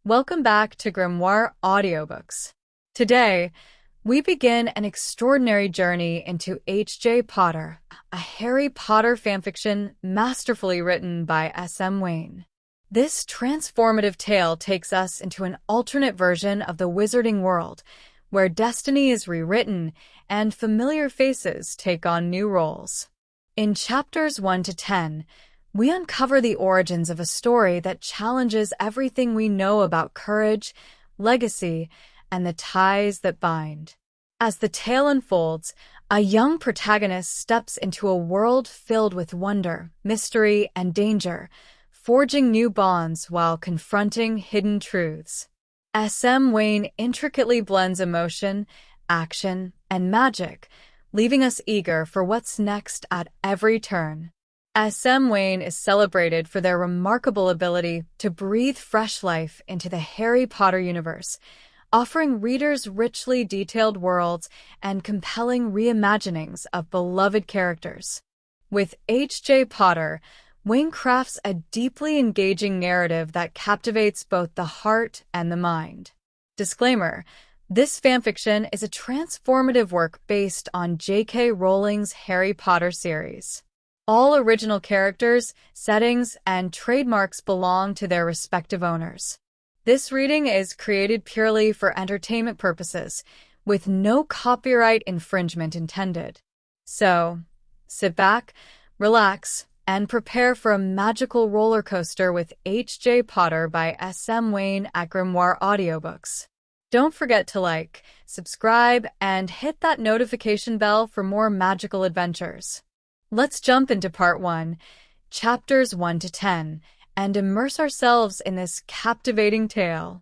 Welcome back to Grimoire Audiobooks. Today, we begin an extraordinary journey into H.J. Potter, a Harry Potter fanfiction masterfully written by S.M. Wane. This transformative tale takes us into an alternate version of the wizarding world, where destiny is rewritten and familiar faces take on new roles. In chapters 1 to 10, we uncover the origins of a story that challenges everything we know about courage, legacy, and the ties that bind. As the tale unfolds, a young protagonist steps into a world filled with wonder, mystery, and danger, forging new bonds while confronting hidden truths. S.M. Wane intricately blends emotion, action, and magic, leaving us eager for what's next at every turn. S.M. Wane is celebrated for their remarkable ability to breathe fresh life into the Harry Potter universe, offering readers richly detailed worlds and compelling reimaginings of beloved characters. With H.J. Potter, Wane crafts a deeply engaging narrative that captivates both the heart and the mind. Disclaimer: this fanfiction is a transformative work based on J.K. Rowling's Harry Potter series. All original characters, settings, and trademarks belong to their respective owners. This reading is created purely for entertainment purposes, with no copyright infringement intended. So, sit back, relax, and prepare for a magical roller coaster with H.J. Potter by S.M. Wane at Grimoire Audiobooks. Don't forget to like, subscribe, and hit that notification bell for more magical adventures. Let's jump into Part 1, Chapters 1 to 10, and immerse ourselves in this captivating tale.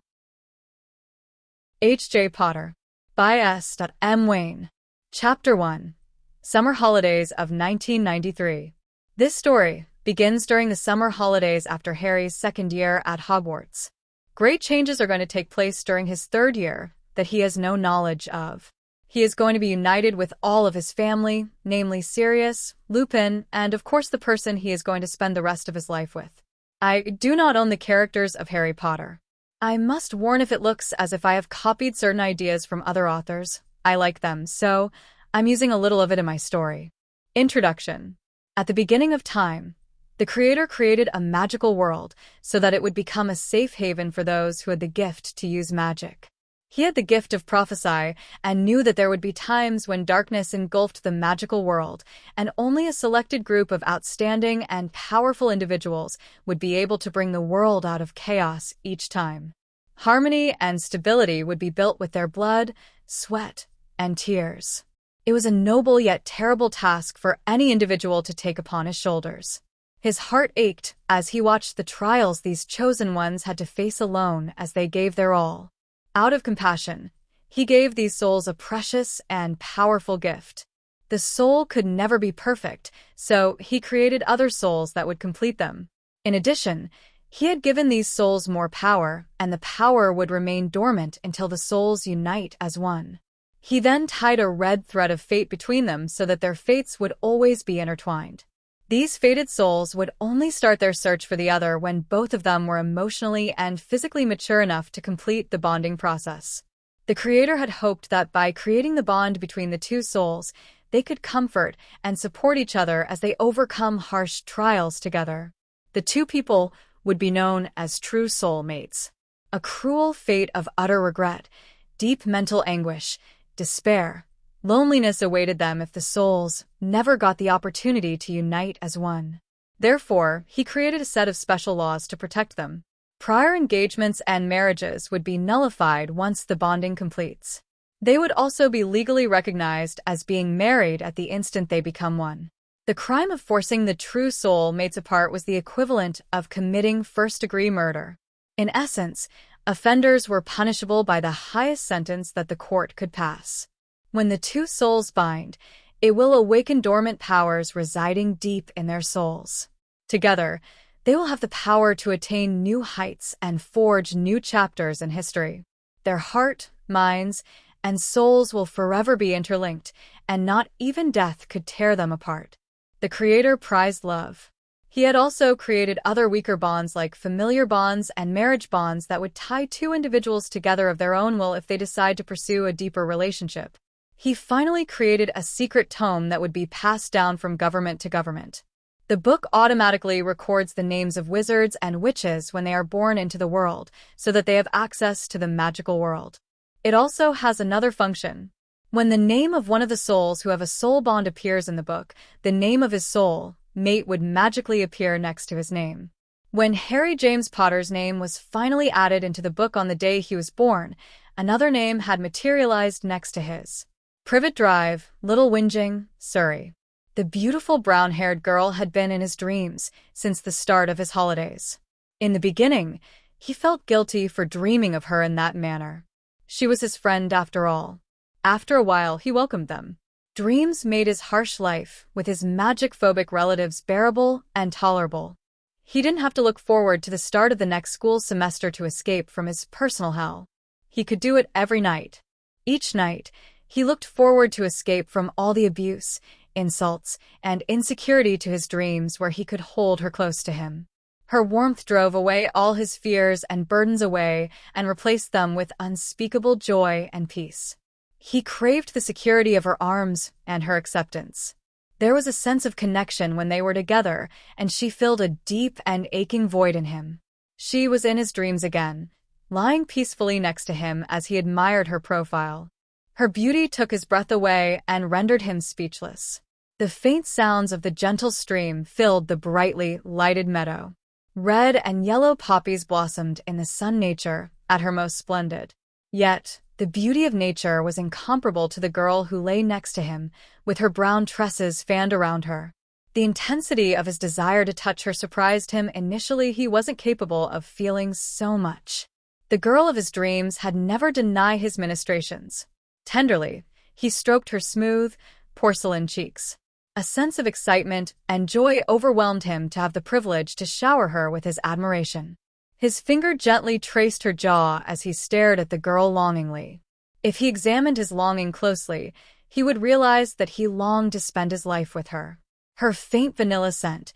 H.J. Potter by S.M. Wane. Chapter 1, Summer Holidays of 1993. This story begins during the summer holidays after Harry's second year at Hogwarts. Great changes are going to take place during his third year that he has no knowledge of. He is going to be united with all of his family, namely Sirius, Lupin, and of course the person he is going to spend the rest of his life with. I do not own the characters of Harry Potter. I must warn if it looks as if I have copied certain ideas from other authors. I like them, so I'm using a little of it in my story. Introduction. At the beginning of time, the creator created a magical world so that it would become a safe haven for those who had the gift to use magic. He had the gift of prophecy and knew that there would be times when darkness engulfed the magical world, and only a selected group of outstanding and powerful individuals would be able to bring the world out of chaos each time. Harmony and stability would be built with their blood, sweat, and tears. It was a noble yet terrible task for any individual to take upon his shoulders. His heart ached as he watched the trials these chosen ones had to face alone as they gave their all. Out of compassion, he gave these souls a precious and powerful gift. The soul could never be perfect, so he created other souls that would complete them. In addition, he had given these souls more power, and the power would remain dormant until the souls unite as one. He then tied a red thread of fate between them so that their fates would always be intertwined. These fated souls would only start their search for the other when both of them were emotionally and physically mature enough to complete the bonding process. The creator had hoped that by creating the bond between the two souls, they could comfort and support each other as they overcome harsh trials together. The two people would be known as true soulmates. A cruel fate of utter regret, deep mental anguish, despair, loneliness awaited them if the souls never got the opportunity to unite as one. Therefore, he created a set of special laws to protect them. Prior engagements and marriages would be nullified once the bonding completes. They would also be legally recognized as being married at the instant they become one. The crime of forcing the true soulmates apart was the equivalent of committing first-degree murder. In essence, offenders were punishable by the highest sentence that the court could pass. When the two souls bind, it will awaken dormant powers residing deep in their souls. Together, they will have the power to attain new heights and forge new chapters in history. Their heart, minds, and souls will forever be interlinked, and not even death could tear them apart. The creator prized love. He had also created other weaker bonds like familiar bonds and marriage bonds that would tie two individuals together of their own will if they decide to pursue a deeper relationship. He finally created a secret tome that would be passed down from government to government. The book automatically records the names of wizards and witches when they are born into the world, so that they have access to the magical world. It also has another function. When the name of one of the souls who have a soul bond appears in the book, the name of his soul mate would magically appear next to his name. When Harry James Potter's name was finally added into the book on the day he was born, another name had materialized next to his. Privet Drive, Little Whinging, Surrey. The beautiful brown-haired girl had been in his dreams since the start of his holidays. In the beginning, he felt guilty for dreaming of her in that manner. She was his friend after all. After a while, he welcomed them. Dreams made his harsh life with his magic-phobic relatives bearable and tolerable. He didn't have to look forward to the start of the next school semester to escape from his personal hell. He could do it every night. Each night, he looked forward to escape from all the abuse, insults, and insecurity to his dreams where he could hold her close to him. Her warmth drove away all his fears and burdens away and replaced them with unspeakable joy and peace. He craved the security of her arms and her acceptance. There was a sense of connection when they were together, and she filled a deep and aching void in him. She was in his dreams again, lying peacefully next to him as he admired her profile. Her beauty took his breath away and rendered him speechless. The faint sounds of the gentle stream filled the brightly lighted meadow. Red and yellow poppies blossomed in the sun nature at her most splendid. Yet, the beauty of nature was incomparable to the girl who lay next to him, with her brown tresses fanned around her. The intensity of his desire to touch her surprised him. Initially, he wasn't capable of feeling so much. The girl of his dreams had never denied his ministrations. Tenderly, he stroked her smooth, porcelain cheeks. A sense of excitement and joy overwhelmed him to have the privilege to shower her with his admiration. His finger gently traced her jaw as he stared at the girl longingly. If he examined his longing closely, he would realize that he longed to spend his life with her. Her faint vanilla scent,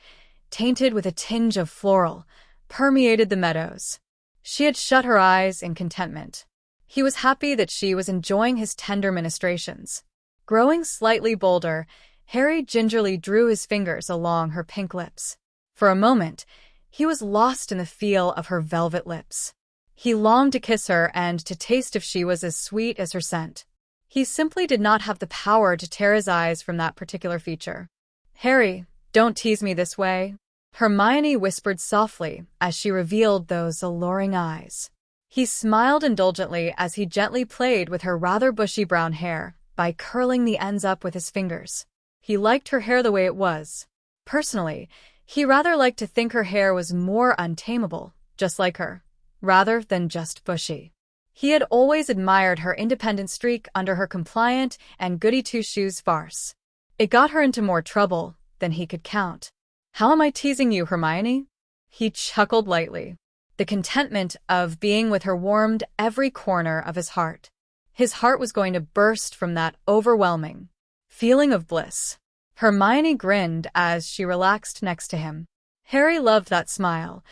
tainted with a tinge of floral, permeated the meadows. She had shut her eyes in contentment. He was happy that she was enjoying his tender ministrations. Growing slightly bolder, Harry gingerly drew his fingers along her pink lips. For a moment, he was lost in the feel of her velvet lips. He longed to kiss her and to taste if she was as sweet as her scent. He simply did not have the power to tear his eyes from that particular feature. "Harry, don't tease me this way," Hermione whispered softly as she revealed those alluring eyes. He smiled indulgently as he gently played with her rather bushy brown hair by curling the ends up with his fingers. He liked her hair the way it was. Personally, he rather liked to think her hair was more untamable, just like her, rather than just bushy. He had always admired her independent streak under her compliant and goody-two-shoes farce. It got her into more trouble than he could count. "How am I teasing you, Hermione?" He chuckled lightly. The contentment of being with her warmed every corner of his heart. His heart was going to burst from that overwhelming feeling of bliss. Hermione grinned as she relaxed next to him. Harry loved that smile,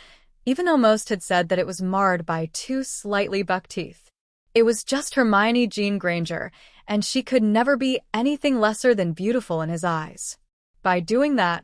even though most had said that it was marred by two slightly buck teeth. It was just Hermione Jean Granger, and she could never be anything lesser than beautiful in his eyes. By doing that,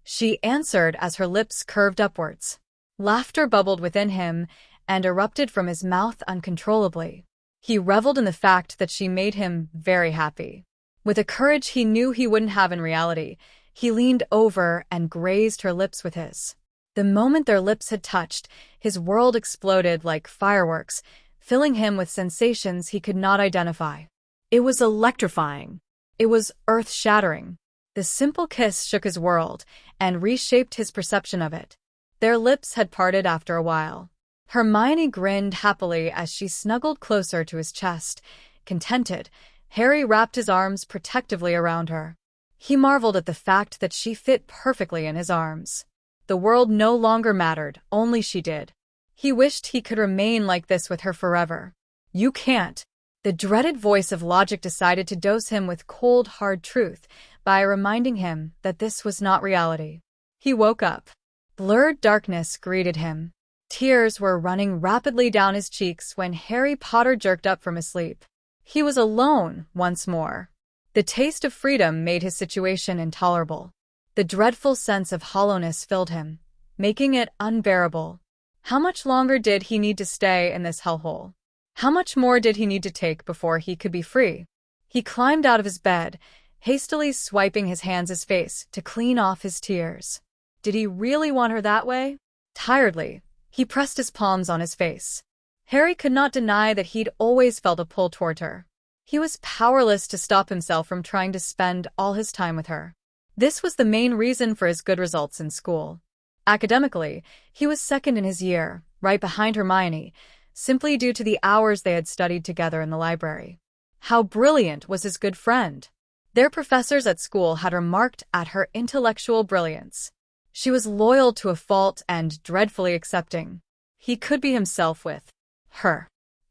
she answered as her lips curved upwards. Laughter bubbled within him and erupted from his mouth uncontrollably. He reveled in the fact that she made him very happy. With a courage he knew he wouldn't have in reality, he leaned over and grazed her lips with his. The moment their lips had touched, his world exploded like fireworks, filling him with sensations he could not identify. It was electrifying. It was earth-shattering. The simple kiss shook his world and reshaped his perception of it. Their lips had parted after a while. Hermione grinned happily as she snuggled closer to his chest. Contented, Harry wrapped his arms protectively around her. He marveled at the fact that she fit perfectly in his arms. The world no longer mattered, only she did. He wished he could remain like this with her forever. "You can't." The dreaded voice of logic decided to dose him with cold, hard truth by reminding him that this was not reality. He woke up. Blurred darkness greeted him. Tears were running rapidly down his cheeks when Harry Potter jerked up from his sleep. He was alone once more. The taste of freedom made his situation intolerable. The dreadful sense of hollowness filled him, making it unbearable. How much longer did he need to stay in this hellhole? How much more did he need to take before he could be free? He climbed out of his bed, hastily swiping his hands' face to clean off his tears. Did he really want her that way? Tiredly, he pressed his palms on his face. Harry could not deny that he'd always felt a pull toward her. He was powerless to stop himself from trying to spend all his time with her. This was the main reason for his good results in school. Academically, he was second in his year, right behind Hermione, simply due to the hours they had studied together in the library. How brilliant was his good friend! Their professors at school had remarked at her intellectual brilliance. She was loyal to a fault and dreadfully accepting. He could be himself with her.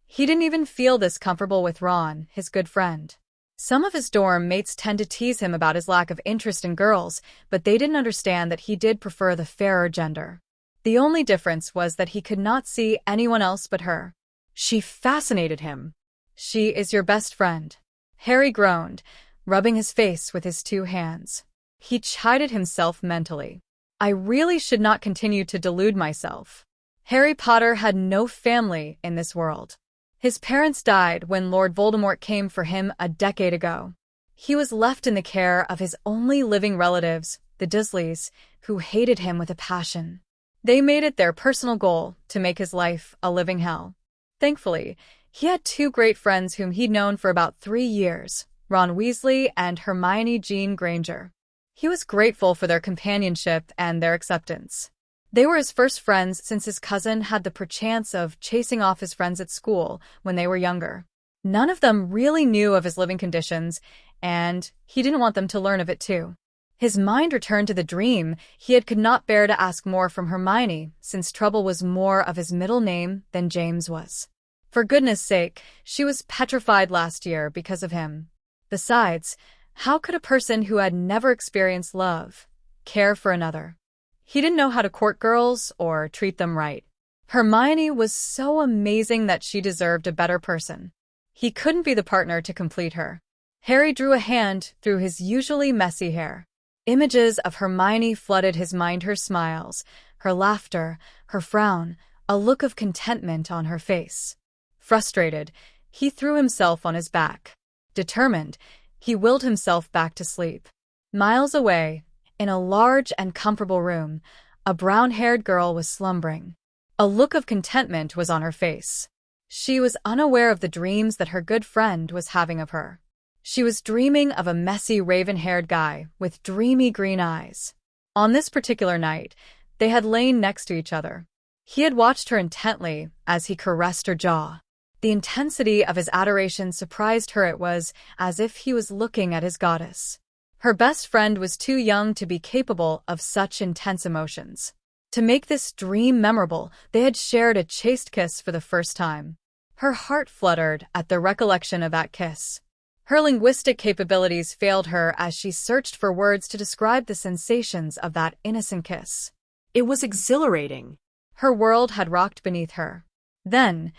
He didn't even feel this comfortable with Ron, his good friend. Some of his dorm mates tend to tease him about his lack of interest in girls, but they didn't understand that he did prefer the fairer gender. The only difference was that he could not see anyone else but her. She fascinated him. "She is your best friend," Harry groaned, rubbing his face with his two hands. He chided himself mentally. I really should not continue to delude myself. Harry Potter had no family in this world. His parents died when Lord Voldemort came for him a decade ago. He was left in the care of his only living relatives, the Dursleys, who hated him with a passion. They made it their personal goal to make his life a living hell. Thankfully, he had two great friends whom he'd known for about 3 years, Ron Weasley and Hermione Jean Granger. He was grateful for their companionship and their acceptance. They were his first friends since his cousin had the perchance of chasing off his friends at school when they were younger. None of them really knew of his living conditions, and he didn't want them to learn of it too. His mind returned to the dream he could not bear to ask more from Hermione, since Trouble was more of his middle name than James was. For goodness sake, she was petrified last year because of him. Besides, how could a person who had never experienced love care for another? He didn't know how to court girls or treat them right. Hermione was so amazing that she deserved a better person. He couldn't be the partner to complete her. Harry drew a hand through his usually messy hair. Images of Hermione flooded his mind, her smiles, her laughter, her frown, a look of contentment on her face. Frustrated, he threw himself on his back. Determined, he willed himself back to sleep. Miles away, in a large and comfortable room, a brown-haired girl was slumbering. A look of contentment was on her face. She was unaware of the dreams that her good friend was having of her. She was dreaming of a messy raven-haired guy with dreamy green eyes. On this particular night, they had lain next to each other. He had watched her intently as he caressed her jaw. The intensity of his adoration surprised her. It was as if he was looking at his goddess. Her best friend was too young to be capable of such intense emotions. To make this dream memorable, they had shared a chaste kiss for the first time. Her heart fluttered at the recollection of that kiss. Her linguistic capabilities failed her as she searched for words to describe the sensations of that innocent kiss. It was exhilarating. Her world had rocked beneath her. Then,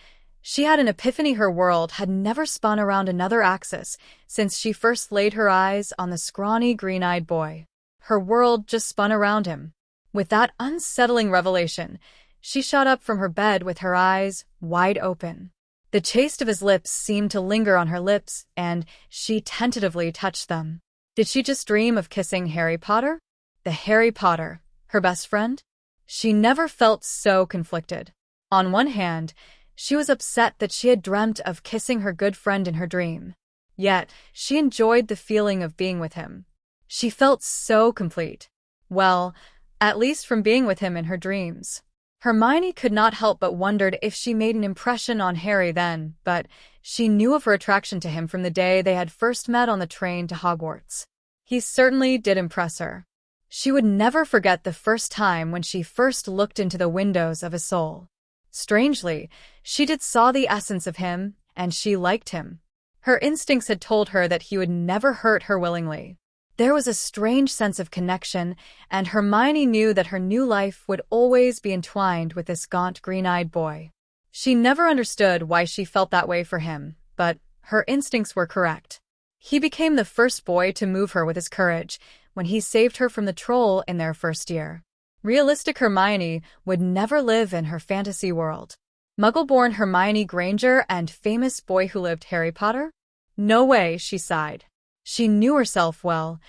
she had an epiphany. Her world had never spun around another axis since she first laid her eyes on the scrawny, green-eyed boy. Her world just spun around him. With that unsettling revelation, she shot up from her bed with her eyes wide open. The taste of his lips seemed to linger on her lips, and she tentatively touched them. Did she just dream of kissing Harry Potter? The Harry Potter, her best friend? She never felt so conflicted. On one hand, she was upset that she had dreamt of kissing her good friend in her dream. Yet, she enjoyed the feeling of being with him. She felt so complete. Well, at least from being with him in her dreams. Hermione could not help but wondered if she made an impression on Harry then, but she knew of her attraction to him from the day they had first met on the train to Hogwarts. He certainly did impress her. She would never forget the first time when she first looked into the windows of his soul. Strangely, she saw the essence of him, and she liked him. Her instincts had told her that he would never hurt her willingly. There was a strange sense of connection, and Hermione knew that her new life would always be entwined with this gaunt, green-eyed boy. She never understood why she felt that way for him, but her instincts were correct. He became the first boy to move her with his courage when he saved her from the troll in their first year. Realistic Hermione would never live in her fantasy world. Muggle-born Hermione Granger and famous boy who lived Harry Potter? No way, she sighed. She knew herself well.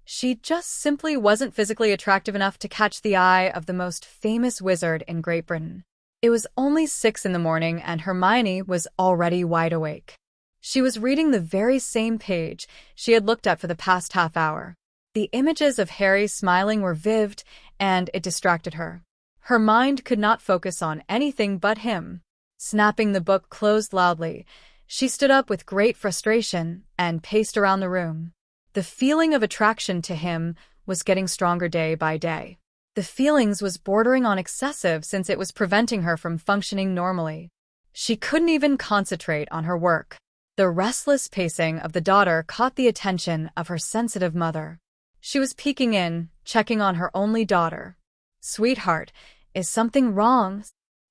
She just simply wasn't physically attractive enough to catch the eye of the most famous wizard in Great Britain. It was only 6 in the morning and Hermione was already wide awake. She was reading the very same page she had looked at for the past half hour. The images of Harry smiling were vivid, and it distracted her. Her mind could not focus on anything but him. Snapping the book closed loudly, she stood up with great frustration and paced around the room. The feeling of attraction to him was getting stronger day by day. The feelings was bordering on excessive since it was preventing her from functioning normally. She couldn't even concentrate on her work. The restless pacing of the daughter caught the attention of her sensitive mother. She was peeking in, checking on her only daughter. "Sweetheart, is something wrong?"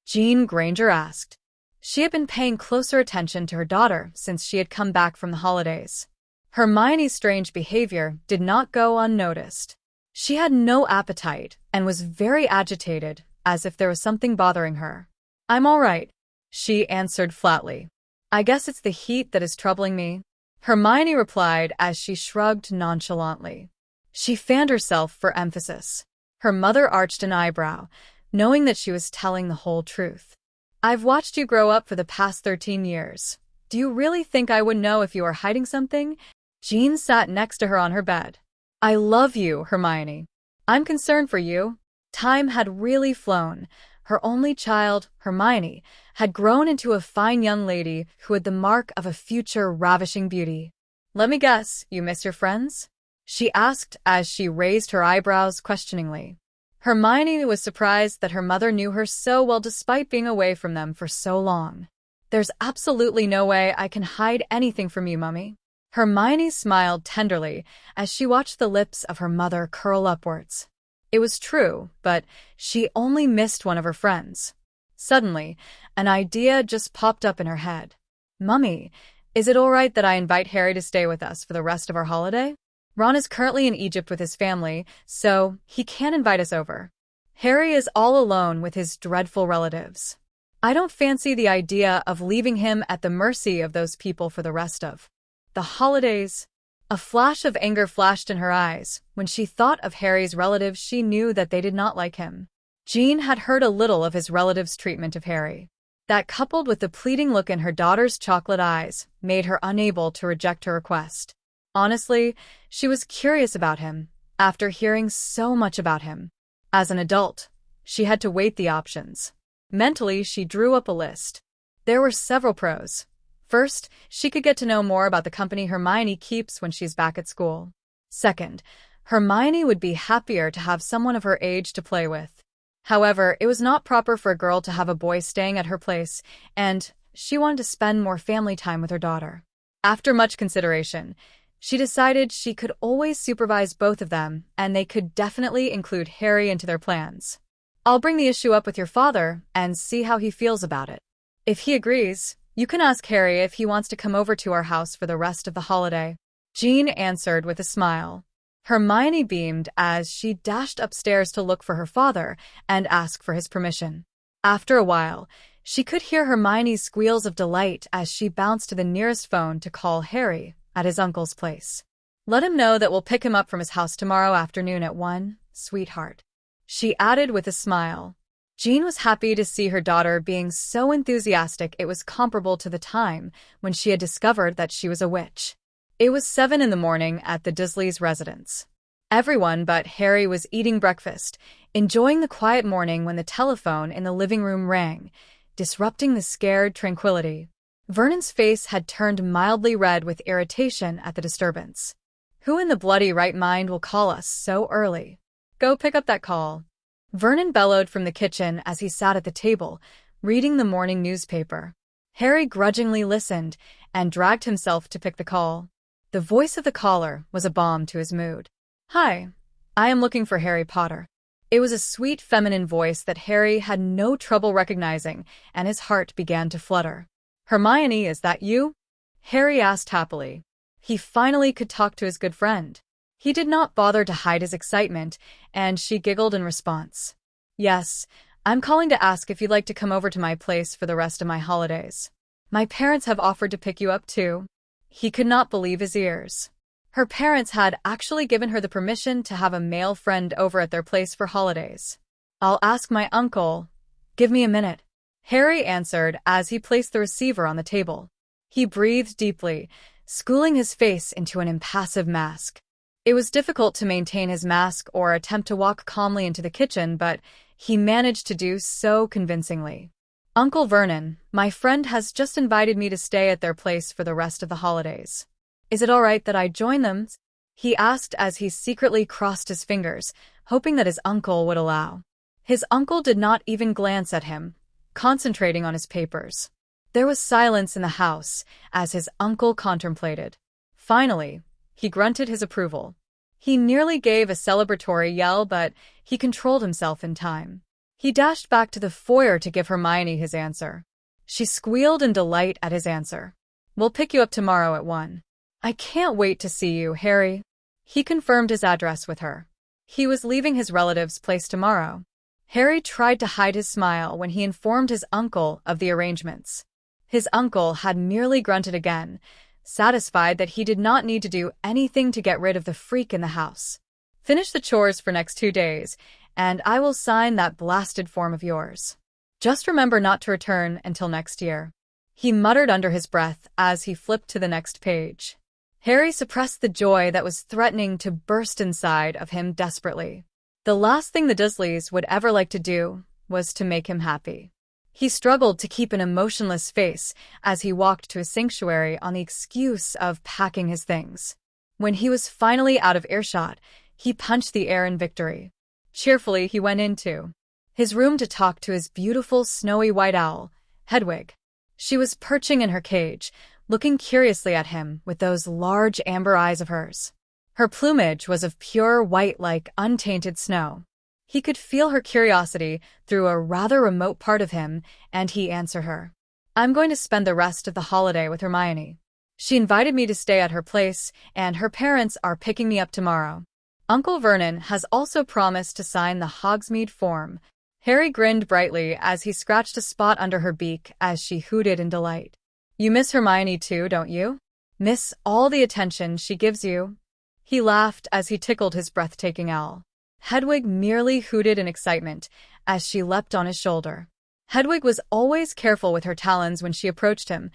Jean Granger asked. She had been paying closer attention to her daughter since she had come back from the holidays. Hermione's strange behavior did not go unnoticed. She had no appetite and was very agitated, as if there was something bothering her. "I'm all right," she answered flatly. "I guess it's the heat that is troubling me," Hermione replied as she shrugged nonchalantly. She fanned herself for emphasis. Her mother arched an eyebrow, knowing that she was telling the whole truth. "I've watched you grow up for the past 13 years. Do you really think I would know if you are hiding something?" Jean sat next to her on her bed. "I love you, Hermione. I'm concerned for you." Time had really flown. Her only child, Hermione, had grown into a fine young lady who had the mark of a future ravishing beauty. "Let me guess, you miss your friends?" she asked as she raised her eyebrows questioningly. Hermione was surprised that her mother knew her so well despite being away from them for so long. "There's absolutely no way I can hide anything from you, Mummy." Hermione smiled tenderly as she watched the lips of her mother curl upwards. It was true, but she only missed one of her friends. Suddenly, an idea just popped up in her head. "Mummy, is it all right that I invite Harry to stay with us for the rest of our holiday? Ron is currently in Egypt with his family, so he can't invite us over. Harry is all alone with his dreadful relatives. I don't fancy the idea of leaving him at the mercy of those people for the rest of the holidays." A flash of anger flashed in her eyes. When she thought of Harry's relatives, she knew that they did not like him. Jean had heard a little of his relatives' treatment of Harry. That, coupled with the pleading look in her daughter's chocolate eyes, made her unable to reject her request. Honestly, she was curious about him, after hearing so much about him. As an adult, she had to weigh the options. Mentally, she drew up a list. There were several pros. First, she could get to know more about the company Hermione keeps when she's back at school. Second, Hermione would be happier to have someone of her age to play with. However, it was not proper for a girl to have a boy staying at her place, and she wanted to spend more family time with her daughter. After much consideration, she decided she could always supervise both of them, and they could definitely include Harry into their plans. "I'll bring the issue up with your father and see how he feels about it. If he agrees, you can ask Harry if he wants to come over to our house for the rest of the holiday," Jean answered with a smile. Hermione beamed as she dashed upstairs to look for her father and ask for his permission. After a while, she could hear Hermione's squeals of delight as she bounced to the nearest phone to call Harry at his uncle's place. "Let him know that we'll pick him up from his house tomorrow afternoon at 1, sweetheart," she added with a smile. Jean was happy to see her daughter being so enthusiastic. It was comparable to the time when she had discovered that she was a witch. It was 7 in the morning at the Dursleys' residence. Everyone but Harry was eating breakfast, enjoying the quiet morning when the telephone in the living room rang, disrupting the scared tranquility. Vernon's face had turned mildly red with irritation at the disturbance. "Who in the bloody right mind will call us so early? Go pick up that call," Vernon bellowed from the kitchen as he sat at the table, reading the morning newspaper. Harry grudgingly listened and dragged himself to pick the call. The voice of the caller was a balm to his mood. "Hi, I am looking for Harry Potter." It was a sweet feminine voice that Harry had no trouble recognizing, and his heart began to flutter. "Hermione, is that you?" Harry asked happily. He finally could talk to his good friend. He did not bother to hide his excitement, and she giggled in response. "Yes, I'm calling to ask if you'd like to come over to my place for the rest of my holidays. My parents have offered to pick you up too." He could not believe his ears. Her parents had actually given her the permission to have a male friend over at their place for holidays. "I'll ask my uncle. Give me a minute," Harry answered as he placed the receiver on the table. He breathed deeply, schooling his face into an impassive mask. It was difficult to maintain his mask or attempt to walk calmly into the kitchen, but he managed to do so convincingly. "Uncle Vernon, my friend has just invited me to stay at their place for the rest of the holidays. Is it all right that I join them?" he asked as he secretly crossed his fingers, hoping that his uncle would allow. His uncle did not even glance at him, concentrating on his papers. There was silence in the house as his uncle contemplated. Finally, he grunted his approval. He nearly gave a celebratory yell, but he controlled himself in time. He dashed back to the foyer to give Hermione his answer. She squealed in delight at his answer. "We'll pick you up tomorrow at 1. "I can't wait to see you, Harry." He confirmed his address with her. He was leaving his relative's place tomorrow. Harry tried to hide his smile when he informed his uncle of the arrangements. His uncle had merely grunted again, satisfied that he did not need to do anything to get rid of the freak in the house. "Finish the chores for next 2 days, and I will sign that blasted form of yours. Just remember not to return until next year," he muttered under his breath as he flipped to the next page. Harry suppressed the joy that was threatening to burst inside of him desperately. The last thing the Dursleys would ever like to do was to make him happy. He struggled to keep an emotionless face as he walked to his sanctuary on the excuse of packing his things. When he was finally out of earshot, he punched the air in victory. Cheerfully, he went into his room to talk to his beautiful snowy white owl, Hedwig. She was perching in her cage, looking curiously at him with those large amber eyes of hers. Her plumage was of pure white like untainted snow. He could feel her curiosity through a rather remote part of him, and he answered her. "I'm going to spend the rest of the holiday with Hermione. She invited me to stay at her place, and her parents are picking me up tomorrow. Uncle Vernon has also promised to sign the Hogsmeade form." Harry grinned brightly as he scratched a spot under her beak as she hooted in delight. "You miss Hermione too, don't you? Miss all the attention she gives you?" He laughed as he tickled his breathtaking owl. Hedwig merely hooted in excitement as she leapt on his shoulder. Hedwig was always careful with her talons when she approached him,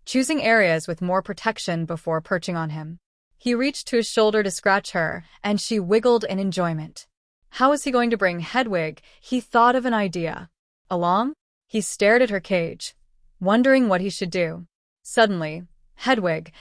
choosing areas with more protection before perching on him. He reached to his shoulder to scratch her, and she wiggled in enjoyment. How was he going to bring Hedwig? He thought of an idea. Along? He stared at her cage, wondering what he should do. Suddenly, "Hedwig,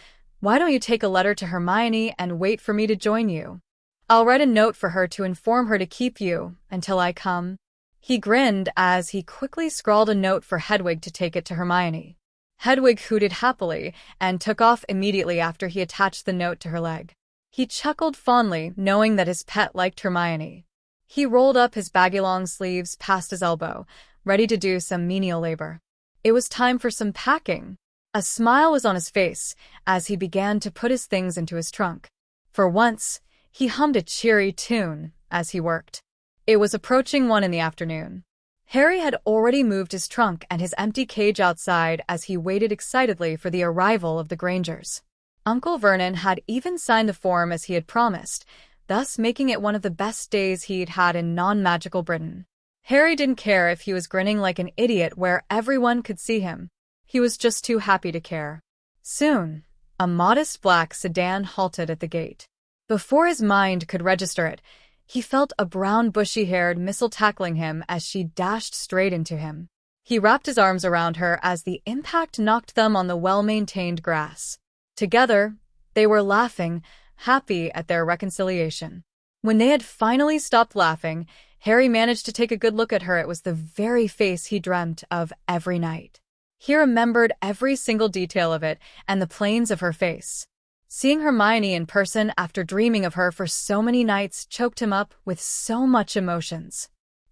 why don't you take a letter to Hermione and wait for me to join you? I'll write a note for her to inform her to keep you until I come." He grinned as he quickly scrawled a note for Hedwig to take it to Hermione. Hedwig hooted happily and took off immediately after he attached the note to her leg. He chuckled fondly, knowing that his pet liked Hermione. He rolled up his baggy long sleeves past his elbow, ready to do some menial labor. It was time for some packing. A smile was on his face as he began to put his things into his trunk. For once, he hummed a cheery tune as he worked. It was approaching 1 in the afternoon. Harry had already moved his trunk and his empty cage outside as he waited excitedly for the arrival of the Grangers. Uncle Vernon had even signed the form as he had promised, thus making it one of the best days he'd had in non-magical Britain. Harry didn't care if he was grinning like an idiot where everyone could see him. He was just too happy to care. Soon, a modest black sedan halted at the gate. Before his mind could register it, he felt a brown bushy-haired missile tackling him as she dashed straight into him. He wrapped his arms around her as the impact knocked them on the well-maintained grass. Together, they were laughing, happy at their reconciliation. When they had finally stopped laughing, Harry managed to take a good look at her. It was the very face he dreamt of every night. He remembered every single detail of it and the planes of her face. Seeing Hermione in person after dreaming of her for so many nights choked him up with so much emotions.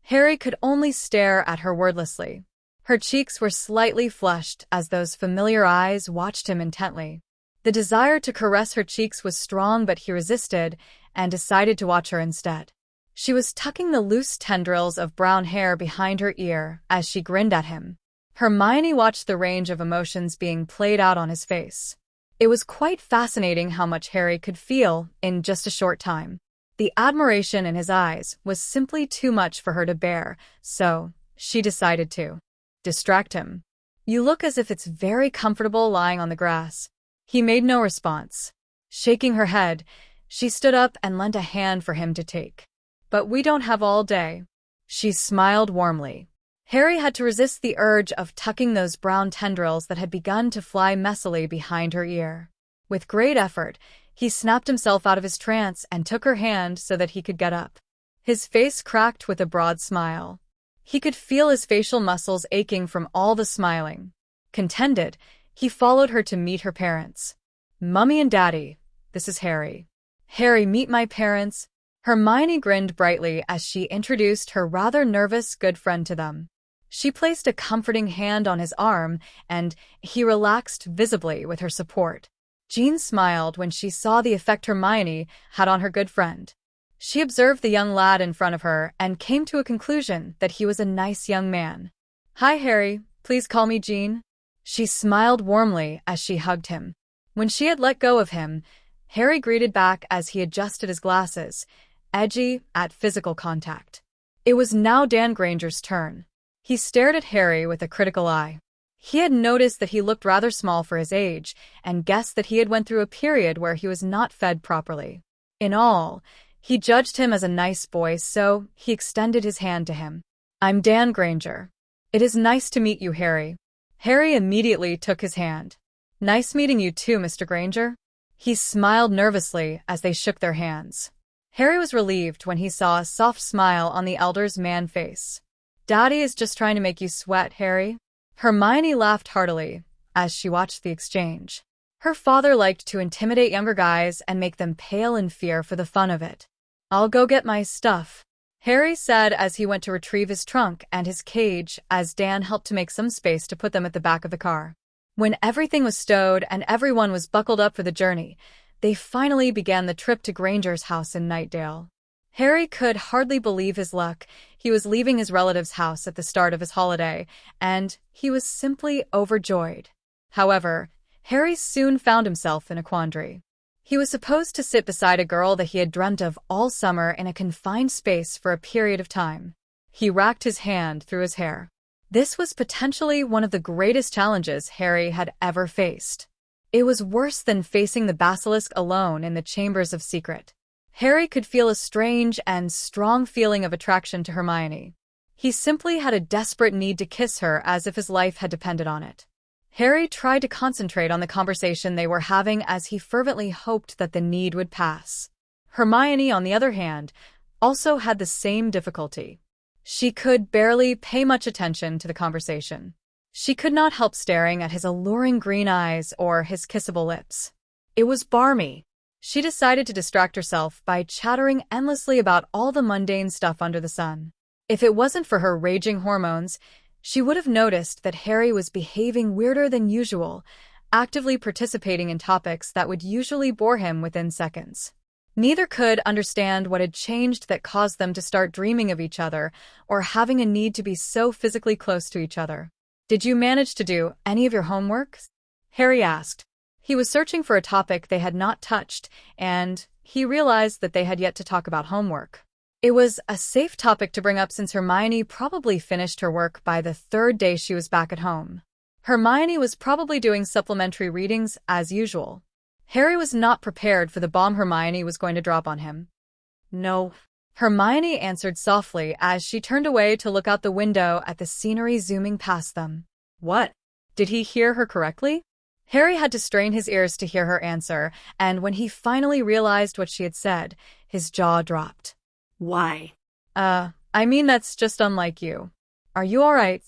Harry could only stare at her wordlessly. Her cheeks were slightly flushed as those familiar eyes watched him intently. The desire to caress her cheeks was strong, but he resisted and decided to watch her instead. She was tucking the loose tendrils of brown hair behind her ear as she grinned at him. Hermione watched the range of emotions being played out on his face. It was quite fascinating how much Harry could feel in just a short time. The admiration in his eyes was simply too much for her to bear, so she decided to distract him. "You look as if it's very comfortable lying on the grass." He made no response. Shaking her head, she stood up and lent a hand for him to take. "But we don't have all day." She smiled warmly. Harry had to resist the urge of tucking those brown tendrils that had begun to fly messily behind her ear. With great effort, he snapped himself out of his trance and took her hand so that he could get up. His face cracked with a broad smile. He could feel his facial muscles aching from all the smiling. Contented, he followed her to meet her parents. "Mummy and Daddy, this is Harry." "Harry, meet my parents." Hermione grinned brightly as she introduced her rather nervous good friend to them. She placed a comforting hand on his arm, and he relaxed visibly with her support. Jean smiled when she saw the effect Hermione had on her good friend. She observed the young lad in front of her and came to a conclusion that he was a nice young man. "Hi, Harry. Please call me Jean." She smiled warmly as she hugged him. When she had let go of him, Harry greeted back as he adjusted his glasses, edgy at physical contact. It was now Dan Granger's turn. He stared at Harry with a critical eye. He had noticed that he looked rather small for his age, and guessed that he had went through a period where he was not fed properly. In all, he judged him as a nice boy, so he extended his hand to him. "I'm Dan Granger." "It is nice to meet you, Harry." Harry immediately took his hand. "Nice meeting you too, Mr. Granger." He smiled nervously as they shook their hands. Harry was relieved when he saw a soft smile on the elder's man face. "Daddy is just trying to make you sweat, Harry." Hermione laughed heartily as she watched the exchange. Her father liked to intimidate younger guys and make them pale in fear for the fun of it. "I'll go get my stuff," Harry said as he went to retrieve his trunk and his cage as Dan helped to make some space to put them at the back of the car. When everything was stowed and everyone was buckled up for the journey, they finally began the trip to Granger's house in Nightdale. Harry could hardly believe his luck. He was leaving his relative's house at the start of his holiday, and he was simply overjoyed. However, Harry soon found himself in a quandary. He was supposed to sit beside a girl that he had dreamt of all summer in a confined space for a period of time. He racked his hand through his hair. This was potentially one of the greatest challenges Harry had ever faced. It was worse than facing the basilisk alone in the Chambers of Secret. Harry could feel a strange and strong feeling of attraction to Hermione. He simply had a desperate need to kiss her as if his life had depended on it. Harry tried to concentrate on the conversation they were having as he fervently hoped that the need would pass. Hermione, on the other hand, also had the same difficulty. She could barely pay much attention to the conversation. She could not help staring at his alluring green eyes or his kissable lips. It was balmy. She decided to distract herself by chattering endlessly about all the mundane stuff under the sun. If it wasn't for her raging hormones, she would have noticed that Harry was behaving weirder than usual, actively participating in topics that would usually bore him within seconds. Neither could understand what had changed that caused them to start dreaming of each other or having a need to be so physically close to each other. "Did you manage to do any of your homework?" Harry asked. He was searching for a topic they had not touched, and he realized that they had yet to talk about homework. It was a safe topic to bring up since Hermione probably finished her work by the third day she was back at home. Hermione was probably doing supplementary readings as usual. Harry was not prepared for the bomb Hermione was going to drop on him. "No," Hermione answered softly as she turned away to look out the window at the scenery zooming past them. "What?" Did he hear her correctly? Harry had to strain his ears to hear her answer, and when he finally realized what she had said, his jaw dropped. "Why?" I mean that's just unlike you. Are you all right?"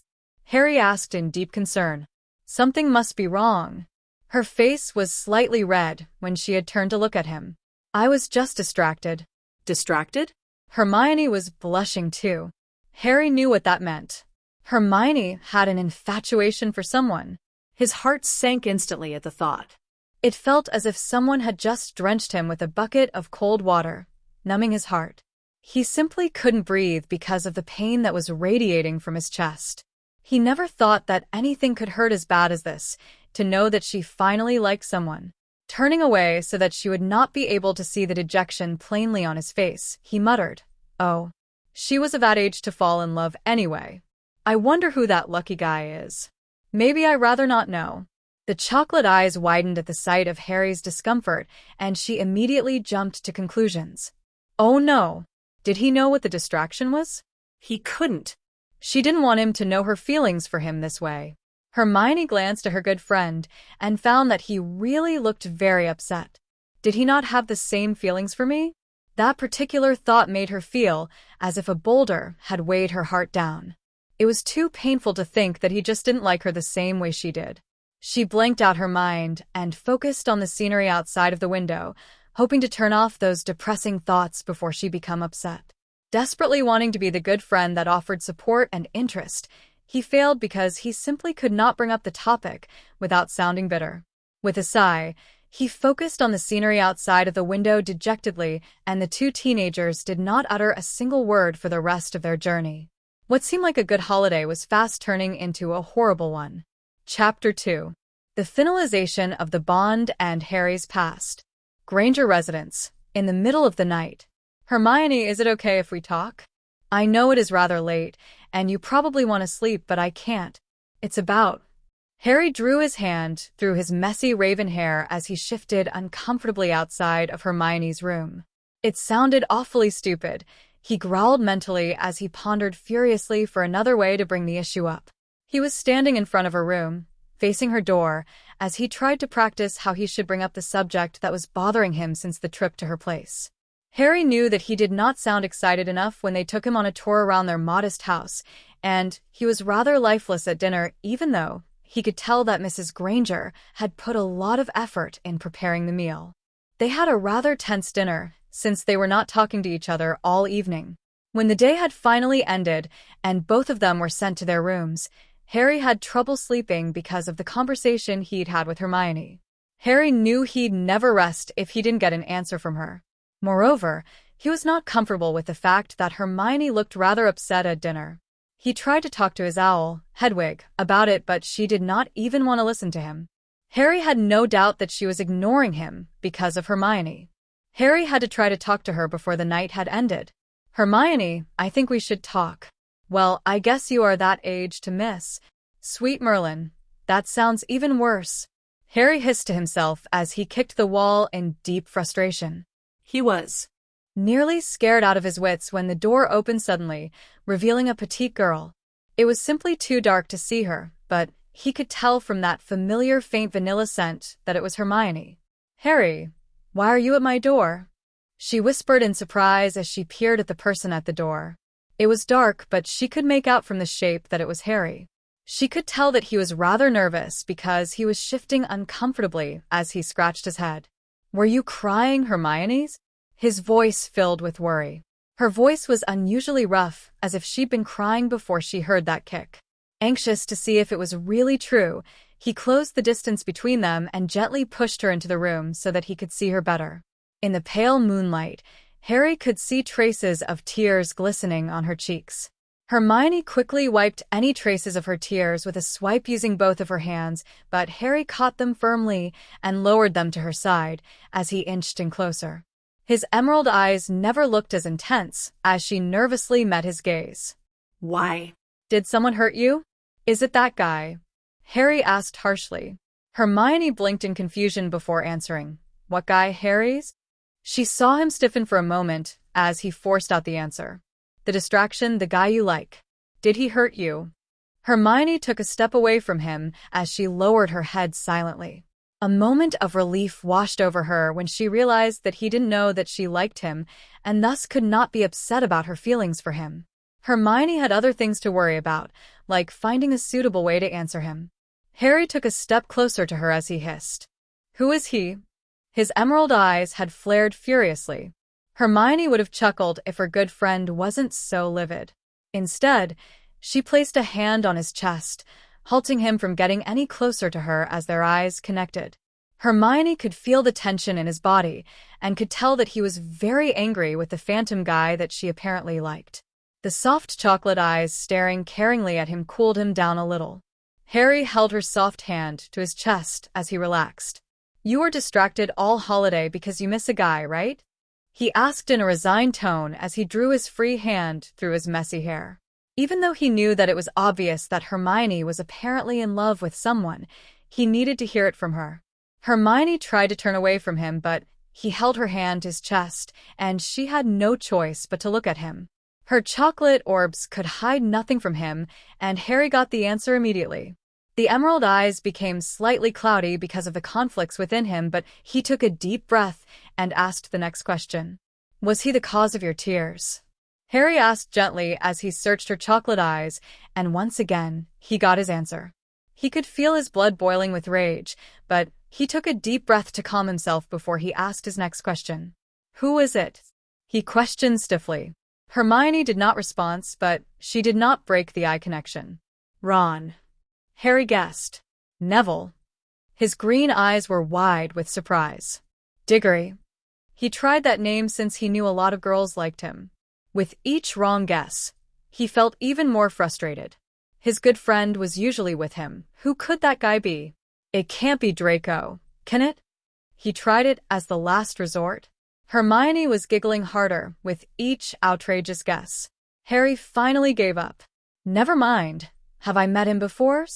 Harry asked in deep concern. Something must be wrong. Her face was slightly red when she had turned to look at him. "I was just distracted." Distracted? Hermione was blushing too. Harry knew what that meant. Hermione had an infatuation for someone. His heart sank instantly at the thought. It felt as if someone had just drenched him with a bucket of cold water, numbing his heart. He simply couldn't breathe because of the pain that was radiating from his chest. He never thought that anything could hurt as bad as this, to know that she finally liked someone. Turning away so that she would not be able to see the dejection plainly on his face, he muttered, "Oh, she was of that age to fall in love anyway. I wonder who that lucky guy is. Maybe I'd rather not know." The chocolate eyes widened at the sight of Harry's discomfort, and she immediately jumped to conclusions. Oh no! Did he know what the distraction was? He couldn't. She didn't want him to know her feelings for him this way. Hermione glanced at her good friend and found that he really looked very upset. Did he not have the same feelings for me? That particular thought made her feel as if a boulder had weighed her heart down. It was too painful to think that he just didn't like her the same way she did. She blanked out her mind and focused on the scenery outside of the window, hoping to turn off those depressing thoughts before she became upset. Desperately wanting to be the good friend that offered support and interest, he failed because he simply could not bring up the topic without sounding bitter. With a sigh, he focused on the scenery outside of the window dejectedly, and the two teenagers did not utter a single word for the rest of their journey. What seemed like a good holiday was fast turning into a horrible one. Chapter 2. The finalization of the bond and Harry's past. Granger residence, in the middle of the night. "Hermione, is it okay if we talk? I know it is rather late, and you probably want to sleep, but I can't. It's about..." Harry drew his hand through his messy raven hair as he shifted uncomfortably outside of Hermione's room. It sounded awfully stupid. He growled mentally as he pondered furiously for another way to bring the issue up. He was standing in front of her room, facing her door, as he tried to practice how he should bring up the subject that was bothering him since the trip to her place. Harry knew that he did not sound excited enough when they took him on a tour around their modest house, and he was rather lifeless at dinner, even though he could tell that Mrs. Granger had put a lot of effort in preparing the meal. They had a rather tense dinner, since they were not talking to each other all evening. When the day had finally ended and both of them were sent to their rooms, Harry had trouble sleeping because of the conversation he'd had with Hermione. Harry knew he'd never rest if he didn't get an answer from her. Moreover, he was not comfortable with the fact that Hermione looked rather upset at dinner. He tried to talk to his owl, Hedwig, about it, but she did not even want to listen to him. Harry had no doubt that she was ignoring him because of Hermione. Harry had to try to talk to her before the night had ended. "Hermione, I think we should talk." "Well, I guess you are that age to miss." "Sweet Merlin, that sounds even worse." Harry hissed to himself as he kicked the wall in deep frustration. He was nearly scared out of his wits when the door opened suddenly, revealing a petite girl. It was simply too dark to see her, but he could tell from that familiar faint vanilla scent that it was Hermione. "Harry, why are you at my door?" she whispered in surprise as she peered at the person at the door. It was dark, but she could make out from the shape that it was Harry. She could tell that he was rather nervous because he was shifting uncomfortably as he scratched his head. "Were you crying, Hermione?" His voice filled with worry. Her voice was unusually rough, as if she'd been crying before she heard that kick. Anxious to see if it was really true, he closed the distance between them and gently pushed her into the room so that he could see her better. In the pale moonlight, Harry could see traces of tears glistening on her cheeks. Hermione quickly wiped any traces of her tears with a swipe using both of her hands, but Harry caught them firmly and lowered them to her side as he inched in closer. His emerald eyes never looked as intense as she nervously met his gaze. "Why? Did someone hurt you? Is it that guy?" Harry asked harshly. Hermione blinked in confusion before answering. "What guy, Harry's?" She saw him stiffen for a moment as he forced out the answer. "The distraction, the guy you like. Did he hurt you?" Hermione took a step away from him as she lowered her head silently. A moment of relief washed over her when she realized that he didn't know that she liked him and thus could not be upset about her feelings for him. Hermione had other things to worry about, like finding a suitable way to answer him. Harry took a step closer to her as he hissed. Who is he? His emerald eyes had flared furiously. Hermione would have chuckled if her good friend wasn't so livid. Instead, she placed a hand on his chest, halting him from getting any closer to her as their eyes connected. Hermione could feel the tension in his body and could tell that he was very angry with the phantom guy that she apparently liked. The soft chocolate eyes staring caringly at him cooled him down a little. Harry held her soft hand to his chest as he relaxed. You were distracted all holiday because you miss a guy, right? He asked in a resigned tone as he drew his free hand through his messy hair. Even though he knew that it was obvious that Hermione was apparently in love with someone, he needed to hear it from her. Hermione tried to turn away from him, but he held her hand to his chest, and she had no choice but to look at him. Her chocolate orbs could hide nothing from him, and Harry got the answer immediately. The emerald eyes became slightly cloudy because of the conflicts within him, but he took a deep breath and asked the next question. Was he the cause of your tears? Harry asked gently as he searched her chocolate eyes, and once again, he got his answer. He could feel his blood boiling with rage, but he took a deep breath to calm himself before he asked his next question. Who is it? He questioned stiffly. Hermione did not respond, but she did not break the eye connection. Ron. Harry guessed. Neville. His green eyes were wide with surprise. Diggory. He tried that name since he knew a lot of girls liked him. With each wrong guess, he felt even more frustrated. His good friend was usually with him. Who could that guy be? It can't be Draco, can it? He tried it as the last resort. Hermione was giggling harder with each outrageous guess. Harry finally gave up. Never mind. Have I met him before?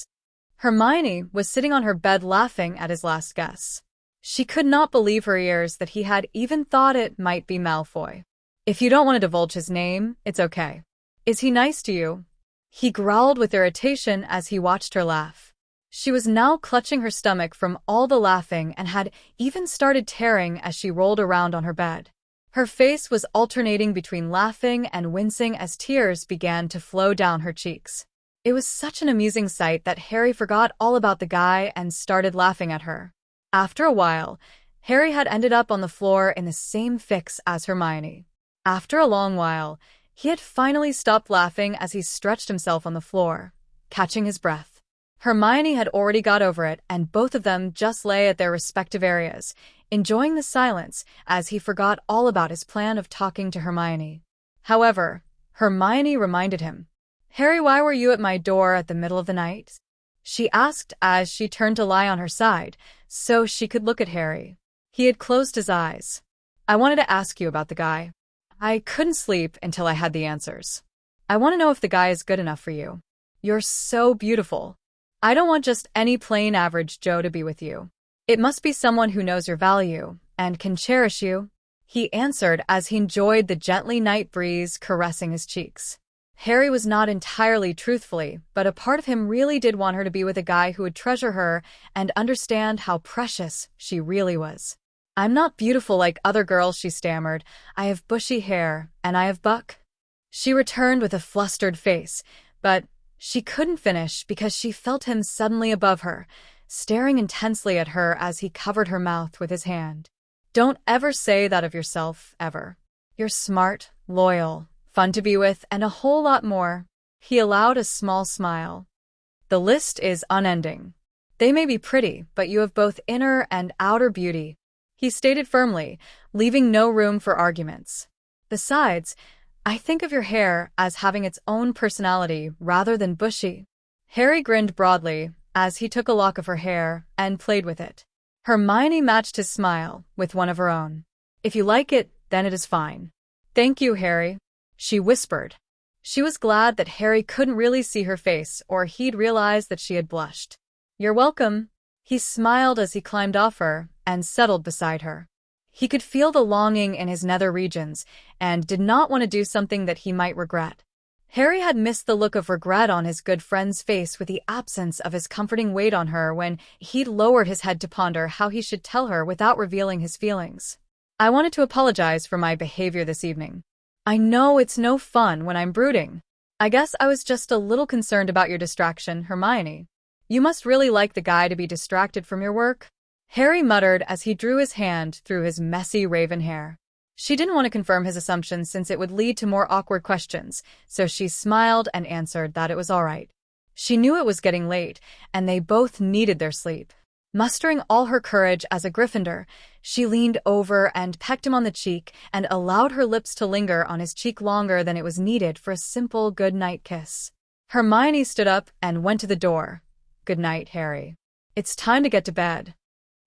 Hermione was sitting on her bed laughing at his last guess. She could not believe her ears that he had even thought it might be Malfoy. If you don't want to divulge his name, it's okay. Is he nice to you? He growled with irritation as he watched her laugh. She was now clutching her stomach from all the laughing and had even started tearing as she rolled around on her bed. Her face was alternating between laughing and wincing as tears began to flow down her cheeks. It was such an amusing sight that Harry forgot all about the guy and started laughing at her. After a while, Harry had ended up on the floor in the same fix as Hermione. After a long while, he had finally stopped laughing as he stretched himself on the floor, catching his breath. Hermione had already got over it, and both of them just lay at their respective areas, enjoying the silence as he forgot all about his plan of talking to Hermione. However, Hermione reminded him. Harry, why were you at my door at the middle of the night? She asked as she turned to lie on her side, so she could look at Harry. He had closed his eyes. I wanted to ask you about the guy. I couldn't sleep until I had the answers. I want to know if the guy is good enough for you. You're so beautiful. I don't want just any plain average Joe to be with you. It must be someone who knows your value and can cherish you. He answered as he enjoyed the gently night breeze caressing his cheeks. Harry was not entirely truthfully, but a part of him really did want her to be with a guy who would treasure her and understand how precious she really was. I'm not beautiful like other girls, she stammered. I have bushy hair, and I have buck. She returned with a flustered face, but she couldn't finish because she felt him suddenly above her, staring intensely at her as he covered her mouth with his hand. Don't ever say that of yourself, ever. You're smart, loyal, fun to be with, and a whole lot more. He allowed a small smile. The list is unending. They may be pretty, but you have both inner and outer beauty, he stated firmly, leaving no room for arguments. Besides, I think of your hair as having its own personality rather than bushy. Harry grinned broadly as he took a lock of her hair and played with it. Hermione matched his smile with one of her own. If you like it, then it is fine. Thank you, Harry, she whispered. She was glad that Harry couldn't really see her face or he'd realized that she had blushed. You're welcome. He smiled as he climbed off her and settled beside her. He could feel the longing in his nether regions and did not want to do something that he might regret. Harry had missed the look of regret on his good friend's face with the absence of his comforting weight on her when he'd lowered his head to ponder how he should tell her without revealing his feelings. I wanted to apologize for my behavior this evening. I know it's no fun when I'm brooding. I guess I was just a little concerned about your distraction, Hermione. You must really like the guy to be distracted from your work." Harry muttered as he drew his hand through his messy raven hair. She didn't want to confirm his assumption since it would lead to more awkward questions, so she smiled and answered that it was all right. She knew it was getting late, and they both needed their sleep. Mustering all her courage as a Gryffindor, she leaned over and pecked him on the cheek and allowed her lips to linger on his cheek longer than it was needed for a simple good-night kiss. Hermione stood up and went to the door. "Good night, Harry. It's time to get to bed."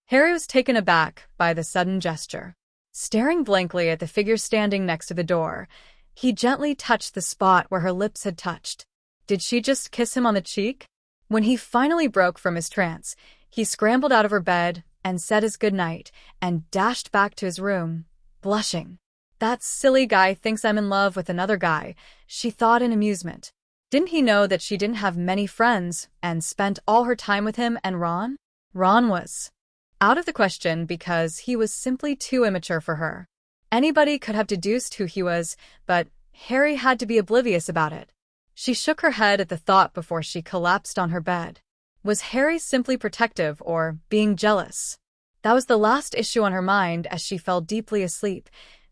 Harry was taken aback by the sudden gesture. Staring blankly at the figure standing next to the door, he gently touched the spot where her lips had touched. Did she just kiss him on the cheek? When he finally broke from his trance, he scrambled out of her bed and said his goodnight and dashed back to his room, blushing. "That silly guy thinks I'm in love with another guy," she thought in amusement. Didn't he know that she didn't have many friends and spent all her time with him and Ron? Ron was out of the question because he was simply too immature for her. Anybody could have deduced who he was, but Harry had to be oblivious about it. She shook her head at the thought before she collapsed on her bed. Was Harry simply protective or being jealous? That was the last issue on her mind as she fell deeply asleep,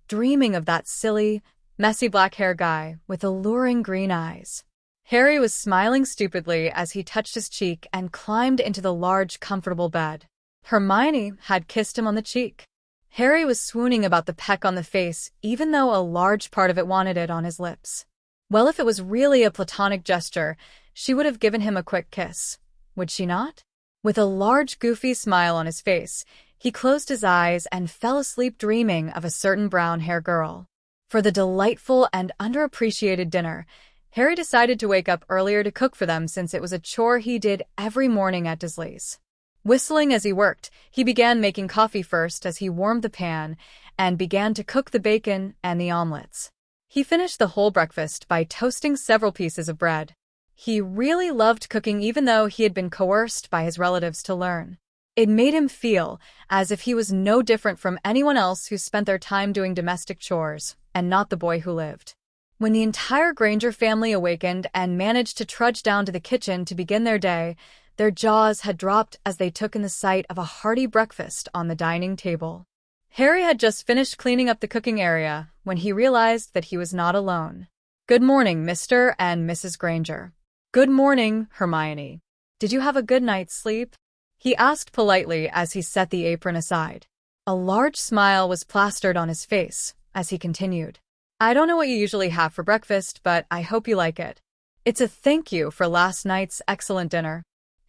dreaming of that silly, messy black hair guy with alluring green eyes. Harry was smiling stupidly as he touched his cheek and climbed into the large, comfortable bed. Hermione had kissed him on the cheek. Harry was swooning about the peck on the face, even though a large part of it wanted it on his lips. Well, if it was really a platonic gesture, she would have given him a quick kiss. Would she not? With a large, goofy smile on his face, he closed his eyes and fell asleep dreaming of a certain brown-haired girl. For the delightful and underappreciated dinner, Harry decided to wake up earlier to cook for them since it was a chore he did every morning at Dursley's. Whistling as he worked, he began making coffee first as he warmed the pan and began to cook the bacon and the omelets. He finished the whole breakfast by toasting several pieces of bread. He really loved cooking even though he had been coerced by his relatives to learn. It made him feel as if he was no different from anyone else who spent their time doing domestic chores, and not the boy who lived. When the entire Granger family awakened and managed to trudge down to the kitchen to begin their day, their jaws had dropped as they took in the sight of a hearty breakfast on the dining table. Harry had just finished cleaning up the cooking area when he realized that he was not alone. "Good morning, Mr. and Mrs. Granger." "Good morning, Hermione. Did you have a good night's sleep?" he asked politely as he set the apron aside. A large smile was plastered on his face as he continued. "I don't know what you usually have for breakfast, but I hope you like it. It's a thank you for last night's excellent dinner."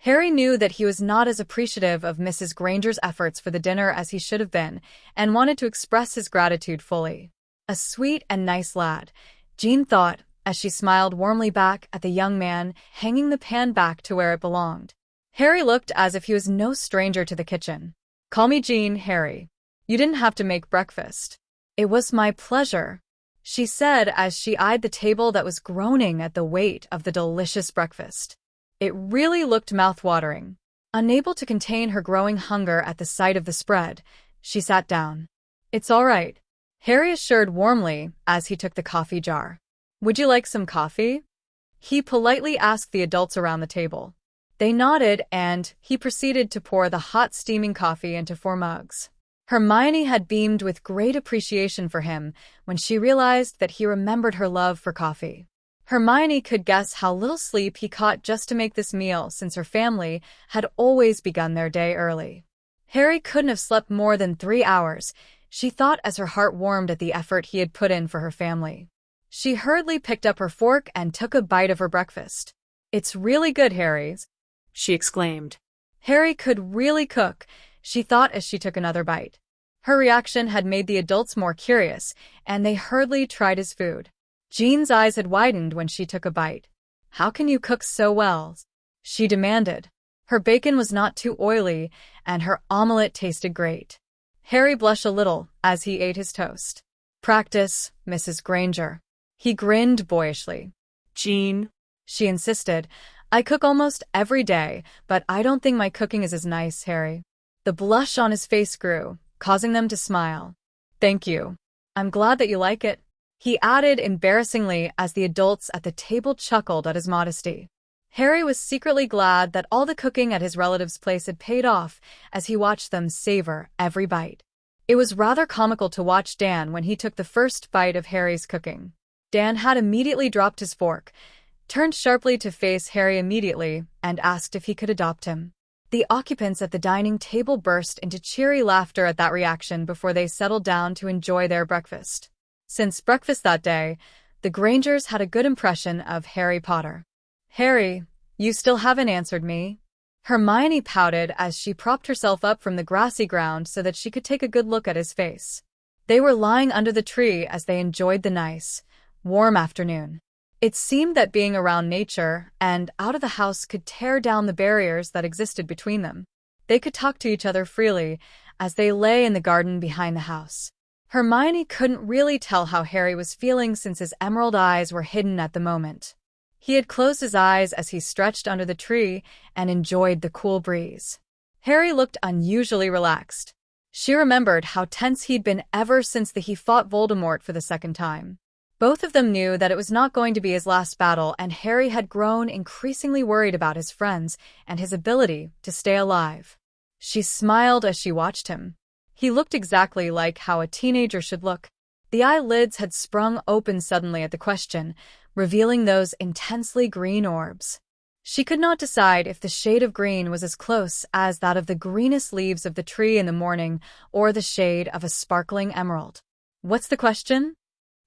Harry knew that he was not as appreciative of Mrs. Granger's efforts for the dinner as he should have been, and wanted to express his gratitude fully. A sweet and nice lad, Jean thought, as she smiled warmly back at the young man, hanging the pan back to where it belonged. Harry looked as if he was no stranger to the kitchen. "Call me Jean, Harry. You didn't have to make breakfast." "It was my pleasure," she said as she eyed the table that was groaning at the weight of the delicious breakfast. It really looked mouth-watering. Unable to contain her growing hunger at the sight of the spread, she sat down. "It's all right," Harry assured warmly as he took the coffee jar. "Would you like some coffee?" he politely asked the adults around the table. They nodded, and he proceeded to pour the hot steaming coffee into 4 mugs. Hermione had beamed with great appreciation for him when she realized that he remembered her love for coffee. Hermione could guess how little sleep he caught just to make this meal since her family had always begun their day early. Harry couldn't have slept more than 3 hours, she thought as her heart warmed at the effort he had put in for her family. She hurriedly picked up her fork and took a bite of her breakfast. "It's really good, Harry," she exclaimed. Harry could really cook, she thought as she took another bite. Her reaction had made the adults more curious, and they hurriedly tried his food. Jean's eyes had widened when she took a bite. "How can you cook so well?" she demanded. Her bacon was not too oily, and her omelette tasted great. Harry blushed a little as he ate his toast. "Practice, Mrs. Granger." He grinned boyishly. "Jean," she insisted, "I cook almost every day, but I don't think my cooking is as nice, Harry." The blush on his face grew, causing them to smile. "Thank you. I'm glad that you like it," he added embarrassingly as the adults at the table chuckled at his modesty. Harry was secretly glad that all the cooking at his relative's place had paid off as he watched them savor every bite. It was rather comical to watch Dan when he took the first bite of Harry's cooking. Dan had immediately dropped his fork, turned sharply to face Harry immediately, and asked if he could adopt him. The occupants at the dining table burst into cheery laughter at that reaction before they settled down to enjoy their breakfast. Since breakfast that day, the Grangers had a good impression of Harry Potter. "Harry, you still haven't answered me." Hermione pouted as she propped herself up from the grassy ground so that she could take a good look at his face. They were lying under the tree as they enjoyed the nice, warm afternoon. It seemed that being around nature and out of the house could tear down the barriers that existed between them. They could talk to each other freely as they lay in the garden behind the house. Hermione couldn't really tell how Harry was feeling since his emerald eyes were hidden at the moment. He had closed his eyes as he stretched under the tree and enjoyed the cool breeze. Harry looked unusually relaxed. She remembered how tense he'd been ever since he fought Voldemort for the second time. Both of them knew that it was not going to be his last battle, and Harry had grown increasingly worried about his friends and his ability to stay alive. She smiled as she watched him. He looked exactly like how a teenager should look. The eyelids had sprung open suddenly at the question, revealing those intensely green orbs. She could not decide if the shade of green was as close as that of the greenest leaves of the tree in the morning or the shade of a sparkling emerald. "What's the question?"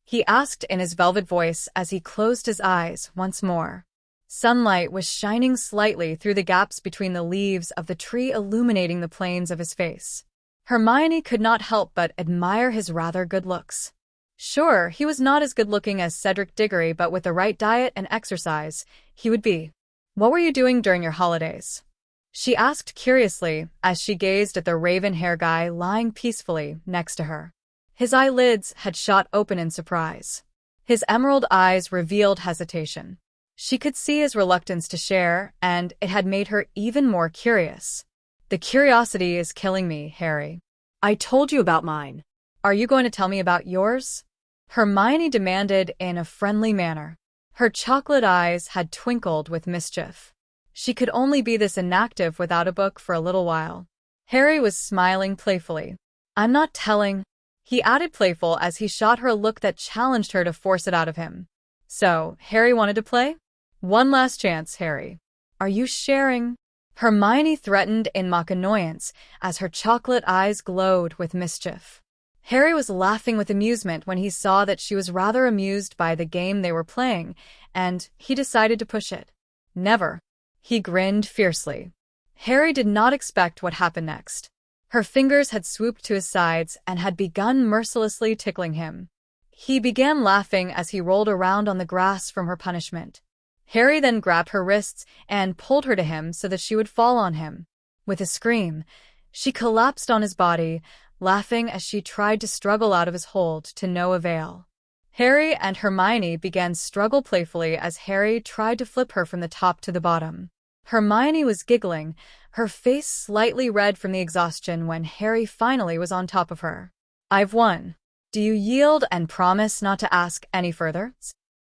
he asked in his velvet voice as he closed his eyes once more. Sunlight was shining slightly through the gaps between the leaves of the tree, illuminating the planes of his face. Hermione could not help but admire his rather good looks. Sure, he was not as good-looking as Cedric Diggory, but with the right diet and exercise, he would be. "What were you doing during your holidays?" she asked curiously as she gazed at the raven hair guy lying peacefully next to her. His eyelids had shot open in surprise. His emerald eyes revealed hesitation. She could see his reluctance to share, and it had made her even more curious. "The curiosity is killing me, Harry. I told you about mine." "Are you going to tell me about yours?" Hermione demanded in a friendly manner. Her chocolate eyes had twinkled with mischief. She could only be this inactive without a book for a little while. Harry was smiling playfully. "I'm not telling," he added, playful as he shot her a look that challenged her to force it out of him. "So, Harry wanted to play? One last chance, Harry. Are you sharing?" Hermione threatened in mock annoyance as her chocolate eyes glowed with mischief. Harry was laughing with amusement when he saw that she was rather amused by the game they were playing, and he decided to push it. "Never." He grinned fiercely. Harry did not expect what happened next. Her fingers had swooped to his sides and had begun mercilessly tickling him. He began laughing as he rolled around on the grass from her punishment. Harry then grabbed her wrists and pulled her to him so that she would fall on him. With a scream, she collapsed on his body, laughing as she tried to struggle out of his hold to no avail. Harry and Hermione began struggle playfully as Harry tried to flip her from the top to the bottom. Hermione was giggling, her face slightly red from the exhaustion when Harry finally was on top of her. "I've won. Do you yield and promise not to ask any further?"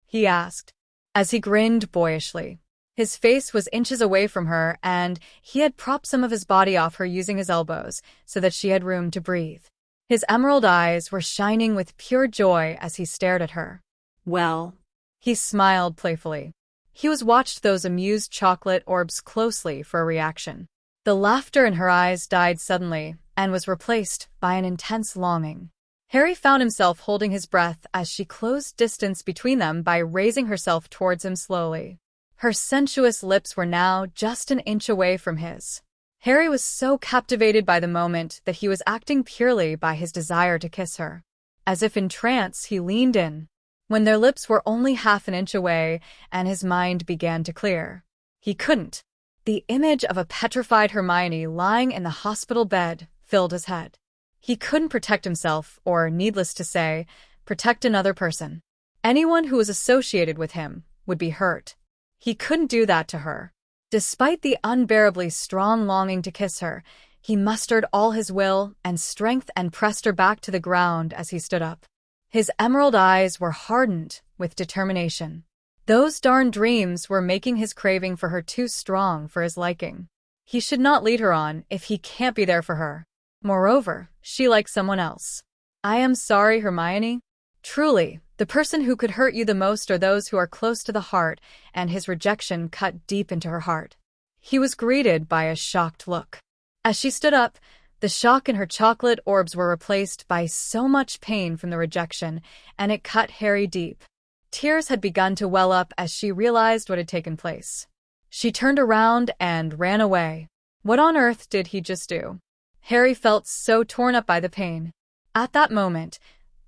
he asked, as he grinned boyishly. His face was inches away from her, and he had propped some of his body off her using his elbows so that she had room to breathe. His emerald eyes were shining with pure joy as he stared at her. "Well," he smiled playfully. He watched those amused chocolate orbs closely for a reaction. The laughter in her eyes died suddenly and was replaced by an intense longing. Harry found himself holding his breath as she closed distance between them by raising herself towards him slowly. Her sensuous lips were now just an inch away from his. Harry was so captivated by the moment that he was acting purely by his desire to kiss her. As if in trance, he leaned in. When their lips were only half an inch away, and his mind began to clear. He couldn't. The image of a petrified Hermione lying in the hospital bed filled his head. He couldn't protect himself, or, needless to say, protect another person. Anyone who was associated with him would be hurt. He couldn't do that to her. Despite the unbearably strong longing to kiss her, he mustered all his will and strength and pressed her back to the ground as he stood up. His emerald eyes were hardened with determination. Those darn dreams were making his craving for her too strong for his liking. He should not lead her on if he can't be there for her. Moreover, she likes someone else. I am sorry, Hermione. Truly, the person who could hurt you the most are those who are close to the heart, and his rejection cut deep into her heart. He was greeted by a shocked look. As she stood up, the shock in her chocolate orbs were replaced by so much pain from the rejection, and it cut Harry deep. Tears had begun to well up as she realized what had taken place. She turned around and ran away. What on earth did he just do? Harry felt so torn up by the pain. At that moment,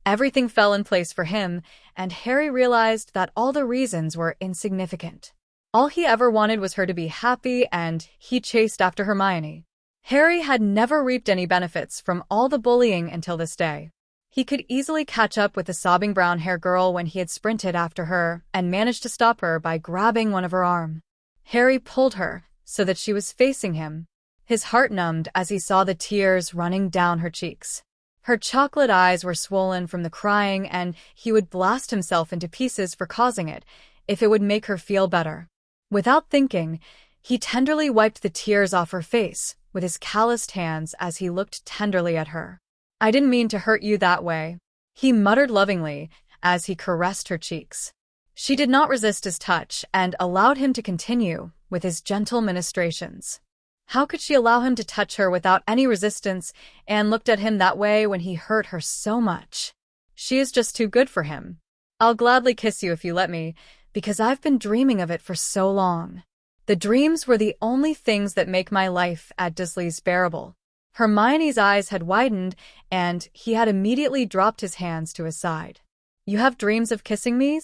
everything fell in place for him, and Harry realized that all the reasons were insignificant. All he ever wanted was her to be happy, and he chased after Hermione. Harry had never reaped any benefits from all the bullying until this day. He could easily catch up with the sobbing brown-haired girl when he had sprinted after her and managed to stop her by grabbing one of her arms. Harry pulled her so that she was facing him. His heart numbed as he saw the tears running down her cheeks. Her chocolate eyes were swollen from the crying, and he would blast himself into pieces for causing it, if it would make her feel better. Without thinking, he tenderly wiped the tears off her face with his calloused hands as he looked tenderly at her. I didn't mean to hurt you that way, he muttered lovingly as he caressed her cheeks. She did not resist his touch and allowed him to continue with his gentle ministrations. How could she allow him to touch her without any resistance and looked at him that way when he hurt her so much? She is just too good for him. I'll gladly kiss you if you let me, because I've been dreaming of it for so long. The dreams were the only things that make my life at Disley's bearable. Hermione's eyes had widened, and he had immediately dropped his hands to his side. You have dreams of kissing me?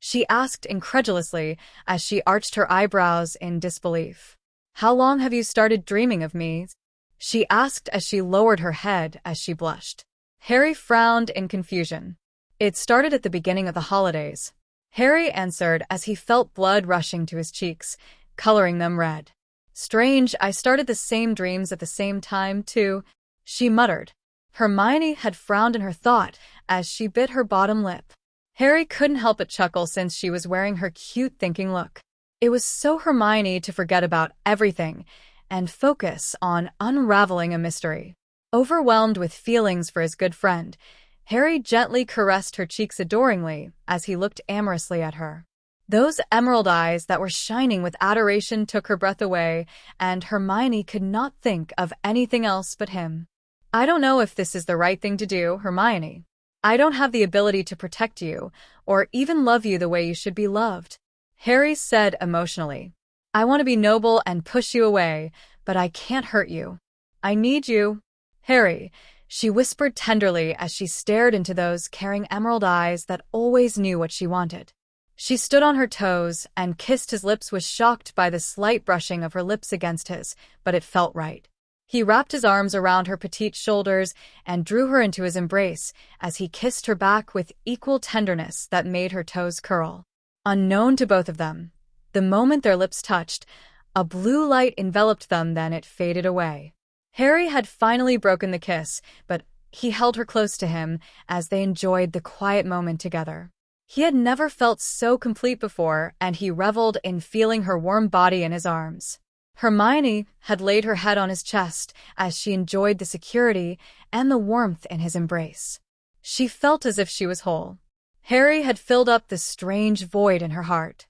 She asked incredulously as she arched her eyebrows in disbelief. How long have you started dreaming of me? She asked as she lowered her head as she blushed. Harry frowned in confusion. It started at the beginning of the holidays. Harry answered as he felt blood rushing to his cheeks, coloring them red. Strange, I started the same dreams at the same time, too, she muttered. Hermione had frowned in her thought as she bit her bottom lip. Harry couldn't help but chuckle since she was wearing her cute thinking look. It was so Hermione to forget about everything and focus on unraveling a mystery. Overwhelmed with feelings for his good friend, Harry gently caressed her cheeks adoringly as he looked amorously at her. Those emerald eyes that were shining with adoration took her breath away, and Hermione could not think of anything else but him. I don't know if this is the right thing to do, Hermione. I don't have the ability to protect you, or even love you the way you should be loved, Harry said emotionally. I want to be noble and push you away, but I can't hurt you. I need you. Harry, she whispered tenderly as she stared into those caring emerald eyes that always knew what she wanted. She stood on her toes and kissed his lips, was shocked by the slight brushing of her lips against his, but it felt right. He wrapped his arms around her petite shoulders and drew her into his embrace as he kissed her back with equal tenderness that made her toes curl. Unknown to both of them, the moment their lips touched, a blue light enveloped them, then it faded away. Harry had finally broken the kiss, but he held her close to him as they enjoyed the quiet moment together. He had never felt so complete before, and he reveled in feeling her warm body in his arms. Hermione had laid her head on his chest as she enjoyed the security and the warmth in his embrace. She felt as if she was whole. Harry had filled up the strange void in her heart.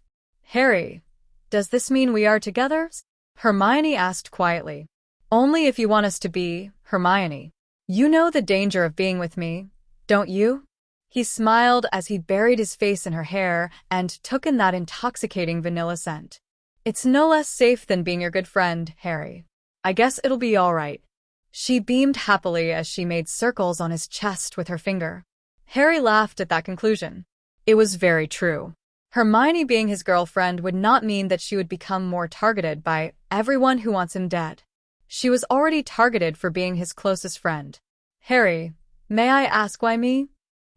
Harry, does this mean we are together? Hermione asked quietly. Only if you want us to be, Hermione. You know the danger of being with me, don't you? He smiled as he buried his face in her hair and took in that intoxicating vanilla scent. It's no less safe than being your good friend, Harry. I guess it'll be all right. She beamed happily as she made circles on his chest with her finger. Harry laughed at that conclusion. It was very true. Hermione being his girlfriend would not mean that she would become more targeted by everyone who wants him dead. She was already targeted for being his closest friend. Harry, may I ask why me?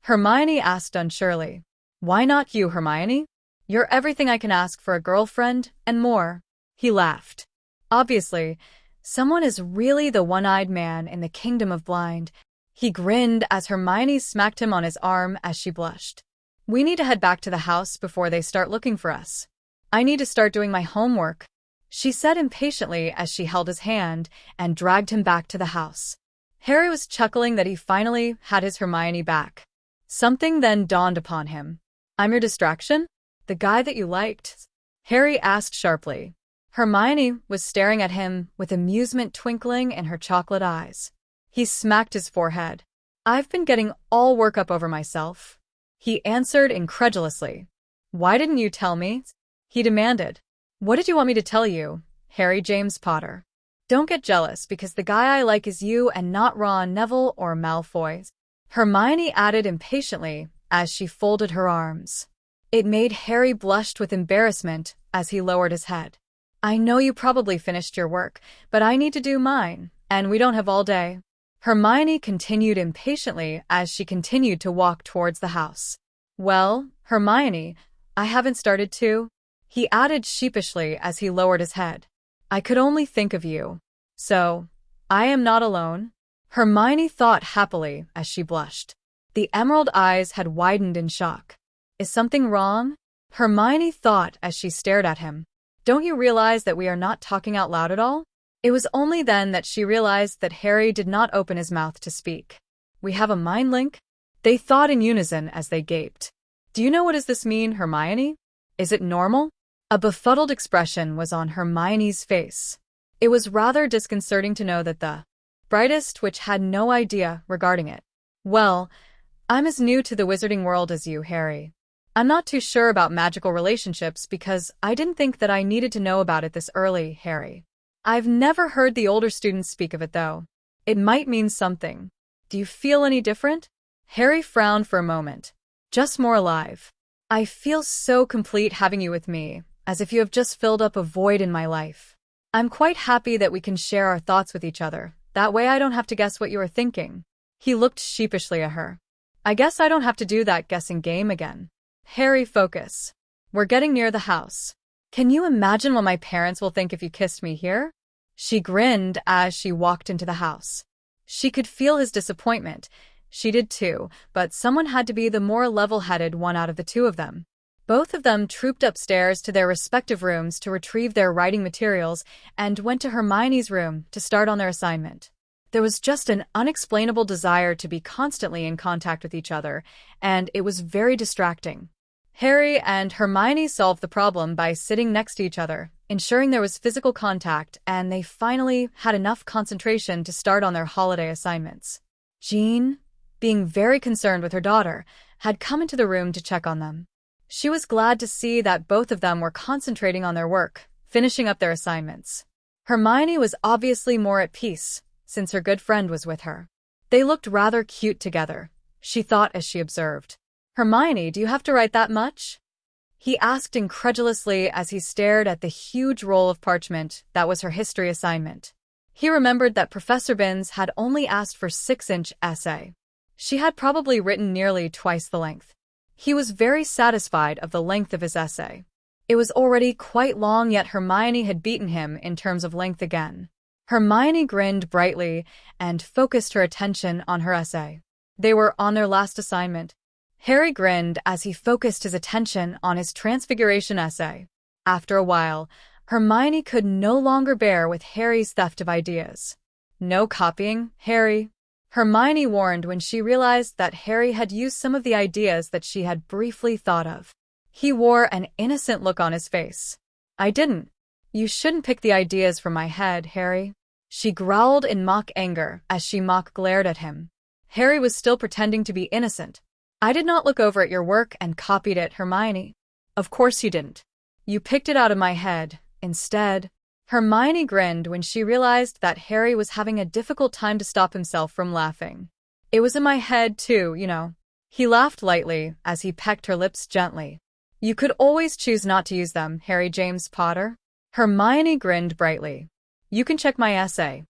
Hermione asked unsurely. Why not you, Hermione? You're everything I can ask for a girlfriend, and more. He laughed. Obviously, someone is really the one-eyed man in the kingdom of blind. He grinned as Hermione smacked him on his arm as she blushed. We need to head back to the house before they start looking for us. I need to start doing my homework, she said impatiently as she held his hand and dragged him back to the house. Harry was chuckling that he finally had his Hermione back. Something then dawned upon him. I'm your distraction? The guy that you liked? Harry asked sharply. Hermione was staring at him with amusement twinkling in her chocolate eyes. He smacked his forehead. I've been getting all work up over myself, he answered incredulously. Why didn't you tell me? He demanded. What did you want me to tell you, Harry James Potter? Don't get jealous because the guy I like is you and not Ron, Neville, or Malfoy, Hermione added impatiently as she folded her arms. It made Harry blush with embarrassment as he lowered his head. I know you probably finished your work, but I need to do mine, and we don't have all day. Hermione continued impatiently as she continued to walk towards the house. Well, Hermione, I haven't started to, he added sheepishly as he lowered his head. I could only think of you. So, I am not alone? Hermione thought happily as she blushed. The emerald eyes had widened in shock. Is something wrong? Hermione thought as she stared at him. Don't you realize that we are not talking out loud at all? It was only then that she realized that Harry did not open his mouth to speak. We have a mind link? They thought in unison as they gaped. Do you know what does this mean, Hermione? Is it normal? A befuddled expression was on Hermione's face. It was rather disconcerting to know that the brightest which had no idea regarding it. Well, I'm as new to the wizarding world as you, Harry. I'm not too sure about magical relationships because I didn't think that I needed to know about it this early, Harry. I've never heard the older students speak of it, though. It might mean something. Do you feel any different? Harry frowned for a moment. Just more alive. I feel so complete having you with me, as if you have just filled up a void in my life. I'm quite happy that we can share our thoughts with each other. That way I don't have to guess what you are thinking. He looked sheepishly at her. I guess I don't have to do that guessing game again. Harry, focus. We're getting near the house. Can you imagine what my parents will think if you kissed me here? She grinned as she walked into the house. She could feel his disappointment. She did too, but someone had to be the more level-headed one out of the two of them. Both of them trooped upstairs to their respective rooms to retrieve their writing materials and went to Hermione's room to start on their assignment. There was just an unexplainable desire to be constantly in contact with each other, and it was very distracting. Harry and Hermione solved the problem by sitting next to each other, ensuring there was physical contact, and they finally had enough concentration to start on their holiday assignments. Jean, being very concerned with her daughter, had come into the room to check on them. She was glad to see that both of them were concentrating on their work, finishing up their assignments. Hermione was obviously more at peace, since her good friend was with her. They looked rather cute together, she thought as she observed. Hermione, do you have to write that much? He asked incredulously as he stared at the huge roll of parchment that was her history assignment. He remembered that Professor Binns had only asked for 6-inch essay. She had probably written nearly twice the length. He was very satisfied of the length of his essay. It was already quite long, yet Hermione had beaten him in terms of length again. Hermione grinned brightly and focused her attention on her essay. They were on their last assignment. Harry grinned as he focused his attention on his transfiguration essay. After a while, Hermione could no longer bear with Harry's theft of ideas. No copying, Harry, Hermione warned when she realized that Harry had used some of the ideas that she had briefly thought of. He wore an innocent look on his face. I didn't. You shouldn't pick the ideas from my head, Harry. She growled in mock anger as she mock glared at him. Harry was still pretending to be innocent. I did not look over at your work and copied it, Hermione. Of course you didn't. You picked it out of my head, instead. Hermione grinned when she realized that Harry was having a difficult time to stop himself from laughing. It was in my head too, you know. He laughed lightly as he pecked her lips gently. You could always choose not to use them, Harry James Potter. Hermione grinned brightly. You can check my essay.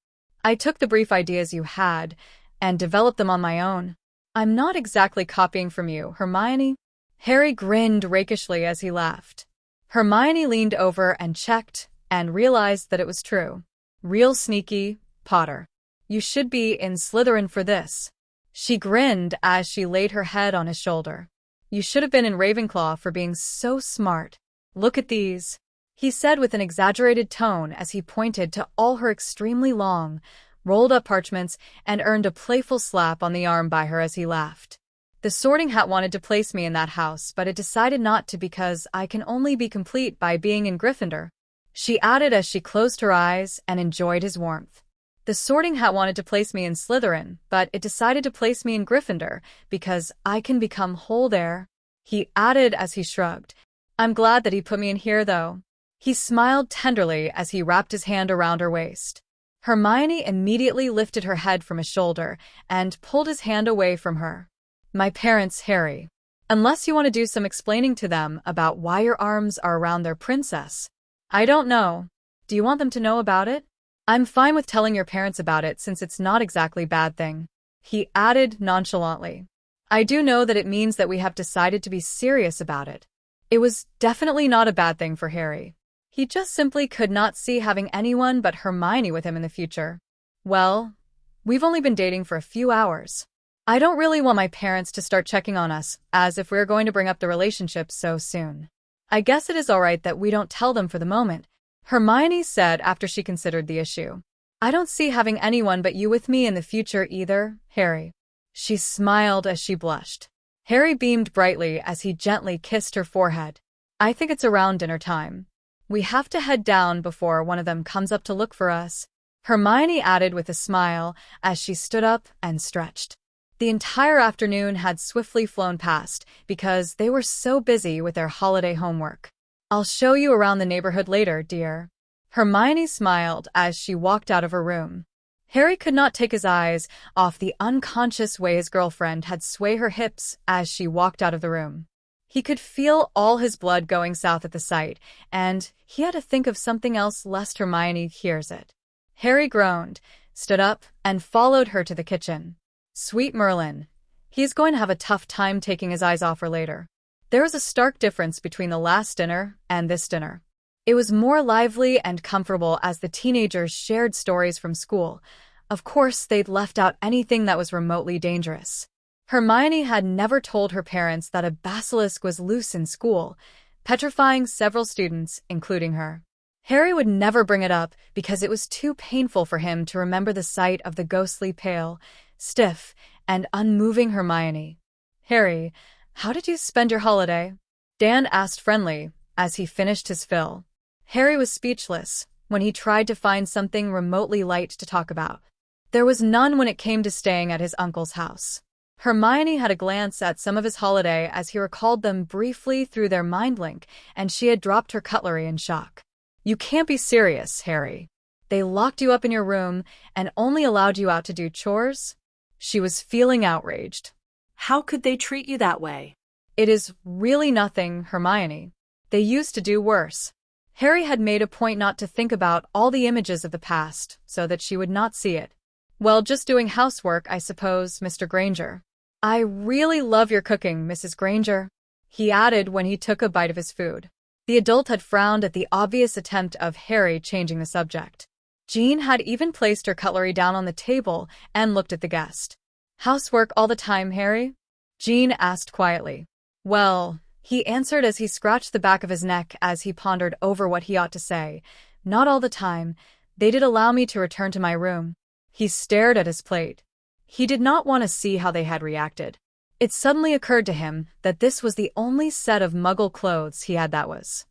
I took the brief ideas you had and developed them on my own. I'm not exactly copying from you, Hermione. Harry grinned rakishly as he laughed. Hermione leaned over and checked and realized that it was true. Real sneaky, Potter. You should be in Slytherin for this. She grinned as she laid her head on his shoulder. You should have been in Ravenclaw for being so smart. Look at these, he said with an exaggerated tone as he pointed to all her extremely long, rolled-up parchments and earned a playful slap on the arm by her as he laughed. The Sorting Hat wanted to place me in that house, but it decided not to because I can only be complete by being in Gryffindor, she added as she closed her eyes and enjoyed his warmth. The Sorting Hat wanted to place me in Slytherin, but it decided to place me in Gryffindor because I can become whole there, he added as he shrugged. I'm glad that he put me in here, though. He smiled tenderly as he wrapped his hand around her waist. Hermione immediately lifted her head from his shoulder and pulled his hand away from her. My parents, Harry. Unless you want to do some explaining to them about why your arms are around their princess. I don't know. Do you want them to know about it? I'm fine with telling your parents about it since it's not exactly a bad thing, he added nonchalantly. I do know that it means that we have decided to be serious about it. It was definitely not a bad thing for Harry. He just simply could not see having anyone but Hermione with him in the future. Well, we've only been dating for a few hours. I don't really want my parents to start checking on us, as if we're going to bring up the relationship so soon. I guess it is all right that we don't tell them for the moment, Hermione said after she considered the issue. I don't see having anyone but you with me in the future either, Harry. She smiled as she blushed. Harry beamed brightly as he gently kissed her forehead. I think it's around dinner time. We have to head down before one of them comes up to look for us, Hermione added with a smile as she stood up and stretched. The entire afternoon had swiftly flown past because they were so busy with their holiday homework. I'll show you around the neighborhood later, dear. Hermione smiled as she walked out of her room. Harry could not take his eyes off the unconscious way his girlfriend had swayed her hips as she walked out of the room. He could feel all his blood going south at the sight, and he had to think of something else lest Hermione hears it. Harry groaned, stood up, and followed her to the kitchen. Sweet Merlin. He's going to have a tough time taking his eyes off her later. There was a stark difference between the last dinner and this dinner. It was more lively and comfortable as the teenagers shared stories from school. Of course, they'd left out anything that was remotely dangerous. Hermione had never told her parents that a basilisk was loose in school, petrifying several students, including her. Harry would never bring it up because it was too painful for him to remember the sight of the ghostly pale, stiff, and unmoving Hermione. Harry, how did you spend your holiday? Dan asked friendly as he finished his fill. Harry was speechless when he tried to find something remotely light to talk about. There was none when it came to staying at his uncle's house. Hermione had a glance at some of his holiday as he recalled them briefly through their mind link, and she had dropped her cutlery in shock. You can't be serious, Harry. They locked you up in your room and only allowed you out to do chores? She was feeling outraged. How could they treat you that way? It is really nothing, Hermione. They used to do worse. Harry had made a point not to think about all the images of the past so that she would not see it. Well, just doing housework, I suppose, Mr. Granger. I really love your cooking, Mrs. Granger, he added when he took a bite of his food. The adult had frowned at the obvious attempt of Harry changing the subject. Jean had even placed her cutlery down on the table and looked at the guest. Housework all the time, Harry? Jean asked quietly. Well, he answered as he scratched the back of his neck as he pondered over what he ought to say. Not all the time. They did allow me to return to my room. He stared at his plate. He did not want to see how they had reacted. It suddenly occurred to him that this was the only set of Muggle clothes he had that was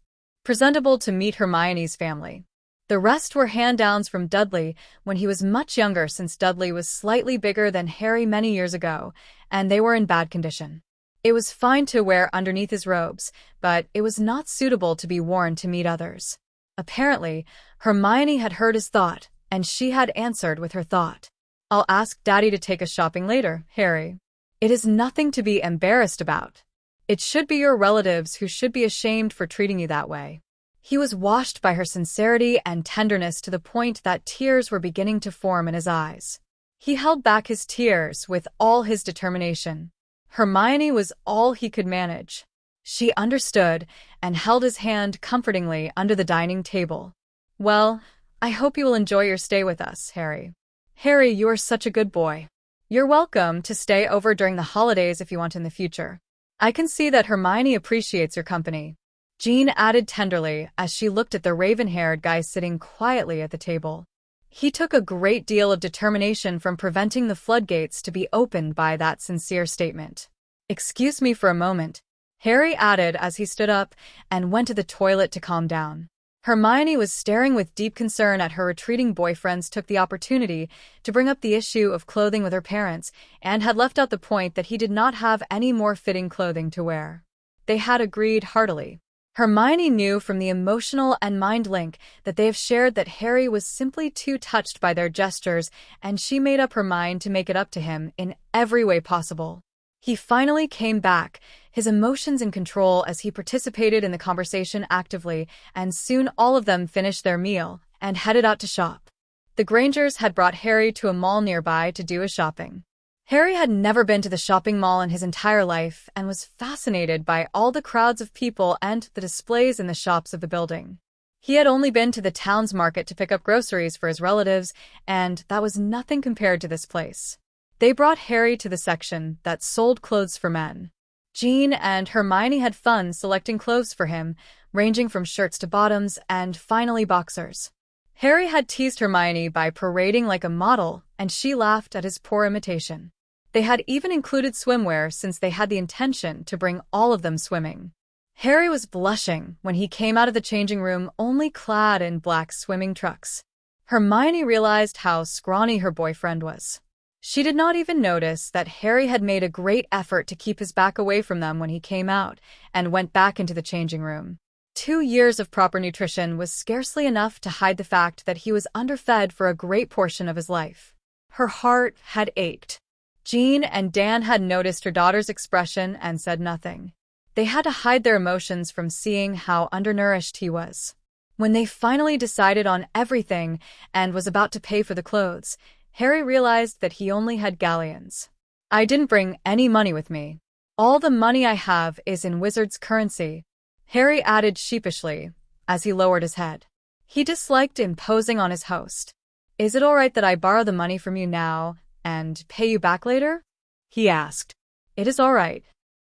presentable to meet Hermione's family. The rest were hand-downs from Dudley when he was much younger, since Dudley was slightly bigger than Harry many years ago, and they were in bad condition. It was fine to wear underneath his robes, but it was not suitable to be worn to meet others. Apparently, Hermione had heard his thought, and she had answered with her thought. I'll ask Daddy to take us shopping later, Harry. It is nothing to be embarrassed about. It should be your relatives who should be ashamed for treating you that way. He was washed by her sincerity and tenderness to the point that tears were beginning to form in his eyes. He held back his tears with all his determination. Hermione was all he could manage. She understood and held his hand comfortingly under the dining table. Well, I hope you will enjoy your stay with us, Harry. Harry, you are such a good boy. You're welcome to stay over during the holidays if you want in the future. I can see that Hermione appreciates your company, Jean added tenderly as she looked at the raven-haired guy sitting quietly at the table. He took a great deal of determination from preventing the floodgates to be opened by that sincere statement. Excuse me for a moment, Harry added as he stood up and went to the toilet to calm down. Hermione was staring with deep concern at her retreating boyfriends took the opportunity to bring up the issue of clothing with her parents and had left out the point that he did not have any more fitting clothing to wear. They had agreed heartily. Hermione knew from the emotional and mind link that they have shared that Harry was simply too touched by their gestures, and she made up her mind to make it up to him in every way possible. He finally came back, his emotions in control as he participated in the conversation actively, and soon all of them finished their meal and headed out to shop. The Grangers had brought Harry to a mall nearby to do his shopping. Harry had never been to the shopping mall in his entire life and was fascinated by all the crowds of people and the displays in the shops of the building. He had only been to the town's market to pick up groceries for his relatives, and that was nothing compared to this place. They brought Harry to the section that sold clothes for men. Jean and Hermione had fun selecting clothes for him, ranging from shirts to bottoms and finally boxers. Harry had teased Hermione by parading like a model, and she laughed at his poor imitation. They had even included swimwear since they had the intention to bring all of them swimming. Harry was blushing when he came out of the changing room only clad in black swimming trunks. Hermione realized how scrawny her boyfriend was. She did not even notice that Harry had made a great effort to keep his back away from them when he came out and went back into the changing room. 2 years of proper nutrition was scarcely enough to hide the fact that he was underfed for a great portion of his life. Her heart had ached. Jean and Dan had noticed her daughter's expression and said nothing. They had to hide their emotions from seeing how undernourished he was. When they finally decided on everything and was about to pay for the clothes, Harry realized that he only had galleons. I didn't bring any money with me. All the money I have is in wizard's currency, Harry added sheepishly as he lowered his head. He disliked imposing on his host. Is it all right that I borrow the money from you now and pay you back later? He asked. It is all right.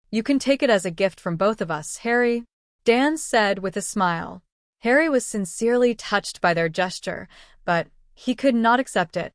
You can take it as a gift from both of us, Harry, Dan said with a smile. Harry was sincerely touched by their gesture, but he could not accept it.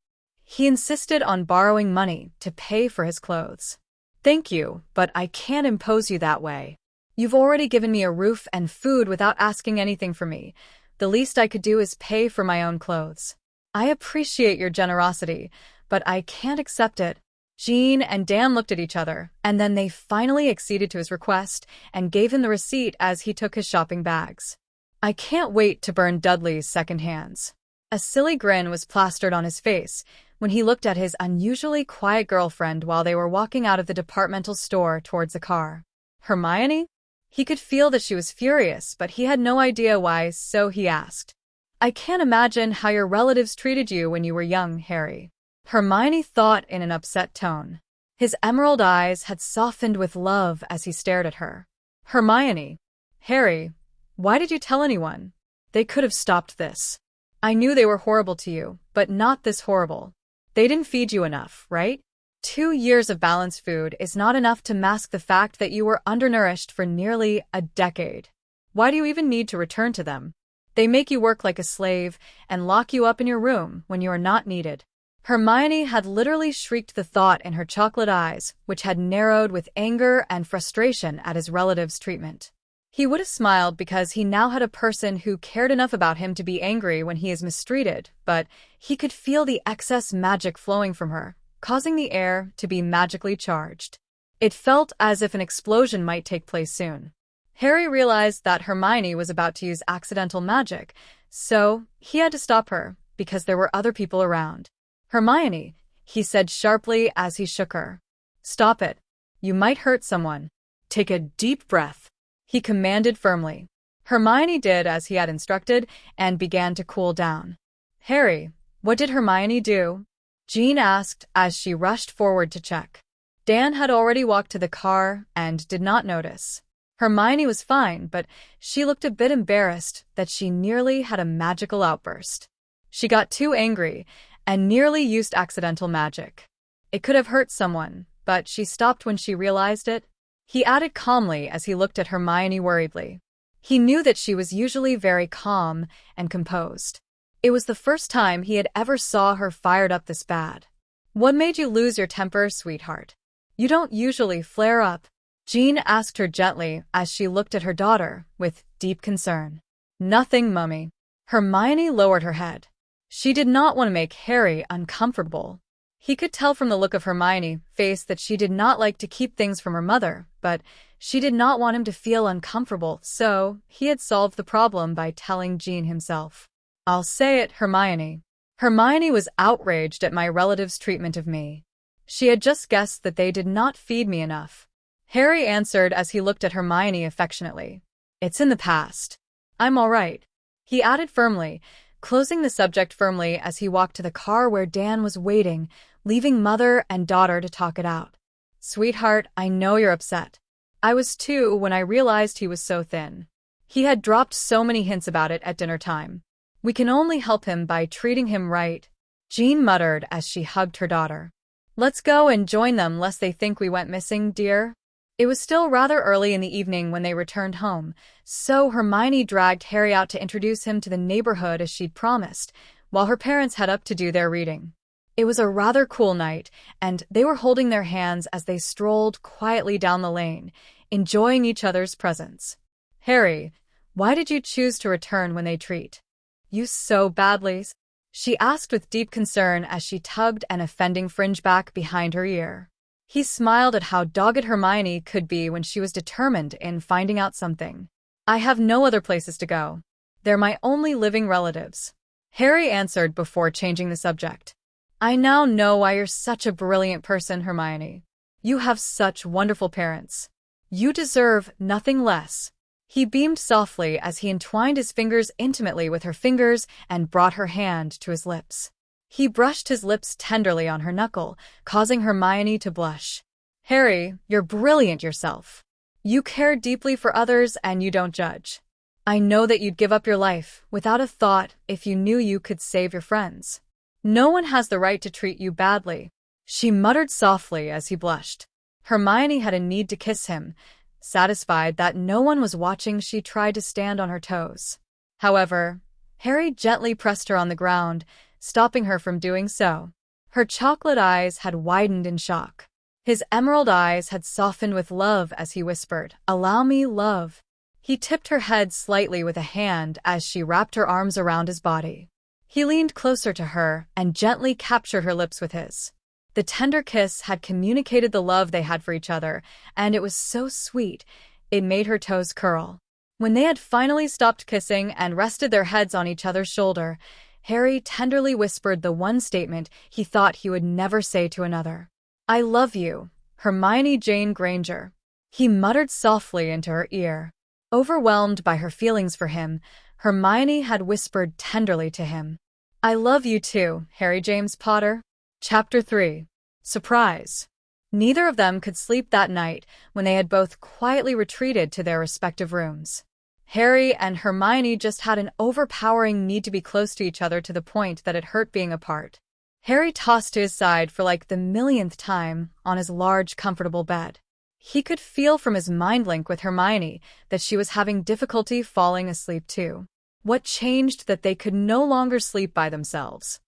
He insisted on borrowing money to pay for his clothes. Thank you, but I can't impose you that way. You've already given me a roof and food without asking anything from me. The least I could do is pay for my own clothes. I appreciate your generosity, but I can't accept it. Jean and Dan looked at each other, and then they finally acceded to his request and gave him the receipt as he took his shopping bags. I can't wait to burn Dudley's second hands. A silly grin was plastered on his face when he looked at his unusually quiet girlfriend while they were walking out of the departmental store towards the car. Hermione? He could feel that she was furious, but he had no idea why, so he asked. I can't imagine how your relatives treated you when you were young, Harry. Hermione thought in an upset tone. His emerald eyes had softened with love as he stared at her. Hermione. Harry, why did you tell anyone? They could have stopped this. I knew they were horrible to you, but not this horrible. They didn't feed you enough, right? 2 years of balanced food is not enough to mask the fact that you were undernourished for nearly a decade. Why do you even need to return to them? They make you work like a slave and lock you up in your room when you are not needed. Hermione had literally shrieked the thought in her chocolate eyes, which had narrowed with anger and frustration at his relative's treatment. He would have smiled because he now had a person who cared enough about him to be angry when he is mistreated, but he could feel the excess magic flowing from her, causing the air to be magically charged. It felt as if an explosion might take place soon. Harry realized that Hermione was about to use accidental magic, so he had to stop her because there were other people around. Hermione, he said sharply as he shook her. Stop it. You might hurt someone. Take a deep breath, he commanded firmly. Hermione did as he had instructed and began to cool down. Harry, what did Hermione do? Jean asked as she rushed forward to check. Dan had already walked to the car and did not notice. Hermione was fine, but she looked a bit embarrassed that she nearly had a magical outburst. She got too angry and nearly used accidental magic. It could have hurt someone, but she stopped when she realized it. he added calmly as he looked at Hermione worriedly. He knew that she was usually very calm and composed. It was the first time he had ever saw her fired up this bad. "What made you lose your temper, sweetheart? You don't usually flare up," Jean asked her gently as she looked at her daughter with deep concern. "Nothing, Mummy." Hermione lowered her head. She did not want to make Harry uncomfortable. He could tell from the look of Hermione's face that she did not like to keep things from her mother, but she did not want him to feel uncomfortable, so he had solved the problem by telling Jean himself. "I'll say it, Hermione. Hermione was outraged at my relatives' treatment of me. She had just guessed that they did not feed me enough." Harry answered as he looked at Hermione affectionately. "It's in the past. I'm all right," he added firmly, closing the subject firmly as he walked to the car where Dan was waiting, leaving mother and daughter to talk it out. "Sweetheart, I know you're upset. I was too when I realized he was so thin. He had dropped so many hints about it at dinner time. We can only help him by treating him right," Jean muttered as she hugged her daughter. "Let's go and join them lest they think we went missing, dear." It was still rather early in the evening when they returned home, so Hermione dragged Harry out to introduce him to the neighborhood as she'd promised, while her parents head up to do their reading. It was a rather cool night, and they were holding their hands as they strolled quietly down the lane, enjoying each other's presence. "Harry, why did you choose to return when they treat you so badly?" she asked with deep concern as she tugged an offending fringe back behind her ear. He smiled at how dogged Hermione could be when she was determined in finding out something. "I have no other places to go. They're my only living relatives," Harry answered before changing the subject. "I now know why you're such a brilliant person, Hermione. You have such wonderful parents. You deserve nothing less." He beamed softly as he entwined his fingers intimately with her fingers and brought her hand to his lips. He brushed his lips tenderly on her knuckle, causing Hermione to blush. "Harry, you're brilliant yourself. You care deeply for others and you don't judge. I know that you'd give up your life without a thought if you knew you could save your friends. No one has the right to treat you badly," she muttered softly as he blushed. Hermione had a need to kiss him. Satisfied that no one was watching, she tried to stand on her toes. However, Harry gently pressed her on the ground, stopping her from doing so. Her chocolate eyes had widened in shock. His emerald eyes had softened with love as he whispered, "Allow me, love." He tipped her head slightly with a hand as she wrapped her arms around his body. He leaned closer to her and gently captured her lips with his. The tender kiss had communicated the love they had for each other, and it was so sweet, it made her toes curl. When they had finally stopped kissing and rested their heads on each other's shoulder, Harry tenderly whispered the one statement he thought he would never say to another. "I love you, Hermione Jane Granger," he muttered softly into her ear. Overwhelmed by her feelings for him, Hermione had whispered tenderly to him, "I love you too, Harry James Potter." Chapter 3. Surprise. Neither of them could sleep that night when they had both quietly retreated to their respective rooms. Harry and Hermione just had an overpowering need to be close to each other to the point that it hurt being apart. Harry tossed to his side for like the millionth time on his large, comfortable bed. He could feel from his mind link with Hermione that she was having difficulty falling asleep too. What changed that they could no longer sleep by themselves?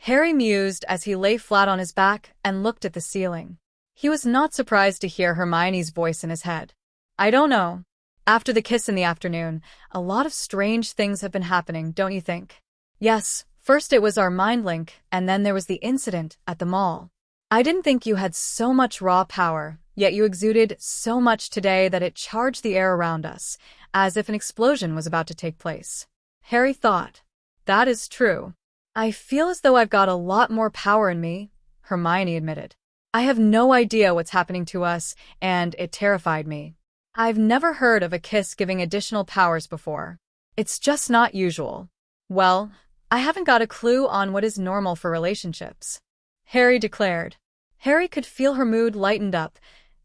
Harry mused as he lay flat on his back and looked at the ceiling. He was not surprised to hear Hermione's voice in his head. "I don't know. After the kiss in the afternoon, a lot of strange things have been happening, don't you think?" "Yes, first it was our mind link, and then there was the incident at the mall. I didn't think you had so much raw power, yet you exuded so much today that it charged the air around us, as if an explosion was about to take place." Harry thought. "That is true. I feel as though I've got a lot more power in me," Hermione admitted. "I have no idea what's happening to us, and it terrified me. I've never heard of a kiss giving additional powers before. It's just not usual. Well, I haven't got a clue on what is normal for relationships," Harry declared. Harry could feel her mood lightened up,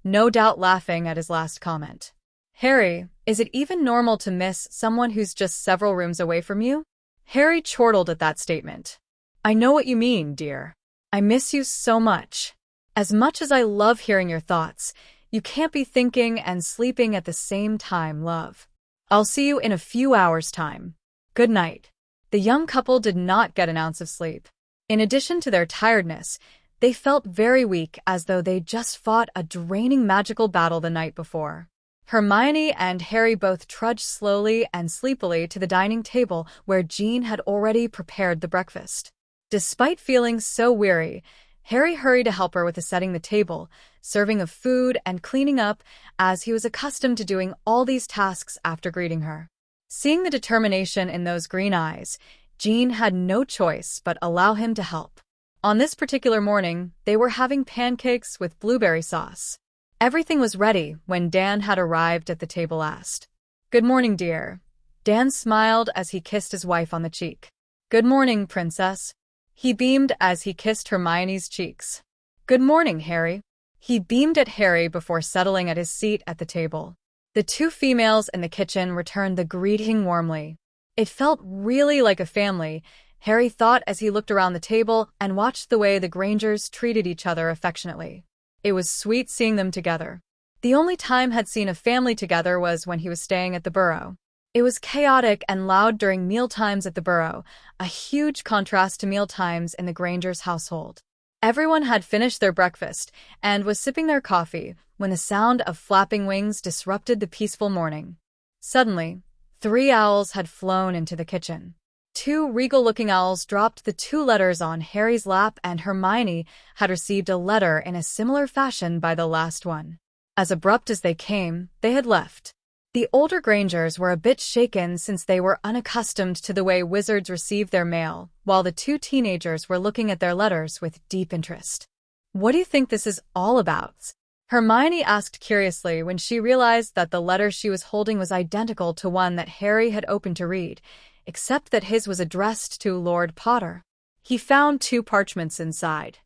no doubt laughing at his last comment. "Harry, is it even normal to miss someone who's just several rooms away from you?" Harry chortled at that statement. "I know what you mean, dear. I miss you so much. As much as I love hearing your thoughts, You can't be thinking and sleeping at the same time, love. I'll see you in a few hours' time. Good night. The young couple did not get an ounce of sleep. In addition to their tiredness, they felt very weak, as though they just fought a draining magical battle the night before. Hermione and Harry both trudged slowly and sleepily to the dining table where Jean had already prepared the breakfast. Despite feeling so weary, Harry hurried to help her with setting the table, serving of food, and cleaning up, as he was accustomed to doing all these tasks after greeting her. Seeing the determination in those green eyes, Jean had no choice but allow him to help. On this particular morning, they were having pancakes with blueberry sauce. Everything was ready when Dan had arrived at the table. Asked, "Good morning, dear." Dan smiled as he kissed his wife on the cheek. "Good morning, princess." He beamed as he kissed Hermione's cheeks. "Good morning, Harry." He beamed at Harry before settling at his seat at the table. The two females in the kitchen returned the greeting warmly. It felt really like a family, Harry thought as he looked around the table and watched the way the Grangers treated each other affectionately. It was sweet seeing them together. The only time had seen a family together was when he was staying at the Burrow. It was chaotic and loud during mealtimes at the Burrow, a huge contrast to mealtimes in the Grangers' household. Everyone had finished their breakfast and was sipping their coffee when the sound of flapping wings disrupted the peaceful morning. Suddenly, 3 owls had flown into the kitchen. 2 regal-looking owls dropped the 2 letters on Harry's lap, and Hermione had received a letter in a similar fashion by the last one. As abrupt as they came, they had left. The older Grangers were a bit shaken since they were unaccustomed to the way wizards received their mail, while the 2 teenagers were looking at their letters with deep interest. "What do you think this is all about?" Hermione asked curiously when she realized that the letter she was holding was identical to one that Harry had opened to read, except that his was addressed to Lord Potter. He found 2 parchments inside.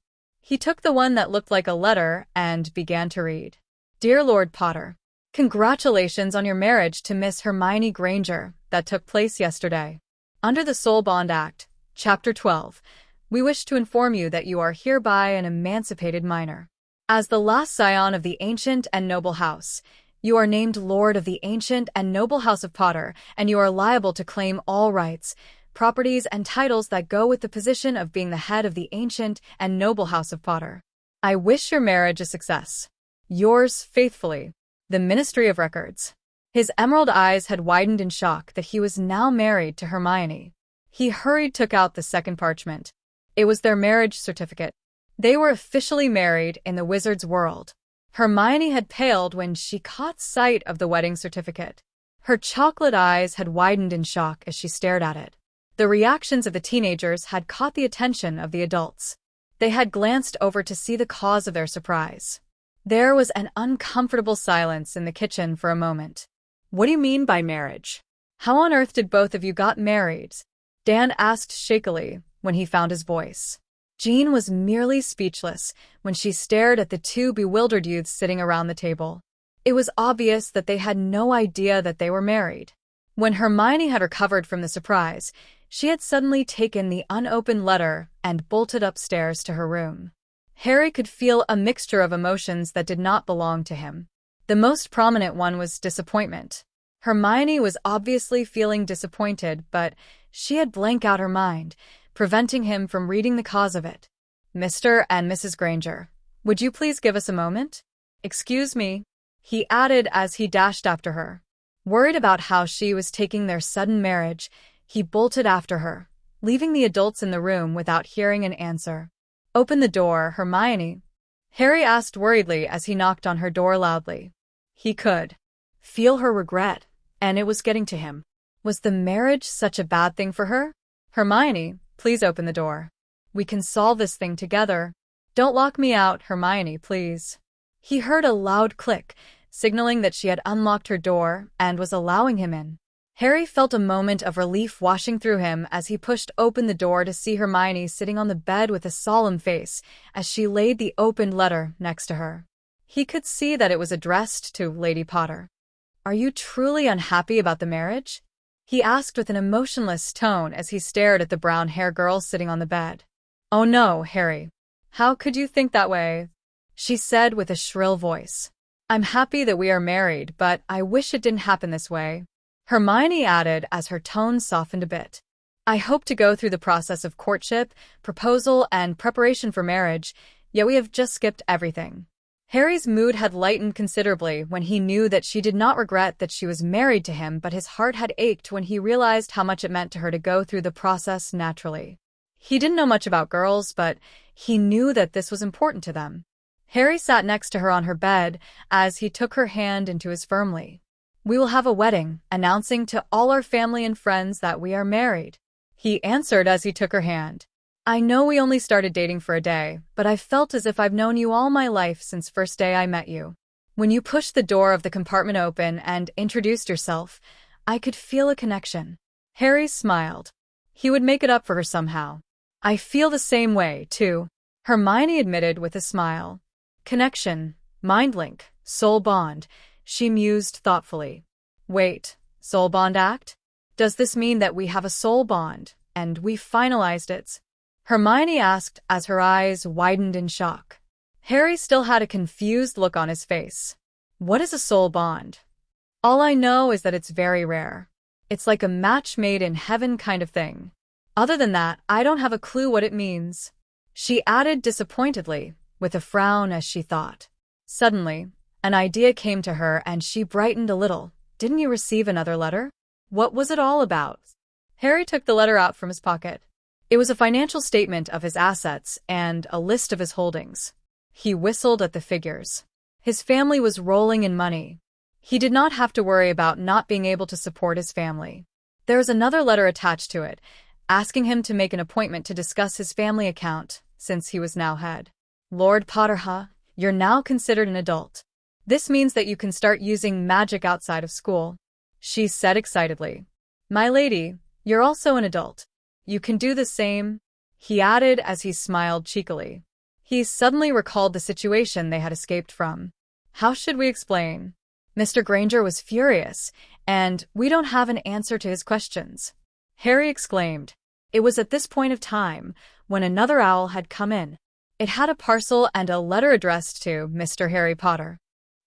He took the one that looked like a letter and began to read. "Dear Lord Potter, congratulations on your marriage to Miss Hermione Granger that took place yesterday. Under the Soul Bond Act, Chapter 12, we wish to inform you that you are hereby an emancipated minor. As the last scion of the ancient and noble house, you are named Lord of the ancient and noble house of Potter, and you are liable to claim all rights, properties, and titles that go with the position of being the head of the ancient and noble house of Potter. I wish your marriage a success. Yours faithfully, the Ministry of Records." His emerald eyes had widened in shock that he was now married to Hermione. He hurried took out the second parchment. It was their marriage certificate. They were officially married in the wizard's world. Hermione had paled when she caught sight of the wedding certificate. Her chocolate eyes had widened in shock as she stared at it. The reactions of the teenagers had caught the attention of the adults. They had glanced over to see the cause of their surprise. There was an uncomfortable silence in the kitchen for a moment. "What do you mean by marriage? How on earth did both of you got married?" Dan asked shakily when he found his voice. Jean was merely speechless when she stared at the 2 bewildered youths sitting around the table. It was obvious that they had no idea that they were married. When Hermione had recovered from the surprise, she had suddenly taken the unopened letter and bolted upstairs to her room. Harry could feel a mixture of emotions that did not belong to him. The most prominent one was disappointment. Hermione was obviously feeling disappointed, but she had blanked out her mind, preventing him from reading the cause of it. "Mr. and Mrs. Granger, would you please give us a moment?" "Excuse me," he added as he dashed after her. Worried about how she was taking their sudden marriage, he bolted after her, leaving the adults in the room without hearing an answer. "Open the door, Hermione," Harry asked worriedly as he knocked on her door loudly. He could feel her regret, and it was getting to him. Was the marriage such a bad thing for her? "Hermione, please open the door. We can solve this thing together. Don't lock me out, Hermione, please." He heard a loud click, signaling that she had unlocked her door and was allowing him in. Harry felt a moment of relief washing through him as he pushed open the door to see Hermione sitting on the bed with a solemn face as she laid the opened letter next to her. He could see that it was addressed to Lady Potter. "Are you truly unhappy about the marriage?" he asked with an emotionless tone as he stared at the brown-haired girl sitting on the bed. "Oh no, Harry. How could you think that way?" she said with a shrill voice. I'm happy that we are married, but I wish it didn't happen this way. Hermione added as her tone softened a bit. I hope to go through the process of courtship, proposal, and preparation for marriage, yet we have just skipped everything. Harry's mood had lightened considerably when he knew that she did not regret that she was married to him, but his heart had ached when he realized how much it meant to her to go through the process naturally. He didn't know much about girls, but he knew that this was important to them. Harry sat next to her on her bed as he took her hand into his firmly. We will have a wedding, announcing to all our family and friends that we are married, he answered as he took her hand. I know we only started dating for a day, but I've felt as if I've known you all my life since first day I met you. When you pushed the door of the compartment open and introduced yourself, I could feel a connection. Harry smiled. He would make it up for her somehow. I feel the same way, too, Hermione admitted with a smile. Connection, mind link, soul bond, she mused thoughtfully. Wait, soul bond act? Does this mean that we have a soul bond, and we finalized it? Hermione asked as her eyes widened in shock. Harry still had a confused look on his face. What is a soul bond? All I know is that it's very rare. It's like a match made in heaven kind of thing. Other than that, I don't have a clue what it means, she added disappointedly, with a frown as she thought. Suddenly, an idea came to her and she brightened a little. Didn't you receive another letter? What was it all about? Harry took the letter out from his pocket. It was a financial statement of his assets and a list of his holdings. He whistled at the figures. His family was rolling in money. He did not have to worry about not being able to support his family. There was another letter attached to it, asking him to make an appointment to discuss his family account, since he was now head. Lord Potter, you're now considered an adult. This means that you can start using magic outside of school, she said excitedly. My lady, you're also an adult. You can do the same, he added as he smiled cheekily. He suddenly recalled the situation they had escaped from. How should we explain? Mr. Granger was furious, and we don't have an answer to his questions, Harry exclaimed. It was at this point of time when another owl had come in. It had a parcel and a letter addressed to Mr. Harry Potter.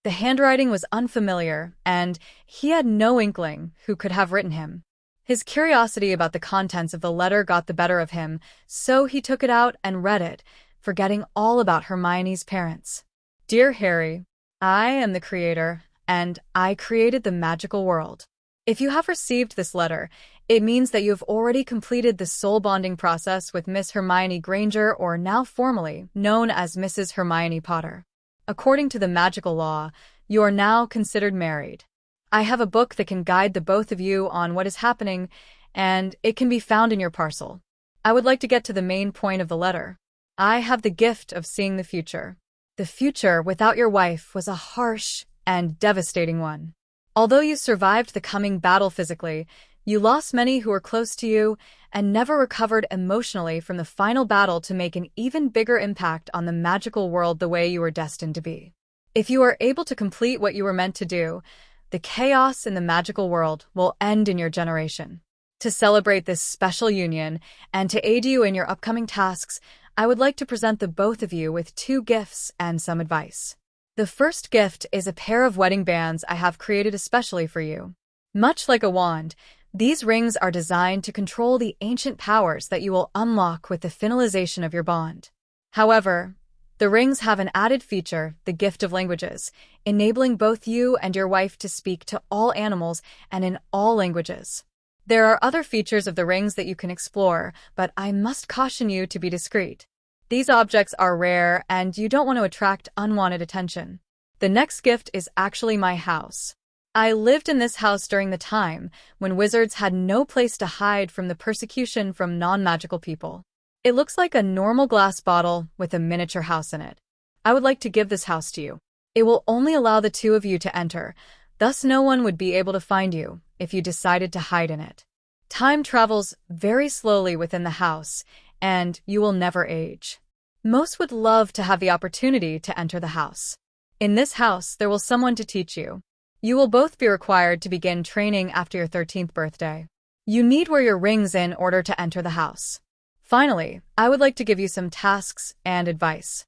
The handwriting was unfamiliar, and he had no inkling who could have written him. His curiosity about the contents of the letter got the better of him, so he took it out and read it, forgetting all about Hermione's parents. Dear Harry, I am the creator, and I created the magical world. If you have received this letter, it means that you have already completed the soul bonding process with Miss Hermione Granger, or now formally known as Mrs. Hermione Potter. According to the magical law, you are now considered married. I have a book that can guide the both of you on what is happening, and it can be found in your parcel. I would like to get to the main point of the letter. I have the gift of seeing the future. The future without your wife was a harsh and devastating one. Although you survived the coming battle physically, you lost many who were close to you and never recovered emotionally from the final battle to make an even bigger impact on the magical world the way you were destined to be. If you are able to complete what you were meant to do, the chaos in the magical world will end in your generation. To celebrate this special union and to aid you in your upcoming tasks, I would like to present the both of you with 2 gifts and some advice. The first gift is a pair of wedding bands I have created especially for you. Much like a wand, these rings are designed to control the ancient powers that you will unlock with the finalization of your bond. However, the rings have an added feature, the gift of languages, enabling both you and your wife to speak to all animals and in all languages. There are other features of the rings that you can explore, but I must caution you to be discreet. These objects are rare and you don't want to attract unwanted attention. The next gift is actually my house. I lived in this house during the time when wizards had no place to hide from the persecution from non-magical people. It looks like a normal glass bottle with a miniature house in it. I would like to give this house to you. It will only allow the 2 of you to enter, thus no one would be able to find you if you decided to hide in it. Time travels very slowly within the house, and you will never age. Most would love to have the opportunity to enter the house. In this house, there will someone to teach you. You will both be required to begin training after your 13th birthday. You need wear your rings in order to enter the house. Finally, I would like to give you some tasks and advice.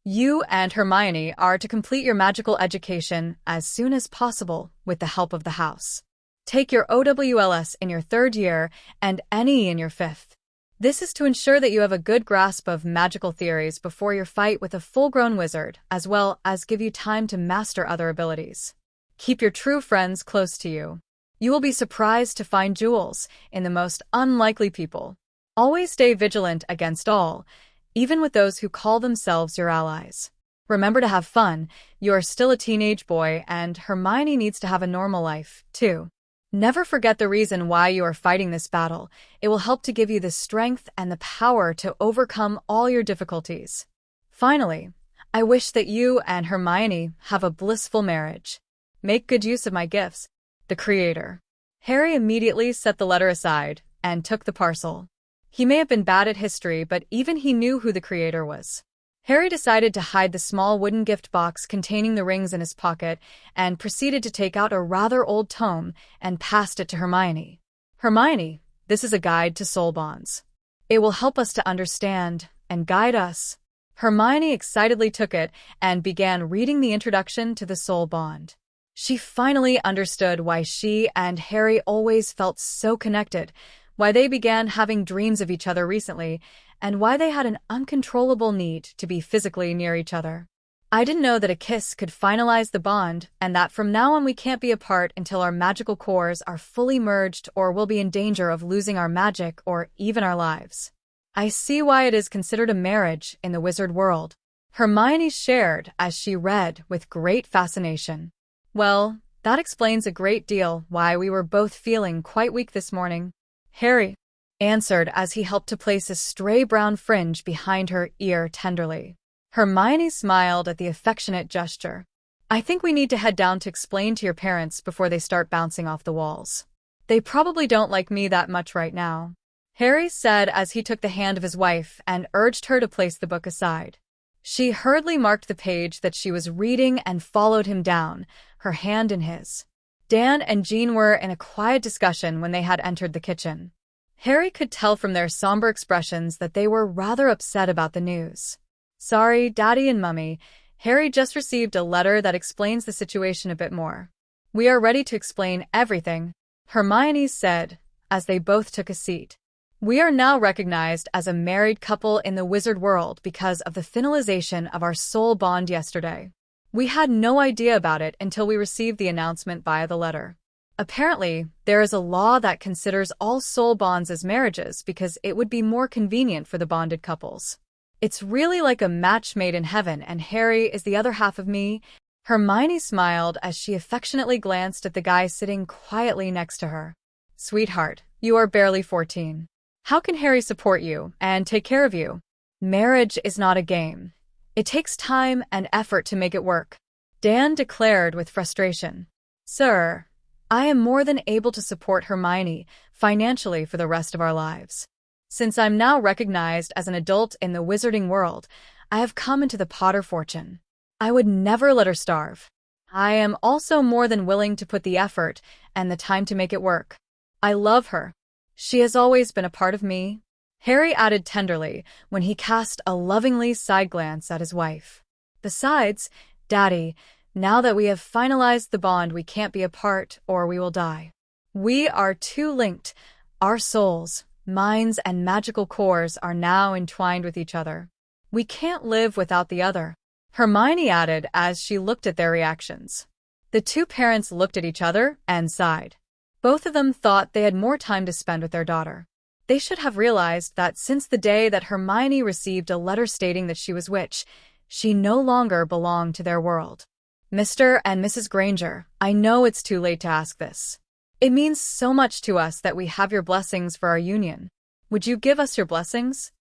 You and Hermione are to complete your magical education as soon as possible with the help of the house. Take your OWLS in your 3rd year and NE in your 5th. This is to ensure that you have a good grasp of magical theories before your fight with a full-grown wizard, as well as give you time to master other abilities. Keep your true friends close to you. You will be surprised to find jewels in the most unlikely people. Always stay vigilant against all, even with those who call themselves your allies. Remember to have fun. You are still a teenage boy, and Hermione needs to have a normal life, too. Never forget the reason why you are fighting this battle. It will help to give you the strength and the power to overcome all your difficulties. Finally, I wish that you and Hermione have a blissful marriage. Make good use of my gifts. The Creator. Harry immediately set the letter aside and took the parcel. He may have been bad at history, but even he knew who the Creator was. Harry decided to hide the small wooden gift box containing the rings in his pocket and proceeded to take out a rather old tome and passed it to Hermione. Hermione, this is a guide to soul bonds. It will help us to understand and guide us. Hermione excitedly took it and began reading the introduction to the soul bond. She finally understood why she and Harry always felt so connected, why they began having dreams of each other recently, and why they had an uncontrollable need to be physically near each other. I didn't know that a kiss could finalize the bond, and that from now on we can't be apart until our magical cores are fully merged or we'll be in danger of losing our magic or even our lives. I see why it is considered a marriage in the wizard world. Hermione shared as she read with great fascination. Well, that explains a great deal why we were both feeling quite weak this morning. Harry answered as he helped to place a stray brown fringe behind her ear tenderly. Hermione smiled at the affectionate gesture. I think we need to head down to explain to your parents before they start bouncing off the walls. They probably don't like me that much right now, Harry said as he took the hand of his wife and urged her to place the book aside. She hurriedly marked the page that she was reading and followed him down, her hand in his. Dan and Jean were in a quiet discussion when they had entered the kitchen. Harry could tell from their somber expressions that they were rather upset about the news. Sorry, Daddy and Mummy, Harry just received a letter that explains the situation a bit more. We are ready to explain everything, Hermione said, as they both took a seat. We are now recognized as a married couple in the wizard world because of the finalization of our soul bond yesterday. We had no idea about it until we received the announcement via the letter. Apparently, there is a law that considers all soul bonds as marriages because it would be more convenient for the bonded couples. It's really like a match made in heaven, and Harry is the other half of me. Hermione smiled as she affectionately glanced at the guy sitting quietly next to her. Sweetheart, you are barely 14. How can Harry support you and take care of you? Marriage is not a game. It takes time and effort to make it work, Dan declared with frustration. Sir, I am more than able to support Hermione financially for the rest of our lives. Since I'm now recognized as an adult in the wizarding world, I have come into the Potter fortune. I would never let her starve. I am also more than willing to put the effort and the time to make it work. I love her. She has always been a part of me, Harry added tenderly when he cast a lovingly side glance at his wife. Besides, Daddy, now that we have finalized the bond, we can't be apart or we will die. We are too linked. Our souls, minds, and magical cores are now entwined with each other. We can't live without the other, Hermione added as she looked at their reactions. The two parents looked at each other and sighed. Both of them thought they had more time to spend with their daughter. They should have realized that since the day that Hermione received a letter stating that she was witch, she no longer belonged to their world. Mr. and Mrs. Granger, I know it's too late to ask this. It means so much to us that we have your blessings for our union. Would you give us your blessings?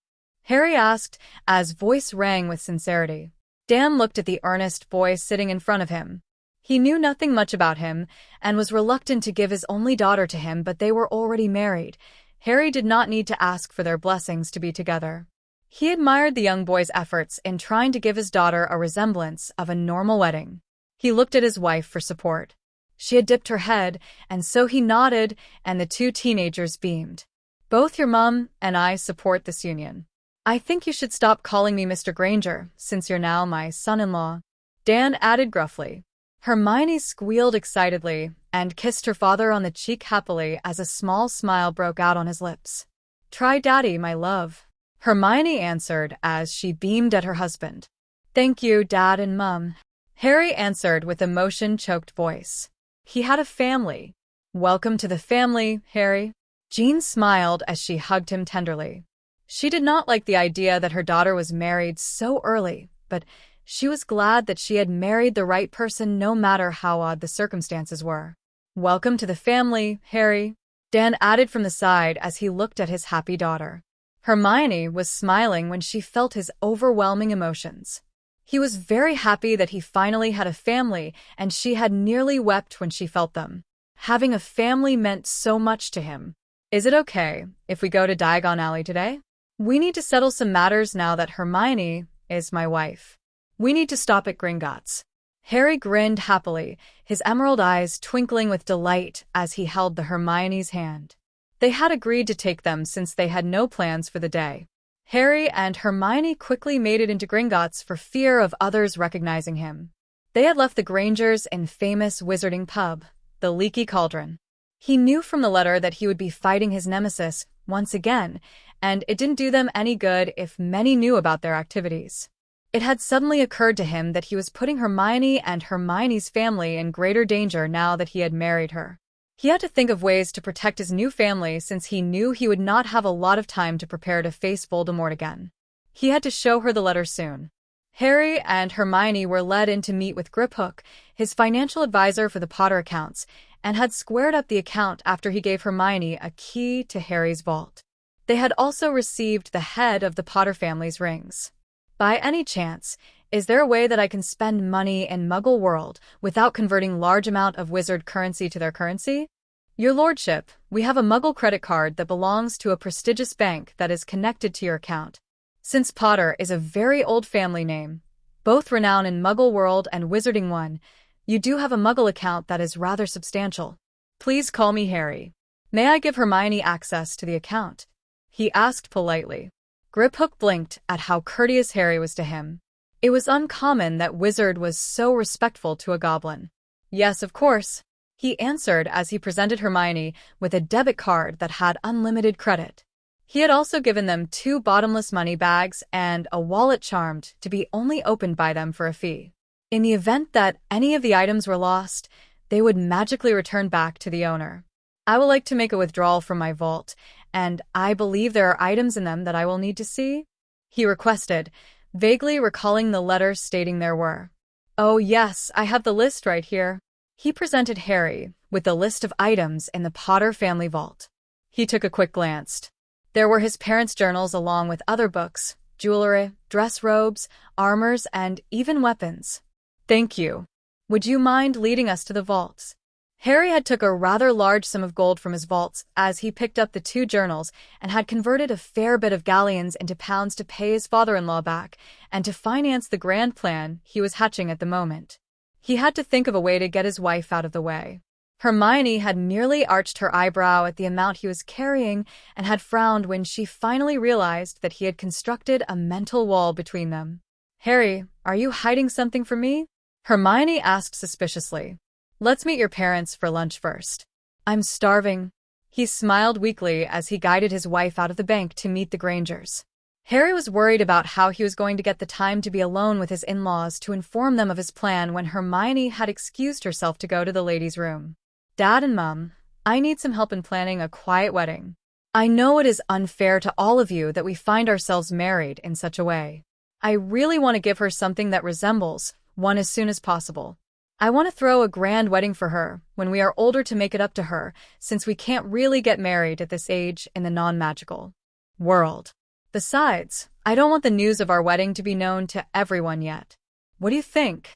Harry asked, as voice rang with sincerity. Dan looked at the earnest boy sitting in front of him. He knew nothing much about him and was reluctant to give his only daughter to him, but they were already married. Harry did not need to ask for their blessings to be together. He admired the young boy's efforts in trying to give his daughter a resemblance of a normal wedding. He looked at his wife for support. She had dipped her head, and so he nodded, and the two teenagers beamed. Both your mom and I support this union. I think you should stop calling me Mr. Granger, since you're now my son-in-law, Dan added gruffly. Hermione squealed excitedly and kissed her father on the cheek happily as a small smile broke out on his lips. Try Daddy, my love, Hermione answered as she beamed at her husband. Thank you, Dad and Mum, Harry answered with emotion-choked voice. He had a family. Welcome to the family, Harry. Jean smiled as she hugged him tenderly. She did not like the idea that her daughter was married so early, but she was glad that she had married the right person no matter how odd the circumstances were. Welcome to the family, Harry, Dan added from the side as he looked at his happy daughter. Hermione was smiling when she felt his overwhelming emotions. He was very happy that he finally had a family, and she had nearly wept when she felt them. Having a family meant so much to him. Is it okay if we go to Diagon Alley today? We need to settle some matters now that Hermione is my wife. We need to stop at Gringotts. Harry grinned happily, his emerald eyes twinkling with delight as he held the Hermione's hand. They had agreed to take them since they had no plans for the day. Harry and Hermione quickly made it into Gringotts for fear of others recognizing him. They had left the Grangers' infamous wizarding pub, the Leaky Cauldron. He knew from the letter that he would be fighting his nemesis once again, and it didn't do them any good if many knew about their activities. It had suddenly occurred to him that he was putting Hermione and Hermione's family in greater danger now that he had married her. He had to think of ways to protect his new family since he knew he would not have a lot of time to prepare to face Voldemort again. He had to show her the letter soon. Harry and Hermione were led in to meet with Griphook, his financial advisor for the Potter accounts, and had squared up the account after he gave Hermione a key to Harry's vault. They had also received the head of the Potter family's rings. By any chance, is there a way that I can spend money in Muggle world without converting large amount of wizard currency to their currency? Your lordship, we have a Muggle credit card that belongs to a prestigious bank that is connected to your account. Since Potter is a very old family name, both renowned in Muggle world and Wizarding one, you do have a Muggle account that is rather substantial. Please call me Harry. May I give Hermione access to the account? He asked politely. Griphook blinked at how courteous Harry was to him. It was uncommon that Wizard was so respectful to a goblin. Yes, of course, he answered as he presented Hermione with a debit card that had unlimited credit. He had also given them 2 bottomless money bags and a wallet charmed to be only opened by them for a fee. In the event that any of the items were lost, they would magically return back to the owner. I would like to make a withdrawal from my vault, and I believe there are items in them that I will need to see, he requested, vaguely recalling the letters stating there were. Oh yes, I have the list right here. He presented Harry with the list of items in the Potter family vault. He took a quick glance. There were his parents' journals along with other books, jewelry, dress robes, armors, and even weapons. Thank you. Would you mind leading us to the vaults? Harry had took a rather large sum of gold from his vaults as he picked up the 2 journals and had converted a fair bit of galleons into pounds to pay his father-in-law back and to finance the grand plan he was hatching at the moment. He had to think of a way to get his wife out of the way. Hermione had merely arched her eyebrow at the amount he was carrying and had frowned when she finally realized that he had constructed a mental wall between them. Harry, are you hiding something from me? Hermione asked suspiciously. Let's meet your parents for lunch first. I'm starving. He smiled weakly as he guided his wife out of the bank to meet the Grangers. Harry was worried about how he was going to get the time to be alone with his in-laws to inform them of his plan when Hermione had excused herself to go to the ladies' room. Dad and Mum, I need some help in planning a quiet wedding. I know it is unfair to all of you that we find ourselves married in such a way. I really want to give her something that resembles one as soon as possible. I want to throw a grand wedding for her when we are older to make it up to her, since we can't really get married at this age in the non-magical world. Besides, I don't want the news of our wedding to be known to everyone yet. What do you think?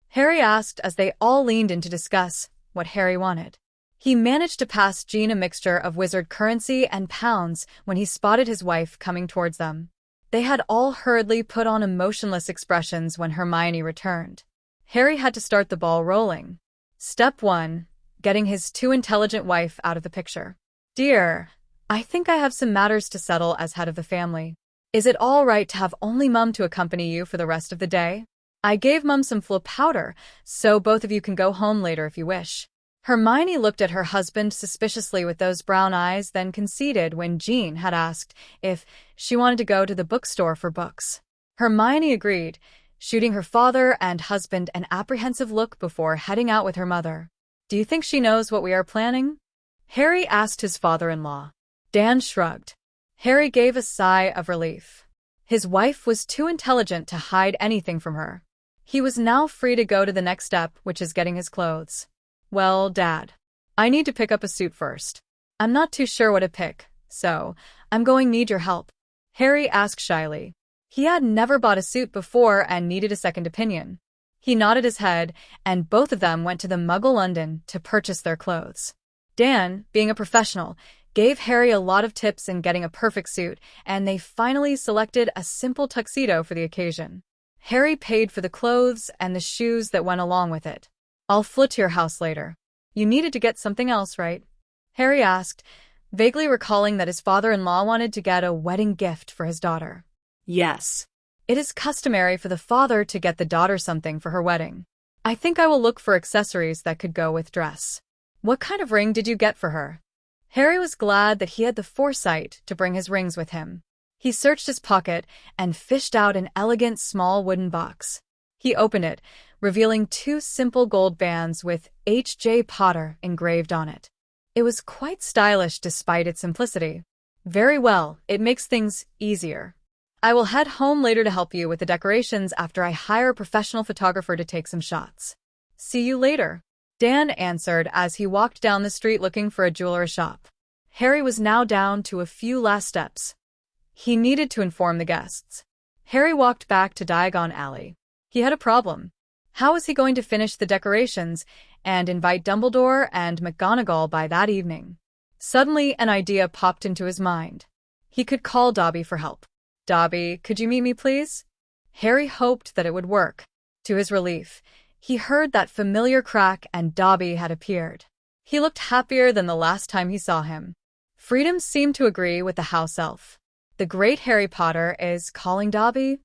Harry asked as they all leaned in to discuss what Harry wanted. He managed to pass Jean a mixture of wizard currency and pounds when he spotted his wife coming towards them. They had all hurriedly put on emotionless expressions when Hermione returned. Harry had to start the ball rolling. Step 1. Getting his too intelligent wife out of the picture. Dear, I think I have some matters to settle as head of the family. Is it all right to have only Mum to accompany you for the rest of the day? I gave Mum some flu powder, so both of you can go home later if you wish. Hermione looked at her husband suspiciously with those brown eyes, then conceded when Jean had asked if she wanted to go to the bookstore for books. Hermione agreed, shooting her father and husband an apprehensive look before heading out with her mother. Do you think she knows what we are planning? Harry asked his father-in-law. Dan shrugged. Harry gave a sigh of relief. His wife was too intelligent to hide anything from her. He was now free to go to the next step, which is getting his clothes. Well, Dad, I need to pick up a suit first. I'm not too sure what to pick, so I'm going to need your help. Harry asked shyly. He had never bought a suit before and needed a second opinion. He nodded his head, and both of them went to the Muggle London to purchase their clothes. Dan, being a professional, gave Harry a lot of tips in getting a perfect suit, and they finally selected a simple tuxedo for the occasion. Harry paid for the clothes and the shoes that went along with it. I'll flit to your house later. You needed to get something else, right? Harry asked, vaguely recalling that his father-in-law wanted to get a wedding gift for his daughter. Yes. It is customary for the father to get the daughter something for her wedding. I think I will look for accessories that could go with dress. What kind of ring did you get for her? Harry was glad that he had the foresight to bring his rings with him. He searched his pocket and fished out an elegant small wooden box. He opened it, revealing 2 simple gold bands with H.J. Potter engraved on it. It was quite stylish despite its simplicity. Very well, it makes things easier. I will head home later to help you with the decorations after I hire a professional photographer to take some shots. See you later, Dan answered as he walked down the street looking for a jeweler's shop. Harry was now down to a few last steps. He needed to inform the guests. Harry walked back to Diagon Alley. He had a problem. How was he going to finish the decorations and invite Dumbledore and McGonagall by that evening? Suddenly, an idea popped into his mind. He could call Dobby for help. Dobby, could you meet me, please? Harry hoped that it would work. To his relief, he heard that familiar crack and Dobby had appeared. He looked happier than the last time he saw him. Freedom seemed to agree with the house elf. The great Harry Potter is calling Dobby?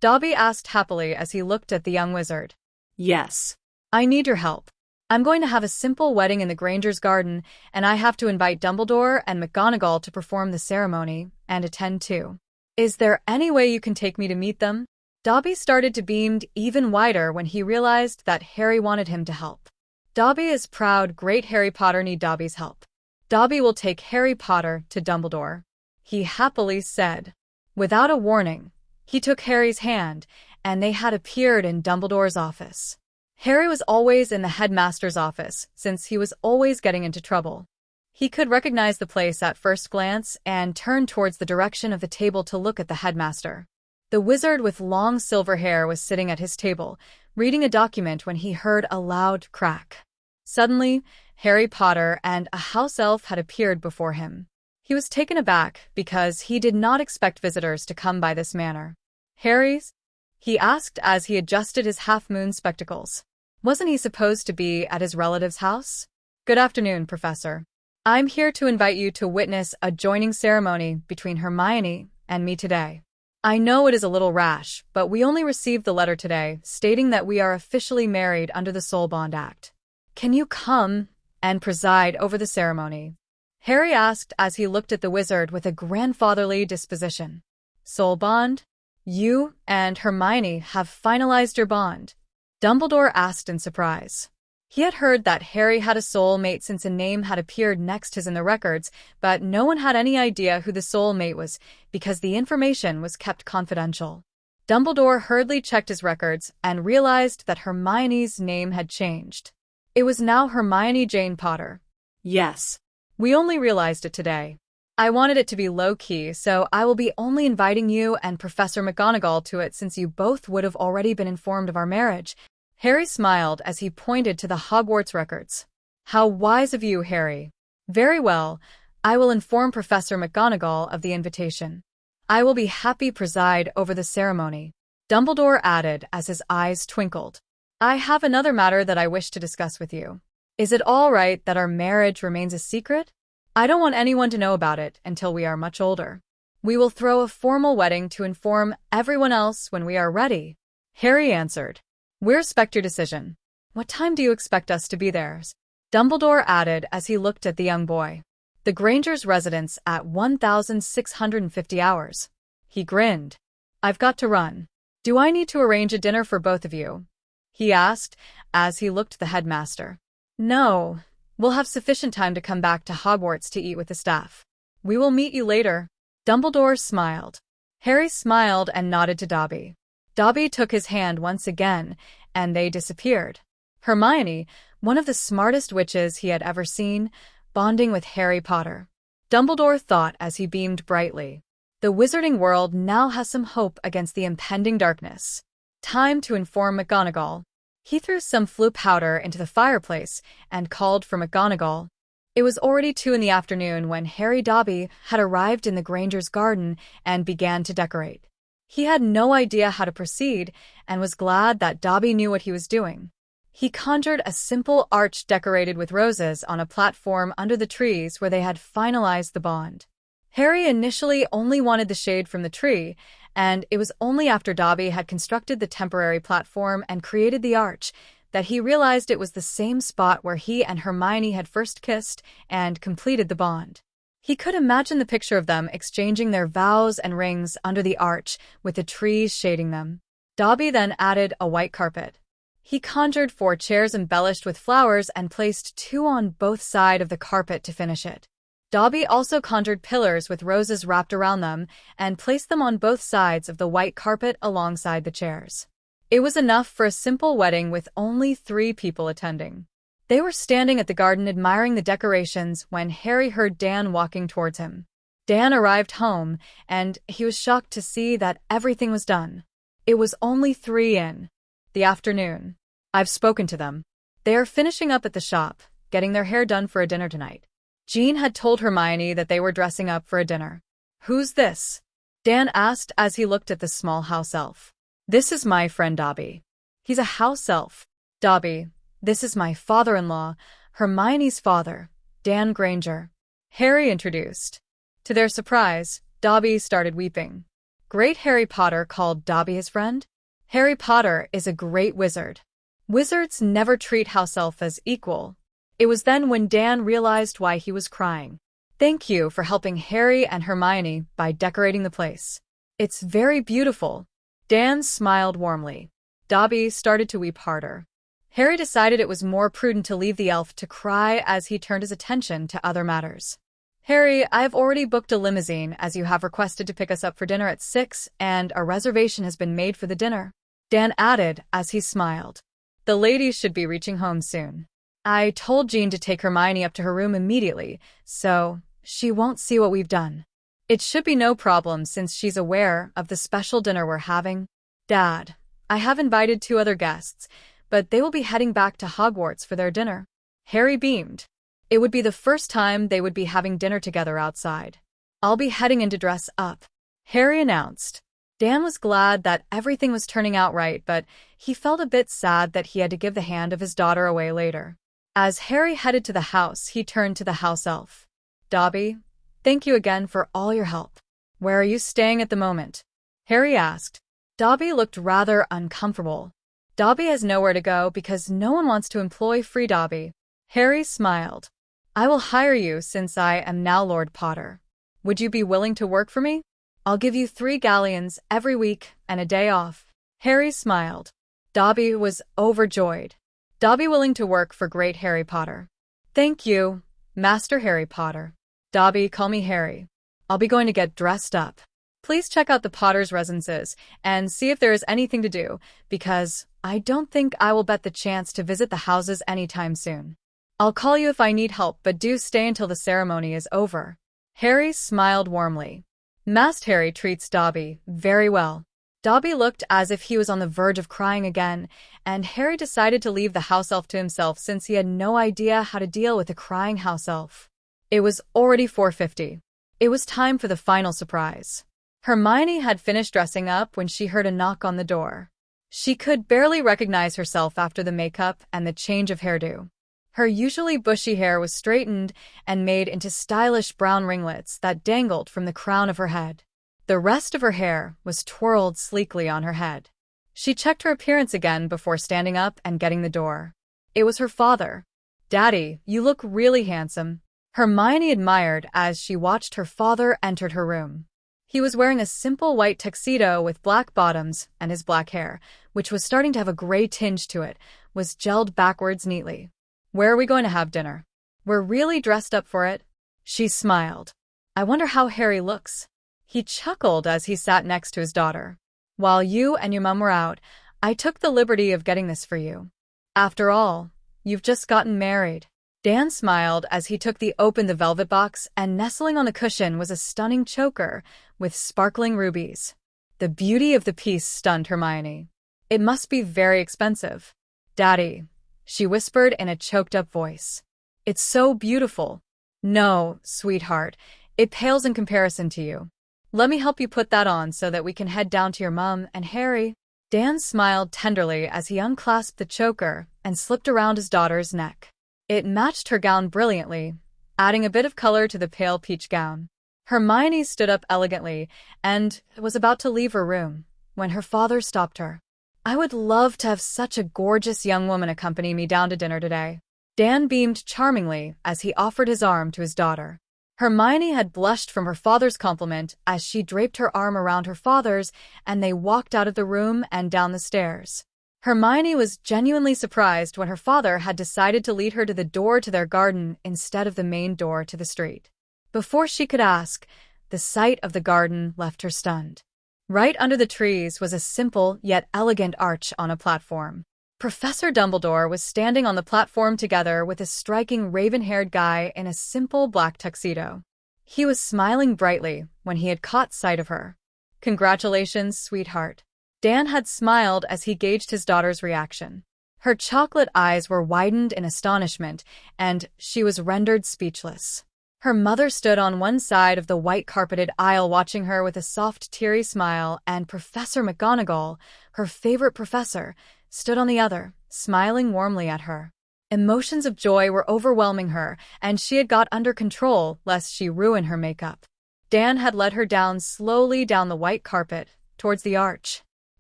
Dobby asked happily as he looked at the young wizard. Yes. I need your help. I'm going to have a simple wedding in the Granger's garden, and I have to invite Dumbledore and McGonagall to perform the ceremony and attend too. Is there any way you can take me to meet them? Dobby started to beam even wider when he realized that Harry wanted him to help. Dobby is proud great Harry Potter need Dobby's help. Dobby will take Harry Potter to Dumbledore, he happily said. Without a warning, he took Harry's hand, and they had appeared in Dumbledore's office. Harry was always in the headmaster's office, since he was always getting into trouble. He could recognize the place at first glance and turned towards the direction of the table to look at the headmaster. The wizard with long silver hair was sitting at his table, reading a document when he heard a loud crack. Suddenly, Harry Potter and a house elf had appeared before him. He was taken aback because he did not expect visitors to come by this manner. Harry's? He asked as he adjusted his half-moon spectacles. Wasn't he supposed to be at his relative's house? Good afternoon, Professor. I'm here to invite you to witness a joining ceremony between Hermione and me today. I know it is a little rash, but we only received the letter today stating that we are officially married under the Soul Bond Act. Can you come and preside over the ceremony? Harry asked as he looked at the wizard with a grandfatherly disposition. Soul Bond? You and Hermione have finalized your bond? Dumbledore asked in surprise. He had heard that Harry had a soul mate since a name had appeared next his in the records, but no one had any idea who the soul mate was because the information was kept confidential. Dumbledore hurriedly checked his records and realized that Hermione's name had changed. It was now Hermione Jane Potter. Yes. We only realized it today. I wanted it to be low-key, so I will be only inviting you and Professor McGonagall to it since you both would have already been informed of our marriage. Harry smiled as he pointed to the Hogwarts records. How wise of you, Harry. Very well, I will inform Professor McGonagall of the invitation. I will be happy preside over the ceremony, Dumbledore added as his eyes twinkled. I have another matter that I wish to discuss with you. Is it all right that our marriage remains a secret? I don't want anyone to know about it until we are much older. We will throw a formal wedding to inform everyone else when we are ready. Harry answered. We respect your decision. What time do you expect us to be there? Dumbledore added as he looked at the young boy. The Granger's residence at 1,650 hours. He grinned. I've got to run. Do I need to arrange a dinner for both of you? He asked as he looked at the headmaster. No, we'll have sufficient time to come back to Hogwarts to eat with the staff. We will meet you later. Dumbledore smiled. Harry smiled and nodded to Dobby. Dobby took his hand once again, and they disappeared. Hermione, one of the smartest witches he had ever seen, bonding with Harry Potter. Dumbledore thought as he beamed brightly. The wizarding world now has some hope against the impending darkness. Time to inform McGonagall. He threw some flue powder into the fireplace and called for McGonagall. It was already 2 in the afternoon when Harry Dobby had arrived in the Granger's garden and began to decorate. He had no idea how to proceed and was glad that Dobby knew what he was doing. He conjured a simple arch decorated with roses on a platform under the trees where they had finalized the bond. Harry initially only wanted the shade from the tree, and it was only after Dobby had constructed the temporary platform and created the arch that he realized it was the same spot where he and Hermione had first kissed and completed the bond. He could imagine the picture of them exchanging their vows and rings under the arch with the trees shading them. Dobby then added a white carpet. He conjured 4 chairs embellished with flowers and placed 2 on both sides of the carpet to finish it. Dobby also conjured pillars with roses wrapped around them and placed them on both sides of the white carpet alongside the chairs. It was enough for a simple wedding with only 3 people attending. They were standing at the garden admiring the decorations when Harry heard Dan walking towards him. Dan arrived home, and he was shocked to see that everything was done. It was only 3 in the afternoon. I've spoken to them. They are finishing up at the shop, getting their hair done for a dinner tonight. Jean had told Hermione that they were dressing up for a dinner. Who's this? Dan asked as he looked at the small house elf. This is my friend Dobby. He's a house elf. Dobby, this is my father-in-law, Hermione's father, Dan Granger. Harry introduced. To their surprise, Dobby started weeping. Great Harry Potter called Dobby his friend? Harry Potter is a great wizard. Wizards never treat house elf as equal. It was then when Dan realized why he was crying. Thank you for helping Harry and Hermione by decorating the place. It's very beautiful. Dan smiled warmly. Dobby started to weep harder. Harry decided it was more prudent to leave the elf to cry as he turned his attention to other matters. Harry, I've already booked a limousine as you have requested to pick us up for dinner at 6, and a reservation has been made for the dinner. Dan added as he smiled. The ladies should be reaching home soon. I told Jean to take Hermione up to her room immediately, so she won't see what we've done. It should be no problem since she's aware of the special dinner we're having. Dad, I have invited 2 other guests, but they will be heading back to Hogwarts for their dinner. Harry beamed. It would be the first time they would be having dinner together outside. I'll be heading in to dress up, Harry announced. Dan was glad that everything was turning out right, but he felt a bit sad that he had to give the hand of his daughter away later. As Harry headed to the house, he turned to the house elf. Dobby, thank you again for all your help. Where are you staying at the moment? Harry asked. Dobby looked rather uncomfortable. Dobby has nowhere to go because no one wants to employ free Dobby. Harry smiled. I will hire you since I am now Lord Potter. Would you be willing to work for me? I'll give you 3 galleons every week and a day off. Harry smiled. Dobby was overjoyed. Dobby willing to work for great Harry Potter. Thank you, Master Harry Potter. Dobby, call me Harry. I'll be going to get dressed up. Please check out the Potter's residences and see if there is anything to do, because I don't think I will bet the chance to visit the houses anytime soon. I'll call you if I need help, but do stay until the ceremony is over. Harry smiled warmly. Master Harry treats Dobby very well. Dobby looked as if he was on the verge of crying again, and Harry decided to leave the house elf to himself since he had no idea how to deal with a crying house elf. It was already 4:50. It was time for the final surprise. Hermione had finished dressing up when she heard a knock on the door. She could barely recognize herself after the makeup and the change of hairdo. Her usually bushy hair was straightened and made into stylish brown ringlets that dangled from the crown of her head. The rest of her hair was twirled sleekly on her head. She checked her appearance again before standing up and getting the door. It was her father. "Daddy, you look really handsome," Hermione admired as she watched her father enter her room. He was wearing a simple white tuxedo with black bottoms, and his black hair, which was starting to have a gray tinge to it, was gelled backwards neatly. "Where are we going to have dinner?" "We're really dressed up for it." She smiled. "I wonder how Harry looks." He chuckled as he sat next to his daughter. "While you and your mum were out, I took the liberty of getting this for you. After all, you've just gotten married." Dan smiled as he took open the velvet box, and nestling on the cushion was a stunning choker with sparkling rubies. The beauty of the piece stunned Hermione. "It must be very expensive." "Daddy," she whispered in a choked-up voice. "It's so beautiful." "No, sweetheart, it pales in comparison to you. Let me help you put that on so that we can head down to your mum and Harry." Dan smiled tenderly as he unclasped the choker and slipped around his daughter's neck. It matched her gown brilliantly, adding a bit of color to the pale peach gown. Hermione stood up elegantly and was about to leave her room when her father stopped her. "I would love to have such a gorgeous young woman accompany me down to dinner today." Dan beamed charmingly as he offered his arm to his daughter. Hermione had blushed from her father's compliment as she draped her arm around her father's, and they walked out of the room and down the stairs. Hermione was genuinely surprised when her father had decided to lead her to the door to their garden instead of the main door to the street. Before she could ask, the sight of the garden left her stunned. Right under the trees was a simple yet elegant arch on a platform. Professor Dumbledore was standing on the platform together with a striking raven-haired guy in a simple black tuxedo. He was smiling brightly when he had caught sight of her. "Congratulations, sweetheart." Dan had smiled as he gauged his daughter's reaction. Her chocolate eyes were widened in astonishment, and she was rendered speechless. Her mother stood on one side of the white-carpeted aisle watching her with a soft, teary smile, and Professor McGonagall, her favorite professor, stood on the other, smiling warmly at her. Emotions of joy were overwhelming her, and she had got under control lest she ruin her makeup. Dan had led her slowly down the white carpet, towards the arch.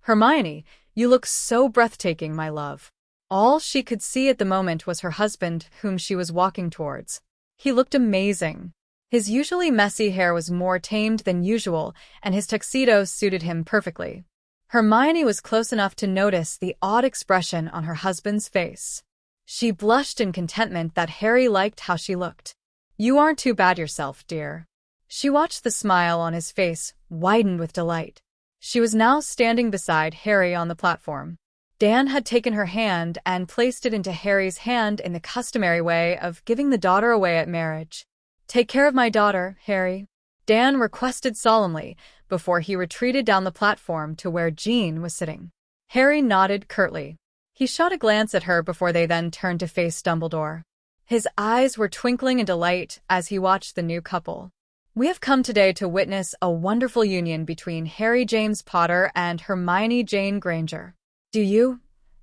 "Hermione, you look so breathtaking, my love." All she could see at the moment was her husband, whom she was walking towards. He looked amazing. His usually messy hair was more tamed than usual, and his tuxedo suited him perfectly. Hermione was close enough to notice the odd expression on her husband's face. She blushed in contentment that Harry liked how she looked. "You aren't too bad yourself, dear." She watched the smile on his face widen with delight. She was now standing beside Harry on the platform. Dan had taken her hand and placed it into Harry's hand in the customary way of giving the daughter away at marriage. "Take care of my daughter, Harry," Dan requested solemnly before he retreated down the platform to where Jean was sitting. Harry nodded curtly. He shot a glance at her before they then turned to face Dumbledore. His eyes were twinkling in delight as he watched the new couple. "We have come today to witness a wonderful union between Harry James Potter and Hermione Jane Granger. Do you,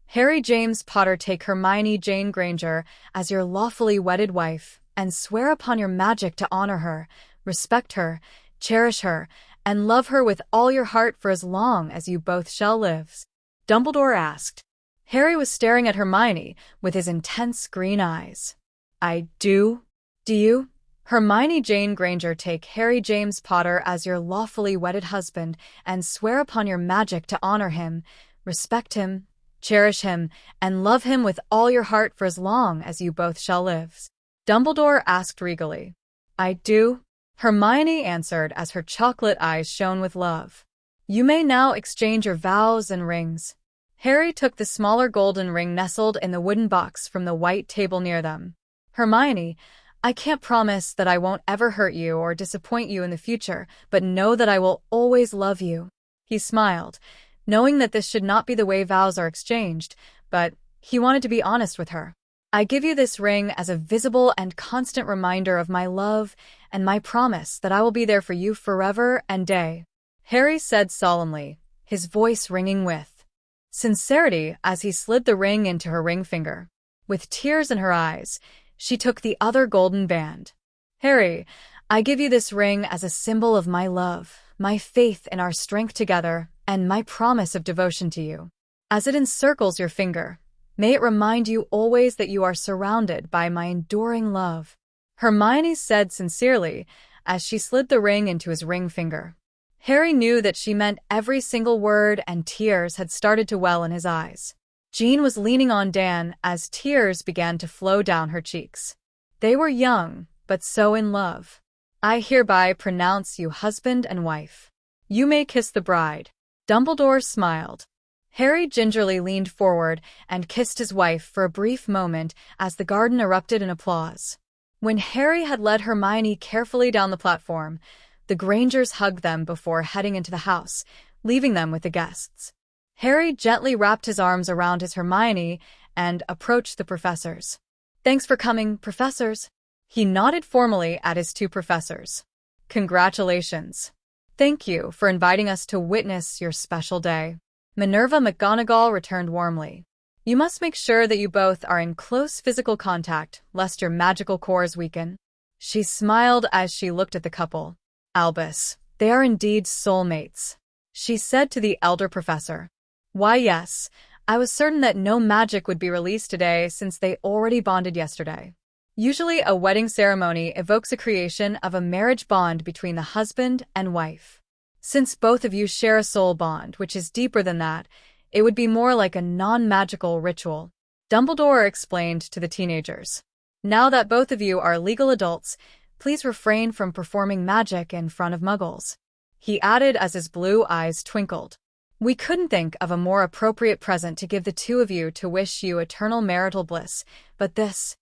Harry James Potter, take Hermione Jane Granger as your lawfully wedded wife and swear upon your magic to honor her, respect her, cherish her, and love her with all your heart for as long as you both shall live?" Dumbledore asked. Harry was staring at Hermione with his intense green eyes. "I do. Do you, Hermione Jane Granger, take Harry James Potter as your lawfully wedded husband and swear upon your magic to honor him, respect him, cherish him, and love him with all your heart for as long as you both shall live?" Dumbledore asked regally. "I do," Hermione answered as her chocolate eyes shone with love. "You may now exchange your vows and rings." Harry took the smaller golden ring nestled in the wooden box from the white table near them. "Hermione, I can't promise that I won't ever hurt you or disappoint you in the future, but know that I will always love you." He smiled, knowing that this should not be the way vows are exchanged, but he wanted to be honest with her. "I give you this ring as a visible and constant reminder of my love and my promise that I will be there for you forever and day," Harry said solemnly, his voice ringing with sincerity as he slid the ring into her ring finger. With tears in her eyes, she took the other golden band. "Harry, I give you this ring as a symbol of my love, my faith in our strength together, and my promise of devotion to you. As it encircles your finger, may it remind you always that you are surrounded by my enduring love." Hermione said sincerely as she slid the ring into his ring finger. Harry knew that she meant every single word, and tears had started to well in his eyes. Jean was leaning on Dan as tears began to flow down her cheeks. They were young, but so in love. "I hereby pronounce you husband and wife. You may kiss the bride." Dumbledore smiled. Harry gingerly leaned forward and kissed his wife for a brief moment as the garden erupted in applause. When Harry had led Hermione carefully down the platform, the Grangers hugged them before heading into the house, leaving them with the guests. Harry gently wrapped his arms around his Hermione and approached the professors. "Thanks for coming, professors." He nodded formally at his two professors. "Congratulations. Thank you for inviting us to witness your special day." Minerva McGonagall returned warmly. "You must make sure that you both are in close physical contact, lest your magical cores weaken." She smiled as she looked at the couple. "Albus, they are indeed soulmates," she said to the elder professor. "Why, yes, I was certain that no magic would be released today since they already bonded yesterday. Usually a wedding ceremony evokes a creation of a marriage bond between the husband and wife. Since both of you share a soul bond, which is deeper than that, it would be more like a non-magical ritual," Dumbledore explained to the teenagers. "Now that both of you are legal adults, please refrain from performing magic in front of muggles," he added as his blue eyes twinkled. "We couldn't think of a more appropriate present to give the two of you to wish you eternal marital bliss, but this."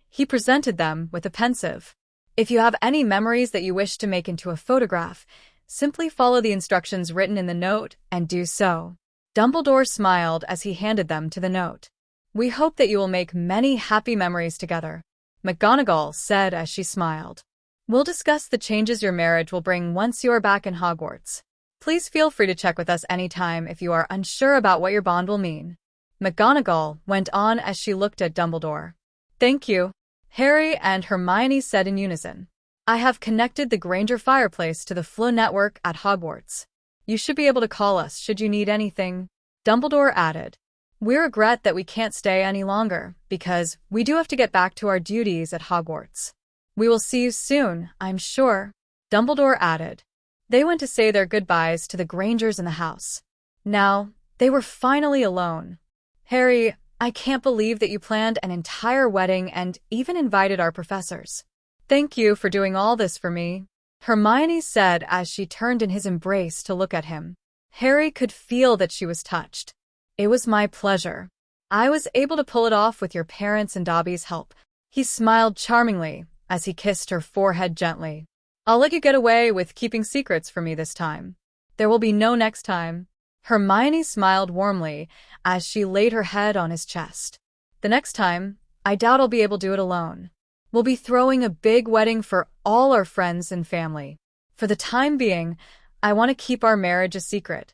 He presented them with a pensive. "If you have any memories that you wish to make into a photograph, simply follow the instructions written in the note and do so." Dumbledore smiled as he handed them to the note. "We hope that you will make many happy memories together," McGonagall said as she smiled. "We'll discuss the changes your marriage will bring once you are back in Hogwarts. Please feel free to check with us anytime if you are unsure about what your bond will mean." McGonagall went on as she looked at Dumbledore. "Thank you," Harry and Hermione said in unison. "I have connected the Granger fireplace to the Flow network at Hogwarts. You should be able to call us should you need anything," Dumbledore added. "We regret that we can't stay any longer, because we do have to get back to our duties at Hogwarts. We will see you soon, I'm sure," Dumbledore added. They went to say their goodbyes to the Grangers in the house. Now, they were finally alone. "Harry, I can't believe that you planned an entire wedding and even invited our professors. Thank you for doing all this for me," Hermione said as she turned in his embrace to look at him. Harry could feel that she was touched. "It was my pleasure. I was able to pull it off with your parents and Dobby's help." He smiled charmingly as he kissed her forehead gently. "I'll let you get away with keeping secrets from me this time. There will be no next time." Hermione smiled warmly as she laid her head on his chest. "The next time, I doubt I'll be able to do it alone. We'll be throwing a big wedding for all our friends and family. For the time being, I want to keep our marriage a secret.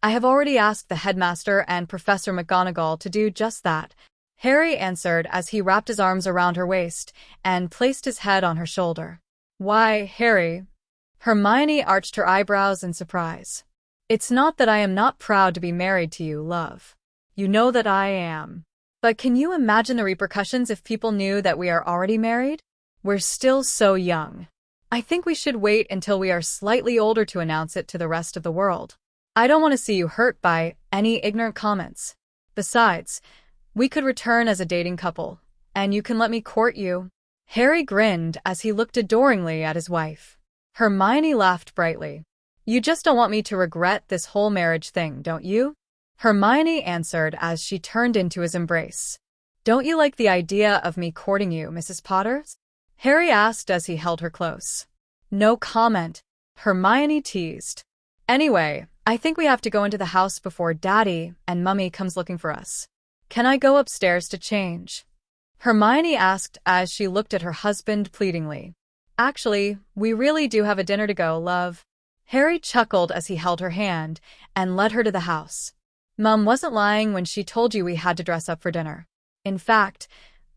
I have already asked the headmaster and Professor McGonagall to do just that," Harry answered as he wrapped his arms around her waist and placed his head on her shoulder. "Why, Harry?" Hermione arched her eyebrows in surprise. "It's not that I am not proud to be married to you, love. You know that I am. But can you imagine the repercussions if people knew that we are already married? We're still so young. I think we should wait until we are slightly older to announce it to the rest of the world. I don't want to see you hurt by any ignorant comments. Besides, we could return as a dating couple, and you can let me court you." Harry grinned as he looked adoringly at his wife. Hermione laughed brightly. "You just don't want me to regret this whole marriage thing, don't you?" Hermione answered as she turned into his embrace. "Don't you like the idea of me courting you, Mrs. Potter?" Harry asked as he held her close. "No comment," Hermione teased. "Anyway, I think we have to go into the house before Daddy and Mummy comes looking for us. Can I go upstairs to change?" Hermione asked as she looked at her husband pleadingly. "Actually, we really do have a dinner to go, love." Harry chuckled as he held her hand and led her to the house. "Mum wasn't lying when she told you we had to dress up for dinner. In fact,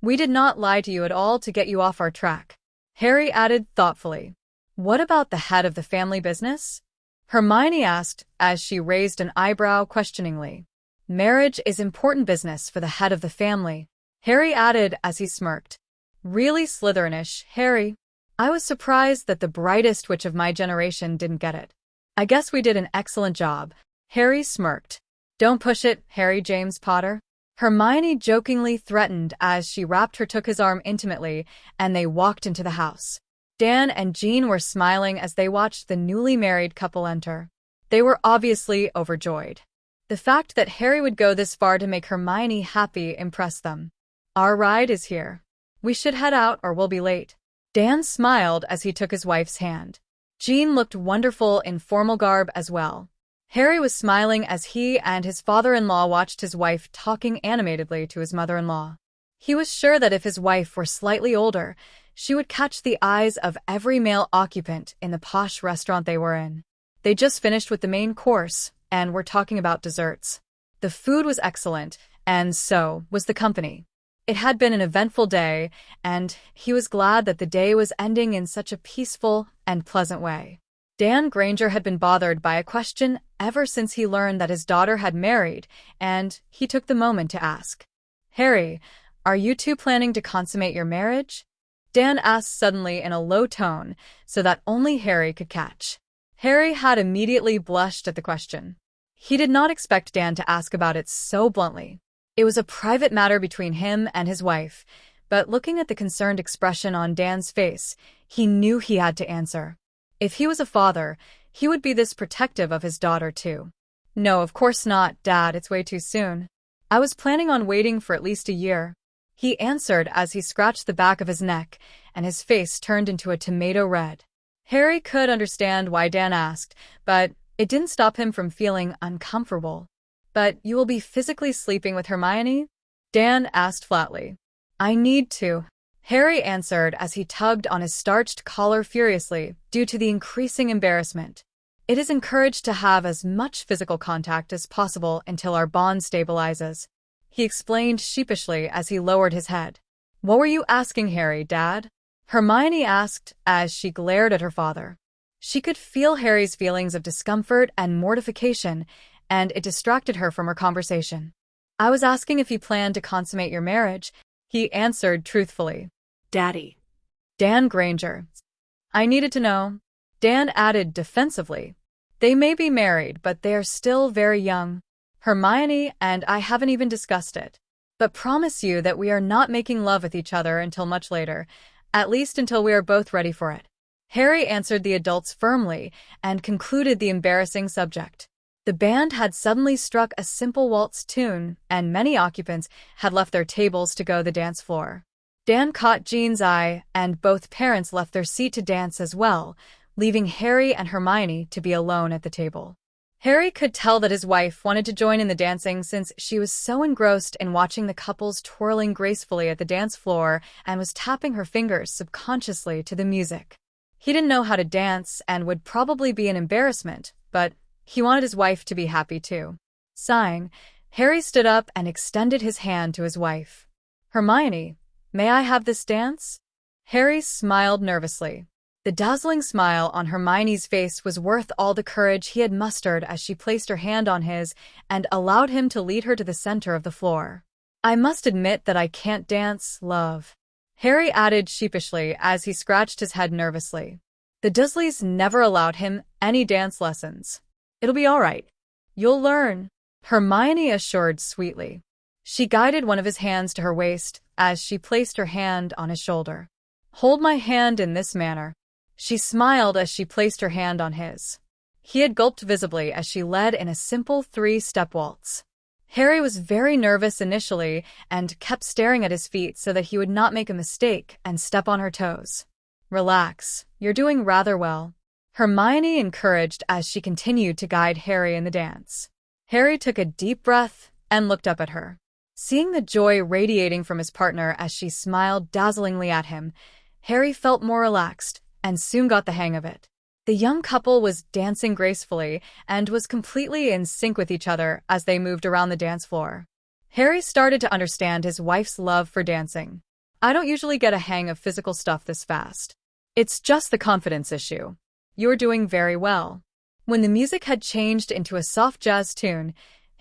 we did not lie to you at all to get you off our track," Harry added thoughtfully. What about the head of the family business? Hermione asked as she raised an eyebrow questioningly. Marriage is important business for the head of the family, Harry added as he smirked. Really Slytherinish, Harry. I was surprised that the brightest witch of my generation didn't get it. I guess we did an excellent job, Harry smirked. Don't push it, Harry James Potter. Hermione jokingly threatened as she took his arm intimately, and they walked into the house. Dan and Jean were smiling as they watched the newly married couple enter. They were obviously overjoyed. The fact that Harry would go this far to make Hermione happy impressed them. Our ride is here. We should head out or we'll be late. Dan smiled as he took his wife's hand. Jean looked wonderful in formal garb as well. Harry was smiling as he and his father-in-law watched his wife talking animatedly to his mother-in-law. He was sure that if his wife were slightly older, she would catch the eyes of every male occupant in the posh restaurant they were in. They just finished with the main course and were talking about desserts. The food was excellent, and so was the company. It had been an eventful day, and he was glad that the day was ending in such a peaceful and pleasant way. Dan Granger had been bothered by a question ever since he learned that his daughter had married, and he took the moment to ask. Harry, are you two planning to consummate your marriage? Dan asked suddenly in a low tone, so that only Harry could catch. Harry had immediately blushed at the question. He did not expect Dan to ask about it so bluntly. It was a private matter between him and his wife, but looking at the concerned expression on Dan's face, he knew he had to answer. If he was a father, he would be this protective of his daughter too. No, of course not, Dad, it's way too soon. I was planning on waiting for at least a year. He answered as he scratched the back of his neck, and his face turned into a tomato red. Harry could understand why Dan asked, but it didn't stop him from feeling uncomfortable. But you will be physically sleeping with Hermione? Dan asked flatly. I need to, Harry answered as he tugged on his starched collar furiously due to the increasing embarrassment. It is encouraged to have as much physical contact as possible until our bond stabilizes, he explained sheepishly as he lowered his head. What were you asking Harry, Dad? Hermione asked as she glared at her father. She could feel Harry's feelings of discomfort and mortification, and it distracted her from her conversation. I was asking if you planned to consummate your marriage, he answered truthfully. Daddy. Dan Granger. I needed to know. Dan added defensively. They may be married, but they are still very young. Hermione and I haven't even discussed it. But promise you that we are not making love with each other until much later, at least until we are both ready for it. Harry answered the adults firmly and concluded the embarrassing subject. The band had suddenly struck a simple waltz tune, and many occupants had left their tables to go to the dance floor. Dan caught Jean's eye, and both parents left their seat to dance as well, leaving Harry and Hermione to be alone at the table. Harry could tell that his wife wanted to join in the dancing since she was so engrossed in watching the couples twirling gracefully at the dance floor and was tapping her fingers subconsciously to the music. He didn't know how to dance and would probably be an embarrassment, but he wanted his wife to be happy too. Sighing, Harry stood up and extended his hand to his wife. Hermione, may I have this dance? Harry smiled nervously. The dazzling smile on Hermione's face was worth all the courage he had mustered as she placed her hand on his and allowed him to lead her to the center of the floor. I must admit that I can't dance, love, Harry added sheepishly as he scratched his head nervously. The Dursleys never allowed him any dance lessons. It'll be all right. You'll learn, Hermione assured sweetly. She guided one of his hands to her waist as she placed her hand on his shoulder. Hold my hand in this manner. She smiled as she placed her hand on his. He had gulped visibly as she led in a simple 3-step waltz. Harry was very nervous initially and kept staring at his feet so that he would not make a mistake and step on her toes. Relax, you're doing rather well, Hermione encouraged as she continued to guide Harry in the dance. Harry took a deep breath and looked up at her. Seeing the joy radiating from his partner as she smiled dazzlingly at him, Harry felt more relaxed and soon got the hang of it. The young couple was dancing gracefully and was completely in sync with each other as they moved around the dance floor. Harry started to understand his wife's love for dancing. I don't usually get a hang of physical stuff this fast. It's just the confidence issue. You're doing very well." When the music had changed into a soft jazz tune,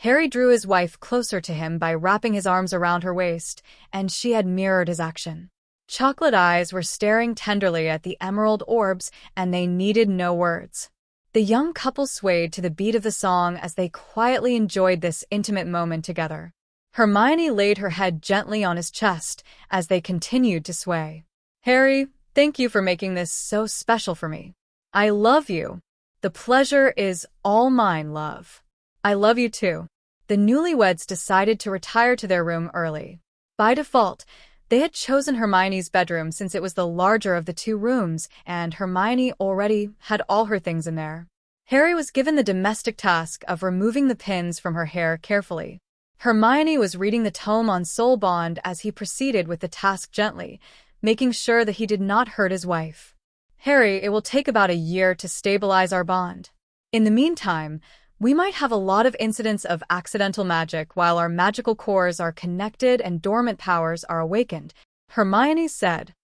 Harry drew his wife closer to him by wrapping his arms around her waist, and she had mirrored his action. Chocolate eyes were staring tenderly at the emerald orbs, and they needed no words. The young couple swayed to the beat of the song as they quietly enjoyed this intimate moment together. Hermione laid her head gently on his chest as they continued to sway. "Harry, thank you for making this so special for me. I love you. The pleasure is all mine, love." "I love you too." The newlyweds decided to retire to their room early. By default, they had chosen Hermione's bedroom since it was the larger of the two rooms, and Hermione already had all her things in there. Harry was given the domestic task of removing the pins from her hair carefully. Hermione was reading the tome on soul bond as he proceeded with the task gently, making sure that he did not hurt his wife. "Harry, it will take about a year to stabilize our bond. In the meantime, we might have a lot of incidents of accidental magic while our magical cores are connected and dormant powers are awakened," Hermione said.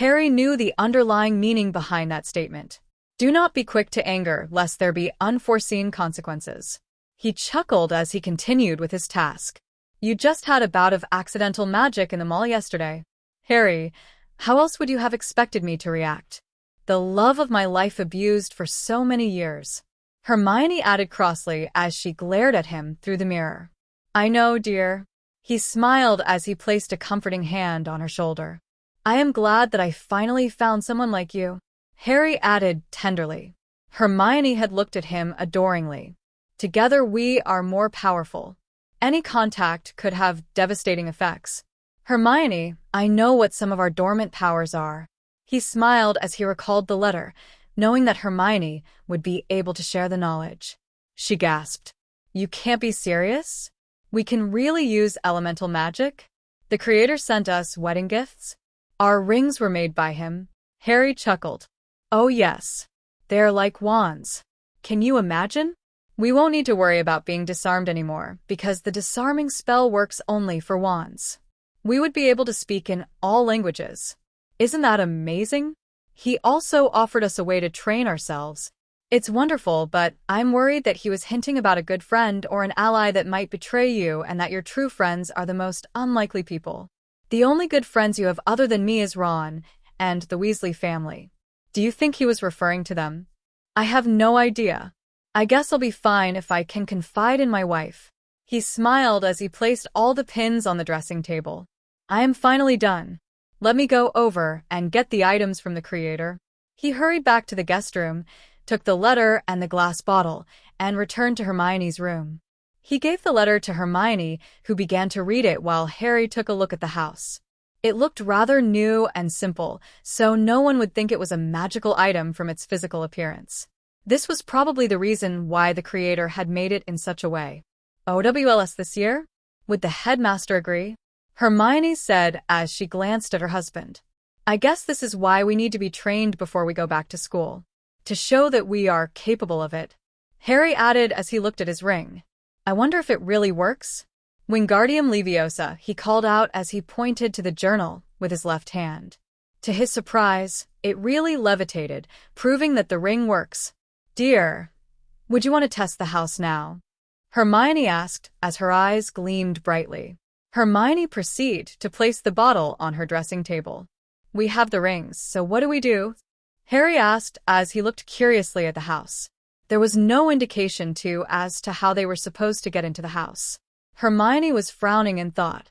Harry knew the underlying meaning behind that statement. Do not be quick to anger, lest there be unforeseen consequences. He chuckled as he continued with his task. "You just had a bout of accidental magic in the mall yesterday. Harry, how else would you have expected me to react? The love of my life abused for so many years," Hermione added crossly as she glared at him through the mirror. "I know, dear." He smiled as he placed a comforting hand on her shoulder. "I am glad that I finally found someone like you," Harry added tenderly. Hermione had looked at him adoringly. "Together we are more powerful. Any contact could have devastating effects." "Hermione, I know what some of our dormant powers are." He smiled as he recalled the letter, knowing that Hermione would be able to share the knowledge. She gasped. "You can't be serious? We can really use elemental magic? The creator sent us wedding gifts? Our rings were made by him." Harry chuckled. "Oh yes. They're like wands. Can you imagine? We won't need to worry about being disarmed anymore, because the disarming spell works only for wands. We would be able to speak in all languages. Isn't that amazing? He also offered us a way to train ourselves. It's wonderful, but I'm worried that he was hinting about a good friend or an ally that might betray you, and that your true friends are the most unlikely people. The only good friends you have other than me is Ron and the Weasley family." "Do you think he was referring to them?" "I have no idea. I guess I'll be fine if I can confide in my wife." He smiled as he placed all the pins on the dressing table. "I am finally done. Let me go over and get the items from the creator." He hurried back to the guest room, took the letter and the glass bottle, and returned to Hermione's room. He gave the letter to Hermione, who began to read it while Harry took a look at the house. It looked rather new and simple, so no one would think it was a magical item from its physical appearance. This was probably the reason why the creator had made it in such a way. "OWLS this year? Would the headmaster agree?" Hermione said as she glanced at her husband. "I guess this is why we need to be trained before we go back to school, to show that we are capable of it." Harry added as he looked at his ring. "I wonder if it really works?" "Wingardium Leviosa," he called out as he pointed to the journal with his left hand. To his surprise, it really levitated, proving that the ring works. "Dear, would you want to test the house now?" Hermione asked as her eyes gleamed brightly. Hermione proceeded to place the bottle on her dressing table. "We have the rings, so what do we do?" Harry asked as he looked curiously at the house. There was no indication as to how they were supposed to get into the house. Hermione was frowning in thought.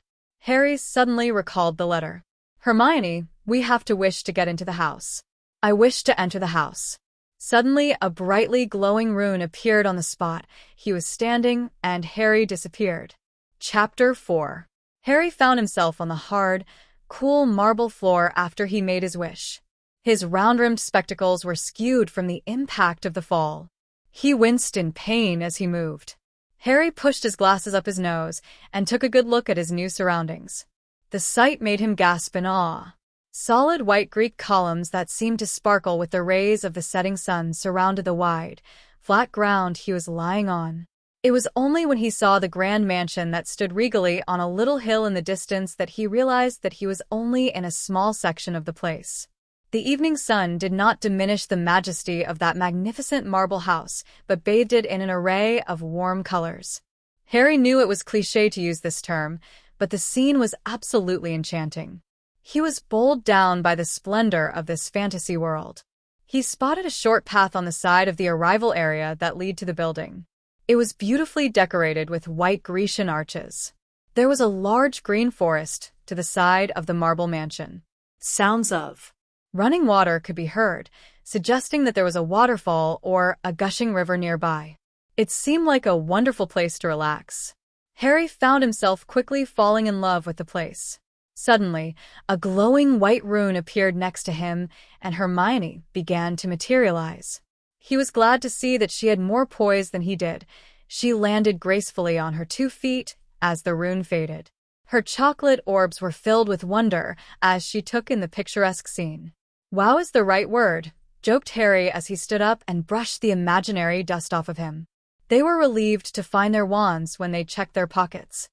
Harry suddenly recalled the letter. "Hermione, we have to wish to get into the house." "I wish to enter the house." Suddenly, a brightly glowing rune appeared on the spot he was standing, and Harry disappeared. Chapter 4. Harry found himself on the hard, cool marble floor after he made his wish. His round-rimmed spectacles were skewed from the impact of the fall. He winced in pain as he moved. Harry pushed his glasses up his nose and took a good look at his new surroundings. The sight made him gasp in awe. Solid white Greek columns that seemed to sparkle with the rays of the setting sun surrounded the wide, flat ground he was lying on. It was only when he saw the grand mansion that stood regally on a little hill in the distance that he realized that he was only in a small section of the place. The evening sun did not diminish the majesty of that magnificent marble house, but bathed it in an array of warm colors. Harry knew it was cliché to use this term, but the scene was absolutely enchanting. He was bowled down by the splendor of this fantasy world. He spotted a short path on the side of the arrival area that led to the building. It was beautifully decorated with white Grecian arches. There was a large green forest to the side of the marble mansion. Sounds of running water could be heard, suggesting that there was a waterfall or a gushing river nearby. It seemed like a wonderful place to relax. Harry found himself quickly falling in love with the place. Suddenly, a glowing white rune appeared next to him, and Hermione began to materialize. He was glad to see that she had more poise than he did. She landed gracefully on her 2 feet as the rune faded. Her chocolate orbs were filled with wonder as she took in the picturesque scene. "Wow is the right word," joked Harry as he stood up and brushed the imaginary dust off of him. They were relieved to find their wands when they checked their pockets.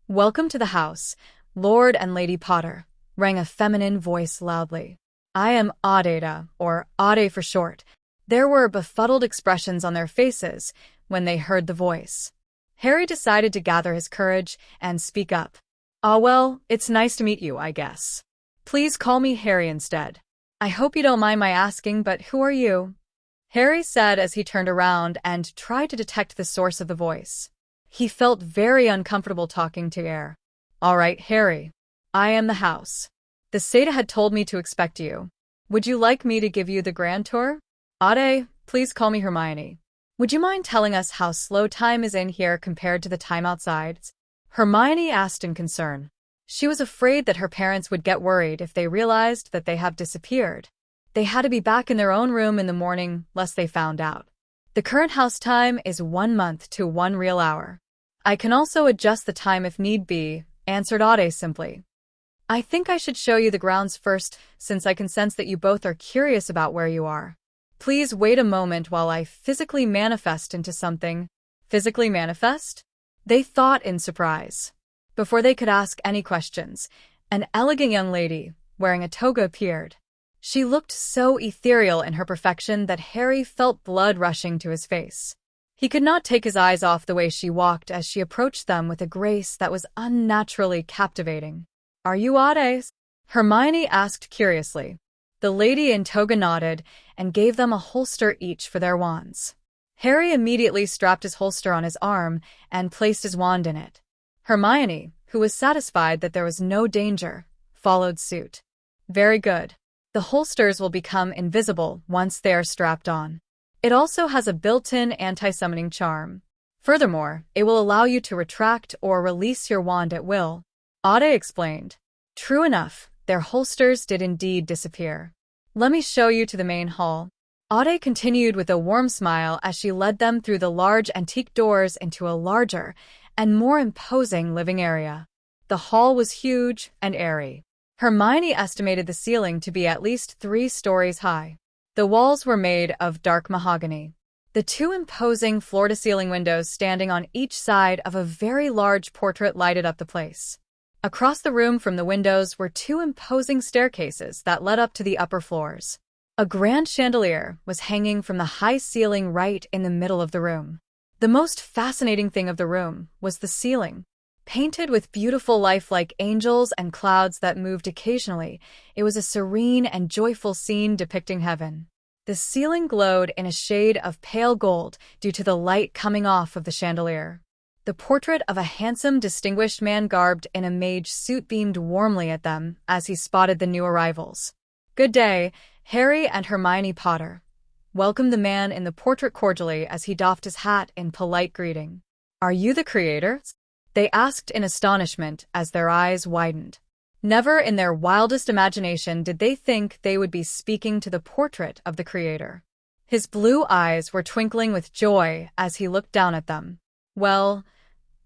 "Welcome to the house, Lord and Lady Potter," rang a feminine voice loudly. "I am Audata, or Aude for short." There were befuddled expressions on their faces when they heard the voice. Harry decided to gather his courage and speak up. "Ah, well, it's nice to meet you, I guess. Please call me Harry instead. I hope you don't mind my asking, but who are you?" Harry said as he turned around and tried to detect the source of the voice. He felt very uncomfortable talking to air. "All right, Harry. I am the house. The Seta had told me to expect you. Would you like me to give you the grand tour?" "Aude, please call me Hermione. Would you mind telling us how slow time is in here compared to the time outside?" Hermione asked in concern. She was afraid that her parents would get worried if they realized that they had disappeared. They had to be back in their own room in the morning, lest they found out. "The current house time is 1 month to 1 real hour. I can also adjust the time if need be," answered Aude simply. "I think I should show you the grounds first, since I can sense that you both are curious about where you are. Please wait a moment while I physically manifest into something." "Physically manifest?" They thought in surprise. Before they could ask any questions, an elegant young lady, wearing a toga, appeared. She looked so ethereal in her perfection that Harry felt blood rushing to his face. He could not take his eyes off the way she walked as she approached them with a grace that was unnaturally captivating. "Are you Aude?" Hermione asked curiously. The lady in toga nodded and gave them a holster each for their wands. Harry immediately strapped his holster on his arm and placed his wand in it. Hermione, who was satisfied that there was no danger, followed suit. "Very good. The holsters will become invisible once they are strapped on. It also has a built-in anti-summoning charm. Furthermore, it will allow you to retract or release your wand at will," Aude explained. True enough, their holsters did indeed disappear. "Let me show you to the main hall." Aude continued with a warm smile as she led them through the large antique doors into a larger and more imposing living area. The hall was huge and airy. Hermione estimated the ceiling to be at least 3 stories high. The walls were made of dark mahogany. The 2 imposing floor-to-ceiling windows standing on each side of a very large portrait lighted up the place. Across the room from the windows were 2 imposing staircases that led up to the upper floors. A grand chandelier was hanging from the high ceiling right in the middle of the room. The most fascinating thing of the room was the ceiling. Painted with beautiful lifelike angels and clouds that moved occasionally, it was a serene and joyful scene depicting heaven. The ceiling glowed in a shade of pale gold due to the light coming off of the chandelier. The portrait of a handsome, distinguished man garbed in a mage suit beamed warmly at them as he spotted the new arrivals. "Good day, Harry and Hermione Potter," welcomed the man in the portrait cordially as he doffed his hat in polite greeting. "Are you the creators?" they asked in astonishment as their eyes widened. Never in their wildest imagination did they think they would be speaking to the portrait of the creator. His blue eyes were twinkling with joy as he looked down at them. "Well,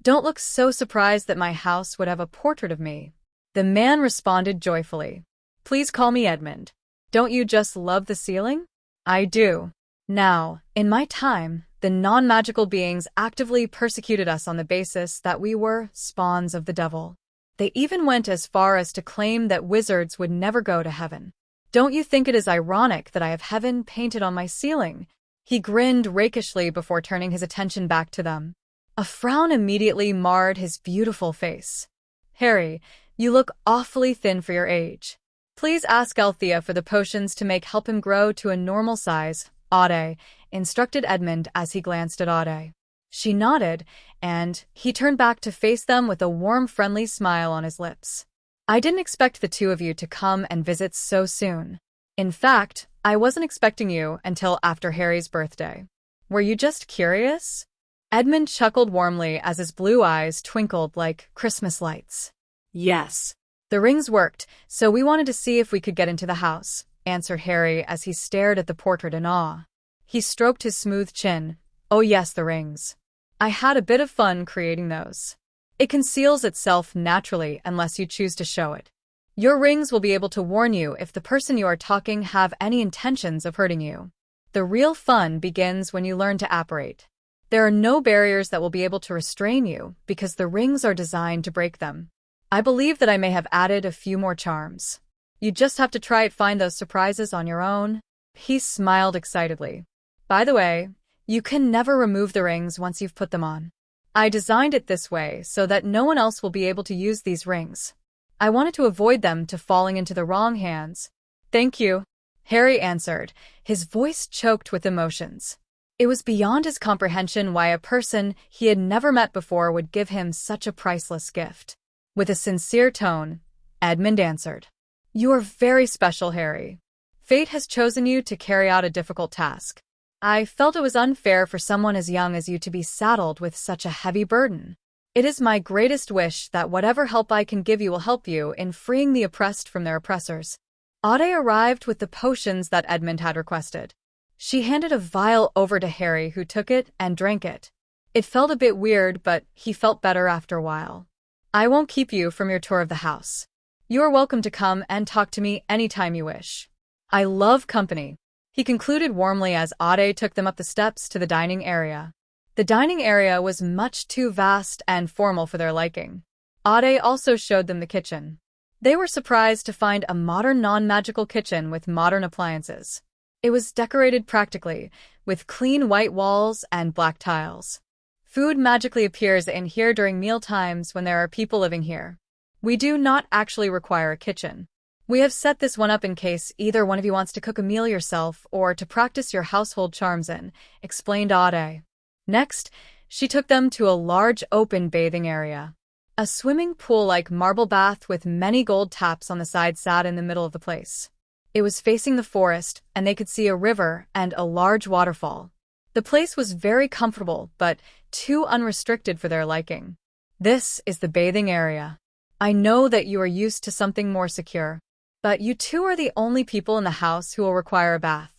don't look so surprised that my house would have a portrait of me," the man responded joyfully. "Please call me Edmund. Don't you just love the ceiling?" "I do. Now, in my time, the non-magical beings actively persecuted us on the basis that we were spawns of the devil. They even went as far as to claim that wizards would never go to heaven. Don't you think it is ironic that I have heaven painted on my ceiling? He grinned rakishly before turning his attention back to them. A frown immediately marred his beautiful face. Harry, you look awfully thin for your age. Please ask Althea for the potions to help him grow to a normal size, Ade instructed Edmund as he glanced at Ade. She nodded, and he turned back to face them with a warm, friendly smile on his lips. I didn't expect the two of you to come and visit so soon. In fact, I wasn't expecting you until after Harry's birthday. Were you just curious? Edmund chuckled warmly as his blue eyes twinkled like Christmas lights. Yes. The rings worked, so we wanted to see if we could get into the house, answered Harry as he stared at the portrait in awe. He stroked his smooth chin. Oh yes, the rings. I had a bit of fun creating those. It conceals itself naturally unless you choose to show it. Your rings will be able to warn you if the person you are talking have any intentions of hurting you. The real fun begins when you learn to apparate. There are no barriers that will be able to restrain you because the rings are designed to break them. I believe that I may have added a few more charms. You just have to try to find those surprises on your own. He smiled excitedly. By the way, you can never remove the rings once you've put them on. I designed it this way so that no one else will be able to use these rings. I wanted to avoid them falling into the wrong hands. Thank you, Harry answered, his voice choked with emotions. It was beyond his comprehension why a person he had never met before would give him such a priceless gift. With a sincere tone, Edmund answered, You are very special, Harry. Fate has chosen you to carry out a difficult task. I felt it was unfair for someone as young as you to be saddled with such a heavy burden. It is my greatest wish that whatever help I can give you will help you in freeing the oppressed from their oppressors. Ade arrived with the potions that Edmund had requested. She handed a vial over to Harry, who took it and drank it. It felt a bit weird, but he felt better after a while. I won't keep you from your tour of the house. You are welcome to come and talk to me anytime you wish. I love company, he concluded warmly as Ade took them up the steps to the dining area. The dining area was much too vast and formal for their liking. Ade also showed them the kitchen. They were surprised to find a modern non-magical kitchen with modern appliances. It was decorated practically, with clean white walls and black tiles. Food magically appears in here during meal times when there are people living here. We do not actually require a kitchen. We have set this one up in case either one of you wants to cook a meal yourself or to practice your household charms in, explained Ade. Next, she took them to a large open bathing area. A swimming pool-like marble bath with many gold taps on the side sat in the middle of the place. It was facing the forest, and they could see a river and a large waterfall. The place was very comfortable, but too unrestricted for their liking. This is the bathing area. I know that you are used to something more secure, but you two are the only people in the house who will require a bath.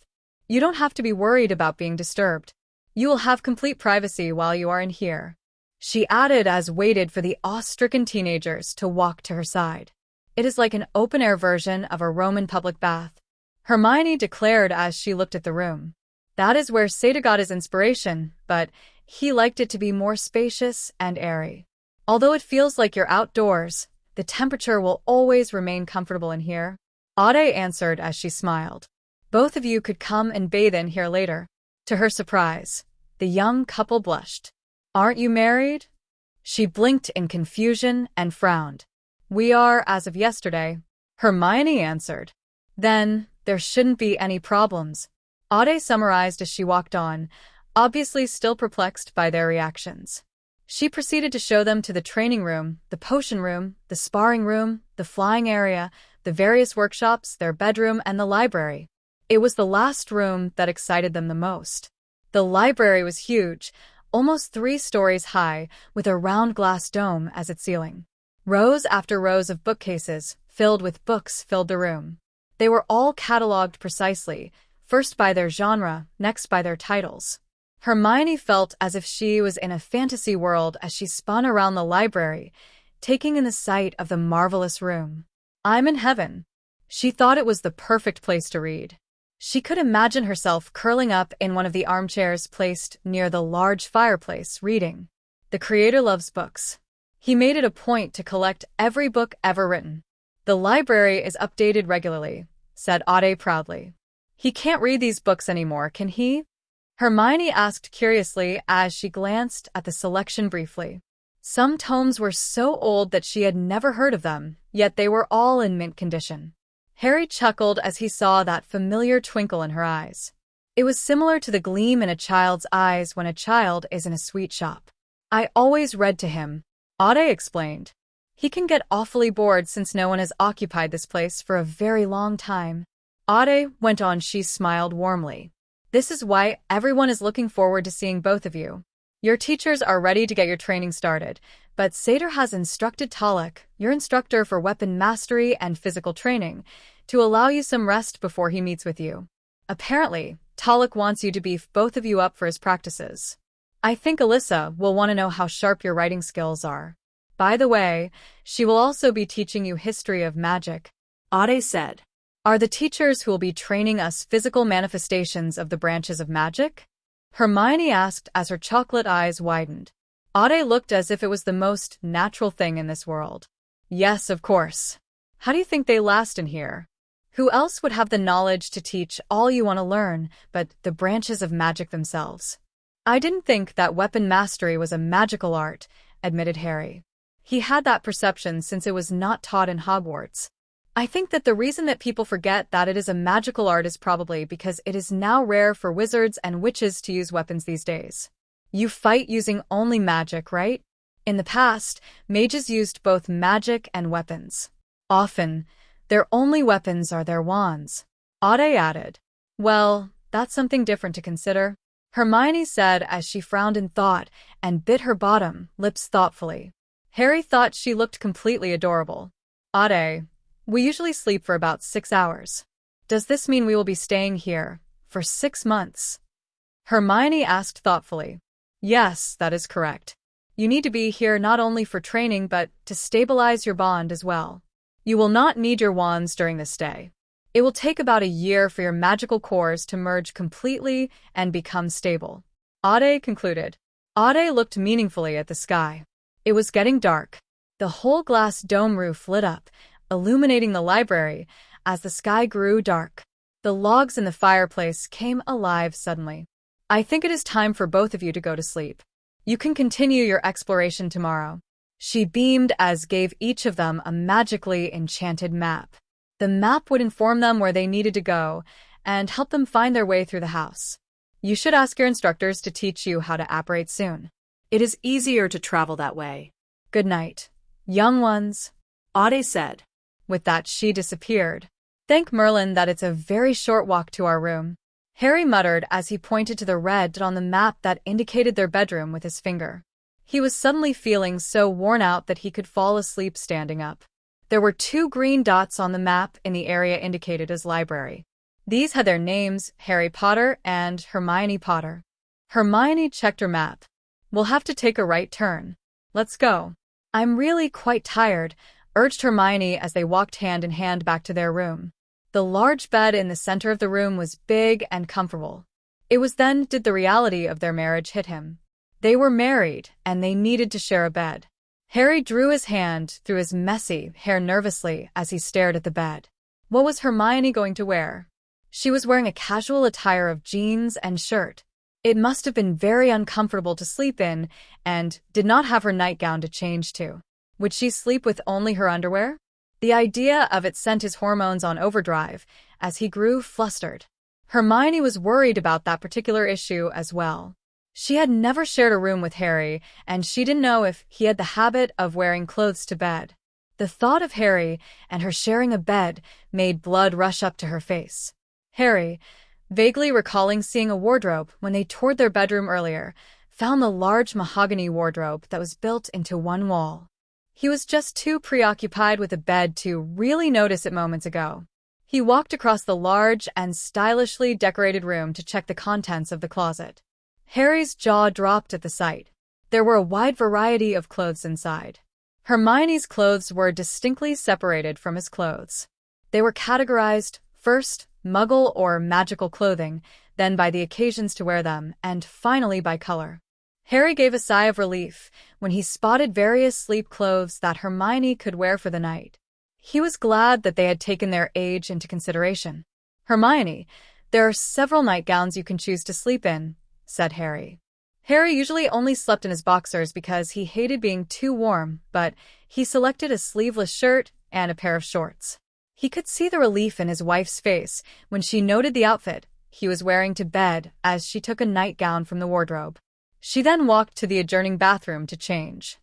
You don't have to be worried about being disturbed. You will have complete privacy while you are in here, she added as waited for the awe-stricken teenagers to walk to her side. It is like an open-air version of a Roman public bath, Hermione declared as she looked at the room. That is where Seta got his inspiration, but he liked it to be more spacious and airy. Although it feels like you're outdoors, the temperature will always remain comfortable in here, Ade answered as she smiled. Both of you could come and bathe in here later. To her surprise, the young couple blushed. Aren't you married? She blinked in confusion and frowned. We are as of yesterday, Hermione answered. Then, there shouldn't be any problems, Ade summarized as she walked on, obviously still perplexed by their reactions. She proceeded to show them to the training room, the potion room, the sparring room, the flying area, the various workshops, their bedroom, and the library. It was the last room that excited them the most. The library was huge, almost 3 stories high, with a round glass dome as its ceiling. Rows after rows of bookcases, filled with books, filled the room. They were all catalogued precisely, first by their genre, next by their titles. Hermione felt as if she was in a fantasy world as she spun around the library, taking in the sight of the marvelous room. I'm in heaven. She thought it was the perfect place to read. She could imagine herself curling up in one of the armchairs placed near the large fireplace, reading. The creator loves books. He made it a point to collect every book ever written. The library is updated regularly, said Ade proudly. He can't read these books anymore, can he? Hermione asked curiously as she glanced at the selection briefly. Some tomes were so old that she had never heard of them, yet they were all in mint condition. Harry chuckled as he saw that familiar twinkle in her eyes. It was similar to the gleam in a child's eyes when a child is in a sweet shop. I always read to him, Ade explained. He can get awfully bored since no one has occupied this place for a very long time. Ade went on. She smiled warmly. This is why everyone is looking forward to seeing both of you. Your teachers are ready to get your training started, but Seder has instructed Talak, your instructor for weapon mastery and physical training, to allow you some rest before he meets with you. Apparently, Talak wants you to beef both of you up for his practices. I think Alyssa will want to know how sharp your writing skills are. By the way, she will also be teaching you history of magic, Ade said. Are the teachers who will be training us physical manifestations of the branches of magic? Hermione asked as her chocolate eyes widened. Ade looked as if it was the most natural thing in this world. Yes, of course. How do you think they last in here? Who else would have the knowledge to teach all you want to learn but the branches of magic themselves? I didn't think that weapon mastery was a magical art, admitted Harry. He had that perception since it was not taught in Hogwarts. I think that the reason that people forget that it is a magical art is probably because it is now rare for wizards and witches to use weapons these days. You fight using only magic, right? In the past, mages used both magic and weapons. Often, their only weapons are their wands, Ade added. Well, that's something different to consider, Hermione said as she frowned in thought and bit her bottom lips thoughtfully. Harry thought she looked completely adorable. Ade, we usually sleep for about 6 hours. Does this mean we will be staying here for 6 months? Hermione asked thoughtfully. Yes, that is correct. You need to be here not only for training but to stabilize your bond as well. You will not need your wands during this stay. It will take about a year for your magical cores to merge completely and become stable, Ade concluded. Ade looked meaningfully at the sky. It was getting dark. The whole glass dome roof lit up, illuminating the library as the sky grew dark. The logs in the fireplace came alive suddenly. I think it is time for both of you to go to sleep. You can continue your exploration tomorrow. She beamed as gave each of them a magically enchanted map. The map would inform them where they needed to go and help them find their way through the house. You should ask your instructors to teach you how to apparate soon. It is easier to travel that way. Good night, young ones, Ade said. With that, she disappeared. Thank Merlin that it's a very short walk to our room, Harry muttered as he pointed to the red dot on the map that indicated their bedroom with his finger. He was suddenly feeling so worn out that he could fall asleep standing up. There were 2 green dots on the map in the area indicated as library. These had their names, Harry Potter and Hermione Potter. Hermione checked her map. We'll have to take a right turn. Let's go. I'm really quite tired, urged Hermione as they walked hand in hand back to their room. The large bed in the center of the room was big and comfortable. It was then did the reality of their marriage hit him. They were married, and they needed to share a bed. Harry drew his hand through his messy hair nervously as he stared at the bed. What was Hermione going to wear? She was wearing a casual attire of jeans and shirt. It must have been very uncomfortable to sleep in, and did not have her nightgown to change to. Would she sleep with only her underwear? The idea of it sent his hormones on overdrive as he grew flustered. Hermione was worried about that particular issue as well. She had never shared a room with Harry, and she didn't know if he had the habit of wearing clothes to bed. The thought of Harry and her sharing a bed made blood rush up to her face. Harry, vaguely recalling seeing a wardrobe when they toured their bedroom earlier, found the large mahogany wardrobe that was built into one wall. He was just too preoccupied with the bed to really notice it moments ago. He walked across the large and stylishly decorated room to check the contents of the closet. Harry's jaw dropped at the sight. There were a wide variety of clothes inside. Hermione's clothes were distinctly separated from his clothes. They were categorized, first, Muggle or magical clothing, then by the occasions to wear them, and finally by color. Harry gave a sigh of relief when he spotted various sleep clothes that Hermione could wear for the night. He was glad that they had taken their age into consideration. "Hermione, there are several nightgowns you can choose to sleep in," said Harry. Harry usually only slept in his boxers because he hated being too warm, but he selected a sleeveless shirt and a pair of shorts. He could see the relief in his wife's face when she noted the outfit he was wearing to bed as she took a nightgown from the wardrobe. She then walked to the adjoining bathroom to change.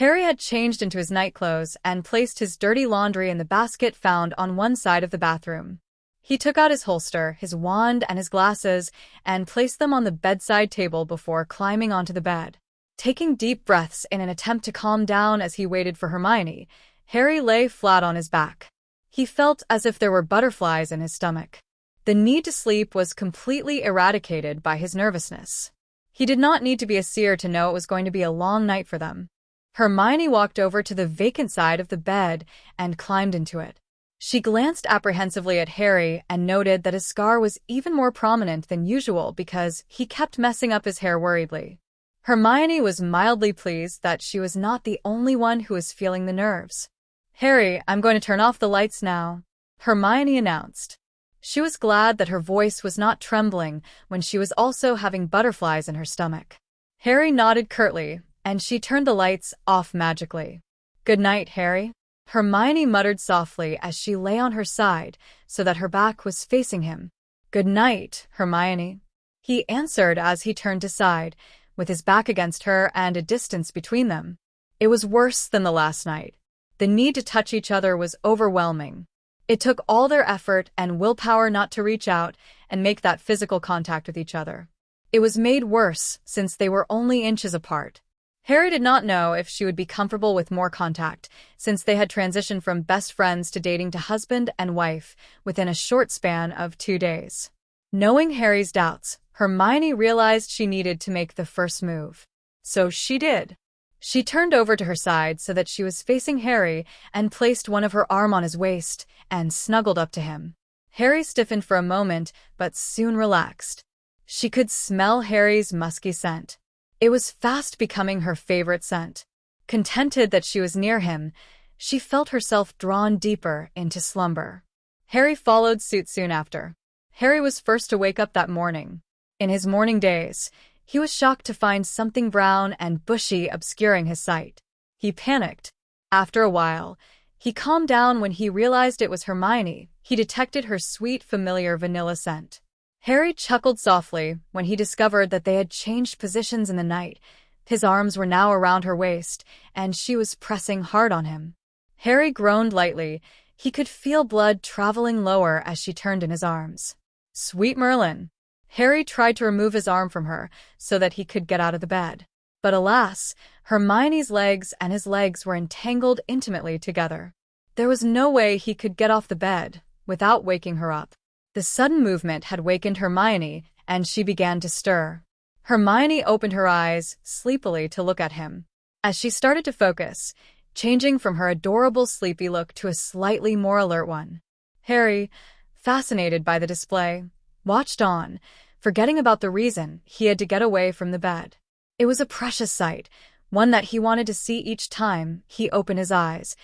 Harry had changed into his nightclothes and placed his dirty laundry in the basket found on one side of the bathroom. He took out his holster, his wand, and his glasses, and placed them on the bedside table before climbing onto the bed. Taking deep breaths in an attempt to calm down as he waited for Hermione, Harry lay flat on his back. He felt as if there were butterflies in his stomach. The need to sleep was completely eradicated by his nervousness. He did not need to be a seer to know it was going to be a long night for them. Hermione walked over to the vacant side of the bed and climbed into it. She glanced apprehensively at Harry and noted that his scar was even more prominent than usual because he kept messing up his hair worriedly. Hermione was mildly pleased that she was not the only one who was feeling the nerves. "Harry, I'm going to turn off the lights now," Hermione announced. She was glad that her voice was not trembling when she was also having butterflies in her stomach. Harry nodded curtly, and she turned the lights off magically. "Good night, Harry," Hermione muttered softly as she lay on her side so that her back was facing him. "Good night, Hermione," he answered as he turned aside, with his back against her and a distance between them. It was worse than the last night. The need to touch each other was overwhelming. It took all their effort and willpower not to reach out and make that physical contact with each other. It was made worse since they were only inches apart. Harry did not know if she would be comfortable with more contact, since they had transitioned from best friends to dating to husband and wife within a short span of 2 days. Knowing Harry's doubts, Hermione realized she needed to make the first move. So she did. She turned over to her side so that she was facing Harry and placed one of her arm on his waist and snuggled up to him. Harry stiffened for a moment, but soon relaxed. She could smell Harry's musky scent. It was fast becoming her favorite scent. Contented that she was near him, she felt herself drawn deeper into slumber. Harry followed suit soon after. Harry was first to wake up that morning. In his morning days, he was shocked to find something brown and bushy obscuring his sight. He panicked. After a while, he calmed down when he realized it was Hermione. He detected her sweet, familiar vanilla scent. Harry chuckled softly when he discovered that they had changed positions in the night. His arms were now around her waist, and she was pressing hard on him. Harry groaned lightly. He could feel blood traveling lower as she turned in his arms. "Sweet Merlin." Harry tried to remove his arm from her so that he could get out of the bed. But alas, Hermione's legs and his legs were entangled intimately together. There was no way he could get off the bed without waking her up. The sudden movement had wakened Hermione, and she began to stir. Hermione opened her eyes sleepily to look at him. As she started to focus, changing from her adorable sleepy look to a slightly more alert one. Harry, fascinated by the display, watched on, forgetting about the reason he had to get away from the bed. It was a precious sight, one that he wanted to see each time he opened his eyes,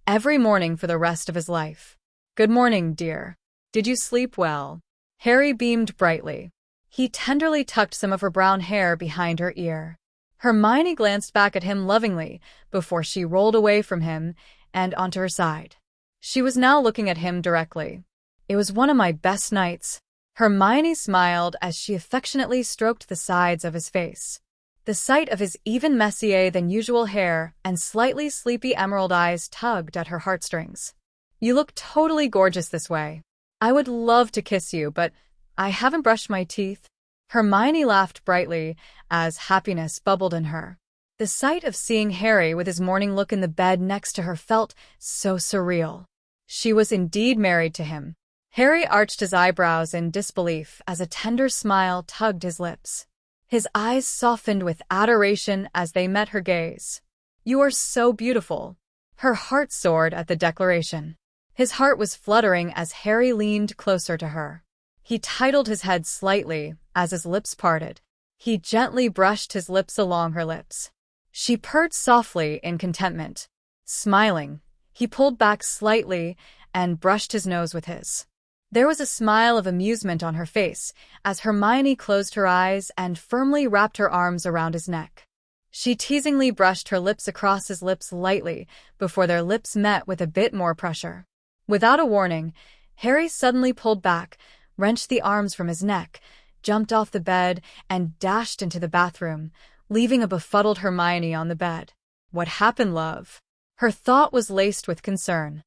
every morning for the rest of his life. "Good morning, dear. Did you sleep well?" Harry beamed brightly. He tenderly tucked some of her brown hair behind her ear. Hermione glanced back at him lovingly before she rolled away from him and onto her side. She was now looking at him directly. "It was one of my best nights." Hermione smiled as she affectionately stroked the sides of his face. The sight of his even messier than usual hair and slightly sleepy emerald eyes tugged at her heartstrings. "You look totally gorgeous this way. I would love to kiss you, but I haven't brushed my teeth." Hermione laughed brightly as happiness bubbled in her. The sight of seeing Harry with his morning look in the bed next to her felt so surreal. She was indeed married to him. Harry arched his eyebrows in disbelief as a tender smile tugged his lips. His eyes softened with adoration as they met her gaze. "You are so beautiful." Her heart soared at the declaration. His heart was fluttering as Harry leaned closer to her. He titled his head slightly as his lips parted. He gently brushed his lips along her lips. She purred softly in contentment. Smiling, He pulled back slightly and brushed his nose with his. There was a smile of amusement on her face as Hermione closed her eyes and firmly wrapped her arms around his neck. She teasingly brushed her lips across his lips lightly before their lips met with a bit more pressure. Without a warning, Harry suddenly pulled back, wrenched the arms from his neck, jumped off the bed, and dashed into the bathroom, leaving a befuddled Hermione on the bed. What happened, love? Her thought was laced with concern.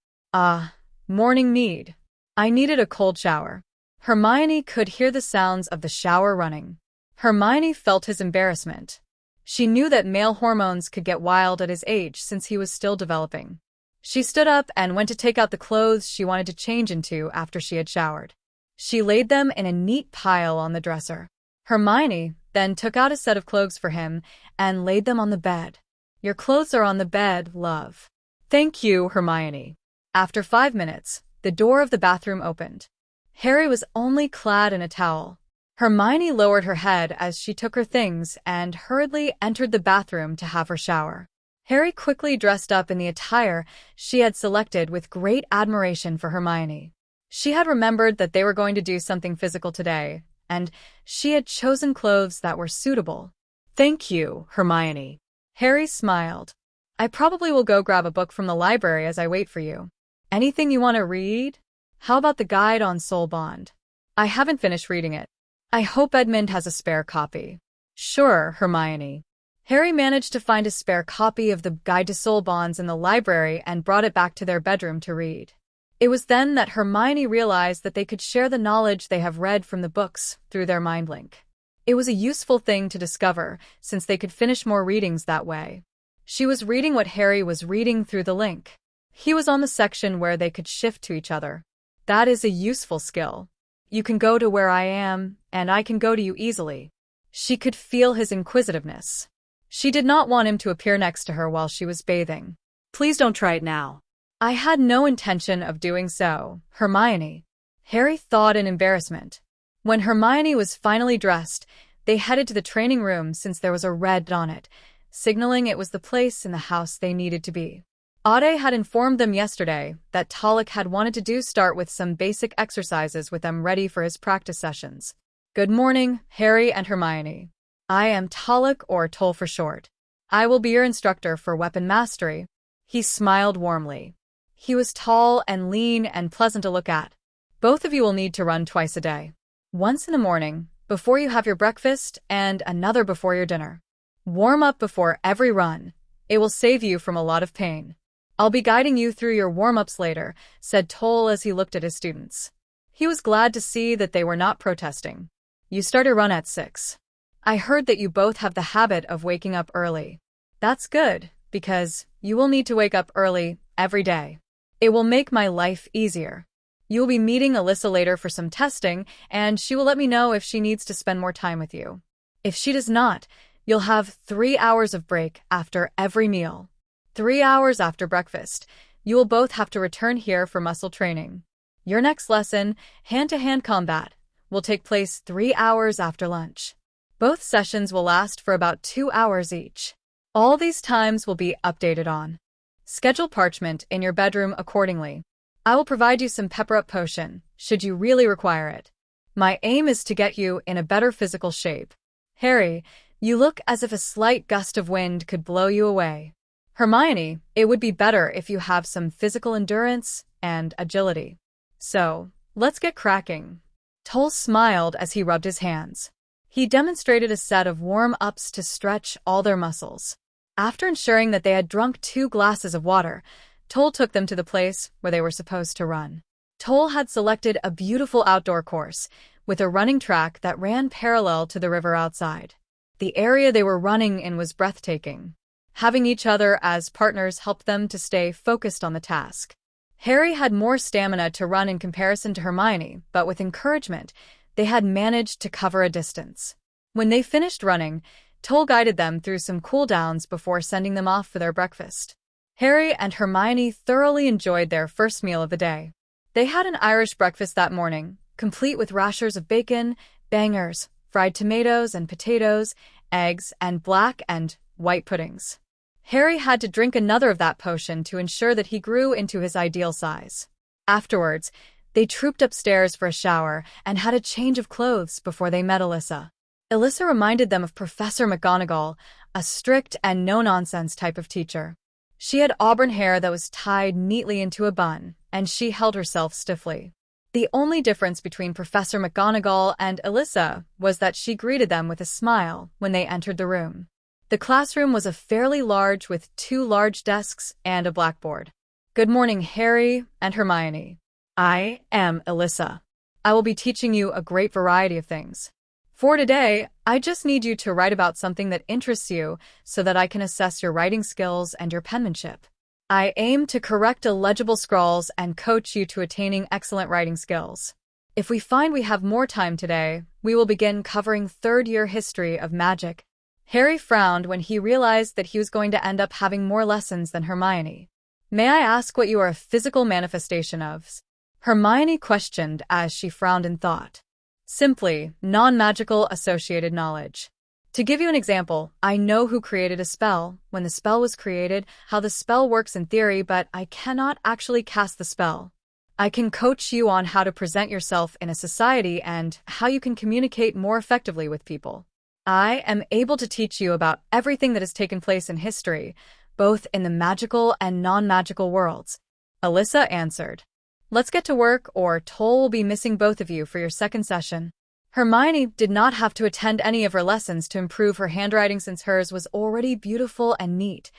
Morning mead. I needed a cold shower. Hermione could hear the sounds of the shower running. Hermione felt his embarrassment. She knew that male hormones could get wild at his age since he was still developing. She stood up and went to take out the clothes she wanted to change into after she had showered. She laid them in a neat pile on the dresser. Hermione then took out a set of clothes for him and laid them on the bed. Your clothes are on the bed, love. Thank you, Hermione. After 5 minutes, the door of the bathroom opened. Harry was only clad in a towel. Hermione lowered her head as she took her things and hurriedly entered the bathroom to have her shower. Harry quickly dressed up in the attire she had selected with great admiration for Hermione. She had remembered that they were going to do something physical today, and she had chosen clothes that were suitable. Thank you, Hermione. Harry smiled. I probably will go grab a book from the library as I wait for you. Anything you want to read? How about the guide on soul bond? I haven't finished reading it. I hope Edmund has a spare copy. Sure, Hermione. Harry managed to find a spare copy of the Guide to Soul Bonds in the library and brought it back to their bedroom to read. It was then that Hermione realized that they could share the knowledge they have read from the books through their mind link. It was a useful thing to discover, since they could finish more readings that way. She was reading what Harry was reading through the link. He was on the section where they could shift to each other. That is a useful skill. You can go to where I am, and I can go to you easily. She could feel his inquisitiveness. She did not want him to appear next to her while she was bathing. Please don't try it now. I had no intention of doing so, Hermione. Harry thought in embarrassment. When Hermione was finally dressed, they headed to the training room since there was a red on it, signaling it was the place in the house they needed to be. Ade had informed them yesterday that Talik had wanted to start with some basic exercises with them ready for his practice sessions. Good morning, Harry and Hermione. I am Talik, or Toll for short. I will be your instructor for weapon mastery. He smiled warmly. He was tall and lean and pleasant to look at. Both of you will need to run twice a day. Once in the morning, before you have your breakfast, and another before your dinner. Warm up before every run. It will save you from a lot of pain. I'll be guiding you through your warm-ups later, said Toll as he looked at his students. He was glad to see that they were not protesting. You start your run at 6. I heard that you both have the habit of waking up early. That's good, because you will need to wake up early every day. It will make my life easier. You will be meeting Alyssa later for some testing, and she will let me know if she needs to spend more time with you. If she does not, you'll have 3 hours of break after every meal. 3 hours after breakfast. You will both have to return here for muscle training. Your next lesson, hand-to-hand combat, will take place 3 hours after lunch. Both sessions will last for about 2 hours each. All these times will be updated on. Schedule parchment in your bedroom accordingly. I will provide you some pepper-up potion, should you really require it. My aim is to get you in a better physical shape. Harry, you look as if a slight gust of wind could blow you away. Hermione, it would be better if you have some physical endurance and agility. So, let's get cracking. Toll smiled as he rubbed his hands. He demonstrated a set of warm-ups to stretch all their muscles. After ensuring that they had drunk 2 glasses of water, Toll took them to the place where they were supposed to run. Toll had selected a beautiful outdoor course, with a running track that ran parallel to the river outside. The area they were running in was breathtaking. Having each other as partners helped them to stay focused on the task. Harry had more stamina to run in comparison to Hermione, but with encouragement, they had managed to cover a distance. When they finished running, Toll guided them through some cool-downs before sending them off for their breakfast. Harry and Hermione thoroughly enjoyed their first meal of the day. They had an Irish breakfast that morning, complete with rashers of bacon, bangers, fried tomatoes and potatoes, eggs, and black and white puddings. Harry had to drink another of that potion to ensure that he grew into his ideal size. Afterwards, they trooped upstairs for a shower and had a change of clothes before they met Alyssa. Alyssa reminded them of Professor McGonagall, a strict and no-nonsense type of teacher. She had auburn hair that was tied neatly into a bun, and she held herself stiffly. The only difference between Professor McGonagall and Alyssa was that she greeted them with a smile when they entered the room. The classroom was fairly large with 2 large desks and a blackboard. "Good morning, Harry and Hermione. I am Alyssa. I will be teaching you a great variety of things. For today, I just need you to write about something that interests you so that I can assess your writing skills and your penmanship. I aim to correct illegible scrawls and coach you to attaining excellent writing skills. If we find we have more time today, we will begin covering third-year history of magic." Harry frowned when he realized that he was going to end up having more lessons than Hermione. "May I ask what you are a physical manifestation of?" Hermione questioned as she frowned in thought. "Simply, non-magical associated knowledge. To give you an example, I know who created a spell, when the spell was created, how the spell works in theory, but I cannot actually cast the spell. I can coach you on how to present yourself in a society and how you can communicate more effectively with people. I am able to teach you about everything that has taken place in history, both in the magical and non-magical worlds," Alyssa answered. "Let's get to work, or Toll will be missing both of you for your second session." Hermione did not have to attend any of her lessons to improve her handwriting since hers was already beautiful and neat,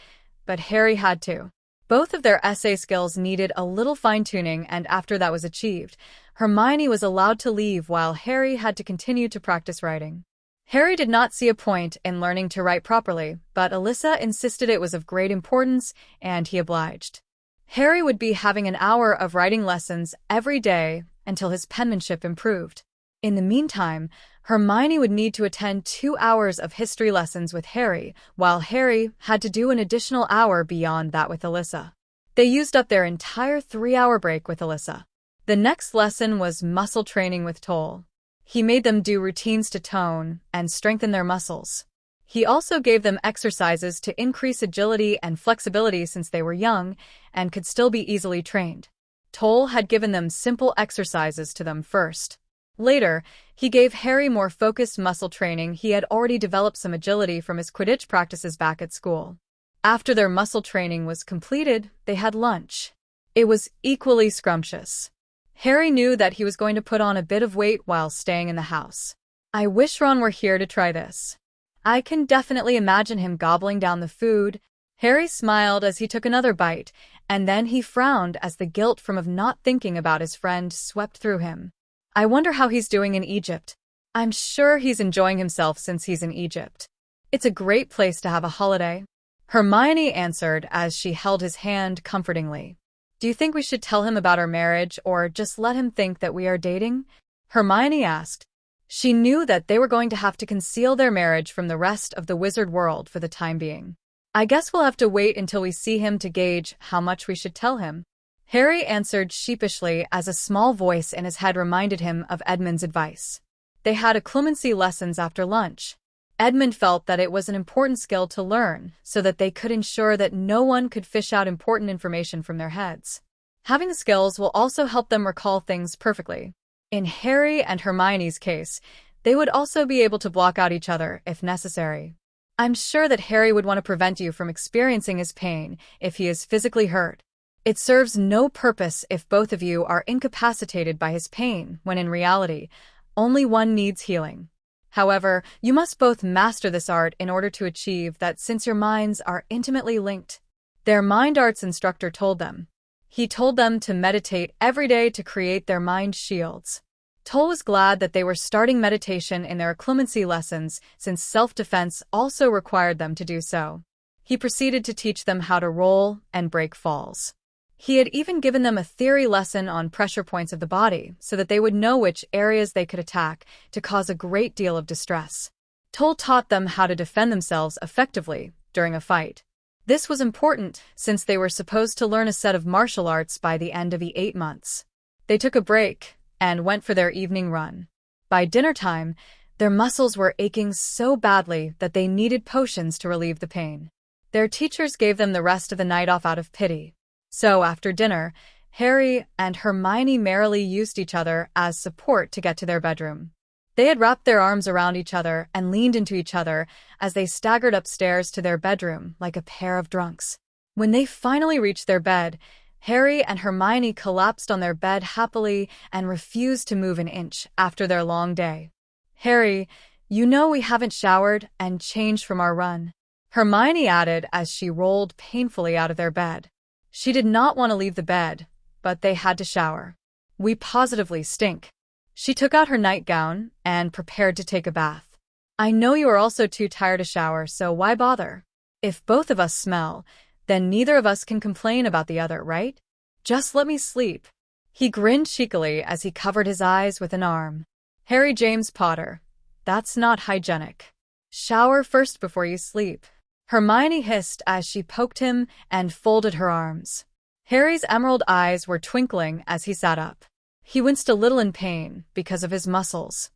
but Harry had to. Both of their essay skills needed a little fine-tuning, and after that was achieved, Hermione was allowed to leave while Harry had to continue to practice writing. Harry did not see a point in learning to write properly, but Alyssa insisted it was of great importance, and he obliged. Harry would be having an hour of writing lessons every day until his penmanship improved. In the meantime, Hermione would need to attend 2 hours of history lessons with Harry, while Harry had to do an additional hour beyond that with Alyssa. They used up their entire 3-hour break with Alyssa. The next lesson was muscle training with Toll. He made them do routines to tone and strengthen their muscles. He also gave them exercises to increase agility and flexibility since they were young and could still be easily trained. Toll had given them simple exercises to them first. Later, he gave Harry more focused muscle training. He had already developed some agility from his Quidditch practices back at school. After their muscle training was completed, they had lunch. It was equally scrumptious. Harry knew that he was going to put on a bit of weight while staying in the house. "I wish Ron were here to try this. I can definitely imagine him gobbling down the food." Harry smiled as he took another bite, and then he frowned as the guilt from not thinking about his friend swept through him. "I wonder how he's doing in Egypt. I'm sure he's enjoying himself since he's in Egypt. It's a great place to have a holiday," Hermione answered as she held his hand comfortingly. "Do you think we should tell him about our marriage or just let him think that we are dating?" Hermione asked. She knew that they were going to have to conceal their marriage from the rest of the wizard world for the time being. "I guess we'll have to wait until we see him to gauge how much we should tell him," Harry answered sheepishly as a small voice in his head reminded him of Edmund's advice. They had occlumency lessons after lunch. Edmund felt that it was an important skill to learn so that they could ensure that no one could fish out important information from their heads. Having the skills will also help them recall things perfectly. In Harry and Hermione's case, they would also be able to block out each other if necessary. "I'm sure that Harry would want to prevent you from experiencing his pain if he is physically hurt. It serves no purpose if both of you are incapacitated by his pain, when in reality, only one needs healing. However, you must both master this art in order to achieve that since your minds are intimately linked," their mind arts instructor told them. He told them to meditate every day to create their mind shields. Toll was glad that they were starting meditation in their occlumency lessons since self-defense also required them to do so. He proceeded to teach them how to roll and break falls. He had even given them a theory lesson on pressure points of the body so that they would know which areas they could attack to cause a great deal of distress. Toll taught them how to defend themselves effectively during a fight. This was important since they were supposed to learn a set of martial arts by the end of the 8 months. They took a break and went for their evening run. By dinner time, their muscles were aching so badly that they needed potions to relieve the pain. Their teachers gave them the rest of the night off out of pity. So, after dinner, Harry and Hermione merrily used each other as support to get to their bedroom. They had wrapped their arms around each other and leaned into each other as they staggered upstairs to their bedroom like a pair of drunks. When they finally reached their bed, Harry and Hermione collapsed on their bed happily and refused to move an inch after their long day. "Harry, you know we haven't showered and changed from our run," Hermione added as she rolled painfully out of their bed. She did not want to leave the bed, but they had to shower. "We positively stink." She took out her nightgown and prepared to take a bath. "I know you are also too tired to shower, so why bother? If both of us smell, then neither of us can complain about the other, right? Just let me sleep." He grinned cheekily as he covered his eyes with an arm. "Harry James Potter, that's not hygienic. Shower first before you sleep," Hermione hissed as she poked him and folded her arms. Harry's emerald eyes were twinkling as he sat up. He winced a little in pain because of his muscles.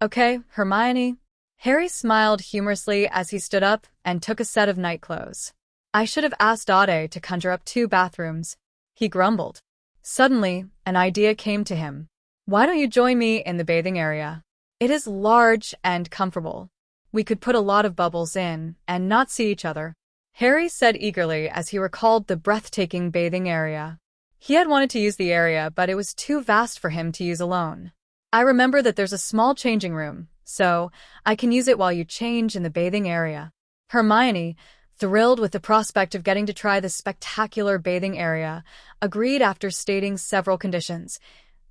"Okay, Hermione." Harry smiled humorously as he stood up and took a set of nightclothes. "I should have asked Ade to conjure up 2 bathrooms," he grumbled. Suddenly, an idea came to him. "Why don't you join me in the bathing area? It is large and comfortable. We could put a lot of bubbles in and not see each other," Harry said eagerly as he recalled the breathtaking bathing area. He had wanted to use the area, but it was too vast for him to use alone. "I remember that there's a small changing room, so I can use it while you change in the bathing area." Hermione, thrilled with the prospect of getting to try the spectacular bathing area, agreed after stating several conditions.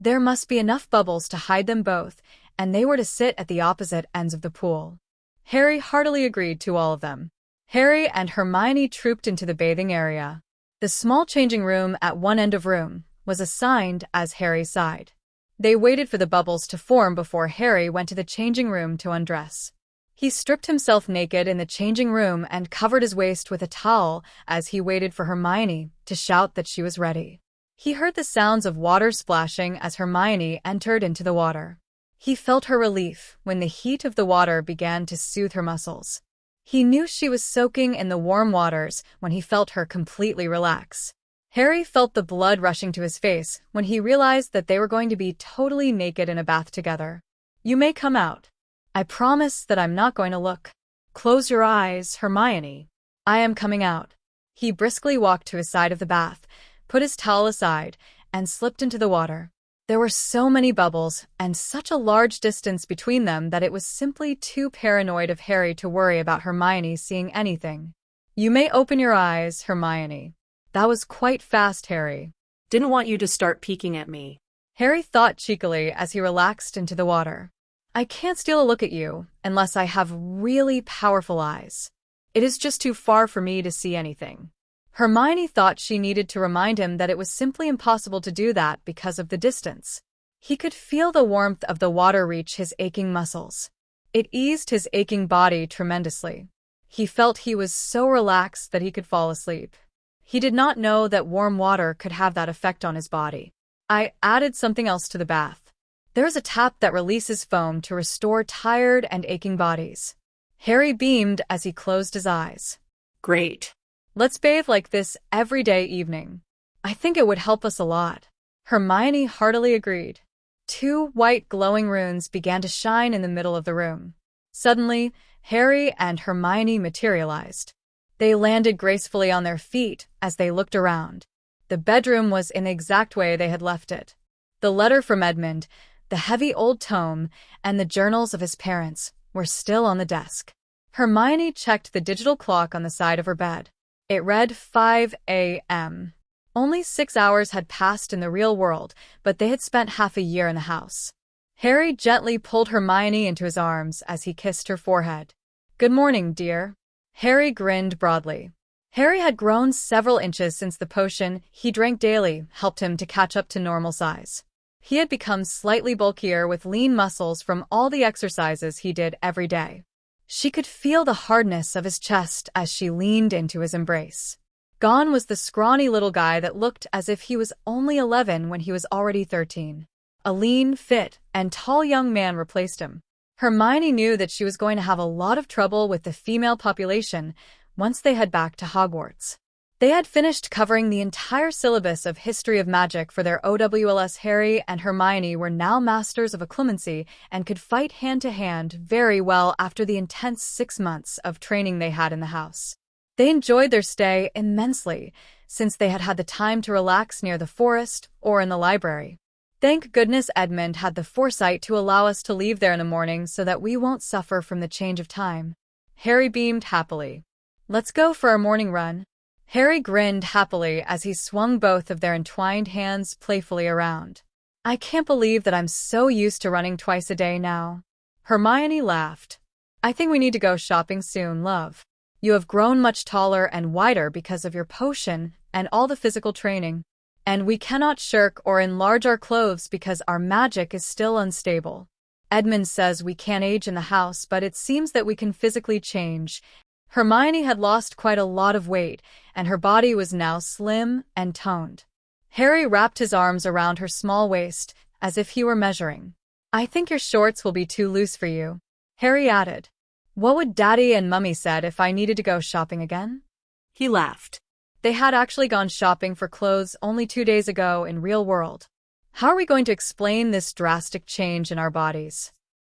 There must be enough bubbles to hide them both, and they were to sit at the opposite ends of the pool. Harry heartily agreed to all of them. Harry and Hermione trooped into the bathing area. The small changing room at one end of room was assigned as Harry's side. They waited for the bubbles to form before Harry went to the changing room to undress. He stripped himself naked in the changing room and covered his waist with a towel as he waited for Hermione to shout that she was ready. He heard the sounds of water splashing as Hermione entered into the water. He felt her relief when the heat of the water began to soothe her muscles. He knew she was soaking in the warm waters when he felt her completely relax. Harry felt the blood rushing to his face when he realized that they were going to be totally naked in a bath together. "You may come out. I promise that I'm not going to look." "Close your eyes, Hermione." "I am coming out." He briskly walked to his side of the bath, put his towel aside, and slipped into the water. There were so many bubbles and such a large distance between them that it was simply too paranoid of Harry to worry about Hermione seeing anything. "You may open your eyes, Hermione." "That was quite fast, Harry." Didn't want you to start peeking at me. Harry thought cheekily as he relaxed into the water. "I can't steal a look at you unless I have really powerful eyes. It is just too far for me to see anything." Hermione thought she needed to remind him that it was simply impossible to do that because of the distance. He could feel the warmth of the water reach his aching muscles. It eased his aching body tremendously. He felt he was so relaxed that he could fall asleep. He did not know that warm water could have that effect on his body. "I added something else to the bath. There is a tap that releases foam to restore tired and aching bodies." Harry beamed as he closed his eyes. "Great. "Let's bathe like this every day evening. I think it would help us a lot." Hermione heartily agreed. 2 white glowing runes began to shine in the middle of the room. Suddenly, Harry and Hermione materialized. They landed gracefully on their feet as they looked around. The bedroom was in the exact way they had left it. The letter from Edmund, the heavy old tome, and the journals of his parents were still on the desk. Hermione checked the digital clock on the side of her bed. It read 5 a.m. Only 6 hours had passed in the real world, but they had spent half a year in the house. Harry gently pulled Hermione into his arms as he kissed her forehead. "Good morning, dear." Harry grinned broadly. Harry had grown several inches since the potion he drank daily helped him to catch up to normal size. He had become slightly bulkier with lean muscles from all the exercises he did every day. She could feel the hardness of his chest as she leaned into his embrace. Gone was the scrawny little guy that looked as if he was only 11 when he was already 13. A lean, fit, and tall young man replaced him. Hermione knew that she was going to have a lot of trouble with the female population once they head back to Hogwarts. They had finished covering the entire syllabus of History of Magic for their OWLs. Harry and Hermione were now masters of occlumency and could fight hand-to-hand very well after the intense 6 months of training they had in the house. They enjoyed their stay immensely, since they had had the time to relax near the forest or in the library. Thank goodness Edmund had the foresight to allow us to leave there in the morning so that we won't suffer from the change of time. Harry beamed happily. Let's go for our morning run. Harry grinned happily as he swung both of their entwined hands playfully around. I can't believe that I'm so used to running twice a day now. Hermione laughed. I think we need to go shopping soon, love. You have grown much taller and wider because of your potion and all the physical training. And we cannot shirk or enlarge our clothes because our magic is still unstable. Edmund says we can't age in the house, but it seems that we can physically change. Hermione had lost quite a lot of weight, and her body was now slim and toned. Harry wrapped his arms around her small waist, as if he were measuring. I think your shorts will be too loose for you. Harry added. What would Daddy and Mummy said if I needed to go shopping again? He laughed. They had actually gone shopping for clothes only 2 days ago in real world. How are we going to explain this drastic change in our bodies?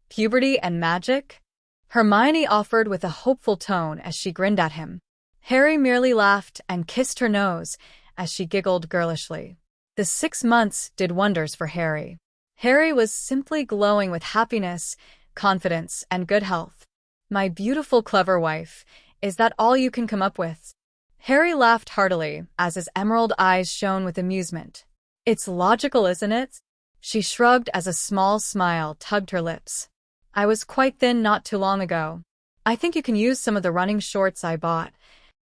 Puberty and magic? Hermione offered with a hopeful tone as she grinned at him. Harry merely laughed and kissed her nose as she giggled girlishly. The 6 months did wonders for Harry. Harry was simply glowing with happiness, confidence, and good health. My beautiful, clever wife, is that all you can come up with? Harry laughed heartily as his emerald eyes shone with amusement. It's logical, isn't it? She shrugged as a small smile tugged her lips. I was quite thin not too long ago. I think you can use some of the running shorts I bought.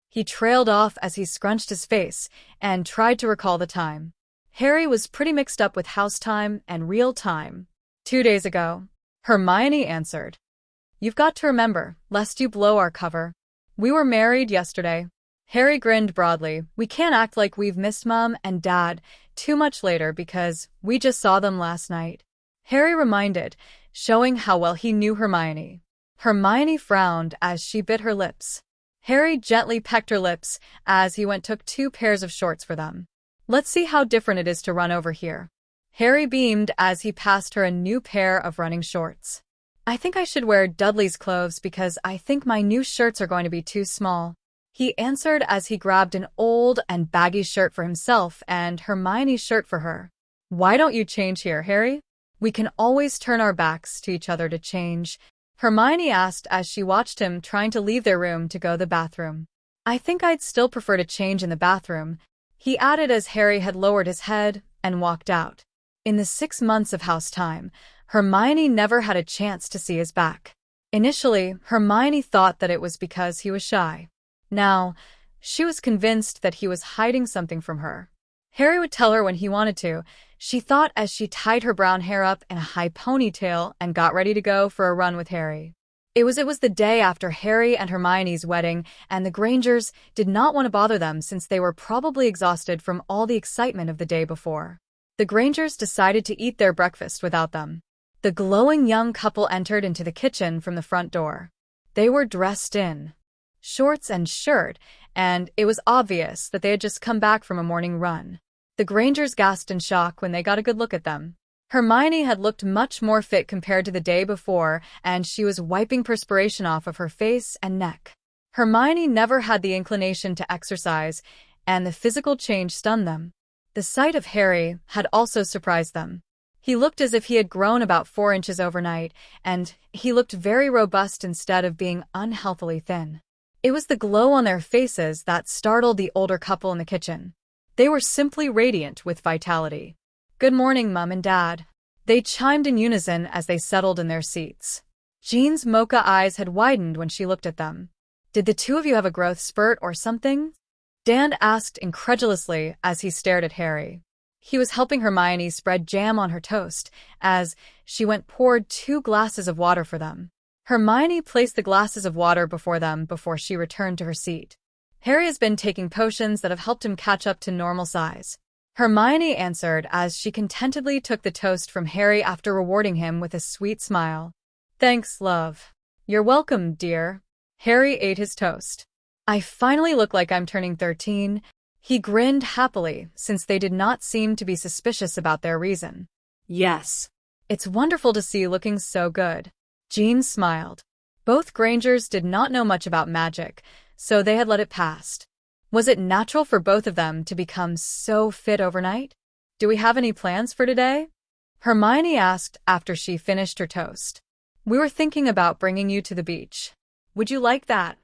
He trailed off as he scrunched his face and tried to recall the time. Harry was pretty mixed up with house time and real time. 2 days ago, Hermione answered. You've got to remember, lest you blow our cover. We were married yesterday. Harry grinned broadly. We can't act like we've missed Mom and Dad too much later because we just saw them last night. Harry reminded, showing how well he knew Hermione. Hermione frowned as she bit her lips. Harry gently pecked her lips as he took 2 pairs of shorts for them. Let's see how different it is to run over here. Harry beamed as he passed her a new pair of running shorts. I think I should wear Dudley's clothes because I think my new shirts are going to be too small. He answered as he grabbed an old and baggy shirt for himself and Hermione's shirt for her. Why don't you change here, Harry? We can always turn our backs to each other to change, Hermione asked as she watched him trying to leave their room to go to the bathroom. I think I'd still prefer to change in the bathroom, he added as Harry had lowered his head and walked out. In the 6 months of house time, Hermione never had a chance to see his back. Initially, Hermione thought that it was because he was shy. Now, she was convinced that he was hiding something from her. Harry would tell her when he wanted to, she thought as she tied her brown hair up in a high ponytail and got ready to go for a run with Harry. It was the day after Harry and Hermione's wedding, and the Grangers did not want to bother them since they were probably exhausted from all the excitement of the day before. The Grangers decided to eat their breakfast without them. The glowing young couple entered into the kitchen from the front door. They were dressed in shorts and shirt, and it was obvious that they had just come back from a morning run. The Grangers gasped in shock when they got a good look at them. Hermione had looked much more fit compared to the day before, and she was wiping perspiration off of her face and neck. Hermione never had the inclination to exercise, and the physical change stunned them. The sight of Harry had also surprised them. He looked as if he had grown about 4 inches overnight, and he looked very robust instead of being unhealthily thin. It was the glow on their faces that startled the older couple in the kitchen. They were simply radiant with vitality. Good morning, Mum and Dad. They chimed in unison as they settled in their seats. Jean's mocha eyes had widened when she looked at them. Did the 2 of you have a growth spurt or something? Dan asked incredulously as he stared at Harry. He was helping Hermione spread jam on her toast as she poured 2 glasses of water for them. Hermione placed the glasses of water before them before she returned to her seat. Harry has been taking potions that have helped him catch up to normal size. Hermione answered as she contentedly took the toast from Harry after rewarding him with a sweet smile. Thanks, love. You're welcome, dear. Harry ate his toast. I finally look like I'm turning 13. He grinned happily, since they did not seem to be suspicious about their reason. Yes. It's wonderful to see you looking so good. Jean smiled. Both Grangers did not know much about magic, so they had let it pass. Was it natural for both of them to become so fit overnight? Do we have any plans for today? Hermione asked after she finished her toast. We were thinking about bringing you to the beach. Would you like that?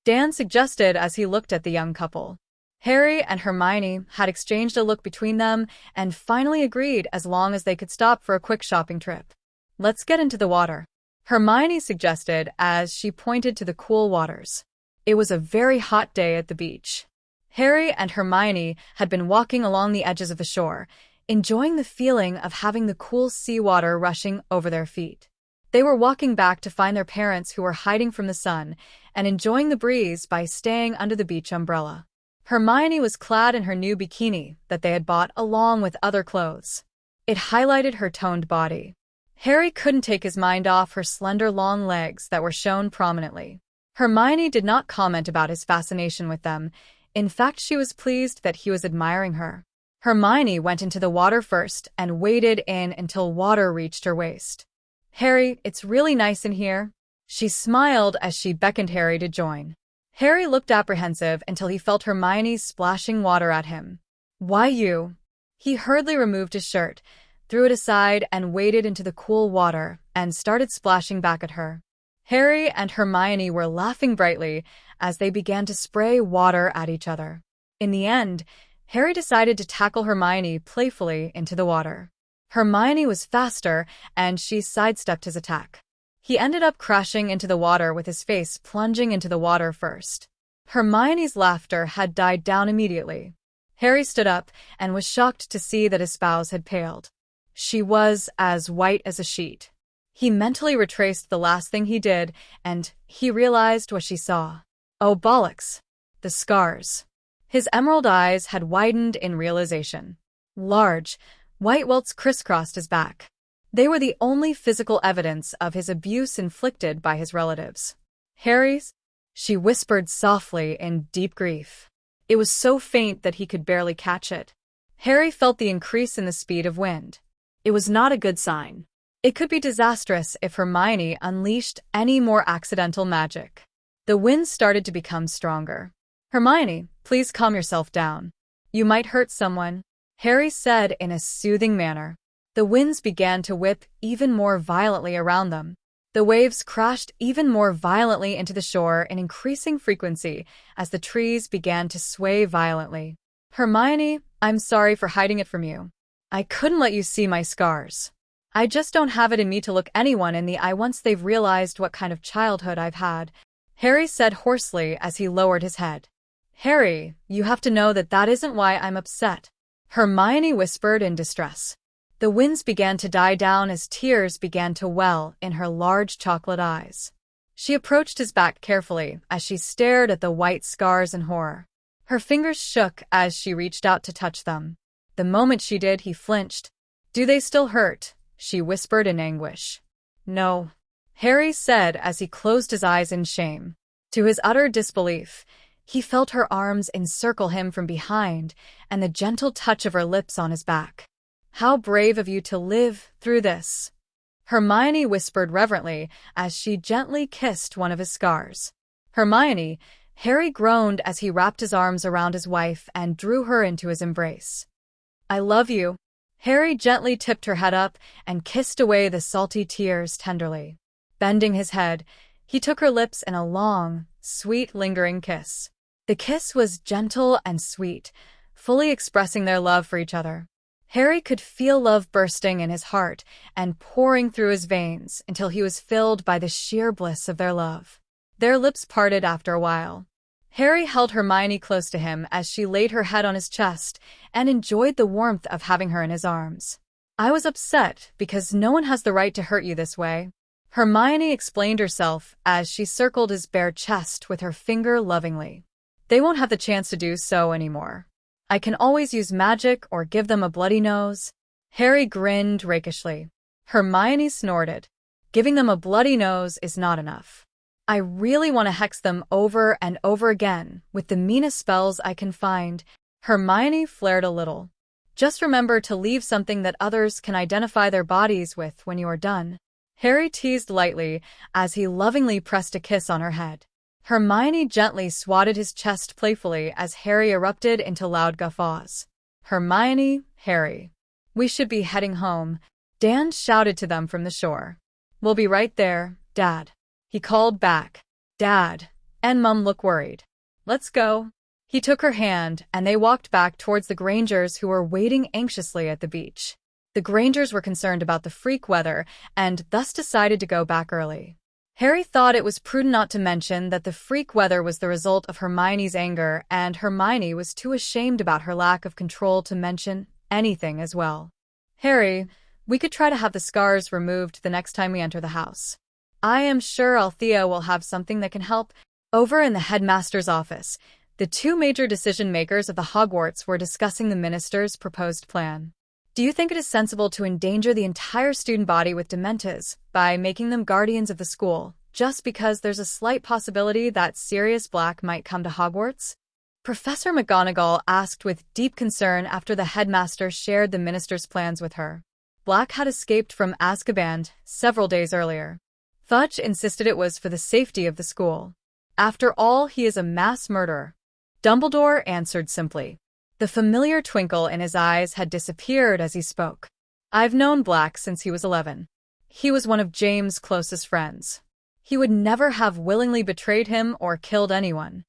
Dan suggested as he looked at the young couple. Harry and Hermione had exchanged a look between them and finally agreed as long as they could stop for a quick shopping trip. Let's get into the water, Hermione suggested as she pointed to the cool waters. It was a very hot day at the beach. Harry and Hermione had been walking along the edges of the shore, enjoying the feeling of having the cool seawater rushing over their feet. They were walking back to find their parents who were hiding from the sun and enjoying the breeze by staying under the beach umbrella. Hermione was clad in her new bikini that they had bought along with other clothes. It highlighted her toned body. Harry couldn't take his mind off her slender long legs that were shown prominently. Hermione did not comment about his fascination with them. In fact, she was pleased that he was admiring her. Hermione went into the water first and waded in until water reached her waist. Harry, it's really nice in here. She smiled as she beckoned Harry to join. Harry looked apprehensive until he felt Hermione splashing water at him. Why you? He hurriedly removed his shirt, threw it aside and waded into the cool water and started splashing back at her. Harry and Hermione were laughing brightly as they began to spray water at each other. In the end, Harry decided to tackle Hermione playfully into the water. Hermione was faster and she sidestepped his attack. He ended up crashing into the water with his face plunging into the water first. Hermione's laughter had died down immediately. Harry stood up and was shocked to see that his spouse had paled. She was as white as a sheet. He mentally retraced the last thing he did, and he realized what she saw. Oh bollocks! The scars. His emerald eyes had widened in realization. Large, white welts crisscrossed his back. They were the only physical evidence of his abuse inflicted by his relatives. Harry's? She whispered softly in deep grief. It was so faint that he could barely catch it. Harry felt the increase in the speed of wind. It was not a good sign. It could be disastrous if Hermione unleashed any more accidental magic. The wind started to become stronger. Hermione, please calm yourself down. You might hurt someone, Harry said in a soothing manner. The winds began to whip even more violently around them. The waves crashed even more violently into the shore in increasing frequency as the trees began to sway violently. Hermione, I'm sorry for hiding it from you. I couldn't let you see my scars. I just don't have it in me to look anyone in the eye once they've realized what kind of childhood I've had, Harry said hoarsely as he lowered his head. Harry, you have to know that that isn't why I'm upset, Hermione whispered in distress. The winds began to die down as tears began to well in her large chocolate eyes. She approached his back carefully as she stared at the white scars in horror. Her fingers shook as she reached out to touch them. The moment she did, he flinched. Do they still hurt? She whispered in anguish. No, Harry said as he closed his eyes in shame. To his utter disbelief, he felt her arms encircle him from behind and the gentle touch of her lips on his back. How brave of you to live through this, Hermione whispered reverently as she gently kissed one of his scars. Hermione, Harry groaned as he wrapped his arms around his wife and drew her into his embrace. I love you. Harry gently tipped her head up and kissed away the salty tears tenderly. Bending his head, he took her lips in a long, sweet, lingering kiss. The kiss was gentle and sweet, fully expressing their love for each other. Harry could feel love bursting in his heart and pouring through his veins until he was filled by the sheer bliss of their love. Their lips parted after a while. Harry held Hermione close to him as she laid her head on his chest and enjoyed the warmth of having her in his arms. I was upset because no one has the right to hurt you this way, Hermione explained herself as she circled his bare chest with her finger lovingly. They won't have the chance to do so anymore. I can always use magic or give them a bloody nose. Harry grinned rakishly. Hermione snorted. Giving them a bloody nose is not enough. I really want to hex them over and over again with the meanest spells I can find. Hermione flared a little. Just remember to leave something that others can identify their bodies with when you are done. Harry teased lightly as he lovingly pressed a kiss on her head. Hermione gently swatted his chest playfully as Harry erupted into loud guffaws. Hermione, Harry. We should be heading home, Dan shouted to them from the shore. We'll be right there, Dad. He called back. Dad. And Mum look worried. Let's go. He took her hand, and they walked back towards the Grangers who were waiting anxiously at the beach. The Grangers were concerned about the freak weather and thus decided to go back early. Harry thought it was prudent not to mention that the freak weather was the result of Hermione's anger, and Hermione was too ashamed about her lack of control to mention anything as well. Harry, we could try to have the scars removed the next time we enter the house. I am sure Althea will have something that can help. Over in the headmaster's office, the two major decision-makers of the Hogwarts were discussing the minister's proposed plan. Do you think it is sensible to endanger the entire student body with Dementors by making them guardians of the school, just because there's a slight possibility that Sirius Black might come to Hogwarts? Professor McGonagall asked with deep concern after the headmaster shared the minister's plans with her. Black had escaped from Azkaban several days earlier. Fudge insisted it was for the safety of the school. After all, he is a mass murderer. Dumbledore answered simply. The familiar twinkle in his eyes had disappeared as he spoke. I've known Black since he was 11. He was one of James' closest friends. He would never have willingly betrayed him or killed anyone.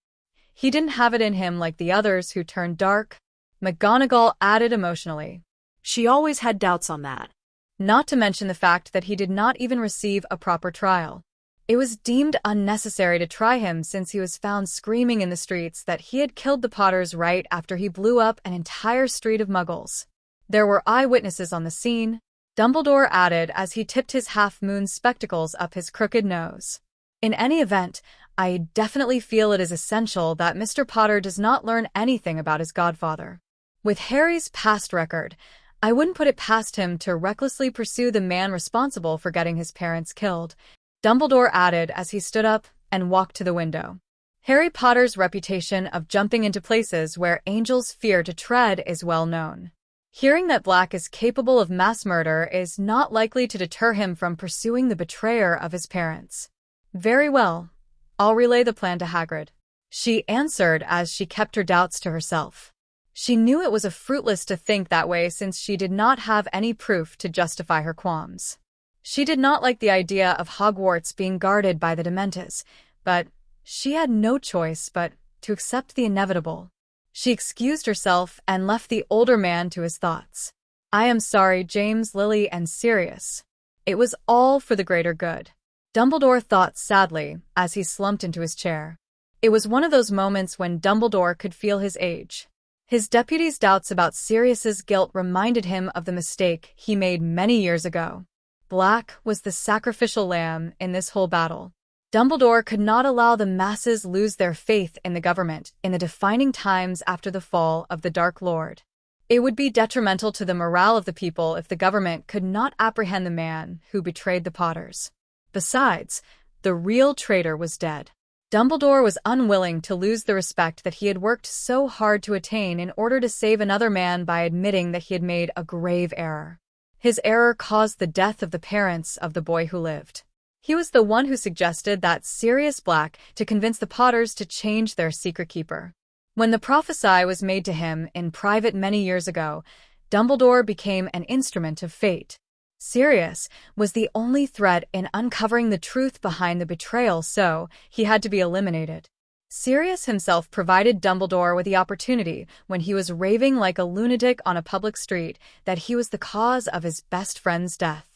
He didn't have it in him like the others who turned dark. McGonagall added emotionally. She always had doubts on that. Not to mention the fact that he did not even receive a proper trial. It was deemed unnecessary to try him since he was found screaming in the streets that he had killed the Potters right after he blew up an entire street of Muggles. There were eyewitnesses on the scene, Dumbledore added as he tipped his half-moon spectacles up his crooked nose. In any event, I definitely feel it is essential that Mr. Potter does not learn anything about his godfather. With Harry's past record, I wouldn't put it past him to recklessly pursue the man responsible for getting his parents killed, Dumbledore added as he stood up and walked to the window. Harry Potter's reputation of jumping into places where angels fear to tread is well known. Hearing that Black is capable of mass murder is not likely to deter him from pursuing the betrayer of his parents. Very well. I'll relay the plan to Hagrid. She answered as she kept her doubts to herself. She knew it was fruitless to think that way since she did not have any proof to justify her qualms. She did not like the idea of Hogwarts being guarded by the Dementors, but she had no choice but to accept the inevitable. She excused herself and left the older man to his thoughts. I am sorry, James, Lily, and Sirius. It was all for the greater good. Dumbledore thought sadly as he slumped into his chair. It was one of those moments when Dumbledore could feel his age. His deputy's doubts about Sirius's guilt reminded him of the mistake he made many years ago. Black was the sacrificial lamb in this whole battle. Dumbledore could not allow the masses lose their faith in the government in the defining times after the fall of the Dark Lord. It would be detrimental to the morale of the people if the government could not apprehend the man who betrayed the Potters. Besides, the real traitor was dead. Dumbledore was unwilling to lose the respect that he had worked so hard to attain in order to save another man by admitting that he had made a grave error. His error caused the death of the parents of the boy who lived. He was the one who suggested that Sirius Black to convince the Potters to change their secret keeper. When the prophecy was made to him in private many years ago, Dumbledore became an instrument of fate. Sirius was the only thread in uncovering the truth behind the betrayal, so he had to be eliminated. Sirius himself provided Dumbledore with the opportunity when he was raving like a lunatic on a public street that he was the cause of his best friend's death.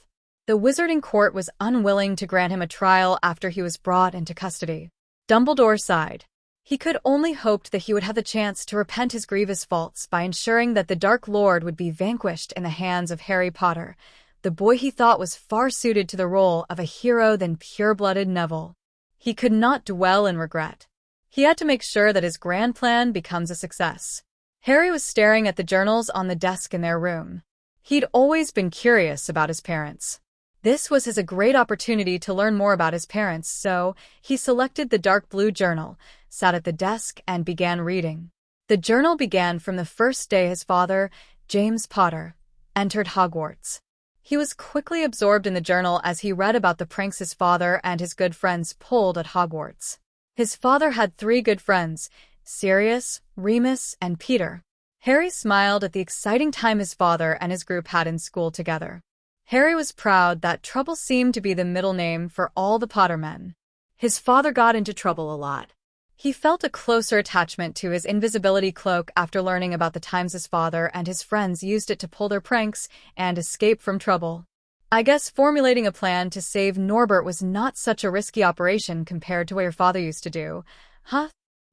The Wizarding Court was unwilling to grant him a trial after he was brought into custody. Dumbledore sighed. He could only hope that he would have the chance to repent his grievous faults by ensuring that the Dark Lord would be vanquished in the hands of Harry Potter, the boy he thought was far suited to the role of a hero than pure-blooded Neville. He could not dwell in regret. He had to make sure that his grand plan becomes a success. Harry was staring at the journals on the desk in their room. He'd always been curious about his parents. This was a great opportunity to learn more about his parents, so he selected the dark blue journal, sat at the desk, and began reading. The journal began from the first day his father, James Potter, entered Hogwarts. He was quickly absorbed in the journal as he read about the pranks his father and his good friends pulled at Hogwarts. His father had 3 good friends, Sirius, Remus, and Peter. Harry smiled at the exciting time his father and his group had in school together. Harry was proud that Trouble seemed to be the middle name for all the Potter men. His father got into trouble a lot. He felt a closer attachment to his invisibility cloak after learning about the times his father and his friends used it to pull their pranks and escape from trouble. I guess formulating a plan to save Norbert was not such a risky operation compared to what your father used to do, huh?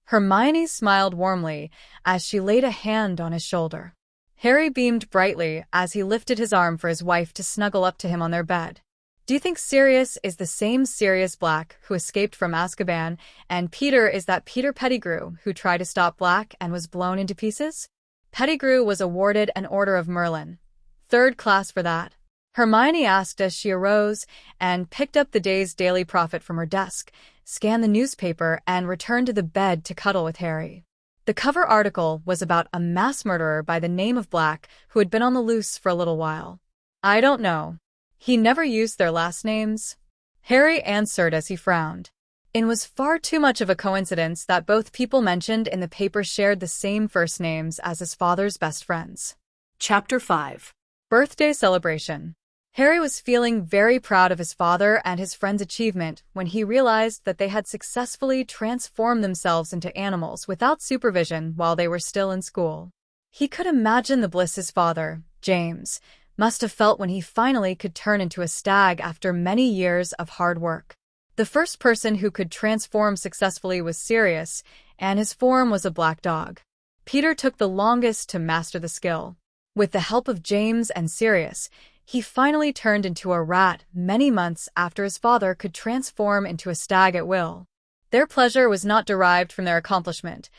Hermione smiled warmly as she laid a hand on his shoulder. Harry beamed brightly as he lifted his arm for his wife to snuggle up to him on their bed. Do you think Sirius is the same Sirius Black who escaped from Azkaban, and Peter is that Peter Pettigrew who tried to stop Black and was blown into pieces? Pettigrew was awarded an Order of Merlin. 3rd class for that. Hermione asked as she arose and picked up the day's Daily Prophet from her desk, scanned the newspaper, and returned to the bed to cuddle with Harry. The cover article was about a mass murderer by the name of Black who had been on the loose for a little while. I don't know. He never used their last names, Harry answered as he frowned. It was far too much of a coincidence that both people mentioned in the paper shared the same first names as his father's best friends. Chapter 5. Birthday Celebration. Harry was feeling very proud of his father and his friend's achievement when he realized that they had successfully transformed themselves into animals without supervision while they were still in school. He could imagine the bliss his father, James, must have felt when he finally could turn into a stag after many years of hard work. The first person who could transform successfully was Sirius, and his form was a black dog. Peter took the longest to master the skill. With the help of James and Sirius, he finally turned into a rat many months after his father could transform into a stag at will. Their pleasure was not derived from their accomplishment.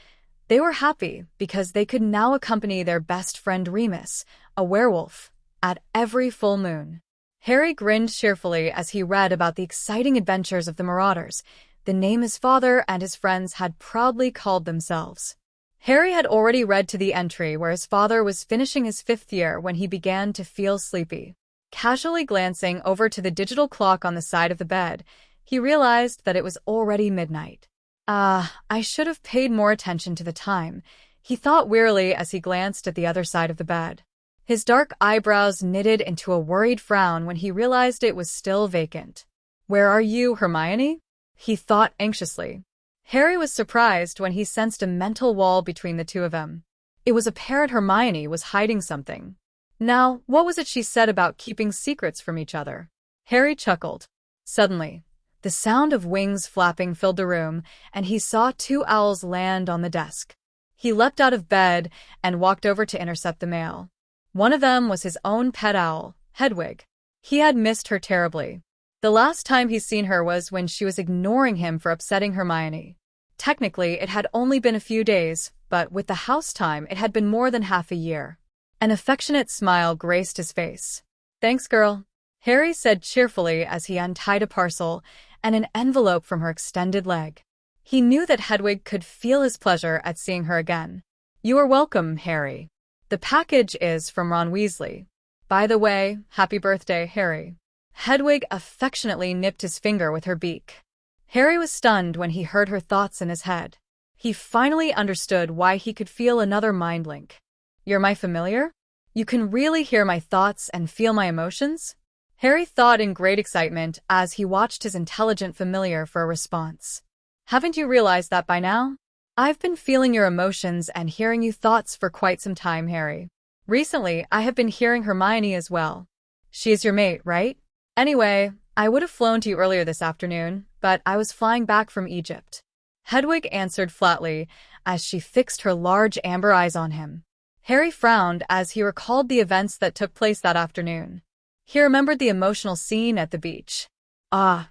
They were happy because they could now accompany their best friend Remus, a werewolf, at every full moon. Harry grinned cheerfully as he read about the exciting adventures of the Marauders, the name his father and his friends had proudly called themselves. Harry had already read to the entry where his father was finishing his 5th year when he began to feel sleepy. Casually glancing over to the digital clock on the side of the bed, he realized that it was already midnight. I should have paid more attention to the time, he thought wearily as he glanced at the other side of the bed. His dark eyebrows knitted into a worried frown when he realized it was still vacant. Where are you, Hermione? He thought anxiously. Harry was surprised when he sensed a mental wall between the two of them. It was apparent Hermione was hiding something. Now, what was it she said about keeping secrets from each other? Harry chuckled. Suddenly, the sound of wings flapping filled the room, and he saw 2 owls land on the desk. He leapt out of bed and walked over to intercept the mail. One of them was his own pet owl, Hedwig. He had missed her terribly. The last time he'd seen her was when she was ignoring him for upsetting Hermione. Technically, it had only been a few days, but with the house time, it had been more than half a year. An affectionate smile graced his face. Thanks, girl, Harry said cheerfully as he untied a parcel and an envelope from her extended leg. He knew that Hedwig could feel his pleasure at seeing her again. You are welcome, Harry. The package is from Ron Weasley. By the way, happy birthday, Harry. Hedwig affectionately nipped his finger with her beak. Harry was stunned when he heard her thoughts in his head. He finally understood why he could feel another mind link. You're my familiar? You can really hear my thoughts and feel my emotions? Harry thought in great excitement as he watched his intelligent familiar for a response. Haven't you realized that by now? I've been feeling your emotions and hearing you thoughts for quite some time, Harry. Recently, I have been hearing Hermione as well. She is your mate, right? Anyway, I would have flown to you earlier this afternoon, but I was flying back from Egypt. Hedwig answered flatly as she fixed her large amber eyes on him. Harry frowned as he recalled the events that took place that afternoon. He remembered the emotional scene at the beach.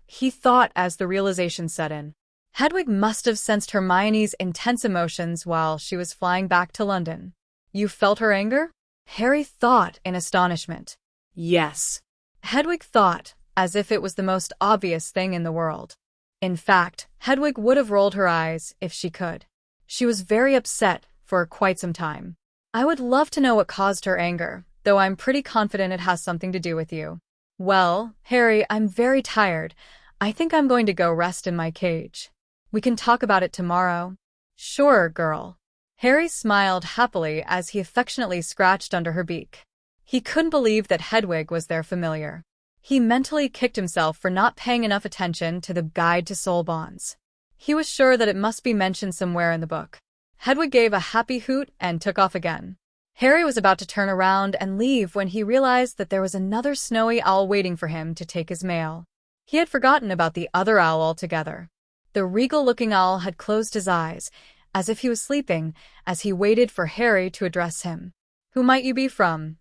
He thought as the realization set in. Hedwig must have sensed Hermione's intense emotions while she was flying back to London. You felt her anger? Harry thought in astonishment. Yes. Hedwig thought as if it was the most obvious thing in the world. In fact, Hedwig would have rolled her eyes if she could. She was very upset for quite some time. I would love to know what caused her anger, though I'm pretty confident it has something to do with you. Well, Harry, I'm very tired. I think I'm going to go rest in my cage. We can talk about it tomorrow. Sure, girl. Harry smiled happily as he affectionately scratched under her beak. He couldn't believe that Hedwig was their familiar. He mentally kicked himself for not paying enough attention to the Guide to Soul Bonds. He was sure that it must be mentioned somewhere in the book. Hedwig gave a happy hoot and took off again. Harry was about to turn around and leave when he realized that there was another snowy owl waiting for him to take his mail. He had forgotten about the other owl altogether. The regal-looking owl had closed his eyes, as if he was sleeping, as he waited for Harry to address him. "Who might you be from?"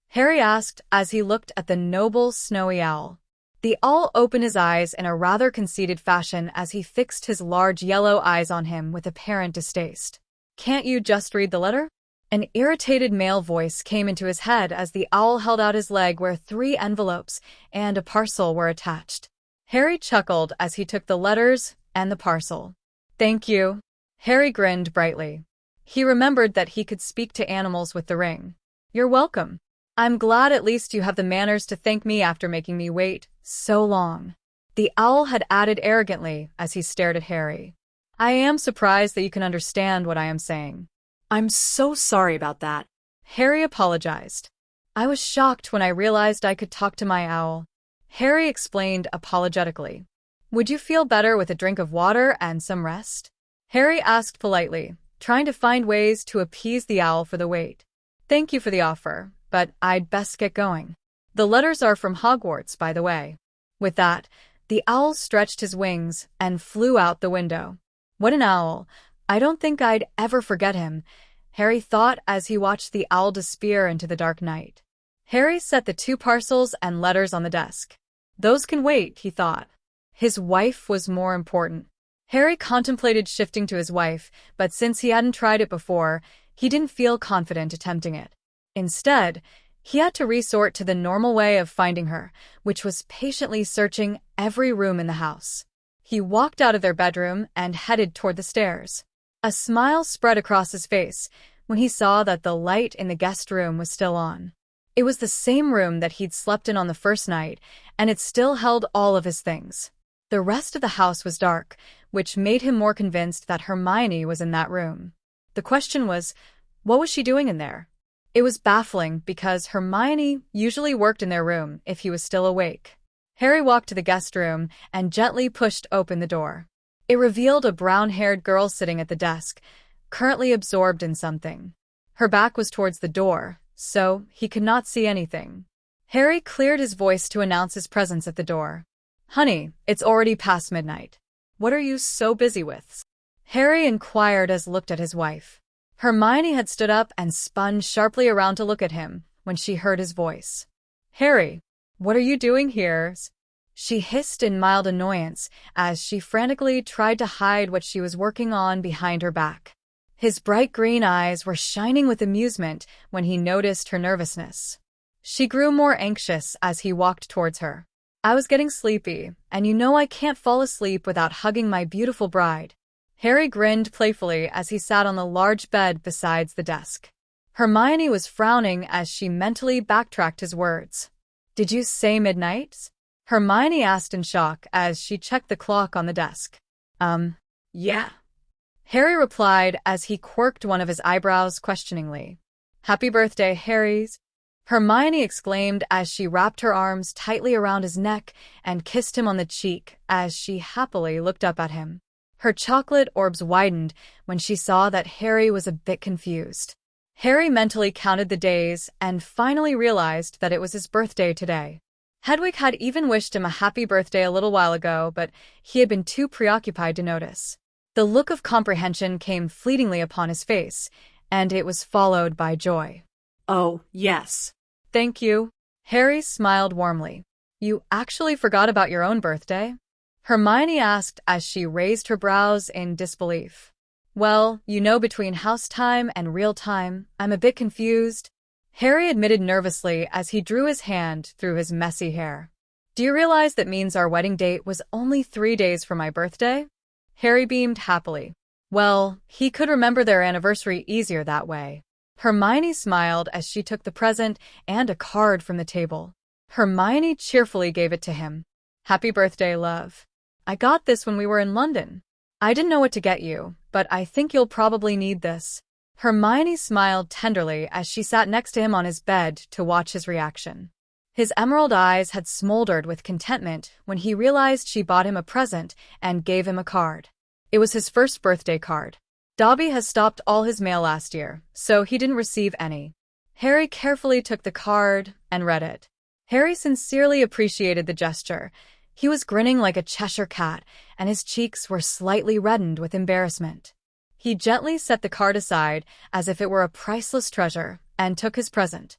Harry asked as he looked at the noble, snowy owl. The owl opened his eyes in a rather conceited fashion as he fixed his large yellow eyes on him with apparent distaste. "Can't you just read the letter?" An irritated male voice came into his head as the owl held out his leg where 3 envelopes and a parcel were attached. Harry chuckled as he took the letters and the parcel. "Thank you." Harry grinned brightly. He remembered that he could speak to animals with the ring. "You're welcome. I'm glad at least you have the manners to thank me after making me wait so long." The owl had added arrogantly as he stared at Harry. "I am surprised that you can understand what I am saying." I'm so sorry about that. Harry apologized. "I was shocked when I realized I could talk to my owl." Harry explained apologetically. "Would you feel better with a drink of water and some rest?" Harry asked politely, trying to find ways to appease the owl for the wait. "Thank you for the offer, but I'd best get going. The letters are from Hogwarts, by the way." With that, the owl stretched his wings and flew out the window. What an owl! I don't think I'd ever forget him, Harry thought as he watched the owl disappear into the dark night. Harry set the 2 parcels and letters on the desk. Those can wait, he thought. His wife was more important. Harry contemplated shifting to his wife, but since he hadn't tried it before, he didn't feel confident attempting it. Instead, he had to resort to the normal way of finding her, which was patiently searching every room in the house. He walked out of their bedroom and headed toward the stairs. A smile spread across his face when he saw that the light in the guest room was still on. It was the same room that he'd slept in on the first night, and it still held all of his things. The rest of the house was dark, which made him more convinced that Hermione was in that room. The question was, what was she doing in there? It was baffling because Hermione usually worked in their room if he was still awake. Harry walked to the guest room and gently pushed open the door. It revealed a brown-haired girl sitting at the desk, currently absorbed in something. Her back was towards the door, so he could not see anything. Harry cleared his voice to announce his presence at the door. "Honey, it's already past midnight. What are you so busy with?" Harry inquired as looked at his wife. Hermione had stood up and spun sharply around to look at him when she heard his voice. "Harry, what are you doing here?" She hissed in mild annoyance as she frantically tried to hide what she was working on behind her back. His bright green eyes were shining with amusement when he noticed her nervousness. She grew more anxious as he walked towards her. "I was getting sleepy, and you know I can't fall asleep without hugging my beautiful bride." Harry grinned playfully as he sat on the large bed beside the desk. Hermione was frowning as she mentally backtracked his words. "Did you say midnight?" Hermione asked in shock as she checked the clock on the desk. Yeah. Harry replied as he quirked one of his eyebrows questioningly. "Happy birthday, Harry!" Hermione exclaimed as she wrapped her arms tightly around his neck and kissed him on the cheek as she happily looked up at him. Her chocolate orbs widened when she saw that Harry was a bit confused. Harry mentally counted the days and finally realized that it was his birthday today. Hedwig had even wished him a happy birthday a little while ago, but he had been too preoccupied to notice. The look of comprehension came fleetingly upon his face, and it was followed by joy. Oh, yes. "Thank you." Harry smiled warmly. "You actually forgot about your own birthday?" Hermione asked as she raised her brows in disbelief. "Well, you know, between house time and real time, I'm a bit confused," Harry admitted nervously as he drew his hand through his messy hair. Do you realize that means our wedding date was only 3 days from my birthday? Harry beamed happily. Well, he could remember their anniversary easier that way. Hermione smiled as she took the present and a card from the table. Hermione cheerfully gave it to him. Happy birthday, love. I got this when we were in London. I didn't know what to get you, but I think you'll probably need this. Hermione smiled tenderly as she sat next to him on his bed to watch his reaction. His emerald eyes had smoldered with contentment when he realized she bought him a present and gave him a card. It was his first birthday card. Dobby has stopped all his mail last year, so he didn't receive any. Harry carefully took the card and read it. Harry sincerely appreciated the gesture. He was grinning like a Cheshire cat, and his cheeks were slightly reddened with embarrassment. He gently set the card aside as if it were a priceless treasure and took his present.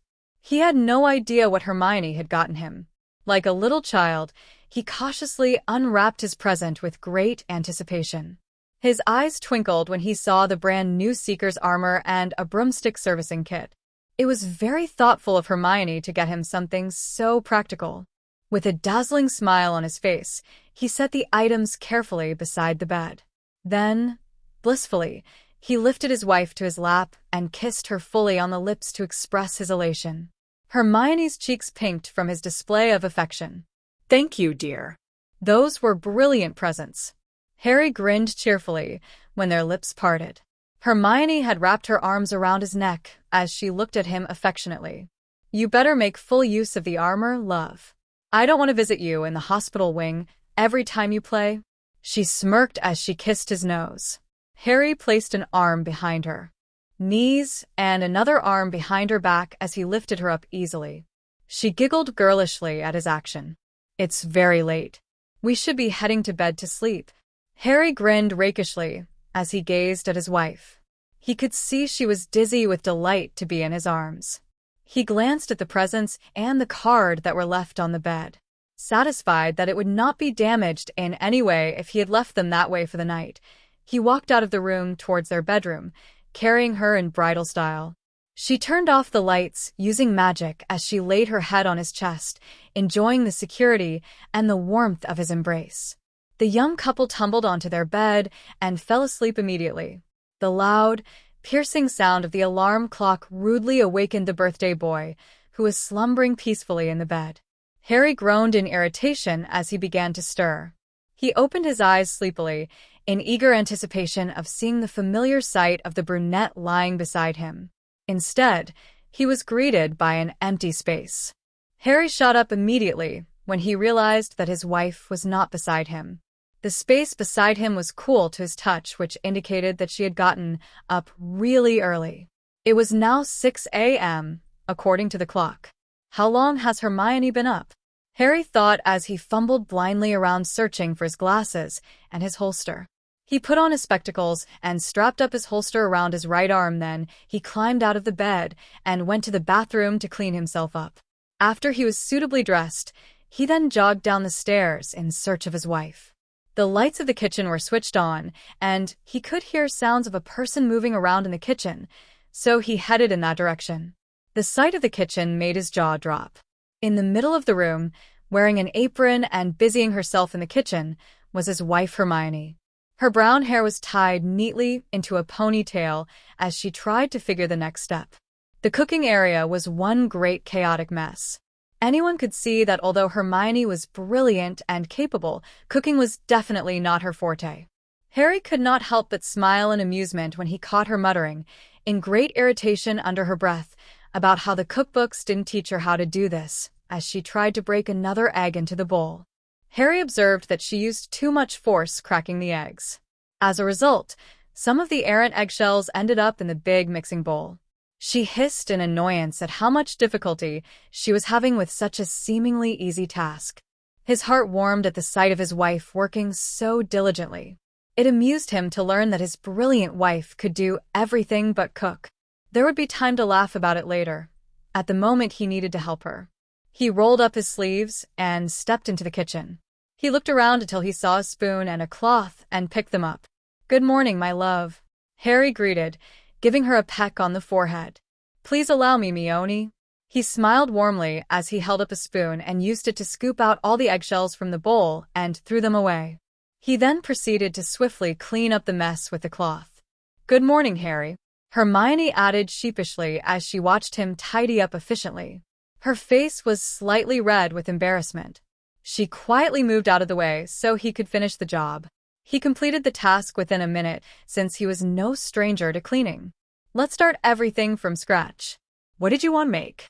He had no idea what Hermione had gotten him. Like a little child, he cautiously unwrapped his present with great anticipation. His eyes twinkled when he saw the brand new Seeker's armor and a broomstick servicing kit. It was very thoughtful of Hermione to get him something so practical. With a dazzling smile on his face, he set the items carefully beside the bed. Then, blissfully, he lifted his wife to his lap and kissed her fully on the lips to express his elation. Hermione's cheeks pinked from his display of affection. Thank you, dear. Those were brilliant presents. Harry grinned cheerfully when their lips parted. Hermione had wrapped her arms around his neck as she looked at him affectionately. You better make full use of the armor, love. I don't want to visit you in the hospital wing every time you play. She smirked as she kissed his nose. Harry placed an arm behind her knees and another arm behind her back as he lifted her up easily. She giggled girlishly at his action. It's very late. We should be heading to bed to sleep. Harry grinned rakishly as he gazed at his wife. He could see she was dizzy with delight to be in his arms. He glanced at the presents and the card that were left on the bed. Satisfied that it would not be damaged in any way if he had left them that way for the night, he walked out of the room towards their bedroom, carrying her in bridal style. She turned off the lights, using magic as she laid her head on his chest, enjoying the security and the warmth of his embrace. The young couple tumbled onto their bed and fell asleep immediately. The loud, piercing sound of the alarm clock rudely awakened the birthday boy, who was slumbering peacefully in the bed. Harry groaned in irritation as he began to stir. He opened his eyes sleepily, in eager anticipation of seeing the familiar sight of the brunette lying beside him. Instead, he was greeted by an empty space. Harry shot up immediately when he realized that his wife was not beside him. The space beside him was cool to his touch, which indicated that she had gotten up really early. It was now 6 a.m., according to the clock. How long has Hermione been up? Harry thought as he fumbled blindly around searching for his glasses and his holster. He put on his spectacles and strapped up his holster around his right arm. Then he climbed out of the bed and went to the bathroom to clean himself up. After he was suitably dressed, he then jogged down the stairs in search of his wife. The lights of the kitchen were switched on, and he could hear sounds of a person moving around in the kitchen, so he headed in that direction. The sight of the kitchen made his jaw drop. In the middle of the room, wearing an apron and busying herself in the kitchen, was his wife Hermione. Her brown hair was tied neatly into a ponytail as she tried to figure the next step. The cooking area was one great chaotic mess. Anyone could see that although Hermione was brilliant and capable, cooking was definitely not her forte. Harry could not help but smile in amusement when he caught her muttering, in great irritation under her breath, about how the cookbooks didn't teach her how to do this, as she tried to break another egg into the bowl. Harry observed that she used too much force cracking the eggs. As a result, some of the errant eggshells ended up in the big mixing bowl. She hissed in annoyance at how much difficulty she was having with such a seemingly easy task. His heart warmed at the sight of his wife working so diligently. It amused him to learn that his brilliant wife could do everything but cook. There would be time to laugh about it later. At the moment, he needed to help her. He rolled up his sleeves and stepped into the kitchen. He looked around until he saw a spoon and a cloth and picked them up. Good morning, my love, Harry greeted, giving her a peck on the forehead. Please allow me, Mione. He smiled warmly as he held up a spoon and used it to scoop out all the eggshells from the bowl and threw them away. He then proceeded to swiftly clean up the mess with the cloth. "Good morning, Harry," Hermione added sheepishly as she watched him tidy up efficiently. Her face was slightly red with embarrassment. She quietly moved out of the way so he could finish the job. He completed the task within a minute since he was no stranger to cleaning. "Let's start everything from scratch. What did you want to make?"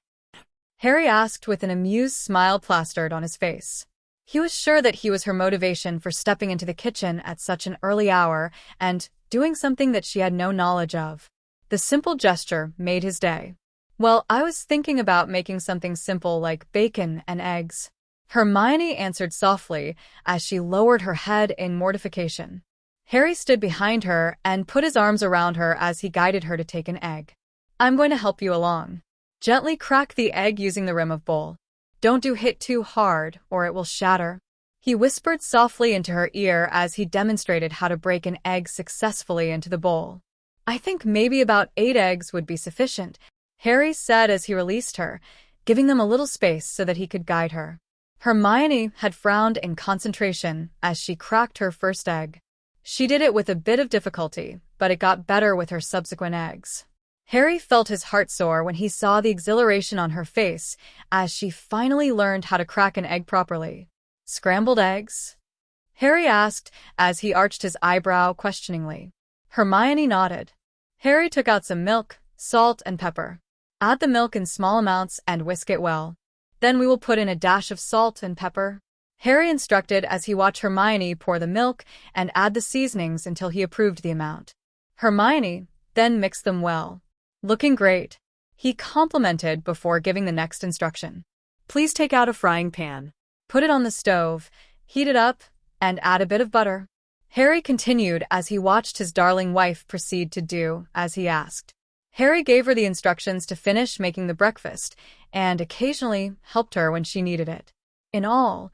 Harry asked with an amused smile plastered on his face. He was sure that he was her motivation for stepping into the kitchen at such an early hour and doing something that she had no knowledge of. The simple gesture made his day. "Well, I was thinking about making something simple like bacon and eggs," Hermione answered softly as she lowered her head in mortification. Harry stood behind her and put his arms around her as he guided her to take an egg. "I'm going to help you along. Gently crack the egg using the rim of bowl. Don't hit too hard or it will shatter." He whispered softly into her ear as he demonstrated how to break an egg successfully into the bowl. "I think maybe about 8 eggs would be sufficient," Harry said as he released her, giving them a little space so that he could guide her. Hermione had frowned in concentration as she cracked her first egg. She did it with a bit of difficulty, but it got better with her subsequent eggs. Harry felt his heart soar when he saw the exhilaration on her face as she finally learned how to crack an egg properly. "Scrambled eggs?" Harry asked as he arched his eyebrow questioningly. Hermione nodded. Harry took out some milk, salt, and pepper. "Add the milk in small amounts and whisk it well. Then we will put in a dash of salt and pepper," Harry instructed as he watched Hermione pour the milk and add the seasonings until he approved the amount. Hermione then mixed them well. "Looking great," he complimented before giving the next instruction. Please take out a frying pan. Put it on the stove, heat it up, and add a bit of butter. Harry continued as he watched his darling wife proceed to do as he asked. Harry gave her the instructions to finish making the breakfast and occasionally helped her when she needed it. In all,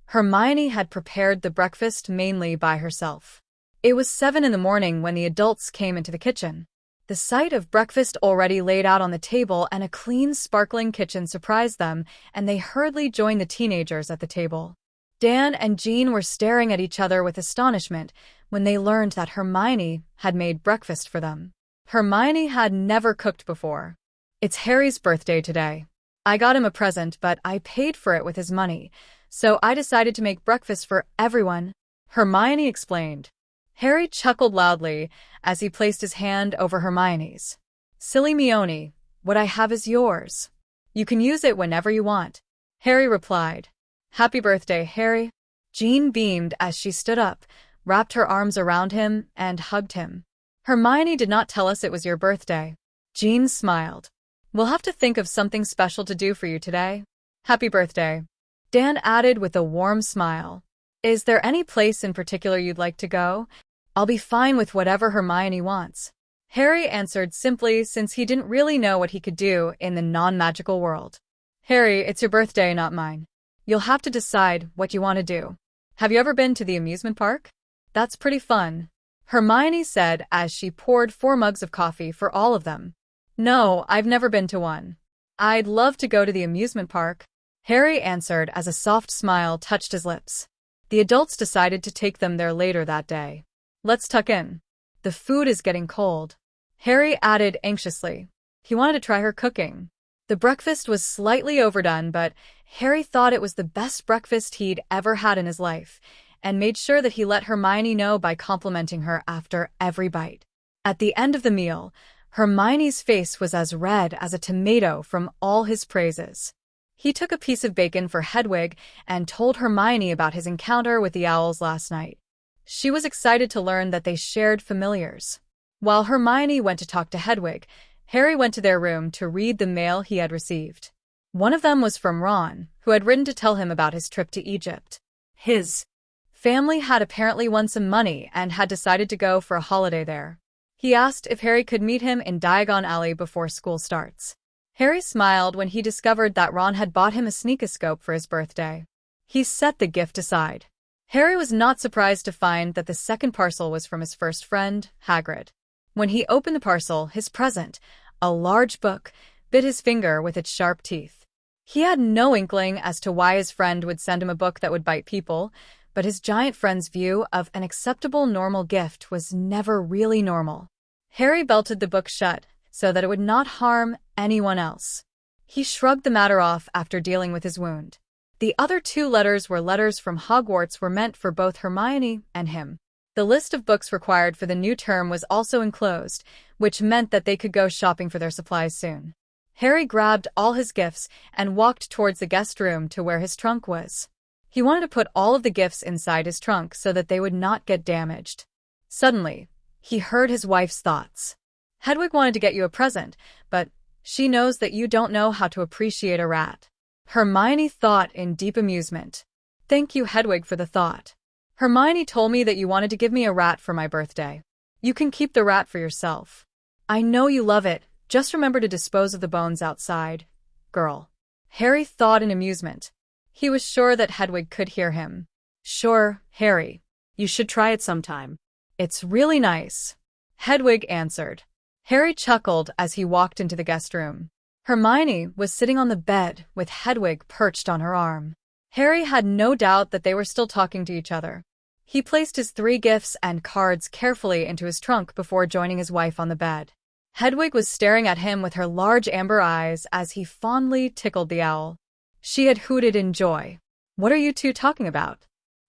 Hermione had prepared the breakfast mainly by herself. It was 7 in the morning when the adults came into the kitchen. The sight of breakfast already laid out on the table and a clean, sparkling kitchen surprised them, and they hurriedly joined the teenagers at the table. Dan and Jean were staring at each other with astonishment when they learned that Hermione had made breakfast for them. Hermione had never cooked before. "It's Harry's birthday today. I got him a present, but I paid for it with his money, so I decided to make breakfast for everyone," Hermione explained. Harry chuckled loudly as he placed his hand over Hermione's. "Silly Mione, what I have is yours. You can use it whenever you want," Harry replied. "Happy birthday, Harry." Jean beamed as she stood up, wrapped her arms around him, and hugged him. "Hermione did not tell us it was your birthday." Jean smiled. "We'll have to think of something special to do for you today." "Happy birthday," Dan added with a warm smile. "Is there any place in particular you'd like to go?" "I'll be fine with whatever Hermione wants," Harry answered simply since he didn't really know what he could do in the non-magical world. "Harry, it's your birthday, not mine. You'll have to decide what you want to do. Have you ever been to the amusement park? That's pretty fun," Hermione said as she poured 4 mugs of coffee for all of them. "No, I've never been to one. I'd love to go to the amusement park," Harry answered as a soft smile touched his lips. The adults decided to take them there later that day. "Let's tuck in. The food is getting cold," Harry added anxiously. He wanted to try her cooking. The breakfast was slightly overdone, but Harry thought it was the best breakfast he'd ever had in his life, and made sure that he let Hermione know by complimenting her after every bite. At the end of the meal, Hermione's face was as red as a tomato from all his praises. He took a piece of bacon for Hedwig and told Hermione about his encounter with the owls last night. She was excited to learn that they shared familiars. While Hermione went to talk to Hedwig, Harry went to their room to read the mail he had received. One of them was from Ron, who had written to tell him about his trip to Egypt. His family had apparently won some money and had decided to go for a holiday there. He asked if Harry could meet him in Diagon Alley before school starts. Harry smiled when he discovered that Ron had bought him a sneakoscope for his birthday. He set the gift aside. Harry was not surprised to find that the second parcel was from his first friend, Hagrid. When he opened the parcel, his present, a large book, bit his finger with its sharp teeth. He had no inkling as to why his friend would send him a book that would bite people, but his giant friend's view of an acceptable normal gift was never really normal. Harry belted the book shut so that it would not harm anyone else. He shrugged the matter off after dealing with his wound. The other 2 letters were letters from Hogwarts were meant for both Hermione and him. The list of books required for the new term was also enclosed, which meant that they could go shopping for their supplies soon. Harry grabbed all his gifts and walked towards the guest room to where his trunk was. He wanted to put all of the gifts inside his trunk so that they would not get damaged. Suddenly, he heard his wife's thoughts. Hedwig wanted to get you a present, but she knows that you don't know how to appreciate a rat. Hermione thought in deep amusement. Thank you, Hedwig, for the thought. Hermione told me that you wanted to give me a rat for my birthday. You can keep the rat for yourself. I know you love it. Just remember to dispose of the bones outside, girl. Harry thought in amusement. He was sure that Hedwig could hear him. Sure, Harry. You should try it sometime. It's really nice, Hedwig answered. Harry chuckled as he walked into the guest room. Hermione was sitting on the bed with Hedwig perched on her arm. Harry had no doubt that they were still talking to each other. He placed his 3 gifts and cards carefully into his trunk before joining his wife on the bed. Hedwig was staring at him with her large amber eyes as he fondly tickled the owl. She had hooted in joy. What are you 2 talking about?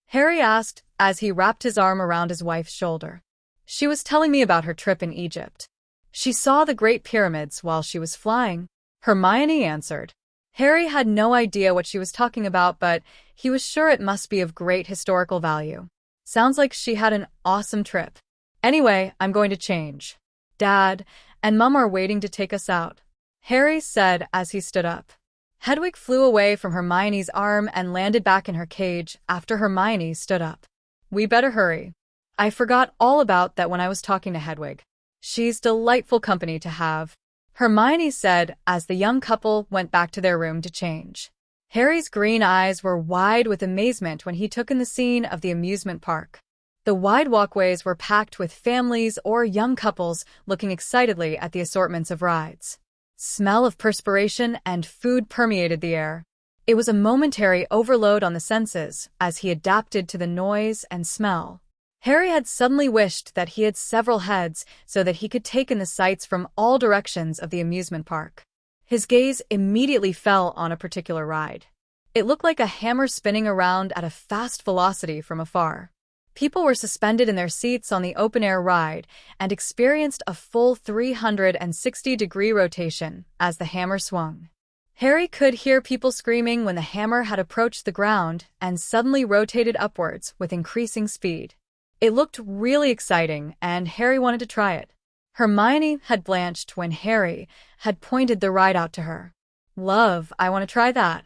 Harry asked as he wrapped his arm around his wife's shoulder. She was telling me about her trip in Egypt. She saw the Great Pyramids while she was flying, Hermione answered. Harry had no idea what she was talking about, but he was sure it must be of great historical value. Sounds like she had an awesome trip. Anyway, I'm going to change. Dad and Mum are waiting to take us out, Harry said as he stood up. Hedwig flew away from Hermione's arm and landed back in her cage after Hermione stood up. We better hurry. I forgot all about that when I was talking to Hedwig. She's delightful company to have, Hermione said as the young couple went back to their room to change. Harry's green eyes were wide with amazement when he took in the scene of the amusement park. The wide walkways were packed with families or young couples looking excitedly at the assortments of rides. Smell of perspiration and food permeated the air. It was a momentary overload on the senses as he adapted to the noise and smell. Harry had suddenly wished that he had several heads so that he could take in the sights from all directions of the amusement park. His gaze immediately fell on a particular ride. It looked like a hammer spinning around at a fast velocity from afar. People were suspended in their seats on the open-air ride and experienced a full 360-degree rotation as the hammer swung. Harry could hear people screaming when the hammer had approached the ground and suddenly rotated upwards with increasing speed. It looked really exciting, and Harry wanted to try it. Hermione had blanched when Harry had pointed the ride out to her. "Love, I want to try that,"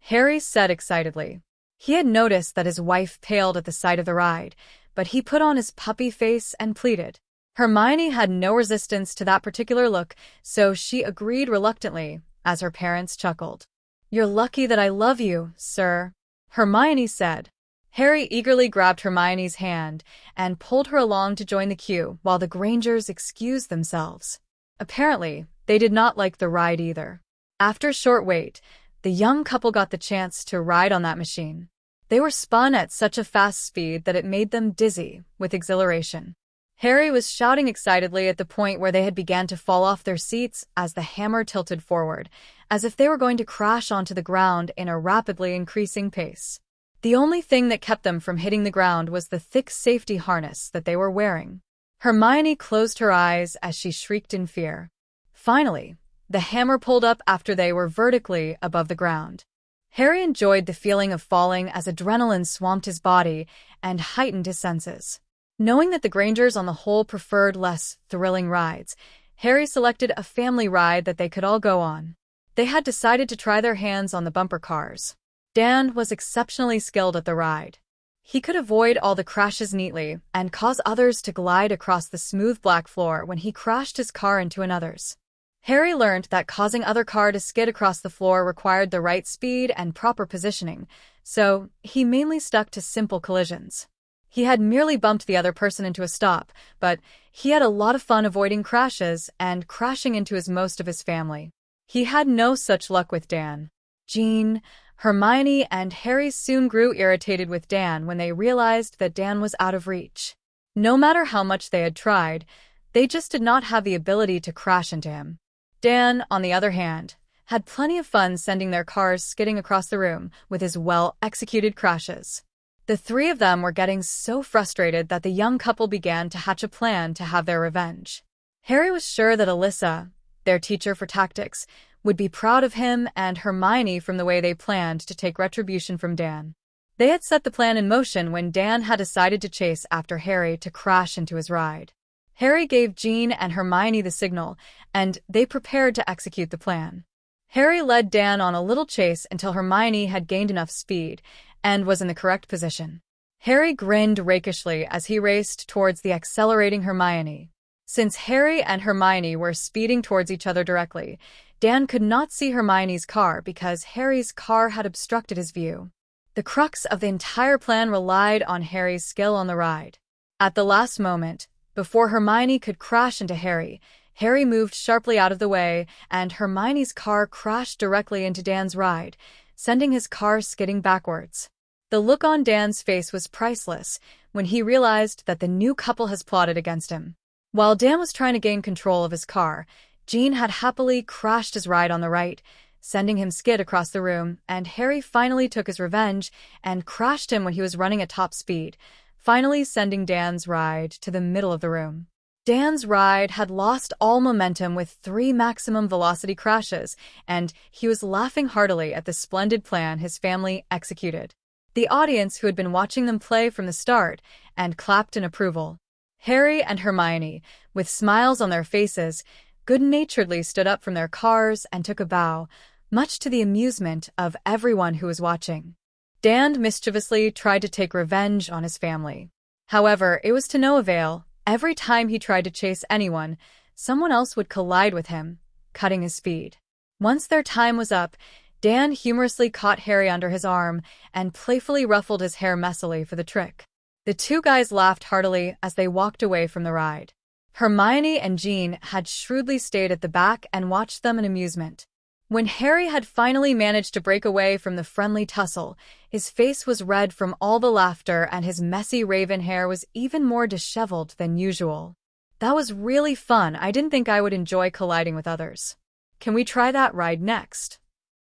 Harry said excitedly. He had noticed that his wife paled at the sight of the ride, but he put on his puppy face and pleaded. Hermione had no resistance to that particular look, so she agreed reluctantly as her parents chuckled. "You're lucky that I love you, sir," Hermione said. Harry eagerly grabbed Hermione's hand and pulled her along to join the queue while the Grangers excused themselves. Apparently, they did not like the ride either. After a short wait, the young couple got the chance to ride on that machine. They were spun at such a fast speed that it made them dizzy with exhilaration. Harry was shouting excitedly at the point where they had begun to fall off their seats as the hammer tilted forward, as if they were going to crash onto the ground in a rapidly increasing pace. The only thing that kept them from hitting the ground was the thick safety harness that they were wearing. Hermione closed her eyes as she shrieked in fear. Finally, the hammer pulled up after they were vertically above the ground. Harry enjoyed the feeling of falling as adrenaline swamped his body and heightened his senses. Knowing that the Grangers on the whole preferred less thrilling rides, Harry selected a family ride that they could all go on. They had decided to try their hands on the bumper cars. Dan was exceptionally skilled at the ride. He could avoid all the crashes neatly and cause others to glide across the smooth black floor when he crashed his car into another's. Harry learned that causing other car to skid across the floor required the right speed and proper positioning, so he mainly stuck to simple collisions. He had merely bumped the other person into a stop, but he had a lot of fun avoiding crashes and crashing into most of his family. He had no such luck with Dan. Jean, Hermione, and Harry soon grew irritated with Dan when they realized that Dan was out of reach. No matter how much they had tried, they just did not have the ability to crash into him. Dan, on the other hand, had plenty of fun sending their cars skidding across the room with his well-executed crashes. The three of them were getting so frustrated that the young couple began to hatch a plan to have their revenge. Harry was sure that Alyssa, their teacher for tactics, would be proud of him, and Hermione from the way they planned to take retribution from Dan. They had set the plan in motion when Dan had decided to chase after Harry to crash into his ride. Harry gave Jean and Hermione the signal, and they prepared to execute the plan. Harry led Dan on a little chase until Hermione had gained enough speed and was in the correct position. Harry grinned rakishly as he raced towards the accelerating Hermione. Since Harry and Hermione were speeding towards each other directly, Dan could not see Hermione's car because Harry's car had obstructed his view. The crux of the entire plan relied on Harry's skill on the ride. At the last moment, before Hermione could crash into Harry, Harry moved sharply out of the way, and Hermione's car crashed directly into Dan's ride, sending his car skidding backwards. The look on Dan's face was priceless when he realized that the new couple has plotted against him. While Dan was trying to gain control of his car, Jean had happily crashed his ride on the right, sending him skid across the room, and Harry finally took his revenge and crashed him when he was running at top speed, finally sending Dan's ride to the middle of the room. Dan's ride had lost all momentum with 3 maximum velocity crashes, and he was laughing heartily at the splendid plan his family executed. The audience, who had been watching them play from the start, and clapped in approval. Harry and Hermione, with smiles on their faces, good-naturedly stood up from their cars and took a bow, much to the amusement of everyone who was watching. Dan mischievously tried to take revenge on his family. However, it was to no avail. Every time he tried to chase anyone, someone else would collide with him, cutting his speed. Once their time was up, Dan humorously caught Harry under his arm and playfully ruffled his hair messily for the trick. The two guys laughed heartily as they walked away from the ride. Hermione and Jean had shrewdly stayed at the back and watched them in amusement. When Harry had finally managed to break away from the friendly tussle, his face was red from all the laughter and his messy raven hair was even more disheveled than usual. That was really fun. I didn't think I would enjoy colliding with others. Can we try that ride next?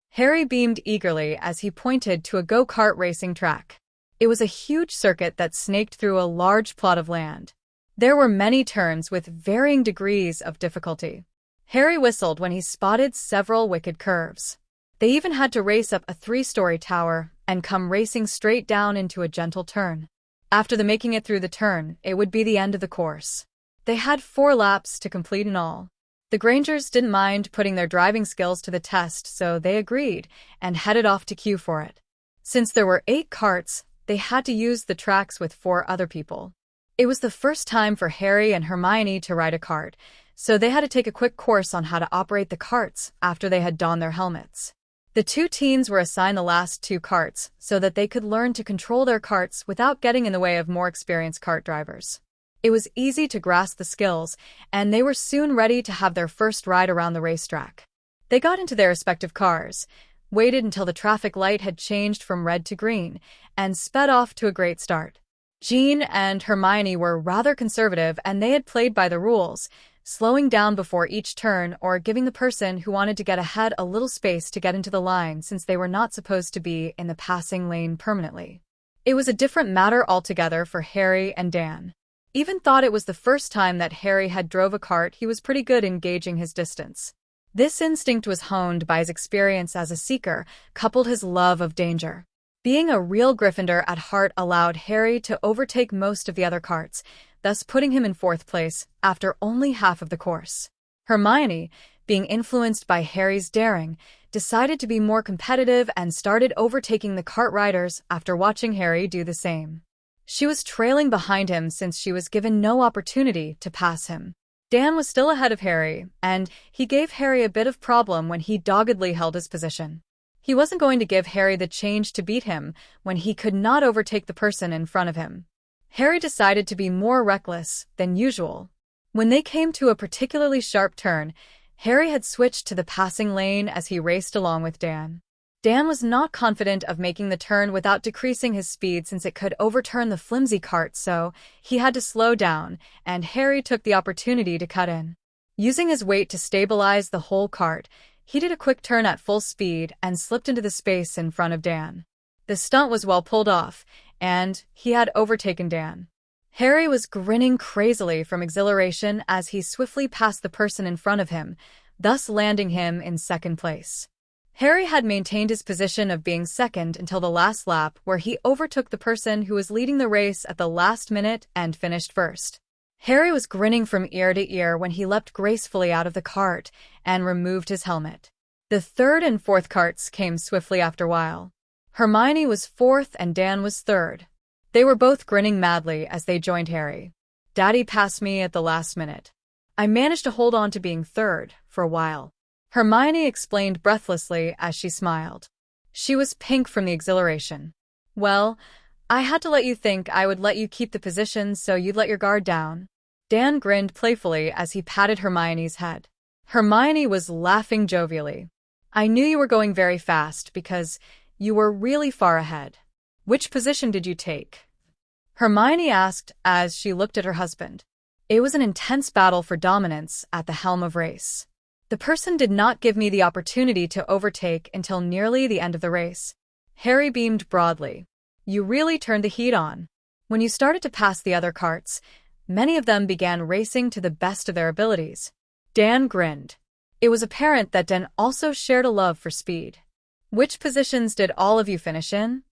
Harry beamed eagerly as he pointed to a go-kart racing track. It was a huge circuit that snaked through a large plot of land. There were many turns with varying degrees of difficulty. Harry whistled when he spotted several wicked curves. They even had to race up a 3-story tower and come racing straight down into a gentle turn. After making it through the turn, it would be the end of the course. They had 4 laps to complete in all. The Grangers didn't mind putting their driving skills to the test, so they agreed and headed off to queue for it. Since there were 8 carts, they had to use the tracks with 4 other people. It was the first time for Harry and Hermione to ride a cart, so they had to take a quick course on how to operate the carts after they had donned their helmets. The 2 teens were assigned the last 2 carts so that they could learn to control their carts without getting in the way of more experienced cart drivers. It was easy to grasp the skills, and they were soon ready to have their first ride around the racetrack. They got into their respective cars, waited until the traffic light had changed from red to green, and sped off to a great start. Jean and Hermione were rather conservative, and they had played by the rules, slowing down before each turn or giving the person who wanted to get ahead a little space to get into the line since they were not supposed to be in the passing lane permanently. It was a different matter altogether for Harry and Dan. Even thought it was the first time that Harry had drove a cart, he was pretty good in gauging his distance. This instinct was honed by his experience as a seeker, coupled his love of danger. Being a real Gryffindor at heart allowed Harry to overtake most of the other carts, thus putting him in 4th place after only half of the course. Hermione, being influenced by Harry's daring, decided to be more competitive and started overtaking the cart riders after watching Harry do the same. She was trailing behind him since she was given no opportunity to pass him. Dan was still ahead of Harry, and he gave Harry a bit of problem when he doggedly held his position. He wasn't going to give Harry the change to beat him when he could not overtake the person in front of him. Harry decided to be more reckless than usual. When they came to a particularly sharp turn, Harry had switched to the passing lane as he raced along with Dan. Dan was not confident of making the turn without decreasing his speed since it could overturn the flimsy cart, so he had to slow down, and Harry took the opportunity to cut in. Using his weight to stabilize the whole cart, he did a quick turn at full speed and slipped into the space in front of Dan. The stunt was well pulled off, and he had overtaken Dan. Harry was grinning crazily from exhilaration as he swiftly passed the person in front of him, thus landing him in second place. Harry had maintained his position of being second until the last lap, where he overtook the person who was leading the race at the last minute and finished first. Harry was grinning from ear to ear when he leapt gracefully out of the cart and removed his helmet. The third and fourth carts came swiftly after a while. Hermione was fourth and Dan was third. They were both grinning madly as they joined Harry. "Daddy passed me at the last minute. I managed to hold on to being third for a while," Hermione explained breathlessly as she smiled. She was pink from the exhilaration. "Well, I had to let you think I would let you keep the position so you'd let your guard down." Dan grinned playfully as he patted Hermione's head. Hermione was laughing jovially. "I knew you were going very fast because you were really far ahead." "Which position did you take?" Hermione asked as she looked at her husband. It was an intense battle for dominance at the helm of race. The person did not give me the opportunity to overtake until nearly the end of the race. Harry beamed broadly. "You really turned the heat on. When you started to pass the other carts, many of them began racing to the best of their abilities." Dan grinned. It was apparent that Dan also shared a love for speed. "Which positions did all of you finish in?"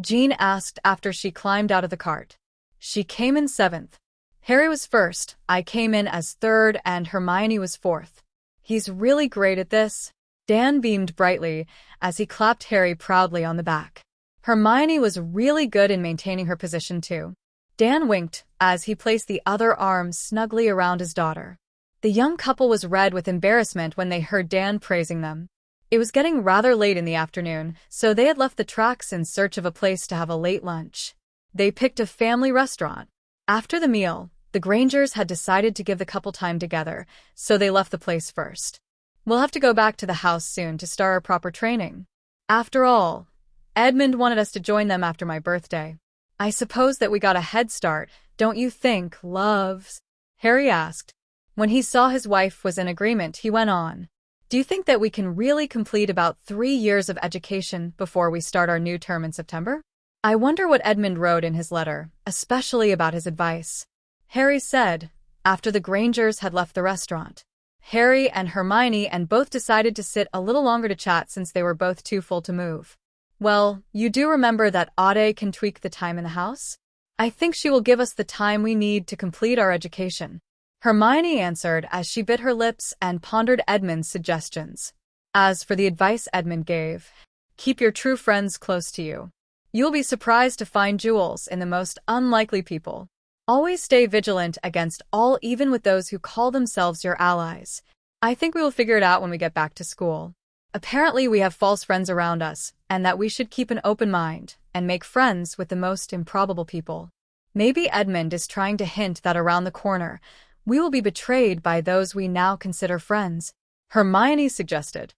Jean asked after she climbed out of the cart. "She came in seventh. Harry was first, I came in as third, and Hermione was fourth." "He's really great at this." Dan beamed brightly as he clapped Harry proudly on the back. Hermione was really good in maintaining her position too. Dan winked as he placed the other arm snugly around his daughter. The young couple was red with embarrassment when they heard Dan praising them. It was getting rather late in the afternoon, so they had left the tracks in search of a place to have a late lunch. They picked a family restaurant. After the meal, the Grangers had decided to give the couple time together, so they left the place first. "We'll have to go back to the house soon to start our proper training. After all, Edmund wanted us to join them after my birthday. I suppose that we got a head start, don't you think, loves?" Harry asked. When he saw his wife was in agreement, he went on. "Do you think that we can really complete about 3 years of education before we start our new term in September?" "I wonder what Edmund wrote in his letter, especially about his advice," Harry said, after the Grangers had left the restaurant. Harry and Hermione and both decided to sit a little longer to chat since they were both too full to move. "Well, you do remember that Ade can tweak the time in the house? I think she will give us the time we need to complete our education," Hermione answered as she bit her lips and pondered Edmund's suggestions. As for the advice Edmund gave, keep your true friends close to you. You'll be surprised to find jewels in the most unlikely people. Always stay vigilant against all, even with those who call themselves your allies. I think we will figure it out when we get back to school. Apparently we have false friends around us, and that we should keep an open mind and make friends with the most improbable people. Maybe Edmund is trying to hint that around the corner, we will be betrayed by those we now consider friends," Hermione suggested.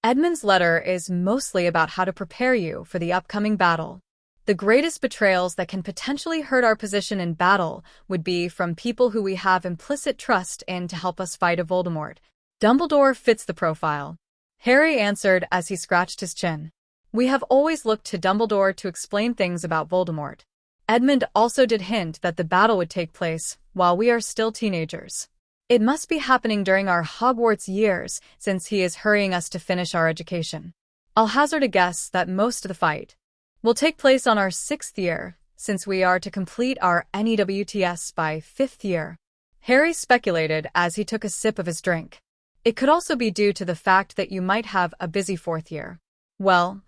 "Edmund's letter is mostly about how to prepare you for the upcoming battle. The greatest betrayals that can potentially hurt our position in battle would be from people who we have implicit trust in to help us fight a Voldemort. Dumbledore fits the profile," Harry answered as he scratched his chin. "We have always looked to Dumbledore to explain things about Voldemort." Edmund also did hint that the battle would take place while we are still teenagers. It must be happening during our Hogwarts years, since he is hurrying us to finish our education. I'll hazard a guess that most of the fight will take place on our 6th year, since we are to complete our NEWTS by 5th year. Harry speculated as he took a sip of his drink. It could also be due to the fact that you might have a busy 4th year. Well,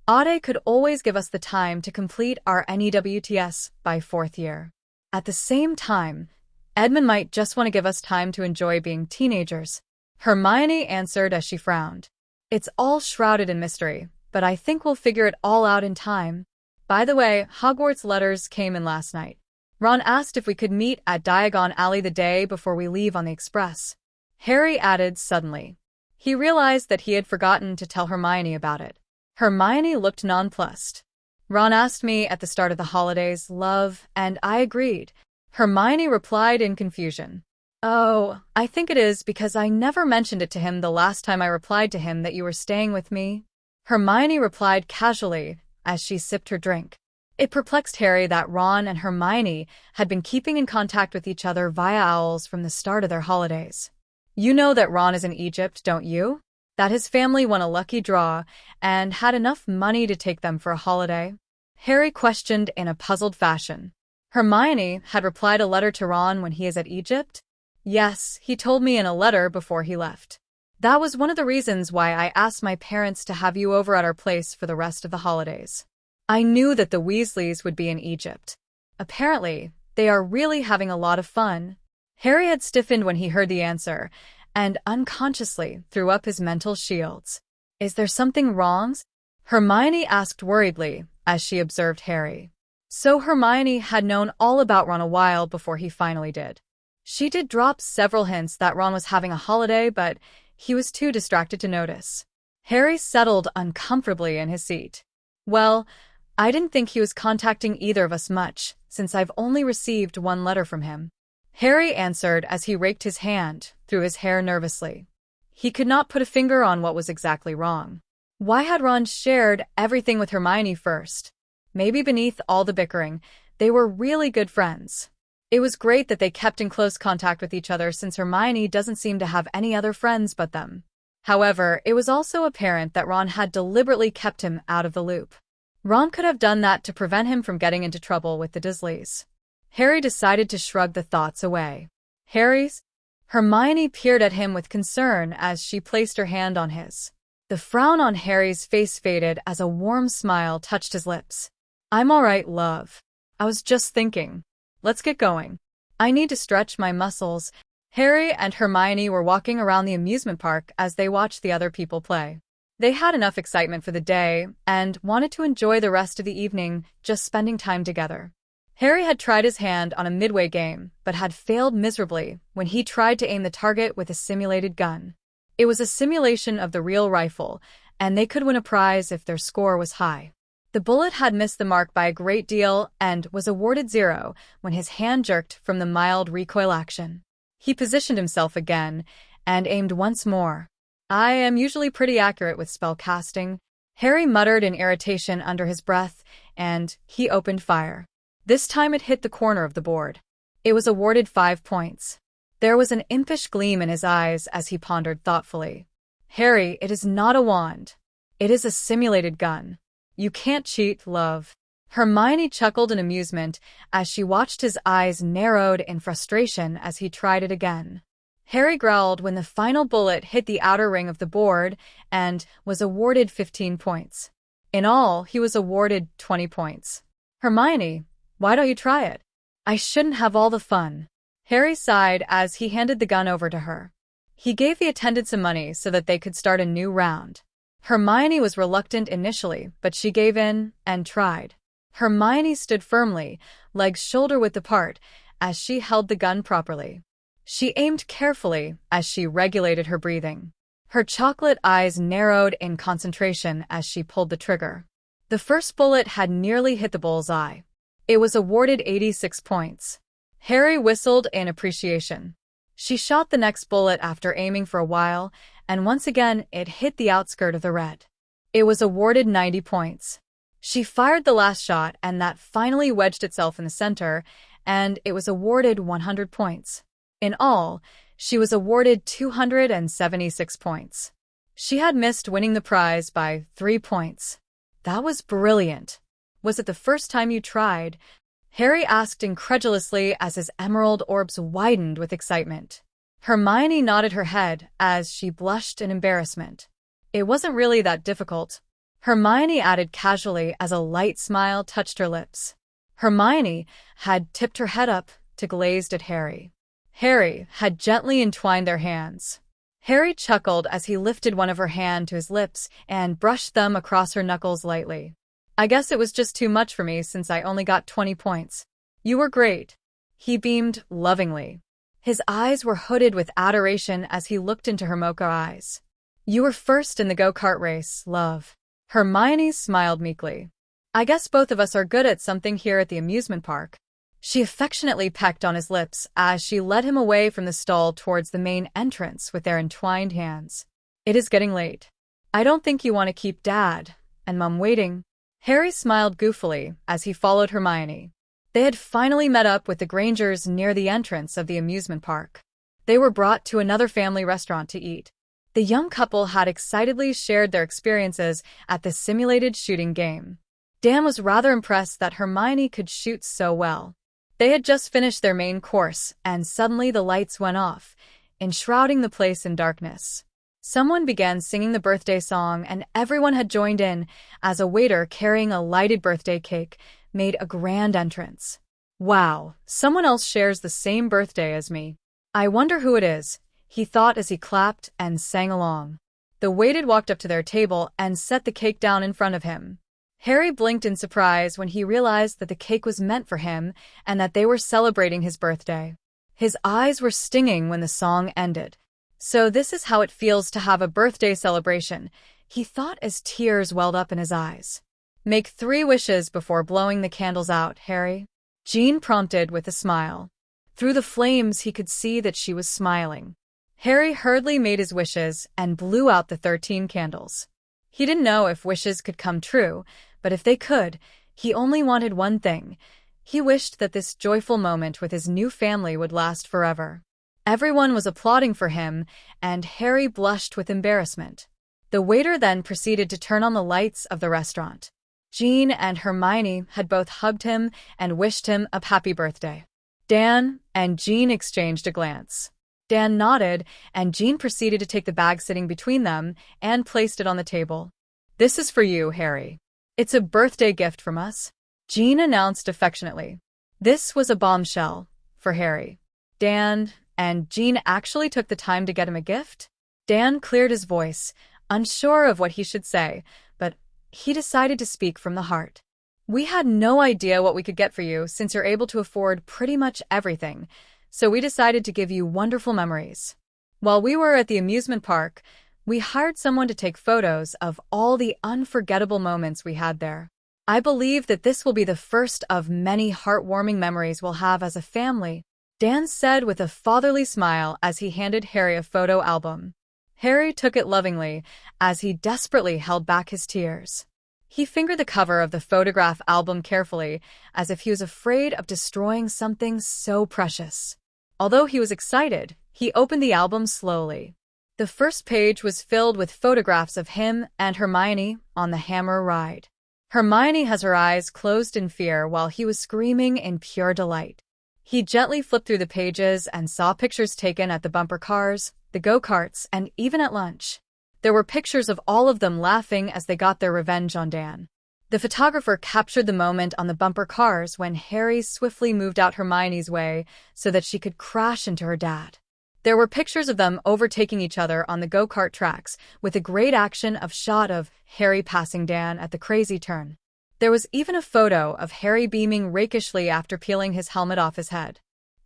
Ade could always give us the time to complete our NEWTS by 4th year. At the same time, Edmund might just want to give us time to enjoy being teenagers, Hermione answered as she frowned. "It's all shrouded in mystery, but I think we'll figure it all out in time. By the way, Hogwarts letters came in last night. Ron asked if we could meet at Diagon Alley the day before we leave on the express." Harry added suddenly. He realized that he had forgotten to tell Hermione about it. Hermione looked nonplussed. Ron asked me at the start of the holidays, love, and I agreed. Hermione replied in confusion. Oh, I think it is because I never mentioned it to him the last time I replied to him that you were staying with me. Hermione replied casually as she sipped her drink. It perplexed Harry that Ron and Hermione had been keeping in contact with each other via owls from the start of their holidays. You know that Ron is in Egypt, don't you? That his family won a lucky draw and had enough money to take them for a holiday? Harry questioned in a puzzled fashion. Hermione had replied a letter to Ron when he is at Egypt? Yes, he told me in a letter before he left. That was one of the reasons why I asked my parents to have you over at our place for the rest of the holidays. I knew that the Weasleys would be in Egypt. Apparently, they are really having a lot of fun. Harry had stiffened when he heard the answer, and unconsciously threw up his mental shields. Is there something wrong? Hermione asked worriedly as she observed Harry. So Hermione had known all about Ron a while before he finally did. She did drop several hints that Ron was having a holiday, but he was too distracted to notice. Harry settled uncomfortably in his seat. Well, I didn't think he was contacting either of us much, since I've only received one letter from him. Harry answered as he raked his hand through his hair nervously. He could not put a finger on what was exactly wrong. Why had Ron shared everything with Hermione first? Maybe beneath all the bickering, they were really good friends. It was great that they kept in close contact with each other since Hermione doesn't seem to have any other friends but them. However, it was also apparent that Ron had deliberately kept him out of the loop. Ron could have done that to prevent him from getting into trouble with the Dursleys. Harry decided to shrug the thoughts away. Harry's? Hermione peered at him with concern as she placed her hand on his. The frown on Harry's face faded as a warm smile touched his lips. I'm all right, love. I was just thinking. Let's get going. I need to stretch my muscles. Harry and Hermione were walking around the amusement park as they watched the other people play. They had enough excitement for the day and wanted to enjoy the rest of the evening just spending time together. Harry had tried his hand on a midway game, but had failed miserably when he tried to aim the target with a simulated gun. It was a simulation of the real rifle, and they could win a prize if their score was high. The bullet had missed the mark by a great deal and was awarded 0 when his hand jerked from the mild recoil action. He positioned himself again and aimed once more. I am usually pretty accurate with spell casting, Harry muttered in irritation under his breath, and he opened fire. This time it hit the corner of the board. It was awarded 5 points. There was an impish gleam in his eyes as he pondered thoughtfully. Harry, it is not a wand. It is a simulated gun. You can't cheat, love. Hermione chuckled in amusement as she watched his eyes narrowed in frustration as he tried it again. Harry growled when the final bullet hit the outer ring of the board and was awarded 15 points. In all, he was awarded 20 points. Hermione, why don't you try it? I shouldn't have all the fun. Harry sighed as he handed the gun over to her. He gave the attendant some money so that they could start a new round. Hermione was reluctant initially, but she gave in and tried. Hermione stood firmly, legs shoulder-width apart, as she held the gun properly. She aimed carefully as she regulated her breathing. Her chocolate eyes narrowed in concentration as she pulled the trigger. The first bullet had nearly hit the bull's eye. It was awarded 86 points. Harry whistled in appreciation. She shot the next bullet after aiming for a while, and once again it hit the outskirt of the red. It was awarded 90 points. She fired the last shot, and that finally wedged itself in the center, and it was awarded 100 points. In all, she was awarded 276 points. She had missed winning the prize by 3 points. That was brilliant. Was it the first time you tried? Harry asked incredulously as his emerald orbs widened with excitement. Hermione nodded her head as she blushed in embarrassment. It wasn't really that difficult. Hermione added casually as a light smile touched her lips. Hermione had tipped her head up to glazed at Harry. Harry had gently entwined their hands. Harry chuckled as he lifted one of her hand to his lips and brushed them across her knuckles lightly. I guess it was just too much for me since I only got 20 points. You were great. He beamed lovingly. His eyes were hooded with adoration as he looked into her mocha eyes. "You were first in the go-kart race, love." Hermione smiled meekly. "I guess both of us are good at something here at the amusement park." She affectionately pecked on his lips as she led him away from the stall towards the main entrance with their entwined hands. "It is getting late. I don't think you want to keep Dad and Mum waiting." Harry smiled goofily as he followed Hermione. They had finally met up with the Grangers near the entrance of the amusement park. They were brought to another family restaurant to eat. The young couple had excitedly shared their experiences at the simulated shooting game. Dan was rather impressed that Hermione could shoot so well. They had just finished their main course, and suddenly the lights went off, enshrouding the place in darkness. Someone began singing the birthday song, and everyone had joined in as a waiter carrying a lighted birthday cake made a grand entrance. "Wow, someone else shares the same birthday as me. I wonder who it is," he thought as he clapped and sang along. The waiter walked up to their table and set the cake down in front of him. Harry blinked in surprise when he realized that the cake was meant for him and that they were celebrating his birthday. His eyes were stinging when the song ended. "So this is how it feels to have a birthday celebration," he thought as tears welled up in his eyes. "Make 3 wishes before blowing the candles out, Harry," Jean prompted with a smile. Through the flames he could see that she was smiling. Harry hurriedly made his wishes and blew out the 13 candles. He didn't know if wishes could come true, but if they could, he only wanted one thing. He wished that this joyful moment with his new family would last forever. Everyone was applauding for him, and Harry blushed with embarrassment. The waiter then proceeded to turn on the lights of the restaurant. Jean and Hermione had both hugged him and wished him a happy birthday. Dan and Jean exchanged a glance. Dan nodded, and Jean proceeded to take the bag sitting between them and placed it on the table. "This is for you, Harry. It's a birthday gift from us," Jean announced affectionately. This was a bombshell for Harry. Dan and Jean actually took the time to get him a gift? Dan cleared his voice, unsure of what he should say, but he decided to speak from the heart. "We had no idea what we could get for you since you're able to afford pretty much everything, so we decided to give you wonderful memories. While we were at the amusement park, we hired someone to take photos of all the unforgettable moments we had there. I believe that this will be the first of many heartwarming memories we'll have as a family," Dan said with a fatherly smile as he handed Harry a photo album. Harry took it lovingly as he desperately held back his tears. He fingered the cover of the photograph album carefully, as if he was afraid of destroying something so precious. Although he was excited, he opened the album slowly. The first page was filled with photographs of him and Hermione on the hammer ride. Hermione has her eyes closed in fear while he was screaming in pure delight. He gently flipped through the pages and saw pictures taken at the bumper cars, the go-karts, and even at lunch. There were pictures of all of them laughing as they got their revenge on Dan. The photographer captured the moment on the bumper cars when Harry swiftly moved out Hermione's way so that she could crash into her dad. There were pictures of them overtaking each other on the go-kart tracks, with a great action of shot of Harry passing Dan at the crazy turn. There was even a photo of Harry beaming rakishly after peeling his helmet off his head.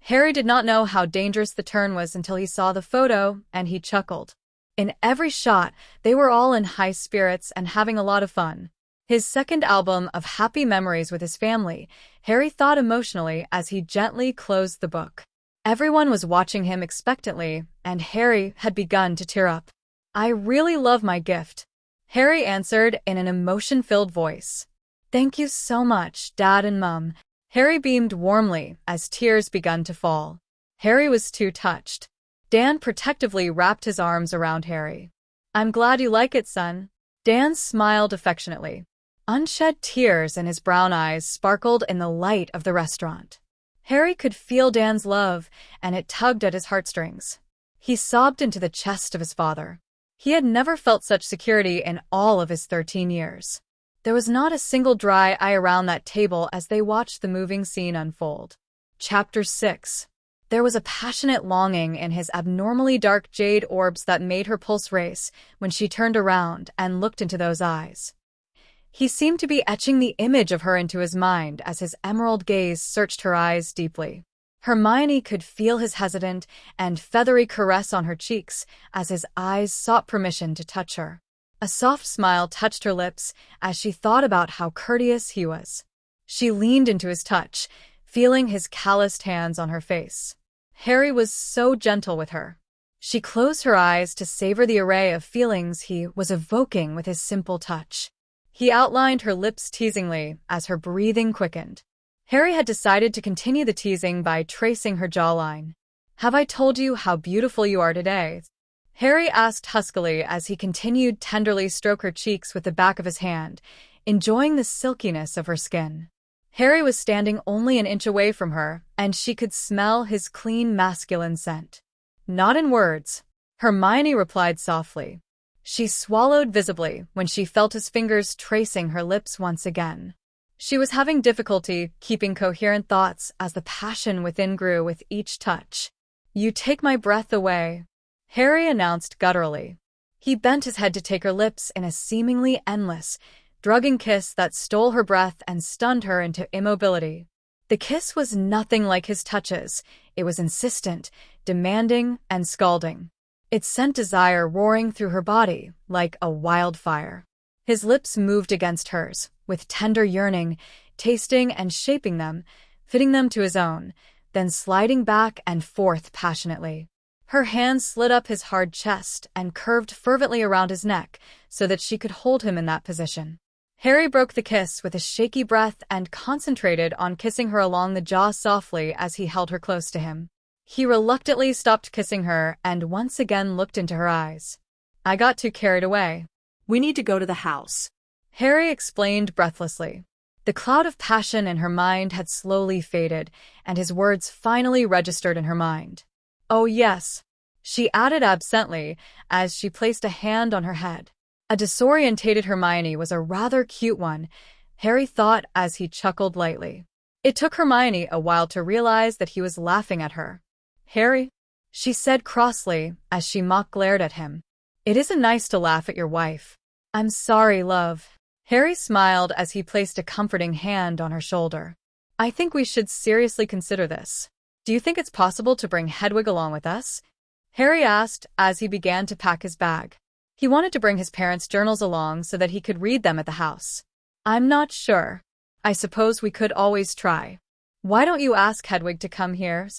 Harry did not know how dangerous the turn was until he saw the photo, and he chuckled. In every shot, they were all in high spirits and having a lot of fun. His second album of happy memories with his family, Harry thought emotionally as he gently closed the book. Everyone was watching him expectantly, and Harry had begun to tear up. "I really love my gift," Harry answered in an emotion-filled voice. "Thank you so much, Dad and Mum." Harry beamed warmly as tears began to fall. Harry was too touched. Dan protectively wrapped his arms around Harry. "I'm glad you like it, son." Dan smiled affectionately. Unshed tears in his brown eyes sparkled in the light of the restaurant. Harry could feel Dan's love, and it tugged at his heartstrings. He sobbed into the chest of his father. He had never felt such security in all of his 13 years. There was not a single dry eye around that table as they watched the moving scene unfold. Chapter 6. There was a passionate longing in his abnormally dark jade orbs that made her pulse race when she turned around and looked into those eyes. He seemed to be etching the image of her into his mind as his emerald gaze searched her eyes deeply. Hermione could feel his hesitant and feathery caress on her cheeks as his eyes sought permission to touch her. A soft smile touched her lips as she thought about how courteous he was. She leaned into his touch, feeling his calloused hands on her face. Harry was so gentle with her. She closed her eyes to savor the array of feelings he was evoking with his simple touch. He outlined her lips teasingly as her breathing quickened. Harry had decided to continue the teasing by tracing her jawline. "Have I told you how beautiful you are today?" Harry asked huskily as he continued tenderly stroke her cheeks with the back of his hand, enjoying the silkiness of her skin. Harry was standing only an inch away from her, and she could smell his clean masculine scent. "Not in words," Hermione replied softly. She swallowed visibly when she felt his fingers tracing her lips once again. She was having difficulty keeping coherent thoughts as the passion within grew with each touch. "You take my breath away," Harry announced gutturally. He bent his head to take her lips in a seemingly endless, drugging kiss that stole her breath and stunned her into immobility. The kiss was nothing like his touches. It was insistent, demanding, and scalding. It sent desire roaring through her body like a wildfire. His lips moved against hers, with tender yearning, tasting and shaping them, fitting them to his own, then sliding back and forth passionately. Her hands slid up his hard chest and curved fervently around his neck so that she could hold him in that position. Harry broke the kiss with a shaky breath and concentrated on kissing her along the jaw softly as he held her close to him. He reluctantly stopped kissing her and once again looked into her eyes. "I got too carried away. We need to go to the house," Harry explained breathlessly. The cloud of passion in her mind had slowly faded, and his words finally registered in her mind. "Oh yes," she added absently as she placed a hand on her head. A disorientated Hermione was a rather cute one, Harry thought as he chuckled lightly. It took Hermione a while to realize that he was laughing at her. "Harry?" she said crossly as she mock-glared at him. "It isn't nice to laugh at your wife." "I'm sorry, love." Harry smiled as he placed a comforting hand on her shoulder. "I think we should seriously consider this. Do you think it's possible to bring Hedwig along with us?" Harry asked as he began to pack his bag. He wanted to bring his parents' journals along so that he could read them at the house. "I'm not sure. I suppose we could always try. Why don't you ask Hedwig to come here?"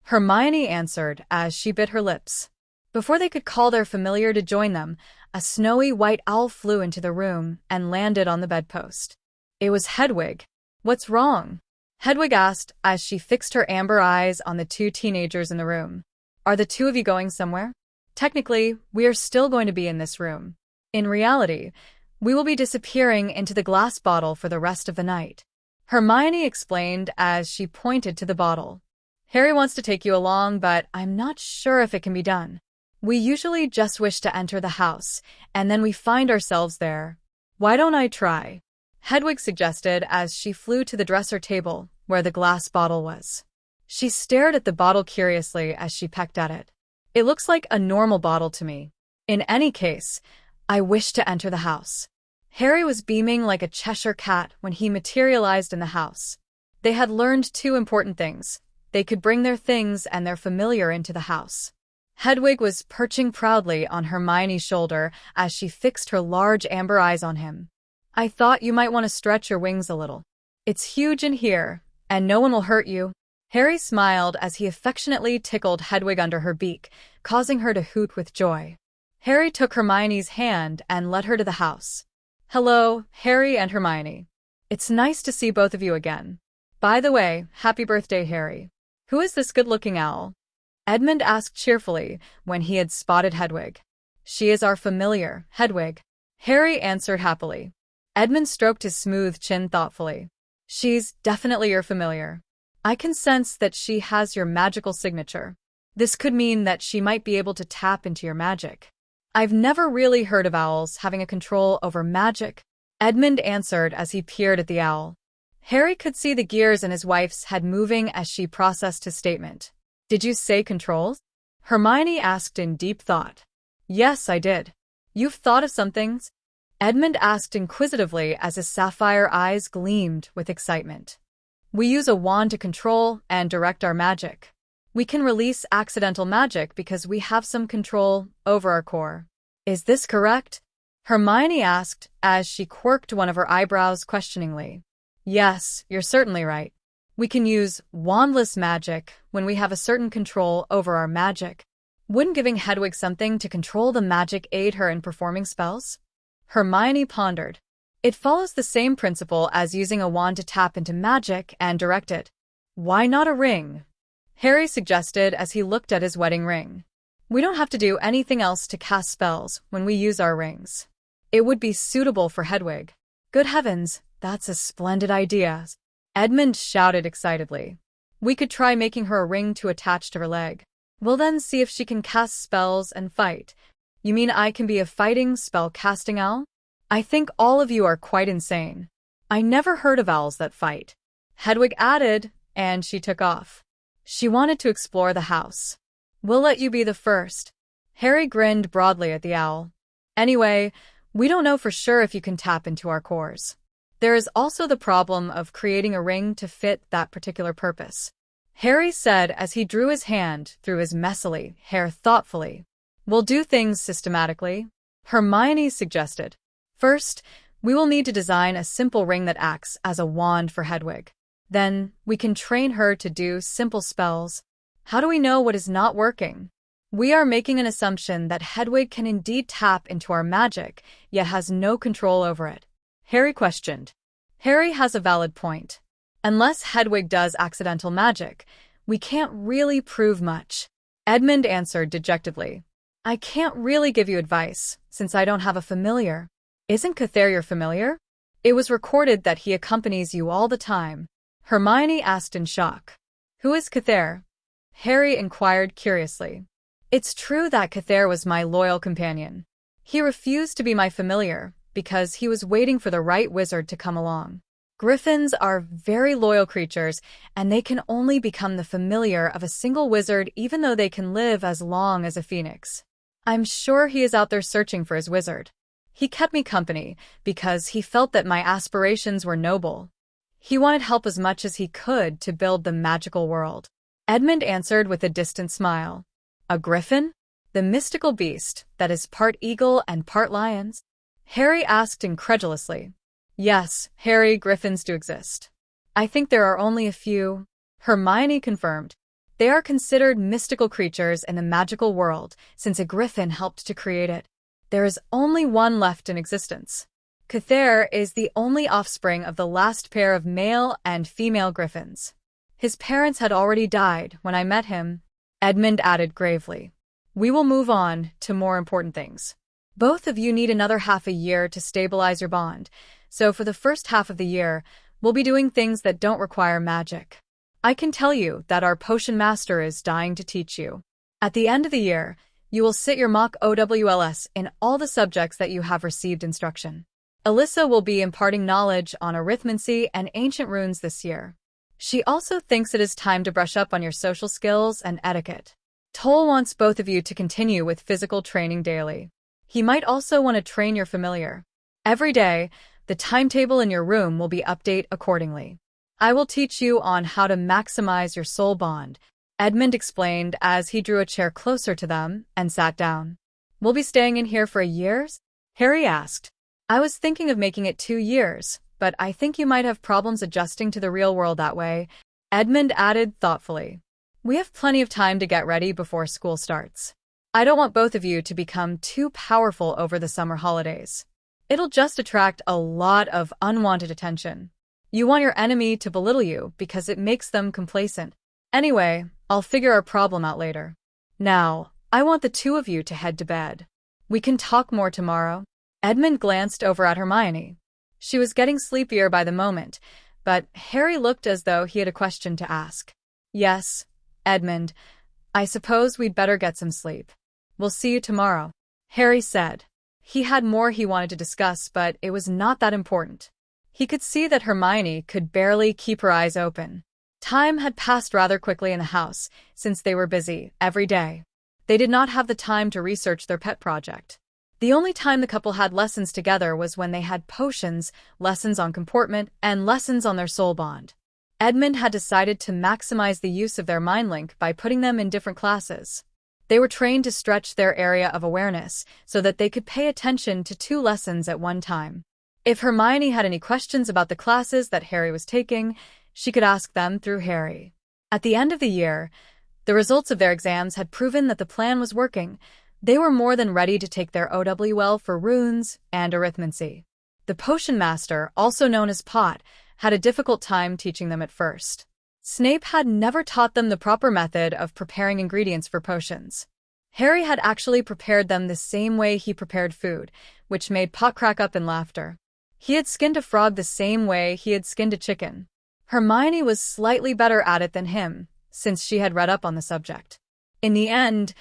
Hermione answered as she bit her lips. Before they could call their familiar to join them, a snowy white owl flew into the room and landed on the bedpost. It was Hedwig. "What's wrong?" Hedwig asked as she fixed her amber eyes on the two teenagers in the room. "Are the two of you going somewhere?" "Technically, we are still going to be in this room. In reality, we will be disappearing into the glass bottle for the rest of the night," Hermione explained as she pointed to the bottle. "Harry wants to take you along, but I'm not sure if it can be done. We usually just wish to enter the house, and then we find ourselves there. Why don't I try?" Hedwig suggested as she flew to the dresser table where the glass bottle was. She stared at the bottle curiously as she pecked at it. "It looks like a normal bottle to me. In any case, I wish to enter the house." Harry was beaming like a Cheshire cat when he materialized in the house. They had learned two important things. They could bring their things and their familiar into the house. Hedwig was perching proudly on Hermione's shoulder as she fixed her large amber eyes on him. "I thought you might want to stretch your wings a little. It's huge in here, and no one will hurt you." Harry smiled as he affectionately tickled Hedwig under her beak, causing her to hoot with joy. Harry took Hermione's hand and led her to the house. "Hello, Harry and Hermione. It's nice to see both of you again. By the way, happy birthday, Harry. Who is this good-looking owl?" Edmund asked cheerfully when he had spotted Hedwig. "She is our familiar, Hedwig," Harry answered happily. Edmund stroked his smooth chin thoughtfully. "She's definitely your familiar. I can sense that she has your magical signature. This could mean that she might be able to tap into your magic." "I've never really heard of owls having a control over magic," Edmund answered as he peered at the owl. Harry could see the gears in his wife's head moving as she processed his statement. "Did you say controls?" Hermione asked in deep thought. "Yes, I did. You've thought of some things?" Edmund asked inquisitively as his sapphire eyes gleamed with excitement. We use a wand to control and direct our magic. We can release accidental magic because we have some control over our core. Is this correct? Hermione asked as she quirked one of her eyebrows questioningly. Yes, you're certainly right. We can use wandless magic when we have a certain control over our magic. Wouldn't giving Hedwig something to control the magic aid her in performing spells? Hermione pondered. It follows the same principle as using a wand to tap into magic and direct it. Why not a ring? Harry suggested as he looked at his wedding ring. We don't have to do anything else to cast spells when we use our rings. It would be suitable for Hedwig. Good heavens, that's a splendid idea. Edmund shouted excitedly. We could try making her a ring to attach to her leg. We'll then see if she can cast spells and fight. You mean I can be a fighting spell-casting owl? I think all of you are quite insane. I never heard of owls that fight. Hedwig added, and she took off. She wanted to explore the house. We'll let you be the first. Harry grinned broadly at the owl. Anyway, we don't know for sure if you can tap into our cores. There is also the problem of creating a ring to fit that particular purpose. Harry said as he drew his hand through his messily hair thoughtfully. We'll do things systematically, Hermione suggested. First, we will need to design a simple ring that acts as a wand for Hedwig. Then, we can train her to do simple spells. How do we know what is not working? We are making an assumption that Hedwig can indeed tap into our magic, yet has no control over it. Harry questioned. Harry has a valid point. Unless Hedwig does accidental magic, we can't really prove much. Edmund answered dejectedly. I can't really give you advice, since I don't have a familiar. Isn't Cathair your familiar? It was recorded that he accompanies you all the time. Hermione asked in shock. Who is Cathair? Harry inquired curiously. It's true that Cathair was my loyal companion. He refused to be my familiar, because he was waiting for the right wizard to come along. Griffins are very loyal creatures, and they can only become the familiar of a single wizard even though they can live as long as a phoenix. I'm sure he is out there searching for his wizard. He kept me company because he felt that my aspirations were noble. He wanted help as much as he could to build the magical world. Edmund answered with a distant smile. A griffin? The mystical beast that is part eagle and part lion? Harry asked incredulously. Yes, Harry, griffins do exist. I think there are only a few. Hermione confirmed. They are considered mystical creatures in the magical world, since a griffin helped to create it. There is only one left in existence. Cathair is the only offspring of the last pair of male and female griffins. His parents had already died when I met him, Edmund added gravely. We will move on to more important things. Both of you need another half a year to stabilize your bond, so for the first half of the year, we'll be doing things that don't require magic. I can tell you that our potion master is dying to teach you. At the end of the year, you will sit your mock OWLS in all the subjects that you have received instruction. Alyssa will be imparting knowledge on arithmancy and ancient runes this year. She also thinks it is time to brush up on your social skills and etiquette. Toll wants both of you to continue with physical training daily. He might also want to train your familiar. Every day, the timetable in your room will be updated accordingly. I will teach you on how to maximize your soul bond, Edmund explained as he drew a chair closer to them and sat down. We'll be staying in here for a year? Harry asked. I was thinking of making it 2 years, but I think you might have problems adjusting to the real world that way, Edmund added thoughtfully. We have plenty of time to get ready before school starts. I don't want both of you to become too powerful over the summer holidays. It'll just attract a lot of unwanted attention. You want your enemy to belittle you because it makes them complacent. Anyway, I'll figure our problem out later. Now, I want the two of you to head to bed. We can talk more tomorrow. Edmund glanced over at Hermione. She was getting sleepier by the moment, but Harry looked as though he had a question to ask. Yes, Edmund, I suppose we'd better get some sleep. We'll see you tomorrow, Harry said. He had more he wanted to discuss, but it was not that important. He could see that Hermione could barely keep her eyes open. Time had passed rather quickly in the house, since they were busy every day. They did not have the time to research their pet project. The only time the couple had lessons together was when they had potions, lessons on comportment, and lessons on their soul bond. Edmund had decided to maximize the use of their mind link by putting them in different classes. They were trained to stretch their area of awareness so that they could pay attention to 2 lessons at one time. If Hermione had any questions about the classes that Harry was taking, she could ask them through Harry. At the end of the year, the results of their exams had proven that the plan was working. They were more than ready to take their OWL for runes and arithmancy. The potion master, also known as Pot, had a difficult time teaching them at first. Snape had never taught them the proper method of preparing ingredients for potions. Harry had actually prepared them the same way he prepared food, which made Pot crack up in laughter. He had skinned a frog the same way he had skinned a chicken. Hermione was slightly better at it than him, since she had read up on the subject. In the end,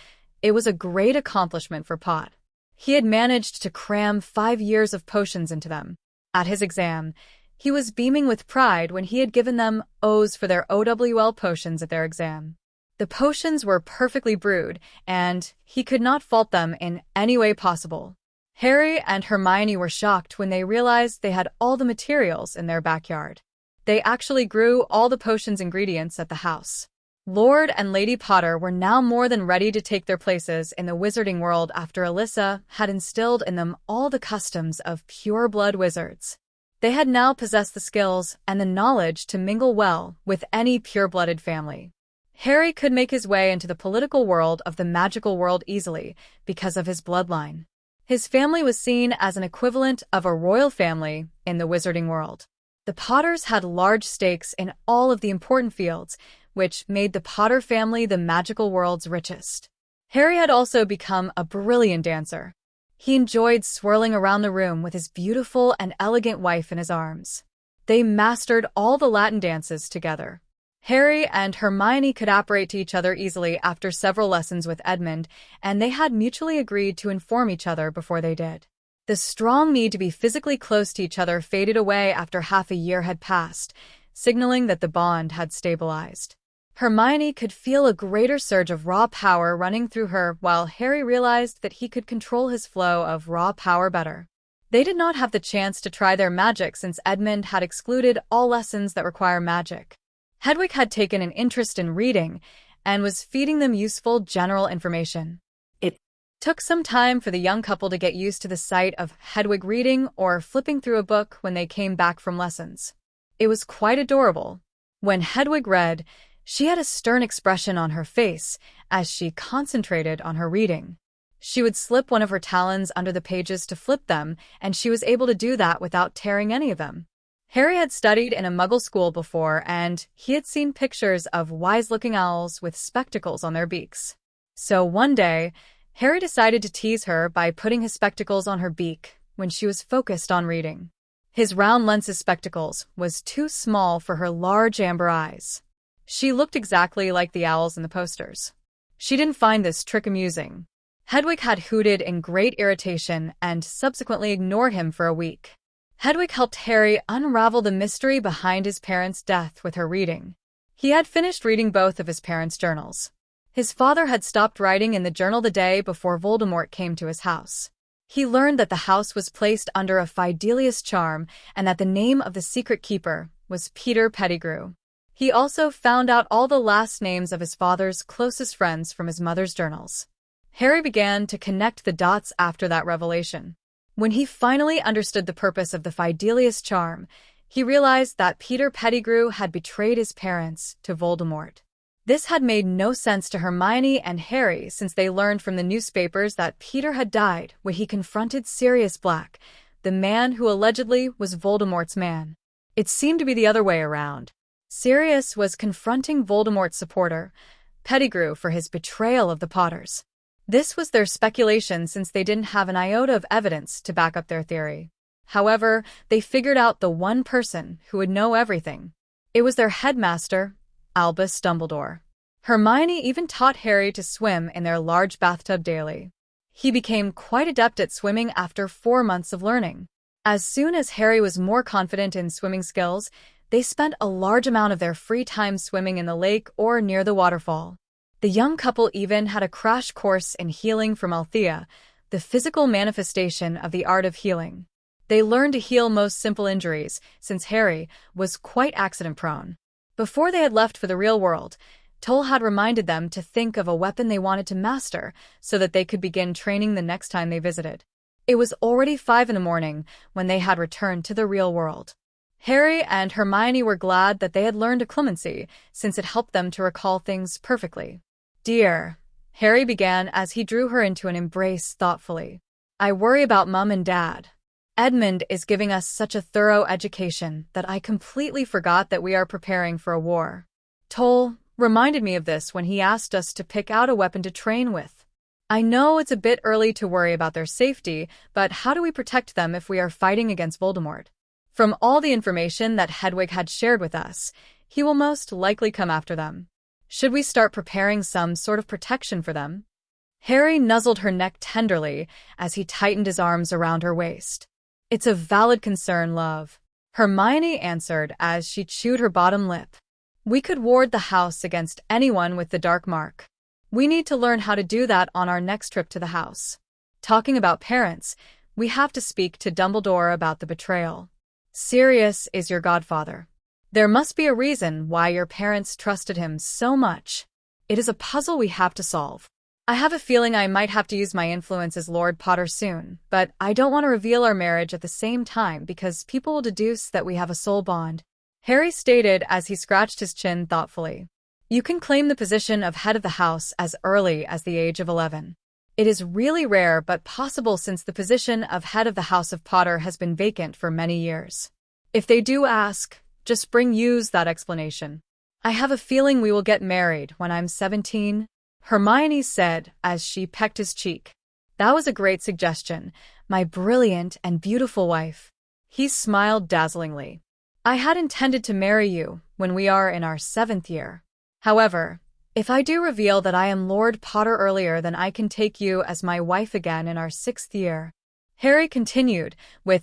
it was a great accomplishment for Pot. He had managed to cram 5 years of potions into them. At his exam, he was beaming with pride when he had given them O's for their OWL potions at their exam. The potions were perfectly brewed, and he could not fault them in any way possible. Harry and Hermione were shocked when they realized they had all the materials in their backyard. They actually grew all the potions' ingredients at the house. Lord and Lady Potter were now more than ready to take their places in the wizarding world after Alyssa had instilled in them all the customs of pure-blood wizards. They had now possessed the skills and the knowledge to mingle well with any pure-blooded family. Harry could make his way into the political world of the magical world easily because of his bloodline. His family was seen as an equivalent of a royal family in the wizarding world. The Potters had large stakes in all of the important fields, which made the Potter family the magical world's richest. Harry had also become a brilliant dancer. He enjoyed swirling around the room with his beautiful and elegant wife in his arms. They mastered all the Latin dances together. Harry and Hermione could apparate to each other easily after several lessons with Edmund, and they had mutually agreed to inform each other before they did. The strong need to be physically close to each other faded away after half a year had passed, signaling that the bond had stabilized. Hermione could feel a greater surge of raw power running through her, while Harry realized that he could control his flow of raw power better. They did not have the chance to try their magic since Edmund had excluded all lessons that require magic. Hedwig had taken an interest in reading and was feeding them useful general information. It took some time for the young couple to get used to the sight of Hedwig reading or flipping through a book when they came back from lessons. It was quite adorable. When Hedwig read, she had a stern expression on her face as she concentrated on her reading. She would slip one of her talons under the pages to flip them, and she was able to do that without tearing any of them. Harry had studied in a Muggle school before, and he had seen pictures of wise-looking owls with spectacles on their beaks. So one day, Harry decided to tease her by putting his spectacles on her beak when she was focused on reading. His round lenses spectacles was too small for her large amber eyes. She looked exactly like the owls in the posters. She didn't find this trick amusing. Hedwig had hooted in great irritation and subsequently ignored him for a week. Hedwig helped Harry unravel the mystery behind his parents' death with her reading. He had finished reading both of his parents' journals. His father had stopped writing in the journal the day before Voldemort came to his house. He learned that the house was placed under a Fidelius charm and that the name of the secret keeper was Peter Pettigrew. He also found out all the last names of his father's closest friends from his mother's journals. Harry began to connect the dots after that revelation. When he finally understood the purpose of the Fidelius charm, he realized that Peter Pettigrew had betrayed his parents to Voldemort. This had made no sense to Hermione and Harry since they learned from the newspapers that Peter had died when he confronted Sirius Black, the man who allegedly was Voldemort's man. It seemed to be the other way around. Sirius was confronting Voldemort's supporter, Pettigrew, for his betrayal of the Potters. This was their speculation since they didn't have an iota of evidence to back up their theory. However, they figured out the one person who would know everything. It was their headmaster, Albus Dumbledore. Hermione even taught Harry to swim in their large bathtub daily. He became quite adept at swimming after 4 months of learning. As soon as Harry was more confident in swimming skills, they spent a large amount of their free time swimming in the lake or near the waterfall. The young couple even had a crash course in healing from Althea, the physical manifestation of the art of healing. They learned to heal most simple injuries, since Harry was quite accident-prone. Before they had left for the real world, Toll had reminded them to think of a weapon they wanted to master so that they could begin training the next time they visited. It was already 5 in the morning when they had returned to the real world. Harry and Hermione were glad that they had learned occlumency, since it helped them to recall things perfectly. "Dear," Harry began as he drew her into an embrace thoughtfully, "I worry about Mum and Dad. Edmund is giving us such a thorough education that I completely forgot that we are preparing for a war. Toll reminded me of this when he asked us to pick out a weapon to train with. I know it's a bit early to worry about their safety, but how do we protect them if we are fighting against Voldemort? From all the information that Hedwig had shared with us, he will most likely come after them. Should we start preparing some sort of protection for them?" Harry nuzzled her neck tenderly as he tightened his arms around her waist. "It's a valid concern, love," Hermione answered as she chewed her bottom lip. "We could ward the house against anyone with the dark mark. We need to learn how to do that on our next trip to the house. Talking about parents, we have to speak to Dumbledore about the betrayal. Sirius is your godfather. There must be a reason why your parents trusted him so much. It is a puzzle we have to solve. I have a feeling I might have to use my influence as Lord Potter soon, but I don't want to reveal our marriage at the same time because people will deduce that we have a soul bond," Harry stated as he scratched his chin thoughtfully. "You can claim the position of head of the house as early as the age of 11. It is really rare but possible since the position of head of the House of Potter has been vacant for many years. If they do ask, just use that explanation. I have a feeling we will get married when I'm 17, Hermione said as she pecked his cheek. "That was a great suggestion, my brilliant and beautiful wife." He smiled dazzlingly. "I had intended to marry you when we are in our 7th year. However, if I do reveal that I am Lord Potter earlier, then I can take you as my wife again in our 6th year," Harry continued,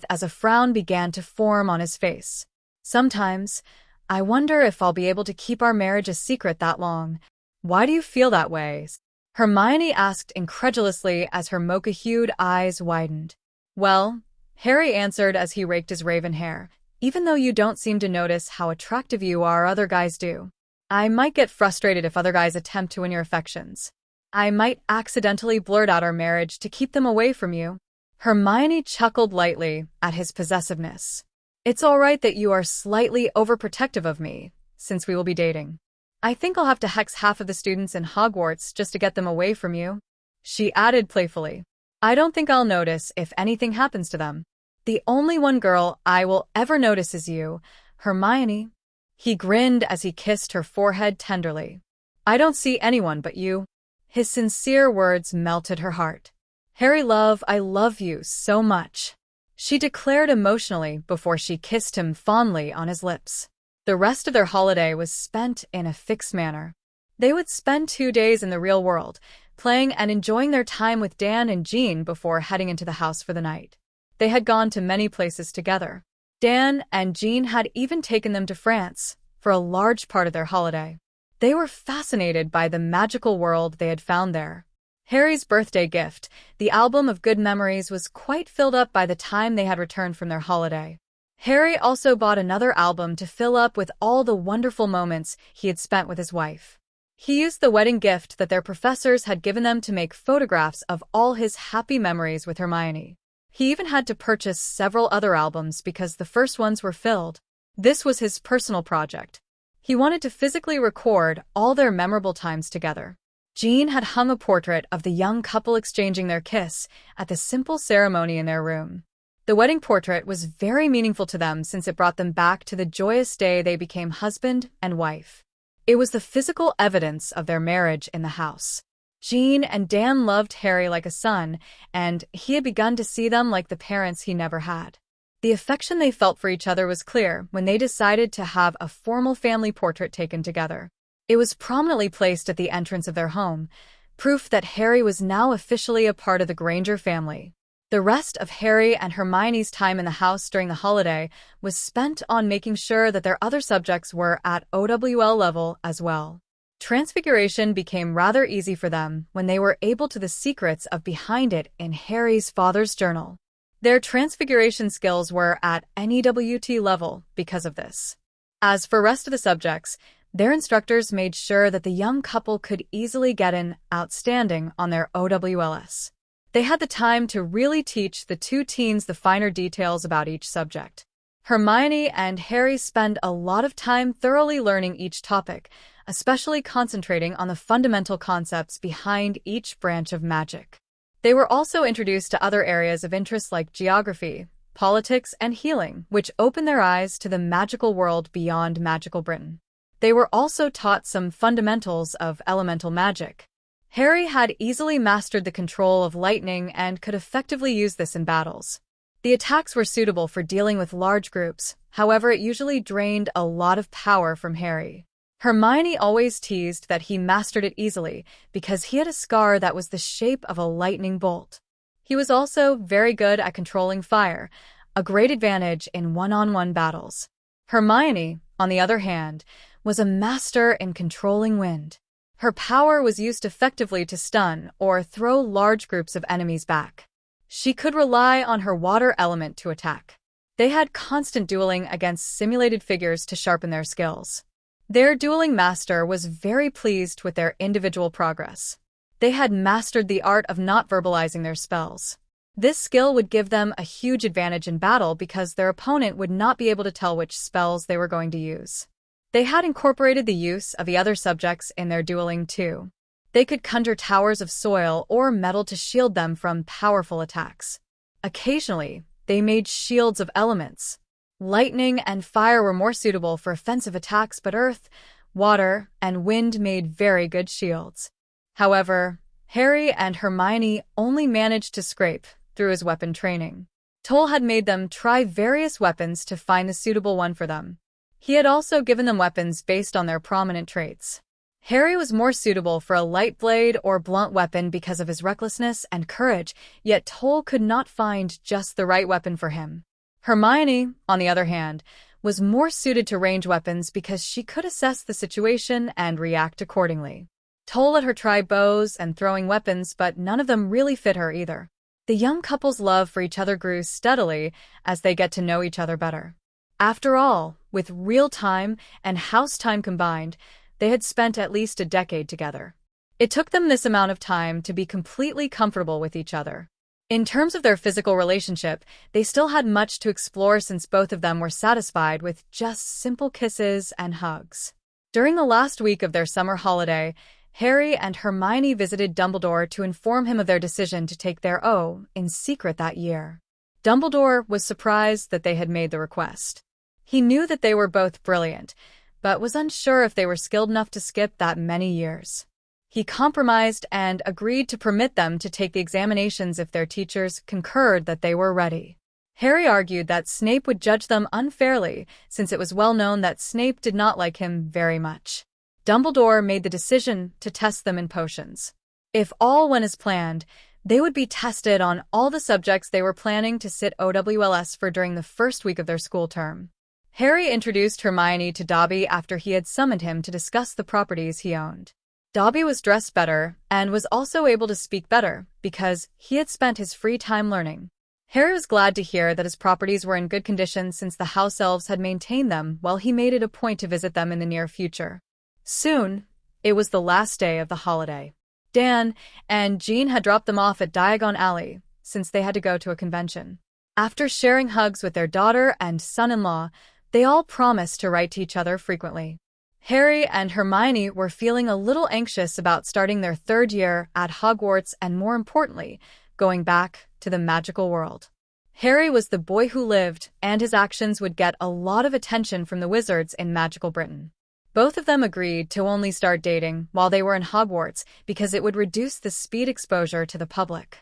as a frown began to form on his face. "Sometimes, I wonder if I'll be able to keep our marriage a secret that long." "Why do you feel that way?" Hermione asked incredulously as her mocha-hued eyes widened. "Well," Harry answered as he raked his raven hair, "even though you don't seem to notice how attractive you are, other guys do. I might get frustrated if other guys attempt to win your affections. I might accidentally blurt out our marriage to keep them away from you." Hermione chuckled lightly at his possessiveness. "It's all right that you are slightly overprotective of me, since we will be dating. I think I'll have to hex half of the students in Hogwarts just to get them away from you," she added playfully. "I don't think I'll notice if anything happens to them. The only one girl I will ever notice is you, Hermione." He grinned as he kissed her forehead tenderly. "I don't see anyone but you." His sincere words melted her heart. "Harry love, I love you so much," she declared emotionally before she kissed him fondly on his lips. The rest of their holiday was spent in a fixed manner. They would spend 2 days in the real world, playing and enjoying their time with Dan and Jean before heading into the house for the night. They had gone to many places together. Dan and Jean had even taken them to France for a large part of their holiday. They were fascinated by the magical world they had found there. Harry's birthday gift, the album of good memories, was quite filled up by the time they had returned from their holiday. Harry also bought another album to fill up with all the wonderful moments he had spent with his wife. He used the wedding gift that their professors had given them to make photographs of all his happy memories with Hermione. He even had to purchase several other albums because the first ones were filled. This was his personal project. He wanted to physically record all their memorable times together. Jean had hung a portrait of the young couple exchanging their kiss at the simple ceremony in their room. The wedding portrait was very meaningful to them since it brought them back to the joyous day they became husband and wife. It was the physical evidence of their marriage in the house. Jean and Dan loved Harry like a son, and he had begun to see them like the parents he never had. The affection they felt for each other was clear when they decided to have a formal family portrait taken together. It was prominently placed at the entrance of their home, proof that Harry was now officially a part of the Granger family. The rest of Harry and Hermione's time in the house during the holiday was spent on making sure that their other subjects were at OWL level as well. Transfiguration became rather easy for them when they were able to the secrets of behind it in Harry's father's journal. Their transfiguration skills were at NEWT level because of this. As for rest of the subjects, their instructors made sure that the young couple could easily get an outstanding on their OWLS. They had the time to really teach the two teens the finer details about each subject. Hermione and Harry spend a lot of time thoroughly learning each topic, especially concentrating on the fundamental concepts behind each branch of magic. They were also introduced to other areas of interest like geography, politics, and healing, which opened their eyes to the magical world beyond magical Britain. They were also taught some fundamentals of elemental magic. Harry had easily mastered the control of lightning and could effectively use this in battles. The attacks were suitable for dealing with large groups, however, it usually drained a lot of power from Harry. Hermione always teased that he mastered it easily because he had a scar that was the shape of a lightning bolt. He was also very good at controlling fire, a great advantage in one-on-one battles. Hermione, on the other hand, was a master in controlling wind. Her power was used effectively to stun or throw large groups of enemies back. She could rely on her water element to attack. They had constant dueling against simulated figures to sharpen their skills. Their dueling master was very pleased with their individual progress. They had mastered the art of not verbalizing their spells. This skill would give them a huge advantage in battle because their opponent would not be able to tell which spells they were going to use. They had incorporated the use of the other subjects in their dueling too. They could conjure towers of soil or metal to shield them from powerful attacks. Occasionally, they made shields of elements. Lightning and fire were more suitable for offensive attacks, but earth, water, and wind made very good shields. However, Harry and Hermione only managed to scrape through his weapon training. Toll had made them try various weapons to find the suitable one for them. He had also given them weapons based on their prominent traits. Harry was more suitable for a light blade or blunt weapon because of his recklessness and courage, yet Toll could not find just the right weapon for him. Hermione, on the other hand, was more suited to range weapons because she could assess the situation and react accordingly. Toll let her try bows and throwing weapons, but none of them really fit her either. The young couple's love for each other grew steadily as they get to know each other better. After all, with real time and house time combined, they had spent at least a decade together. It took them this amount of time to be completely comfortable with each other. In terms of their physical relationship, they still had much to explore since both of them were satisfied with just simple kisses and hugs. During the last week of their summer holiday, Harry and Hermione visited Dumbledore to inform him of their decision to take their oath in secret that year. Dumbledore was surprised that they had made the request. He knew that they were both brilliant, but was unsure if they were skilled enough to skip that many years. He compromised and agreed to permit them to take the examinations if their teachers concurred that they were ready. Harry argued that Snape would judge them unfairly, since it was well known that Snape did not like him very much. Dumbledore made the decision to test them in potions. If all went as planned, they would be tested on all the subjects they were planning to sit OWLS for during the first week of their school term. Harry introduced Hermione to Dobby after he had summoned him to discuss the properties he owned. Dobby was dressed better and was also able to speak better because he had spent his free time learning. Harry was glad to hear that his properties were in good condition since the house elves had maintained them while he made it a point to visit them in the near future. Soon, it was the last day of the holiday. Dan and Jean had dropped them off at Diagon Alley since they had to go to a convention. After sharing hugs with their daughter and son-in-law, they all promised to write to each other frequently. Harry and Hermione were feeling a little anxious about starting their third year at Hogwarts and, more importantly, going back to the magical world. Harry was the boy who lived, and his actions would get a lot of attention from the wizards in magical Britain. Both of them agreed to only start dating while they were in Hogwarts because it would reduce the speed exposure to the public.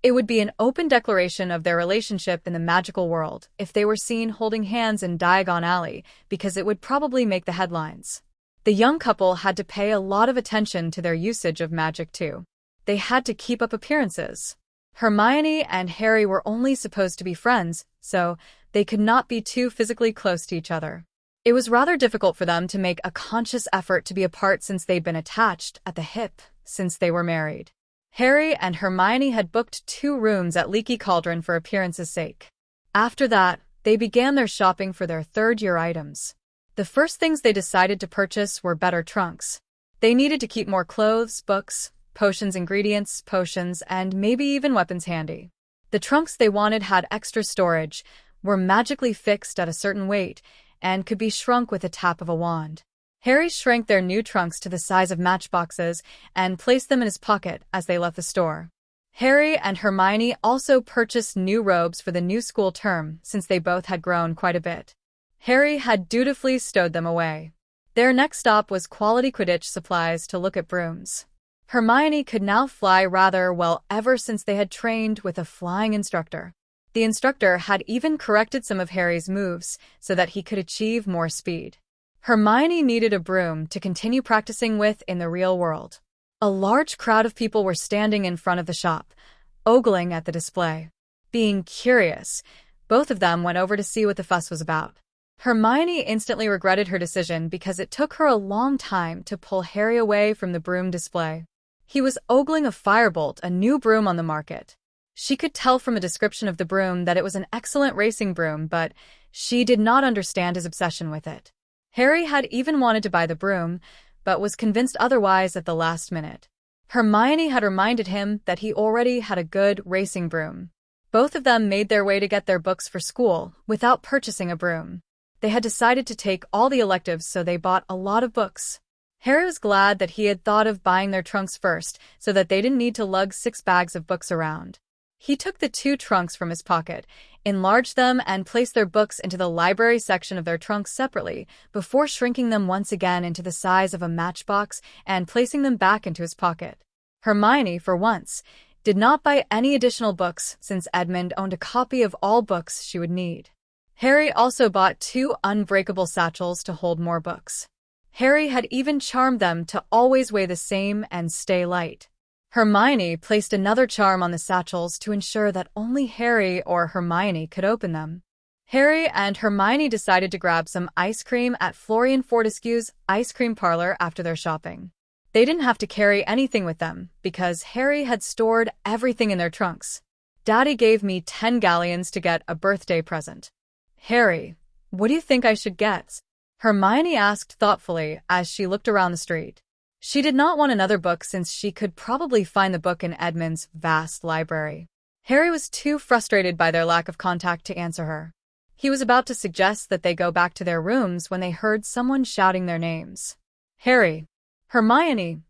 It would be an open declaration of their relationship in the magical world if they were seen holding hands in Diagon Alley because it would probably make the headlines. The young couple had to pay a lot of attention to their usage of magic too. They had to keep up appearances. Hermione and Harry were only supposed to be friends, so they could not be too physically close to each other. It was rather difficult for them to make a conscious effort to be apart since they'd been attached at the hip since they were married. Harry and Hermione had booked 2 rooms at Leaky Cauldron for appearance's sake. After that, they began their shopping for their third-year items. The first things they decided to purchase were better trunks. They needed to keep more clothes, books, potions, ingredients, potions, and maybe even weapons handy. The trunks they wanted had extra storage, were magically fixed at a certain weight, and could be shrunk with a tap of a wand. Harry shrank their new trunks to the size of matchboxes and placed them in his pocket as they left the store. Harry and Hermione also purchased new robes for the new school term since they both had grown quite a bit. Harry had dutifully stowed them away. Their next stop was quality Quidditch supplies to look at brooms. Hermione could now fly rather well ever since they had trained with a flying instructor. The instructor had even corrected some of Harry's moves so that he could achieve more speed. Hermione needed a broom to continue practicing with in the real world. A large crowd of people were standing in front of the shop, ogling at the display. Being curious, both of them went over to see what the fuss was about. Hermione instantly regretted her decision because it took her a long time to pull Harry away from the broom display. He was ogling a Firebolt, a new broom on the market. She could tell from a description of the broom that it was an excellent racing broom, but she did not understand his obsession with it. Harry had even wanted to buy the broom, but was convinced otherwise at the last minute. Hermione had reminded him that he already had a good racing broom. Both of them made their way to get their books for school without purchasing a broom. They had decided to take all the electives, so they bought a lot of books. Harry was glad that he had thought of buying their trunks first so that they didn't need to lug 6 bags of books around. He took the 2 trunks from his pocket, enlarged them, and placed their books into the library section of their trunks separately before shrinking them once again into the size of a matchbox and placing them back into his pocket. Hermione, for once, did not buy any additional books since Edmund owned a copy of all books she would need. Harry also bought 2 unbreakable satchels to hold more books. Harry had even charmed them to always weigh the same and stay light. Hermione placed another charm on the satchels to ensure that only Harry or Hermione could open them. Harry and Hermione decided to grab some ice cream at Florian Fortescue's ice cream parlor after their shopping. They didn't have to carry anything with them because Harry had stored everything in their trunks. Daddy gave me 10 galleons to get a birthday present. Harry, what do you think I should get? Hermione asked thoughtfully as she looked around the street. She did not want another book since she could probably find the book in Edmund's vast library. Harry was too frustrated by their lack of contact to answer her. He was about to suggest that they go back to their rooms when they heard someone shouting their names. Harry, Hermione.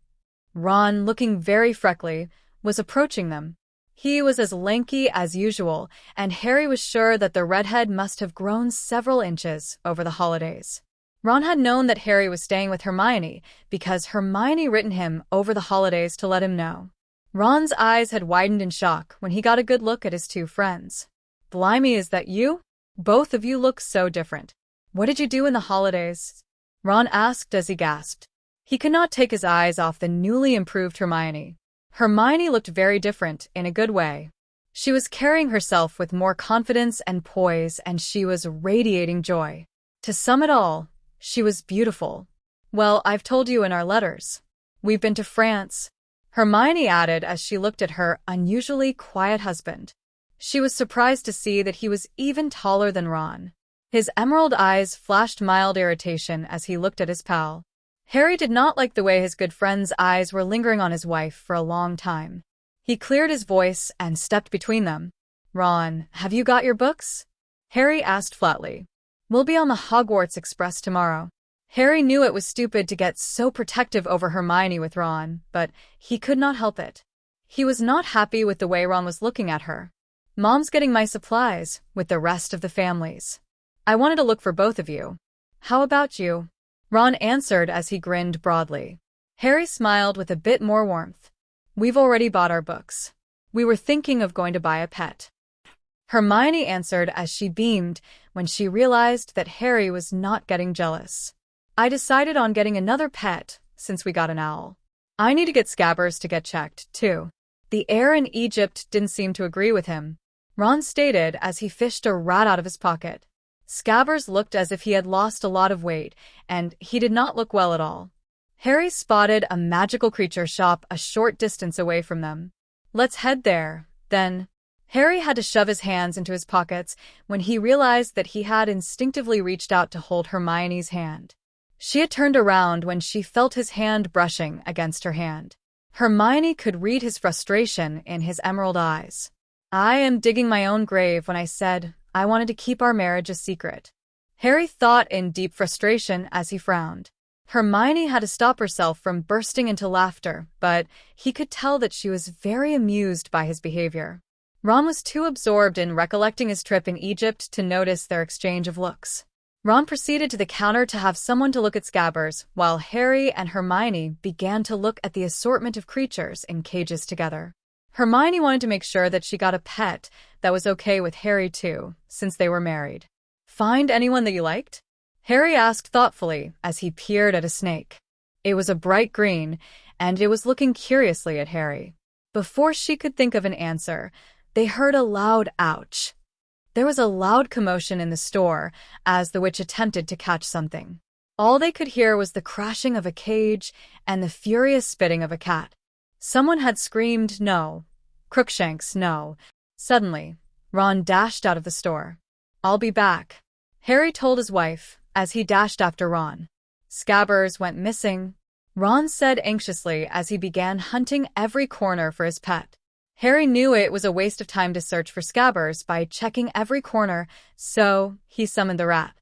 Ron, looking very freckly, was approaching them. He was as lanky as usual, and Harry was sure that the redhead must have grown several inches over the holidays. Ron had known that Harry was staying with Hermione because Hermione written him over the holidays to let him know. Ron's eyes had widened in shock when he got a good look at his 2 friends. Blimey, is that you? Both of you look so different. What did you do in the holidays? Ron asked as he gasped. He could not take his eyes off the newly improved Hermione. Hermione looked very different in a good way. She was carrying herself with more confidence and poise, and she was radiating joy. To sum it all, she was beautiful. Well, I've told you in our letters. We've been to France, Hermione added as she looked at her unusually quiet husband. She was surprised to see that he was even taller than Ron. His emerald eyes flashed mild irritation as he looked at his pal. Harry did not like the way his good friend's eyes were lingering on his wife for a long time. He cleared his voice and stepped between them. Ron, have you got your books? Harry asked flatly. We'll be on the Hogwarts Express tomorrow. Harry knew it was stupid to get so protective over Hermione with Ron, but he could not help it. He was not happy with the way Ron was looking at her. Mom's getting my supplies, with the rest of the families. I wanted to look for both of you. How about you? Ron answered as he grinned broadly. Harry smiled with a bit more warmth. We've already bought our books. We were thinking of going to buy a pet. Hermione answered as she beamed when she realized that Harry was not getting jealous. I decided on getting another pet since we got an owl. I need to get Scabbers to get checked, too. The air in Egypt didn't seem to agree with him, Ron stated as he fished a rat out of his pocket. Scabbers looked as if he had lost a lot of weight, and he did not look well at all. Harry spotted a magical creature shop a short distance away from them. Let's head there, then. Harry had to shove his hands into his pockets when he realized that he had instinctively reached out to hold Hermione's hand. She had turned around when she felt his hand brushing against her hand. Hermione could read his frustration in his emerald eyes. "I am digging my own grave when I said I wanted to keep our marriage a secret." Harry thought in deep frustration as he frowned. Hermione had to stop herself from bursting into laughter, but he could tell that she was very amused by his behavior. Ron was too absorbed in recollecting his trip in Egypt to notice their exchange of looks. Ron proceeded to the counter to have someone to look at Scabbers, while Harry and Hermione began to look at the assortment of creatures in cages together. Hermione wanted to make sure that she got a pet that was okay with Harry too, since they were married. "Find anyone that you liked?" Harry asked thoughtfully as he peered at a snake. It was a bright green, and it was looking curiously at Harry. Before she could think of an answer, they heard a loud ouch. There was a loud commotion in the store as the witch attempted to catch something. All they could hear was the crashing of a cage and the furious spitting of a cat. Someone had screamed, "No. Crookshanks, no." Suddenly, Ron dashed out of the store. "I'll be back," Harry told his wife as he dashed after Ron. "Scabbers went missing," Ron said anxiously as he began hunting every corner for his pet. Harry knew it was a waste of time to search for Scabbers by checking every corner, so he summoned the rat.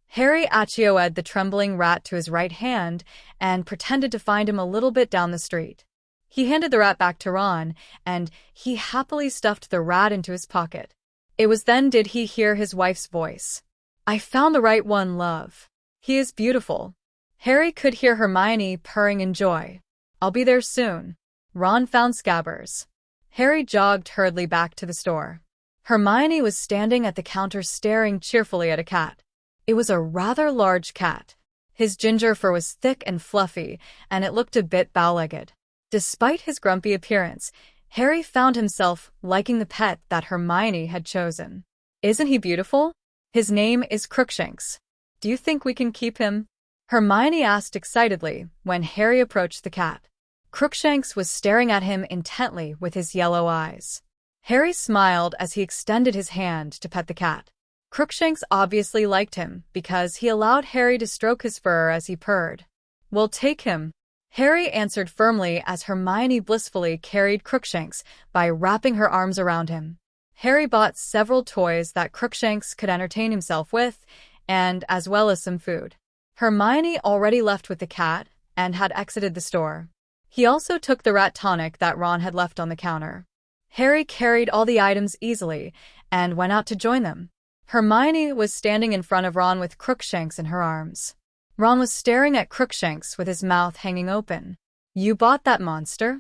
Harry achioed the trembling rat to his right hand and pretended to find him a little bit down the street. He handed the rat back to Ron, and he happily stuffed the rat into his pocket. It was then did he hear his wife's voice. "I found the right one, love. He is beautiful." Harry could hear Hermione purring in joy. "I'll be there soon." Ron found Scabbers. Harry jogged hurriedly back to the store. Hermione was standing at the counter staring cheerfully at a cat. It was a rather large cat. His ginger fur was thick and fluffy, and it looked a bit bow-legged. Despite his grumpy appearance, Harry found himself liking the pet that Hermione had chosen. "Isn't he beautiful? His name is Crookshanks. Do you think we can keep him?" Hermione asked excitedly when Harry approached the cat. Crookshanks was staring at him intently with his yellow eyes. Harry smiled as he extended his hand to pet the cat. Crookshanks obviously liked him because he allowed Harry to stroke his fur as he purred. "We'll take him," Harry answered firmly as Hermione blissfully carried Crookshanks by wrapping her arms around him. Harry bought several toys that Crookshanks could entertain himself with, and as well as some food. Hermione already left with the cat and had exited the store. He also took the rat tonic that Ron had left on the counter. Harry carried all the items easily and went out to join them. Hermione was standing in front of Ron with Crookshanks in her arms. Ron was staring at Crookshanks with his mouth hanging open. "You bought that monster?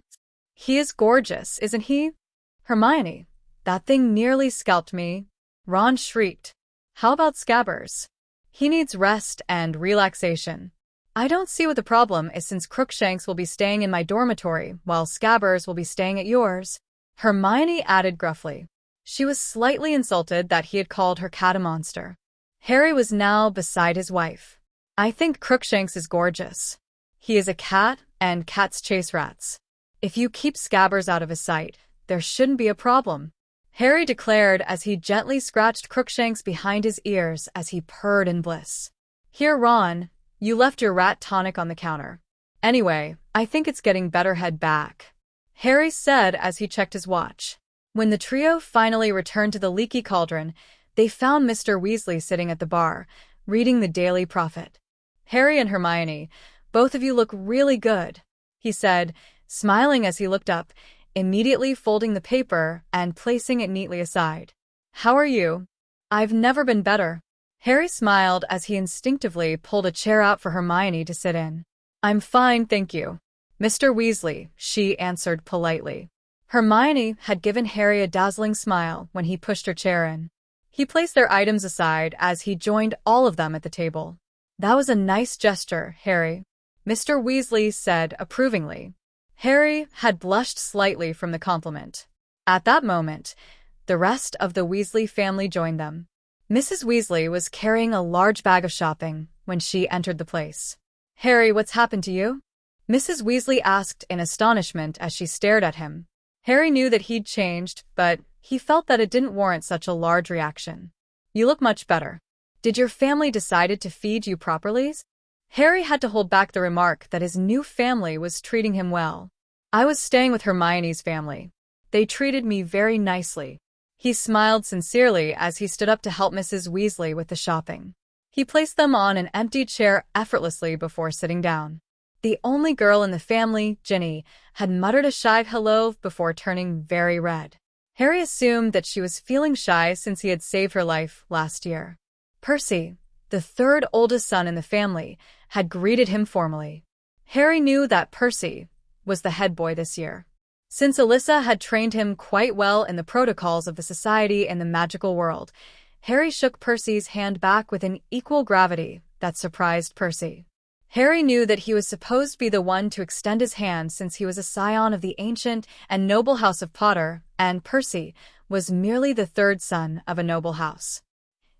He is gorgeous, isn't he?" "Hermione, that thing nearly scalped me," Ron shrieked. "How about Scabbers? He needs rest and relaxation. I don't see what the problem is since Crookshanks will be staying in my dormitory while Scabbers will be staying at yours," Hermione added gruffly. She was slightly insulted that he had called her cat a monster. Harry was now beside his wife. "I think Crookshanks is gorgeous. He is a cat, and cats chase rats. If you keep Scabbers out of his sight, there shouldn't be a problem," Harry declared as he gently scratched Crookshanks behind his ears as he purred in bliss. "Here, Ron, you left your rat tonic on the counter. Anyway, I think it's getting better, head back," Harry said as he checked his watch. When the trio finally returned to the leaky cauldron, they found Mr. Weasley sitting at the bar, reading the Daily Prophet. "Harry and Hermione, both of you look really good," he said, smiling as he looked up, immediately folding the paper and placing it neatly aside. "How are you?" "I've never been better." Harry smiled as he instinctively pulled a chair out for Hermione to sit in. "I'm fine, thank you, Mr. Weasley," she answered politely. Hermione had given Harry a dazzling smile when he pushed her chair in. He placed their items aside as he joined all of them at the table. "That was a nice gesture, Harry," Mr. Weasley said approvingly. Harry had blushed slightly from the compliment. At that moment, the rest of the Weasley family joined them. Mrs. Weasley was carrying a large bag of shopping when she entered the place. "Harry, what's happened to you?" Mrs. Weasley asked in astonishment as she stared at him. Harry knew that he'd changed, but he felt that it didn't warrant such a large reaction. You look much better. Did your family decide to feed you properly? Harry had to hold back the remark that his new family was treating him well. I was staying with Hermione's family. They treated me very nicely. He smiled sincerely as he stood up to help Mrs. Weasley with the shopping. He placed them on an empty chair effortlessly before sitting down. The only girl in the family, Ginny, had muttered a shy hello before turning very red. Harry assumed that she was feeling shy since he had saved her life last year. Percy, the third oldest son in the family, had greeted him formally. Harry knew that Percy was the head boy this year. Since Alyssa had trained him quite well in the protocols of the society in the magical world, Harry shook Percy's hand back with an equal gravity that surprised Percy. Harry knew that he was supposed to be the one to extend his hand since he was a scion of the ancient and noble house of Potter, and Percy was merely the third son of a noble house.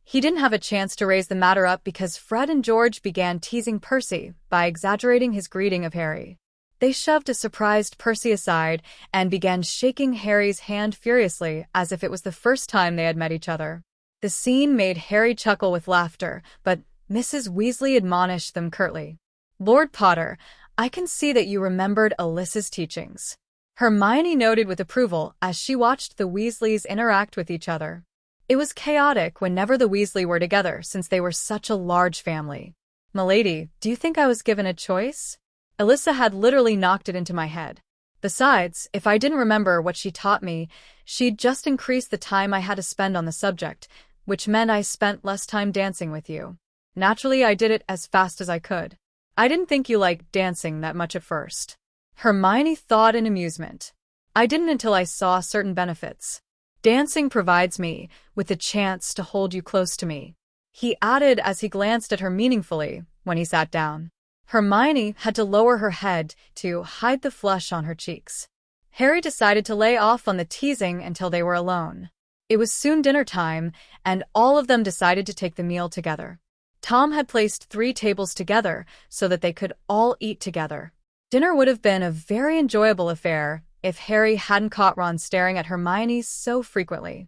He didn't have a chance to raise the matter up because Fred and George began teasing Percy by exaggerating his greeting of Harry. They shoved a surprised Percy aside and began shaking Harry's hand furiously as if it was the first time they had met each other. The scene made Harry chuckle with laughter, but Mrs. Weasley admonished them curtly. Lord Potter, I can see that you remembered Alyssa's teachings. Hermione noted with approval as she watched the Weasleys interact with each other. It was chaotic whenever the Weasley were together since they were such a large family. Milady, do you think I was given a choice? Alyssa had literally knocked it into my head. Besides, if I didn't remember what she taught me, she'd just increase the time I had to spend on the subject, which meant I spent less time dancing with you. Naturally, I did it as fast as I could. I didn't think you liked dancing that much at first. Hermione thought in amusement. I didn't until I saw certain benefits. Dancing provides me with the chance to hold you close to me, he added as he glanced at her meaningfully when he sat down. Hermione had to lower her head to hide the flush on her cheeks. Harry decided to lay off on the teasing until they were alone. It was soon dinner time, and all of them decided to take the meal together. Tom had placed 3 tables together so that they could all eat together. Dinner would have been a very enjoyable affair if Harry hadn't caught Ron staring at Hermione so frequently.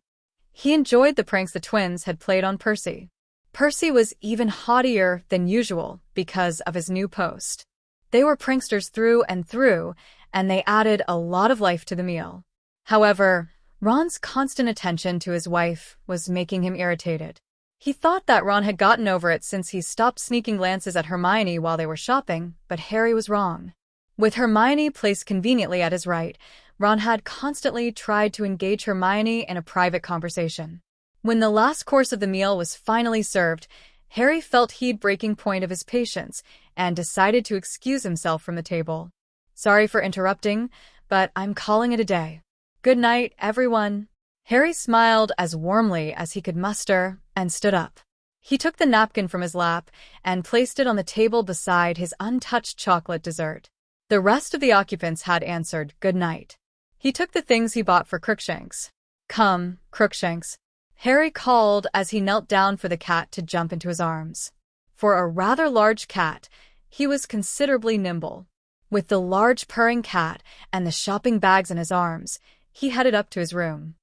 He enjoyed the pranks the twins had played on Percy. Percy was even haughtier than usual because of his new post. They were pranksters through and through, and they added a lot of life to the meal. However, Ron's constant attention to his wife was making him irritated. He thought that Ron had gotten over it since he stopped sneaking glances at Hermione while they were shopping, but Harry was wrong. With Hermione placed conveniently at his right, Ron had constantly tried to engage Hermione in a private conversation. When the last course of the meal was finally served, Harry felt he'd breaking point of his patience and decided to excuse himself from the table. Sorry for interrupting, but I'm calling it a day. Good night, everyone. Harry smiled as warmly as he could muster and stood up. He took the napkin from his lap and placed it on the table beside his untouched chocolate dessert. The rest of the occupants had answered good night. He took the things he bought for Crookshanks. Come, Crookshanks, Harry called as he knelt down for the cat to jump into his arms. For a rather large cat, he was considerably nimble. With the large purring cat and the shopping bags in his arms, he headed up to his room.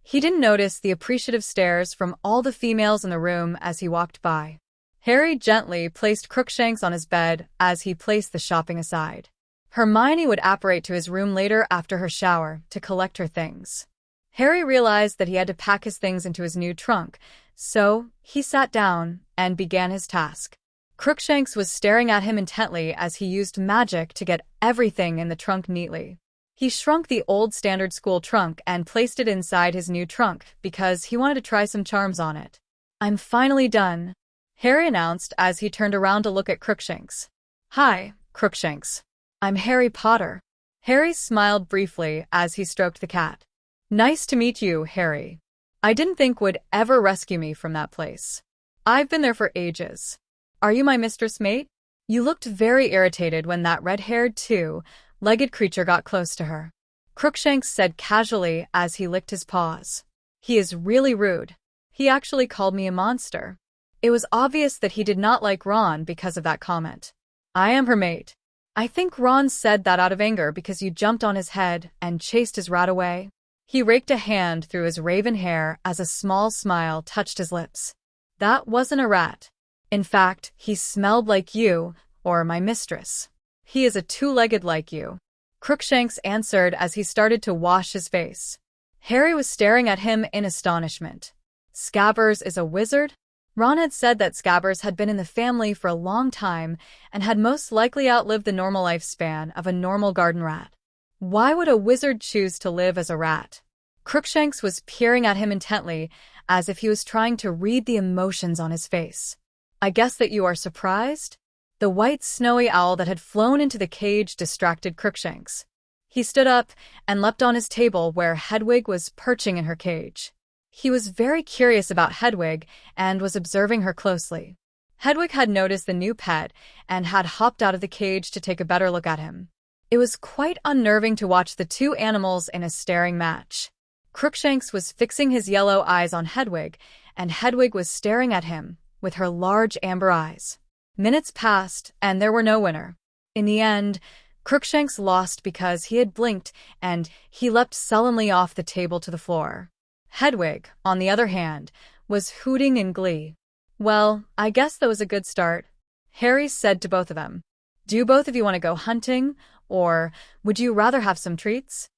He didn't notice the appreciative stares from all the females in the room as he walked by. Harry gently placed Crookshanks on his bed as he placed the shopping aside. Hermione would apparate to his room later after her shower to collect her things. Harry realized that he had to pack his things into his new trunk, so he sat down and began his task. Crookshanks was staring at him intently as he used magic to get everything in the trunk neatly. He shrunk the old standard school trunk and placed it inside his new trunk because he wanted to try some charms on it. I'm finally done, Harry announced as he turned around to look at Crookshanks. Hi, Crookshanks. I'm Harry Potter. Harry smiled briefly as he stroked the cat. Nice to meet you, Harry. I didn't think would ever rescue me from that place. I've been there for ages. Are you my mistress mate? You looked very irritated when that red-haired two-legged creature got close to her, Crookshanks said casually as he licked his paws. He is really rude. He actually called me a monster. It was obvious that he did not like Ron because of that comment. I am her mate. I think Ron said that out of anger because you jumped on his head and chased his rat away. He raked a hand through his raven hair as a small smile touched his lips. That wasn't a rat. In fact, he smelled like you, or my mistress. He is a two-legged like you. Crookshanks answered as he started to wash his face. Harry was staring at him in astonishment. Scabbers is a wizard? Ron had said that Scabbers had been in the family for a long time and had most likely outlived the normal lifespan of a normal garden rat. Why would a wizard choose to live as a rat? Crookshanks was peering at him intently, as if he was trying to read the emotions on his face. I guess that you are surprised? The white snowy owl that had flown into the cage distracted Crookshanks. He stood up and leapt on his table where Hedwig was perching in her cage. He was very curious about Hedwig and was observing her closely. Hedwig had noticed the new pet and had hopped out of the cage to take a better look at him. It was quite unnerving to watch the two animals in a staring match. Crookshanks was fixing his yellow eyes on Hedwig, and Hedwig was staring at him with her large amber eyes. Minutes passed, and there were no winner. In the end, Crookshanks lost because he had blinked, and he leapt sullenly off the table to the floor. Hedwig, on the other hand, was hooting in glee. Well, I guess that was a good start, Harry said to both of them. Do both of you want to go hunting, or would you rather have some treats?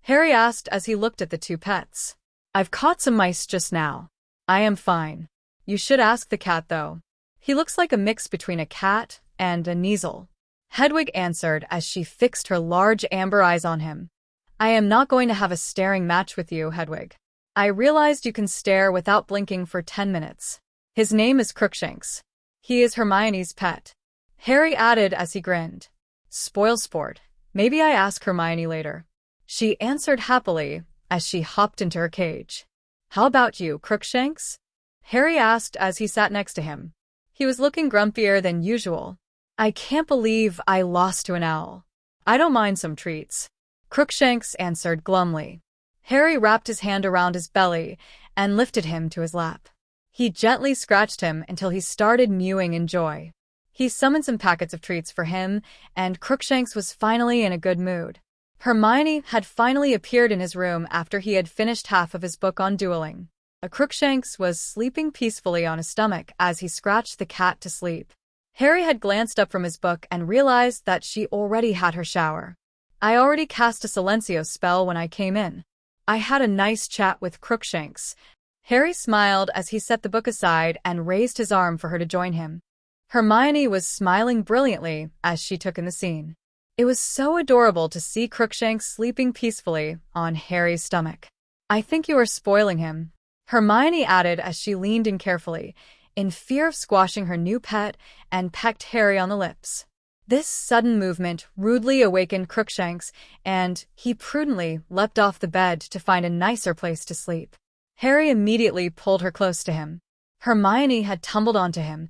Harry asked as he looked at the two pets. I've caught some mice just now. I am fine. You should ask the cat, though. He looks like a mix between a cat and a Kneazle. Hedwig answered as she fixed her large amber eyes on him. I am not going to have a staring match with you, Hedwig. I realized you can stare without blinking for 10 minutes. His name is Crookshanks. He is Hermione's pet. Harry added as he grinned. Spoil sport. Maybe I ask Hermione later. She answered happily as she hopped into her cage. How about you, Crookshanks? Harry asked as he sat next to him. He was looking grumpier than usual. I can't believe I lost to an owl. I don't mind some treats. Crookshanks answered glumly. Harry wrapped his hand around his belly and lifted him to his lap. He gently scratched him until he started mewing in joy. He summoned some packets of treats for him, and Crookshanks was finally in a good mood. Hermione had finally appeared in his room after he had finished half of his book on dueling. Crookshanks was sleeping peacefully on his stomach as he scratched the cat to sleep. Harry had glanced up from his book and realized that she already had her shower. I already cast a Silencio spell when I came in. I had a nice chat with Crookshanks. Harry smiled as he set the book aside and raised his arm for her to join him. Hermione was smiling brilliantly as she took in the scene. It was so adorable to see Crookshanks sleeping peacefully on Harry's stomach. I think you are spoiling him, Hermione added as she leaned in carefully, in fear of squashing her new pet, and pecked Harry on the lips. This sudden movement rudely awakened Crookshanks, and he prudently leapt off the bed to find a nicer place to sleep. Harry immediately pulled her close to him. Hermione had tumbled onto him,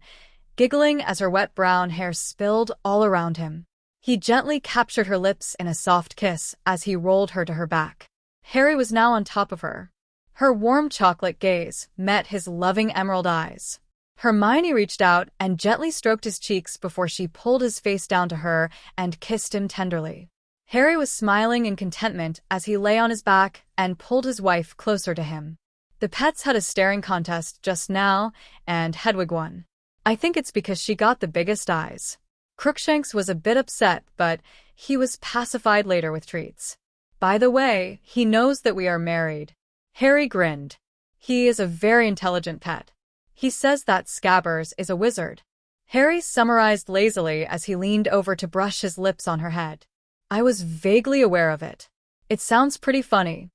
giggling as her wet brown hair spilled all around him. He gently captured her lips in a soft kiss as he rolled her to her back. Harry was now on top of her. Her warm chocolate gaze met his loving emerald eyes. Hermione reached out and gently stroked his cheeks before she pulled his face down to her and kissed him tenderly. Harry was smiling in contentment as he lay on his back and pulled his wife closer to him. The pets had a staring contest just now, and Hedwig won. I think it's because she got the biggest eyes. Crookshanks was a bit upset, but he was pacified later with treats. By the way, he knows that we are married. Harry grinned. He is a very intelligent pet. He says that Scabbers is a wizard. Harry summarized lazily as he leaned over to brush his lips on her head. I was vaguely aware of it. It sounds pretty funny.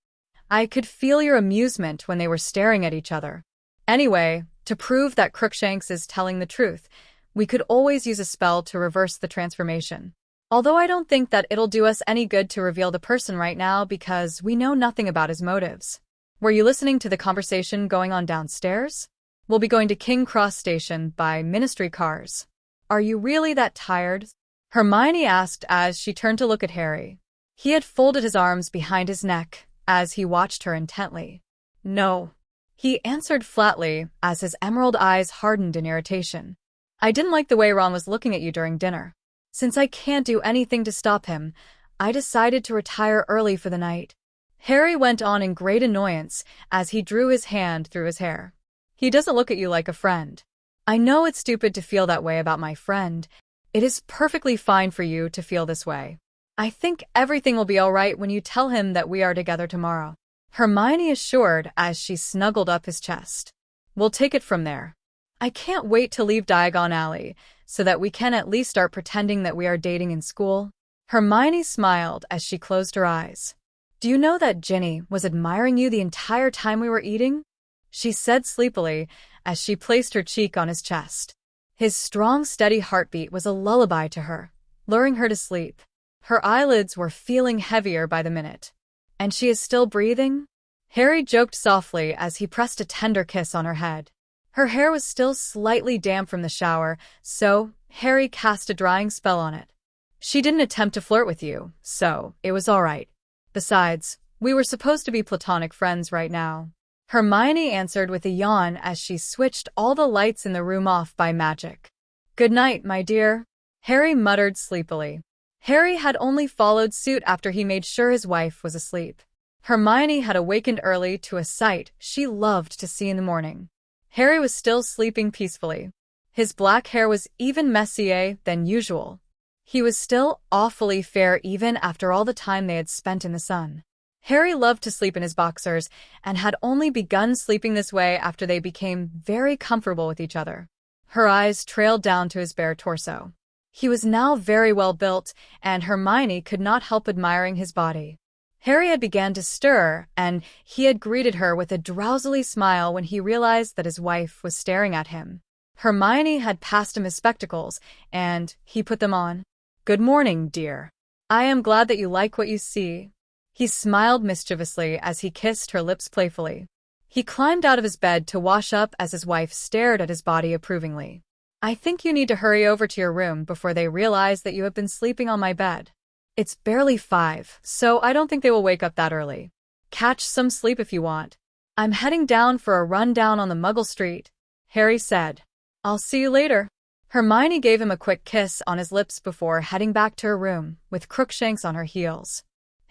I could feel your amusement when they were staring at each other. Anyway, to prove that Crookshanks is telling the truth, we could always use a spell to reverse the transformation. Although I don't think that it'll do us any good to reveal the person right now because we know nothing about his motives. Were you listening to the conversation going on downstairs? We'll be going to King Cross Station by Ministry cars. Are you really that tired? Hermione asked as she turned to look at Harry. He had folded his arms behind his neck as he watched her intently. No, he answered flatly as his emerald eyes hardened in irritation. I didn't like the way Ron was looking at you during dinner. Since I can't do anything to stop him, I decided to retire early for the night. Harry went on in great annoyance as he drew his hand through his hair. He doesn't look at you like a friend. I know it's stupid to feel that way about my friend. It is perfectly fine for you to feel this way. I think everything will be all right when you tell him that we are together tomorrow, Hermione assured as she snuggled up his chest. We'll take it from there. I can't wait to leave Diagon Alley so that we can at least start pretending that we are dating in school. Hermione smiled as she closed her eyes. Do you know that Ginny was admiring you the entire time we were eating? She said sleepily as she placed her cheek on his chest. His strong, steady heartbeat was a lullaby to her, luring her to sleep. Her eyelids were feeling heavier by the minute. And she is still breathing? Harry joked softly as he pressed a tender kiss on her head. Her hair was still slightly damp from the shower, so Harry cast a drying spell on it. She didn't attempt to flirt with you, so it was all right. Besides, we were supposed to be platonic friends right now. Hermione answered with a yawn as she switched all the lights in the room off by magic. Good night, my dear, Harry muttered sleepily. Harry had only followed suit after he made sure his wife was asleep. Hermione had awakened early to a sight she loved to see in the morning. Harry was still sleeping peacefully. His black hair was even messier than usual. He was still awfully fair even after all the time they had spent in the sun. Harry loved to sleep in his boxers and had only begun sleeping this way after they became very comfortable with each other. Her eyes trailed down to his bare torso. He was now very well built, and Hermione could not help admiring his body. Harry had begun to stir, and he had greeted her with a drowsily smile when he realized that his wife was staring at him. Hermione had passed him his spectacles, and he put them on. Good morning, dear. I am glad that you like what you see. He smiled mischievously as he kissed her lips playfully. He climbed out of his bed to wash up as his wife stared at his body approvingly. I think you need to hurry over to your room before they realize that you have been sleeping on my bed. It's barely 5, so I don't think they will wake up that early. Catch some sleep if you want. I'm heading down for a run down on the Muggle Street, Harry said. I'll see you later. Hermione gave him a quick kiss on his lips before heading back to her room, with Crookshanks on her heels.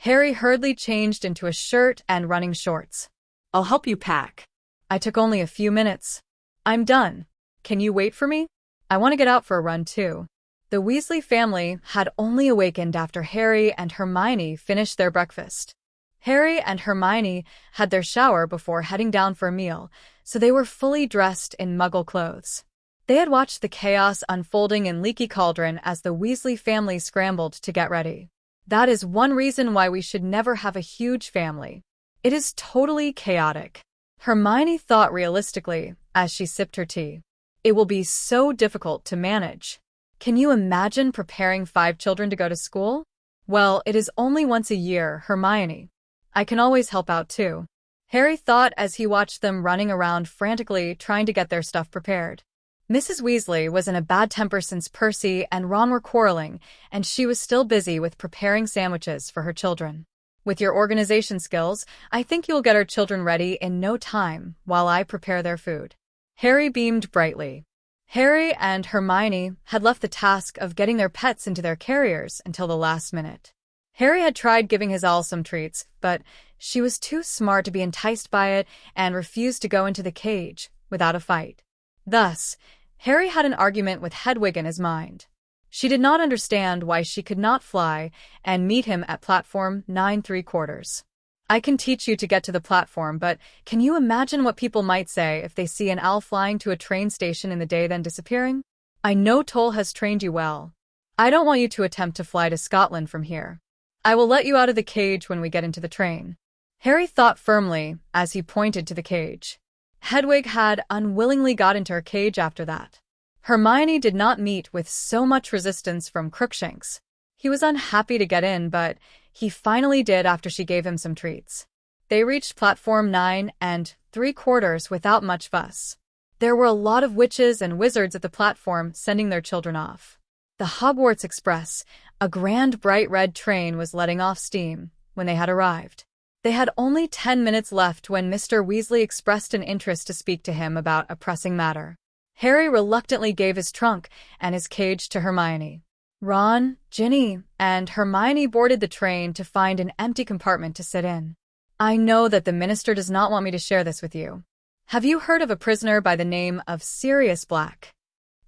Harry hurriedly changed into a shirt and running shorts. I'll help you pack. I took only a few minutes. I'm done. Can you wait for me? I want to get out for a run too. The Weasley family had only awakened after Harry and Hermione finished their breakfast. Harry and Hermione had their shower before heading down for a meal, so they were fully dressed in Muggle clothes. They had watched the chaos unfolding in Leaky Cauldron as the Weasley family scrambled to get ready. That is one reason why we should never have a huge family. It is totally chaotic. Hermione thought realistically as she sipped her tea. It will be so difficult to manage. Can you imagine preparing 5 children to go to school? Well, it is only once a year, Hermione. I can always help out too. Harry thought as he watched them running around frantically trying to get their stuff prepared. Mrs. Weasley was in a bad temper since Percy and Ron were quarreling, and she was still busy with preparing sandwiches for her children. With your organization skills, I think you'll get our children ready in no time while I prepare their food. Harry beamed brightly. Harry and Hermione had left the task of getting their pets into their carriers until the last minute. Harry had tried giving his owl some treats, but she was too smart to be enticed by it and refused to go into the cage without a fight. Thus, Harry had an argument with Hedwig in his mind. She did not understand why she could not fly and meet him at platform 9 3/4. I can teach you to get to the platform, but can you imagine what people might say if they see an owl flying to a train station in the day then disappearing? I know Toll has trained you well. I don't want you to attempt to fly to Scotland from here. I will let you out of the cage when we get into the train. Harry thought firmly as he pointed to the cage. Hedwig had unwillingly got into her cage after that. Hermione did not meet with so much resistance from Crookshanks. He was unhappy to get in, but he finally did after she gave him some treats. They reached platform 9 3/4 without much fuss. There were a lot of witches and wizards at the platform sending their children off. The Hogwarts Express, a grand bright red train, was letting off steam when they had arrived. They had only 10 minutes left when Mr. Weasley expressed an interest to speak to him about a pressing matter. Harry reluctantly gave his trunk and his cage to Hermione. Ron, Ginny, and Hermione boarded the train to find an empty compartment to sit in. I know that the minister does not want me to share this with you. Have you heard of a prisoner by the name of Sirius Black?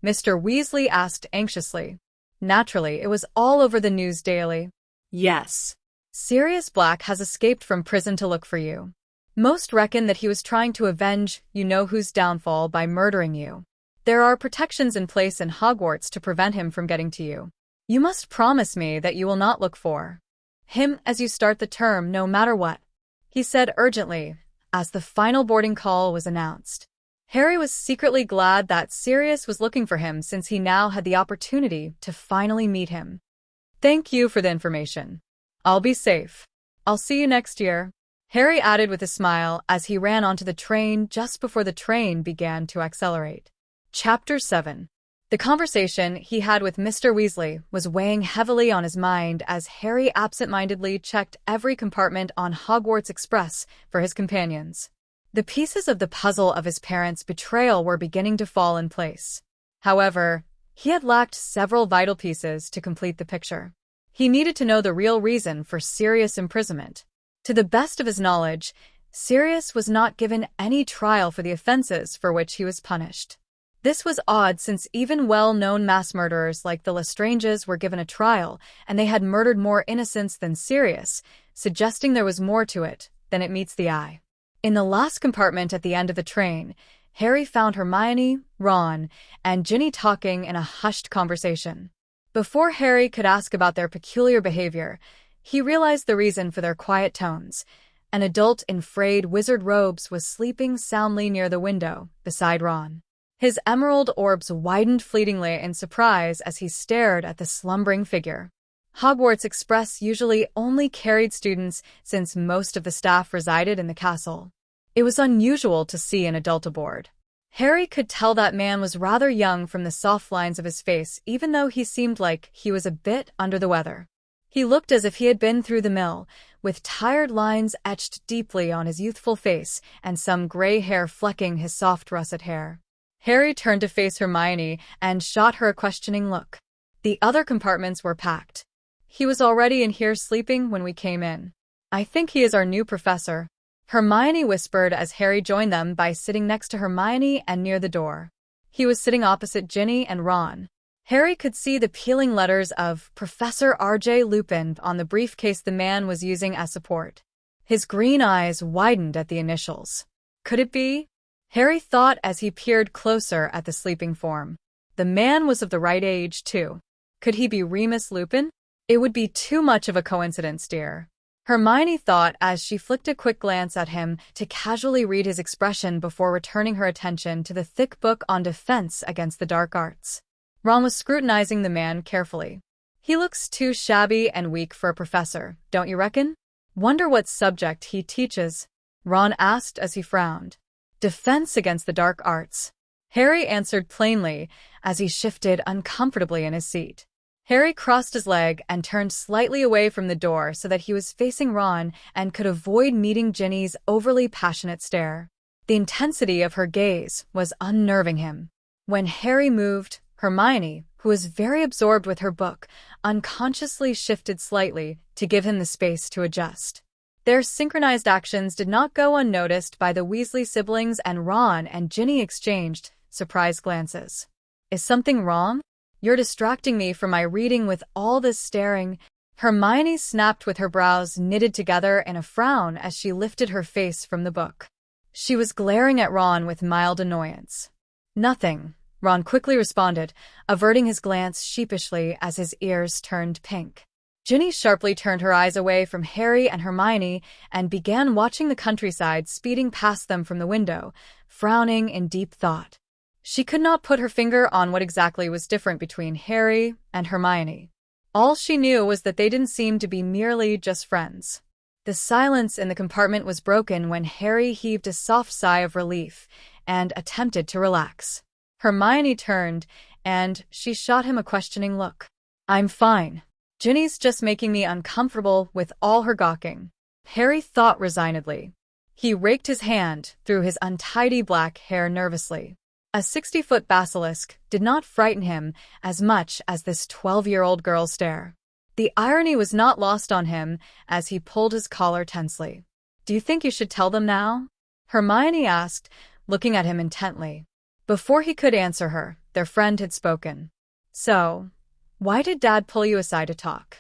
Mr. Weasley asked anxiously. Naturally, it was all over the news daily. Yes. Sirius Black has escaped from prison to look for you. Most reckon that he was trying to avenge you-know-whose downfall by murdering you. There are protections in place in Hogwarts to prevent him from getting to you. You must promise me that you will not look for him as you start the term, no matter what, he said urgently, as the final boarding call was announced. Harry was secretly glad that Sirius was looking for him since he now had the opportunity to finally meet him. Thank you for the information. I'll be safe. I'll see you next year, Harry added with a smile as he ran onto the train just before the train began to accelerate. Chapter 7. The conversation he had with Mr. Weasley was weighing heavily on his mind as Harry absent-mindedly checked every compartment on Hogwarts Express for his companions. The pieces of the puzzle of his parents' betrayal were beginning to fall in place. However, he had lacked several vital pieces to complete the picture. He needed to know the real reason for Sirius' imprisonment. To the best of his knowledge, Sirius was not given any trial for the offenses for which he was punished. This was odd since even well-known mass murderers like the Lestranges were given a trial, and they had murdered more innocents than Sirius, suggesting there was more to it than it meets the eye. In the last compartment at the end of the train, Harry found Hermione, Ron, and Ginny talking in a hushed conversation. Before Harry could ask about their peculiar behavior, he realized the reason for their quiet tones. An adult in frayed wizard robes was sleeping soundly near the window, beside Ron. His emerald orbs widened fleetingly in surprise as he stared at the slumbering figure. Hogwarts Express usually only carried students since most of the staff resided in the castle. It was unusual to see an adult aboard. Harry could tell that man was rather young from the soft lines of his face, even though he seemed like he was a bit under the weather. He looked as if he had been through the mill, with tired lines etched deeply on his youthful face and some gray hair flecking his soft russet hair. Harry turned to face Hermione and shot her a questioning look. The other compartments were packed. He was already in here sleeping when we came in. I think he is our new professor, Hermione whispered as Harry joined them by sitting next to Hermione and near the door. He was sitting opposite Ginny and Ron. Harry could see the peeling letters of Professor R.J. Lupin on the briefcase the man was using as support. His green eyes widened at the initials. Could it be? Harry thought as he peered closer at the sleeping form. The man was of the right age, too. Could he be Remus Lupin? It would be too much of a coincidence, dear, Hermione thought as she flicked a quick glance at him to casually read his expression before returning her attention to the thick book on defense against the dark arts. Ron was scrutinizing the man carefully. He looks too shabby and weak for a professor, don't you reckon? Wonder what subject he teaches, Ron asked as he frowned. Defense against the dark arts, Harry answered plainly as he shifted uncomfortably in his seat. Harry crossed his leg and turned slightly away from the door so that he was facing Ron and could avoid meeting Ginny's overly passionate stare. The intensity of her gaze was unnerving him. When Harry moved, Hermione, who was very absorbed with her book, unconsciously shifted slightly to give him the space to adjust. Their synchronized actions did not go unnoticed by the Weasley siblings, and Ron and Ginny exchanged surprised glances. Is something wrong? You're distracting me from my reading with all this staring. Hermione snapped with her brows knitted together in a frown as she lifted her face from the book. She was glaring at Ron with mild annoyance. Nothing, Ron quickly responded, averting his glance sheepishly as his ears turned pink. Ginny sharply turned her eyes away from Harry and Hermione and began watching the countryside speeding past them from the window, frowning in deep thought. She could not put her finger on what exactly was different between Harry and Hermione. All she knew was that they didn't seem to be merely just friends. The silence in the compartment was broken when Harry heaved a soft sigh of relief and attempted to relax. Hermione turned, and she shot him a questioning look. I'm fine. Ginny's just making me uncomfortable with all her gawking, Harry thought resignedly. He raked his hand through his untidy black hair nervously. A 60-foot basilisk did not frighten him as much as this 12-year-old girl's stare. The irony was not lost on him as he pulled his collar tensely. "Do you think you should tell them now?" Hermione asked, looking at him intently. Before he could answer her, their friend had spoken. "So, why did Dad pull you aside to talk?"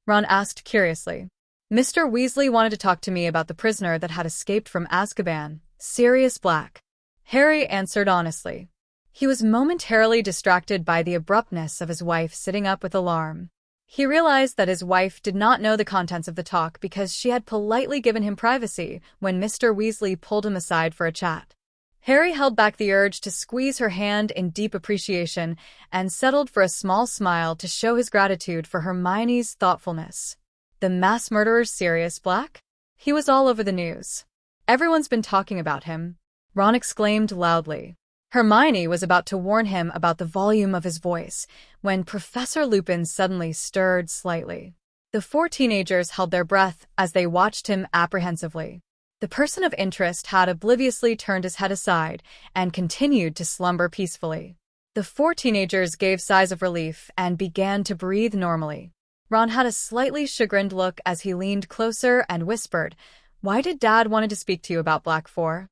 Ron asked curiously. "Mr. Weasley wanted to talk to me about the prisoner that had escaped from Azkaban, Sirius Black," Harry answered honestly. He was momentarily distracted by the abruptness of his wife sitting up with alarm. He realized that his wife did not know the contents of the talk because she had politely given him privacy when Mr. Weasley pulled him aside for a chat. Harry held back the urge to squeeze her hand in deep appreciation and settled for a small smile to show his gratitude for Hermione's thoughtfulness. The mass murderer Sirius Black? He was all over the news. "Everyone's been talking about him," Ron exclaimed loudly. Hermione was about to warn him about the volume of his voice when Professor Lupin suddenly stirred slightly. The four teenagers held their breath as they watched him apprehensively. The person of interest had obliviously turned his head aside and continued to slumber peacefully. The four teenagers gave sighs of relief and began to breathe normally. Ron had a slightly chagrined look as he leaned closer and whispered, "Why did Dad want to speak to you about Black for?"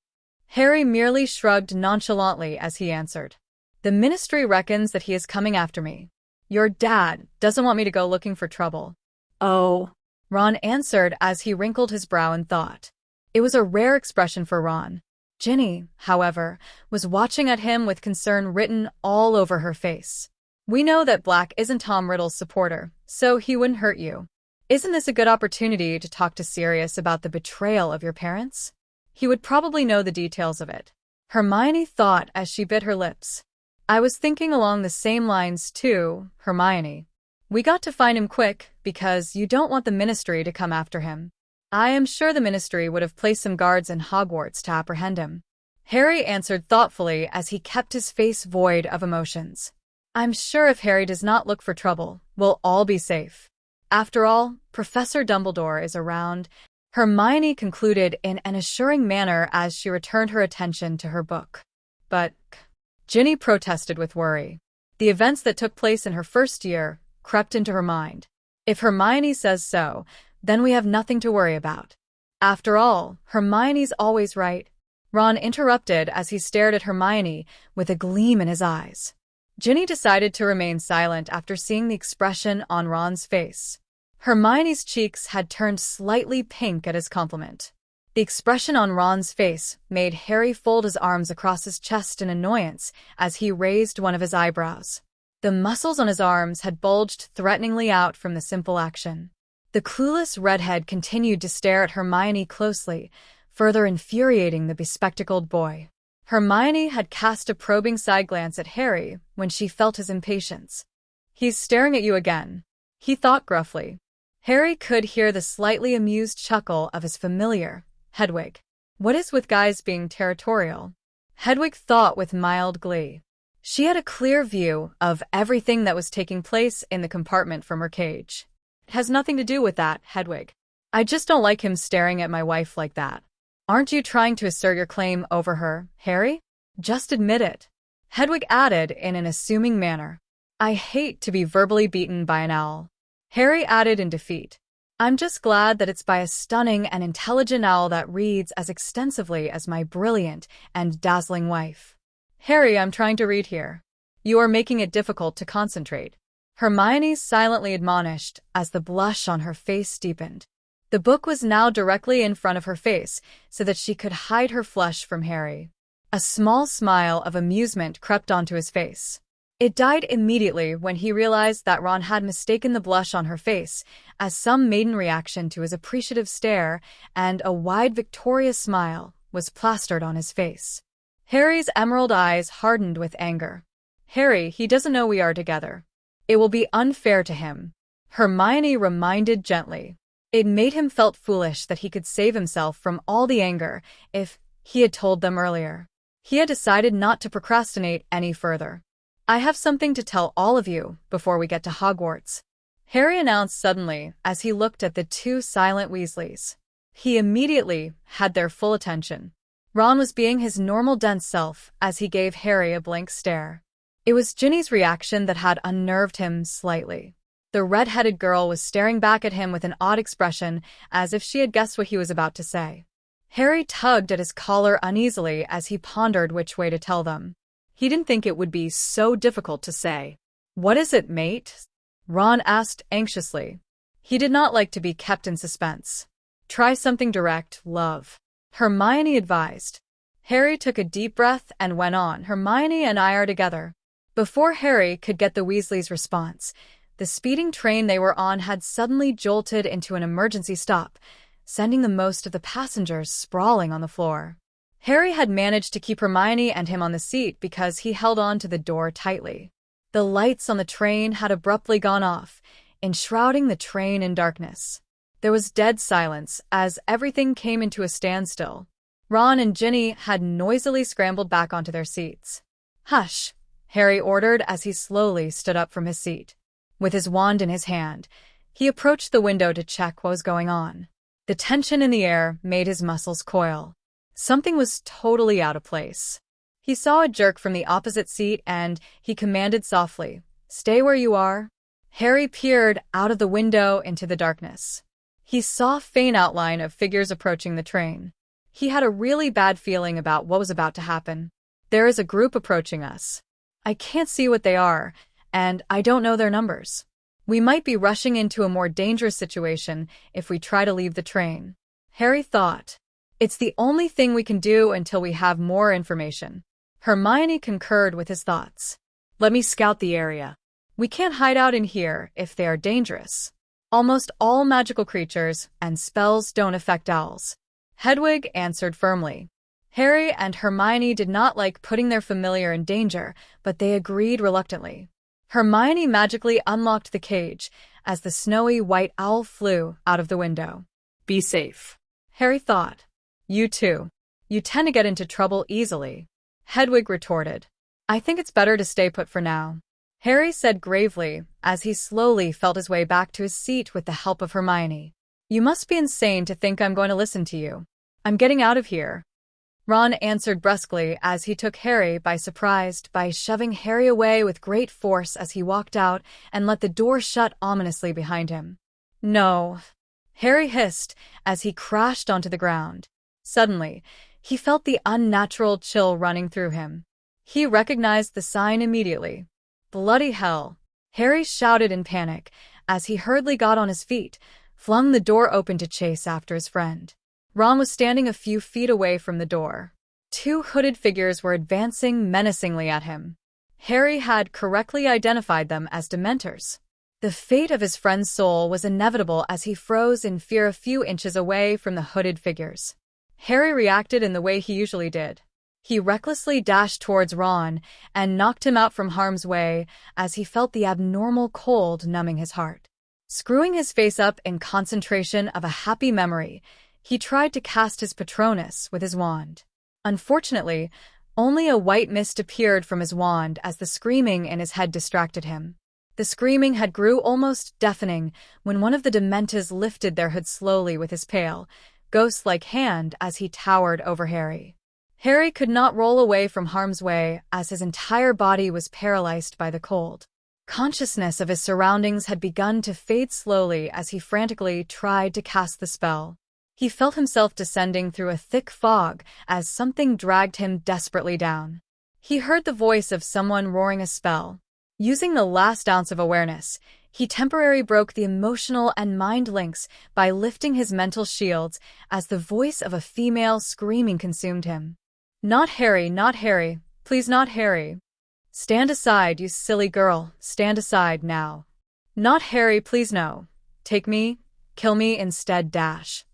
Harry merely shrugged nonchalantly as he answered, "The Ministry reckons that he is coming after me. Your dad doesn't want me to go looking for trouble." Oh, Ron answered as he wrinkled his brow in thought. It was a rare expression for Ron. Ginny, however, was watching at him with concern written all over her face. "We know that Black isn't Tom Riddle's supporter, so he wouldn't hurt you. Isn't this a good opportunity to talk to Sirius about the betrayal of your parents? He would probably know the details of it." Hermione thought as she bit her lips. "I was thinking along the same lines too, Hermione. We got to find him quick because you don't want the Ministry to come after him. I am sure the Ministry would have placed some guards in Hogwarts to apprehend him." Harry answered thoughtfully as he kept his face void of emotions. "I'm sure if Harry does not look for trouble, we'll all be safe. After all, Professor Dumbledore is around," Hermione concluded in an assuring manner as she returned her attention to her book. "But," Ginny protested with worry. The events that took place in her first year crept into her mind. If Hermione says so, then we have nothing to worry about. After all, Hermione's always right. Ron interrupted as he stared at Hermione with a gleam in his eyes. Ginny decided to remain silent after seeing the expression on Ron's face. Hermione's cheeks had turned slightly pink at his compliment. The expression on Ron's face made Harry fold his arms across his chest in annoyance as he raised one of his eyebrows. The muscles on his arms had bulged threateningly out from the simple action. The clueless redhead continued to stare at Hermione closely, further infuriating the bespectacled boy. Hermione had cast a probing side glance at Harry when she felt his impatience. "He's staring at you again," he thought gruffly. Harry could hear the slightly amused chuckle of his familiar, Hedwig. "What is with guys being territorial?" Hedwig thought with mild glee. She had a clear view of everything that was taking place in the compartment from her cage. "It has nothing to do with that, Hedwig. I just don't like him staring at my wife like that." "Aren't you trying to assert your claim over her, Harry? Just admit it," Hedwig added in an assuming manner. "I hate to be verbally beaten by an owl," Harry added in defeat. "I'm just glad that it's by a stunning and intelligent owl that reads as extensively as my brilliant and dazzling wife." "Harry, I'm trying to read here. You are making it difficult to concentrate," Hermione silently admonished as the blush on her face deepened. The book was now directly in front of her face so that she could hide her flush from Harry. A small smile of amusement crept onto his face. It died immediately when he realized that Ron had mistaken the blush on her face as some maiden reaction to his appreciative stare, and a wide victorious smile was plastered on his face. Harry's emerald eyes hardened with anger. "Harry, he doesn't know we are together. It will be unfair to him," Hermione reminded gently. It made him felt foolish that he could save himself from all the anger if he had told them earlier. He had decided not to procrastinate any further. "I have something to tell all of you before we get to Hogwarts," Harry announced suddenly as he looked at the two silent Weasleys. He immediately had their full attention. Ron was being his normal dense self as he gave Harry a blank stare. It was Ginny's reaction that had unnerved him slightly. The red-headed girl was staring back at him with an odd expression, as if she had guessed what he was about to say. Harry tugged at his collar uneasily as he pondered which way to tell them. He didn't think it would be so difficult to say. "What is it, mate?" Ron asked anxiously. He did not like to be kept in suspense. "Try something direct, love," Hermione advised. Harry took a deep breath and went on, "Hermione and I are together." Before Harry could get the Weasleys' response, the speeding train they were on had suddenly jolted into an emergency stop, sending the most of the passengers sprawling on the floor. Harry had managed to keep Hermione and him on the seat because he held on to the door tightly. The lights on the train had abruptly gone off, enshrouding the train in darkness. There was dead silence as everything came into a standstill. Ron and Ginny had noisily scrambled back onto their seats. "Hush," Harry ordered as he slowly stood up from his seat. With his wand in his hand, he approached the window to check what was going on. The tension in the air made his muscles coil. Something was totally out of place. He saw a jerk from the opposite seat and he commanded softly, "Stay where you are." Harry peered out of the window into the darkness. He saw a faint outline of figures approaching the train. He had a really bad feeling about what was about to happen. "There is a group approaching us. I can't see what they are, and I don't know their numbers. We might be rushing into a more dangerous situation if we try to leave the train." Harry thought, "It's the only thing we can do until we have more information." Hermione concurred with his thoughts. "Let me scout the area. We can't hide out in here if they are dangerous. Almost all magical creatures and spells don't affect owls." Hedwig answered firmly. Harry and Hermione did not like putting their familiar in danger, but they agreed reluctantly. Hermione magically unlocked the cage as the snowy white owl flew out of the window. "Be safe," Harry thought. "You too. You tend to get into trouble easily," Hedwig retorted. "I think it's better to stay put for now," Harry said gravely as he slowly felt his way back to his seat with the help of Hermione. "You must be insane to think I'm going to listen to you. I'm getting out of here," Ron answered brusquely as he took Harry by surprise by shoving Harry away with great force as he walked out and let the door shut ominously behind him. "No," Harry hissed as he crashed onto the ground. Suddenly, he felt the unnatural chill running through him. He recognized the sign immediately. "Bloody hell," Harry shouted in panic as he hurriedly got on his feet, flung the door open to chase after his friend. Ron was standing a few feet away from the door. Two hooded figures were advancing menacingly at him. Harry had correctly identified them as Dementors. The fate of his friend's soul was inevitable as he froze in fear a few inches away from the hooded figures. Harry reacted in the way he usually did. He recklessly dashed towards Ron and knocked him out from harm's way as he felt the abnormal cold numbing his heart. Screwing his face up in concentration of a happy memory, he tried to cast his Patronus with his wand. Unfortunately, only a white mist appeared from his wand as the screaming in his head distracted him. The screaming had grew almost deafening when one of the Dementors lifted their hood slowly with his pale, ghost-like hand as he towered over Harry. Harry could not roll away from harm's way as his entire body was paralyzed by the cold. Consciousness of his surroundings had begun to fade slowly as he frantically tried to cast the spell. He felt himself descending through a thick fog as something dragged him desperately down. He heard the voice of someone roaring a spell. Using the last ounce of awareness, he temporarily broke the emotional and mind links by lifting his mental shields as the voice of a female screaming consumed him. "Not Harry, not Harry, please not Harry. Stand aside, you silly girl, stand aside now. Not Harry, please no. Take me, kill me instead dash.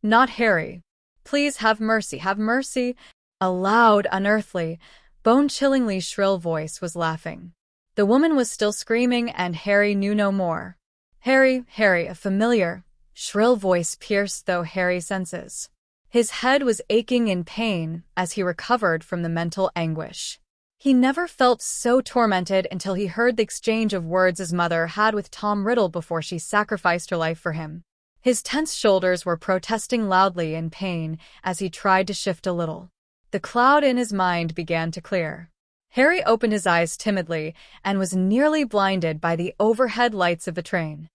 Not Harry. Please have mercy, have mercy." A loud, unearthly, bone-chillingly shrill voice was laughing. The woman was still screaming and Harry knew no more. "Harry, Harry," a familiar, shrill voice pierced through Harry's senses. His head was aching in pain as he recovered from the mental anguish. He never felt so tormented until he heard the exchange of words his mother had with Tom Riddle before she sacrificed her life for him. His tense shoulders were protesting loudly in pain as he tried to shift a little. The cloud in his mind began to clear. Harry opened his eyes timidly and was nearly blinded by the overhead lights of the train.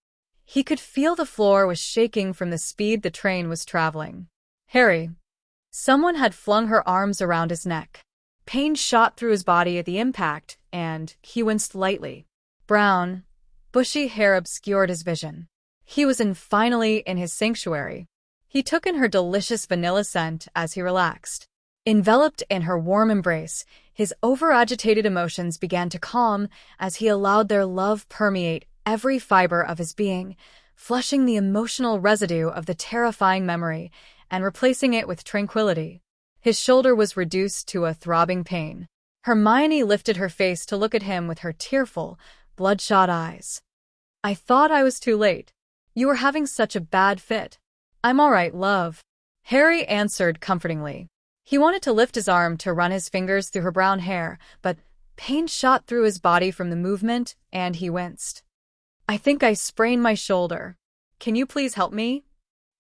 He could feel the floor was shaking from the speed the train was traveling. Harry. Someone had flung her arms around his neck. Pain shot through his body at the impact, and he winced lightly. Brown, bushy hair obscured his vision. He was finally in his sanctuary. He took in her delicious vanilla scent as he relaxed. Enveloped in her warm embrace, his over-agitated emotions began to calm as he allowed their love permeate every fiber of his being, flushing the emotional residue of the terrifying memory and replacing it with tranquility. His shoulder was reduced to a throbbing pain. Hermione lifted her face to look at him with her tearful, bloodshot eyes. "I thought I was too late. You were having such a bad fit." "I'm all right, love," Harry answered comfortingly. He wanted to lift his arm to run his fingers through her brown hair, but pain shot through his body from the movement, and he winced. "I think I sprained my shoulder. Can you please help me?"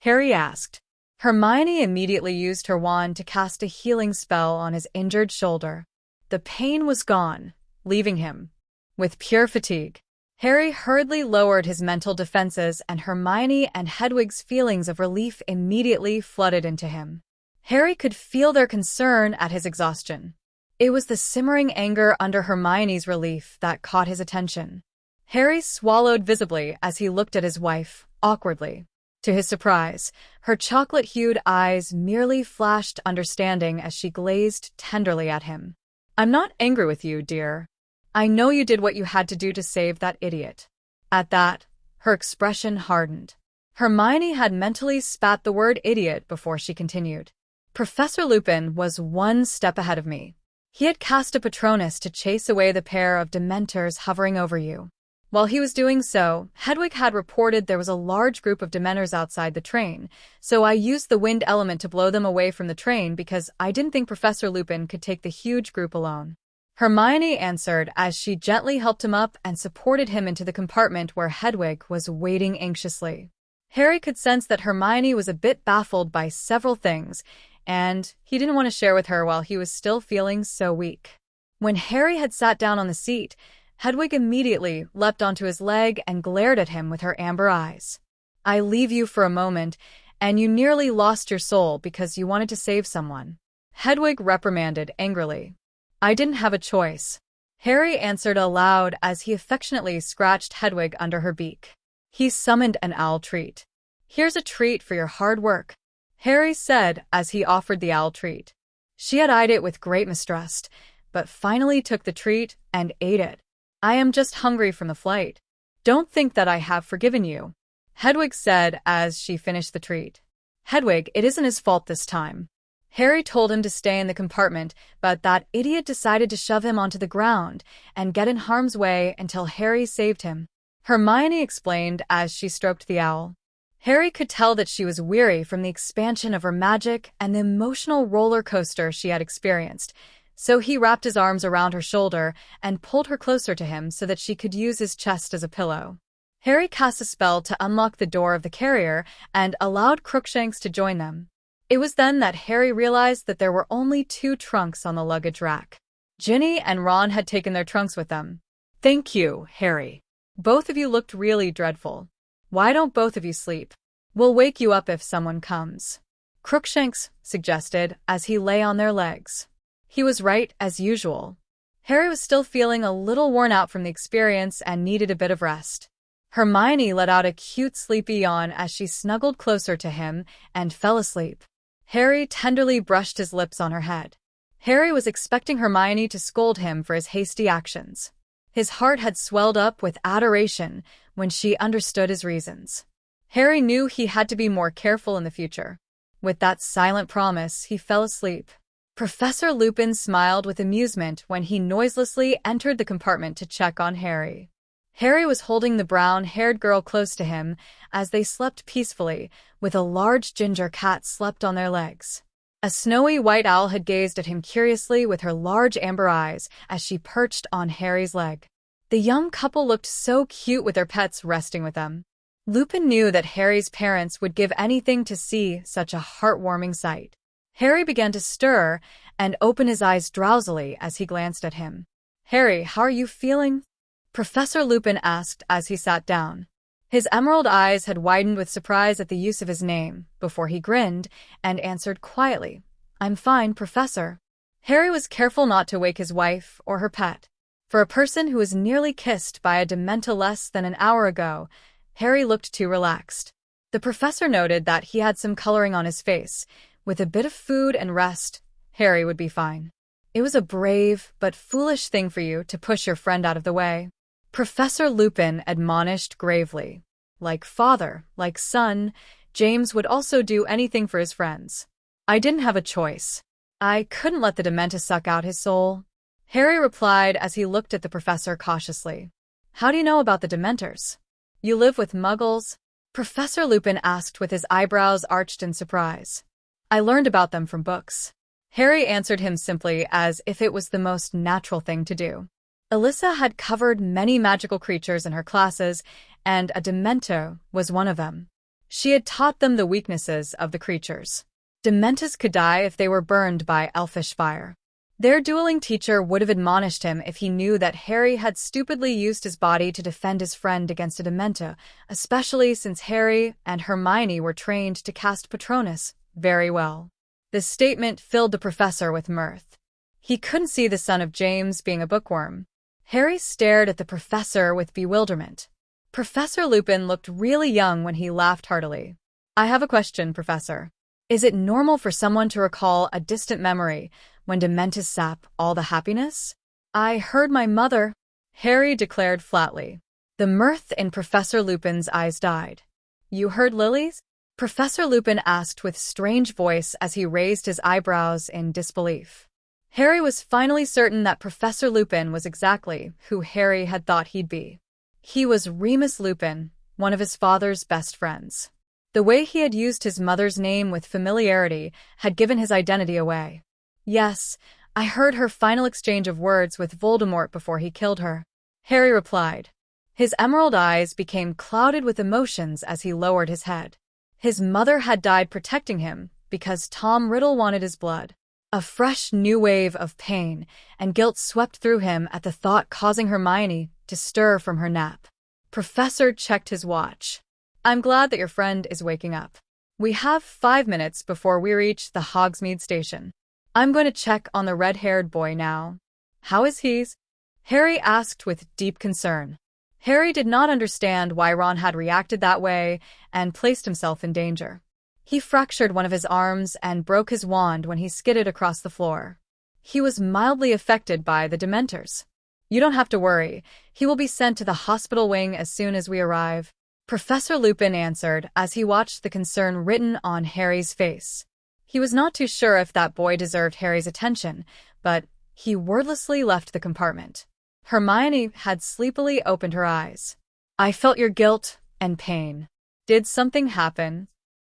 Harry asked. Hermione immediately used her wand to cast a healing spell on his injured shoulder. The pain was gone, leaving him with pure fatigue. Harry hurriedly lowered his mental defenses, and Hermione and Hedwig's feelings of relief immediately flooded into him. Harry could feel their concern at his exhaustion. It was the simmering anger under Hermione's relief that caught his attention. Harry swallowed visibly as he looked at his wife, awkwardly. To his surprise, her chocolate-hued eyes merely flashed understanding as she glazed tenderly at him. "I'm not angry with you, dear. I know you did what you had to do to save that idiot." At that, her expression hardened. Hermione had mentally spat the word idiot before she continued. "Professor Lupin was one step ahead of me. He had cast a Patronus to chase away the pair of Dementors hovering over you. While he was doing so, Hedwig had reported there was a large group of Dementors outside the train, so I used the wind element to blow them away from the train because I didn't think Professor Lupin could take the huge group alone." Hermione answered as she gently helped him up and supported him into the compartment where Hedwig was waiting anxiously. Harry could sense that Hermione was a bit baffled by several things, and he didn't want to share with her while he was still feeling so weak. When Harry had sat down on the seat, Hedwig immediately leapt onto his leg and glared at him with her amber eyes. "I leave you for a moment, and you nearly lost your soul because you wanted to save someone," Hedwig reprimanded angrily. "I didn't have a choice," Harry answered aloud as he affectionately scratched Hedwig under her beak. He summoned an owl treat. "Here's a treat for your hard work," Harry said as he offered the owl treat. She had eyed it with great mistrust, but finally took the treat and ate it. "I am just hungry from the flight. Don't think that I have forgiven you," Hedwig said as she finished the treat. "Hedwig, it isn't his fault this time." Harry told him to stay in the compartment, but that idiot decided to shove him onto the ground and get in harm's way until Harry saved him. Hermione explained as she stroked the owl. Harry could tell that she was weary from the expansion of her magic and the emotional roller coaster she had experienced, so he wrapped his arms around her shoulder and pulled her closer to him so that she could use his chest as a pillow. Harry cast a spell to unlock the door of the carrier and allowed Crookshanks to join them. It was then that Harry realized that there were only 2 trunks on the luggage rack. Ginny and Ron had taken their trunks with them. "Thank you, Harry. Both of you looked really dreadful. Why don't both of you sleep? We'll wake you up if someone comes," Crookshanks suggested as he lay on their legs. He was right, as usual. Harry was still feeling a little worn out from the experience and needed a bit of rest. Hermione let out a cute sleepy yawn as she snuggled closer to him and fell asleep. Harry tenderly brushed his lips on her head. Harry was expecting Hermione to scold him for his hasty actions. His heart had swelled up with adoration when she understood his reasons. Harry knew he had to be more careful in the future. With that silent promise, he fell asleep. Professor Lupin smiled with amusement when he noiselessly entered the compartment to check on Harry. Harry was holding the brown-haired girl close to him as they slept peacefully, with a large ginger cat slept on their legs. A snowy white owl had gazed at him curiously with her large amber eyes as she perched on Harry's leg. The young couple looked so cute with their pets resting with them. Lupin knew that Harry's parents would give anything to see such a heartwarming sight. Harry began to stir and open his eyes drowsily as he glanced at him. "Harry, how are you feeling?" Professor Lupin asked as he sat down. His emerald eyes had widened with surprise at the use of his name, before he grinned and answered quietly, "I'm fine, Professor." Harry was careful not to wake his wife or her pet. For a person who was nearly kissed by a Dementa less than an hour ago, Harry looked too relaxed. The professor noted that he had some coloring on his face. With a bit of food and rest, Harry would be fine. "It was a brave but foolish thing for you to push your friend out of the way," Professor Lupin admonished gravely. Like father, like son, James would also do anything for his friends. "I didn't have a choice. I couldn't let the Dementa suck out his soul," Harry replied as he looked at the professor cautiously. "How do you know about the Dementors? You live with Muggles?" Professor Lupin asked with his eyebrows arched in surprise. "I learned about them from books." Harry answered him simply as if it was the most natural thing to do. Alyssa had covered many magical creatures in her classes, and a Dementor was one of them. She had taught them the weaknesses of the creatures. Dementas could die if they were burned by elfish fire. Their dueling teacher would have admonished him if he knew that Harry had stupidly used his body to defend his friend against a Dementa, especially since Harry and Hermione were trained to cast Patronus very well. The statement filled the professor with mirth. He couldn't see the son of James being a bookworm. Harry stared at the professor with bewilderment. Professor Lupin looked really young when he laughed heartily. "I have a question, Professor. Is it normal for someone to recall a distant memory when Dementas sap all the happiness?" "I heard my mother," Harry declared flatly. The mirth in Professor Lupin's eyes died. "You heard Lily's?" Professor Lupin asked with strange voice as he raised his eyebrows in disbelief. Harry was finally certain that Professor Lupin was exactly who Harry had thought he'd be. He was Remus Lupin, one of his father's best friends. The way he had used his mother's name with familiarity had given his identity away. "Yes, I heard her final exchange of words with Voldemort before he killed her," Harry replied. His emerald eyes became clouded with emotions as he lowered his head. His mother had died protecting him because Tom Riddle wanted his blood. A fresh new wave of pain and guilt swept through him at the thought, causing Hermione to stir from her nap. Professor checked his watch. "I'm glad that your friend is waking up. We have 5 minutes before we reach the Hogsmeade station. I'm going to check on the red-haired boy now." "How is he?" Harry asked with deep concern. Harry did not understand why Ron had reacted that way and placed himself in danger. He fractured one of his arms and broke his wand when he skidded across the floor. He was mildly affected by the Dementors. "You don't have to worry. He will be sent to the hospital wing as soon as we arrive," Professor Lupin answered as he watched the concern written on Harry's face. He was not too sure if that boy deserved Harry's attention, but he wordlessly left the compartment. Hermione had sleepily opened her eyes. "I felt your guilt and pain. Did something happen?"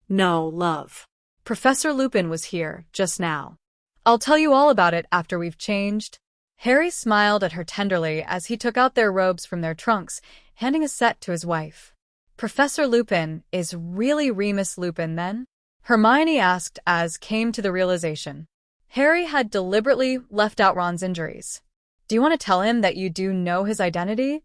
No, love. Professor Lupin was here just now. "I'll tell you all about it after we've changed." Harry smiled at her tenderly as he took out their robes from their trunks, handing a set to his wife. "Professor Lupin is really Remus Lupin, then?" Hermione asked as came to the realization. Harry had deliberately left out Ron's injuries. "Do you want to tell him that you do know his identity?"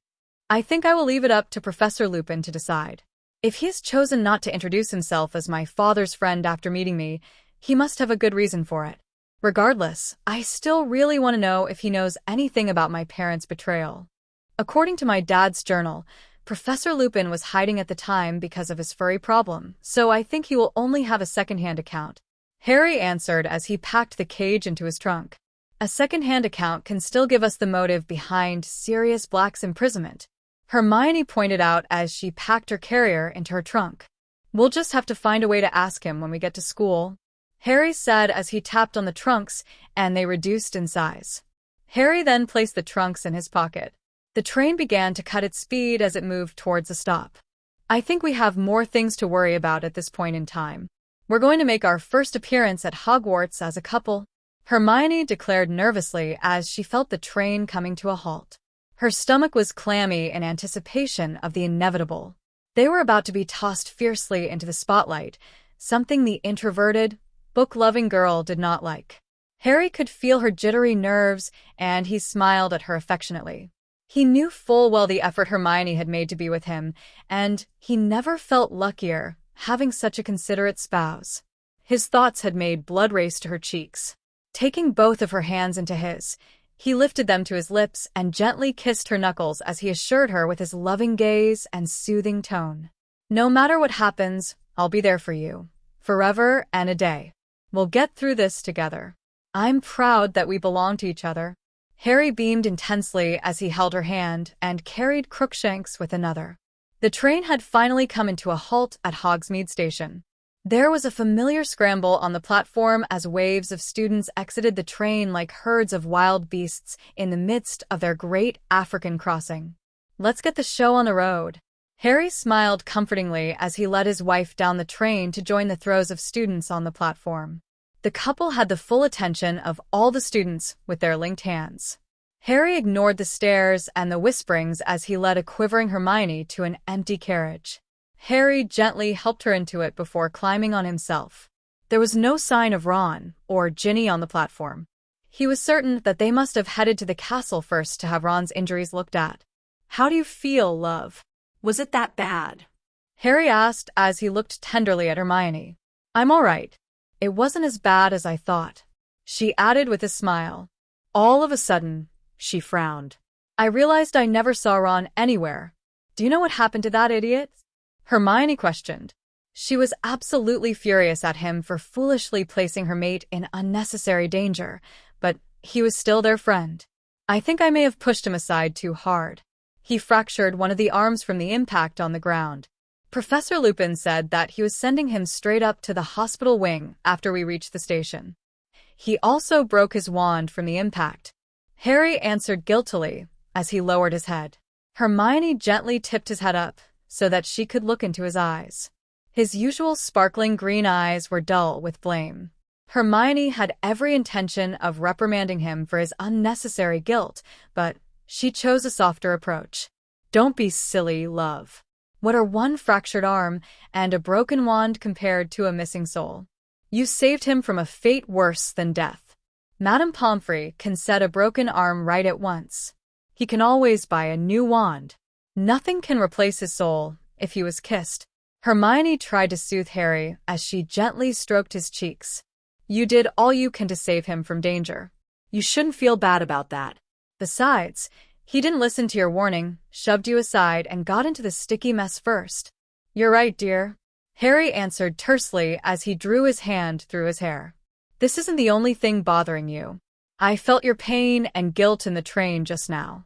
"I think I will leave it up to Professor Lupin to decide. If he has chosen not to introduce himself as my father's friend after meeting me, he must have a good reason for it. Regardless, I still really want to know if he knows anything about my parents' betrayal. According to my dad's journal, Professor Lupin was hiding at the time because of his furry problem, so I think he will only have a second-hand account," Harry answered as he packed the cage into his trunk. "A second-hand account can still give us the motive behind Sirius Black's imprisonment," Hermione pointed out as she packed her carrier into her trunk. "We'll just have to find a way to ask him when we get to school," Harry said as he tapped on the trunks and they reduced in size. Harry then placed the trunks in his pocket. The train began to cut its speed as it moved towards a stop. "I think we have more things to worry about at this point in time. We're going to make our first appearance at Hogwarts as a couple," Hermione declared nervously as she felt the train coming to a halt. Her stomach was clammy in anticipation of the inevitable. They were about to be tossed fiercely into the spotlight, something the introverted, book-loving girl did not like. Harry could feel her jittery nerves, and he smiled at her affectionately. He knew full well the effort Hermione had made to be with him, and he never felt luckier, having such a considerate spouse. His thoughts had made blood race to her cheeks. Taking both of her hands into his, he lifted them to his lips and gently kissed her knuckles as he assured her with his loving gaze and soothing tone. "No matter what happens, I'll be there for you, forever and a day. We'll get through this together. I'm proud that we belong to each other." Harry beamed intensely as he held her hand and carried Crookshanks with another. The train had finally come into a halt at Hogsmeade Station. There was a familiar scramble on the platform as waves of students exited the train like herds of wild beasts in the midst of their great African crossing. "Let's get the show on the road." Harry smiled comfortingly as he led his wife down the train to join the throes of students on the platform. The couple had the full attention of all the students with their linked hands. Harry ignored the stares and the whisperings as he led a quivering Hermione to an empty carriage. Harry gently helped her into it before climbing on himself. There was no sign of Ron or Ginny on the platform. He was certain that they must have headed to the castle first to have Ron's injuries looked at. "How do you feel, love?" Was it that bad? Harry asked as he looked tenderly at Hermione. "I'm all right. It wasn't as bad as I thought," she added with a smile. All of a sudden, she frowned. "I realized I never saw Ron anywhere. Do you know what happened to that idiot?" Hermione questioned. She was absolutely furious at him for foolishly placing her mate in unnecessary danger, but he was still their friend. "I think I may have pushed him aside too hard. He fractured one of the arms from the impact on the ground. Professor Lupin said that he was sending him straight up to the hospital wing after we reached the station. He also broke his wand from the impact." Harry answered guiltily as he lowered his head. Hermione gently tipped his head up so that she could look into his eyes. His usual sparkling green eyes were dull with blame. Hermione had every intention of reprimanding him for his unnecessary guilt, but she chose a softer approach. "Don't be silly, love. What are one fractured arm and a broken wand compared to a missing soul? You saved him from a fate worse than death. Madame Pomfrey can set a broken arm right at once. He can always buy a new wand. Nothing can replace his soul if he was kissed." Hermione tried to soothe Harry as she gently stroked his cheeks. "You did all you can to save him from danger. You shouldn't feel bad about that. Besides, he didn't listen to your warning, shoved you aside, and got into the sticky mess first." "You're right, dear," Harry answered tersely as he drew his hand through his hair. "This isn't the only thing bothering you. I felt your pain and guilt in the train just now,"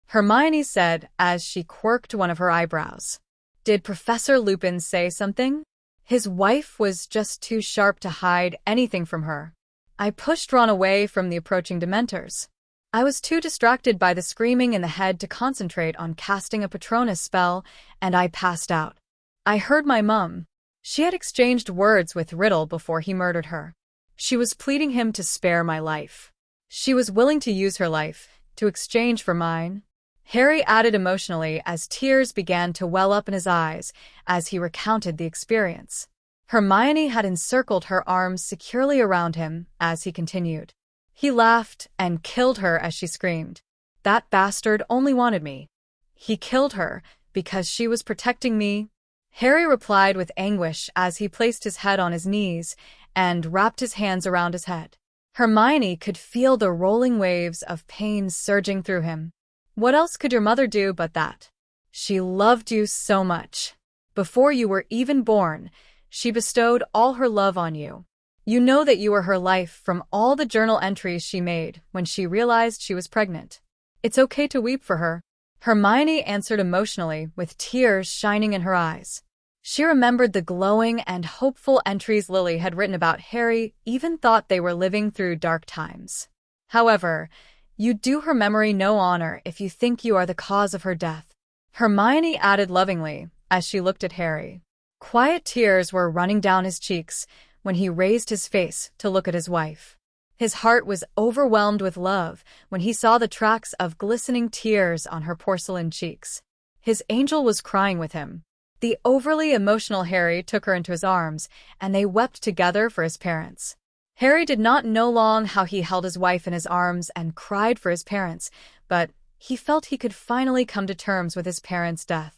Hermione said as she quirked one of her eyebrows. "Did Professor Lupin say something?" His wife was just too sharp to hide anything from her. "I pushed Ron away from the approaching Dementors. I was too distracted by the screaming in the head to concentrate on casting a Patronus spell, and I passed out. I heard my mum. She had exchanged words with Riddle before he murdered her. She was pleading him to spare my life. She was willing to use her life to exchange for mine." Harry added emotionally as tears began to well up in his eyes as he recounted the experience. Hermione had encircled her arms securely around him as he continued. "He laughed and killed her as she screamed. That bastard only wanted me. He killed her because she was protecting me." Harry replied with anguish as he placed his head on his knees and wrapped his hands around his head. Hermione could feel the rolling waves of pain surging through him. "What else could your mother do but that? She loved you so much. Before you were even born, she bestowed all her love on you. You know that you were her life from all the journal entries she made when she realized she was pregnant. It's okay to weep for her." Hermione answered emotionally with tears shining in her eyes. She remembered the glowing and hopeful entries Lily had written about Harry, even thought they were living through dark times. "However, you do her memory no honor if you think you are the cause of her death," Hermione added lovingly as she looked at Harry. Quiet tears were running down his cheeks when he raised his face to look at his wife. His heart was overwhelmed with love when he saw the tracks of glistening tears on her porcelain cheeks. His angel was crying with him. The overly emotional Harry took her into his arms, and they wept together for his parents. Harry did not know long how he held his wife in his arms and cried for his parents, but he felt he could finally come to terms with his parents' death.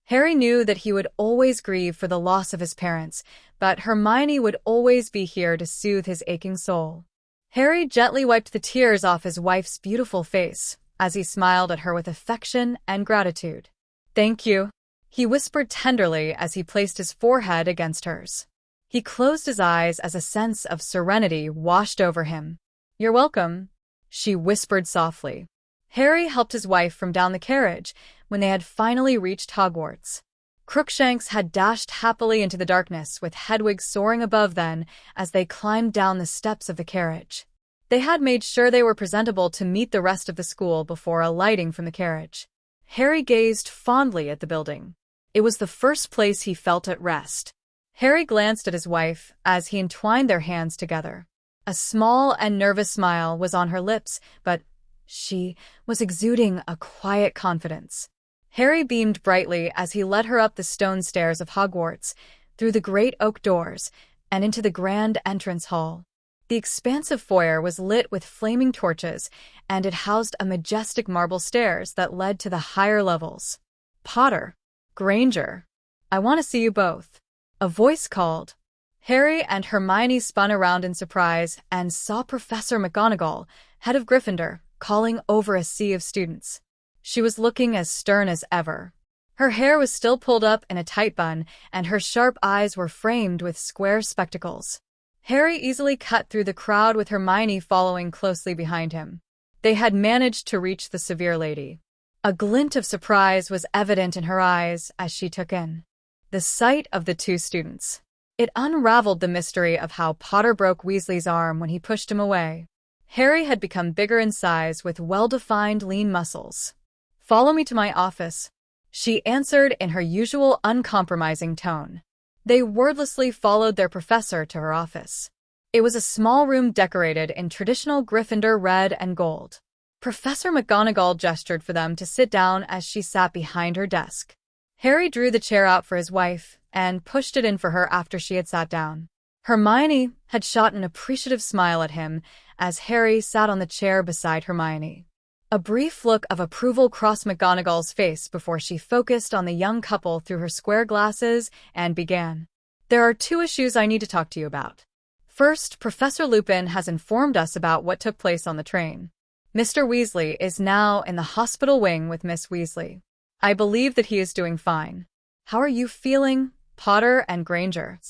Harry knew that he would always grieve for the loss of his parents, but Hermione would always be here to soothe his aching soul. Harry gently wiped the tears off his wife's beautiful face as he smiled at her with affection and gratitude. "Thank you," he whispered tenderly as he placed his forehead against hers. He closed his eyes as a sense of serenity washed over him. "You're welcome," she whispered softly. Harry helped his wife from down the carriage when they had finally reached Hogwarts. Crookshanks had dashed happily into the darkness with Hedwig soaring above them as they climbed down the steps of the carriage. They had made sure they were presentable to meet the rest of the school before alighting from the carriage. Harry gazed fondly at the building. It was the first place he felt at rest. Harry glanced at his wife as he entwined their hands together. A small and nervous smile was on her lips, but she was exuding a quiet confidence. Harry beamed brightly as he led her up the stone stairs of Hogwarts, through the great oak doors, and into the grand entrance hall. The expansive foyer was lit with flaming torches, and it housed a majestic marble stairs that led to the higher levels. "Potter, Granger, I want to see you both," a voice called. Harry and Hermione spun around in surprise and saw Professor McGonagall, head of Gryffindor, calling over a sea of students. She was looking as stern as ever. Her hair was still pulled up in a tight bun, and her sharp eyes were framed with square spectacles. Harry easily cut through the crowd with Hermione following closely behind him. They had managed to reach the Severe Lady. A glint of surprise was evident in her eyes as she took in the sight of the two students. It unraveled the mystery of how Potter broke Weasley's arm when he pushed him away. Harry had become bigger in size with well-defined lean muscles. "Follow me to my office," she answered in her usual uncompromising tone. They wordlessly followed their professor to her office. It was a small room decorated in traditional Gryffindor red and gold. Professor McGonagall gestured for them to sit down as she sat behind her desk. Harry drew the chair out for his wife and pushed it in for her after she had sat down. Hermione had shot an appreciative smile at him as Harry sat on the chair beside Hermione. A brief look of approval crossed McGonagall's face before she focused on the young couple through her square glasses and began. "There are 2 issues I need to talk to you about. First, Professor Lupin has informed us about what took place on the train. Mr. Weasley is now in the hospital wing with Miss Weasley. I believe that he is doing fine. How are you feeling, Potter and Granger?"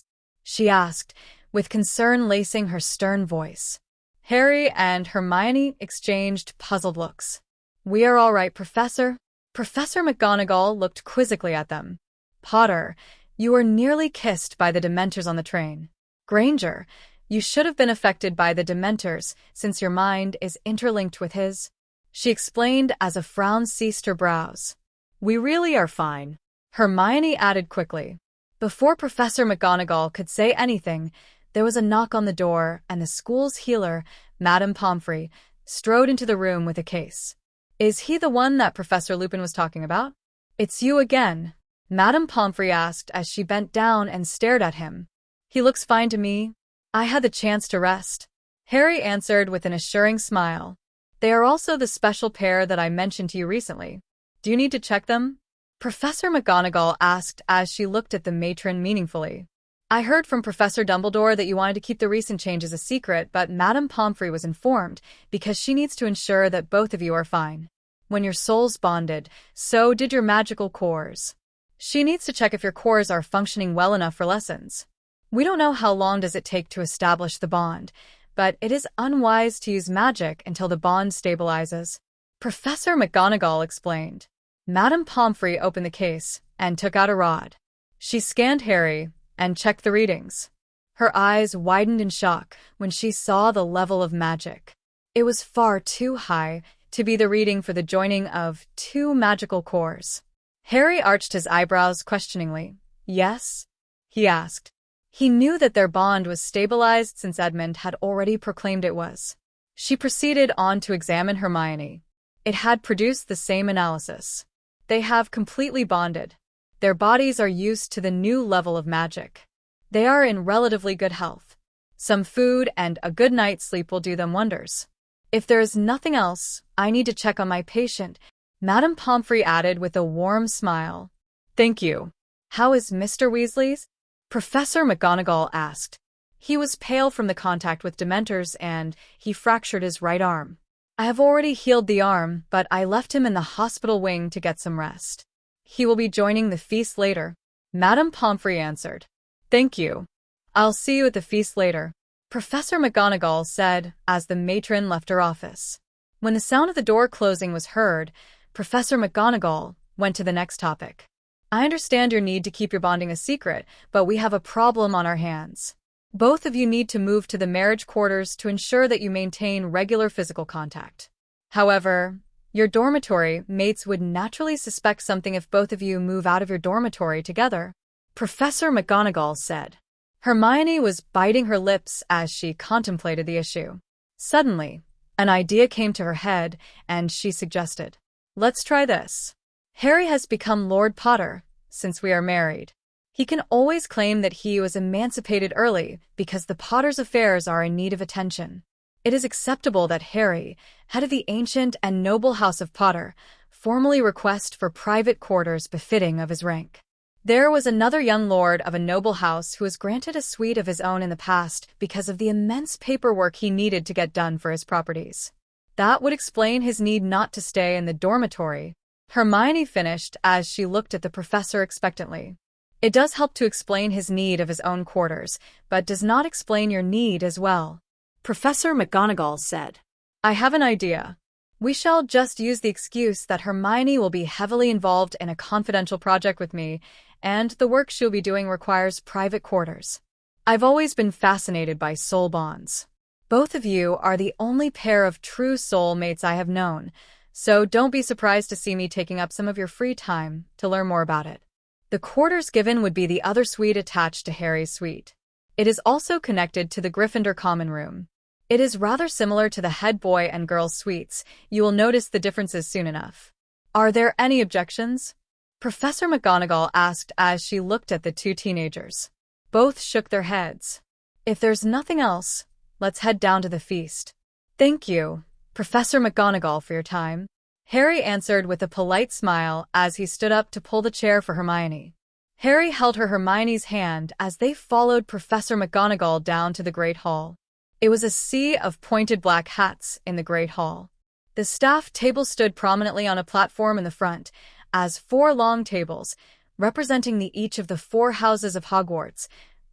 she asked, with concern lacing her stern voice. Harry and Hermione exchanged puzzled looks. "We are all right, Professor." Professor McGonagall looked quizzically at them. "Potter, you were nearly kissed by the Dementors on the train. Granger, you should have been affected by the Dementors since your mind is interlinked with his," she explained as a frown seized her brows. "We really are fine," Hermione added quickly. Before Professor McGonagall could say anything, there was a knock on the door, and the school's healer, Madame Pomfrey, strode into the room with a case. "Is he the one that Professor Lupin was talking about?" "It's you again," Madame Pomfrey asked as she bent down and stared at him. "He looks fine to me. I had the chance to rest," Harry answered with an assuring smile. "They are also the special pair that I mentioned to you recently. Do you need to check them?" Professor McGonagall asked as she looked at the matron meaningfully. "I heard from Professor Dumbledore that you wanted to keep the recent changes a secret, but Madame Pomfrey was informed because she needs to ensure that both of you are fine. When your souls bonded, so did your magical cores. She needs to check if your cores are functioning well enough for lessons. We don't know how long does it take to establish the bond, but it is unwise to use magic until the bond stabilizes," Professor McGonagall explained. Madame Pomfrey opened the case and took out a rod. She scanned Harry and checked the readings. Her eyes widened in shock when she saw the level of magic. It was far too high to be the reading for the joining of 2 magical cores. Harry arched his eyebrows questioningly. "Yes?" he asked. He knew that their bond was stabilized since Edmund had already proclaimed it was. She proceeded on to examine Hermione. It had produced the same analysis. They have completely bonded. Their bodies are used to the new level of magic. They are in relatively good health. Some food and a good night's sleep will do them wonders. If there is nothing else, I need to check on my patient, Madame Pomfrey added with a warm smile. Thank you. How is Mr. Weasley's? Professor McGonagall asked. He was pale from the contact with Dementors and he fractured his right arm. I have already healed the arm, but I left him in the hospital wing to get some rest. He will be joining the feast later, Madame Pomfrey answered. Thank you. I'll see you at the feast later, Professor McGonagall said as the matron left her office. When the sound of the door closing was heard, Professor McGonagall went to the next topic. I understand your need to keep your bonding a secret, but we have a problem on our hands. Both of you need to move to the marriage quarters to ensure that you maintain regular physical contact. However, your dormitory mates would naturally suspect something if both of you move out of your dormitory together, Professor McGonagall said. Hermione was biting her lips as she contemplated the issue. Suddenly, an idea came to her head, and she suggested, let's try this. Harry has become Lord Potter since we are married. He can always claim that he was emancipated early because the Potters' affairs are in need of attention. It is acceptable that Harry, head of the ancient and noble House of Potter, formally request for private quarters befitting of his rank. There was another young lord of a noble house who was granted a suite of his own in the past because of the immense paperwork he needed to get done for his properties. That would explain his need not to stay in the dormitory, Hermione finished as she looked at the professor expectantly. It does help to explain his need of his own quarters, but does not explain your need as well, Professor McGonagall said. I have an idea. We shall just use the excuse that Hermione will be heavily involved in a confidential project with me, and the work she'll be doing requires private quarters. I've always been fascinated by soul bonds. Both of you are the only pair of true soul mates I have known, so don't be surprised to see me taking up some of your free time to learn more about it. The quarters given would be the other suite attached to Harry's suite. It is also connected to the Gryffindor common room. It is rather similar to the head boy and girl suites. You will notice the differences soon enough. Are there any objections? Professor McGonagall asked as she looked at the two teenagers. Both shook their heads. If there's nothing else, let's head down to the feast. Thank you, Professor McGonagall, for your time, Harry answered with a polite smile as he stood up to pull the chair for Hermione. Harry held Hermione's hand as they followed Professor McGonagall down to the Great Hall. It was a sea of pointed black hats in the Great Hall. The staff table stood prominently on a platform in the front, as 4 long tables, representing each of the 4 houses of Hogwarts,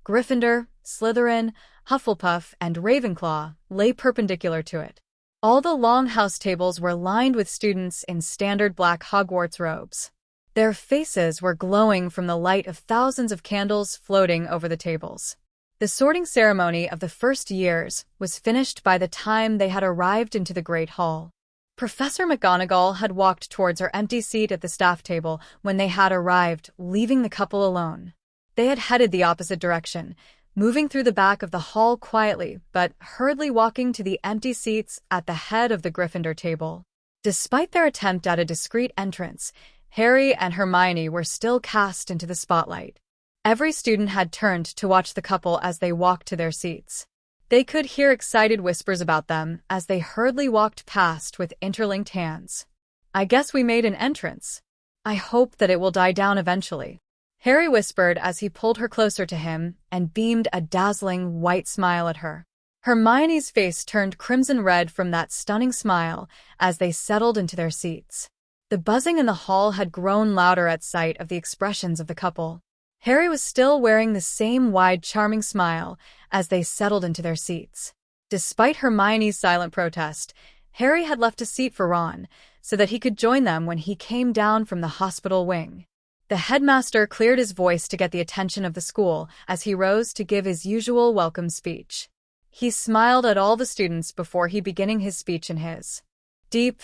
Gryffindor, Slytherin, Hufflepuff, and Ravenclaw, lay perpendicular to it. All the long house tables were lined with students in standard black Hogwarts robes. Their faces were glowing from the light of thousands of candles floating over the tables. The sorting ceremony of the first years was finished by the time they had arrived into the Great Hall. Professor McGonagall had walked towards her empty seat at the staff table when they had arrived, leaving the couple alone. They had headed the opposite direction, moving through the back of the hall quietly but hurriedly walking to the empty seats at the head of the Gryffindor table. Despite their attempt at a discreet entrance, Harry and Hermione were still cast into the spotlight. Every student had turned to watch the couple as they walked to their seats. They could hear excited whispers about them as they hurriedly walked past with interlinked hands. I guess we made an entrance. I hope that it will die down eventually, Harry whispered as he pulled her closer to him and beamed a dazzling white smile at her. Hermione's face turned crimson red from that stunning smile as they settled into their seats. The buzzing in the hall had grown louder at sight of the expressions of the couple. Harry was still wearing the same wide, charming smile as they settled into their seats. Despite Hermione's silent protest, Harry had left a seat for Ron so that he could join them when he came down from the hospital wing. The headmaster cleared his voice to get the attention of the school as he rose to give his usual welcome speech. He smiled at all the students before he beginning his speech in his deep,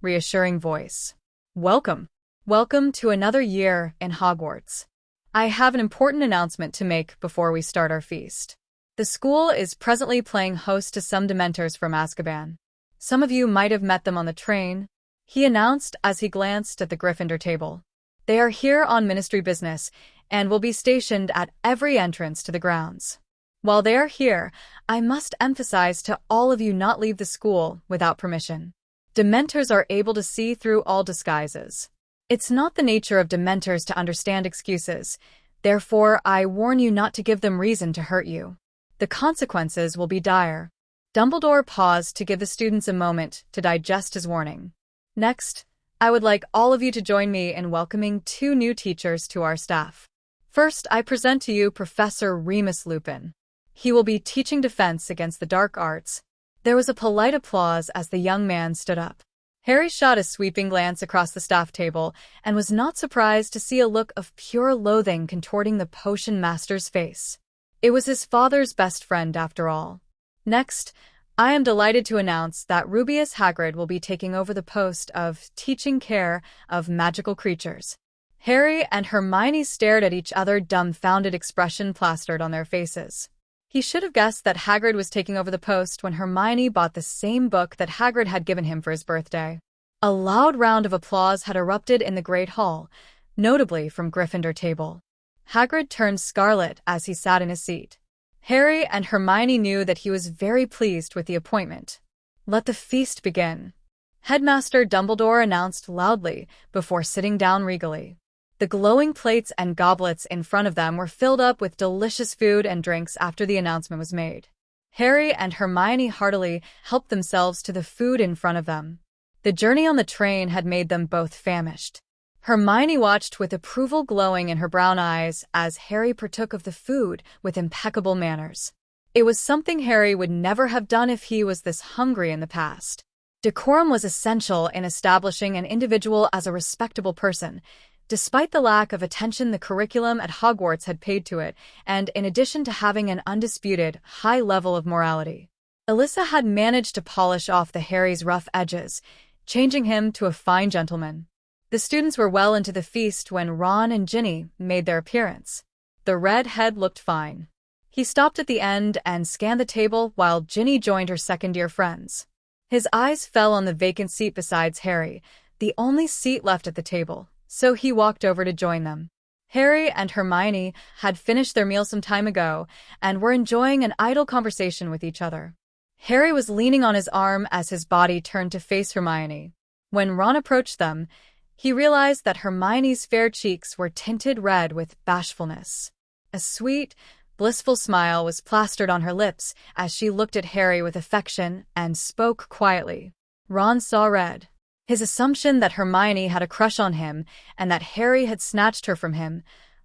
reassuring voice. Welcome. Welcome to another year in Hogwarts. I have an important announcement to make before we start our feast. The school is presently playing host to some Dementors from Azkaban. Some of you might have met them on the train, he announced as he glanced at the Gryffindor table. They are here on ministry business and will be stationed at every entrance to the grounds. While they are here, I must emphasize to all of you not leave the school without permission. Dementors are able to see through all disguises. It's not the nature of Dementors to understand excuses. Therefore, I warn you not to give them reason to hurt you. The consequences will be dire. Dumbledore paused to give the students a moment to digest his warning. Next, I would like all of you to join me in welcoming 2 new teachers to our staff. First, I present to you Professor Remus Lupin. He will be teaching defense against the dark arts. There was a polite applause as the young man stood up. Harry shot a sweeping glance across the staff table and was not surprised to see a look of pure loathing contorting the potion master's face. It was his father's best friend, after all. Next, I am delighted to announce that Rubeus Hagrid will be taking over the post of teaching care of magical creatures. Harry and Hermione stared at each other, dumbfounded expression plastered on their faces. He should have guessed that Hagrid was taking over the post when Hermione bought the same book that Hagrid had given him for his birthday. A loud round of applause had erupted in the Great Hall, notably from Gryffindor table. Hagrid turned scarlet as he sat in his seat. Harry and Hermione knew that he was very pleased with the appointment. Let the feast begin, Headmaster Dumbledore announced loudly before sitting down regally. The glowing plates and goblets in front of them were filled up with delicious food and drinks after the announcement was made. Harry and Hermione heartily helped themselves to the food in front of them. The journey on the train had made them both famished. Hermione watched with approval glowing in her brown eyes as Harry partook of the food with impeccable manners. It was something Harry would never have done if he was this hungry in the past. Decorum was essential in establishing an individual as a respectable person, despite the lack of attention the curriculum at Hogwarts had paid to it, and in addition to having an undisputed, high level of morality. Alyssa had managed to polish off the Harry's rough edges, changing him to a fine gentleman. The students were well into the feast when Ron and Ginny made their appearance. The red-head looked fine. He stopped at the end and scanned the table while Ginny joined her second-year friends. His eyes fell on the vacant seat beside Harry, the only seat left at the table, so he walked over to join them. Harry and Hermione had finished their meal some time ago and were enjoying an idle conversation with each other. Harry was leaning on his arm as his body turned to face Hermione. When Ron approached them, he realized that Hermione's fair cheeks were tinted red with bashfulness. A sweet, blissful smile was plastered on her lips as she looked at Harry with affection and spoke quietly. Ron saw red. His assumption that Hermione had a crush on him and that Harry had snatched her from him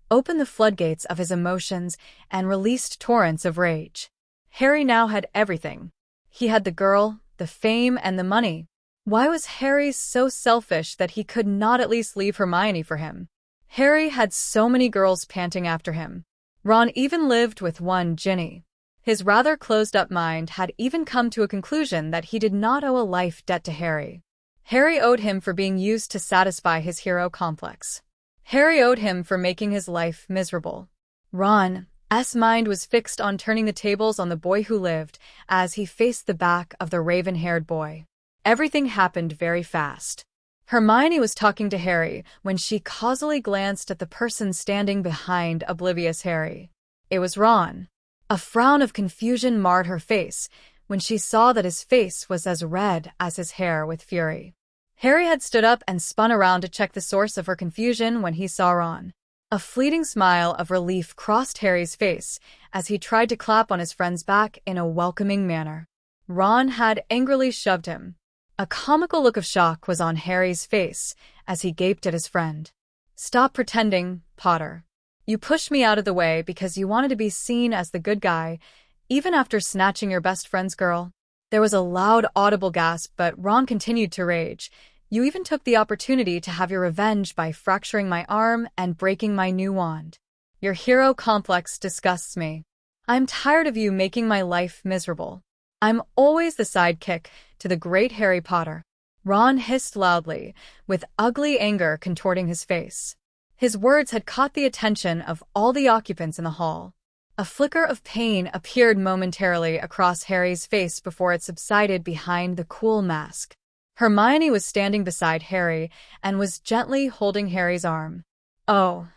opened the floodgates of his emotions and released torrents of rage. Harry now had everything. He had the girl, the fame, and the money. Why was Harry so selfish that he could not at least leave Hermione for him? Harry had so many girls panting after him. Ron even lived with one Ginny. His rather closed-up mind had even come to a conclusion that he did not owe a life debt to Harry. Harry owed him for being used to satisfy his hero complex. Harry owed him for making his life miserable. Ron's mind was fixed on turning the tables on the boy who lived as he faced the back of the raven-haired boy. Everything happened very fast. Hermione was talking to Harry when she causally glanced at the person standing behind oblivious Harry. It was Ron. A frown of confusion marred her face when she saw that his face was as red as his hair with fury. Harry had stood up and spun around to check the source of her confusion when he saw Ron. A fleeting smile of relief crossed Harry's face as he tried to clap on his friend's back in a welcoming manner. Ron had angrily shoved him. A comical look of shock was on Harry's face as he gaped at his friend. "Stop pretending, Potter. You pushed me out of the way because you wanted to be seen as the good guy, even after snatching your best friend's girl." There was a loud, audible gasp, but Ron continued to rage. "You even took the opportunity to have your revenge by fracturing my arm and breaking my new wand. Your hero complex disgusts me. I'm tired of you making my life miserable. I'm always the sidekick to the great Harry Potter." Ron hissed loudly, with ugly anger contorting his face. His words had caught the attention of all the occupants in the hall. A flicker of pain appeared momentarily across Harry's face before it subsided behind the cool mask. Hermione was standing beside Harry and was gently holding Harry's arm. "Oh."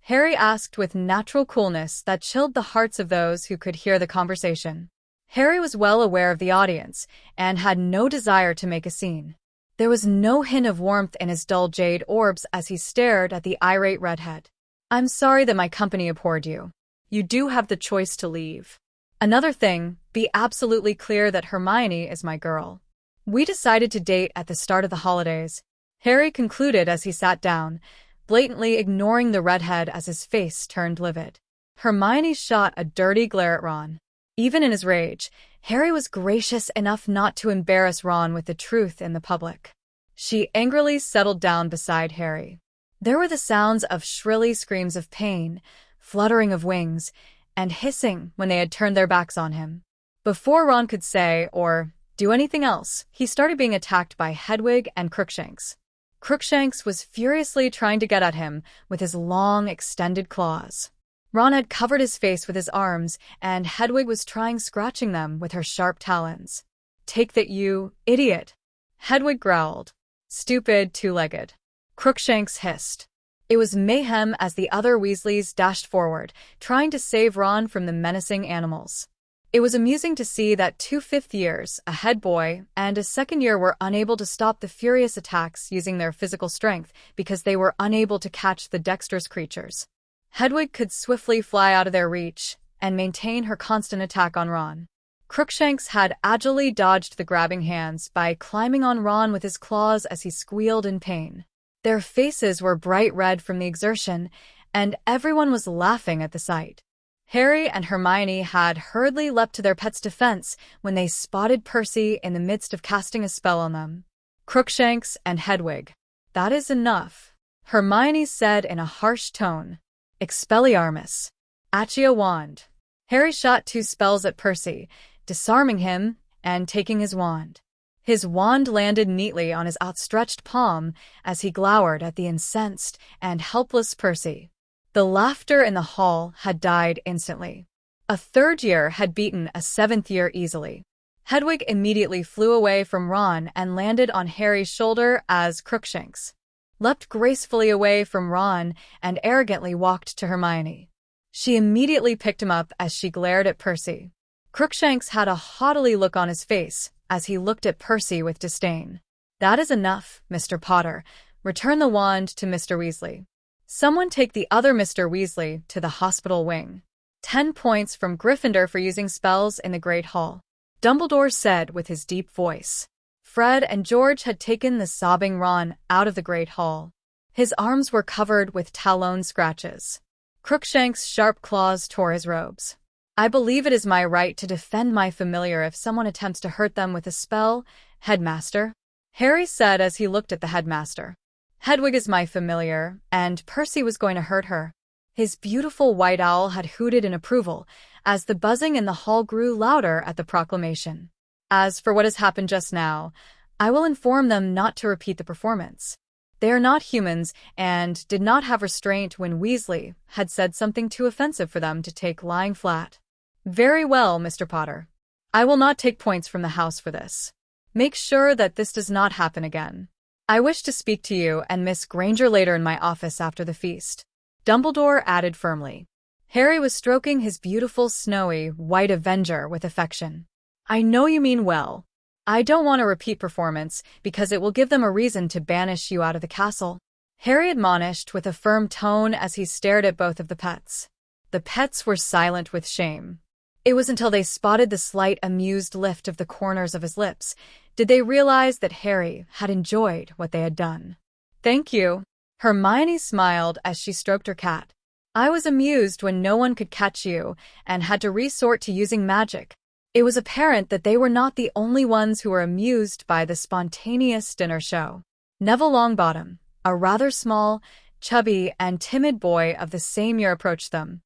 Harry asked with natural coolness that chilled the hearts of those who could hear the conversation. Harry was well aware of the audience and had no desire to make a scene. There was no hint of warmth in his dull jade orbs as he stared at the irate redhead. "I'm sorry that my company abhorred you. You do have the choice to leave. Another thing, be absolutely clear that Hermione is my girl. We decided to date at the start of the holidays," Harry concluded as he sat down, blatantly ignoring the redhead as his face turned livid. Hermione shot a dirty glare at Ron. Even in his rage, Harry was gracious enough not to embarrass Ron with the truth in the public. She angrily settled down beside Harry. There were the sounds of shrilly screams of pain, fluttering of wings, and hissing when they had turned their backs on him. Before Ron could say or do anything else, he started being attacked by Hedwig and Crookshanks. Crookshanks was furiously trying to get at him with his long, extended claws. Ron had covered his face with his arms, and Hedwig was trying scratching them with her sharp talons. "Take that, you idiot!" Hedwig growled. "Stupid two-legged." Crookshanks hissed. It was mayhem as the other Weasleys dashed forward, trying to save Ron from the menacing animals. It was amusing to see that 2 fifth-years, a head boy, and a second-year were unable to stop the furious attacks using their physical strength because they were unable to catch the dexterous creatures. Hedwig could swiftly fly out of their reach and maintain her constant attack on Ron. Crookshanks had agilely dodged the grabbing hands by climbing on Ron with his claws as he squealed in pain. Their faces were bright red from the exertion, and everyone was laughing at the sight. Harry and Hermione had hurriedly leapt to their pet's defense when they spotted Percy in the midst of casting a spell on them. Crookshanks and Hedwig. "That is enough," Hermione said in a harsh tone. "Expelliarmus." Accio wand. Harry shot 2 spells at Percy, disarming him and taking his wand. His wand landed neatly on his outstretched palm as he glowered at the incensed and helpless Percy. The laughter in the hall had died instantly. A 3rd-year had beaten a 7th-year easily. Hedwig immediately flew away from Ron and landed on Harry's shoulder as Crookshanks leapt gracefully away from Ron and arrogantly walked to Hermione. She immediately picked him up as she glared at Percy. Crookshanks had a haughty look on his face as he looked at Percy with disdain. "That is enough, Mr. Potter. Return the wand to Mr. Weasley. Someone take the other Mr. Weasley to the hospital wing." 10 points from Gryffindor for using spells in the Great Hall, Dumbledore said with his deep voice. Fred and George had taken the sobbing Ron out of the Great Hall. His arms were covered with talon scratches. Crookshanks' sharp claws tore his robes. "I believe it is my right to defend my familiar if someone attempts to hurt them with a spell, Headmaster," Harry said as he looked at the headmaster. "Hedwig is my familiar, and Percy was going to hurt her." His beautiful white owl had hooted in approval as the buzzing in the hall grew louder at the proclamation. "As for what has happened just now, I will inform them not to repeat the performance. They are not humans and did not have restraint when Weasley had said something too offensive for them to take lying flat." "Very well, Mr. Potter. I will not take points from the house for this. Make sure that this does not happen again. I wish to speak to you and Miss Granger later in my office after the feast," Dumbledore added firmly. Harry was stroking his beautiful snowy white Avenger with affection. "I know you mean well. I don't want a repeat performance because it will give them a reason to banish you out of the castle," Harry admonished with a firm tone as he stared at both of the pets. The pets were silent with shame. It was until they spotted the slight amused lift of the corners of his lips did they realize that Harry had enjoyed what they had done. "Thank you," Hermione smiled as she stroked her cat. "I was amused when no one could catch you and had to resort to using magic." It was apparent that they were not the only ones who were amused by the spontaneous dinner show. Neville Longbottom, a rather small, chubby, and timid boy of the same year, approached them.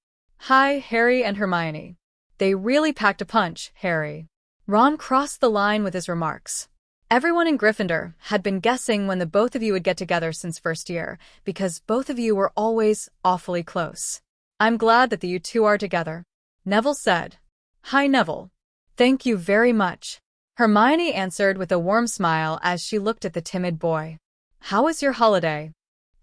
"Hi, Harry and Hermione. They really packed a punch, Harry." Ron crossed the line with his remarks. "Everyone in Gryffindor had been guessing when the both of you would get together since first year, because both of you were always awfully close. I'm glad that you two are together," Neville said. "Hi, Neville. Thank you very much," Hermione answered with a warm smile as she looked at the timid boy. "How was your holiday?"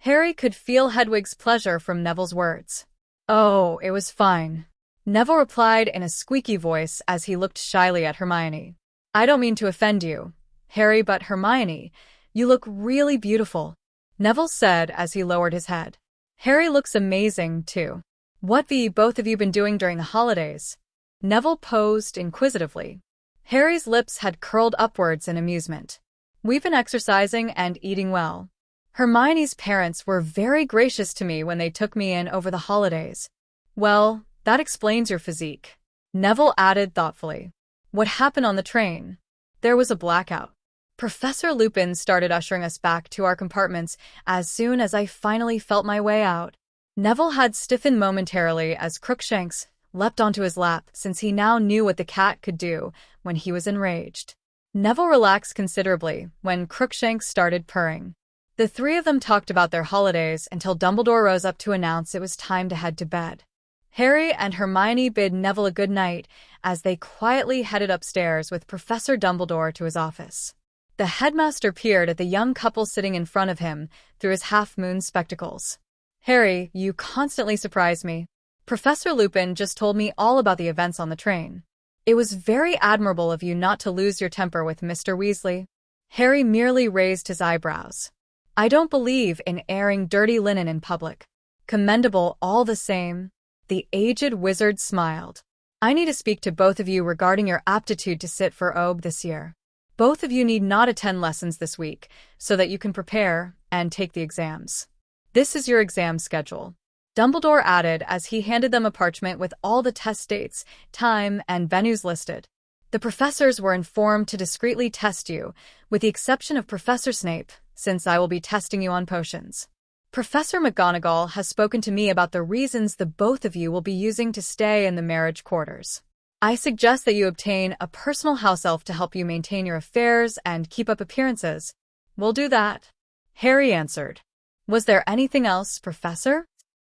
Harry could feel Hedwig's pleasure from Neville's words. "Oh, it was fine," Neville replied in a squeaky voice as he looked shyly at Hermione. "I don't mean to offend you, Harry, but Hermione, you look really beautiful," Neville said as he lowered his head. "Harry looks amazing, too. What have both of you been doing during the holidays?" Neville posed inquisitively. Harry's lips had curled upwards in amusement. "We've been exercising and eating well. Hermione's parents were very gracious to me when they took me in over the holidays." "Well, that explains your physique," Neville added thoughtfully. "What happened on the train?" "There was a blackout. Professor Lupin started ushering us back to our compartments as soon as I finally felt my way out." Neville had stiffened momentarily as Crookshanks leapt onto his lap, since he now knew what the cat could do when he was enraged. Neville relaxed considerably when Crookshanks started purring. The three of them talked about their holidays until Dumbledore rose up to announce it was time to head to bed. Harry and Hermione bid Neville a good night as they quietly headed upstairs with Professor Dumbledore to his office. The headmaster peered at the young couple sitting in front of him through his half-moon spectacles. "Harry, you constantly surprise me. Professor Lupin just told me all about the events on the train. It was very admirable of you not to lose your temper with Mr. Weasley." Harry merely raised his eyebrows. "I don't believe in airing dirty linen in public." "Commendable all the same." The aged wizard smiled. "I need to speak to both of you regarding your aptitude to sit for Aube this year. Both of you need not attend lessons this week so that you can prepare and take the exams. This is your exam schedule," Dumbledore added as he handed them a parchment with all the test dates, time, and venues listed. "The professors were informed to discreetly test you, with the exception of Professor Snape, since I will be testing you on potions. Professor McGonagall has spoken to me about the reasons the both of you will be using to stay in the marriage quarters. I suggest that you obtain a personal house elf to help you maintain your affairs and keep up appearances." "We'll do that," Harry answered. "Was there anything else, Professor?"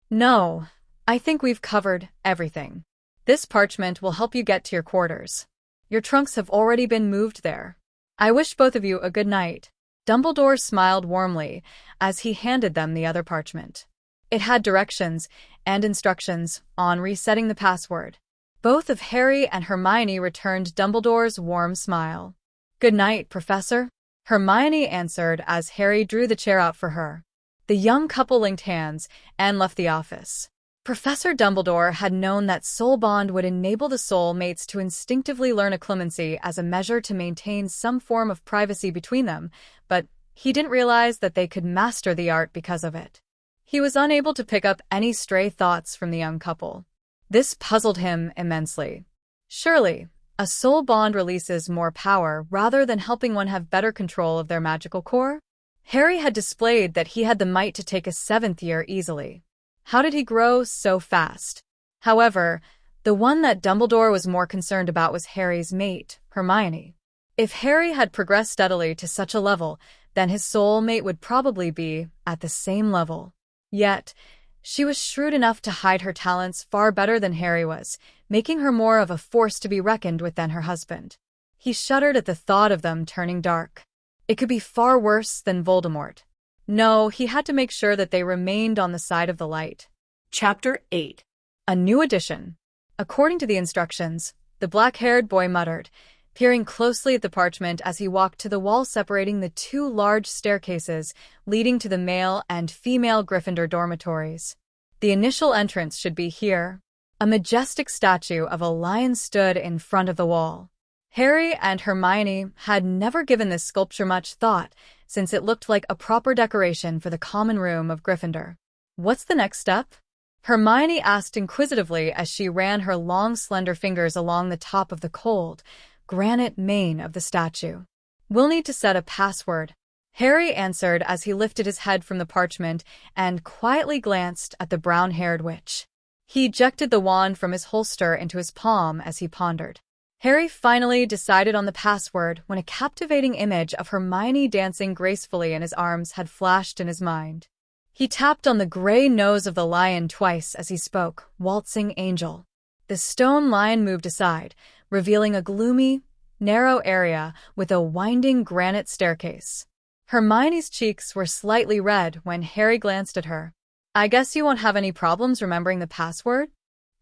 "No, I think we've covered everything. This parchment will help you get to your quarters. Your trunks have already been moved there. I wish both of you a good night." Dumbledore smiled warmly as he handed them the other parchment. It had directions and instructions on resetting the password. Both of Harry and Hermione returned Dumbledore's warm smile. "Good night, Professor," Hermione answered as Harry drew the chair out for her. The young couple linked hands and left the office. Professor Dumbledore had known that soul bond would enable the soul mates to instinctively learn occlumency as a measure to maintain some form of privacy between them, but he didn't realize that they could master the art because of it. He was unable to pick up any stray thoughts from the young couple. This puzzled him immensely. Surely, a soul bond releases more power rather than helping one have better control of their magical core? Harry had displayed that he had the might to take a 7th year easily. How did he grow so fast? However, the one that Dumbledore was more concerned about was Harry's mate, Hermione. If Harry had progressed steadily to such a level, then his soul mate would probably be at the same level. Yet, she was shrewd enough to hide her talents far better than Harry was, making her more of a force to be reckoned with than her husband. He shuddered at the thought of them turning dark. It could be far worse than Voldemort. No, he had to make sure that they remained on the side of the light. Chapter 8. A new addition. According to the instructions, the black-haired boy muttered, peering closely at the parchment as he walked to the wall separating the two large staircases leading to the male and female Gryffindor dormitories. The initial entrance should be here. A majestic statue of a lion stood in front of the wall. Harry and Hermione had never given this sculpture much thought, since it looked like a proper decoration for the common room of Gryffindor. "What's the next step?" Hermione asked inquisitively as she ran her long, slender fingers along the top of the cold, granite mane of the statue. "We'll need to set a password," Harry answered as he lifted his head from the parchment and quietly glanced at the brown-haired witch. He ejected the wand from his holster into his palm as he pondered. Harry finally decided on the password when a captivating image of Hermione dancing gracefully in his arms had flashed in his mind. He tapped on the gray nose of the lion twice as he spoke, "Waltzing angel." The stone lion moved aside, revealing a gloomy, narrow area with a winding granite staircase. Hermione's cheeks were slightly red when Harry glanced at her. "I guess you won't have any problems remembering the password?"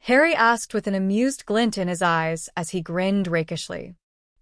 Harry asked with an amused glint in his eyes as he grinned rakishly.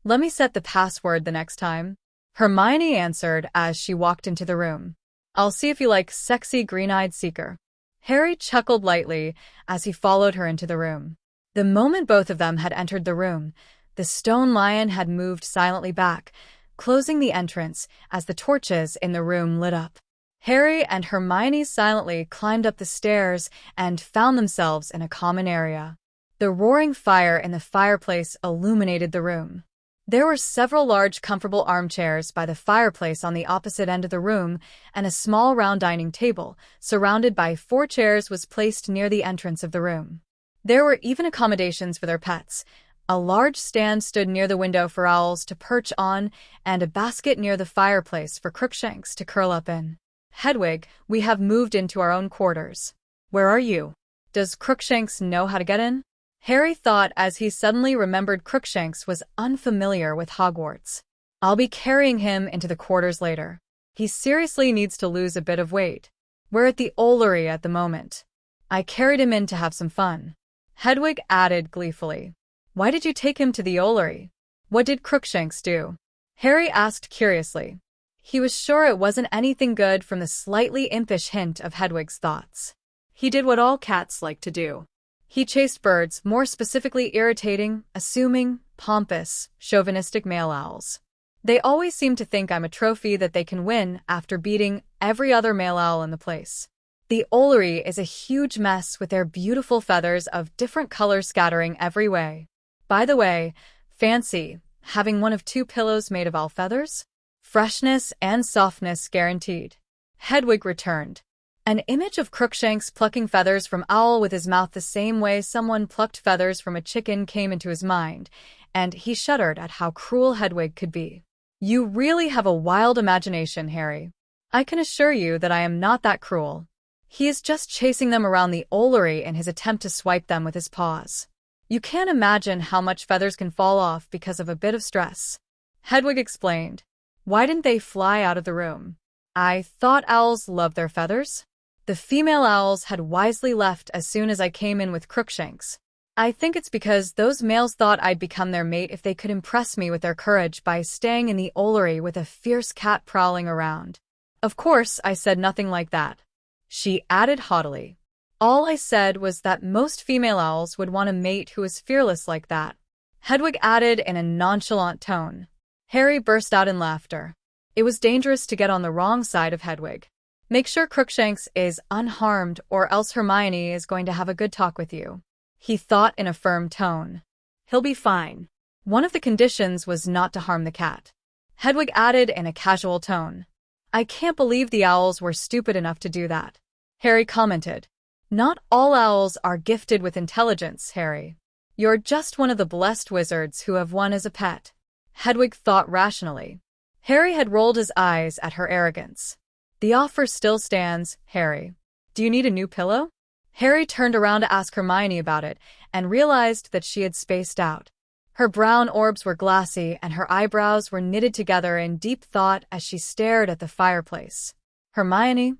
"Let me set the password the next time," Hermione answered as she walked into the room. "I'll see if you like sexy green-eyed seeker." Harry chuckled lightly as he followed her into the room. The moment both of them had entered the room, the stone lion had moved silently back, closing the entrance as the torches in the room lit up. Harry and Hermione silently climbed up the stairs and found themselves in a common area. The roaring fire in the fireplace illuminated the room. There were several large, comfortable armchairs by the fireplace on the opposite end of the room, and a small round dining table, surrounded by 4 chairs, was placed near the entrance of the room. There were even accommodations for their pets. A large stand stood near the window for owls to perch on, and a basket near the fireplace for Crookshanks to curl up in. "Hedwig, we have moved into our own quarters. Where are you? Does Crookshanks know how to get in?" Harry thought as he suddenly remembered Crookshanks was unfamiliar with Hogwarts. "I'll be carrying him into the quarters later. He seriously needs to lose a bit of weight. We're at the Ollery at the moment. I carried him in to have some fun," Hedwig added gleefully. "Why did you take him to the Ollery? What did Crookshanks do?" Harry asked curiously. He was sure it wasn't anything good from the slightly impish hint of Hedwig's thoughts. He did what all cats like to do. He chased birds, more specifically irritating, assuming, pompous, chauvinistic male owls. They always seem to think I'm a trophy that they can win after beating every other male owl in the place. The Ollery is a huge mess with their beautiful feathers of different colors scattering every way. By the way, fancy having one of 2 pillows made of owl feathers? Freshness and softness guaranteed. Hedwig returned. An image of Crookshanks plucking feathers from owl with his mouth the same way someone plucked feathers from a chicken came into his mind, and he shuddered at how cruel Hedwig could be. "You really have a wild imagination, Harry. I can assure you that I am not that cruel. He is just chasing them around the Ollery in his attempt to swipe them with his paws. You can't imagine how much feathers can fall off because of a bit of stress," Hedwig explained. "Why didn't they fly out of the room?" "I thought owls loved their feathers. The female owls had wisely left as soon as I came in with Crookshanks. I think it's because those males thought I'd become their mate if they could impress me with their courage by staying in the Ollery with a fierce cat prowling around." "Of course, I said nothing like that," she added haughtily. "All I said was that most female owls would want a mate who is fearless like that," Hedwig added in a nonchalant tone. Harry burst out in laughter. It was dangerous to get on the wrong side of Hedwig. "Make sure Crookshanks is unharmed, or else Hermione is going to have a good talk with you," he thought in a firm tone. "He'll be fine." "One of the conditions was not to harm the cat," Hedwig added in a casual tone. "I can't believe the owls were stupid enough to do that," Harry commented. "Not all owls are gifted with intelligence, Harry. You're just one of the blessed wizards who have one as a pet," Hedwig thought rationally. Harry had rolled his eyes at her arrogance. "The offer still stands, Harry. Do you need a new pillow?" Harry turned around to ask Hermione about it and realized that she had spaced out. Her brown orbs were glassy and her eyebrows were knitted together in deep thought as she stared at the fireplace. "Hermione?"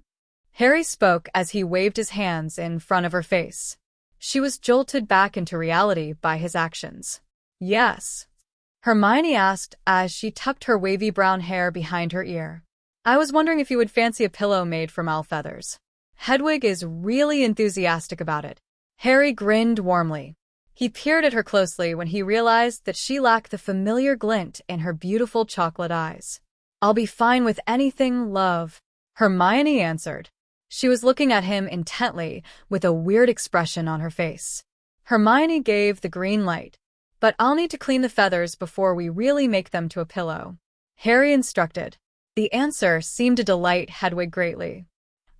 Harry spoke as he waved his hands in front of her face. She was jolted back into reality by his actions. "Yes?" Hermione asked as she tucked her wavy brown hair behind her ear. "I was wondering if you would fancy a pillow made from owl feathers." Hedwig is really enthusiastic about it. Harry grinned warmly. He peered at her closely when he realized that she lacked the familiar glint in her beautiful chocolate eyes. "I'll be fine with anything, love," Hermione answered. She was looking at him intently, with a weird expression on her face. Hermione gave the green light. "But I'll need to clean the feathers before we really make them to a pillow," Harry instructed. The answer seemed to delight Hedwig greatly.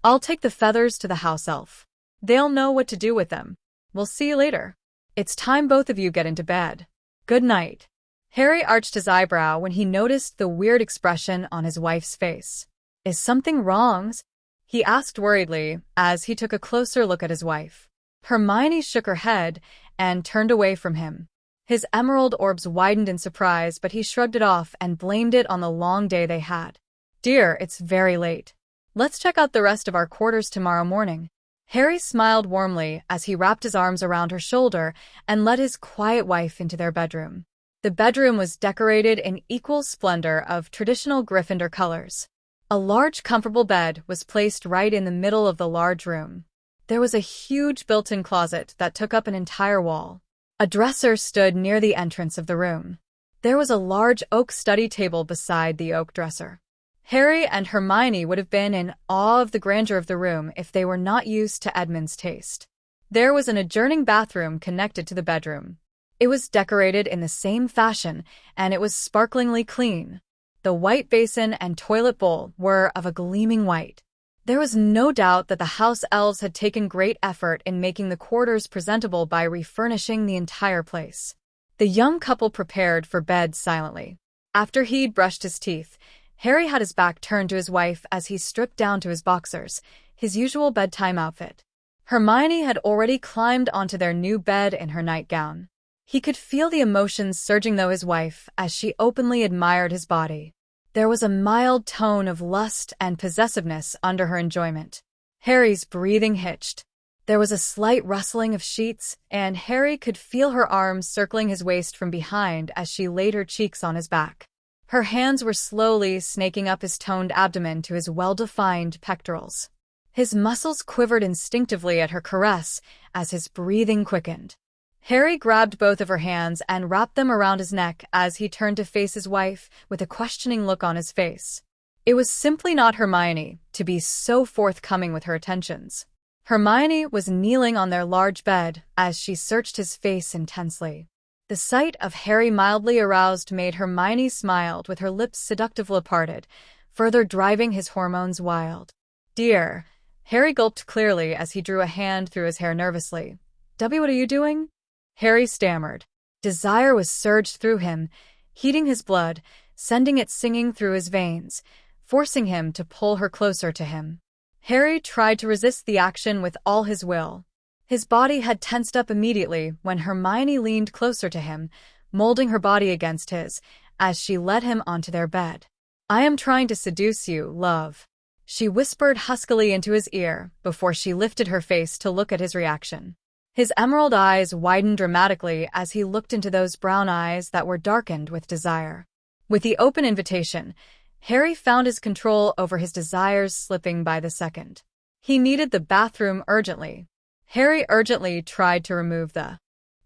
"I'll take the feathers to the house elf. They'll know what to do with them. We'll see you later. It's time both of you get into bed. Good night." Harry arched his eyebrow when he noticed the weird expression on his wife's face. "Is something wrong?" he asked worriedly as he took a closer look at his wife. Hermione shook her head and turned away from him. His emerald orbs widened in surprise, but he shrugged it off and blamed it on the long day they had. Dear, it's very late. Let's check out the rest of our quarters tomorrow morning. Harry smiled warmly as he wrapped his arms around her shoulder and led his quiet wife into their bedroom. The bedroom was decorated in equal splendor of traditional Gryffindor colors. A large, comfortable bed was placed right in the middle of the large room. There was a huge built-in closet that took up an entire wall. A dresser stood near the entrance of the room. There was a large oak study table beside the oak dresser. Harry and Hermione would have been in awe of the grandeur of the room if they were not used to Edmund's taste. There was an adjoining bathroom connected to the bedroom. It was decorated in the same fashion, and it was sparklingly clean. The white basin and toilet bowl were of a gleaming white. There was no doubt that the house elves had taken great effort in making the quarters presentable by refurnishing the entire place. The young couple prepared for bed silently. After he'd brushed his teeth, Harry had his back turned to his wife as he stripped down to his boxers, his usual bedtime outfit. Hermione had already climbed onto their new bed in her nightgown. He could feel the emotions surging through his wife as she openly admired his body. There was a mild tone of lust and possessiveness under her enjoyment. Harry's breathing hitched. There was a slight rustling of sheets, and Harry could feel her arms circling his waist from behind as she laid her cheeks on his back. Her hands were slowly snaking up his toned abdomen to his well-defined pectorals. His muscles quivered instinctively at her caress as his breathing quickened. Harry grabbed both of her hands and wrapped them around his neck as he turned to face his wife with a questioning look on his face. It was simply not Hermione to be so forthcoming with her attentions. Hermione was kneeling on their large bed as she searched his face intensely. The sight of Harry mildly aroused made Hermione smile with her lips seductively parted, further driving his hormones wild. "Dear," Harry gulped clearly as he drew a hand through his hair nervously. "W, what are you doing?" Harry stammered. Desire was surged through him, heating his blood, sending it singing through his veins, forcing him to pull her closer to him. Harry tried to resist the action with all his will. His body had tensed up immediately when Hermione leaned closer to him, molding her body against his, as she led him onto their bed. "I am trying to seduce you, love," she whispered huskily into his ear before she lifted her face to look at his reaction. His emerald eyes widened dramatically as he looked into those brown eyes that were darkened with desire. With the open invitation, Harry found his control over his desires slipping by the second. He needed the bathroom urgently. Harry urgently tried to remove the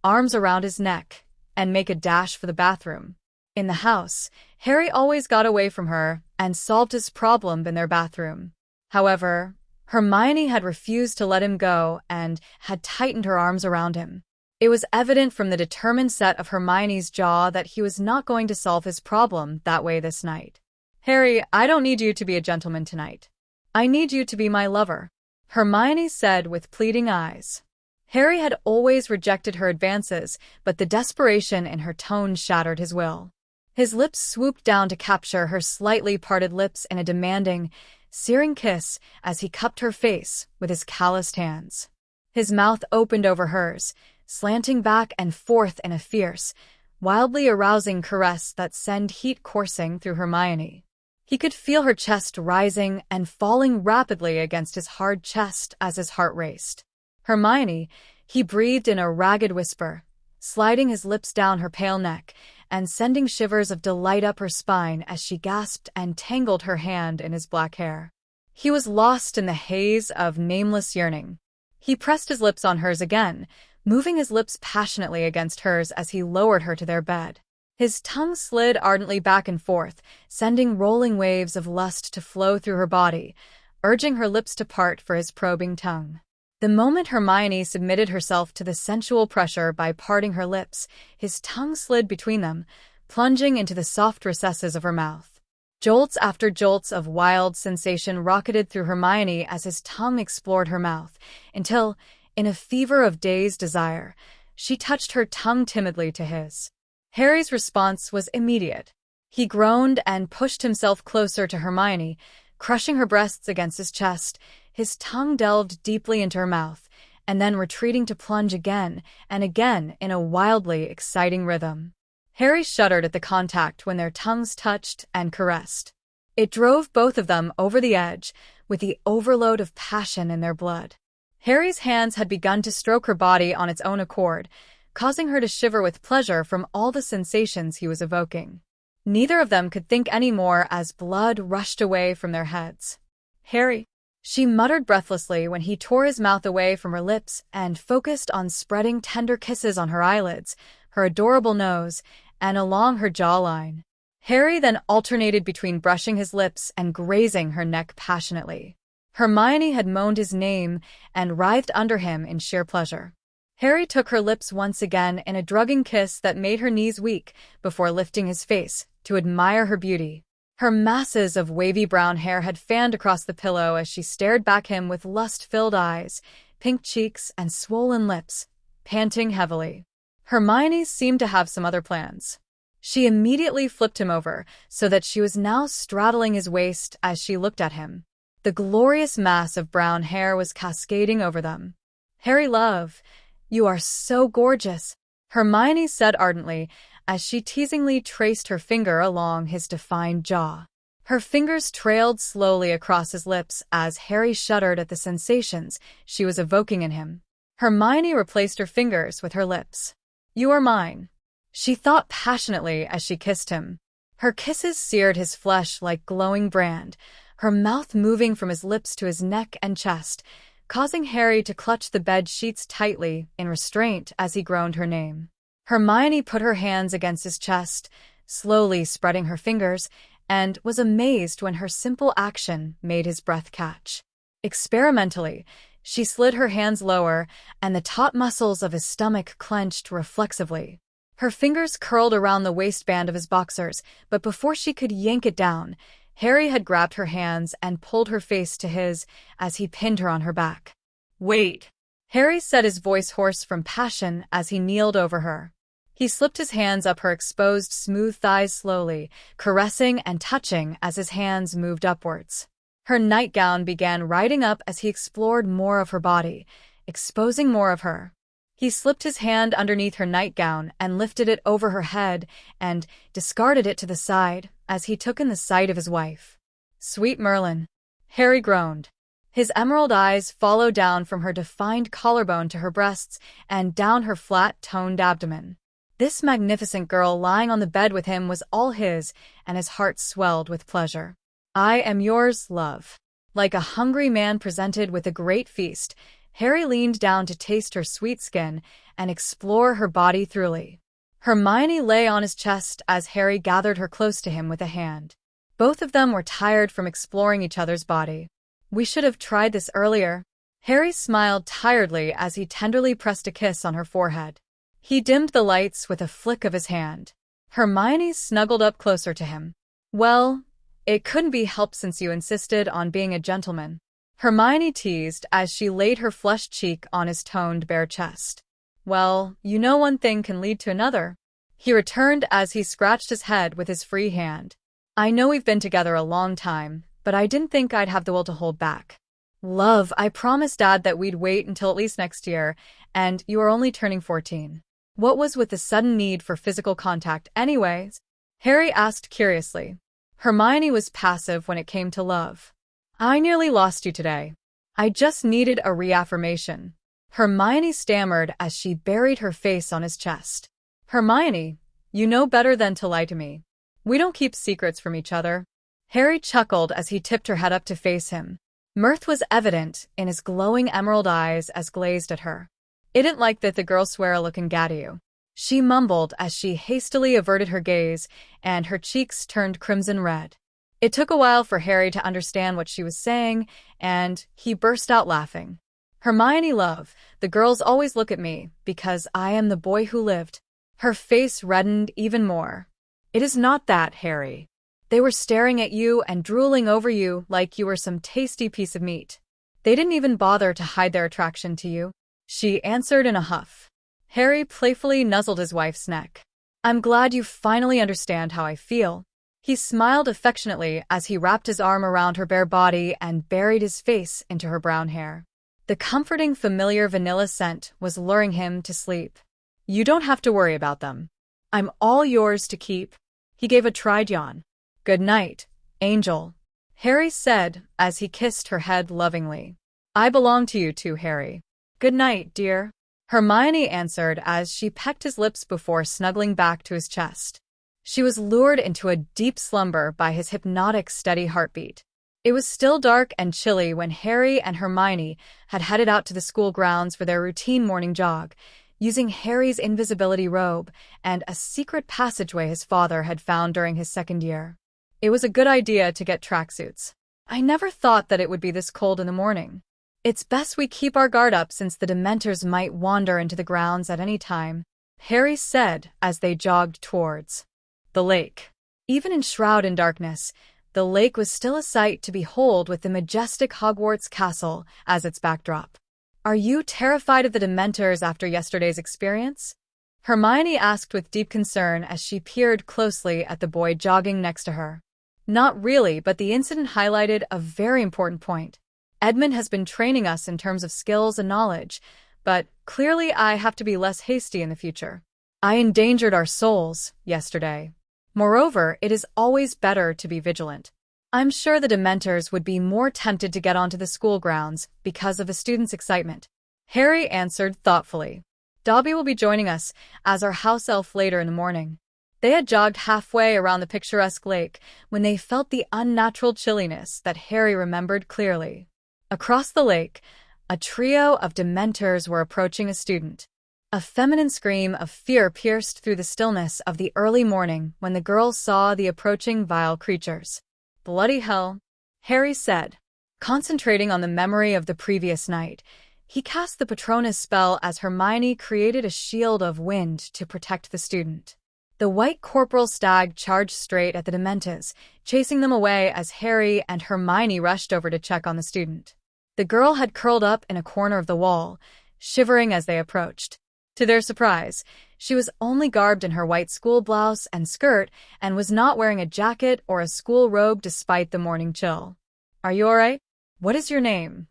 arms around his neck and make a dash for the bathroom. In the house, Harry always got away from her and solved his problem in their bathroom. However, Hermione had refused to let him go and had tightened her arms around him. It was evident from the determined set of Hermione's jaw that he was not going to solve his problem that way this night. "Harry, I don't need you to be a gentleman tonight. I need you to be my lover," Hermione said with pleading eyes. Harry had always rejected her advances, but the desperation in her tone shattered his will. His lips swooped down to capture her slightly parted lips in a demanding, searing kiss as he cupped her face with his calloused hands. His mouth opened over hers, slanting back and forth in a fierce, wildly arousing caress that sent heat coursing through Hermione. He could feel her chest rising and falling rapidly against his hard chest as his heart raced. "Hermione," he breathed in a ragged whisper, sliding his lips down her pale neck and sending shivers of delight up her spine as she gasped and tangled her hand in his black hair. He was lost in the haze of nameless yearning. He pressed his lips on hers again, moving his lips passionately against hers as he lowered her to their bed. His tongue slid ardently back and forth, sending rolling waves of lust to flow through her body, urging her lips to part for his probing tongue. The moment Hermione submitted herself to the sensual pressure by parting her lips, his tongue slid between them, plunging into the soft recesses of her mouth. Jolts after jolts of wild sensation rocketed through Hermione as his tongue explored her mouth, until, in a fever of dazed desire, she touched her tongue timidly to his. Harry's response was immediate. He groaned and pushed himself closer to Hermione, crushing her breasts against his chest. His tongue delved deeply into her mouth, and then retreating to plunge again and again in a wildly exciting rhythm. Harry shuddered at the contact when their tongues touched and caressed. It drove both of them over the edge, with the overload of passion in their blood. Harry's hands had begun to stroke her body on its own accord, causing her to shiver with pleasure from all the sensations he was evoking. Neither of them could think any more as blood rushed away from their heads. "Harry," she muttered breathlessly when he tore his mouth away from her lips and focused on spreading tender kisses on her eyelids, her adorable nose, and along her jawline. Harry then alternated between brushing his lips and grazing her neck passionately. Hermione had moaned his name and writhed under him in sheer pleasure. Harry took her lips once again in a drugging kiss that made her knees weak before lifting his face to admire her beauty. Her masses of wavy brown hair had fanned across the pillow as she stared back him with lust-filled eyes, pink cheeks, and swollen lips, panting heavily. Hermione seemed to have some other plans. She immediately flipped him over so that she was now straddling his waist as she looked at him. The glorious mass of brown hair was cascading over them. "Harry, love, you are so gorgeous," Hermione said ardently as she teasingly traced her finger along his defined jaw. Her fingers trailed slowly across his lips as Harry shuddered at the sensations she was evoking in him. Hermione replaced her fingers with her lips. "You are mine," she thought passionately as she kissed him. Her kisses seared his flesh like glowing brand, her mouth moving from his lips to his neck and chest, causing Harry to clutch the bed sheets tightly in restraint as he groaned her name. Hermione put her hands against his chest, slowly spreading her fingers, and was amazed when her simple action made his breath catch. Experimentally, she slid her hands lower, and the taut muscles of his stomach clenched reflexively. Her fingers curled around the waistband of his boxers, but before she could yank it down, Harry had grabbed her hands and pulled her face to his as he pinned her on her back. "Wait," Harry said, his voice hoarse from passion as he kneeled over her. He slipped his hands up her exposed smooth thighs slowly, caressing and touching as his hands moved upwards. Her nightgown began riding up as he explored more of her body, exposing more of her. He slipped his hand underneath her nightgown and lifted it over her head and discarded it to the side as he took in the sight of his wife. "Sweet Merlin," Harry groaned. His emerald eyes followed down from her defined collarbone to her breasts and down her flat-toned abdomen. This magnificent girl lying on the bed with him was all his, and his heart swelled with pleasure. "I am yours, love." Like a hungry man presented with a great feast, Harry leaned down to taste her sweet skin and explore her body thoroughly. Hermione lay on his chest as Harry gathered her close to him with a hand. Both of them were tired from exploring each other's body. "We should have tried this earlier." Harry smiled tiredly as he tenderly pressed a kiss on her forehead. He dimmed the lights with a flick of his hand. Hermione snuggled up closer to him. "Well, it couldn't be helped since you insisted on being a gentleman," Hermione teased as she laid her flushed cheek on his toned bare chest. "Well, you know one thing can lead to another," he returned as he scratched his head with his free hand. "I know we've been together a long time, but I didn't think I'd have the will to hold back. Love, I promised Dad that we'd wait until at least next year, and you are only turning 14. What was with the sudden need for physical contact anyways?" Harry asked curiously. Hermione was passive when it came to love. "I nearly lost you today. I just needed a reaffirmation," Hermione stammered as she buried her face on his chest. "Hermione, you know better than to lie to me. We don't keep secrets from each other." Harry chuckled as he tipped her head up to face him. Mirth was evident in his glowing emerald eyes as glazed at her. "It ain't like that the girl swear a lookin' at you," she mumbled as she hastily averted her gaze, and her cheeks turned crimson red. It took a while for Harry to understand what she was saying, and he burst out laughing. "Hermione, love, the girls always look at me because I am the boy who lived." Her face reddened even more. "It is not that, Harry. They were staring at you and drooling over you like you were some tasty piece of meat. They didn't even bother to hide their attraction to you," she answered in a huff. Harry playfully nuzzled his wife's neck. "I'm glad you finally understand how I feel." He smiled affectionately as he wrapped his arm around her bare body and buried his face into her brown hair. The comforting, familiar vanilla scent was luring him to sleep. "You don't have to worry about them. I'm all yours to keep." He gave a tried yawn. "Good night, Angel, Harry said as he kissed her head lovingly. I belong to you too, Harry. Good night, dear. Hermione answered as she pecked his lips before snuggling back to his chest. She was lured into a deep slumber by his hypnotic, steady heartbeat. It was still dark and chilly when Harry and Hermione had headed out to the school grounds for their routine morning jog, using Harry's invisibility robe and a secret passageway his father had found during his second year. It was a good idea to get tracksuits. I never thought that it would be this cold in the morning. It's best we keep our guard up since the Dementors might wander into the grounds at any time, Harry said as they jogged towards the lake. Even enshrouded in darkness, the lake was still a sight to behold with the majestic Hogwarts castle as its backdrop. Are you terrified of the Dementors after yesterday's experience? Hermione asked with deep concern as she peered closely at the boy jogging next to her. Not really, but the incident highlighted a very important point. Edmund has been training us in terms of skills and knowledge, but clearly I have to be less hasty in the future. I endangered our souls yesterday. Moreover, it is always better to be vigilant. I'm sure the Dementors would be more tempted to get onto the school grounds because of the students' excitement. Harry answered thoughtfully. Dobby will be joining us as our house elf later in the morning. They had jogged halfway around the picturesque lake when they felt the unnatural chilliness that Harry remembered clearly. Across the lake, a trio of Dementors were approaching a student. A feminine scream of fear pierced through the stillness of the early morning when the girl saw the approaching vile creatures. Bloody hell, Harry said. Concentrating on the memory of the previous night, he cast the Patronus spell as Hermione created a shield of wind to protect the student. The white corporal stag charged straight at the Dementors, chasing them away as Harry and Hermione rushed over to check on the student. The girl had curled up in a corner of the wall, shivering as they approached. To their surprise, she was only garbed in her white school blouse and skirt and was not wearing a jacket or a school robe despite the morning chill. Are you all right? What is your name?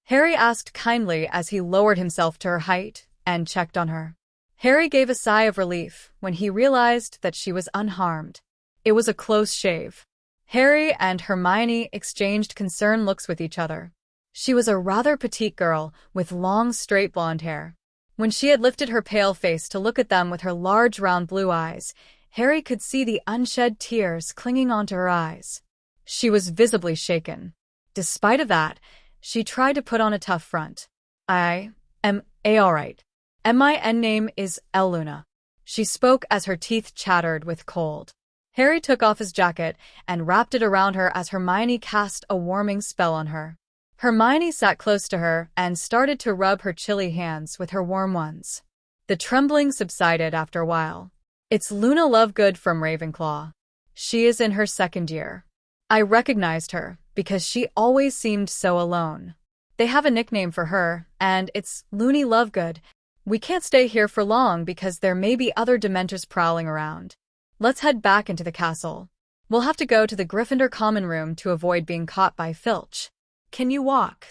Harry asked kindly as he lowered himself to her height and checked on her. Harry gave a sigh of relief when he realized that she was unharmed. It was a close shave. Harry and Hermione exchanged concerned looks with each other. She was a rather petite girl with long, straight blonde hair. When she had lifted her pale face to look at them with her large, round blue eyes, Harry could see the unshed tears clinging onto her eyes. She was visibly shaken. Despite of that, she tried to put on a tough front. I am all right. And my end name is Luna. She spoke as her teeth chattered with cold. Harry took off his jacket and wrapped it around her as Hermione cast a warming spell on her. Hermione sat close to her and started to rub her chilly hands with her warm ones. The trembling subsided after a while. It's Luna Lovegood from Ravenclaw. She is in her second year. I recognized her because she always seemed so alone. They have a nickname for her, and it's Loony Lovegood. We can't stay here for long because there may be other Dementors prowling around. Let's head back into the castle. We'll have to go to the Gryffindor common room to avoid being caught by Filch. Can you walk?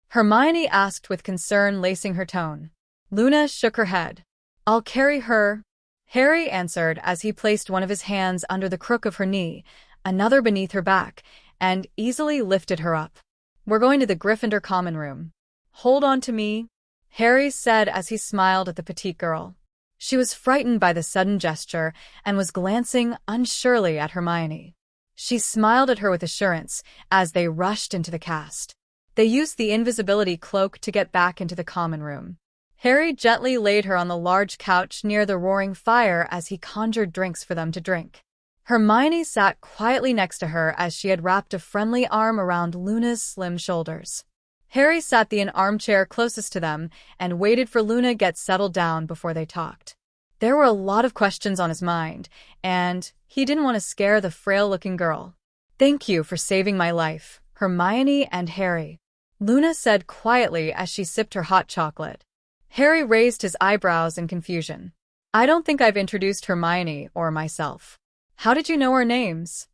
Hermione asked with concern lacing her tone. Luna shook her head. I'll carry her, Harry answered as he placed one of his hands under the crook of her knee, another beneath her back, and easily lifted her up. We're going to the Gryffindor common room. Hold on to me, Harry said as he smiled at the petite girl. She was frightened by the sudden gesture and was glancing unsurely at Hermione. She smiled at her with assurance as they rushed into the cast. They used the invisibility cloak to get back into the common room. Harry gently laid her on the large couch near the roaring fire as he conjured drinks for them to drink. Hermione sat quietly next to her as she had wrapped a friendly arm around Luna's slim shoulders. Harry sat in an armchair closest to them and waited for Luna to get settled down before they talked. There were a lot of questions on his mind, and he didn't want to scare the frail-looking girl. Thank you for saving my life, Hermione and Harry, Luna said quietly as she sipped her hot chocolate. Harry raised his eyebrows in confusion. I don't think I've introduced Hermione or myself. How did you know our names?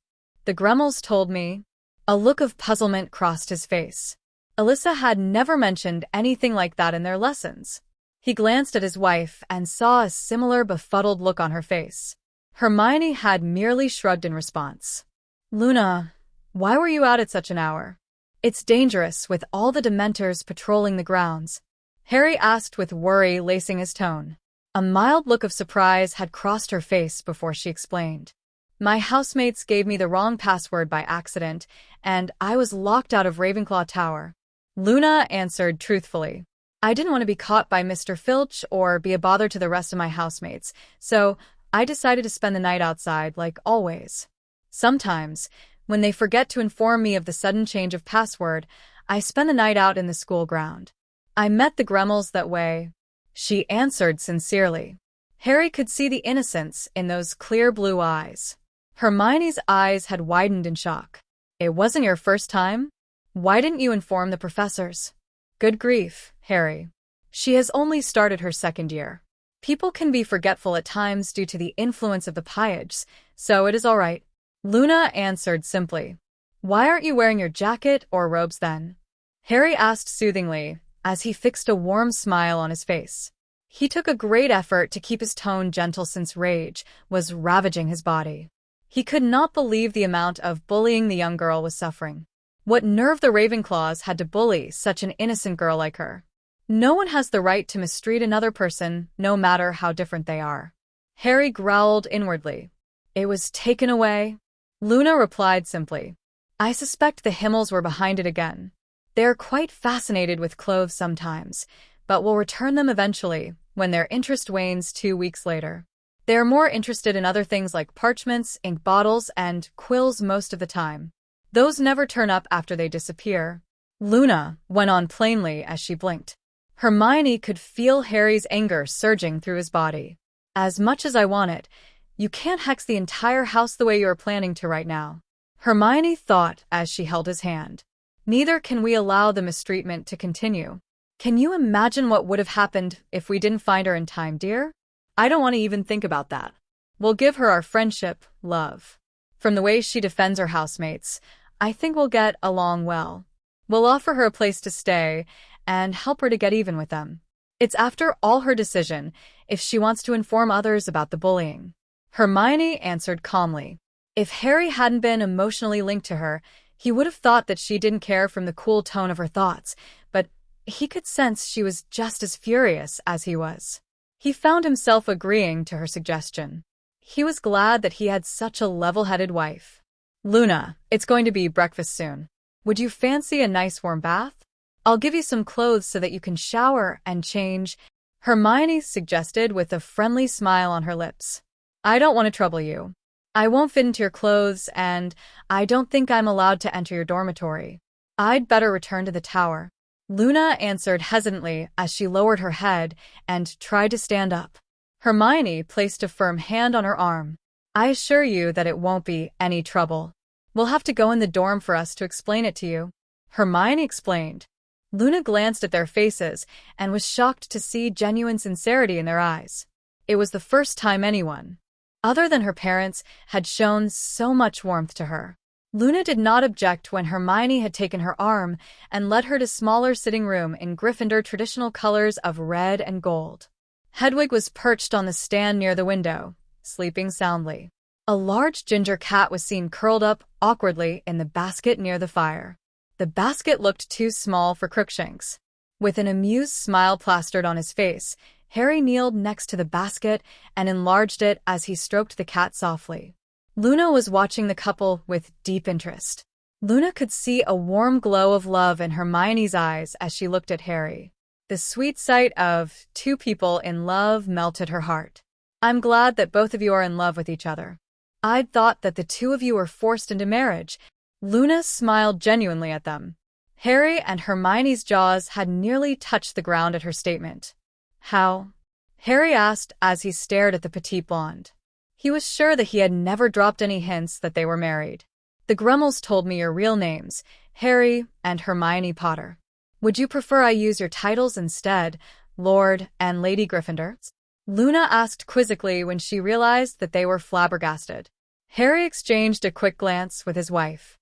The Gremmels told me. A look of puzzlement crossed his face. Alyssa had never mentioned anything like that in their lessons. He glanced at his wife and saw a similar befuddled look on her face. Hermione had merely shrugged in response. Luna, Why were you out at such an hour? It's dangerous with all the Dementors patrolling the grounds, Harry asked with worry lacing his tone. A mild look of surprise had crossed her face before she explained. My housemates gave me the wrong password by accident, and I was locked out of Ravenclaw Tower. Luna answered truthfully. I didn't want to be caught by Mr. Filch or be a bother to the rest of my housemates, so I decided to spend the night outside like always. Sometimes, when they forget to inform me of the sudden change of password, I spend the night out in the school ground. I met the Gremmels that way, she answered sincerely. Harry could see the innocence in those clear blue eyes. Hermione's eyes had widened in shock. It wasn't your first time? Why didn't you inform the professors? Good grief, Harry. She has only started her second year. People can be forgetful at times due to the influence of the Pieages, so it is all right. Luna answered simply. Why aren't you wearing your jacket or robes then? Harry asked soothingly, as he fixed a warm smile on his face. He took a great effort to keep his tone gentle since rage was ravaging his body. He could not believe the amount of bullying the young girl was suffering. What nerve the Ravenclaws had to bully such an innocent girl like her. No one has the right to mistreat another person, no matter how different they are. Harry growled inwardly. It was taken away? Luna replied simply. I suspect the Himmels were behind it again. They are quite fascinated with clothes sometimes, but will return them eventually, when their interest wanes 2 weeks later. They are more interested in other things like parchments, ink bottles, and quills most of the time. Those never turn up after they disappear. Luna went on plainly as she blinked. Hermione could feel Harry's anger surging through his body. As much as I want it, you can't hex the entire house the way you are planning to right now. Hermione thought as she held his hand. Neither can we allow the mistreatment to continue. Can you imagine what would have happened if we didn't find her in time, dear? I don't want to even think about that. We'll give her our friendship, love. From the way she defends her housemates, I think we'll get along well. We'll offer her a place to stay and help her to get even with them. It's after all her decision if she wants to inform others about the bullying. Hermione answered calmly. If Harry hadn't been emotionally linked to her, he would have thought that she didn't care from the cool tone of her thoughts, but he could sense she was just as furious as he was. He found himself agreeing to her suggestion. He was glad that he had such a level-headed wife. Luna, it's going to be breakfast soon. Would you fancy a nice warm bath? I'll give you some clothes so that you can shower and change, Hermione suggested with a friendly smile on her lips. I don't want to trouble you. I won't fit into your clothes, and I don't think I'm allowed to enter your dormitory. I'd better return to the tower. Luna answered hesitantly as she lowered her head and tried to stand up. Hermione placed a firm hand on her arm. I assure you that it won't be any trouble. We'll have to go in the dorm for us to explain it to you, Hermione explained. Luna glanced at their faces and was shocked to see genuine sincerity in their eyes. It was the first time anyone, other than her parents, had shown so much warmth to her. Luna did not object when Hermione had taken her arm and led her to smaller sitting room in Gryffindor traditional colors of red and gold. Hedwig was perched on the stand near the window, sleeping soundly. A large ginger cat was seen curled up awkwardly in the basket near the fire. The basket looked too small for Crookshanks. With an amused smile plastered on his face, Harry kneeled next to the basket and enlarged it as he stroked the cat softly. Luna was watching the couple with deep interest. Luna could see a warm glow of love in Hermione's eyes as she looked at Harry. The sweet sight of two people in love melted her heart. I'm glad that both of you are in love with each other. I'd thought that the two of you were forced into marriage. Luna smiled genuinely at them. Harry and Hermione's jaws had nearly touched the ground at her statement. How? Harry asked as he stared at the petite blonde. He was sure that he had never dropped any hints that they were married. The Gremmels told me your real names, Harry and Hermione Potter. Would you prefer I use your titles instead, Lord and Lady Gryffindor? Luna asked quizzically when she realized that they were flabbergasted. Harry exchanged a quick glance with his wife.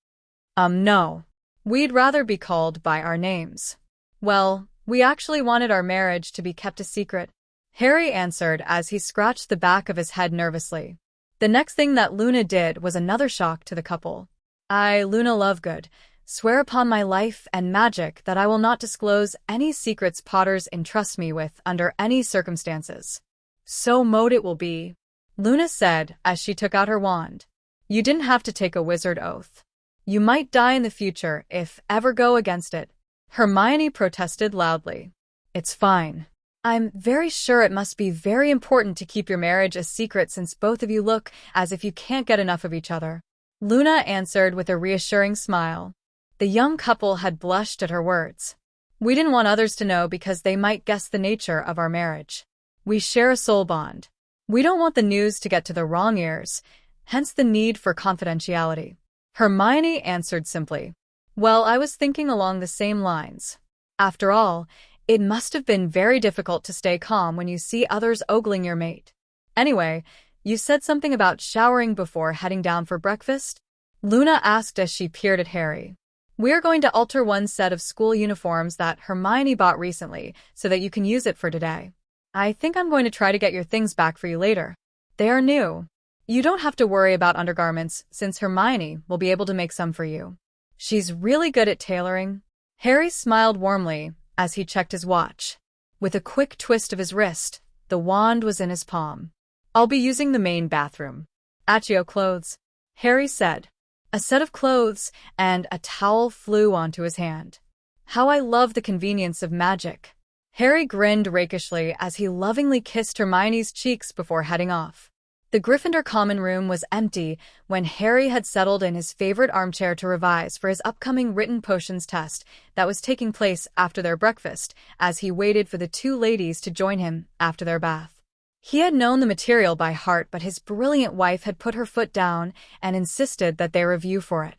No. We'd rather be called by our names. Well, we actually wanted our marriage to be kept a secret, Harry answered as he scratched the back of his head nervously. The next thing that Luna did was another shock to the couple. I, Luna Lovegood, swear upon my life and magic that I will not disclose any secrets Potters entrust me with under any circumstances. So mote it will be, Luna said as she took out her wand. You didn't have to take a wizard oath. You might die in the future if ever go against it. Hermione protested loudly. It's fine. I'm very sure it must be very important to keep your marriage a secret since both of you look as if you can't get enough of each other. Luna answered with a reassuring smile. The young couple had blushed at her words. We didn't want others to know because they might guess the nature of our marriage. We share a soul bond. We don't want the news to get to the wrong ears, hence the need for confidentiality. Hermione answered simply. Well, I was thinking along the same lines. After all, it must have been very difficult to stay calm when you see others ogling your mate. Anyway, you said something about showering before heading down for breakfast? Luna asked as she peered at Harry. We're going to alter one set of school uniforms that Hermione bought recently so that you can use it for today. I think I'm going to try to get your things back for you later. They are new. You don't have to worry about undergarments since Hermione will be able to make some for you. She's really good at tailoring. Harry smiled warmly as he checked his watch. With a quick twist of his wrist, the wand was in his palm. I'll be using the main bathroom. Accio clothes, Harry said. A set of clothes and a towel flew onto his hand. How I love the convenience of magic. Harry grinned rakishly as he lovingly kissed Hermione's cheeks before heading off. The Gryffindor common room was empty when Harry had settled in his favorite armchair to revise for his upcoming written potions test that was taking place after their breakfast as he waited for the two ladies to join him after their bath. He had known the material by heart, but his brilliant wife had put her foot down and insisted that they review for it.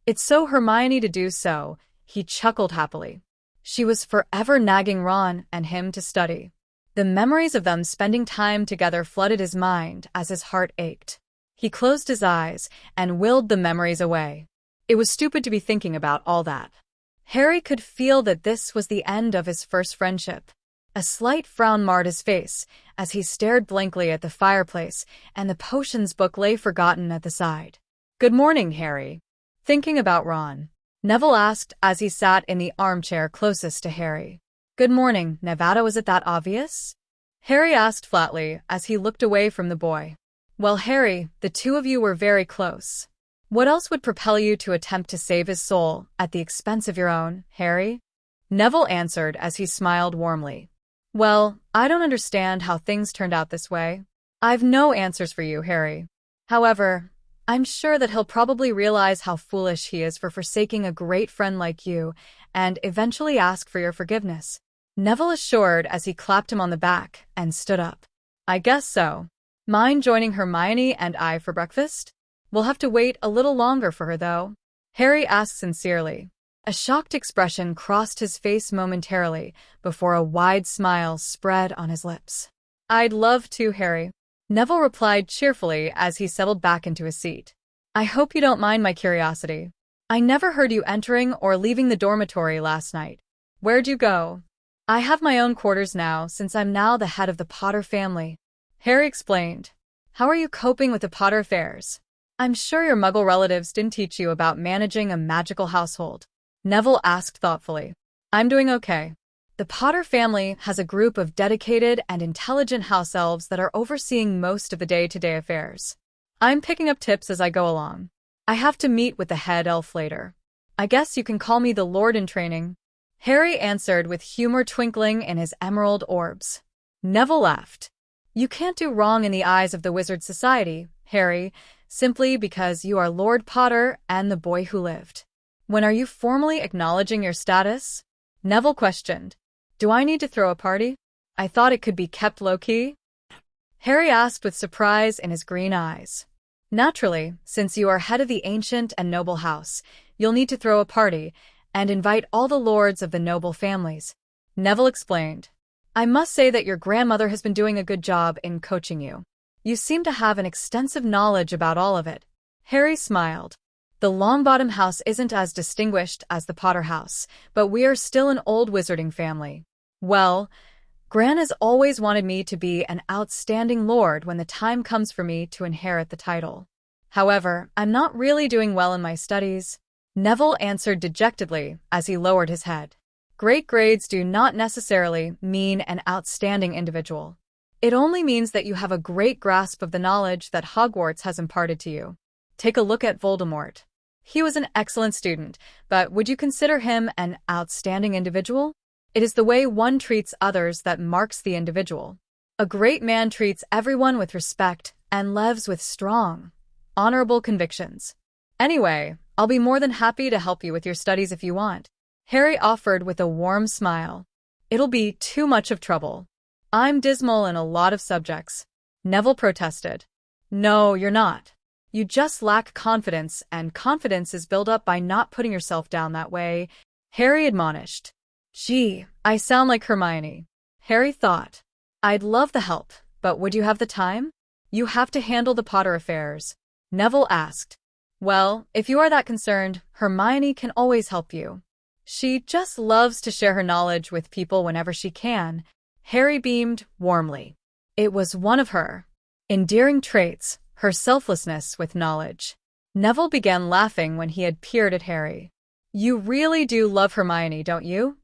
It's so Hermione to do so, he chuckled happily. She was forever nagging Ron and him to study. The memories of them spending time together flooded his mind as his heart ached. He closed his eyes and willed the memories away. It was stupid to be thinking about all that. Harry could feel that this was the end of his first friendship. A slight frown marred his face as he stared blankly at the fireplace, and the potions book lay forgotten at the side. Good morning, Harry. Thinking about Ron? Neville asked as he sat in the armchair closest to Harry. Good morning, Nevada, was it that obvious? Harry asked flatly as he looked away from the boy. Well, Harry, the two of you were very close. What else would propel you to attempt to save his soul at the expense of your own, Harry? Neville answered as he smiled warmly. Well, I don't understand how things turned out this way. I've no answers for you, Harry. However, I'm sure that he'll probably realize how foolish he is for forsaking a great friend like you and eventually ask for your forgiveness. Neville assured as he clapped him on the back and stood up. I guess so. Mind joining Hermione and I for breakfast? We'll have to wait a little longer for her, though. Harry asked sincerely. A shocked expression crossed his face momentarily before a wide smile spread on his lips. I'd love to, Harry. Neville replied cheerfully as he settled back into his seat. I hope you don't mind my curiosity. I never heard you entering or leaving the dormitory last night. Where'd you go? I have my own quarters now since I'm now the head of the Potter family. Harry explained. How are you coping with the Potter affairs? I'm sure your Muggle relatives didn't teach you about managing a magical household. Neville asked thoughtfully. I'm doing okay. The Potter family has a group of dedicated and intelligent house elves that are overseeing most of the day-to-day affairs. I'm picking up tips as I go along. I have to meet with the head elf later. I guess you can call me the Lord in training. Harry answered with humor twinkling in his emerald orbs. Neville laughed. You can't do wrong in the eyes of the Wizard Society, Harry, simply because you are Lord Potter and the boy who lived. When are you formally acknowledging your status? Neville questioned. Do I need to throw a party? I thought it could be kept low-key. Harry asked with surprise in his green eyes. Naturally, since you are head of the ancient and noble house, you'll need to throw a party and invite all the lords of the noble families. Neville explained. I must say that your grandmother has been doing a good job in coaching you. You seem to have an extensive knowledge about all of it. Harry smiled. The Longbottom house isn't as distinguished as the Potter house, but we are still an old wizarding family. Well, Gran has always wanted me to be an outstanding lord when the time comes for me to inherit the title. However, I'm not really doing well in my studies, Neville answered dejectedly as he lowered his head. Great grades do not necessarily mean an outstanding individual. It only means that you have a great grasp of the knowledge that Hogwarts has imparted to you. Take a look at Voldemort. He was an excellent student, but would you consider him an outstanding individual? It is the way one treats others that marks the individual. A great man treats everyone with respect and lives with strong, honorable convictions. Anyway, I'll be more than happy to help you with your studies if you want, Harry offered with a warm smile. It'll be too much of trouble. I'm dismal in a lot of subjects, Neville protested. No, you're not. You just lack confidence, and confidence is built up by not putting yourself down that way, Harry admonished. Gee, I sound like Hermione, Harry thought. I'd love the help, but would you have the time? You have to handle the Potter affairs, Neville asked. Well, if you are that concerned, Hermione can always help you. She just loves to share her knowledge with people whenever she can, Harry beamed warmly. It was one of her endearing traits, her selflessness with knowledge. Neville began laughing when he had peered at Harry. You really do love Hermione, don't you?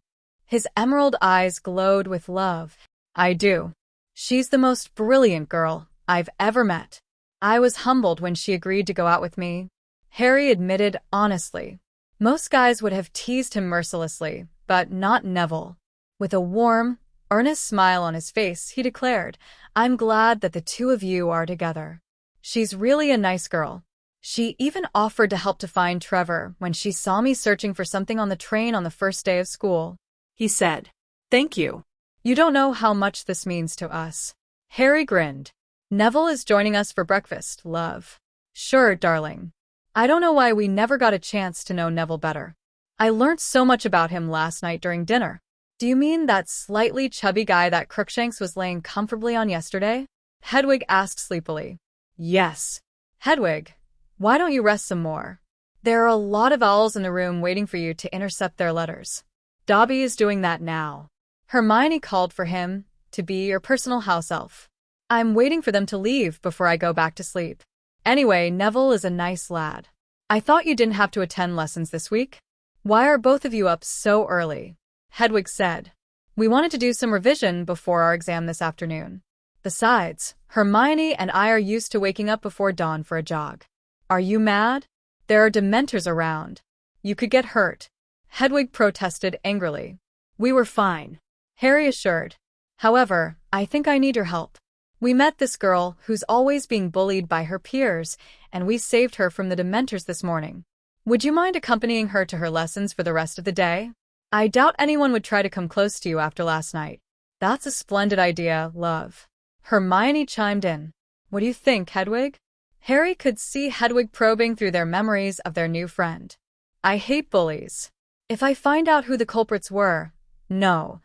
His emerald eyes glowed with love. I do. She's the most brilliant girl I've ever met. I was humbled when she agreed to go out with me, Harry admitted honestly. Most guys would have teased him mercilessly, but not Neville. With a warm, earnest smile on his face, he declared, I'm glad that the two of you are together. She's really a nice girl. She even offered to help to find Trevor when she saw me searching for something on the train on the first day of school. He said, Thank you. You don't know how much this means to us. Harry grinned. Neville is joining us for breakfast, love. Sure, darling. I don't know why we never got a chance to know Neville better. I learned so much about him last night during dinner. Do you mean that slightly chubby guy that Crookshanks was laying comfortably on yesterday? Hedwig asked sleepily. Yes. Hedwig, why don't you rest some more? There are a lot of owls in the room waiting for you to intercept their letters. Dobby is doing that now. Hermione called for him to be your personal house elf. I'm waiting for them to leave before I go back to sleep. Anyway, Neville is a nice lad. I thought you didn't have to attend lessons this week. Why are both of you up so early? Hedwig said. We wanted to do some revision before our exam this afternoon. Besides, Hermione and I are used to waking up before dawn for a jog. Are you mad? There are Dementors around. You could get hurt. Hedwig protested angrily. We were fine, Harry assured. However, I think I need your help. We met this girl who's always being bullied by her peers, and we saved her from the Dementors this morning. Would you mind accompanying her to her lessons for the rest of the day? I doubt anyone would try to come close to you after last night. That's a splendid idea, love. Hermione chimed in. What do you think, Hedwig? Harry could see Hedwig probing through their memories of their new friend. I hate bullies. If I find out who the culprits were, no,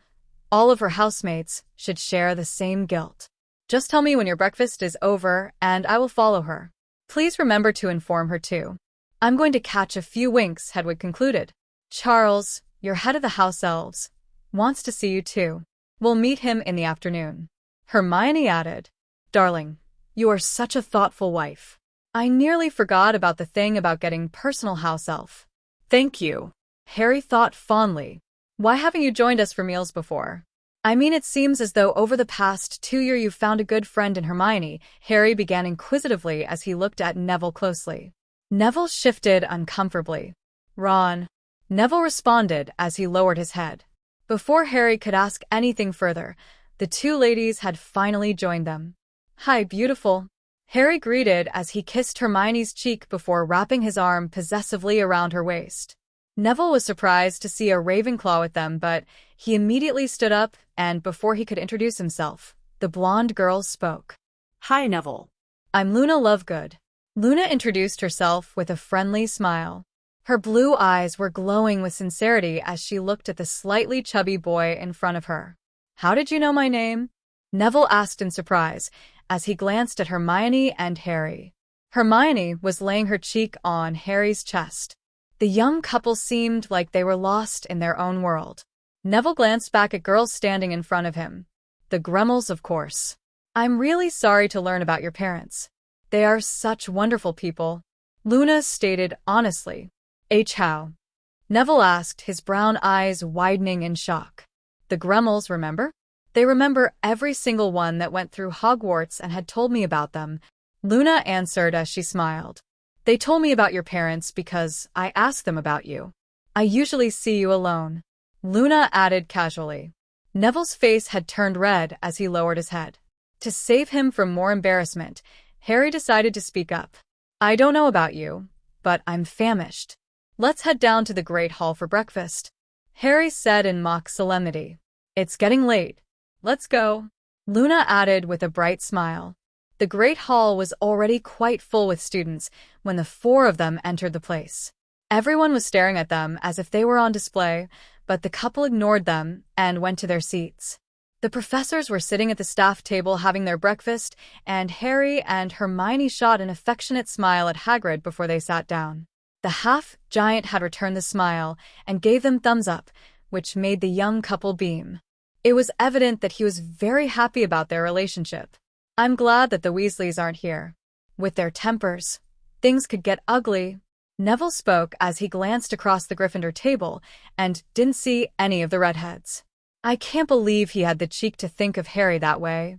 all of her housemates should share the same guilt. Just tell me when your breakfast is over, and I will follow her. Please remember to inform her too. I'm going to catch a few winks, Hedwig concluded. Charles, your head of the house elves, wants to see you too. We'll meet him in the afternoon. Hermione added, Darling, you are such a thoughtful wife. I nearly forgot about the thing about getting personal house elf. Thank you. Harry thought fondly. Why haven't you joined us for meals before? I mean, it seems as though over the past 2 years you've found a good friend in Hermione, Harry began inquisitively as he looked at Neville closely. Neville shifted uncomfortably. Ron. Neville responded as he lowered his head. Before Harry could ask anything further, the two ladies had finally joined them. Hi, beautiful. Harry greeted as he kissed Hermione's cheek before wrapping his arm possessively around her waist. Neville was surprised to see a Ravenclaw with them, but he immediately stood up, and before he could introduce himself, the blonde girl spoke. Hi, Neville. I'm Luna Lovegood. Luna introduced herself with a friendly smile. Her blue eyes were glowing with sincerity as she looked at the slightly chubby boy in front of her. How did you know my name? Neville asked in surprise, as he glanced at Hermione and Harry. Hermione was laying her cheek on Harry's chest. The young couple seemed like they were lost in their own world. Neville glanced back at girls standing in front of him. The Gremmels, of course. I'm really sorry to learn about your parents. They are such wonderful people, Luna stated honestly. How? Neville asked, his brown eyes widening in shock. The Gremmels, remember? They remember every single one that went through Hogwarts and had told me about them, Luna answered as she smiled. They told me about your parents because I asked them about you. I usually see you alone, Luna added casually. Neville's face had turned red as he lowered his head. To save him from more embarrassment, Harry decided to speak up. I don't know about you, but I'm famished. Let's head down to the Great Hall for breakfast, Harry said in mock solemnity. It's getting late. Let's go, Luna added with a bright smile. The Great Hall was already quite full with students when the four of them entered the place. Everyone was staring at them as if they were on display, but the couple ignored them and went to their seats. The professors were sitting at the staff table having their breakfast, and Harry and Hermione shot an affectionate smile at Hagrid before they sat down. The half-giant had returned the smile and gave them thumbs up, which made the young couple beam. It was evident that he was very happy about their relationship. I'm glad that the Weasleys aren't here. With their tempers, things could get ugly, Neville spoke as he glanced across the Gryffindor table and didn't see any of the redheads. I can't believe he had the cheek to think of Harry that way,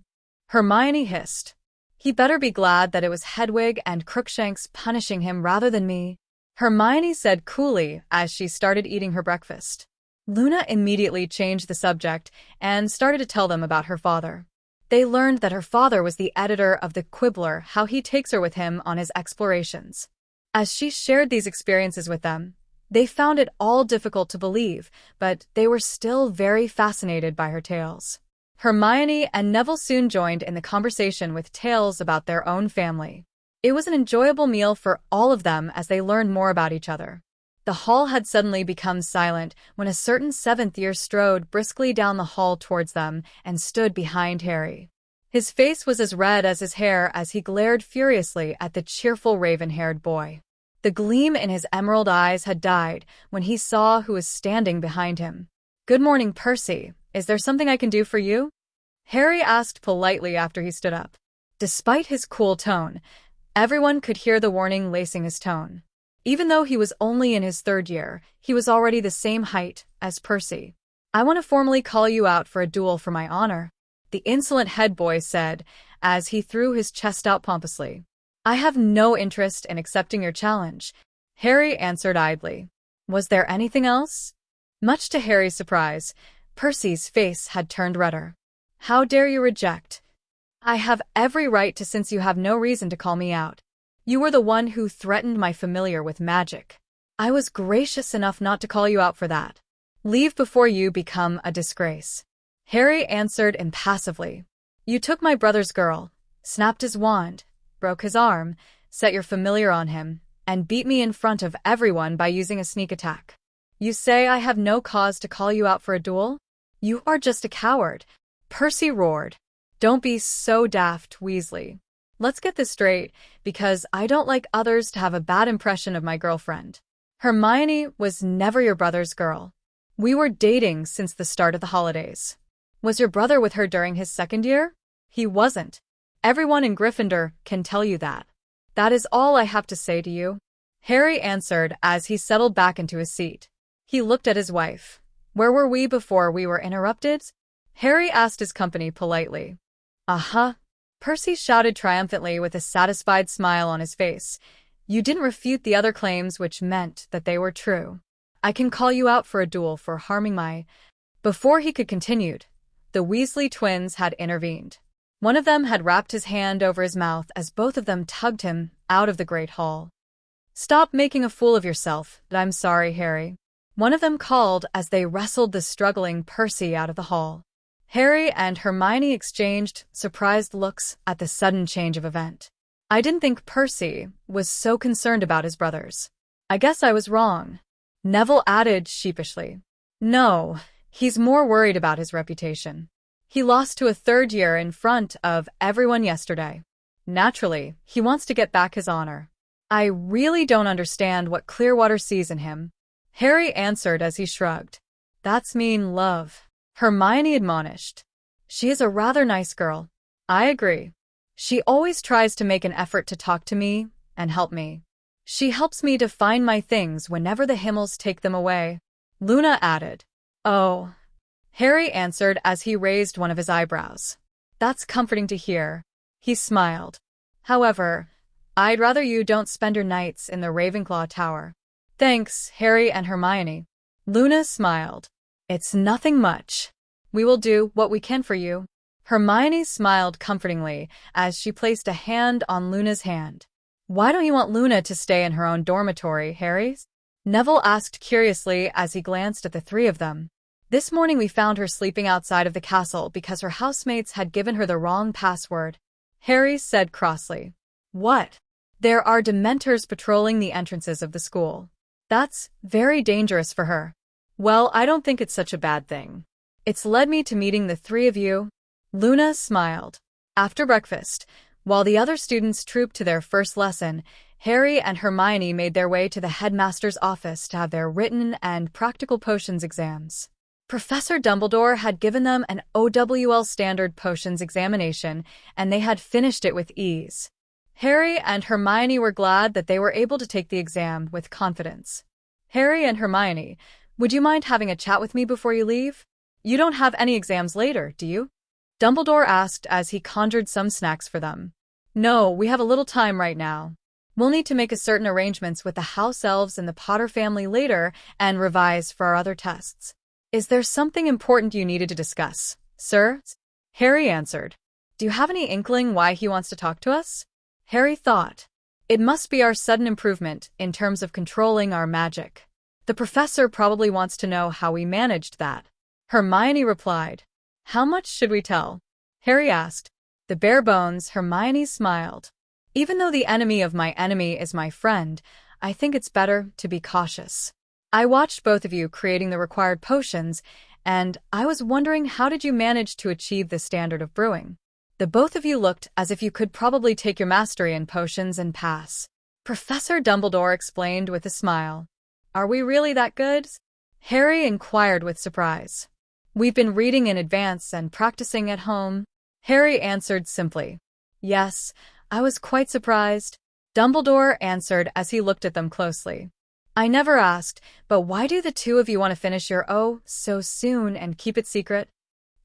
Hermione hissed. He better be glad that it was Hedwig and Crookshanks punishing him rather than me, Hermione said coolly as she started eating her breakfast. Luna immediately changed the subject and started to tell them about her father. They learned that her father was the editor of the Quibbler, how he takes her with him on his explorations. As she shared these experiences with them, they found it all difficult to believe, but they were still very fascinated by her tales. Hermione and Neville soon joined in the conversation with tales about their own family. It was an enjoyable meal for all of them as they learned more about each other. The hall had suddenly become silent when a certain seventh-year strode briskly down the hall towards them and stood behind Harry. His face was as red as his hair as he glared furiously at the cheerful raven-haired boy. The gleam in his emerald eyes had died when he saw who was standing behind him. Good morning, Percy. Is there something I can do for you? Harry asked politely after he stood up. Despite his cool tone, everyone could hear the warning lacing his tone. Even though he was only in his third year, he was already the same height as Percy. I want to formally call you out for a duel for my honor, the insolent head boy said as he threw his chest out pompously. I have no interest in accepting your challenge, Harry answered idly. Was there anything else? Much to Harry's surprise, Percy's face had turned redder. How dare you reject? I have every right to, since you have no reason to call me out. You were the one who threatened my familiar with magic. I was gracious enough not to call you out for that. Leave before you become a disgrace, Harry answered impassively. You took my brother's girl, snapped his wand, broke his arm, set your familiar on him, and beat me in front of everyone by using a sneak attack. You say I have no cause to call you out for a duel? You are just a coward, Percy roared. Don't be so daft, Weasley. Let's get this straight, because I don't like others to have a bad impression of my girlfriend. Hermione was never your brother's girl. We were dating since the start of the holidays. Was your brother with her during his second year? He wasn't. Everyone in Gryffindor can tell you that. That is all I have to say to you, Harry answered as he settled back into his seat. He looked at his wife. Where were we before we were interrupted? Harry asked his company politely. Uh-huh, Percy shouted triumphantly with a satisfied smile on his face. You didn't refute the other claims, which meant that they were true. I can call you out for a duel for harming my... Before he could continue, the Weasley twins had intervened. One of them had wrapped his hand over his mouth as both of them tugged him out of the Great Hall. Stop making a fool of yourself, I'm sorry, Harry. One of them called as they wrestled the struggling Percy out of the hall. Harry and Hermione exchanged surprised looks at the sudden change of event. I didn't think Percy was so concerned about his brothers. I guess I was wrong, Neville added sheepishly. No, he's more worried about his reputation. He lost to a third year in front of everyone yesterday. Naturally, he wants to get back his honor. I really don't understand what Clearwater sees in him, Harry answered as he shrugged. That's mean love, Hermione admonished. She is a rather nice girl. I agree. She always tries to make an effort to talk to me and help me. She helps me to find my things whenever the Himmels take them away. Luna added. Oh. Harry answered as he raised one of his eyebrows. That's comforting to hear. He smiled. However, I'd rather you don't spend your nights in the Ravenclaw Tower. Thanks, Harry and Hermione. Luna smiled. It's nothing much. We will do what we can for you. Hermione smiled comfortingly as she placed a hand on Luna's hand. Why don't you want Luna to stay in her own dormitory, Harry? Neville asked curiously as he glanced at the three of them. This morning we found her sleeping outside of the castle because her housemates had given her the wrong password. Harry said crossly. What? There are Dementors patrolling the entrances of the school. That's very dangerous for her. Well, I don't think it's such a bad thing. It's led me to meeting the three of you. Luna smiled. After breakfast, while the other students trooped to their first lesson, Harry and Hermione made their way to the headmaster's office to have their written and practical potions exams. Professor Dumbledore had given them an OWL standard potions examination, and they had finished it with ease. Harry and Hermione were glad that they were able to take the exam with confidence. Harry and Hermione, would you mind having a chat with me before you leave? You don't have any exams later, do you? Dumbledore asked as he conjured some snacks for them. No, we have a little time right now. We'll need to make certain arrangements with the house elves and the Potter family later and revise for our other tests. Is there something important you needed to discuss, sir? Harry answered. Do you have any inkling why he wants to talk to us? Harry thought. It must be our sudden improvement in terms of controlling our magic. The professor probably wants to know how we managed that. Hermione replied. How much should we tell? Harry asked. The bare bones. Hermione smiled. Even though the enemy of my enemy is my friend, I think it's better to be cautious. I watched both of you creating the required potions, and I was wondering how did you manage to achieve the standard of brewing? The both of you looked as if you could probably take your mastery in potions and pass. Professor Dumbledore explained with a smile. Are we really that good? Harry inquired with surprise. We've been reading in advance and practicing at home. Harry answered simply. Yes, I was quite surprised. Dumbledore answered as he looked at them closely. I never asked, but why do the two of you want to finish your so soon and keep it secret?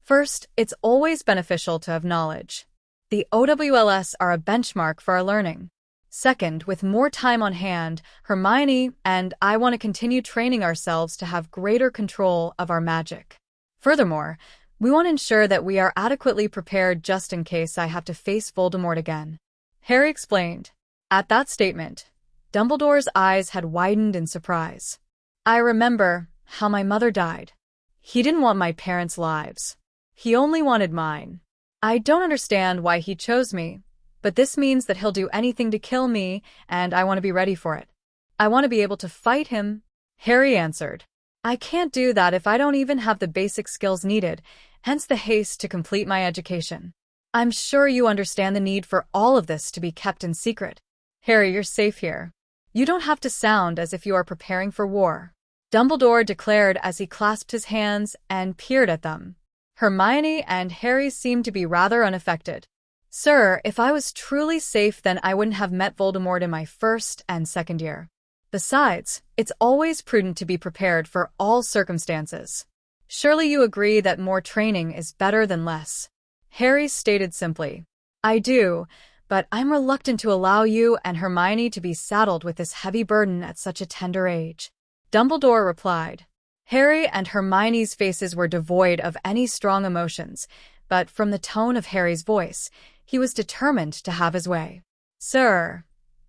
First, it's always beneficial to have knowledge. The OWLs are a benchmark for our learning. Second, with more time on hand, Hermione and I want to continue training ourselves to have greater control of our magic. Furthermore, we want to ensure that we are adequately prepared just in case I have to face Voldemort again. Harry explained. At that statement, Dumbledore's eyes had widened in surprise. I remember how my mother died. He didn't want my parents' lives. He only wanted mine. I don't understand why he chose me, but this means that he'll do anything to kill me, and I want to be ready for it. I want to be able to fight him, Harry answered. I can't do that if I don't even have the basic skills needed, hence the haste to complete my education. I'm sure you understand the need for all of this to be kept in secret. Harry, you're safe here. You don't have to sound as if you are preparing for war, Dumbledore declared as he clasped his hands and peered at them. Hermione and Harry seemed to be rather unaffected. Sir, if I was truly safe, then I wouldn't have met Voldemort in my first and second year. Besides, it's always prudent to be prepared for all circumstances. Surely you agree that more training is better than less. Harry stated simply. I do, but I'm reluctant to allow you and Hermione to be saddled with this heavy burden at such a tender age. Dumbledore replied. Harry and Hermione's faces were devoid of any strong emotions, but from the tone of Harry's voice, he was determined to have his way. Sir,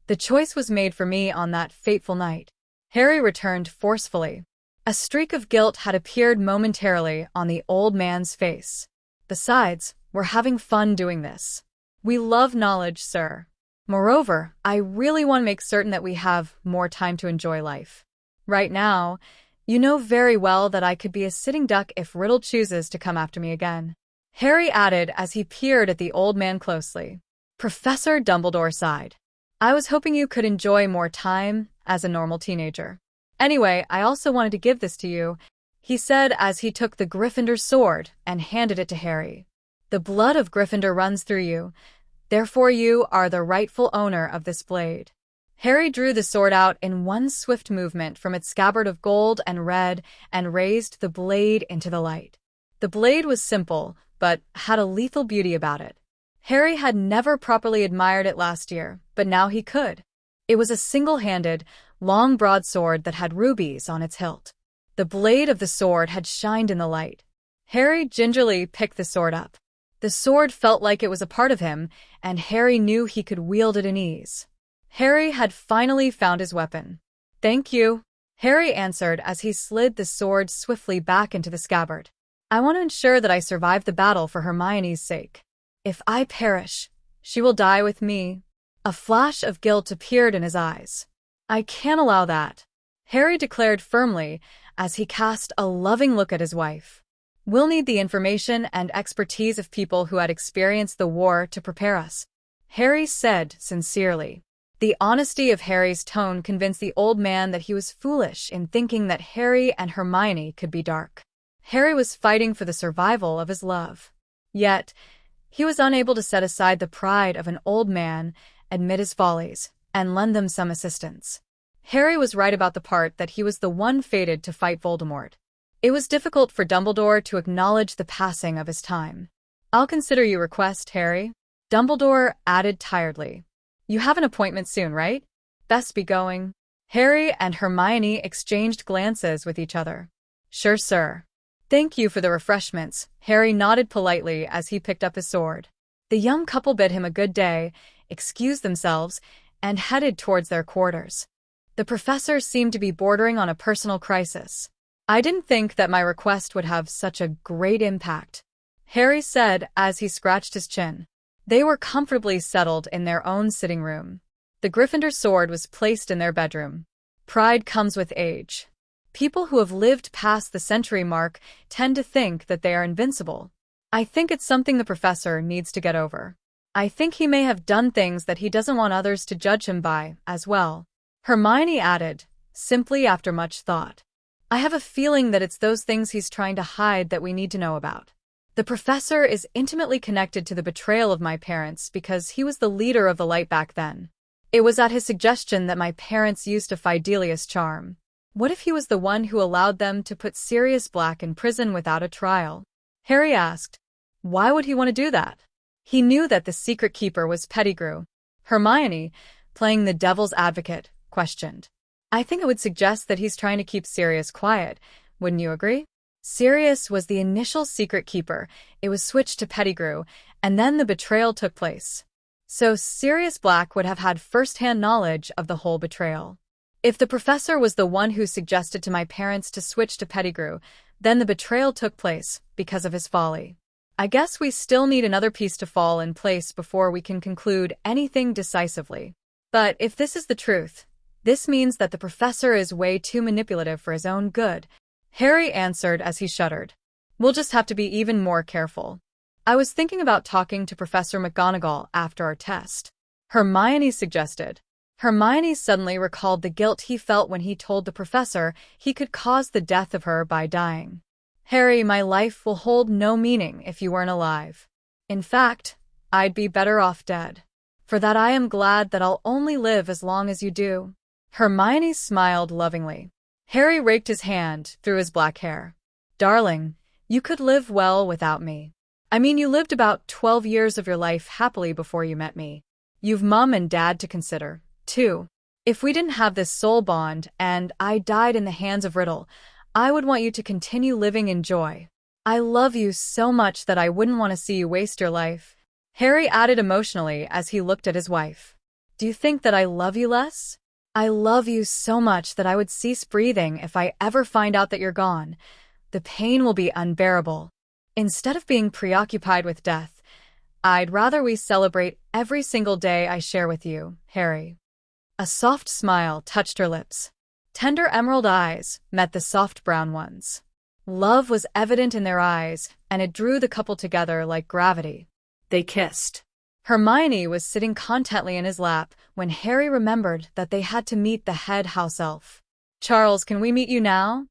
the choice was made for me on that fateful night. Harry returned forcefully. A streak of guilt had appeared momentarily on the old man's face. Besides, we're having fun doing this. We love knowledge, sir. Moreover, I really want to make certain that we have more time to enjoy life. Right now, you know very well that I could be a sitting duck if Riddle chooses to come after me again. Harry added as he peered at the old man closely. Professor Dumbledore sighed. I was hoping you could enjoy more time as a normal teenager. Anyway, I also wanted to give this to you, he said as he took the Gryffindor sword and handed it to Harry. The blood of Gryffindor runs through you. Therefore you are the rightful owner of this blade. Harry drew the sword out in one swift movement from its scabbard of gold and red and raised the blade into the light. The blade was simple, but had a lethal beauty about it. Harry had never properly admired it last year, but now he could. It was a single-handed, long broadsword that had rubies on its hilt. The blade of the sword had shined in the light. Harry gingerly picked the sword up. The sword felt like it was a part of him, and Harry knew he could wield it in ease. Harry had finally found his weapon. "Thank you," Harry answered as he slid the sword swiftly back into the scabbard. "I want to ensure that I survive the battle for Hermione's sake. If I perish, she will die with me." A flash of guilt appeared in his eyes. "I can't allow that," Harry declared firmly as he cast a loving look at his wife. "We'll need the information and expertise of people who had experienced the war to prepare us," Harry said sincerely. The honesty of Harry's tone convinced the old man that he was foolish in thinking that Harry and Hermione could be dark. Harry was fighting for the survival of his love. Yet, he was unable to set aside the pride of an old man, admit his follies, and lend them some assistance. Harry was right about the part that he was the one fated to fight Voldemort. It was difficult for Dumbledore to acknowledge the passing of his time. "I'll consider your request, Harry," Dumbledore added tiredly. "You have an appointment soon, right? Best be going." Harry and Hermione exchanged glances with each other. "Sure, sir." "Thank you for the refreshments," Harry nodded politely as he picked up his sword. The young couple bid him a good day, excused themselves, and headed towards their quarters. The professor seemed to be bordering on a personal crisis. "I didn't think that my request would have such a great impact," Harry said as he scratched his chin. They were comfortably settled in their own sitting room. The Gryffindor sword was placed in their bedroom. Pride comes with age. People who have lived past the century mark tend to think that they are invincible. I think it's something the professor needs to get over. I think he may have done things that he doesn't want others to judge him by, as well," Hermione added, simply after much thought. "I have a feeling that it's those things he's trying to hide that we need to know about. The professor is intimately connected to the betrayal of my parents because he was the leader of the light back then. It was at his suggestion that my parents used a Fidelius charm. What if he was the one who allowed them to put Sirius Black in prison without a trial?" Harry asked. Why would he want to do that? He knew that the secret keeper was Pettigrew. Hermione, playing the devil's advocate, questioned. "I think it would suggest that he's trying to keep Sirius quiet. Wouldn't you agree?" Sirius was the initial secret keeper. It was switched to Pettigrew, and then the betrayal took place. So Sirius Black would have had first-hand knowledge of the whole betrayal. If the professor was the one who suggested to my parents to switch to Pettigrew, then the betrayal took place because of his folly. I guess we still need another piece to fall in place before we can conclude anything decisively. But if this is the truth, this means that the professor is way too manipulative for his own good, Harry answered as he shuddered. "We'll just have to be even more careful. I was thinking about talking to Professor McGonagall after our test," Hermione suggested. Hermione suddenly recalled the guilt he felt when he told the professor he could cause the death of her by dying. "Harry, my life will hold no meaning if you weren't alive. In fact, I'd be better off dead. For that I am glad that I'll only live as long as you do." Hermione smiled lovingly. Harry raked his hand through his black hair. "Darling, you could live well without me. I mean, you lived about 12 years of your life happily before you met me. You've Mum and Dad to consider, too. If we didn't have this soul bond and I died in the hands of Riddle, I would want you to continue living in joy. I love you so much that I wouldn't want to see you waste your life," Harry added emotionally as he looked at his wife. "Do you think that I love you less? I love you so much that I would cease breathing if I ever find out that you're gone. The pain will be unbearable. Instead of being preoccupied with death, I'd rather we celebrate every single day I share with you, Harry." A soft smile touched her lips. Tender emerald eyes met the soft brown ones. Love was evident in their eyes, and it drew the couple together like gravity. They kissed. Hermione was sitting contently in his lap when Harry remembered that they had to meet the head house elf. "Charles, can we meet you now?"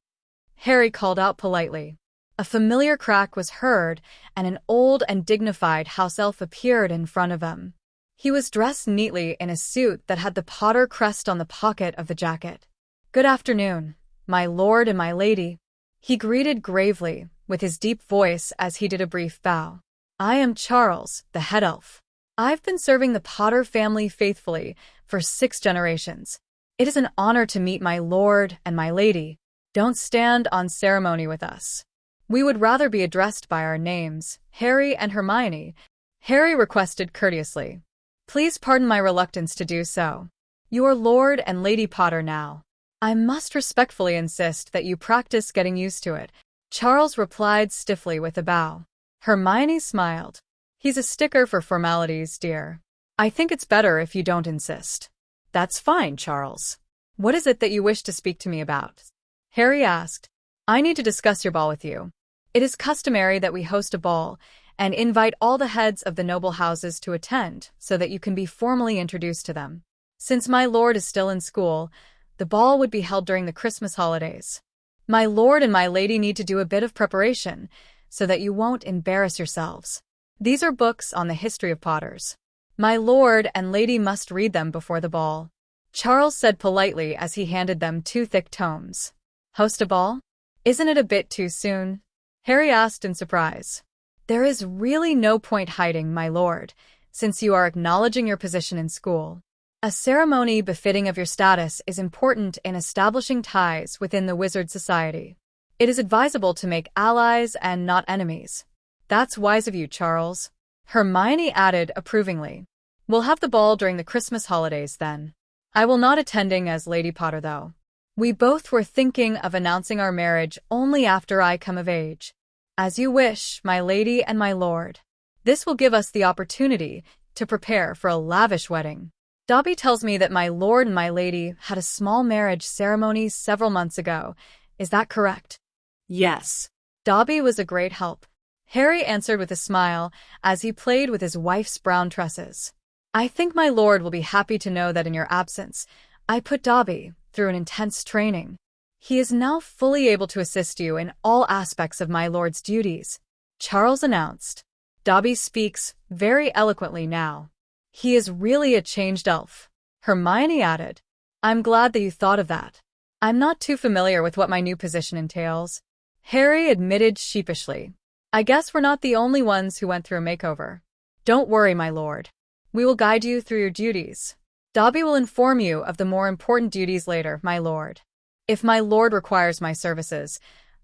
Harry called out politely. A familiar crack was heard, and an old and dignified house elf appeared in front of them. He was dressed neatly in a suit that had the Potter crest on the pocket of the jacket. "Good afternoon, my lord and my lady," he greeted gravely, with his deep voice as he did a brief bow. "I am Charles, the head elf. I've been serving the Potter family faithfully for 6 generations. It is an honor to meet my lord and my lady. Don't stand on ceremony with us. We would rather be addressed by our names, Harry and Hermione," Harry requested courteously. "Please pardon my reluctance to do so. You're Lord and Lady Potter now. I must respectfully insist that you practice getting used to it," Charles replied stiffly with a bow. Hermione smiled. "He's a sticker for formalities, dear. I think it's better if you don't insist." "That's fine, Charles. What is it that you wish to speak to me about?" Harry asked. "I need to discuss your ball with you. It is customary that we host a ball and invite all the heads of the noble houses to attend so that you can be formally introduced to them. Since my lord is still in school, the ball would be held during the Christmas holidays. My lord and my lady need to do a bit of preparation so that you won't embarrass yourselves. These are books on the history of Potters. My lord and lady must read them before the ball," Charles said politely as he handed them 2 thick tomes. "Host a ball? Isn't it a bit too soon?" Harry asked in surprise. "There is really no point hiding, my lord, since you are acknowledging your position in school. A ceremony befitting of your status is important in establishing ties within the wizard society. It is advisable to make allies and not enemies." "That's wise of you, Charles," Hermione added approvingly. "We'll have the ball during the Christmas holidays then. I will not attending as Lady Potter, though. We both were thinking of announcing our marriage only after I come of age." "As you wish, my lady and my lord. This will give us the opportunity to prepare for a lavish wedding. Dobby tells me that my lord and my lady had a small marriage ceremony several months ago. Is that correct?" Yes. Dobby was a great help, Harry answered with a smile as he played with his wife's brown tresses. "I think my lord will be happy to know that in your absence, I put Dobby through an intense training. He is now fully able to assist you in all aspects of my lord's duties," Charles announced. "Dobby speaks very eloquently now. He is really a changed elf," Hermione added. "I'm glad that you thought of that. I'm not too familiar with what my new position entails," Harry admitted sheepishly. "I guess we're not the only ones who went through a makeover. Don't worry, my lord. We will guide you through your duties. Dobby will inform you of the more important duties later, my lord. If my lord requires my services,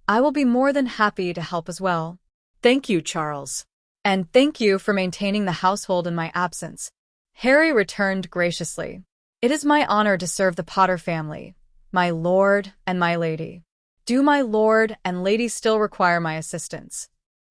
I will be more than happy to help as well." "Thank you, Charles." "And thank you for maintaining the household in my absence," Harry returned graciously. "It is my honor to serve the Potter family, my lord and my lady." "Do my lord and lady still require my assistance?"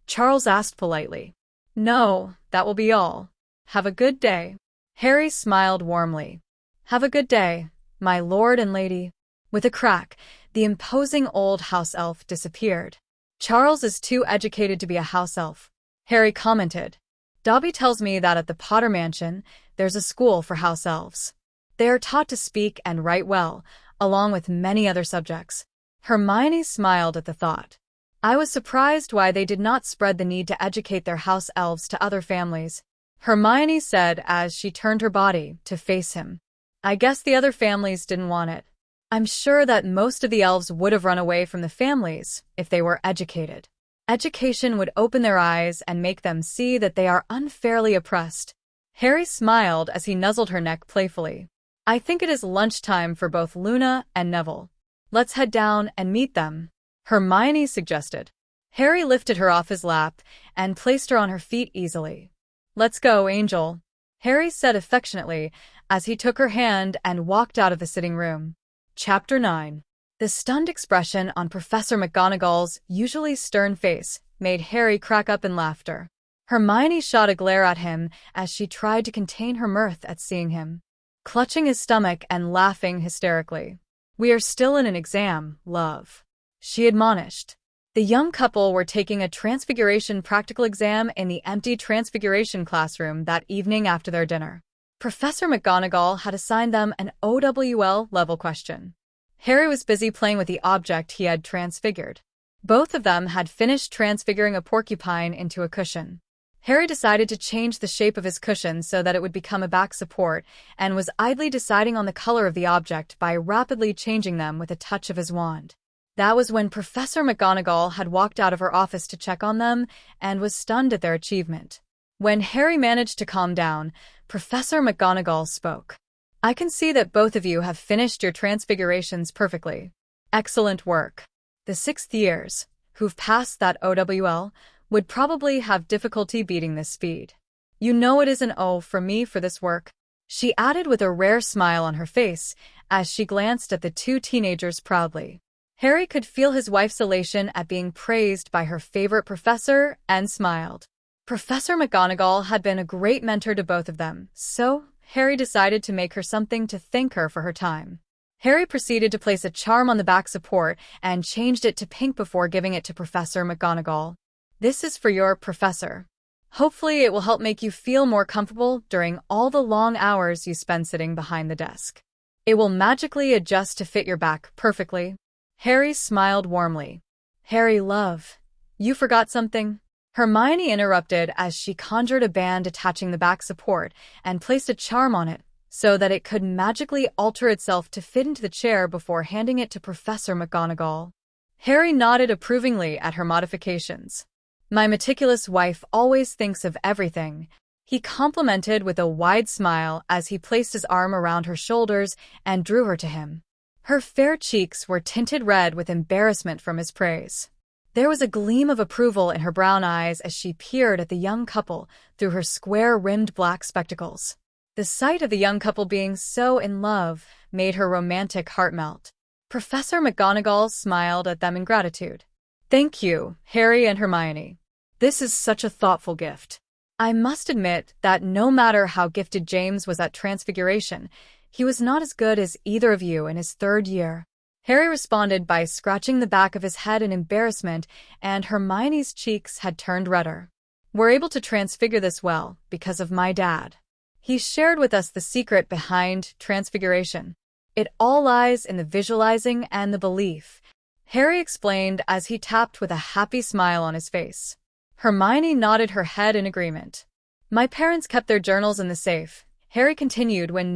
Charles asked politely. "No, that will be all. Have a good day." Harry smiled warmly. "Have a good day, my lord and lady." With a crack, the imposing old house elf disappeared. "Charles is too educated to be a house elf," Harry commented. "Dobby tells me that at the Potter Mansion, there's a school for house elves. They are taught to speak and write well, along with many other subjects." Hermione smiled at the thought. "I was surprised why they did not spread the need to educate their house elves to other families," Hermione said as she turned her body to face him. "I guess the other families didn't want it. I'm sure that most of the elves would have run away from the families if they were educated. Education would open their eyes and make them see that they are unfairly oppressed." Harry smiled as he nuzzled her neck playfully. "I think it is lunchtime for both Luna and Neville. Let's head down and meet them," Hermione suggested. Harry lifted her off his lap and placed her on her feet easily. "Let's go, Angel," Harry said affectionately as he took her hand and walked out of the sitting room. Chapter 9. The stunned expression on Professor McGonagall's usually stern face made Harry crack up in laughter. Hermione shot a glare at him as she tried to contain her mirth at seeing him, clutching his stomach and laughing hysterically. "We are still in an exam, love," she admonished. The young couple were taking a transfiguration practical exam in the empty transfiguration classroom that evening after their dinner. Professor McGonagall had assigned them an OWL level question. Harry was busy playing with the object he had transfigured. Both of them had finished transfiguring a porcupine into a cushion. Harry decided to change the shape of his cushion so that it would become a back support, and was idly deciding on the color of the object by rapidly changing them with a touch of his wand. That was when Professor McGonagall had walked out of her office to check on them and was stunned at their achievement. When Harry managed to calm down, Professor McGonagall spoke. "I can see that both of you have finished your transfigurations perfectly. Excellent work. The 6th years, who've passed that OWL, would probably have difficulty beating this speed. You know it is an O for me for this work," she added with a rare smile on her face as she glanced at the two teenagers proudly. Harry could feel his wife's elation at being praised by her favorite professor and smiled. Professor McGonagall had been a great mentor to both of them, so Harry decided to make her something to thank her for her time. Harry proceeded to place a charm on the back support and changed it to pink before giving it to Professor McGonagall. "This is for your professor. Hopefully it will help make you feel more comfortable during all the long hours you spend sitting behind the desk. It will magically adjust to fit your back perfectly." Harry smiled warmly. "Harry, love, you forgot something?" Hermione interrupted as she conjured a band attaching the back support and placed a charm on it so that it could magically alter itself to fit into the chair before handing it to Professor McGonagall. Harry nodded approvingly at her modifications. "My meticulous wife always thinks of everything," he complimented with a wide smile as he placed his arm around her shoulders and drew her to him. Her fair cheeks were tinted red with embarrassment from his praise. There was a gleam of approval in her brown eyes as she peered at the young couple through her square-rimmed black spectacles. The sight of the young couple being so in love made her romantic heart melt. Professor McGonagall smiled at them in gratitude. "Thank you, Harry and Hermione. This is such a thoughtful gift. I must admit that no matter how gifted James was at Transfiguration, he was not as good as either of you in his 3rd year." Harry responded by scratching the back of his head in embarrassment, and Hermione's cheeks had turned redder. "We're able to transfigure this well because of my dad. He shared with us the secret behind Transfiguration. It all lies in the visualizing and the belief," Harry explained as he tapped with a happy smile on his face. Hermione nodded her head in agreement. "My parents kept their journals in the safe," Harry continued when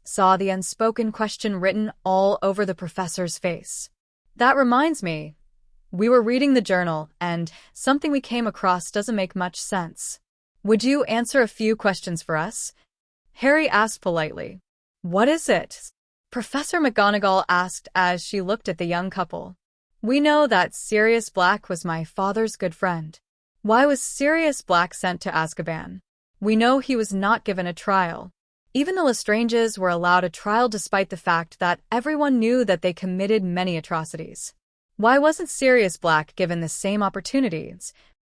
saw the unspoken question written all over the professor's face. "That reminds me, we were reading the journal, and something we came across doesn't make much sense. Would you answer a few questions for us?" Harry asked politely. "What is it?" Professor McGonagall asked as she looked at the young couple. "We know that Sirius Black was my father's good friend. Why was Sirius Black sent to Azkaban? We know he was not given a trial. Even the Lestranges were allowed a trial despite the fact that everyone knew that they committed many atrocities. Why wasn't Sirius Black given the same opportunities?"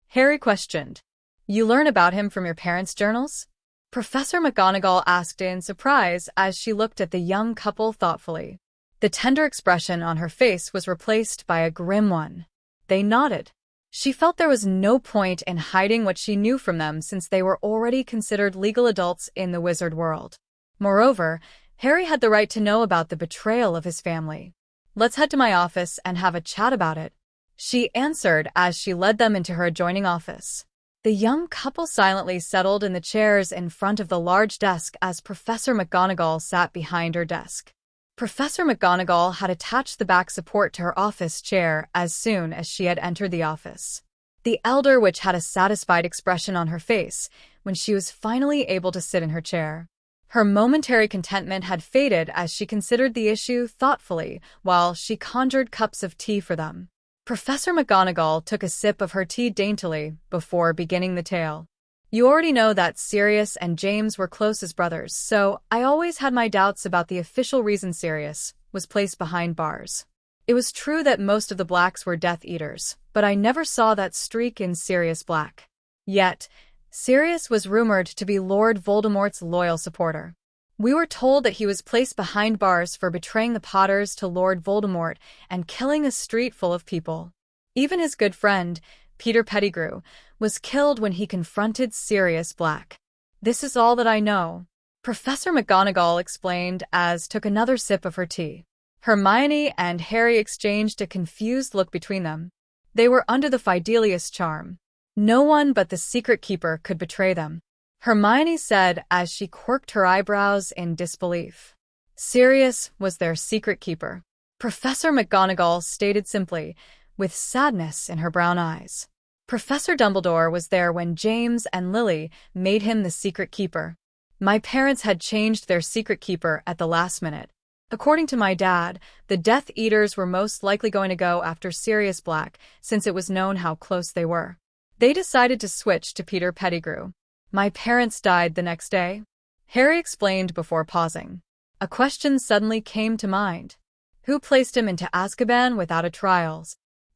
Harry questioned. "You learn about him from your parents' journals?" Professor McGonagall asked in surprise as she looked at the young couple thoughtfully. The tender expression on her face was replaced by a grim one. They nodded. She felt there was no point in hiding what she knew from them since they were already considered legal adults in the wizard world. Moreover, Harry had the right to know about the betrayal of his family. "Let's head to my office and have a chat about it," she answered as she led them into her adjoining office. The young couple silently settled in the chairs in front of the large desk as Professor McGonagall sat behind her desk. Professor McGonagall had attached the back support to her office chair as soon as she had entered the office. The elder witch had a satisfied expression on her face when she was finally able to sit in her chair. Her momentary contentment had faded as she considered the issue thoughtfully while she conjured cups of tea for them. Professor McGonagall took a sip of her tea daintily before beginning the tale. "You already know that Sirius and James were close as brothers, so I always had my doubts about the official reason Sirius was placed behind bars. It was true that most of the Blacks were Death Eaters, but I never saw that streak in Sirius Black. Yet, Sirius was rumored to be Lord Voldemort's loyal supporter. We were told that he was placed behind bars for betraying the Potters to Lord Voldemort and killing a street full of people. Even his good friend, Peter Pettigrew, was killed when he confronted Sirius Black. This is all that I know," Professor McGonagall explained as took another sip of her tea. Hermione and Harry exchanged a confused look between them. They were under the Fidelius charm. No one but the secret keeper could betray them, Hermione said as she quirked her eyebrows in disbelief. Sirius was their secret keeper, Professor McGonagall stated simply, with sadness in her brown eyes. Professor Dumbledore was there when James and Lily made him the secret keeper. My parents had changed their secret keeper at the last minute. According to my dad, the Death Eaters were most likely going to go after Sirius Black since it was known how close they were. They decided to switch to Peter Pettigrew. My parents died the next day, Harry explained before pausing. A question suddenly came to mind. Who placed him into Azkaban without a trial?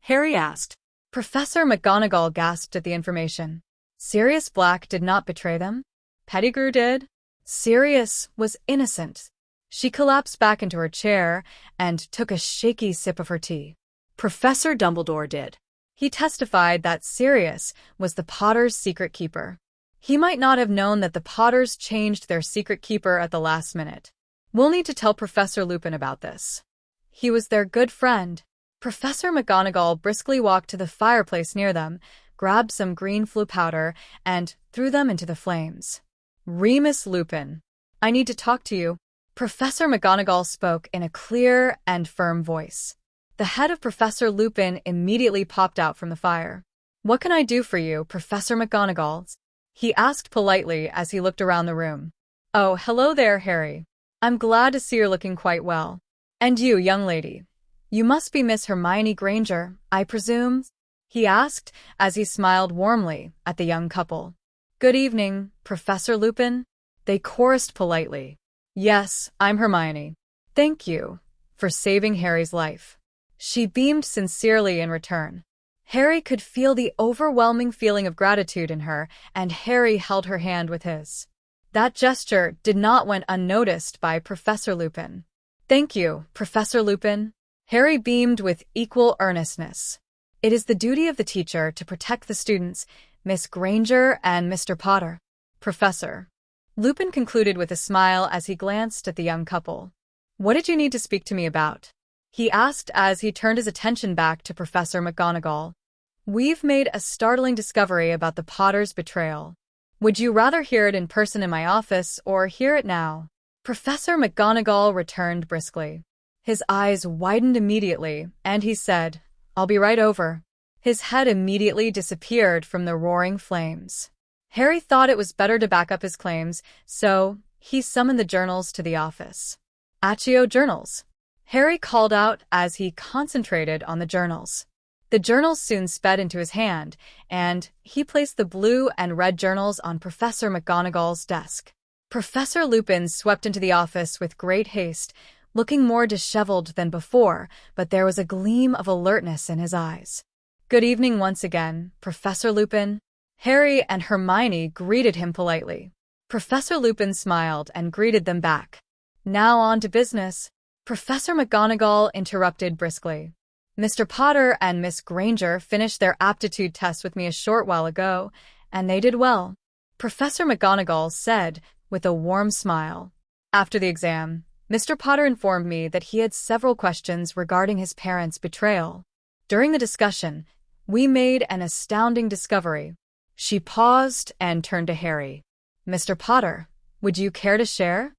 Harry asked. Professor McGonagall gasped at the information. Sirius Black did not betray them? Pettigrew did? Sirius was innocent. She collapsed back into her chair and took a shaky sip of her tea. Professor Dumbledore did. He testified that Sirius was the Potters' secret keeper. He might not have known that the Potters changed their secret keeper at the last minute. We'll need to tell Professor Lupin about this. He was their good friend. Professor McGonagall briskly walked to the fireplace near them, grabbed some green flue powder, and threw them into the flames. Remus Lupin, I need to talk to you. Professor McGonagall spoke in a clear and firm voice. The head of Professor Lupin immediately popped out from the fire. What can I do for you, Professor McGonagall? He asked politely as he looked around the room. Oh, hello there, Harry. I'm glad to see you're looking quite well. And you, young lady. You must be Miss Hermione Granger, I presume? He asked as he smiled warmly at the young couple. Good evening, Professor Lupin. They chorused politely. Yes, I'm Hermione. Thank you for saving Harry's life. She beamed sincerely in return. Harry could feel the overwhelming feeling of gratitude in her, and Harry held her hand with his. That gesture did not went unnoticed by Professor Lupin. Thank you, Professor Lupin. Harry beamed with equal earnestness. It is the duty of the teacher to protect the students, Miss Granger and Mr. Potter. Professor. Lupin concluded with a smile as he glanced at the young couple. What did you need to speak to me about? He asked as he turned his attention back to Professor McGonagall. We've made a startling discovery about the Potters' betrayal. Would you rather hear it in person in my office or hear it now? Professor McGonagall returned briskly. His eyes widened immediately, and he said, I'll be right over. His head immediately disappeared from the roaring flames. Harry thought it was better to back up his claims, so he summoned the journals to the office. Accio journals, Harry called out as he concentrated on the journals. The journals soon sped into his hand, and he placed the blue and red journals on Professor McGonagall's desk. Professor Lupin swept into the office with great haste, looking more disheveled than before, but there was a gleam of alertness in his eyes. Good evening once again, Professor Lupin. Harry and Hermione greeted him politely. Professor Lupin smiled and greeted them back. Now on to business. Professor McGonagall interrupted briskly. Mr. Potter and Miss Granger finished their aptitude test with me a short while ago, and they did well, Professor McGonagall said with a warm smile. After the exam, Mr. Potter informed me that he had several questions regarding his parents' betrayal. During the discussion, we made an astounding discovery. She paused and turned to Harry. Mr. Potter, would you care to share?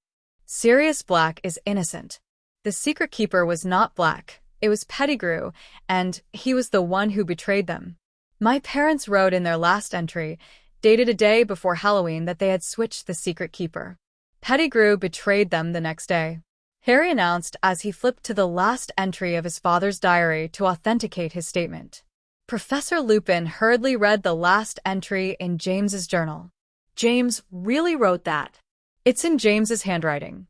Sirius Black is innocent. The secret keeper was not Black. It was Pettigrew, and he was the one who betrayed them. My parents wrote in their last entry, dated a day before Halloween, that they had switched the secret keeper. Pettigrew betrayed them the next day, Harry announced as he flipped to the last entry of his father's diary to authenticate his statement. Professor Lupin hurriedly read the last entry in James's journal. James really wrote that. It's in James's handwriting.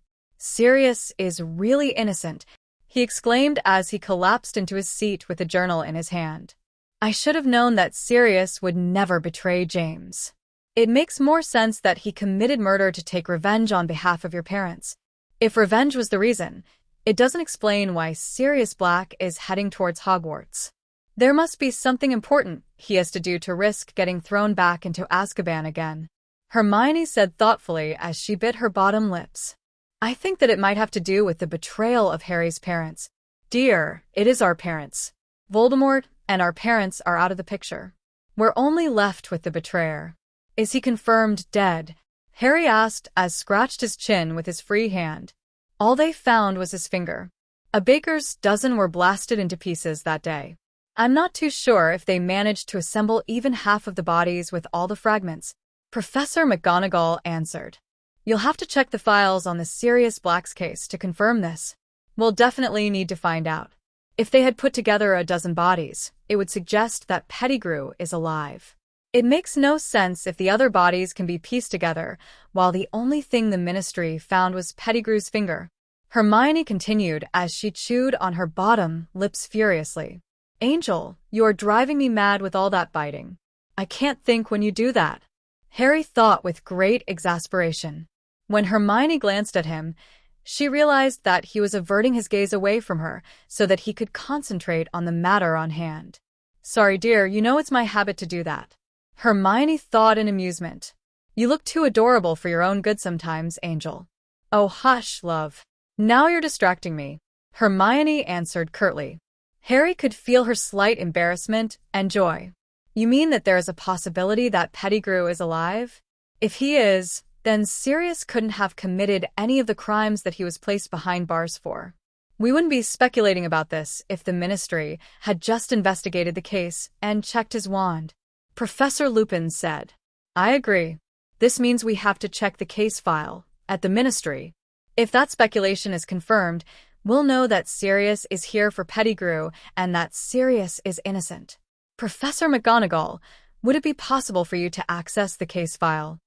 Sirius is really innocent, he exclaimed as he collapsed into his seat with the journal in his hand. I should have known that Sirius would never betray James. It makes more sense that he committed murder to take revenge on behalf of your parents. If revenge was the reason, it doesn't explain why Sirius Black is heading towards Hogwarts. There must be something important he has to do to risk getting thrown back into Azkaban again, Hermione said thoughtfully as she bit her bottom lips. I think that it might have to do with the betrayal of Harry's parents. Dear, it is our parents. Voldemort and our parents are out of the picture. We're only left with the betrayer. Is he confirmed dead? Harry asked as scratched his chin with his free hand. All they found was his finger. A baker's dozen were blasted into pieces that day. I'm not too sure if they managed to assemble even half of the bodies with all the fragments, Professor McGonagall answered. You'll have to check the files on the Sirius Black's case to confirm this. We'll definitely need to find out. If they had put together a dozen bodies, it would suggest that Pettigrew is alive. It makes no sense if the other bodies can be pieced together, while the only thing the Ministry found was Pettigrew's finger. Hermione continued as she chewed on her bottom lips furiously. Angel, you're driving me mad with all that biting. I can't think when you do that. Harry thought with great exasperation. When Hermione glanced at him, she realized that he was averting his gaze away from her so that he could concentrate on the matter on hand. Sorry, dear, you know it's my habit to do that. Hermione thought in amusement. You look too adorable for your own good sometimes, Angel. Oh, hush, love. Now you're distracting me, Hermione answered curtly. Harry could feel her slight embarrassment and joy. You mean that there is a possibility that Pettigrew is alive? If he is, then Sirius couldn't have committed any of the crimes that he was placed behind bars for. We wouldn't be speculating about this if the Ministry had just investigated the case and checked his wand. Professor Lupin said. I agree. This means we have to check the case file at the Ministry. If that speculation is confirmed, we'll know that Sirius is here for Pettigrew and that Sirius is innocent. Professor McGonagall, would it be possible for you to access the case file?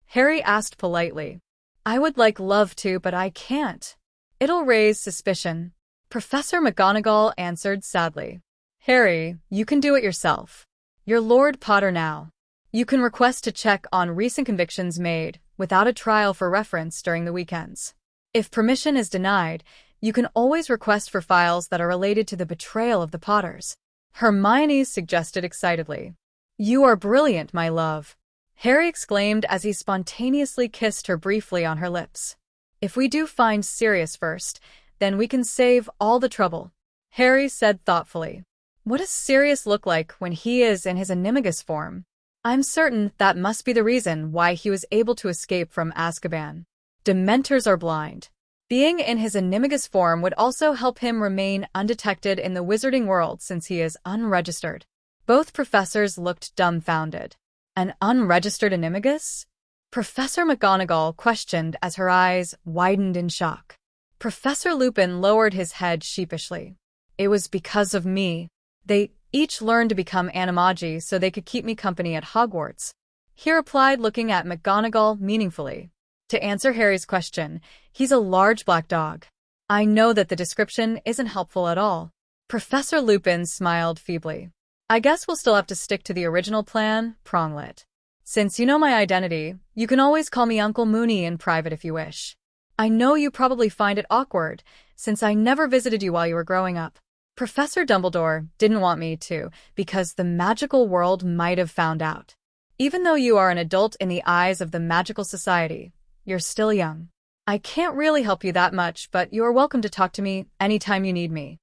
Harry asked politely. I would love to, but I can't. It'll raise suspicion. Professor McGonagall answered sadly. Harry, you can do it yourself. You're Lord Potter now. You can request to check on recent convictions made without a trial for reference during the weekends. If permission is denied, you can always request for files that are related to the betrayal of the Potters. Hermione suggested excitedly. You are brilliant, my love, Harry exclaimed as he spontaneously kissed her briefly on her lips. If we do find Sirius first, then we can save all the trouble, Harry said thoughtfully. What does Sirius look like when he is in his animagus form? I'm certain that must be the reason why he was able to escape from Azkaban. Dementors are blind. Being in his animagus form would also help him remain undetected in the wizarding world since he is unregistered. Both professors looked dumbfounded. An unregistered animagus? Professor McGonagall questioned as her eyes widened in shock. Professor Lupin lowered his head sheepishly. It was because of me. They each learned to become animagi so they could keep me company at Hogwarts, he replied, looking at McGonagall meaningfully. To answer Harry's question, he's a large black dog. I know that the description isn't helpful at all. Professor Lupin smiled feebly. I guess we'll still have to stick to the original plan, Pronglet. Since you know my identity, you can always call me Uncle Moony in private if you wish. I know you probably find it awkward, since I never visited you while you were growing up. Professor Dumbledore didn't want me to, because the magical world might have found out. Even though you are an adult in the eyes of the magical society, you're still young. I can't really help you that much, but you are welcome to talk to me anytime you need me.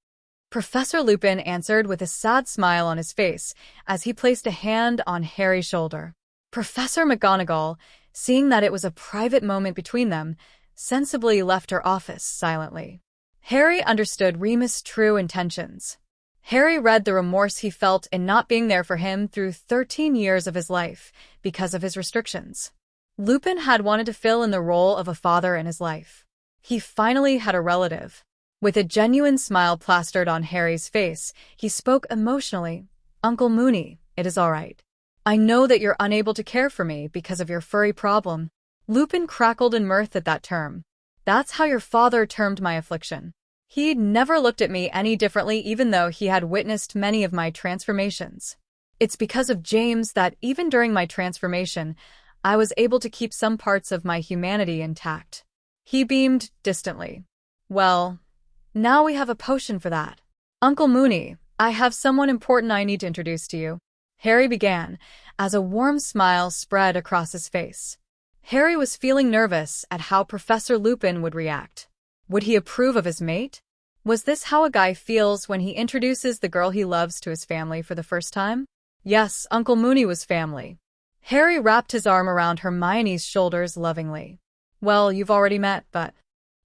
Professor Lupin answered with a sad smile on his face as he placed a hand on Harry's shoulder. Professor McGonagall, seeing that it was a private moment between them, sensibly left her office silently. Harry understood Remus's true intentions. Harry read the remorse he felt in not being there for him through 13 years of his life because of his restrictions. Lupin had wanted to fill in the role of a father in his life. He finally had a relative. With a genuine smile plastered on Harry's face, he spoke emotionally. Uncle Moony, it is all right. I know that you're unable to care for me because of your furry problem. Lupin crackled in mirth at that term. That's how your father termed my affliction. He'd never looked at me any differently even though he had witnessed many of my transformations. It's because of James that even during my transformation, I was able to keep some parts of my humanity intact. He beamed distantly. Well, now we have a potion for that. Uncle Moony, I have someone important I need to introduce to you, Harry began, as a warm smile spread across his face. Harry was feeling nervous at how Professor Lupin would react. Would he approve of his mate? Was this how a guy feels when he introduces the girl he loves to his family for the first time? Yes, Uncle Mooney was family. Harry wrapped his arm around Hermione's shoulders lovingly. Well, you've already met, but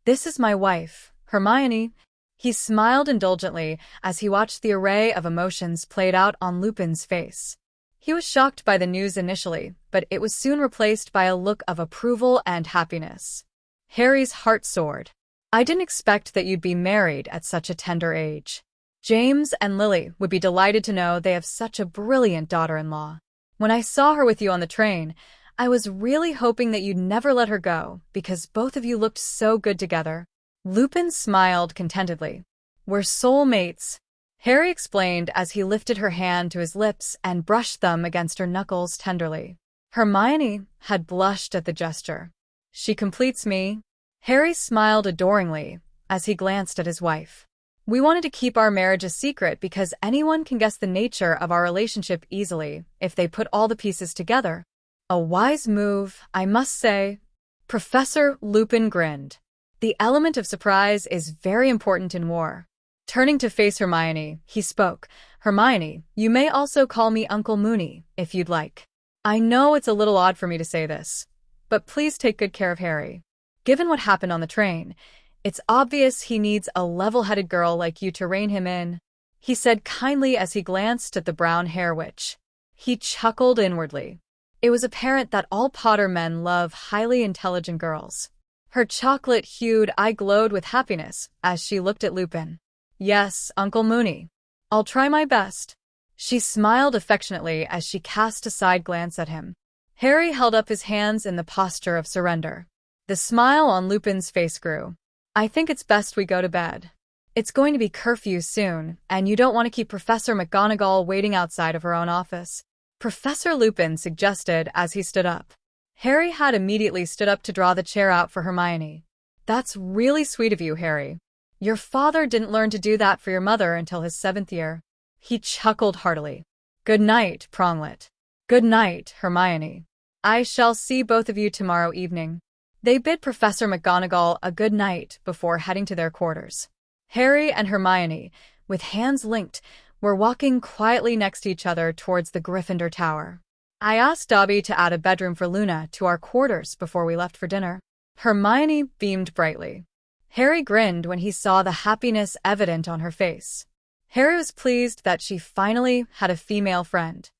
this is my wife, Hermione. He smiled indulgently as he watched the array of emotions played out on Lupin's face. He was shocked by the news initially, but it was soon replaced by a look of approval and happiness. Harry's heart soared. I didn't expect that you'd be married at such a tender age. James and Lily would be delighted to know they have such a brilliant daughter-in-law. When I saw her with you on the train, I was really hoping that you'd never let her go, because both of you looked so good together. Lupin smiled contentedly. We're soulmates, Harry explained as he lifted her hand to his lips and brushed them against her knuckles tenderly. Hermione had blushed at the gesture. She completes me. Harry smiled adoringly as he glanced at his wife. We wanted to keep our marriage a secret because anyone can guess the nature of our relationship easily if they put all the pieces together. A wise move, I must say. Professor Lupin grinned. The element of surprise is very important in war. Turning to face Hermione, he spoke. Hermione, you may also call me Uncle Mooney, if you'd like. I know it's a little odd for me to say this, but please take good care of Harry. Given what happened on the train, it's obvious he needs a level-headed girl like you to rein him in, he said kindly as he glanced at the brown hair witch. He chuckled inwardly. It was apparent that all Potter men love highly intelligent girls. Her chocolate-hued eye glowed with happiness as she looked at Lupin. Yes, Uncle Mooney. I'll try my best. She smiled affectionately as she cast a side glance at him. Harry held up his hands in the posture of surrender. The smile on Lupin's face grew. I think it's best we go to bed. It's going to be curfew soon, and you don't want to keep Professor McGonagall waiting outside of her own office, Professor Lupin suggested as he stood up. Harry had immediately stood up to draw the chair out for Hermione. That's really sweet of you, Harry. Your father didn't learn to do that for your mother until his 7th year. He chuckled heartily. Good night, Pronglet. Good night, Hermione. I shall see both of you tomorrow evening. They bid Professor McGonagall a good night before heading to their quarters. Harry and Hermione, with hands linked, were walking quietly next to each other towards the Gryffindor Tower. I asked Dobby to add a bedroom for Luna to our quarters before we left for dinner. Hermione beamed brightly. Harry grinned when he saw the happiness evident on her face. Harry was pleased that she finally had a female friend.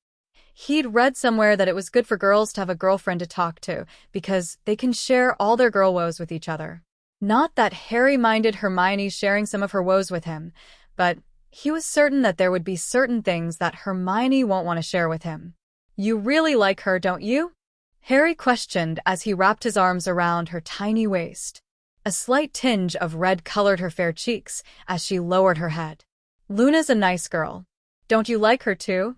He'd read somewhere that it was good for girls to have a girlfriend to talk to because they can share all their girl woes with each other. Not that Harry minded Hermione sharing some of her woes with him, but he was certain that there would be certain things that Hermione won't want to share with him. You really like her, don't you? Harry questioned as he wrapped his arms around her tiny waist. A slight tinge of red colored her fair cheeks as she lowered her head. Luna's a nice girl. Don't you like her too?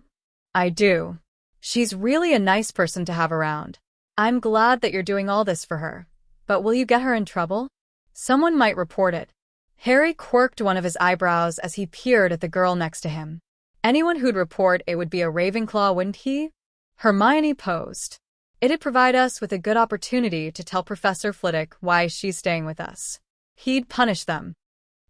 I do. She's really a nice person to have around. I'm glad that you're doing all this for her. But will you get her in trouble? Someone might report it. Harry quirked one of his eyebrows as he peered at the girl next to him. Anyone who'd report it would be a Ravenclaw, wouldn't he? Hermione posed. It'd provide us with a good opportunity to tell Professor Flitwick why she's staying with us. He'd punish them.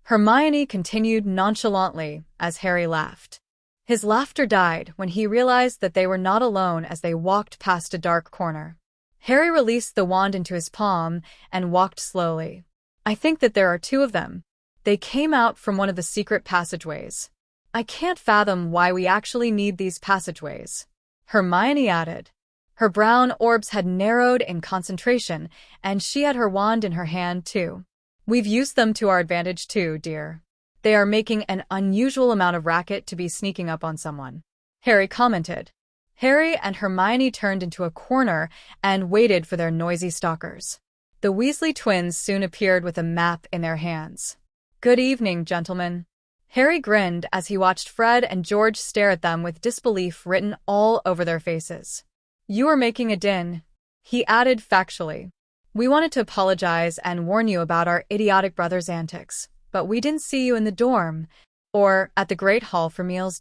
Hermione continued nonchalantly as Harry laughed. His laughter died when he realized that they were not alone as they walked past a dark corner. Harry released the wand into his palm and walked slowly. I think that there are 2 of them. They came out from one of the secret passageways. I can't fathom why we actually need these passageways, Hermione added. Her brown orbs had narrowed in concentration, and she had her wand in her hand, too. We've used them to our advantage, too, dear. They are making an unusual amount of racket to be sneaking up on someone, Harry commented. Harry and Hermione turned into a corner and waited for their noisy stalkers. The Weasley twins soon appeared with a map in their hands. Good evening, gentlemen. Harry grinned as he watched Fred and George stare at them with disbelief written all over their faces. You are making a din, he added factually. We wanted to apologize and warn you about our idiotic brother's antics, but we didn't see you in the dorm or at the Great Hall for meals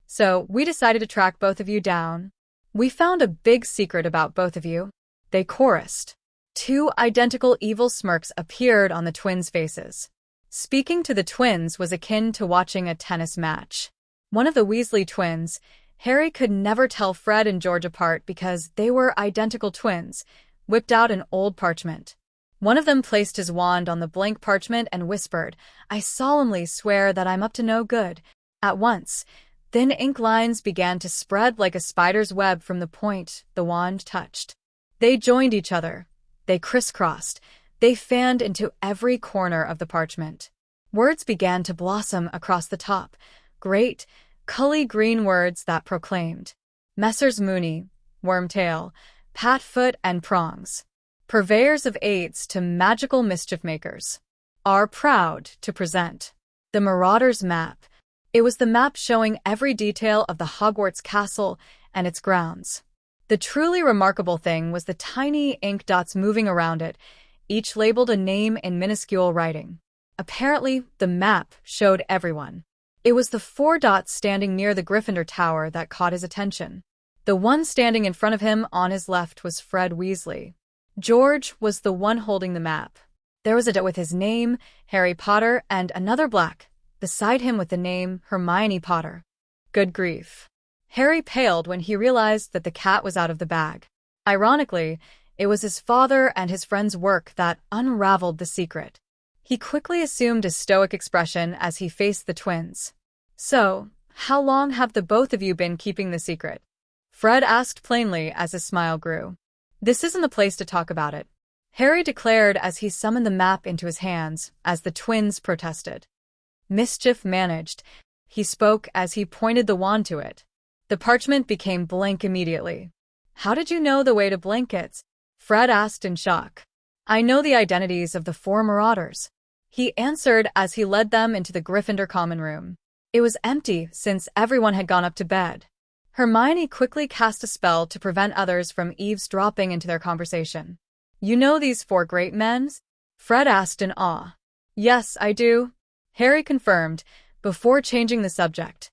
so we decided to track both of you down. We found a big secret about both of you, they chorused. 2 identical evil smirks appeared on the twins' faces. Speaking to the twins was akin to watching a tennis match. One of the Weasley twins, Harry could never tell Fred and George apart because they were identical twins, whipped out an old parchment. One of them placed his wand on the blank parchment and whispered, "I solemnly swear that I'm up to no good." At once, thin ink lines began to spread like a spider's web from the point the wand touched. They joined each other. They crisscrossed. They fanned into every corner of the parchment. Words began to blossom across the top. Great, cully green words that proclaimed, Messrs. Mooney, Wormtail, Patfoot and Prongs, purveyors of aids to magical mischief makers, are proud to present the Marauder's Map. It was the map showing every detail of the Hogwarts castle and its grounds. The truly remarkable thing was the tiny ink dots moving around it, each labeled a name in minuscule writing. Apparently, the map showed everyone. It was the 4 dots standing near the Gryffindor Tower that caught his attention. The one standing in front of him on his left was Fred Weasley. George was the one holding the map. There was a dot with his name, Harry Potter, and another black beside him with the name Hermione Potter. Good grief. Harry paled when he realized that the cat was out of the bag. Ironically, it was his father and his friend's work that unraveled the secret. He quickly assumed a stoic expression as he faced the twins. "So, how long have the both of you been keeping the secret?" Fred asked plainly as his smile grew. "This isn't the place to talk about it," Harry declared as he summoned the map into his hands, as the twins protested. "Mischief managed," he spoke as he pointed the wand to it. The parchment became blank immediately. "How did you know the way to blankets?" Fred asked in shock. "I know the identities of the 4 marauders," he answered as he led them into the Gryffindor common room. It was empty since everyone had gone up to bed. Hermione quickly cast a spell to prevent others from eavesdropping into their conversation. "You know these 4 great men?" Fred asked in awe. "Yes, I do," Harry confirmed, before changing the subject.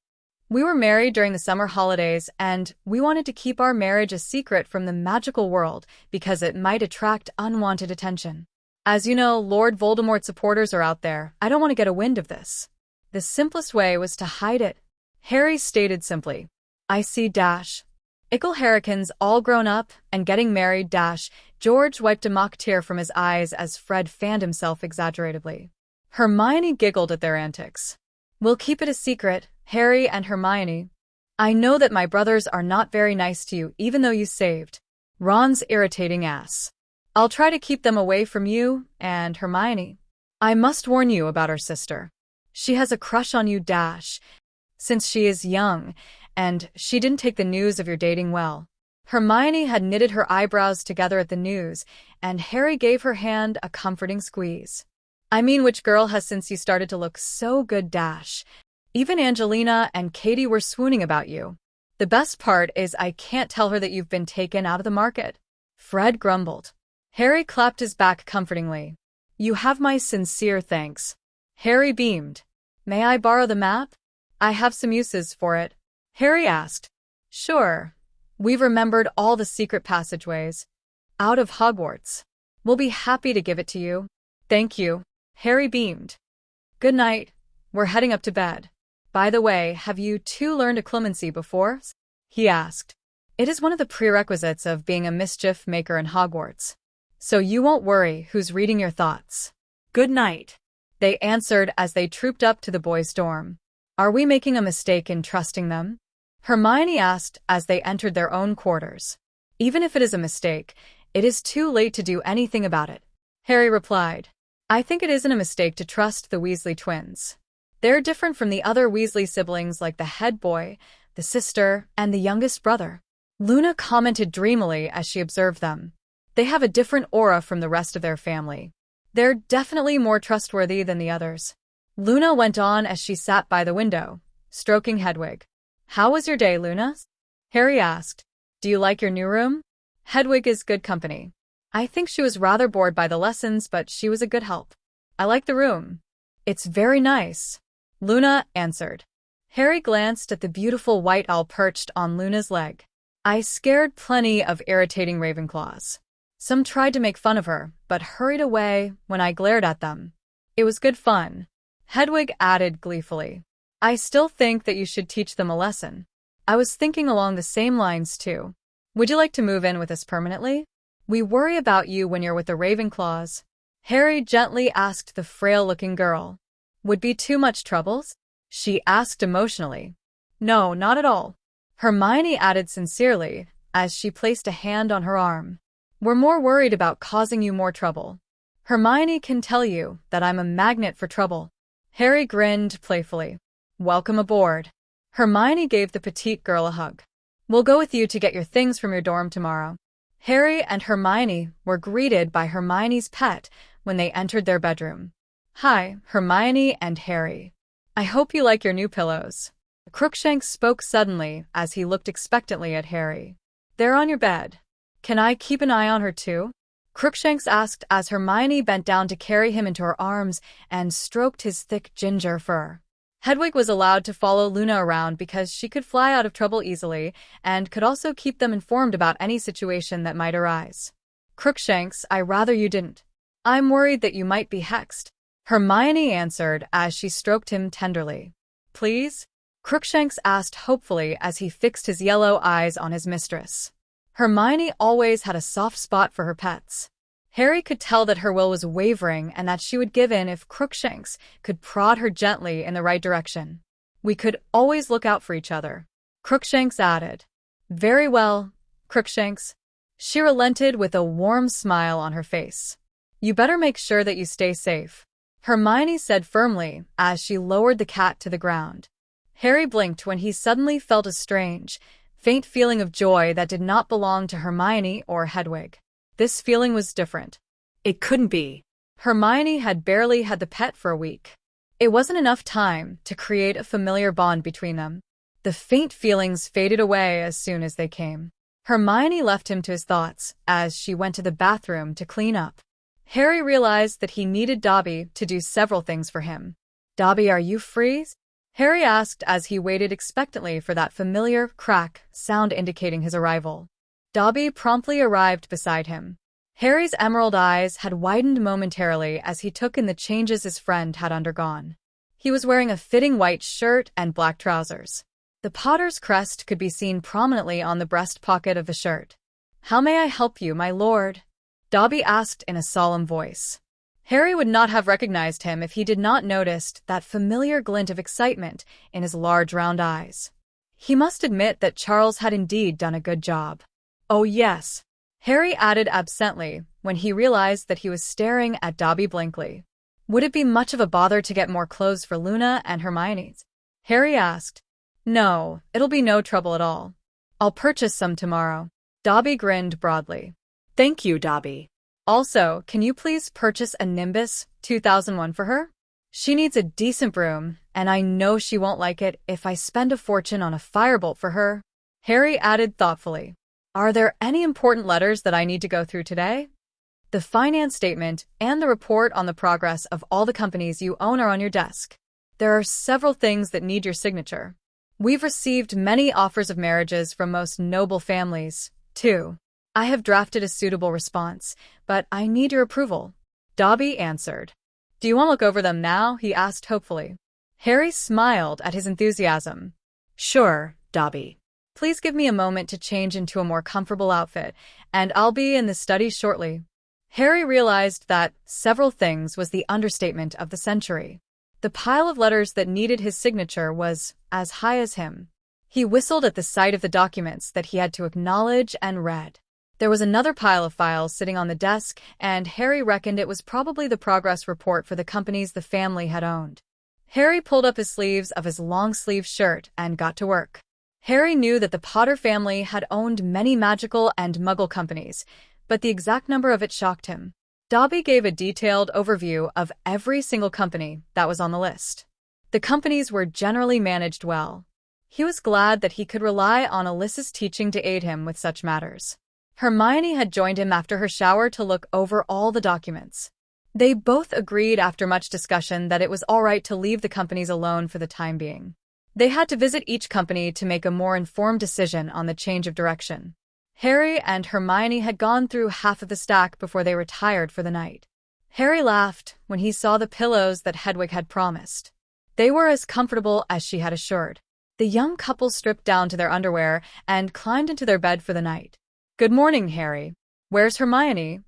"We were married during the summer holidays, and we wanted to keep our marriage a secret from the magical world because it might attract unwanted attention. As you know, Lord Voldemort's supporters are out there. I don't want to get a wind of this. The simplest way was to hide it," Harry stated simply. "I see dash. Ickle Harrikins all grown up and getting married dash." George wiped a mock tear from his eyes as Fred fanned himself exaggeratedly. Hermione giggled at their antics. "We'll keep it a secret, Harry and Hermione. I know that my brothers are not very nice to you even though you saved Ron's irritating ass. I'll try to keep them away from you and Hermione. I must warn you about our sister. She has a crush on you dash, since she is young, and she didn't take the news of your dating well." Hermione had knitted her eyebrows together at the news, and Harry gave her hand a comforting squeeze. "I mean, which girl has since you started to look so good dash? Even Angelina and Katie were swooning about you. The best part is I can't tell her that you've been taken out of the market," Fred grumbled. Harry clapped his back comfortingly. "You have my sincere thanks." Harry beamed. "May I borrow the map? I have some uses for it," Harry asked. "Sure. We've remembered all the secret passageways out of Hogwarts. We'll be happy to give it to you." "Thank you," Harry beamed. "Good night. We're heading up to bed. By the way, have you 2 learned occlumency before?" he asked. "It is one of the prerequisites of being a mischief maker in Hogwarts. So you won't worry who's reading your thoughts." "Good night," they answered as they trooped up to the boys' dorm. "Are we making a mistake in trusting them?" Hermione asked as they entered their own quarters. "Even if it is a mistake, it is too late to do anything about it," Harry replied. "I think it isn't a mistake to trust the Weasley twins. They're different from the other Weasley siblings like the head boy, the sister, and the youngest brother." Luna commented dreamily as she observed them. "They have a different aura from the rest of their family. They're definitely more trustworthy than the others." Luna went on as she sat by the window, stroking Hedwig. "How was your day, Luna?" Harry asked. "Do you like your new room?" "Hedwig is good company. I think she was rather bored by the lessons, but she was a good help. I like the room. It's very nice," Luna answered. Harry glanced at the beautiful white owl perched on Luna's leg. "I scared plenty of irritating Ravenclaws. Some tried to make fun of her, but hurried away when I glared at them. It was good fun," Hedwig added gleefully. "I still think that you should teach them a lesson." I was thinking along the same lines too. Would you like to move in with us permanently? We worry about you when you're with the Ravenclaws. Harry gently asked the frail-looking girl. Would be too much troubles? She asked emotionally. No, not at all. Hermione added sincerely, as she placed a hand on her arm. We're more worried about causing you more trouble. Hermione can tell you that I'm a magnet for trouble. Harry grinned playfully. Welcome aboard. Hermione gave the petite girl a hug. We'll go with you to get your things from your dorm tomorrow. Harry and Hermione were greeted by Hermione's pet when they entered their bedroom. Hi, Hermione and Harry. I hope you like your new pillows. Crookshanks spoke suddenly as he looked expectantly at Harry. They're on your bed. Can I keep an eye on her too? Crookshanks asked as Hermione bent down to carry him into her arms and stroked his thick ginger fur. Hedwig was allowed to follow Luna around because she could fly out of trouble easily and could also keep them informed about any situation that might arise. Crookshanks, I rather you didn't. I'm worried that you might be hexed. Hermione answered as she stroked him tenderly. Please? Crookshanks asked hopefully as he fixed his yellow eyes on his mistress. Hermione always had a soft spot for her pets. Harry could tell that her will was wavering and that she would give in if Crookshanks could prod her gently in the right direction. We could always look out for each other. Crookshanks added. Very well, Crookshanks. She relented with a warm smile on her face. You better make sure that you stay safe. Hermione said firmly as she lowered the cat to the ground. Harry blinked when he suddenly felt a strange, faint feeling of joy that did not belong to Hermione or Hedwig. This feeling was different. It couldn't be. Hermione had barely had the pet for a week. It wasn't enough time to create a familiar bond between them. The faint feelings faded away as soon as they came. Hermione left him to his thoughts as she went to the bathroom to clean up. Harry realized that he needed Dobby to do several things for him. Dobby, are you free? Harry asked as he waited expectantly for that familiar crack sound indicating his arrival. Dobby promptly arrived beside him. Harry's emerald eyes had widened momentarily as he took in the changes his friend had undergone. He was wearing a fitting white shirt and black trousers. The Potter's crest could be seen prominently on the breast pocket of the shirt. How may I help you, my lord? Dobby asked in a solemn voice. Harry would not have recognized him if he did not notice that familiar glint of excitement in his large round eyes. He must admit that Charles had indeed done a good job. Oh yes, Harry added absently when he realized that he was staring at Dobby blankly. Would it be much of a bother to get more clothes for Luna and Hermione? Harry asked. No, it'll be no trouble at all. I'll purchase some tomorrow. Dobby grinned broadly. Thank you, Dobby. Also, can you please purchase a Nimbus 2001 for her? She needs a decent broom, and I know she won't like it if I spend a fortune on a firebolt for her. Harry added thoughtfully. Are there any important letters that I need to go through today? The finance statement and the report on the progress of all the companies you own are on your desk. There are several things that need your signature. We've received many offers of marriages from most noble families, too. I have drafted a suitable response, but I need your approval. Dobby answered. Do you want to look over them now? He asked hopefully. Harry smiled at his enthusiasm. Sure, Dobby. Please give me a moment to change into a more comfortable outfit, and I'll be in the study shortly. Harry realized that several things was the understatement of the century. The pile of letters that needed his signature was as high as him. He whistled at the sight of the documents that he had to acknowledge and read. There was another pile of files sitting on the desk, and Harry reckoned it was probably the progress report for the companies the family had owned. Harry pulled up his sleeves of his long-sleeved shirt and got to work. Harry knew that the Potter family had owned many magical and muggle companies, but the exact number of it shocked him. Dobby gave a detailed overview of every single company that was on the list. The companies were generally managed well. He was glad that he could rely on Alyssa's teaching to aid him with such matters. Hermione had joined him after her shower to look over all the documents. They both agreed after much discussion that it was all right to leave the companies alone for the time being. They had to visit each company to make a more informed decision on the change of direction. Harry and Hermione had gone through half of the stack before they retired for the night. Harry laughed when he saw the pillows that Hedwig had promised. They were as comfortable as she had assured. The young couple stripped down to their underwear and climbed into their bed for the night. "Good morning, Harry. Where's Hermione?"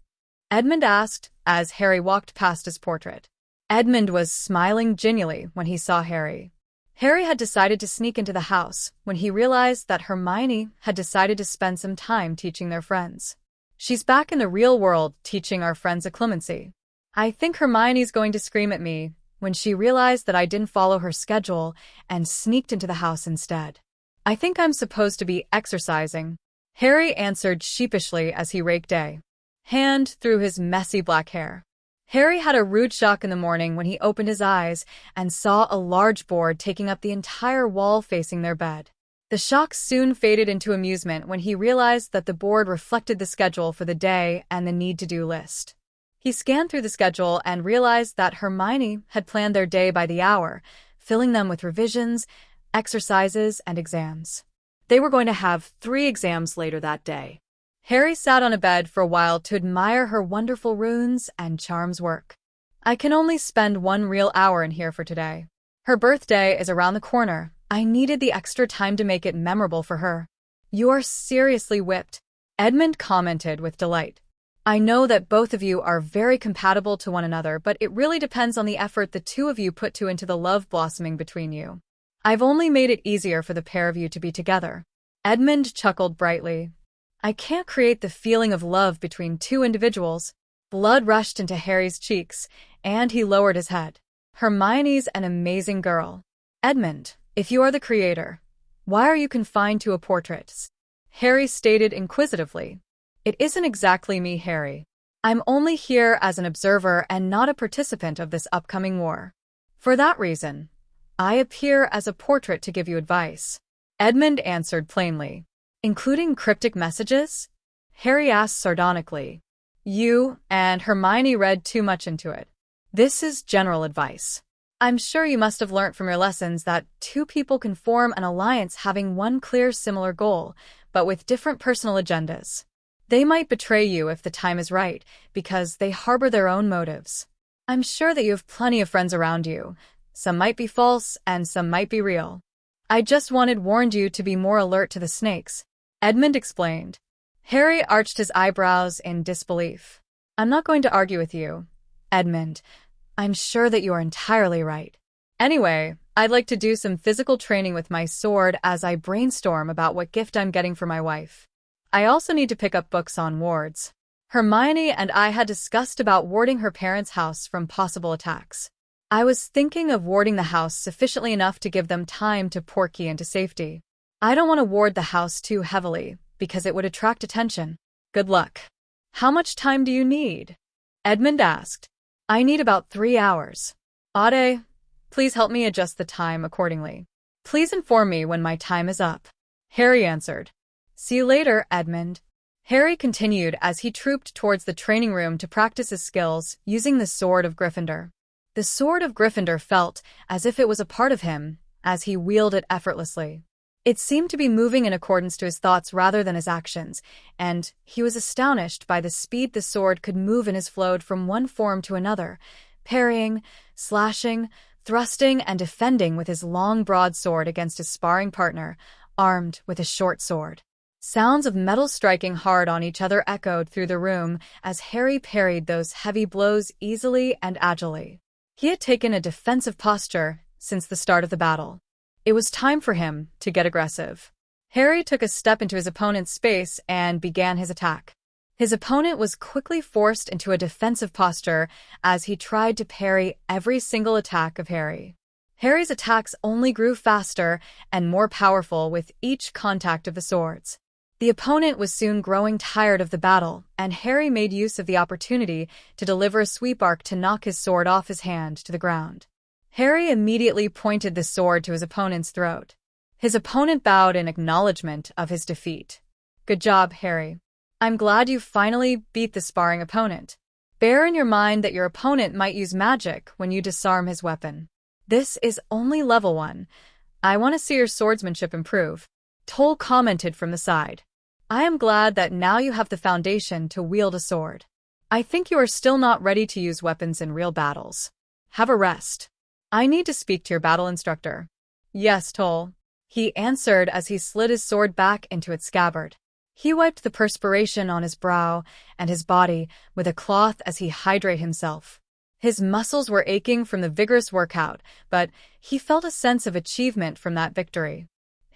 Edmund asked as Harry walked past his portrait. Edmund was smiling genially when he saw Harry. Harry had decided to sneak into the house when he realized that Hermione had decided to spend some time teaching their friends. "She's back in the real world teaching our friends a clemency. I think Hermione's going to scream at me when she realized that I didn't follow her schedule and sneaked into the house instead. I think I'm supposed to be exercising," Harry answered sheepishly as he raked a hand through his messy black hair. Harry had a rude shock in the morning when he opened his eyes and saw a large board taking up the entire wall facing their bed. The shock soon faded into amusement when he realized that the board reflected the schedule for the day and the need-to-do list. He scanned through the schedule and realized that Hermione had planned their day by the hour, filling them with revisions, exercises, and exams. They were going to have 3 exams later that day. Harry sat on a bed for a while to admire her wonderful runes and charms work. "I can only spend 1 real hour in here for today. Her birthday is around the corner. I needed the extra time to make it memorable for her." "You are seriously whipped," Edmund commented with delight. "I know that both of you are very compatible to one another, but it really depends on the effort the two of you put into the love blossoming between you. I've only made it easier for the pair of you to be together." Edmund chuckled brightly. "I can't create the feeling of love between 2 individuals." Blood rushed into Harry's cheeks, and he lowered his head. "Hermione's an amazing girl. Edmund, if you are the creator, why are you confined to a portrait?" Harry stated inquisitively. "It isn't exactly me, Harry. I'm only here as an observer and not a participant of this upcoming war. For that reason, I appear as a portrait to give you advice," Edmund answered plainly. "Including cryptic messages?" Harry asked sardonically. "You and Hermione read too much into it. This is general advice. I'm sure you must have learnt from your lessons that 2 people can form an alliance having one clear similar goal, but with different personal agendas. They might betray you if the time is right, because they harbor their own motives. I'm sure that you have plenty of friends around you. Some might be false and some might be real. I just warned you to be more alert to the snakes," Edmund explained. Harry arched his eyebrows in disbelief. "I'm not going to argue with you, Edmund. I'm sure that you are entirely right. Anyway, I'd like to do some physical training with my sword as I brainstorm about what gift I'm getting for my wife. I also need to pick up books on wards. Hermione and I had discussed about warding her parents' house from possible attacks. I was thinking of warding the house sufficiently enough to give them time to portkey into safety. I don't want to ward the house too heavily, because it would attract attention. Good luck." "How much time do you need?" Edmund asked. "I need about 3 hours. Ade, please help me adjust the time accordingly. Please inform me when my time is up," Harry answered. "See you later, Edmund." Harry continued as he trooped towards the training room to practice his skills using the Sword of Gryffindor. The Sword of Gryffindor felt as if it was a part of him as he wielded it effortlessly. It seemed to be moving in accordance to his thoughts rather than his actions, and he was astonished by the speed the sword could move in his flow from one form to another, parrying, slashing, thrusting, and defending with his long broadsword against his sparring partner, armed with a short sword. Sounds of metal striking hard on each other echoed through the room as Harry parried those heavy blows easily and agilely. He had taken a defensive posture since the start of the battle. It was time for him to get aggressive. Harry took a step into his opponent's space and began his attack. His opponent was quickly forced into a defensive posture as he tried to parry every single attack of Harry. Harry's attacks only grew faster and more powerful with each contact of the swords. The opponent was soon growing tired of the battle, and Harry made use of the opportunity to deliver a sweep arc to knock his sword off his hand to the ground. Harry immediately pointed the sword to his opponent's throat. His opponent bowed in acknowledgement of his defeat. "Good job, Harry. I'm glad you finally beat the sparring opponent. Bear in your mind that your opponent might use magic when you disarm his weapon. This is only level 1. I want to see your swordsmanship improve," Toll commented from the side. "I am glad that now you have the foundation to wield a sword. I think you are still not ready to use weapons in real battles. Have a rest. I need to speak to your battle instructor." "Yes, Toll. he answered as he slid his sword back into its scabbard. He wiped the perspiration on his brow and his body with a cloth as he hydrated himself. His muscles were aching from the vigorous workout, but he felt a sense of achievement from that victory.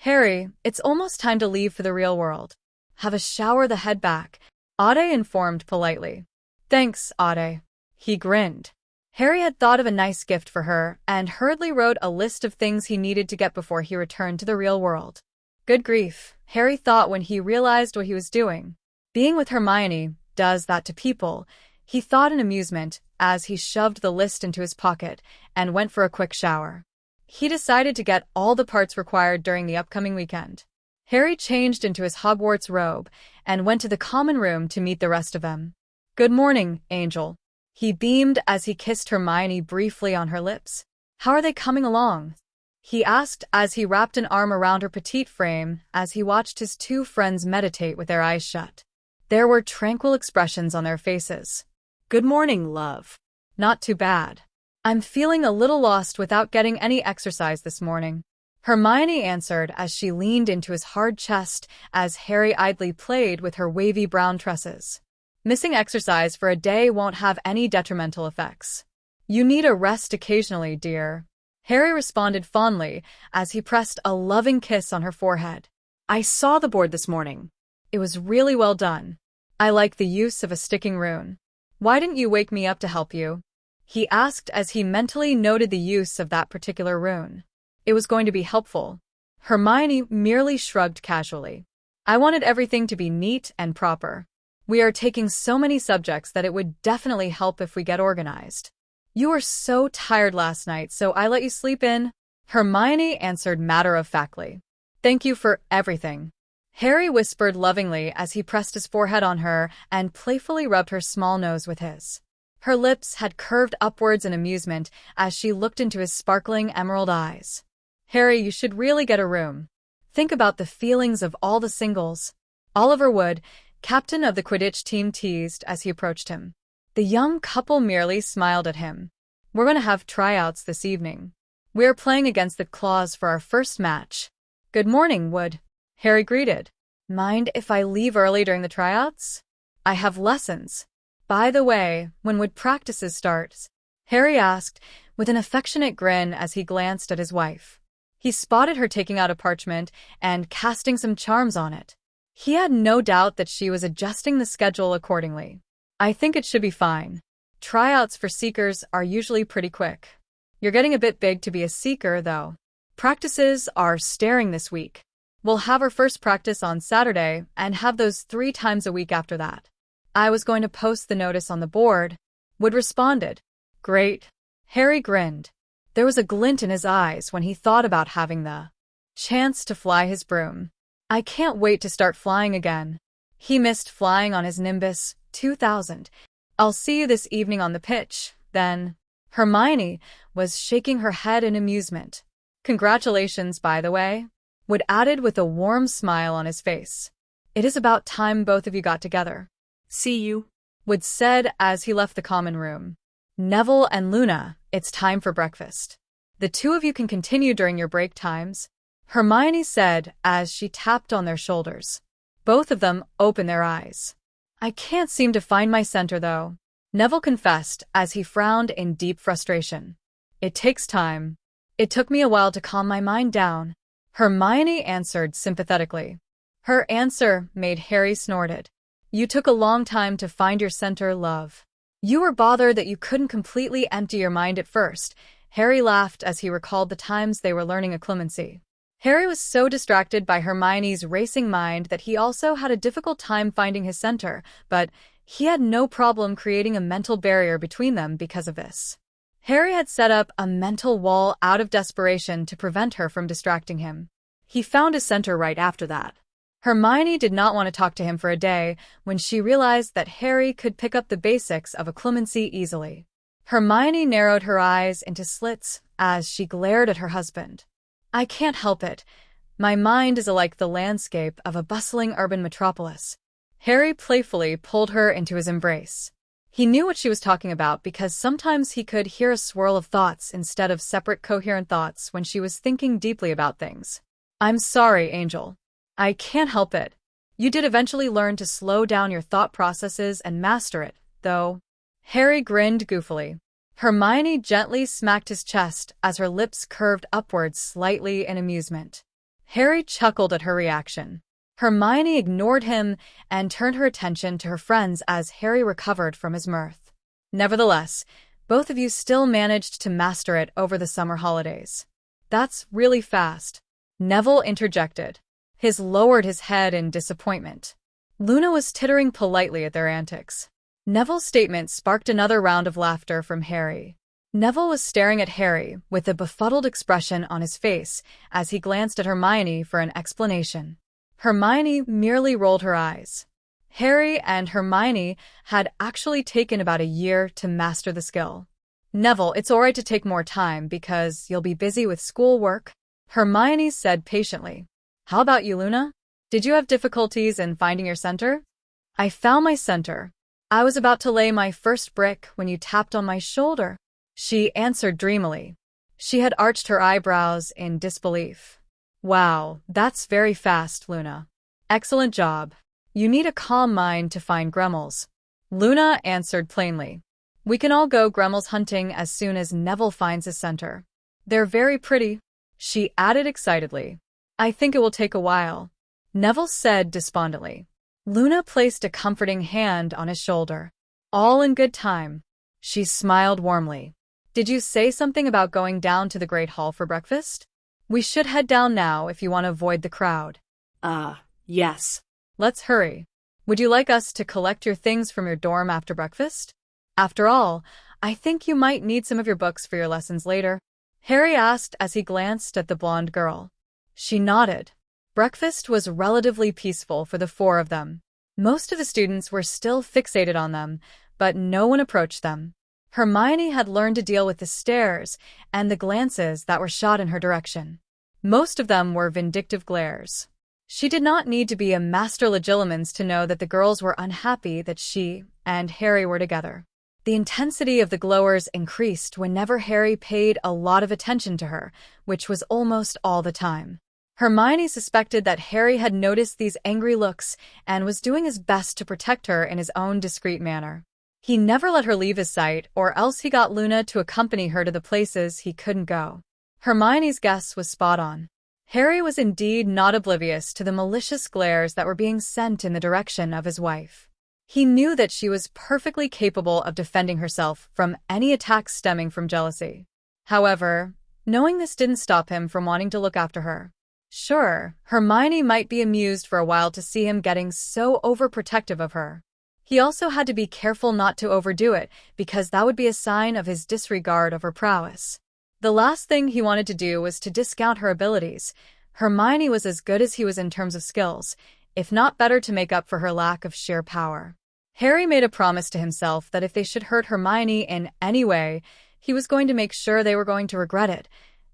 Harry, it's almost time to leave for the real world. Have a shower then head back, Ade informed politely. Thanks, Ade. He grinned. Harry had thought of a nice gift for her and hurriedly wrote a list of things he needed to get before he returned to the real world. Good grief, Harry thought when he realized what he was doing. Being with Hermione does that to people, he thought in amusement as he shoved the list into his pocket and went for a quick shower. He decided to get all the parts required during the upcoming weekend. Harry changed into his Hogwarts robe and went to the common room to meet the rest of them. Good morning, Angel. He beamed as he kissed Hermione briefly on her lips. How are they coming along? He asked as he wrapped an arm around her petite frame as he watched his two friends meditate with their eyes shut. There were tranquil expressions on their faces. Good morning, love. Not too bad. I'm feeling a little lost without getting any exercise this morning, Hermione answered as she leaned into his hard chest as Harry idly played with her wavy brown tresses. Missing exercise for a day won't have any detrimental effects. You need a rest occasionally, dear. Harry responded fondly as he pressed a loving kiss on her forehead. I saw the board this morning. It was really well done. I like the use of a sticking rune. Why didn't you wake me up to help you? He asked as he mentally noted the use of that particular rune. It was going to be helpful. Hermione merely shrugged casually. I wanted everything to be neat and proper. We are taking so many subjects that it would definitely help if we get organized. You were so tired last night, so I let you sleep in, Hermione answered matter-of-factly. Thank you for everything. Harry whispered lovingly as he pressed his forehead on her and playfully rubbed her small nose with his. Her lips had curved upwards in amusement as she looked into his sparkling emerald eyes. Harry, you should really get a room. Think about the feelings of all the singles. Oliver Wood, captain of the Quidditch team, teased as he approached him. The young couple merely smiled at him. We're going to have tryouts this evening. We're playing against the Claws for our first match. Good morning, Wood, Harry greeted. Mind if I leave early during the tryouts? I have lessons. By the way, when Wood practices starts? Harry asked, with an affectionate grin as he glanced at his wife. He spotted her taking out a parchment and casting some charms on it. He had no doubt that she was adjusting the schedule accordingly. I think it should be fine. Tryouts for Seekers are usually pretty quick. You're getting a bit big to be a Seeker, though. Practices are staring this week. We'll have our first practice on Saturday and have those 3 times a week after that. I was going to post the notice on the board, Wood responded. Great. Harry grinned. There was a glint in his eyes when he thought about having the chance to fly his broom. I can't wait to start flying again. He missed flying on his Nimbus 2000. I'll see you this evening on the pitch, then. Hermione was shaking her head in amusement. Congratulations, by the way, Wood added with a warm smile on his face. It is about time both of you got together. See you, Wood said as he left the common room. Neville and Luna, it's time for breakfast. The 2 of you can continue during your break times, Hermione said as she tapped on their shoulders. Both of them opened their eyes. I can't seem to find my center, though, Neville confessed as he frowned in deep frustration. It takes time. It took me a while to calm my mind down, Hermione answered sympathetically. Her answer made Harry snorted. You took a long time to find your center, love. You were bothered that you couldn't completely empty your mind at first, Harry laughed as he recalled the times they were learning occlumency. Harry was so distracted by Hermione's racing mind that he also had a difficult time finding his center, but he had no problem creating a mental barrier between them because of this. Harry had set up a mental wall out of desperation to prevent her from distracting him. He found his center right after that. Hermione did not want to talk to him for a day when she realized that Harry could pick up the basics of occlumency easily. Hermione narrowed her eyes into slits as she glared at her husband. I can't help it. My mind is like the landscape of a bustling urban metropolis. Harry playfully pulled her into his embrace. He knew what she was talking about because sometimes he could hear a swirl of thoughts instead of separate coherent thoughts when she was thinking deeply about things. I'm sorry, Angel. I can't help it. You did eventually learn to slow down your thought processes and master it, though. Harry grinned goofily. Hermione gently smacked his chest as her lips curved upwards slightly in amusement. Harry chuckled at her reaction. Hermione ignored him and turned her attention to her friends as Harry recovered from his mirth. Nevertheless, both of you still managed to master it over the summer holidays. That's really fast. Neville interjected. His lowered his head in disappointment. Luna was tittering politely at their antics. Neville's statement sparked another round of laughter from Harry. Neville was staring at Harry with a befuddled expression on his face as he glanced at Hermione for an explanation. Hermione merely rolled her eyes. Harry and Hermione had actually taken about a year to master the skill. Neville, it's alright to take more time because you'll be busy with schoolwork, Hermione said patiently. How about you, Luna? Did you have difficulties in finding your center? I found my center. I was about to lay my first brick when you tapped on my shoulder, she answered dreamily. She had arched her eyebrows in disbelief. Wow, that's very fast, Luna. Excellent job. You need a calm mind to find gremlins. Luna answered plainly. We can all go gremlins hunting as soon as Neville finds his center. They're very pretty, she added excitedly. I think it will take a while, Neville said despondently. Luna placed a comforting hand on his shoulder. All in good time. She smiled warmly. Did you say something about going down to the Great Hall for breakfast? We should head down now if you want to avoid the crowd. Yes. Let's hurry. Would you like us to collect your things from your dorm after breakfast? After all, I think you might need some of your books for your lessons later, Harry asked as he glanced at the blonde girl. She nodded. Breakfast was relatively peaceful for the four of them. Most of the students were still fixated on them, but no one approached them. Hermione had learned to deal with the stares and the glances that were shot in her direction. Most of them were vindictive glares. She did not need to be a master legilimens to know that the girls were unhappy that she and Harry were together. The intensity of the glowers increased whenever Harry paid a lot of attention to her, which was almost all the time. Hermione suspected that Harry had noticed these angry looks and was doing his best to protect her in his own discreet manner. He never let her leave his sight, or else he got Luna to accompany her to the places he couldn't go. Hermione's guess was spot on. Harry was indeed not oblivious to the malicious glares that were being sent in the direction of his wife. He knew that she was perfectly capable of defending herself from any attacks stemming from jealousy. However, knowing this didn't stop him from wanting to look after her. Sure, Hermione might be amused for a while to see him getting so overprotective of her. He also had to be careful not to overdo it, because that would be a sign of his disregard of her prowess. The last thing he wanted to do was to discount her abilities. Hermione was as good as he was in terms of skills, if not better to make up for her lack of sheer power. Harry made a promise to himself that if they should hurt Hermione in any way, he was going to make sure they were going to regret it,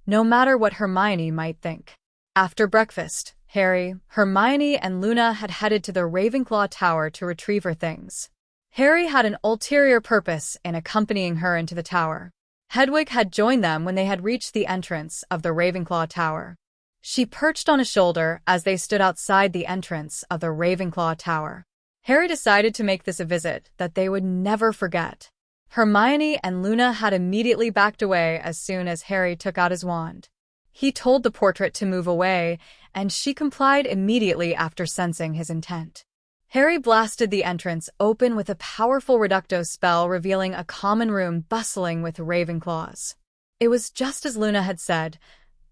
no matter what Hermione might think. After breakfast, Harry, Hermione, and Luna had headed to the Ravenclaw Tower to retrieve her things. Harry had an ulterior purpose in accompanying her into the tower. Hedwig had joined them when they had reached the entrance of the Ravenclaw Tower. She perched on a shoulder as they stood outside the entrance of the Ravenclaw Tower. Harry decided to make this a visit that they would never forget. Hermione and Luna had immediately backed away as soon as Harry took out his wand. He told the portrait to move away, and she complied immediately after sensing his intent. Harry blasted the entrance open with a powerful reducto spell, revealing a common room bustling with Ravenclaws. It was just as Luna had said.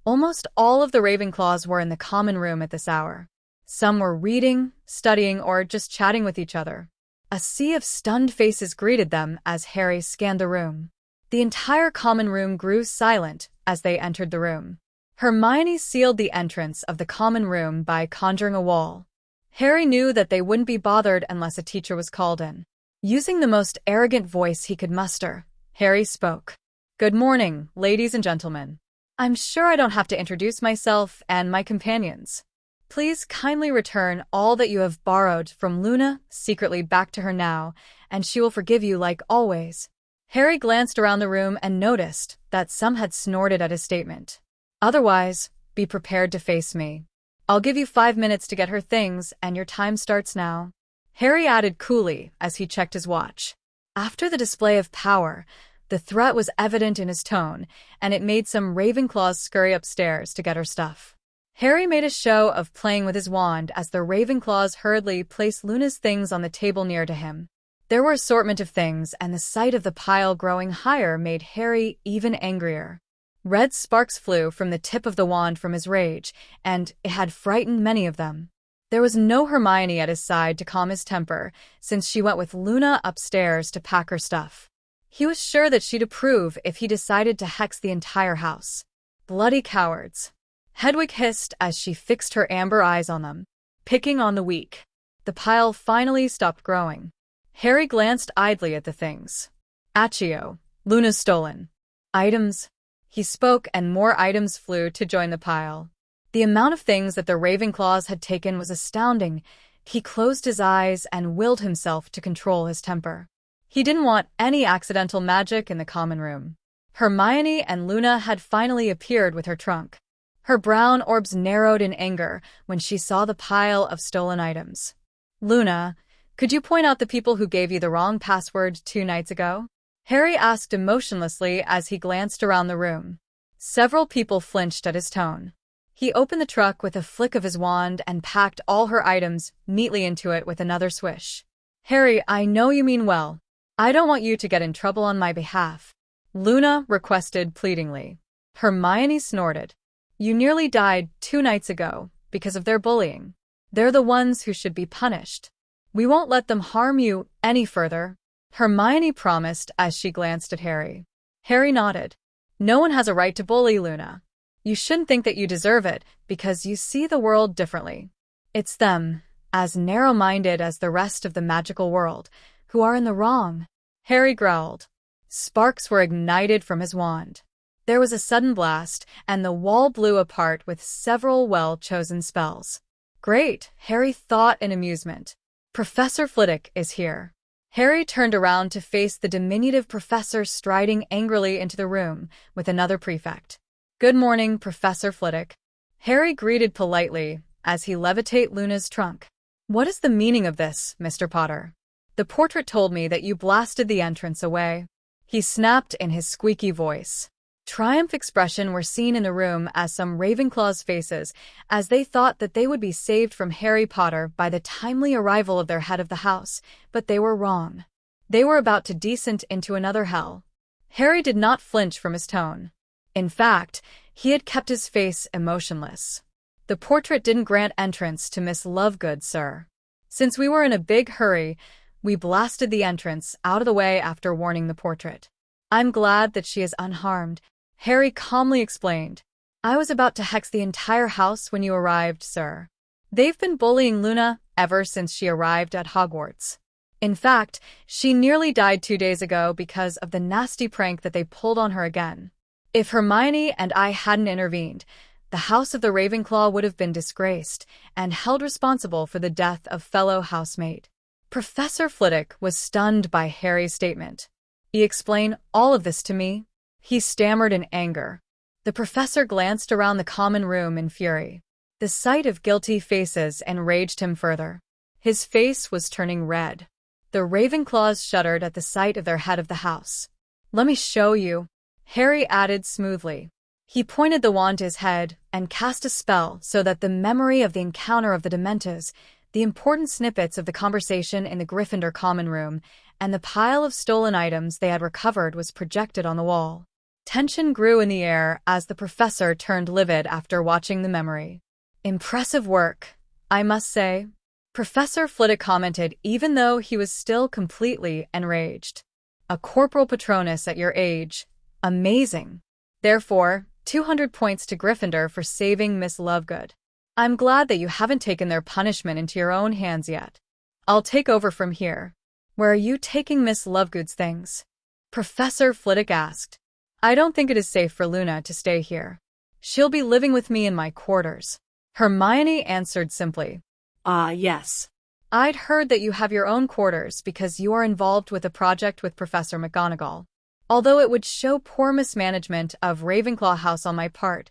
Almost all of the Ravenclaws were in the common room at this hour. Some were reading, studying, or just chatting with each other. A sea of stunned faces greeted them as Harry scanned the room. The entire common room grew silent as they entered the room. Hermione sealed the entrance of the common room by conjuring a wall. Harry knew that they wouldn't be bothered unless a teacher was called in. Using the most arrogant voice he could muster, Harry spoke. Good morning, ladies and gentlemen. I'm sure I don't have to introduce myself and my companions. Please kindly return all that you have borrowed from Luna secretly back to her now, and she will forgive you like always. Harry glanced around the room and noticed that some had snorted at his statement. Otherwise, Be prepared to face me. I'll give you 5 minutes to get her things, and your time starts now. Harry added coolly as he checked his watch. After the display of power, the threat was evident in his tone, and it made some Ravenclaws scurry upstairs to get her stuff. Harry made a show of playing with his wand as the Ravenclaws hurriedly placed Luna's things on the table near to him. There were assortment of things, and the sight of the pile growing higher made Harry even angrier. Red sparks flew from the tip of the wand from his rage, and it had frightened many of them. There was no Hermione at his side to calm his temper, since she went with Luna upstairs to pack her stuff. He was sure that she'd approve if he decided to hex the entire house. Bloody cowards. Hedwig hissed as she fixed her amber eyes on them, picking on the weak. The pile finally stopped growing. Harry glanced idly at the things. Accio, Luna's stolen items. He spoke, and more items flew to join the pile. The amount of things that the Ravenclaws had taken was astounding. He closed his eyes and willed himself to control his temper. He didn't want any accidental magic in the common room. Hermione and Luna had finally appeared with her trunk. Her brown orbs narrowed in anger when she saw the pile of stolen items. Luna, could you point out the people who gave you the wrong password 2 nights ago? Harry asked emotionlessly as he glanced around the room. Several people flinched at his tone. He opened the truck with a flick of his wand and packed all her items neatly into it with another swish. Harry, I know you mean well. I don't want you to get in trouble on my behalf, Luna requested pleadingly. Hermione snorted. You nearly died 2 nights ago because of their bullying. They're the ones who should be punished. We won't let them harm you any further, Hermione promised as she glanced at Harry. Harry nodded. No one has a right to bully Luna. You shouldn't think that you deserve it because you see the world differently. It's them, as narrow-minded as the rest of the magical world, who are in the wrong, Harry growled. Sparks were ignited from his wand. There was a sudden blast, and the wall blew apart with several well-chosen spells. Great, Harry thought in amusement. Professor Flitwick is here. Harry turned around to face the diminutive professor striding angrily into the room with another prefect. Good morning, Professor Flitwick. Harry greeted politely as he levitated Luna's trunk. What is the meaning of this, Mr. Potter? The portrait told me that you blasted the entrance away. He snapped in his squeaky voice. Triumph expression were seen in the room as some Ravenclaw's faces, as they thought that they would be saved from Harry Potter by the timely arrival of their head of the house, but they were wrong. They were about to descend into another hell. Harry did not flinch from his tone. In fact, he had kept his face emotionless. The portrait didn't grant entrance to Miss Lovegood, sir. Since we were in a big hurry, we blasted the entrance out of the way after warning the portrait. I'm glad that she is unharmed, Harry calmly explained. I was about to hex the entire house when you arrived, sir. They've been bullying Luna ever since she arrived at Hogwarts. In fact, she nearly died 2 days ago because of the nasty prank that they pulled on her again. If Hermione and I hadn't intervened, the House of the Ravenclaw would have been disgraced and held responsible for the death of fellow housemate. Professor Flitwick was stunned by Harry's statement. You explain all of this to me? He stammered in anger. The professor glanced around the common room in fury. The sight of guilty faces enraged him further. His face was turning red. The Ravenclaws shuddered at the sight of their head of the house. Let me show you, Harry added smoothly. He pointed the wand to his head and cast a spell so that the memory of the encounter of the Dementors, the important snippets of the conversation in the Gryffindor common room, and the pile of stolen items they had recovered was projected on the wall. Tension grew in the air as the professor turned livid after watching the memory. Impressive work, I must say, Professor Flitwick commented, even though he was still completely enraged. A corporal patronus at your age. Amazing. Therefore, 200 points to Gryffindor for saving Miss Lovegood. I'm glad that you haven't taken their punishment into your own hands yet. I'll take over from here. Where are you taking Miss Lovegood's things? Professor Flitwick asked. I don't think it is safe for Luna to stay here. She'll be living with me in my quarters. Hermione answered simply. Yes. I'd heard that you have your own quarters because you are involved with a project with Professor McGonagall. Although it would show poor mismanagement of Ravenclaw House on my part,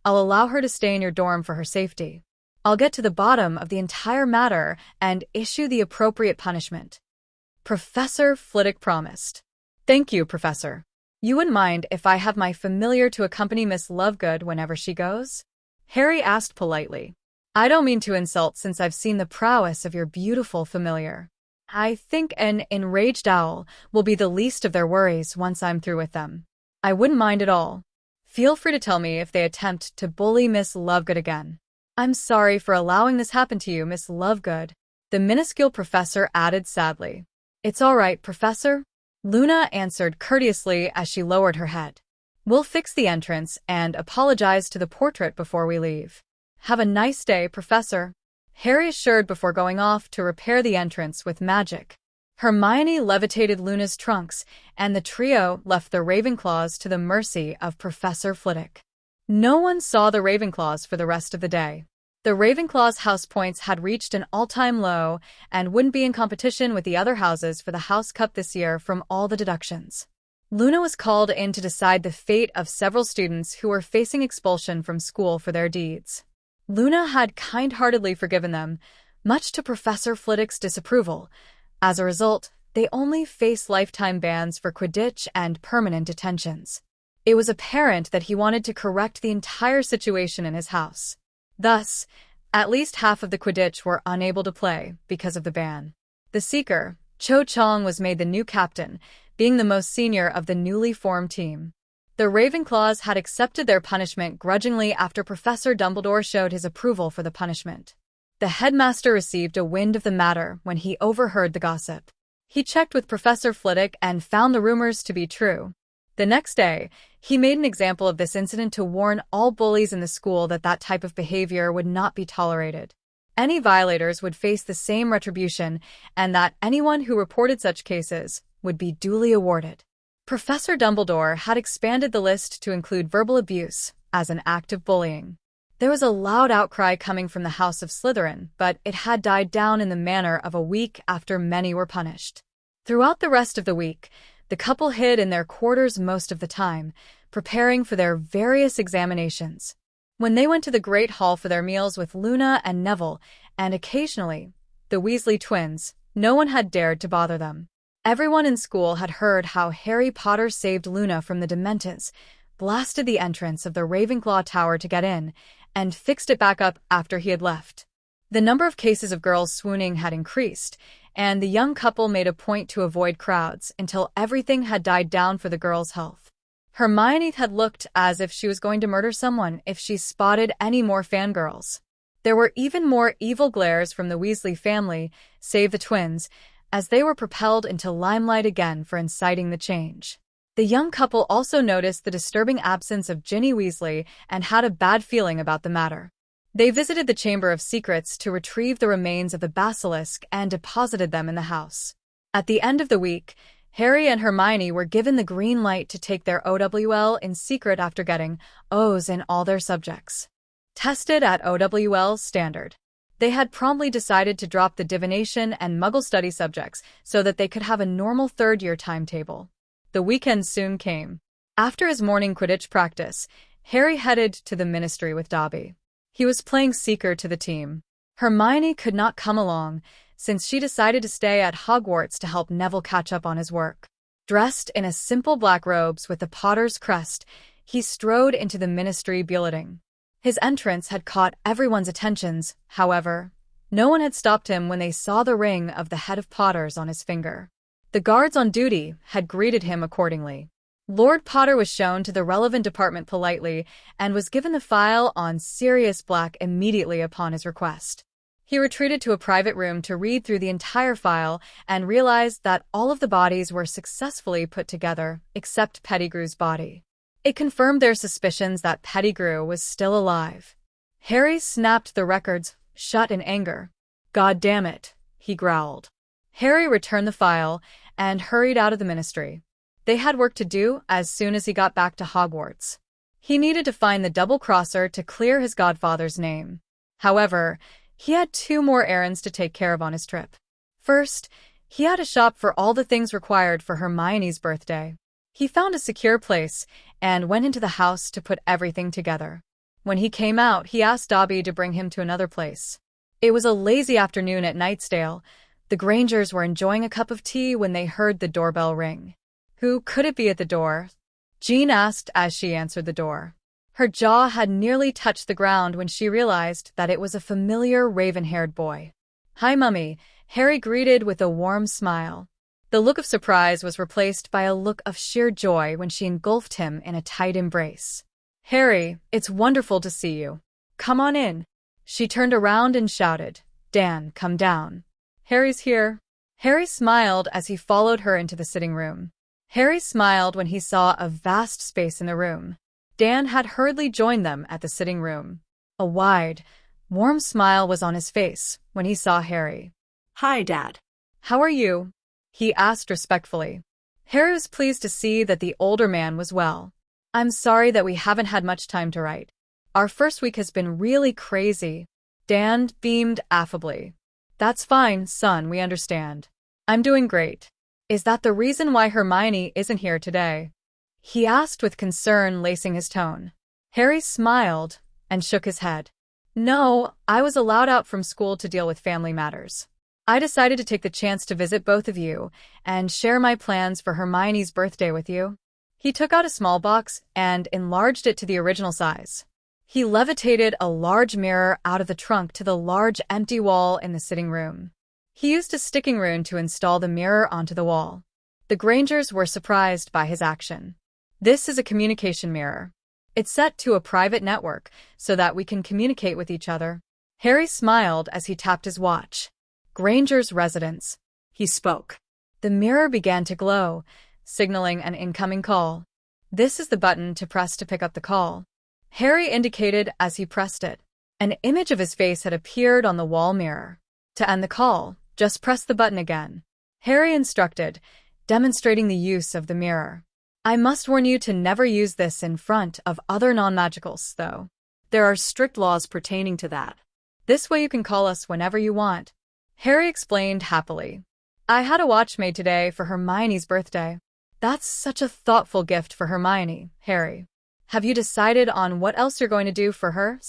I'll allow her to stay in your dorm for her safety. I'll get to the bottom of the entire matter and issue the appropriate punishment." Professor Flitwick promised. "Thank you, Professor. You wouldn't mind if I have my familiar to accompany Miss Lovegood whenever she goes?" Harry asked politely. "I don't mean to insult since I've seen the prowess of your beautiful familiar. I think an enraged owl will be the least of their worries once I'm through with them. I wouldn't mind at all. Feel free to tell me if they attempt to bully Miss Lovegood again." "I'm sorry for allowing this happen to you, Miss Lovegood," the minuscule professor added sadly. "It's all right, Professor," Luna answered courteously as she lowered her head. "We'll fix the entrance and apologize to the portrait before we leave." "Have a nice day, Professor," Harry assured before going off to repair the entrance with magic. Hermione levitated Luna's trunks, and the trio left the Ravenclaws to the mercy of Professor Flitwick. No one saw the Ravenclaws for the rest of the day. The Ravenclaws' house points had reached an all-time low and wouldn't be in competition with the other houses for the House Cup this year from all the deductions. Luna was called in to decide the fate of several students who were facing expulsion from school for their deeds. Luna had kind-heartedly forgiven them, much to Professor Flitwick's disapproval. As a result, they only faced lifetime bans for Quidditch and permanent detentions. It was apparent that he wanted to correct the entire situation in his house. Thus, at least half of the Quidditch were unable to play because of the ban. The Seeker, Cho Chang, was made the new captain, being the most senior of the newly formed team. The Ravenclaws had accepted their punishment grudgingly after Professor Dumbledore showed his approval for the punishment. The headmaster received a wind of the matter when he overheard the gossip. He checked with Professor Flitwick and found the rumors to be true. The next day, he made an example of this incident to warn all bullies in the school that that type of behavior would not be tolerated. Any violators would face the same retribution, and that anyone who reported such cases would be duly awarded. Professor Dumbledore had expanded the list to include verbal abuse as an act of bullying. There was a loud outcry coming from the House of Slytherin, but it had died down in the manner of a week after many were punished. Throughout the rest of the week, the couple hid in their quarters most of the time, preparing for their various examinations. When they went to the Great Hall for their meals with Luna and Neville, and occasionally the Weasley twins, no one had dared to bother them. Everyone in school had heard how Harry Potter saved Luna from the Dementors, blasted the entrance of the Ravenclaw Tower to get in, and fixed it back up after he had left. The number of cases of girls swooning had increased, and the young couple made a point to avoid crowds until everything had died down for the girls' health. Hermione had looked as if she was going to murder someone if she spotted any more fangirls. There were even more evil glares from the Weasley family, save the twins, as they were propelled into limelight again for inciting the change. The young couple also noticed the disturbing absence of Ginny Weasley and had a bad feeling about the matter. They visited the Chamber of Secrets to retrieve the remains of the basilisk and deposited them in the house. At the end of the week, Harry and Hermione were given the green light to take their OWL in secret after getting O's in all their subjects. Tested at OWL standard, they had promptly decided to drop the divination and Muggle study subjects so that they could have a normal third-year timetable. The weekend soon came. After his morning Quidditch practice, Harry headed to the Ministry with Dobby. He was playing Seeker to the team. Hermione could not come along, since she decided to stay at Hogwarts to help Neville catch up on his work. Dressed in a simple black robes with the Potter's crest, he strode into the Ministry building. His entrance had caught everyone's attentions, however. No one had stopped him when they saw the ring of the head of Potters on his finger. The guards on duty had greeted him accordingly. Lord Potter was shown to the relevant department politely and was given the file on Sirius Black immediately upon his request. He retreated to a private room to read through the entire file and realized that all of the bodies were successfully put together, except Pettigrew's body. It confirmed their suspicions that Pettigrew was still alive. Harry snapped the records shut in anger. "God damn it," he growled. Harry returned the file and hurried out of the Ministry. They had work to do as soon as he got back to Hogwarts. He needed to find the double-crosser to clear his godfather's name. However, he had 2 more errands to take care of on his trip. First, he had to shop for all the things required for Hermione's birthday. He found a secure place and went into the house to put everything together. When he came out, he asked Dobby to bring him to another place. It was a lazy afternoon at Nightsdale. The Grangers were enjoying a cup of tea when they heard the doorbell ring. Who could it be at the door? Jean asked as she answered the door. Her jaw had nearly touched the ground when she realized that it was a familiar raven-haired boy. "Hi, Mummy," Harry greeted with a warm smile. The look of surprise was replaced by a look of sheer joy when she engulfed him in a tight embrace. "Harry, it's wonderful to see you. Come on in." She turned around and shouted, "Dan, come down. Harry's here." Harry smiled as he followed her into the sitting room. Harry smiled when he saw a vast space in the room. Dan had hurriedly joined them at the sitting room. A wide, warm smile was on his face when he saw Harry. "Hi, Dad." "How are you?" he asked respectfully. Harry was pleased to see that the older man was well. "I'm sorry that we haven't had much time to write. Our first week has been really crazy." Dan beamed affably. "That's fine, son, we understand. I'm doing great. Is that the reason why Hermione isn't here today?" he asked with concern lacing his tone. Harry smiled and shook his head. "No, I was allowed out from school to deal with family matters. I decided to take the chance to visit both of you and share my plans for Hermione's birthday with you." He took out a small box and enlarged it to the original size. He levitated a large mirror out of the trunk to the large empty wall in the sitting room. He used a sticking rune to install the mirror onto the wall. The Grangers were surprised by his action. "This is a communication mirror. It's set to a private network so that we can communicate with each other." Harry smiled as he tapped his watch. "Granger's residence," he spoke. The mirror began to glow, signaling an incoming call. "This is the button to press to pick up the call." Harry indicated as he pressed it. An image of his face had appeared on the wall mirror. "To end the call, just press the button again," Harry instructed, demonstrating the use of the mirror. "I must warn you to never use this in front of other non-magicals, though. There are strict laws pertaining to that. This way you can call us whenever you want," Harry explained happily. "I had a watch made today for Hermione's birthday." "That's such a thoughtful gift for Hermione, Harry. Have you decided on what else you're going to do for her?"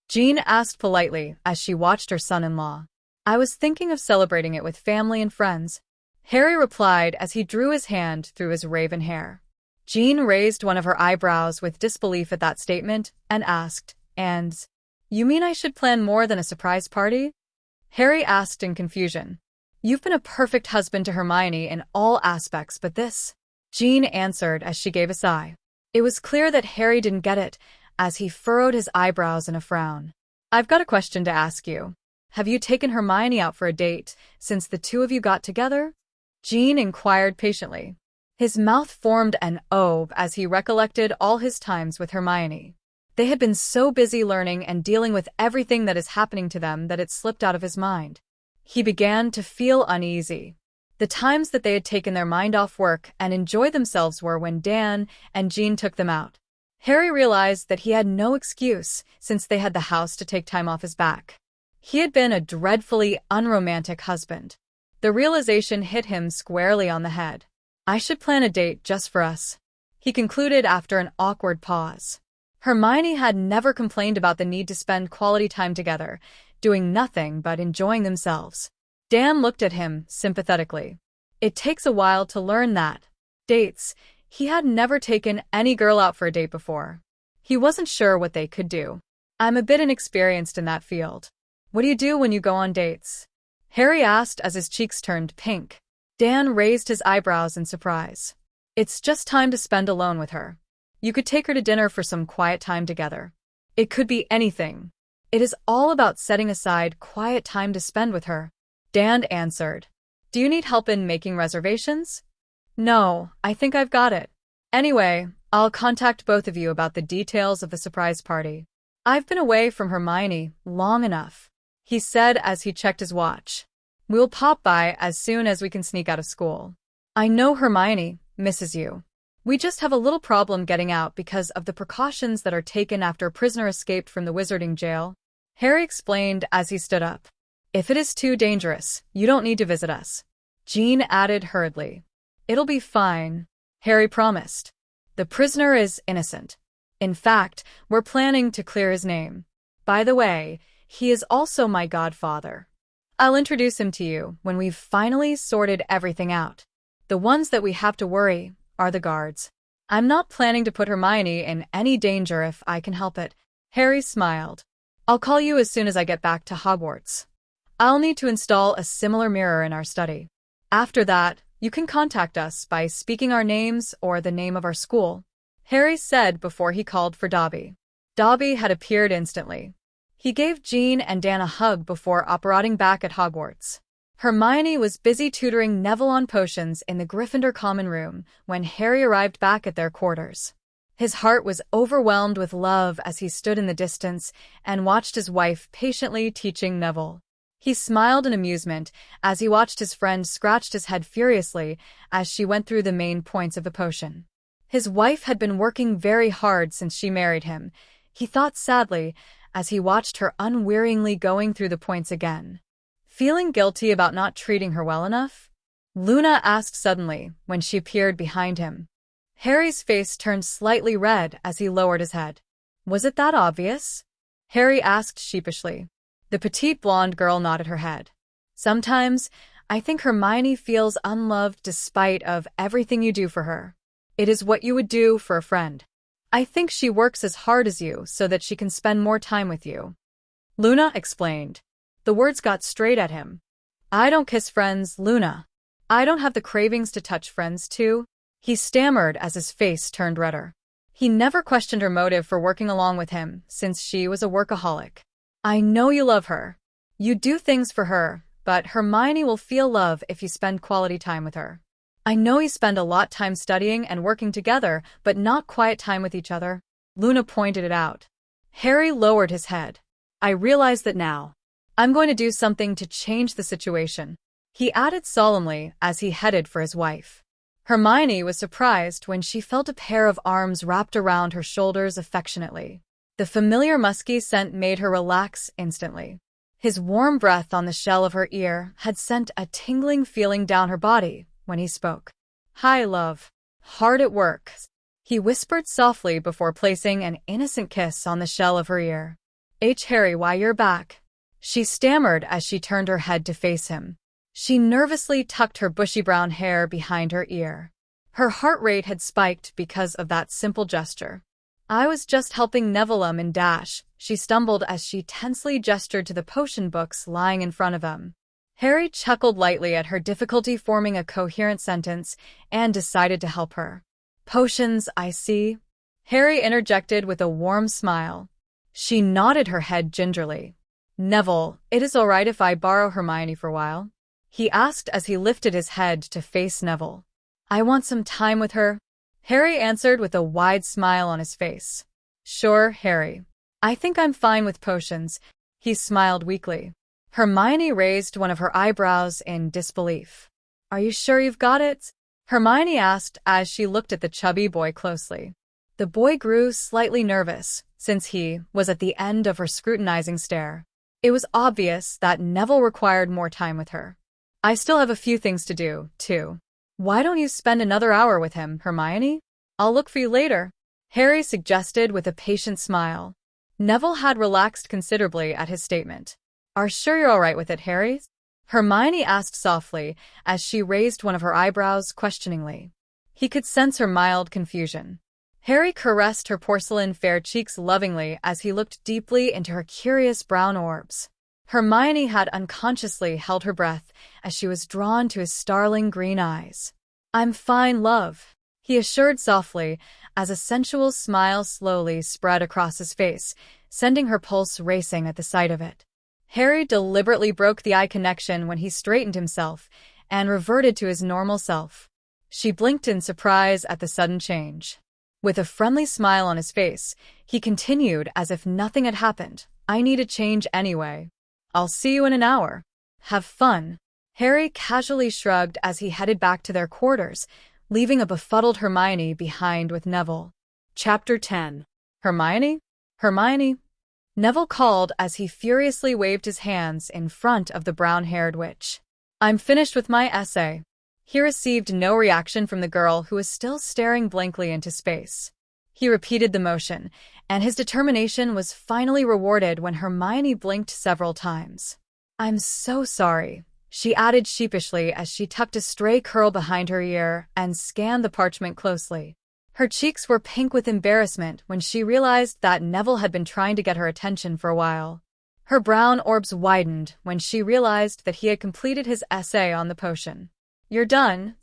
Jean asked politely as she watched her son-in-law. "I was thinking of celebrating it with family and friends," Harry replied as he drew his hand through his raven hair. Jean raised one of her eyebrows with disbelief at that statement and asked, "And you mean I should plan more than a surprise party?" Harry asked in confusion. "You've been a perfect husband to Hermione in all aspects but this," Jean answered as she gave a sigh. It was clear that Harry didn't get it, as he furrowed his eyebrows in a frown. "I've got a question to ask you. Have you taken Hermione out for a date since the two of you got together?" Jean inquired patiently. His mouth formed an O as he recollected all his times with Hermione. They had been so busy learning and dealing with everything that is happening to them that it slipped out of his mind. He began to feel uneasy. The times that they had taken their mind off work and enjoyed themselves were when Dan and Jean took them out. Harry realized that he had no excuse since they had the house to take time off his back. He had been a dreadfully unromantic husband. The realization hit him squarely on the head. "I should plan a date just for us," he concluded after an awkward pause. Hermione had never complained about the need to spend quality time together, doing nothing but enjoying themselves. Dan looked at him sympathetically. It takes a while to learn that. Dates. He had never taken any girl out for a date before. He wasn't sure what they could do. "I'm a bit inexperienced in that field. What do you do when you go on dates?" Harry asked as his cheeks turned pink. Dan raised his eyebrows in surprise. "It's just time to spend alone with her. You could take her to dinner for some quiet time together. It could be anything. It is all about setting aside quiet time to spend with her," Dan answered. "Do you need help in making reservations?" "No, I think I've got it. Anyway, I'll contact both of you about the details of the surprise party. I've been away from Hermione long enough," he said as he checked his watch. "We'll pop by as soon as we can sneak out of school. I know Hermione misses you. We just have a little problem getting out because of the precautions that are taken after a prisoner escaped from the wizarding jail," Harry explained as he stood up. "If it is too dangerous, you don't need to visit us," Jean added hurriedly. "It'll be fine," Harry promised. "The prisoner is innocent. In fact, we're planning to clear his name. By the way, he is also my godfather. I'll introduce him to you when we've finally sorted everything out. The ones that we have to worry are the guards. I'm not planning to put Hermione in any danger if I can help it. Harry smiled. I'll call you as soon as I get back to Hogwarts. I'll need to install a similar mirror in our study. After that, you can contact us by speaking our names or the name of our school, Harry said before he called for Dobby. Dobby had appeared instantly. He gave Jean and Dan a hug before operating back at Hogwarts. Hermione was busy tutoring Neville on potions in the Gryffindor common room when Harry arrived back at their quarters. His heart was overwhelmed with love as he stood in the distance and watched his wife patiently teaching Neville. He smiled in amusement as he watched his friend scratch his head furiously as she went through the main points of the potion. His wife had been working very hard since she married him, he thought sadly as he watched her unwearyingly going through the points again. Feeling guilty about not treating her well enough? Luna asked suddenly when she appeared behind him. Harry's face turned slightly red as he lowered his head. Was it that obvious? Harry asked sheepishly. The petite blonde girl nodded her head. Sometimes, I think Hermione feels unloved despite of everything you do for her. It is what you would do for a friend. I think she works as hard as you so that she can spend more time with you. Luna explained. The words got straight at him. I don't kiss friends, Luna. I don't have the cravings to touch friends too. He stammered as his face turned redder. He never questioned her motive for working along with him since she was a workaholic. I know you love her. You do things for her, but Hermione will feel love if you spend quality time with her. I know you spend a lot time studying and working together, but not quiet time with each other. Luna pointed it out. Harry lowered his head. I realize that now. I'm going to do something to change the situation, he added solemnly as he headed for his wife. Hermione was surprised when she felt a pair of arms wrapped around her shoulders affectionately. The familiar musky scent made her relax instantly. His warm breath on the shell of her ear had sent a tingling feeling down her body when he spoke. Hi, love. Hard at work, he whispered softly before placing an innocent kiss on the shell of her ear. Harry, why you're back? She stammered as she turned her head to face him. She nervously tucked her bushy brown hair behind her ear. Her heart rate had spiked because of that simple gesture. I was just helping Neville and Dash, she stumbled as she tensely gestured to the potion books lying in front of him. Harry chuckled lightly at her difficulty forming a coherent sentence and decided to help her. Potions, I see. Harry interjected with a warm smile. She nodded her head gingerly. Neville, it is all right if I borrow Hermione for a while? He asked as he lifted his head to face Neville. I want some time with her, Harry answered with a wide smile on his face. Sure, Harry. I think I'm fine with potions, he smiled weakly. Hermione raised one of her eyebrows in disbelief. Are you sure you've got it? Hermione asked as she looked at the chubby boy closely. The boy grew slightly nervous, since he was at the end of her scrutinizing stare. It was obvious that Neville required more time with her. I still have a few things to do, too. Why don't you spend another hour with him, Hermione? I'll look for you later, Harry suggested with a patient smile. Neville had relaxed considerably at his statement. Are sure you're all right with it, Harry? Hermione asked softly as she raised one of her eyebrows questioningly. He could sense her mild confusion. Harry caressed her porcelain fair cheeks lovingly as he looked deeply into her curious brown orbs. Hermione had unconsciously held her breath as she was drawn to his starling green eyes. I'm fine, love, he assured softly as a sensual smile slowly spread across his face, sending her pulse racing at the sight of it. Harry deliberately broke the eye connection when he straightened himself and reverted to his normal self. She blinked in surprise at the sudden change. With a friendly smile on his face, he continued as if nothing had happened. I need a change anyway. I'll see you in an hour. Have fun. Harry casually shrugged as he headed back to their quarters, leaving a befuddled Hermione behind with Neville. Chapter 10. Hermione? Hermione? Neville called as he furiously waved his hands in front of the brown-haired witch. I'm finished with my essay. He received no reaction from the girl who was still staring blankly into space. He repeated the motion, and his determination was finally rewarded when Hermione blinked several times. "I'm so sorry," she added sheepishly as she tucked a stray curl behind her ear and scanned the parchment closely. Her cheeks were pink with embarrassment when she realized that Neville had been trying to get her attention for a while. Her brown orbs widened when she realized that he had completed his essay on the potion. "You're done?"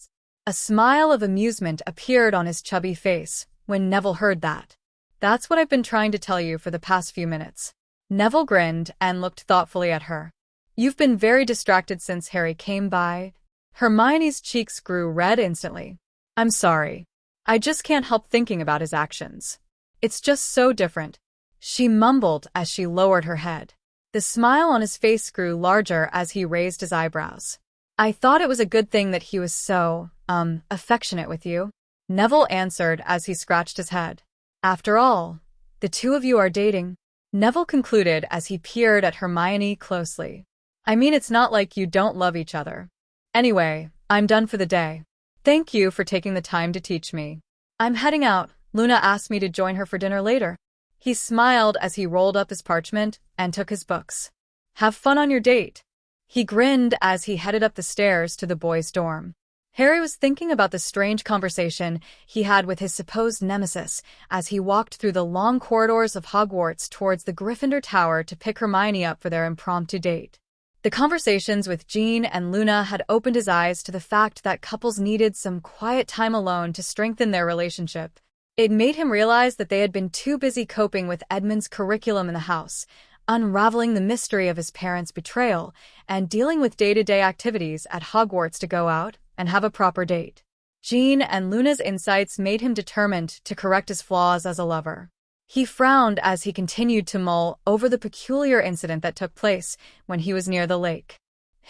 A smile of amusement appeared on his chubby face when Neville heard that. "That's what I've been trying to tell you for the past few minutes." Neville grinned and looked thoughtfully at her. "You've been very distracted since Harry came by." Hermione's cheeks grew red instantly. "I'm sorry. I just can't help thinking about his actions. It's just so different," she mumbled as she lowered her head. The smile on his face grew larger as he raised his eyebrows. "I thought it was a good thing that he was so, affectionate with you," Neville answered as he scratched his head. "After all, the two of you are dating," Neville concluded as he peered at Hermione closely. "I mean, it's not like you don't love each other. Anyway, I'm done for the day. Thank you for taking the time to teach me. I'm heading out. Luna asked me to join her for dinner later." He smiled as he rolled up his parchment and took his books. "Have fun on your date." He grinned as he headed up the stairs to the boys' dorm. Harry was thinking about the strange conversation he had with his supposed nemesis as he walked through the long corridors of Hogwarts towards the Gryffindor Tower to pick Hermione up for their impromptu date. The conversations with Jean and Luna had opened his eyes to the fact that couples needed some quiet time alone to strengthen their relationship. It made him realize that they had been too busy coping with Edmund's curriculum in the house, unraveling the mystery of his parents' betrayal, and dealing with day-to-day activities at Hogwarts to go out and have a proper date. Jean and Luna's insights made him determined to correct his flaws as a lover. He frowned as he continued to mull over the peculiar incident that took place when he was near the lake.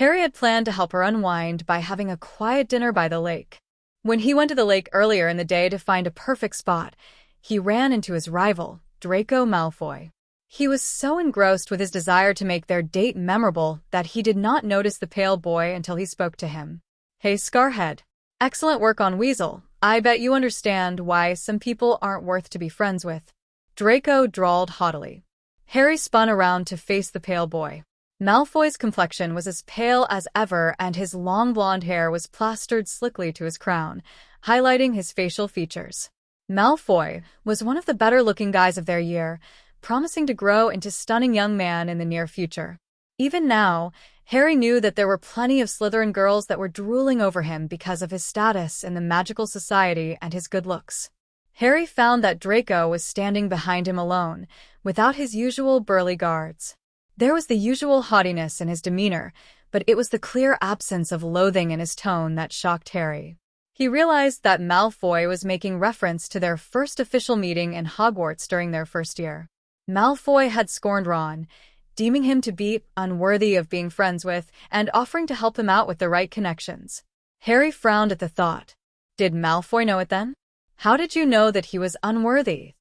Harry had planned to help her unwind by having a quiet dinner by the lake. When he went to the lake earlier in the day to find a perfect spot, he ran into his rival, Draco Malfoy. He was so engrossed with his desire to make their date memorable that he did not notice the pale boy until he spoke to him. "Hey, Scarhead. Excellent work on Weasel. I bet you understand why some people aren't worth to be friends with," Draco drawled haughtily. Harry spun around to face the pale boy. Malfoy's complexion was as pale as ever, and his long blonde hair was plastered slickly to his crown, highlighting his facial features. Malfoy was one of the better-looking guys of their year, promising to grow into a stunning young man in the near future. Even now, Harry knew that there were plenty of Slytherin girls that were drooling over him because of his status in the magical society and his good looks. Harry found that Draco was standing behind him alone, without his usual burly guards. There was the usual haughtiness in his demeanor, but it was the clear absence of loathing in his tone that shocked Harry. He realized that Malfoy was making reference to their first official meeting in Hogwarts during their first year. Malfoy had scorned Ron, deeming him to be unworthy of being friends with and offering to help him out with the right connections. Harry frowned at the thought. Did Malfoy know it then? "How did you know that he was unworthy?"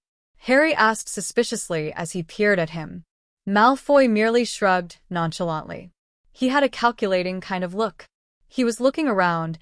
Harry asked suspiciously as he peered at him. Malfoy merely shrugged nonchalantly. He had a calculating kind of look. He was looking around,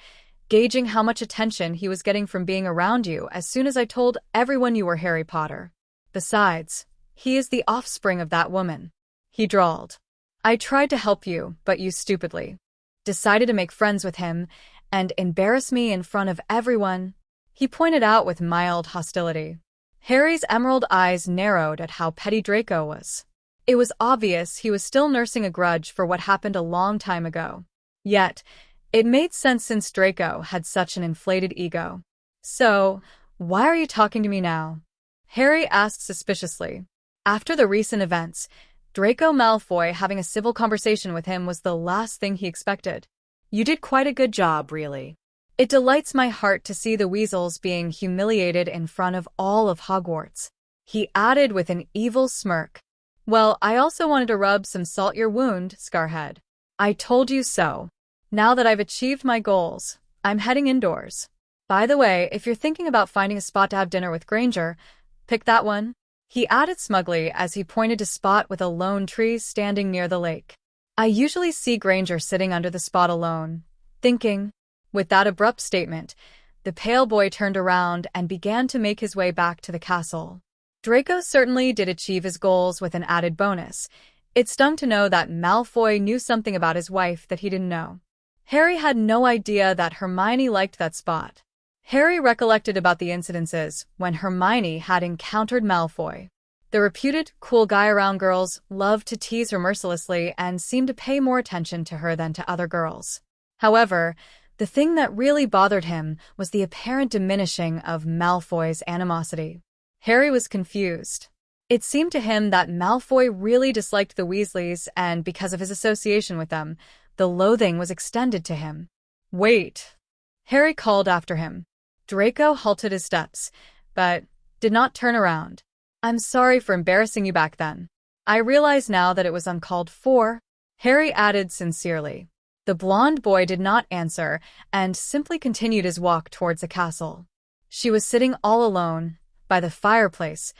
gauging how much attention he was getting from being around you as soon as I told everyone you were Harry Potter. Besides, he is the offspring of that woman, he drawled. "I tried to help you, but you stupidly decided to make friends with him and embarrass me in front of everyone," he pointed out with mild hostility. Harry's emerald eyes narrowed at how petty Draco was. It was obvious he was still nursing a grudge for what happened a long time ago. Yet, it made sense since Draco had such an inflated ego. "So, why are you talking to me now?" Harry asked suspiciously. After the recent events, Draco Malfoy having a civil conversation with him was the last thing he expected. "You did quite a good job, really. It delights my heart to see the Weasels being humiliated in front of all of Hogwarts," he added with an evil smirk. "Well, I also wanted to rub some salt your wound, Scarhead. I told you so. Now that I've achieved my goals, I'm heading indoors. By the way, if you're thinking about finding a spot to have dinner with Granger, pick that one," he added smugly as he pointed to a spot with a lone tree standing near the lake. "I usually see Granger sitting under the spot alone, thinking." With that abrupt statement, the pale boy turned around and began to make his way back to the castle. Draco certainly did achieve his goals with an added bonus. It stung to know that Malfoy knew something about his wife that he didn't know. Harry had no idea that Hermione liked that spot. Harry recollected about the incidences when Hermione had encountered Malfoy. The reputed cool guy around girls loved to tease her mercilessly and seemed to pay more attention to her than to other girls. However, the thing that really bothered him was the apparent diminishing of Malfoy's animosity. Harry was confused. It seemed to him that Malfoy really disliked the Weasleys, and because of his association with them, the loathing was extended to him. "Wait!" Harry called after him. Draco halted his steps, but did not turn around. "I'm sorry for embarrassing you back then. I realize now that it was uncalled for," Harry added sincerely. The blonde boy did not answer and simply continued his walk towards the castle. She was sitting all alone, by the fireplace,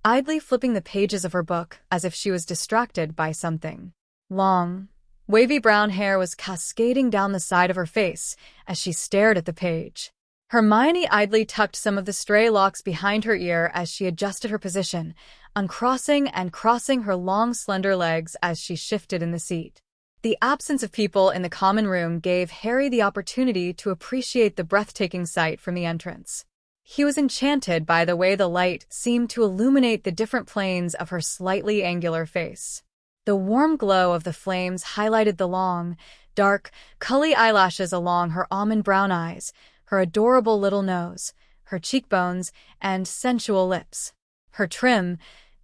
idly flipping the pages of her book as if she was distracted by something. Long, wavy brown hair was cascading down the side of her face as she stared at the page. Hermione idly tucked some of the stray locks behind her ear as she adjusted her position, uncrossing and crossing her long, slender legs as she shifted in the seat. The absence of people in the common room gave Harry the opportunity to appreciate the breathtaking sight from the entrance. He was enchanted by the way the light seemed to illuminate the different planes of her slightly angular face. The warm glow of the flames highlighted the long, dark, curly eyelashes along her almond brown eyes, her adorable little nose, her cheekbones, and sensual lips. Her trim,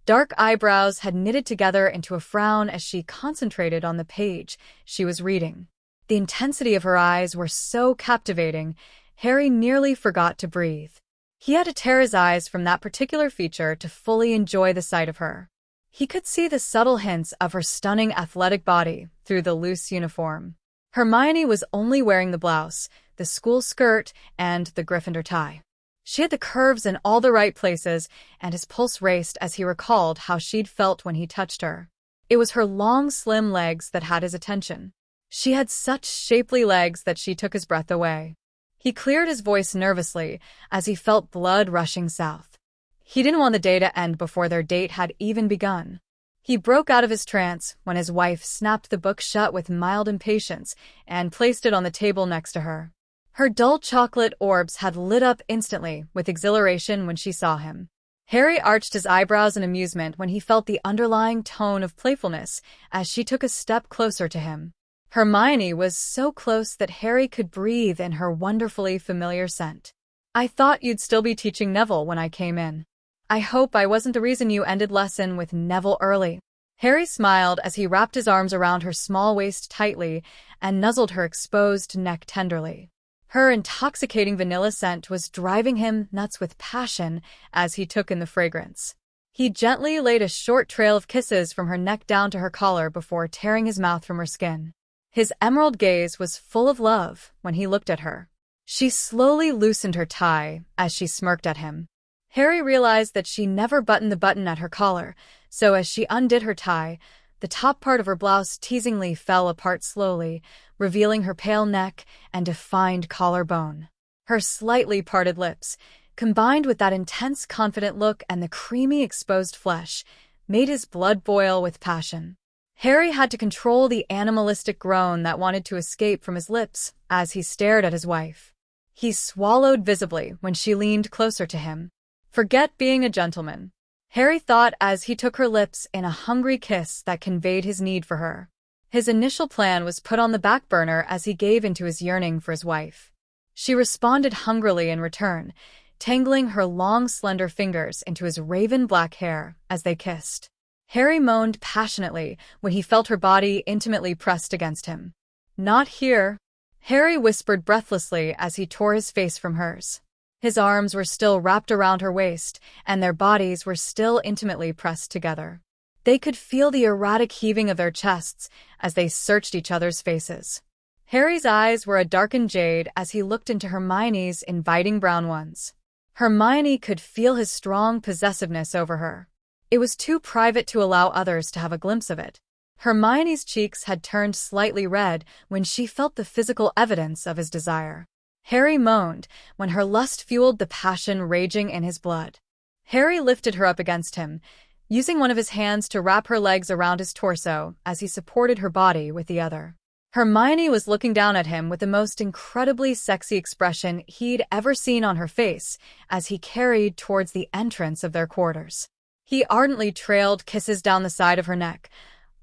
dark eyebrows had knitted together into a frown as she concentrated on the page she was reading. The intensity of her eyes were so captivating, Harry nearly forgot to breathe. He had to tear his eyes from that particular feature to fully enjoy the sight of her. He could see the subtle hints of her stunning athletic body through the loose uniform. Hermione was only wearing the blouse, the school skirt, and the Gryffindor tie. She had the curves in all the right places, and his pulse raced as he recalled how she'd felt when he touched her. It was her long, slim legs that had his attention. She had such shapely legs that she took his breath away. He cleared his voice nervously as he felt blood rushing south. He didn't want the day to end before their date had even begun. He broke out of his trance when his wife snapped the book shut with mild impatience and placed it on the table next to her. Her dull chocolate orbs had lit up instantly with exhilaration when she saw him. Harry arched his eyebrows in amusement when he felt the underlying tone of playfulness as she took a step closer to him. Hermione was so close that Harry could breathe in her wonderfully familiar scent. "I thought you'd still be teaching Neville when I came in. I hope I wasn't the reason you ended lesson with Neville early." Harry smiled as he wrapped his arms around her small waist tightly and nuzzled her exposed neck tenderly. Her intoxicating vanilla scent was driving him nuts with passion as he took in the fragrance. He gently laid a short trail of kisses from her neck down to her collar before tearing his mouth from her skin. His emerald gaze was full of love when he looked at her. She slowly loosened her tie as she smirked at him. Harry realized that she never buttoned the button at her collar, so as she undid her tie, the top part of her blouse teasingly fell apart slowly, revealing her pale neck and defined collarbone. Her slightly parted lips, combined with that intense, confident look and the creamy, exposed flesh, made his blood boil with passion. Harry had to control the animalistic groan that wanted to escape from his lips as he stared at his wife. He swallowed visibly when she leaned closer to him. "Forget being a gentleman," Harry thought as he took her lips in a hungry kiss that conveyed his need for her. His initial plan was put on the back burner as he gave into his yearning for his wife. She responded hungrily in return, tangling her long, slender fingers into his raven black hair as they kissed. Harry moaned passionately when he felt her body intimately pressed against him. "Not here," Harry whispered breathlessly as he tore his face from hers. His arms were still wrapped around her waist, and their bodies were still intimately pressed together. They could feel the erratic heaving of their chests as they searched each other's faces. Harry's eyes were a darkened jade as he looked into Hermione's inviting brown ones. Hermione could feel his strong possessiveness over her. It was too private to allow others to have a glimpse of it. Hermione's cheeks had turned slightly red when she felt the physical evidence of his desire. Harry moaned when her lust fueled the passion raging in his blood. Harry lifted her up against him, using one of his hands to wrap her legs around his torso as he supported her body with the other. Hermione was looking down at him with the most incredibly sexy expression he'd ever seen on her face as he carried towards the entrance of their quarters. He ardently trailed kisses down the side of her neck,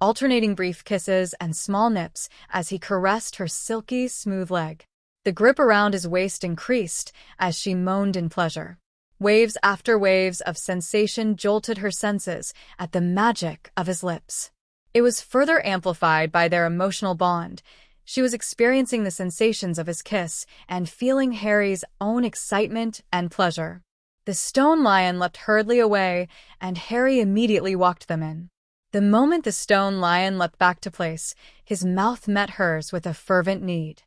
alternating brief kisses and small nips as he caressed her silky, smooth leg. The grip around his waist increased as she moaned in pleasure. Waves after waves of sensation jolted her senses at the magic of his lips. It was further amplified by their emotional bond. She was experiencing the sensations of his kiss and feeling Harry's own excitement and pleasure. The stone lion leapt hurriedly away, and Harry immediately walked them in. The moment the stone lion leapt back to place, his mouth met hers with a fervent need.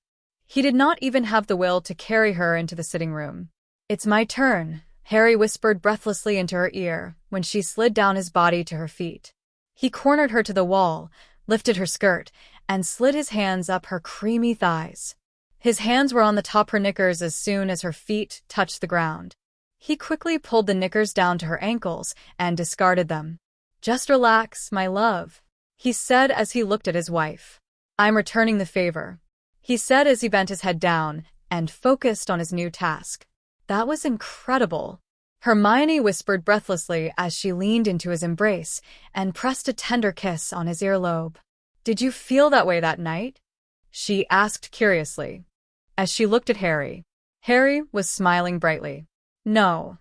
He did not even have the will to carry her into the sitting room. "It's my turn," Harry whispered breathlessly into her ear when she slid down his body to her feet. He cornered her to the wall, lifted her skirt, and slid his hands up her creamy thighs. His hands were on the top of her knickers as soon as her feet touched the ground. He quickly pulled the knickers down to her ankles and discarded them. "Just relax, my love," he said as he looked at his wife. "I'm returning the favor," he said as he bent his head down and focused on his new task. "That was incredible," Hermione whispered breathlessly as she leaned into his embrace and pressed a tender kiss on his earlobe. "Did you feel that way that night?" she asked curiously. As she looked at Harry, Harry was smiling brightly. "No,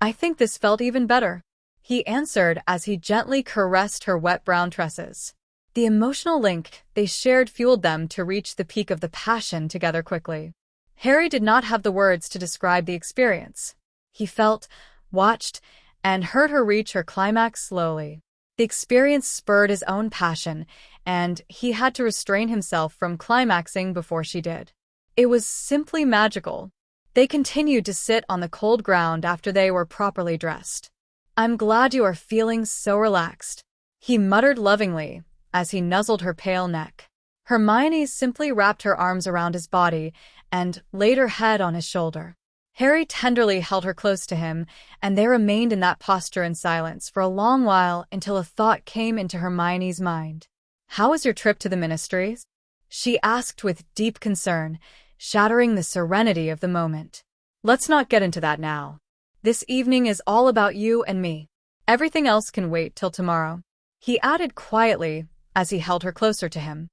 I think this felt even better," he answered as he gently caressed her wet brown tresses. The emotional link they shared fueled them to reach the peak of the passion together quickly. Harry did not have the words to describe the experience. He felt, watched, and heard her reach her climax slowly. The experience spurred his own passion, and he had to restrain himself from climaxing before she did. It was simply magical. They continued to sit on the cold ground after they were properly dressed. "I'm glad you are feeling so relaxed," he muttered lovingly as he nuzzled her pale neck. Hermione simply wrapped her arms around his body and laid her head on his shoulder. Harry tenderly held her close to him, and they remained in that posture in silence for a long while until a thought came into Hermione's mind. "How was your trip to the ministries?" she asked with deep concern, shattering the serenity of the moment. "Let's not get into that now. This evening is all about you and me. Everything else can wait till tomorrow," he added quietly as he held her closer to him.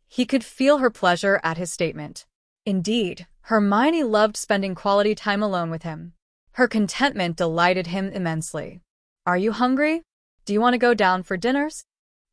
He could feel her pleasure at his statement. Indeed, Hermione loved spending quality time alone with him. Her contentment delighted him immensely. "Are you hungry? Do you want to go down for dinners?"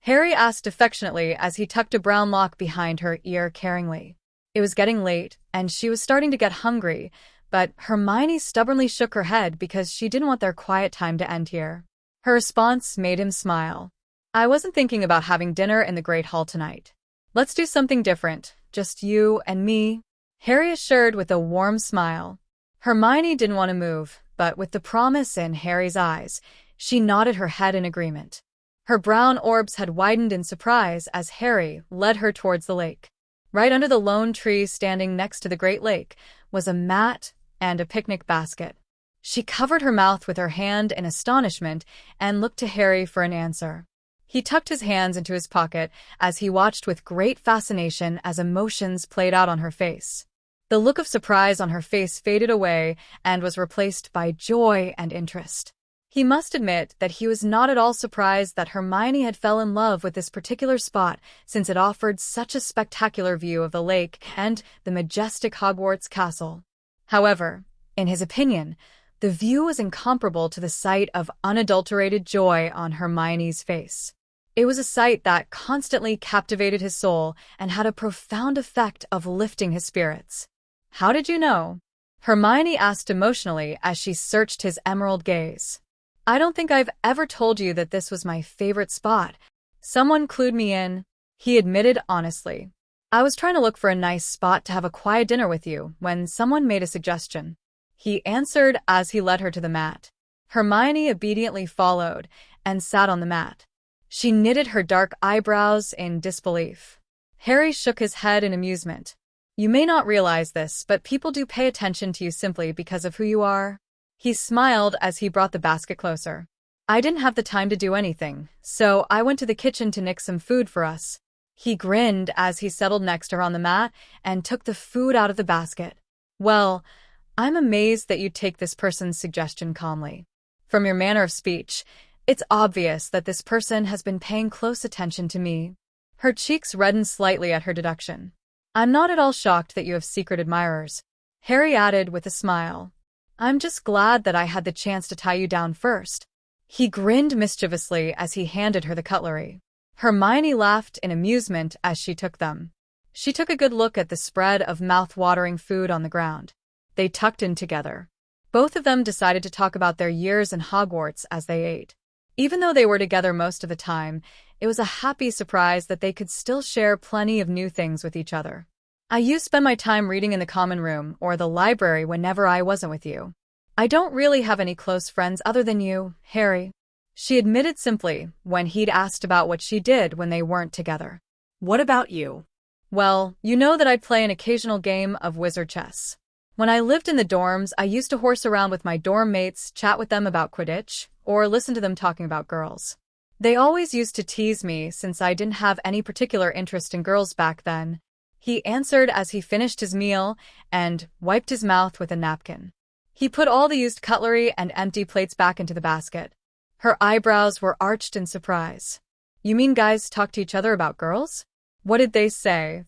Harry asked affectionately as he tucked a brown lock behind her ear caringly. It was getting late, and she was starting to get hungry, but Hermione stubbornly shook her head because she didn't want their quiet time to end here. Her response made him smile. "I wasn't thinking about having dinner in the Great Hall tonight. Let's do something different, just you and me," Harry assured with a warm smile. Hermione didn't want to move, but with the promise in Harry's eyes, she nodded her head in agreement. Her brown orbs had widened in surprise as Harry led her towards the lake. Right under the lone tree standing next to the Great Lake was a mat and a picnic basket. She covered her mouth with her hand in astonishment and looked to Harry for an answer. He tucked his hands into his pocket as he watched with great fascination as emotions played out on her face. The look of surprise on her face faded away and was replaced by joy and interest. He must admit that he was not at all surprised that Hermione had fell in love with this particular spot since it offered such a spectacular view of the lake and the majestic Hogwarts castle. However, in his opinion, the view was incomparable to the sight of unadulterated joy on Hermione's face. It was a sight that constantly captivated his soul and had a profound effect of lifting his spirits. "How did you know?" Hermione asked emotionally as she searched his emerald gaze. "I don't think I've ever told you that this was my favorite spot. Someone clued me in," he admitted honestly. "I was trying to look for a nice spot to have a quiet dinner with you when someone made a suggestion," he answered as he led her to the mat. Hermione obediently followed and sat on the mat. She knitted her dark eyebrows in disbelief. Harry shook his head in amusement. You may not realize this, but people do pay attention to you simply because of who you are. He smiled as he brought the basket closer. I didn't have the time to do anything, so I went to the kitchen to nix some food for us. He grinned as he settled next to her on the mat and took the food out of the basket. Well, I'm amazed that you take this person's suggestion calmly. From your manner of speech, it's obvious that this person has been paying close attention to me. Her cheeks reddened slightly at her deduction. I'm not at all shocked that you have secret admirers, Harry added with a smile. I'm just glad that I had the chance to tie you down first. He grinned mischievously as he handed her the cutlery. Hermione laughed in amusement as she took them. She took a good look at the spread of mouth-watering food on the ground. They tucked in together. Both of them decided to talk about their years in Hogwarts as they ate. Even though they were together most of the time, it was a happy surprise that they could still share plenty of new things with each other. I used to spend my time reading in the common room or the library whenever I wasn't with you. I don't really have any close friends other than you, Harry, she admitted simply when he'd asked about what she did when they weren't together. What about you? Well, you know that I'd play an occasional game of wizard chess. When I lived in the dorms, I used to horse around with my dorm mates, chat with them about Quidditch, or listen to them talking about girls. They always used to tease me since I didn't have any particular interest in girls back then, he answered as he finished his meal and wiped his mouth with a napkin. He put all the used cutlery and empty plates back into the basket. Her eyebrows were arched in surprise. You mean guys talk to each other about girls? What did they say?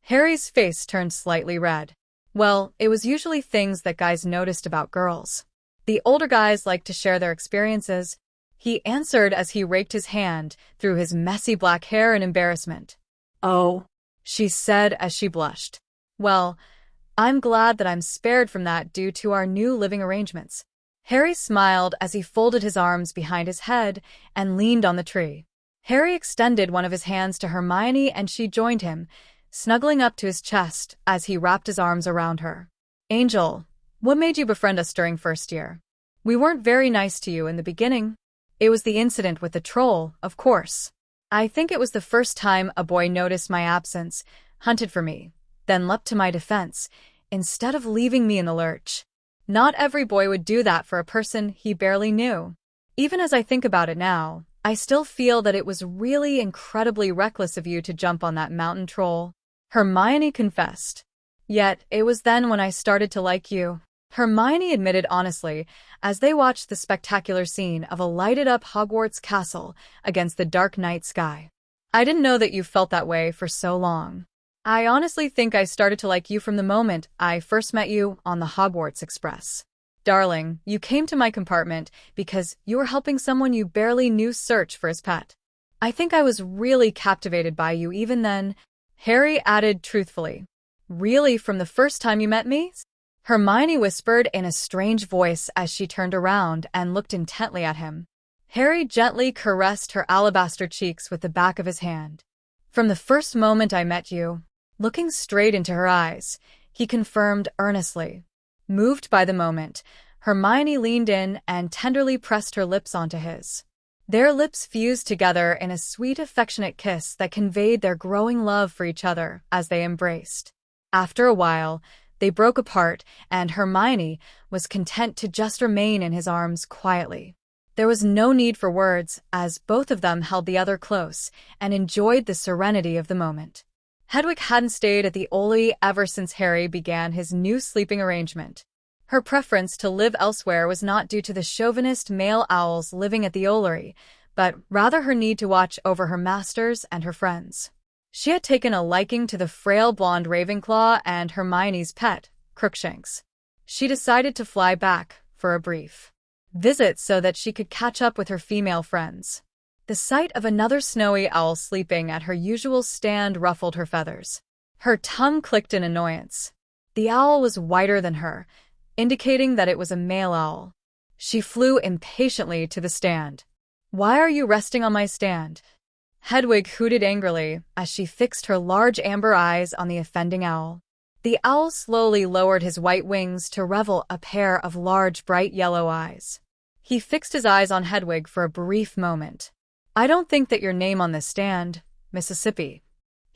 Harry's face turned slightly red. Well, it was usually things that guys noticed about girls. The older guys liked to share their experiences, he answered as he raked his hand through his messy black hair in embarrassment. Oh, she said as she blushed. Well, I'm glad that I'm spared from that due to our new living arrangements. Harry smiled as he folded his arms behind his head and leaned on the tree. Harry extended one of his hands to Hermione and she joined him, snuggling up to his chest as he wrapped his arms around her. Angel, what made you befriend us during first year? We weren't very nice to you in the beginning. It was the incident with the troll, of course. I think it was the first time a boy noticed my absence, hunted for me, then leapt to my defense, instead of leaving me in the lurch. Not every boy would do that for a person he barely knew. Even as I think about it now, I still feel that it was really incredibly reckless of you to jump on that mountain troll, Hermione confessed. Yet, it was then when I started to like you, Hermione admitted honestly, as they watched the spectacular scene of a lighted-up Hogwarts castle against the dark night sky. I didn't know that you felt that way for so long. I honestly think I started to like you from the moment I first met you on the Hogwarts Express. Darling, you came to my compartment because you were helping someone you barely knew search for his pet. I think I was really captivated by you even then, Harry added truthfully. Really, from the first time you met me? Hermione whispered in a strange voice as she turned around and looked intently at him. Harry gently caressed her alabaster cheeks with the back of his hand. From the first moment I met you, looking straight into her eyes, he confirmed earnestly. Moved by the moment, Hermione leaned in and tenderly pressed her lips onto his. Their lips fused together in a sweet, affectionate kiss that conveyed their growing love for each other as they embraced. After a while, they broke apart, and Hermione was content to just remain in his arms quietly. There was no need for words, as both of them held the other close and enjoyed the serenity of the moment. Hedwig hadn't stayed at the Ole ever since Harry began his new sleeping arrangement. Her preference to live elsewhere was not due to the chauvinist male owls living at the Olery, but rather her need to watch over her masters and her friends. She had taken a liking to the frail blonde Ravenclaw and Hermione's pet, Crookshanks. She decided to fly back for a brief visit so that she could catch up with her female friends. The sight of another snowy owl sleeping at her usual stand ruffled her feathers. Her tongue clicked in annoyance. The owl was whiter than her, indicating that it was a male owl. She flew impatiently to the stand. "Why are you resting on my stand?" Hedwig hooted angrily as she fixed her large amber eyes on the offending owl. The owl slowly lowered his white wings to reveal a pair of large, bright yellow eyes. He fixed his eyes on Hedwig for a brief moment. "I don't think that your name on this stand, Mississippi."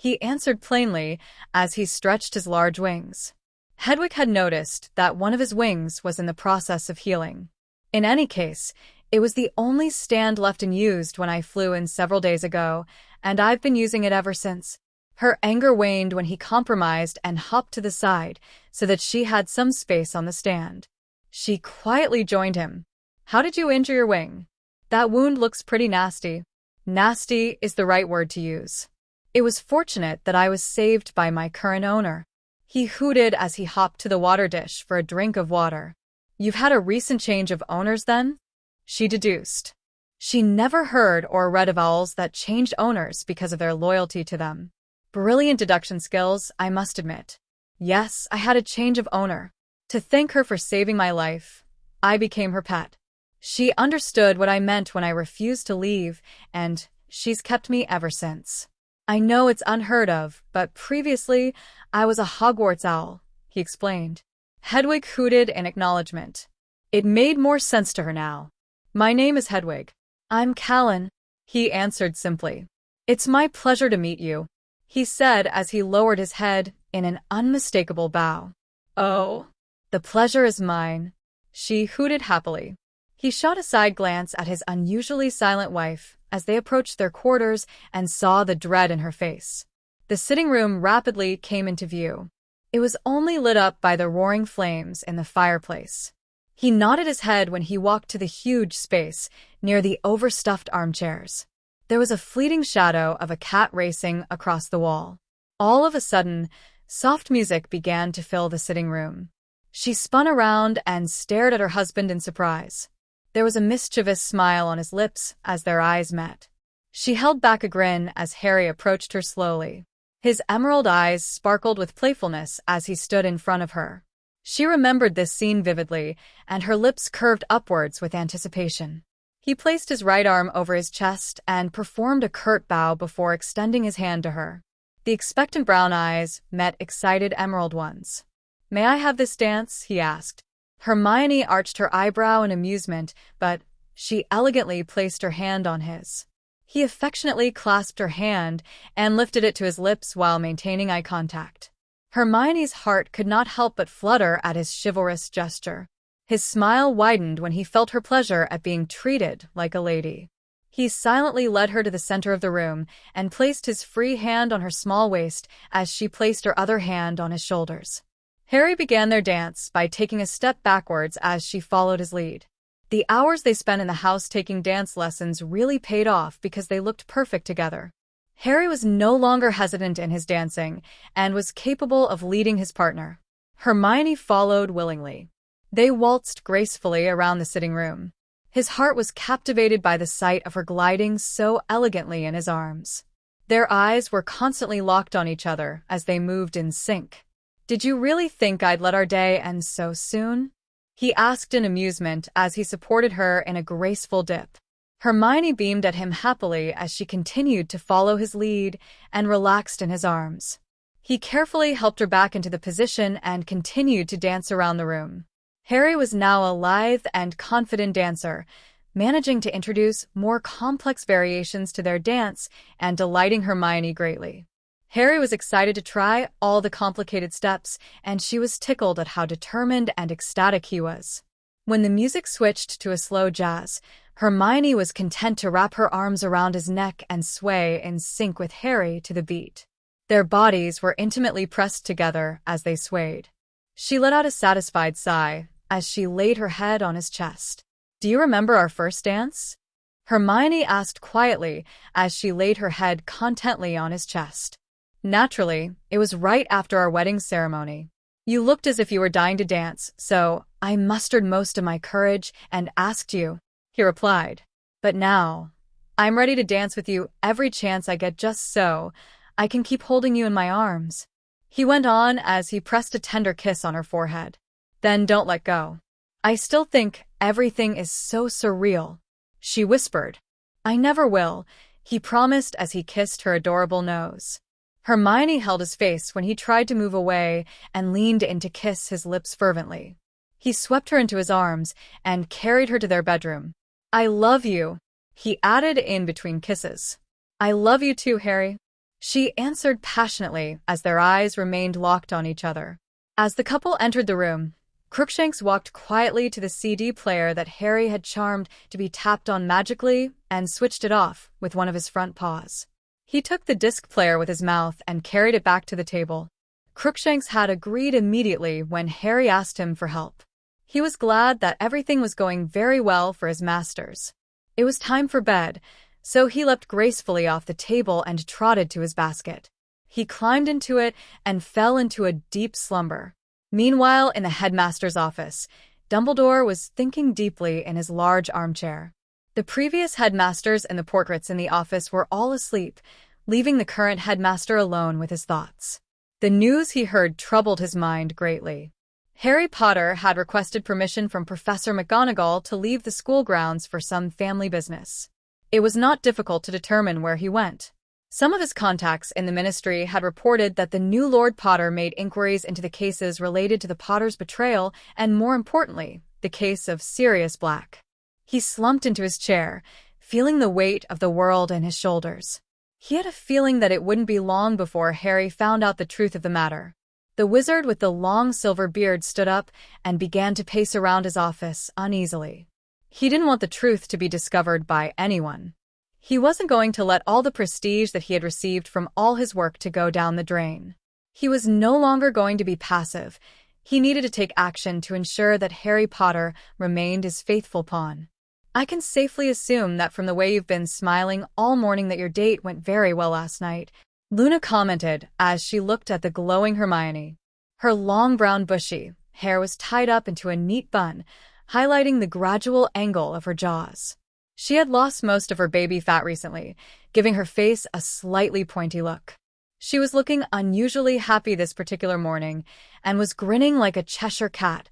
he answered plainly as he stretched his large wings. Hedwig had noticed that one of his wings was in the process of healing. In any case, it was the only stand left unused when I flew in several days ago, and I've been using it ever since. Her anger waned when he compromised and hopped to the side so that she had some space on the stand. She quietly joined him. How did you injure your wing? That wound looks pretty nasty. Nasty is the right word to use. It was fortunate that I was saved by my current owner. He hooted as he hopped to the water dish for a drink of water. You've had a recent change of owners then? She deduced. She never heard or read of owls that changed owners because of their loyalty to them. Brilliant deduction skills, I must admit. Yes, I had a change of owner. To thank her for saving my life, I became her pet. She understood what I meant when I refused to leave, and she's kept me ever since. I know it's unheard of, but previously, I was a Hogwarts owl, he explained. Hedwig hooted in acknowledgement. It made more sense to her now. My name is Hedwig. I'm Callan, he answered simply. It's my pleasure to meet you, he said as he lowered his head in an unmistakable bow. Oh, the pleasure is mine, she hooted happily. He shot a side glance at his unusually silent wife as they approached their quarters and saw the dread in her face. The sitting room rapidly came into view. It was only lit up by the roaring flames in the fireplace. He nodded his head when he walked to the huge space near the overstuffed armchairs. There was a fleeting shadow of a cat racing across the wall. All of a sudden, soft music began to fill the sitting room. She spun around and stared at her husband in surprise. There was a mischievous smile on his lips as their eyes met. She held back a grin as Harry approached her slowly. His emerald eyes sparkled with playfulness as he stood in front of her. She remembered this scene vividly, and her lips curved upwards with anticipation. He placed his right arm over his chest and performed a curt bow before extending his hand to her. The expectant brown eyes met excited emerald ones. "May I have this dance?" he asked. Hermione arched her eyebrow in amusement, but she elegantly placed her hand on his. He affectionately clasped her hand and lifted it to his lips while maintaining eye contact. Hermione's heart could not help but flutter at his chivalrous gesture. His smile widened when he felt her pleasure at being treated like a lady. He silently led her to the center of the room and placed his free hand on her small waist as she placed her other hand on his shoulders. Harry began their dance by taking a step backwards as she followed his lead. The hours they spent in the house taking dance lessons really paid off because they looked perfect together. Harry was no longer hesitant in his dancing and was capable of leading his partner. Hermione followed willingly. They waltzed gracefully around the sitting room. His heart was captivated by the sight of her gliding so elegantly in his arms. Their eyes were constantly locked on each other as they moved in sync. "Did you really think I'd let our day end so soon?" he asked in amusement as he supported her in a graceful dip. Hermione beamed at him happily as she continued to follow his lead and relaxed in his arms. He carefully helped her back into the position and continued to dance around the room. Harry was now a lithe and confident dancer, managing to introduce more complex variations to their dance and delighting Hermione greatly. Harry was excited to try all the complicated steps, and she was tickled at how determined and ecstatic he was. When the music switched to a slow jazz, Hermione was content to wrap her arms around his neck and sway in sync with Harry to the beat. Their bodies were intimately pressed together as they swayed. She let out a satisfied sigh as she laid her head on his chest. "Do you remember our first dance?" Hermione asked quietly as she laid her head contently on his chest. "Naturally, it was right after our wedding ceremony. You looked as if you were dying to dance, so I mustered most of my courage and asked you," he replied. "But now, I'm ready to dance with you every chance I get just so I can keep holding you in my arms," he went on as he pressed a tender kiss on her forehead. "Then don't let go. I still think everything is so surreal," she whispered. "I never will," he promised as he kissed her adorable nose. Hermione held his face when he tried to move away and leaned in to kiss his lips fervently. He swept her into his arms and carried her to their bedroom. "I love you," he added in between kisses. "I love you too, Harry," she answered passionately as their eyes remained locked on each other. As the couple entered the room, Crookshanks walked quietly to the CD player that Harry had charmed to be tapped on magically and switched it off with one of his front paws. He took the disc player with his mouth and carried it back to the table. Crookshanks had agreed immediately when Harry asked him for help. He was glad that everything was going very well for his masters. It was time for bed, so he leapt gracefully off the table and trotted to his basket. He climbed into it and fell into a deep slumber. Meanwhile, in the headmaster's office, Dumbledore was thinking deeply in his large armchair. The previous headmasters and the portraits in the office were all asleep, leaving the current headmaster alone with his thoughts. The news he heard troubled his mind greatly. Harry Potter had requested permission from Professor McGonagall to leave the school grounds for some family business. It was not difficult to determine where he went. Some of his contacts in the ministry had reported that the new Lord Potter made inquiries into the cases related to the Potters' betrayal and, more importantly, the case of Sirius Black. He slumped into his chair, feeling the weight of the world on his shoulders. He had a feeling that it wouldn't be long before Harry found out the truth of the matter. The wizard with the long silver beard stood up and began to pace around his office uneasily. He didn't want the truth to be discovered by anyone. He wasn't going to let all the prestige that he had received from all his work to go down the drain. He was no longer going to be passive. He needed to take action to ensure that Harry Potter remained his faithful pawn. I can safely assume that from the way you've been smiling all morning that your date went very well last night, Luna commented as she looked at the glowing Hermione. Her long brown bushy hair was tied up into a neat bun, highlighting the gradual angle of her jaws. She had lost most of her baby fat recently, giving her face a slightly pointy look. She was looking unusually happy this particular morning and was grinning like a Cheshire cat,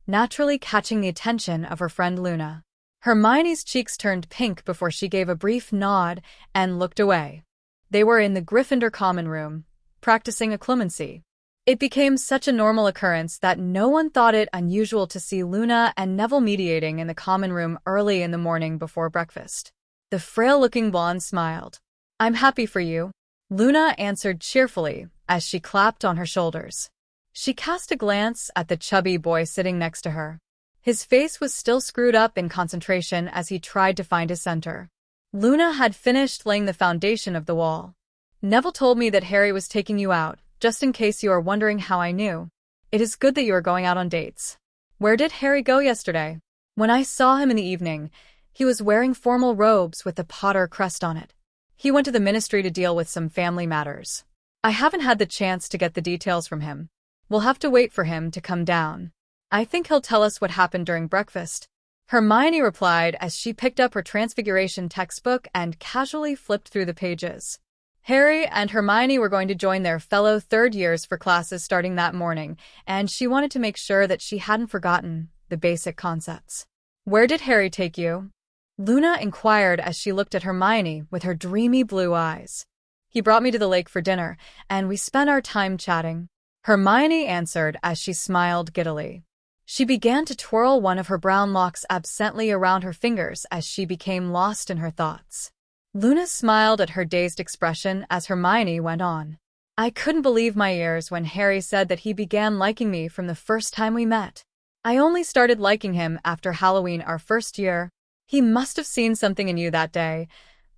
naturally catching the attention of her friend Luna. Hermione's cheeks turned pink before she gave a brief nod and looked away. They were in the Gryffindor common room, practicing occlumency. It became such a normal occurrence that no one thought it unusual to see Luna and Neville mediating in the common room early in the morning before breakfast. The frail-looking blonde smiled. "I'm happy for you," Luna answered cheerfully as she clapped on her shoulders. She cast a glance at the chubby boy sitting next to her. His face was still screwed up in concentration as he tried to find his center. Luna had finished laying the foundation of the wall. "Neville told me that Harry was taking you out, just in case you are wondering how I knew. It is good that you are going out on dates." "Where did Harry go yesterday?" "When I saw him in the evening, he was wearing formal robes with the Potter crest on it. He went to the ministry to deal with some family matters. I haven't had the chance to get the details from him. We'll have to wait for him to come down. I think he'll tell us what happened during breakfast," Hermione replied as she picked up her Transfiguration textbook and casually flipped through the pages. Harry and Hermione were going to join their fellow third years for classes starting that morning, and she wanted to make sure that she hadn't forgotten the basic concepts. "Where did Harry take you?" Luna inquired as she looked at Hermione with her dreamy blue eyes. "He brought me to the lake for dinner, and we spent our time chatting," Hermione answered as she smiled giddily. She began to twirl one of her brown locks absently around her fingers as she became lost in her thoughts. Luna smiled at her dazed expression as Hermione went on. "I couldn't believe my ears when Harry said that he began liking me from the first time we met. I only started liking him after Halloween our first year. He must have seen something in you that day,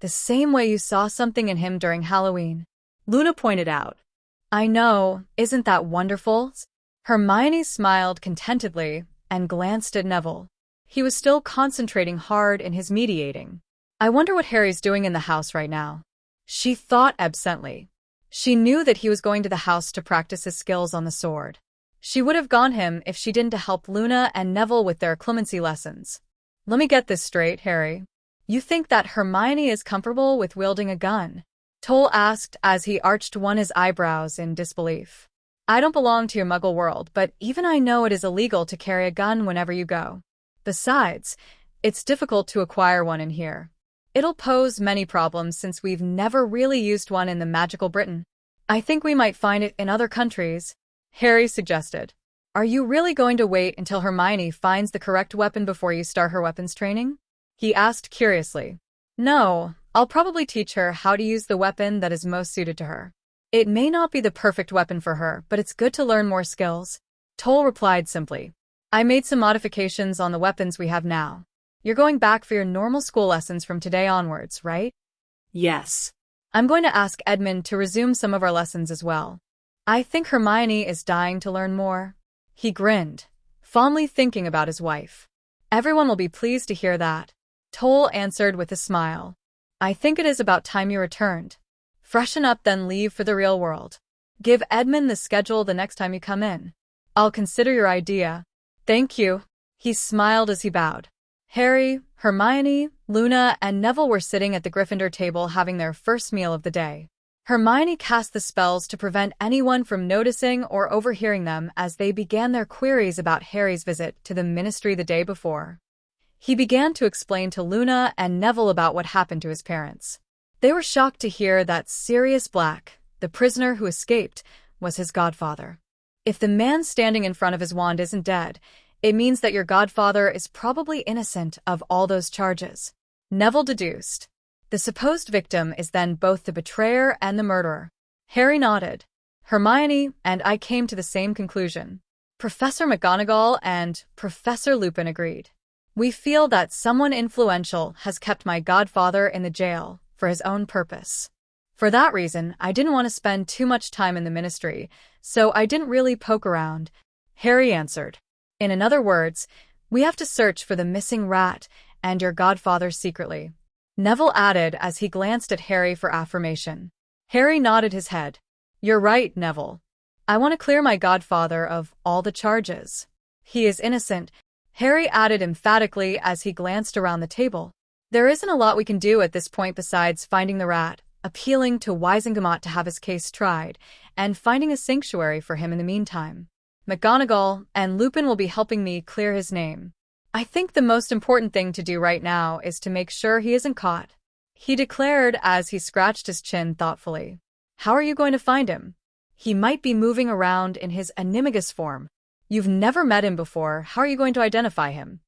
the same way you saw something in him during Halloween," Luna pointed out. "I know, isn't that wonderful?" Hermione smiled contentedly and glanced at Neville. He was still concentrating hard in his mediating. "I wonder what Harry's doing in the house right now," she thought absently. She knew that he was going to the house to practice his skills on the sword. She would have gone him if she didn't to help Luna and Neville with their clemency lessons. "Let me get this straight, Harry. You think that Hermione is comfortable with wielding a gun?" Toll asked as he arched his eyebrows in disbelief. "I don't belong to your muggle world, but even I know it is illegal to carry a gun whenever you go. Besides, it's difficult to acquire one in here. It'll pose many problems since we've never really used one in the magical Britain. I think we might find it in other countries," Harry suggested. "Are you really going to wait until Hermione finds the correct weapon before you start her weapons training?" he asked curiously. "No, I'll probably teach her how to use the weapon that is most suited to her. It may not be the perfect weapon for her, but it's good to learn more skills. Toll replied simply. I made some modifications on the weapons we have now. You're going back for your normal school lessons from today onwards, right? Yes. I'm going to ask Edmund to resume some of our lessons as well. I think Hermione is dying to learn more. He grinned, fondly thinking about his wife. Everyone will be pleased to hear that. Toll answered with a smile. I think it is about time you returned. Freshen up, then leave for the real world. Give Edmund the schedule the next time you come in. I'll consider your idea. Thank you. He smiled as he bowed. Harry, Hermione, Luna, and Neville were sitting at the Gryffindor table having their first meal of the day. Hermione cast the spells to prevent anyone from noticing or overhearing them as they began their queries about Harry's visit to the Ministry the day before. He began to explain to Luna and Neville about what happened to his parents. They were shocked to hear that Sirius Black, the prisoner who escaped, was his godfather. If the man standing in front of his wand isn't dead, it means that your godfather is probably innocent of all those charges. Neville deduced. The supposed victim is then both the betrayer and the murderer. Harry nodded. Hermione and I came to the same conclusion. Professor McGonagall and Professor Lupin agreed. We feel that someone influential has kept my godfather in the jail for his own purpose. For that reason, I didn't want to spend too much time in the ministry, so I didn't really poke around, Harry answered. In other words, we have to search for the missing rat and your godfather secretly. Neville added as he glanced at Harry for affirmation. Harry nodded his head. You're right, Neville. I want to clear my godfather of all the charges. He is innocent, Harry added emphatically as he glanced around the table. There isn't a lot we can do at this point besides finding the rat, appealing to Wisengamot to have his case tried, and finding a sanctuary for him in the meantime. McGonagall and Lupin will be helping me clear his name. I think the most important thing to do right now is to make sure he isn't caught, he declared as he scratched his chin thoughtfully. How are you going to find him? He might be moving around in his animagus form. You've never met him before, how are you going to identify him?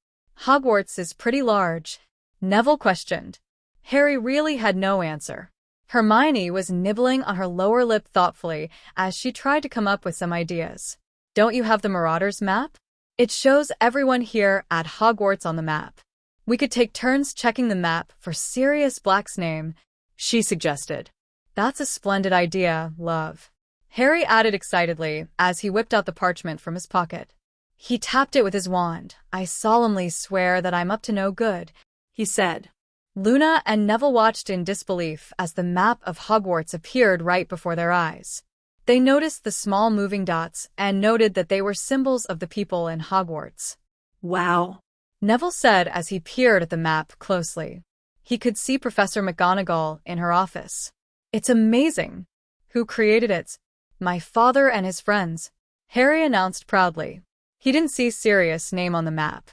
Hogwarts is pretty large, Neville questioned. Harry really had no answer. Hermione was nibbling on her lower lip thoughtfully as she tried to come up with some ideas. Don't you have the Marauders map? It shows everyone here at Hogwarts on the map. We could take turns checking the map for Sirius Black's name, she suggested. That's a splendid idea, love. Harry added excitedly as he whipped out the parchment from his pocket. He tapped it with his wand. I solemnly swear that I'm up to no good, he said. Luna and Neville watched in disbelief as the map of Hogwarts appeared right before their eyes. They noticed the small moving dots and noted that they were symbols of the people in Hogwarts. Wow, Neville said as he peered at the map closely. He could see Professor McGonagall in her office. It's amazing. Who created it? My father and his friends, Harry announced proudly. He didn't see Sirius' name on the map.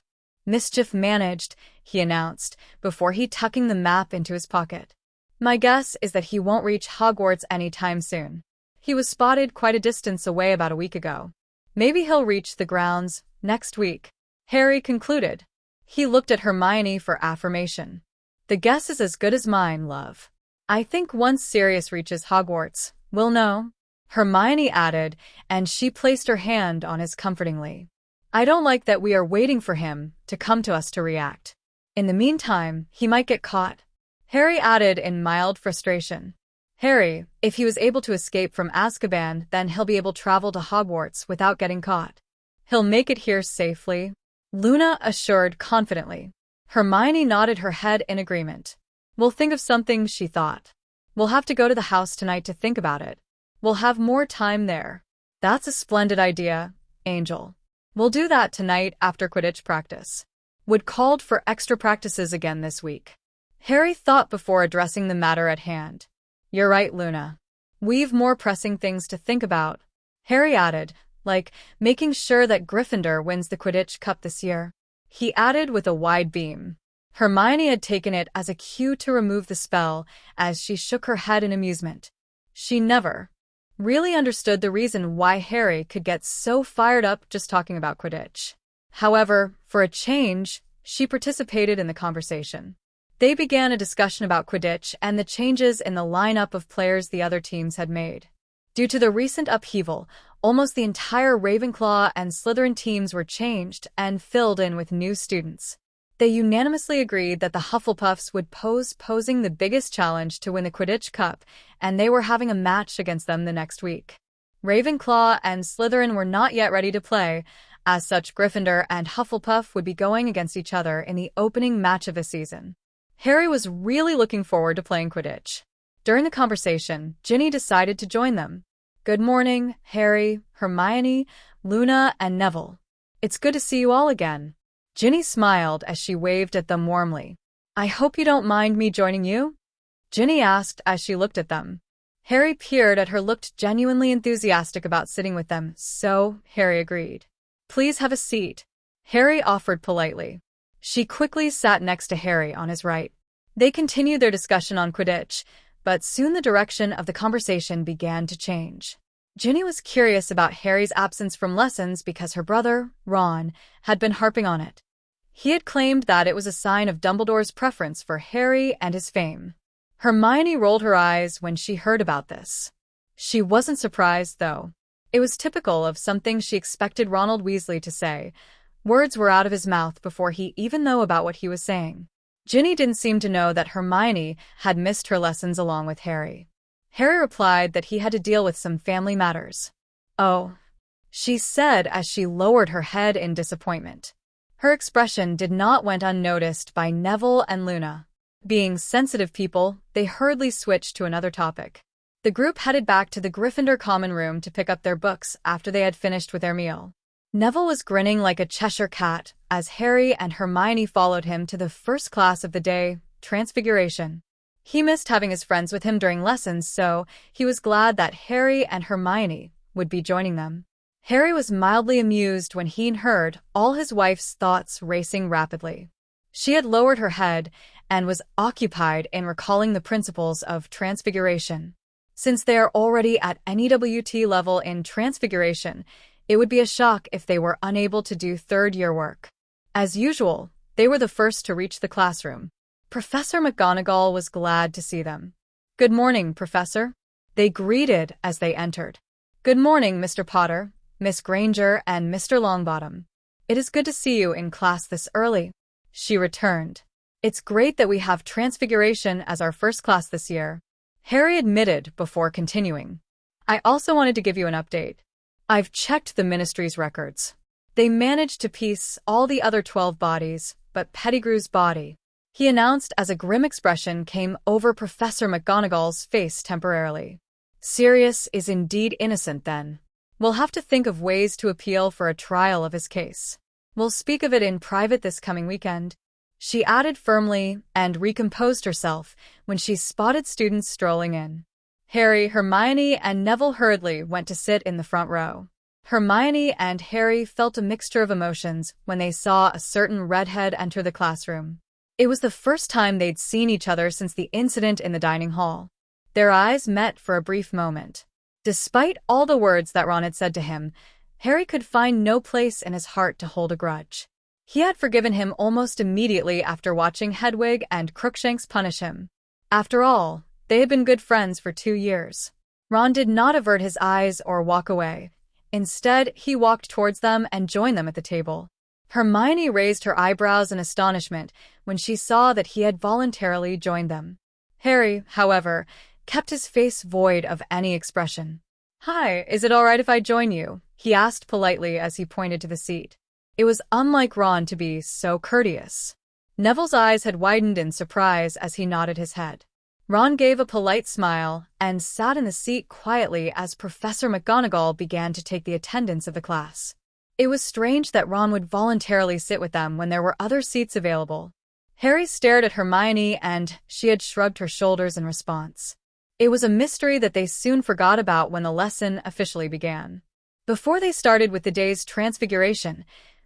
Mischief managed, he announced, before he tucking the map into his pocket. My guess is that he won't reach Hogwarts anytime soon. He was spotted quite a distance away about a week ago. Maybe he'll reach the grounds next week, Harry concluded. He looked at Hermione for affirmation. The guess is as good as mine, love. I think once Sirius reaches Hogwarts, we'll know, Hermione added, and she placed her hand on his comfortingly. I don't like that we are waiting for him to come to us to react. In the meantime, he might get caught, Harry added in mild frustration. Harry, if he was able to escape from Azkaban, then he'll be able to travel to Hogwarts without getting caught. He'll make it here safely, Luna assured confidently. Hermione nodded her head in agreement. We'll think of something, she thought. We'll have to go to the house tonight to think about it. We'll have more time there. That's a splendid idea, Angel. We'll do that tonight after Quidditch practice. Wood called for extra practices again this week. Harry thought before addressing the matter at hand. You're right, Luna. We've more pressing things to think about, Harry added, like making sure that Gryffindor wins the Quidditch Cup this year. He added with a wide beam. Hermione had taken it as a cue to remove the spell as she shook her head in amusement. She never really understood the reason why Harry could get so fired up just talking about Quidditch. However, for a change, she participated in the conversation. They began a discussion about Quidditch and the changes in the lineup of players the other teams had made. Due to the recent upheaval, almost the entire Ravenclaw and Slytherin teams were changed and filled in with new students. They unanimously agreed that the Hufflepuffs would posing the biggest challenge to win the Quidditch Cup, and they were having a match against them the next week. Ravenclaw and Slytherin were not yet ready to play. As such, Gryffindor and Hufflepuff would be going against each other in the opening match of the season. Harry was really looking forward to playing Quidditch. During the conversation, Ginny decided to join them. "Good morning, Harry, Hermione, Luna, and Neville. It's good to see you all again." Ginny smiled as she waved at them warmly. "I hope you don't mind me joining you?" Ginny asked as she looked at them. Harry peered at her, looked genuinely enthusiastic about sitting with them, so Harry agreed. "Please have a seat," Harry offered politely. She quickly sat next to Harry on his right. They continued their discussion on Quidditch, but soon the direction of the conversation began to change. Ginny was curious about Harry's absence from lessons because her brother, Ron, had been harping on it. He had claimed that it was a sign of Dumbledore's preference for Harry and his fame. Hermione rolled her eyes when she heard about this. She wasn't surprised, though. It was typical of something she expected Ronald Weasley to say. Words were out of his mouth before he even knew about what he was saying. Ginny didn't seem to know that Hermione had missed her lessons along with Harry. Harry replied that he had to deal with some family matters. "Oh," she said as she lowered her head in disappointment. Her expression did not went unnoticed by Neville and Luna. Being sensitive people, they hurriedly switched to another topic. The group headed back to the Gryffindor common room to pick up their books after they had finished with their meal. Neville was grinning like a Cheshire cat as Harry and Hermione followed him to the first class of the day, Transfiguration. He missed having his friends with him during lessons, so he was glad that Harry and Hermione would be joining them. Harry was mildly amused when he heard all his wife's thoughts racing rapidly. She had lowered her head and was occupied in recalling the principles of Transfiguration. Since they are already at NEWT level in Transfiguration, it would be a shock if they were unable to do third-year work. As usual, they were the first to reach the classroom. Professor McGonagall was glad to see them. "Good morning, Professor," they greeted as they entered. "Good morning, Mr. Potter, Miss Granger, and Mr. Longbottom. It is good to see you in class this early," she returned. "It's great that we have Transfiguration as our first class this year," Harry admitted before continuing. "I also wanted to give you an update. I've checked the Ministry's records. They managed to piece all the other 12 bodies, but Pettigrew's body," he announced as a grim expression came over Professor McGonagall's face temporarily. "Sirius is indeed innocent then. We'll have to think of ways to appeal for a trial of his case. We'll speak of it in private this coming weekend," she added firmly and recomposed herself when she spotted students strolling in. Harry, Hermione, and Neville hurriedly went to sit in the front row. Hermione and Harry felt a mixture of emotions when they saw a certain redhead enter the classroom. It was the first time they'd seen each other since the incident in the dining hall. Their eyes met for a brief moment. Despite all the words that Ron had said to him, Harry could find no place in his heart to hold a grudge. He had forgiven him almost immediately after watching Hedwig and Crookshanks punish him. After all, they had been good friends for 2 years. Ron did not avert his eyes or walk away. Instead, he walked towards them and joined them at the table. Hermione raised her eyebrows in astonishment when she saw that he had voluntarily joined them. Harry, however, kept his face void of any expression. "Hi, is it all right if I join you?" he asked politely as he pointed to the seat. It was unlike Ron to be so courteous. Neville's eyes had widened in surprise as he nodded his head. Ron gave a polite smile and sat in the seat quietly as Professor McGonagall began to take the attendance of the class. It was strange that Ron would voluntarily sit with them when there were other seats available. Harry stared at Hermione and she had shrugged her shoulders in response. It was a mystery that they soon forgot about when the lesson officially began. Before they started with the day's Transfiguration,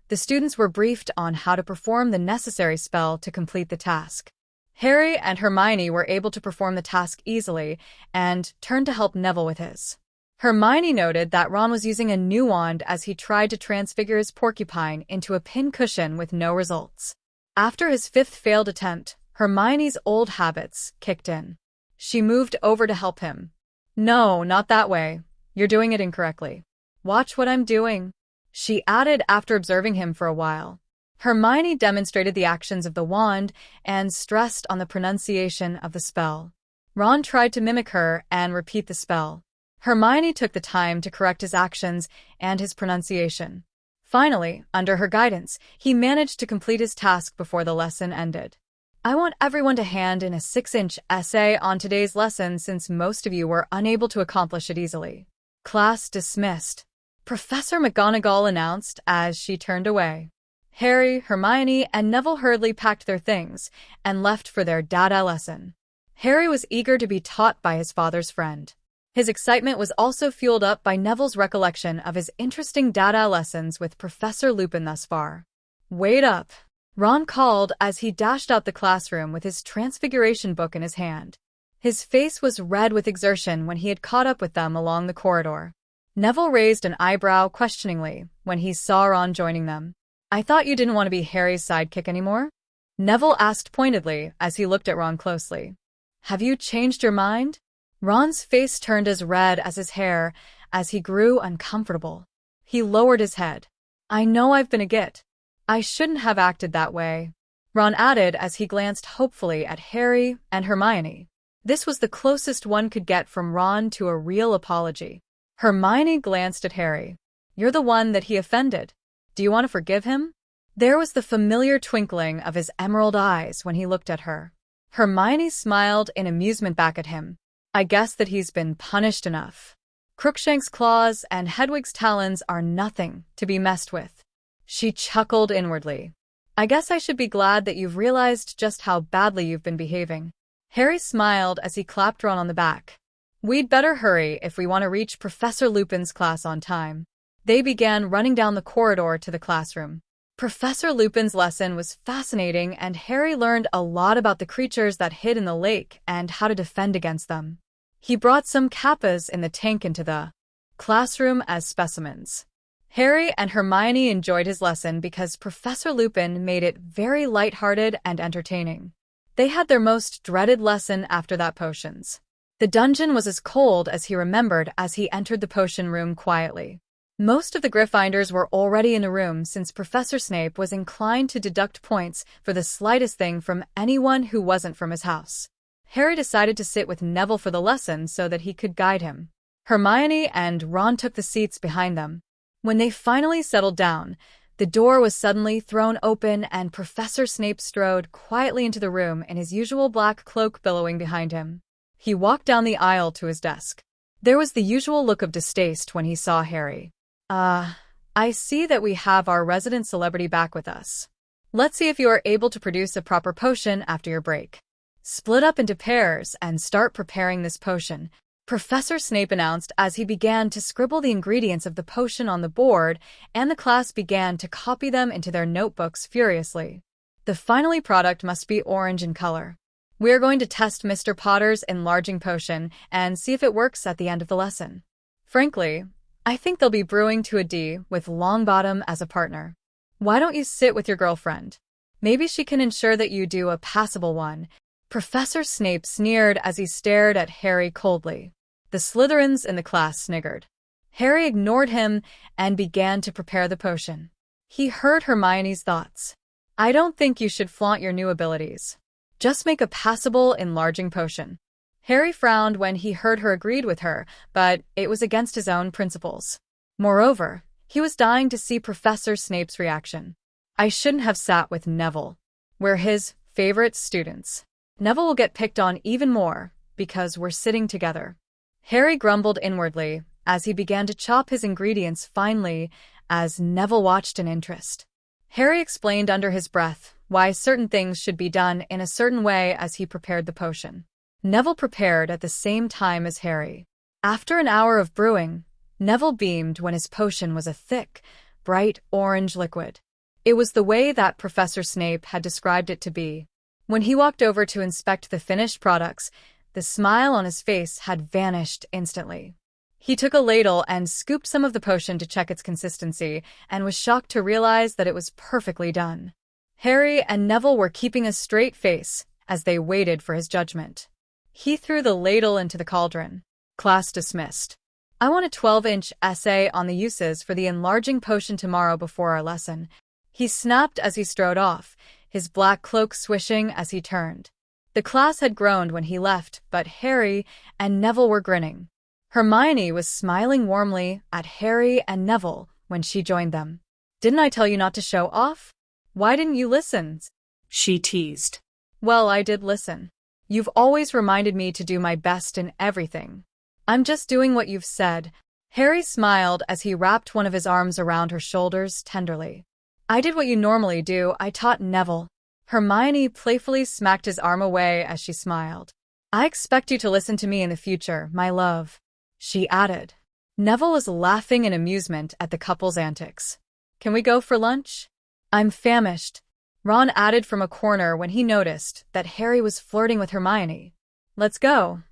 the students were briefed on how to perform the necessary spell to complete the task. Harry and Hermione were able to perform the task easily and turned to help Neville with his. Hermione noted that Ron was using a new wand as he tried to transfigure his porcupine into a pincushion with no results. After his 5th failed attempt, Hermione's old habits kicked in. She moved over to help him. "No, not that way. You're doing it incorrectly. Watch what I'm doing," she added after observing him for a while. Hermione demonstrated the actions of the wand and stressed on the pronunciation of the spell. Ron tried to mimic her and repeat the spell. Hermione took the time to correct his actions and his pronunciation. Finally, under her guidance, he managed to complete his task before the lesson ended. "I want everyone to hand in a 6-inch essay on today's lesson since most of you were unable to accomplish it easily." "Class dismissed," Professor McGonagall announced as she turned away. Harry, Hermione, and Neville hurriedly packed their things and left for their dada lesson. Harry was eager to be taught by his father's friend. His excitement was also fueled up by Neville's recollection of his interesting dada lessons with Professor Lupin thus far. "Wait up," Ron called as he dashed out the classroom with his Transfiguration book in his hand. His face was red with exertion when he had caught up with them along the corridor. Neville raised an eyebrow questioningly when he saw Ron joining them. "I thought you didn't want to be Harry's sidekick anymore?" Neville asked pointedly as he looked at Ron closely. "Have you changed your mind?" Ron's face turned as red as his hair as he grew uncomfortable. He lowered his head. "I know I've been a git. I shouldn't have acted that way," Ron added as he glanced hopefully at Harry and Hermione. This was the closest one could get from Ron to a real apology. Hermione glanced at Harry. "You're the one that he offended. Do you want to forgive him?" There was the familiar twinkling of his emerald eyes when he looked at her. Hermione smiled in amusement back at him. "I guess that he's been punished enough. Crookshank's claws and Hedwig's talons are nothing to be messed with." She chuckled inwardly. "I guess I should be glad that you've realized just how badly you've been behaving." Harry smiled as he clapped Ron on the back. "We'd better hurry if we want to reach Professor Lupin's class on time." They began running down the corridor to the classroom. Professor Lupin's lesson was fascinating, and Harry learned a lot about the creatures that hid in the lake and how to defend against them. He brought some kappas in the tank into the classroom as specimens. Harry and Hermione enjoyed his lesson because Professor Lupin made it very lighthearted and entertaining. They had their most dreaded lesson after that, potions. The dungeon was as cold as he remembered as he entered the potion room quietly. Most of the Gryffindors were already in the room since Professor Snape was inclined to deduct points for the slightest thing from anyone who wasn't from his house. Harry decided to sit with Neville for the lesson so that he could guide him. Hermione and Ron took the seats behind them. When they finally settled down, the door was suddenly thrown open and Professor Snape strode quietly into the room in his usual black cloak billowing behind him. He walked down the aisle to his desk. There was the usual look of distaste when he saw Harry. I see that we have our resident celebrity back with us. Let's see if you are able to produce a proper potion after your break. Split up into pairs and start preparing this potion," Professor Snape announced as he began to scribble the ingredients of the potion on the board, and the class began to copy them into their notebooks furiously. "The final product must be orange in color. We are going to test Mr. Potter's enlarging potion and see if it works at the end of the lesson. Frankly, I think they'll be brewing to a D with Longbottom as a partner. Why don't you sit with your girlfriend? Maybe she can ensure that you do a passable one." Professor Snape sneered as he stared at Harry coldly. The Slytherins in the class sniggered. Harry ignored him and began to prepare the potion. He heard Hermione's thoughts. "I don't think you should flaunt your new abilities. Just make a passable enlarging potion." Harry frowned when he heard her agreed with her, but it was against his own principles. Moreover, he was dying to see Professor Snape's reaction. "I shouldn't have sat with Neville. We're his favorite students. Neville will get picked on even more because we're sitting together." Harry grumbled inwardly as he began to chop his ingredients finely as Neville watched in interest. Harry explained under his breath why certain things should be done in a certain way as he prepared the potion. Neville prepared at the same time as Harry. After an hour of brewing, Neville beamed when his potion was a thick, bright orange liquid. It was the way that Professor Snape had described it to be. When he walked over to inspect the finished products, the smile on his face had vanished instantly. He took a ladle and scooped some of the potion to check its consistency, and was shocked to realize that it was perfectly done. Harry and Neville were keeping a straight face as they waited for his judgment. He threw the ladle into the cauldron. Class dismissed. I want a 12-inch essay on the uses for the enlarging potion tomorrow before our lesson. He snapped as he strode off, his black cloak swishing as he turned. The class had groaned when he left, but Harry and Neville were grinning. Hermione was smiling warmly at Harry and Neville when she joined them. "Didn't I tell you not to show off? Why didn't you listen?" she teased. "Well, I did listen. You've always reminded me to do my best in everything. I'm just doing what you've said." Harry smiled as he wrapped one of his arms around her shoulders tenderly. "I did what you normally do. I taught Neville." Hermione playfully smacked his arm away as she smiled. "I expect you to listen to me in the future, my love," she added. Neville was laughing in amusement at the couple's antics. "Can we go for lunch?" "I'm famished," Ron added from a corner when he noticed that Harry was flirting with Hermione. "Let's go.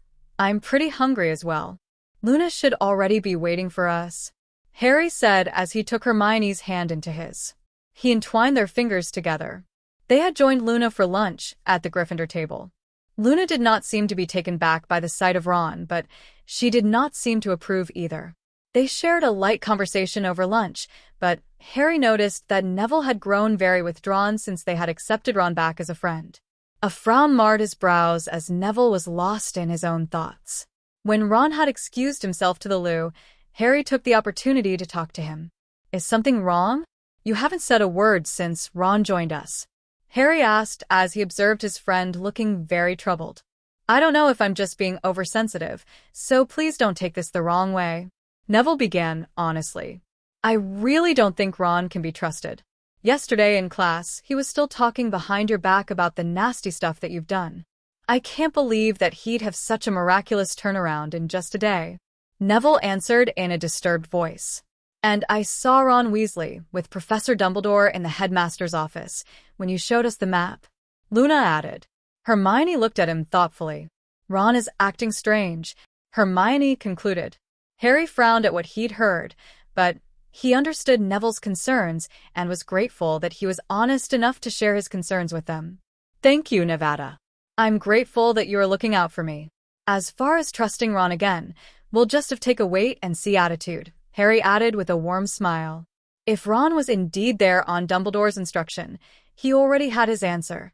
I'm pretty hungry as well. Luna should already be waiting for us," Harry said as he took Hermione's hand into his. He entwined their fingers together. They had joined Luna for lunch at the Gryffindor table. Luna did not seem to be taken back by the sight of Ron, but she did not seem to approve either. They shared a light conversation over lunch, but Harry noticed that Neville had grown very withdrawn since they had accepted Ron back as a friend. A frown marred his brows as Neville was lost in his own thoughts. When Ron had excused himself to the loo, Harry took the opportunity to talk to him. "Is something wrong? You haven't said a word since Ron joined us," Harry asked as he observed his friend looking very troubled. "I don't know if I'm just being oversensitive, so please don't take this the wrong way," Neville began honestly. "I really don't think Ron can be trusted. Yesterday in class, he was still talking behind your back about the nasty stuff that you've done. I can't believe that he'd have such a miraculous turnaround in just a day," Neville answered in a disturbed voice. "And I saw Ron Weasley with Professor Dumbledore in the headmaster's office when you showed us the map," Luna added. Hermione looked at him thoughtfully. "Ron is acting strange," Hermione concluded. Harry frowned at what he'd heard, but he understood Neville's concerns and was grateful that he was honest enough to share his concerns with them. "Thank you, Nevada. I'm grateful that you are looking out for me. As far as trusting Ron again, we'll just have to take a wait-and-see attitude," Harry added with a warm smile. If Ron was indeed there on Dumbledore's instruction, he already had his answer.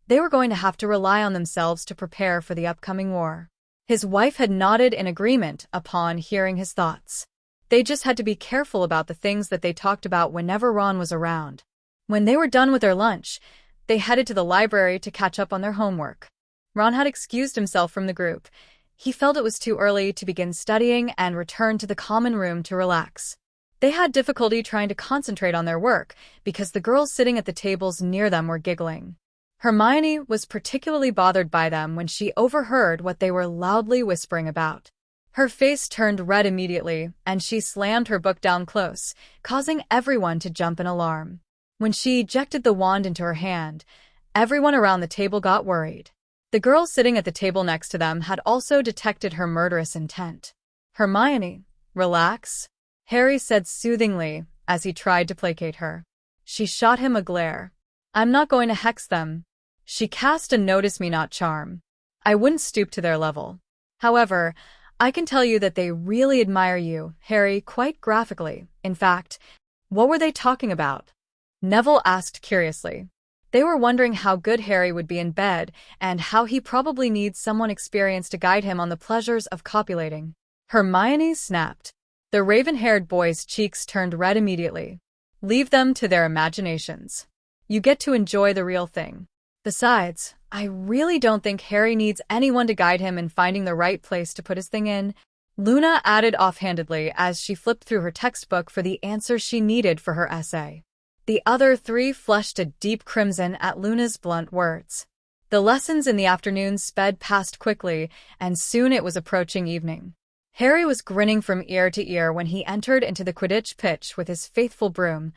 They were going to have to rely on themselves to prepare for the upcoming war. His wife had nodded in agreement upon hearing his thoughts. They just had to be careful about the things that they talked about whenever Ron was around. When they were done with their lunch, they headed to the library to catch up on their homework. Ron had excused himself from the group. He felt it was too early to begin studying and returned to the common room to relax. They had difficulty trying to concentrate on their work because the girls sitting at the tables near them were giggling. Hermione was particularly bothered by them when she overheard what they were loudly whispering about. Her face turned red immediately, and she slammed her book down close, causing everyone to jump in alarm. When she ejected the wand into her hand, everyone around the table got worried. The girl sitting at the table next to them had also detected her murderous intent. "Hermione, relax," Harry said soothingly as he tried to placate her. She shot him a glare. "I'm not going to hex them." She cast a notice-me-not charm. "I wouldn't stoop to their level. However, I can tell you that they really admire you, Harry, quite graphically. In fact, what were they talking about?" Neville asked curiously. They were wondering how good Harry would be in bed and how he probably needs someone experienced to guide him on the pleasures of copulating. Hermione snapped. The raven-haired boy's cheeks turned red immediately. "Leave them to their imaginations. You get to enjoy the real thing. Besides, I really don't think Harry needs anyone to guide him in finding the right place to put his thing in," Luna added offhandedly as she flipped through her textbook for the answers she needed for her essay. The other three flushed a deep crimson at Luna's blunt words. The lessons in the afternoon sped past quickly, and soon it was approaching evening. Harry was grinning from ear to ear when he entered into the Quidditch pitch with his faithful broom,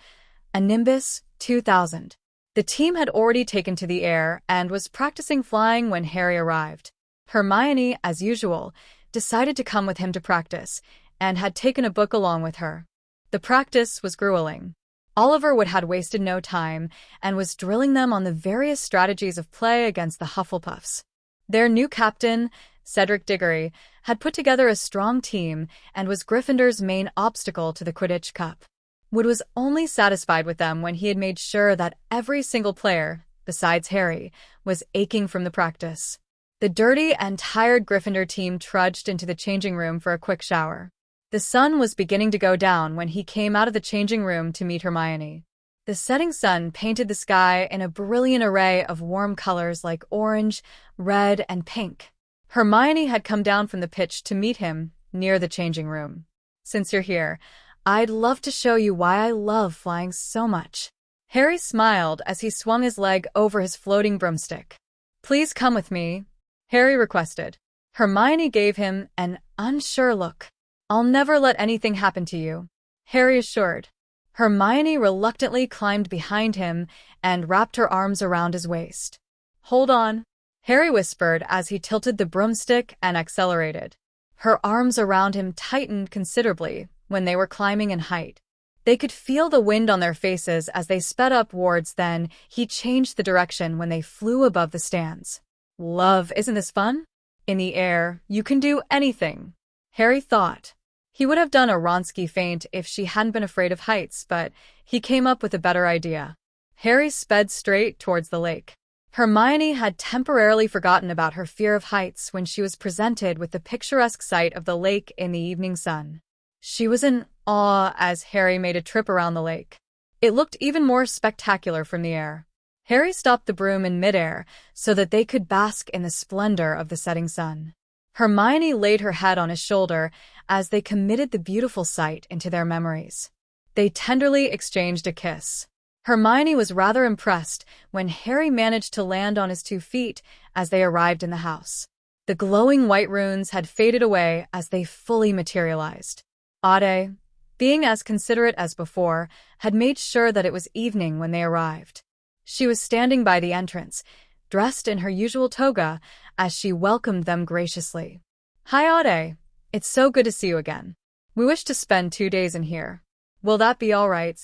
a Nimbus 2000. The team had already taken to the air and was practicing flying when Harry arrived. Hermione, as usual, decided to come with him to practice, and had taken a book along with her. The practice was grueling. Oliver had wasted no time and was drilling them on the various strategies of play against the Hufflepuffs. Their new captain, Cedric Diggory, had put together a strong team and was Gryffindor's main obstacle to the Quidditch Cup. Wood was only satisfied with them when he had made sure that every single player, besides Harry, was aching from the practice. The dirty and tired Gryffindor team trudged into the changing room for a quick shower. The sun was beginning to go down when he came out of the changing room to meet Hermione. The setting sun painted the sky in a brilliant array of warm colors like orange, red, and pink. Hermione had come down from the pitch to meet him near the changing room. "Since you're here, I'd love to show you why I love flying so much." Harry smiled as he swung his leg over his floating broomstick. "Please come with me," Harry requested. Hermione gave him an unsure look. "I'll never let anything happen to you," Harry assured. Hermione reluctantly climbed behind him and wrapped her arms around his waist. "Hold on," Harry whispered as he tilted the broomstick and accelerated. Her arms around him tightened considerably when they were climbing in height. They could feel the wind on their faces as they sped upwards. Then he changed the direction when they flew above the stands. "Love, isn't this fun? In the air, you can do anything," Harry thought. He would have done a Wronski feint if she hadn't been afraid of heights, but he came up with a better idea. Harry sped straight towards the lake. Hermione had temporarily forgotten about her fear of heights when she was presented with the picturesque sight of the lake in the evening sun. She was in awe as Harry made a trip around the lake. It looked even more spectacular from the air. Harry stopped the broom in midair so that they could bask in the splendor of the setting sun. Hermione laid her head on his shoulder as they committed the beautiful sight into their memories. They tenderly exchanged a kiss. Hermione was rather impressed when Harry managed to land on his 2 feet as they arrived in the house. The glowing white runes had faded away as they fully materialized. Ade, being as considerate as before, had made sure that it was evening when they arrived. She was standing by the entrance, dressed in her usual toga, as she welcomed them graciously. "Hi, Ade. It's so good to see you again. We wish to spend 2 days in here. Will that be all right?"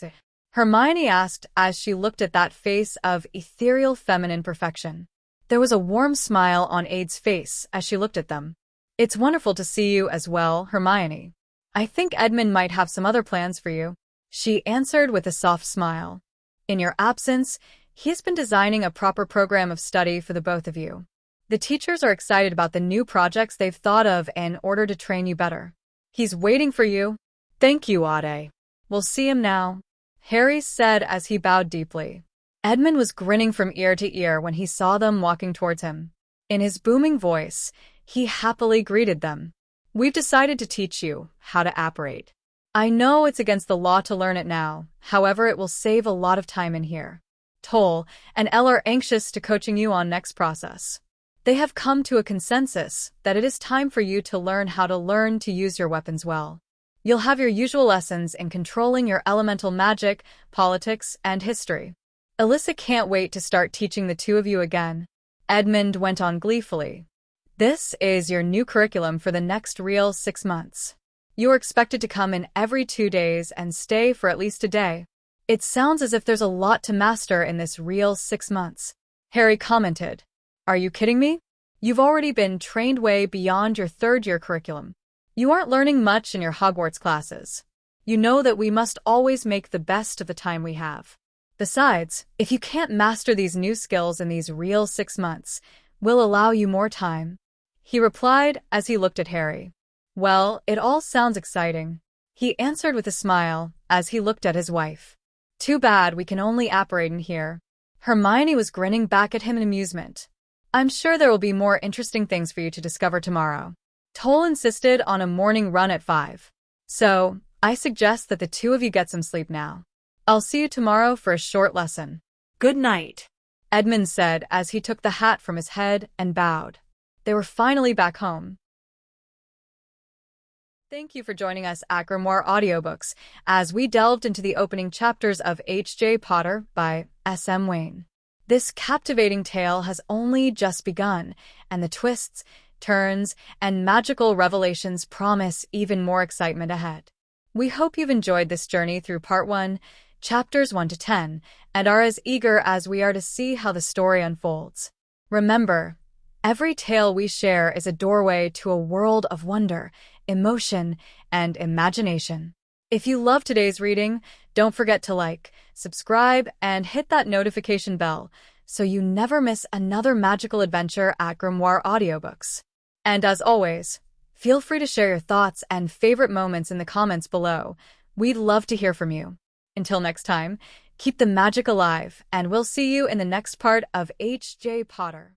Hermione asked as she looked at that face of ethereal feminine perfection. There was a warm smile on Ade's face as she looked at them. "It's wonderful to see you as well, Hermione. I think Edmund might have some other plans for you," she answered with a soft smile. "In your absence, he's been designing a proper program of study for the both of you. The teachers are excited about the new projects they've thought of in order to train you better. He's waiting for you." "Thank you, Ade. We'll see him now," Harry said as he bowed deeply. Edmund was grinning from ear to ear when he saw them walking towards him. In his booming voice, he happily greeted them. "We've decided to teach you how to apparate. I know it's against the law to learn it now, however it will save a lot of time in here. Toll and Elle are anxious to coaching you on next process. They have come to a consensus that it is time for you to learn how to use your weapons well. You'll have your usual lessons in controlling your elemental magic, politics, and history. Alyssa can't wait to start teaching the 2 of you again," Edmund went on gleefully. "This is your new curriculum for the next real 6 months. You are expected to come in every 2 days and stay for at least a day. It sounds as if there's a lot to master in this real 6 months," Harry commented. "Are you kidding me? You've already been trained way beyond your 3rd-year curriculum. You aren't learning much in your Hogwarts classes. You know that we must always make the best of the time we have. Besides, if you can't master these new skills in these real 6 months, we'll allow you more time," he replied as he looked at Harry. "Well, it all sounds exciting," he answered with a smile as he looked at his wife. "Too bad we can only apparate in here." Hermione was grinning back at him in amusement. "I'm sure there will be more interesting things for you to discover tomorrow. Toll insisted on a morning run at 5. So, I suggest that the 2 of you get some sleep now. I'll see you tomorrow for a short lesson." "Good night," Edmund said as he took the hat from his head and bowed. They were finally back home. Thank you for joining us at Grimoire Audiobooks as we delved into the opening chapters of H.J. Potter by S.M. Wane. This captivating tale has only just begun, and the twists, turns, and magical revelations promise even more excitement ahead. We hope you've enjoyed this journey through Part 1, chapters 1 to 10, and are as eager as we are to see how the story unfolds. Remember, every tale we share is a doorway to a world of wonder, emotion, and imagination. If you love today's reading, don't forget to like, subscribe, and hit that notification bell so you never miss another magical adventure at Grimoire Audiobooks. And as always, feel free to share your thoughts and favorite moments in the comments below. We'd love to hear from you. Until next time, keep the magic alive, and we'll see you in the next part of H.J. Potter.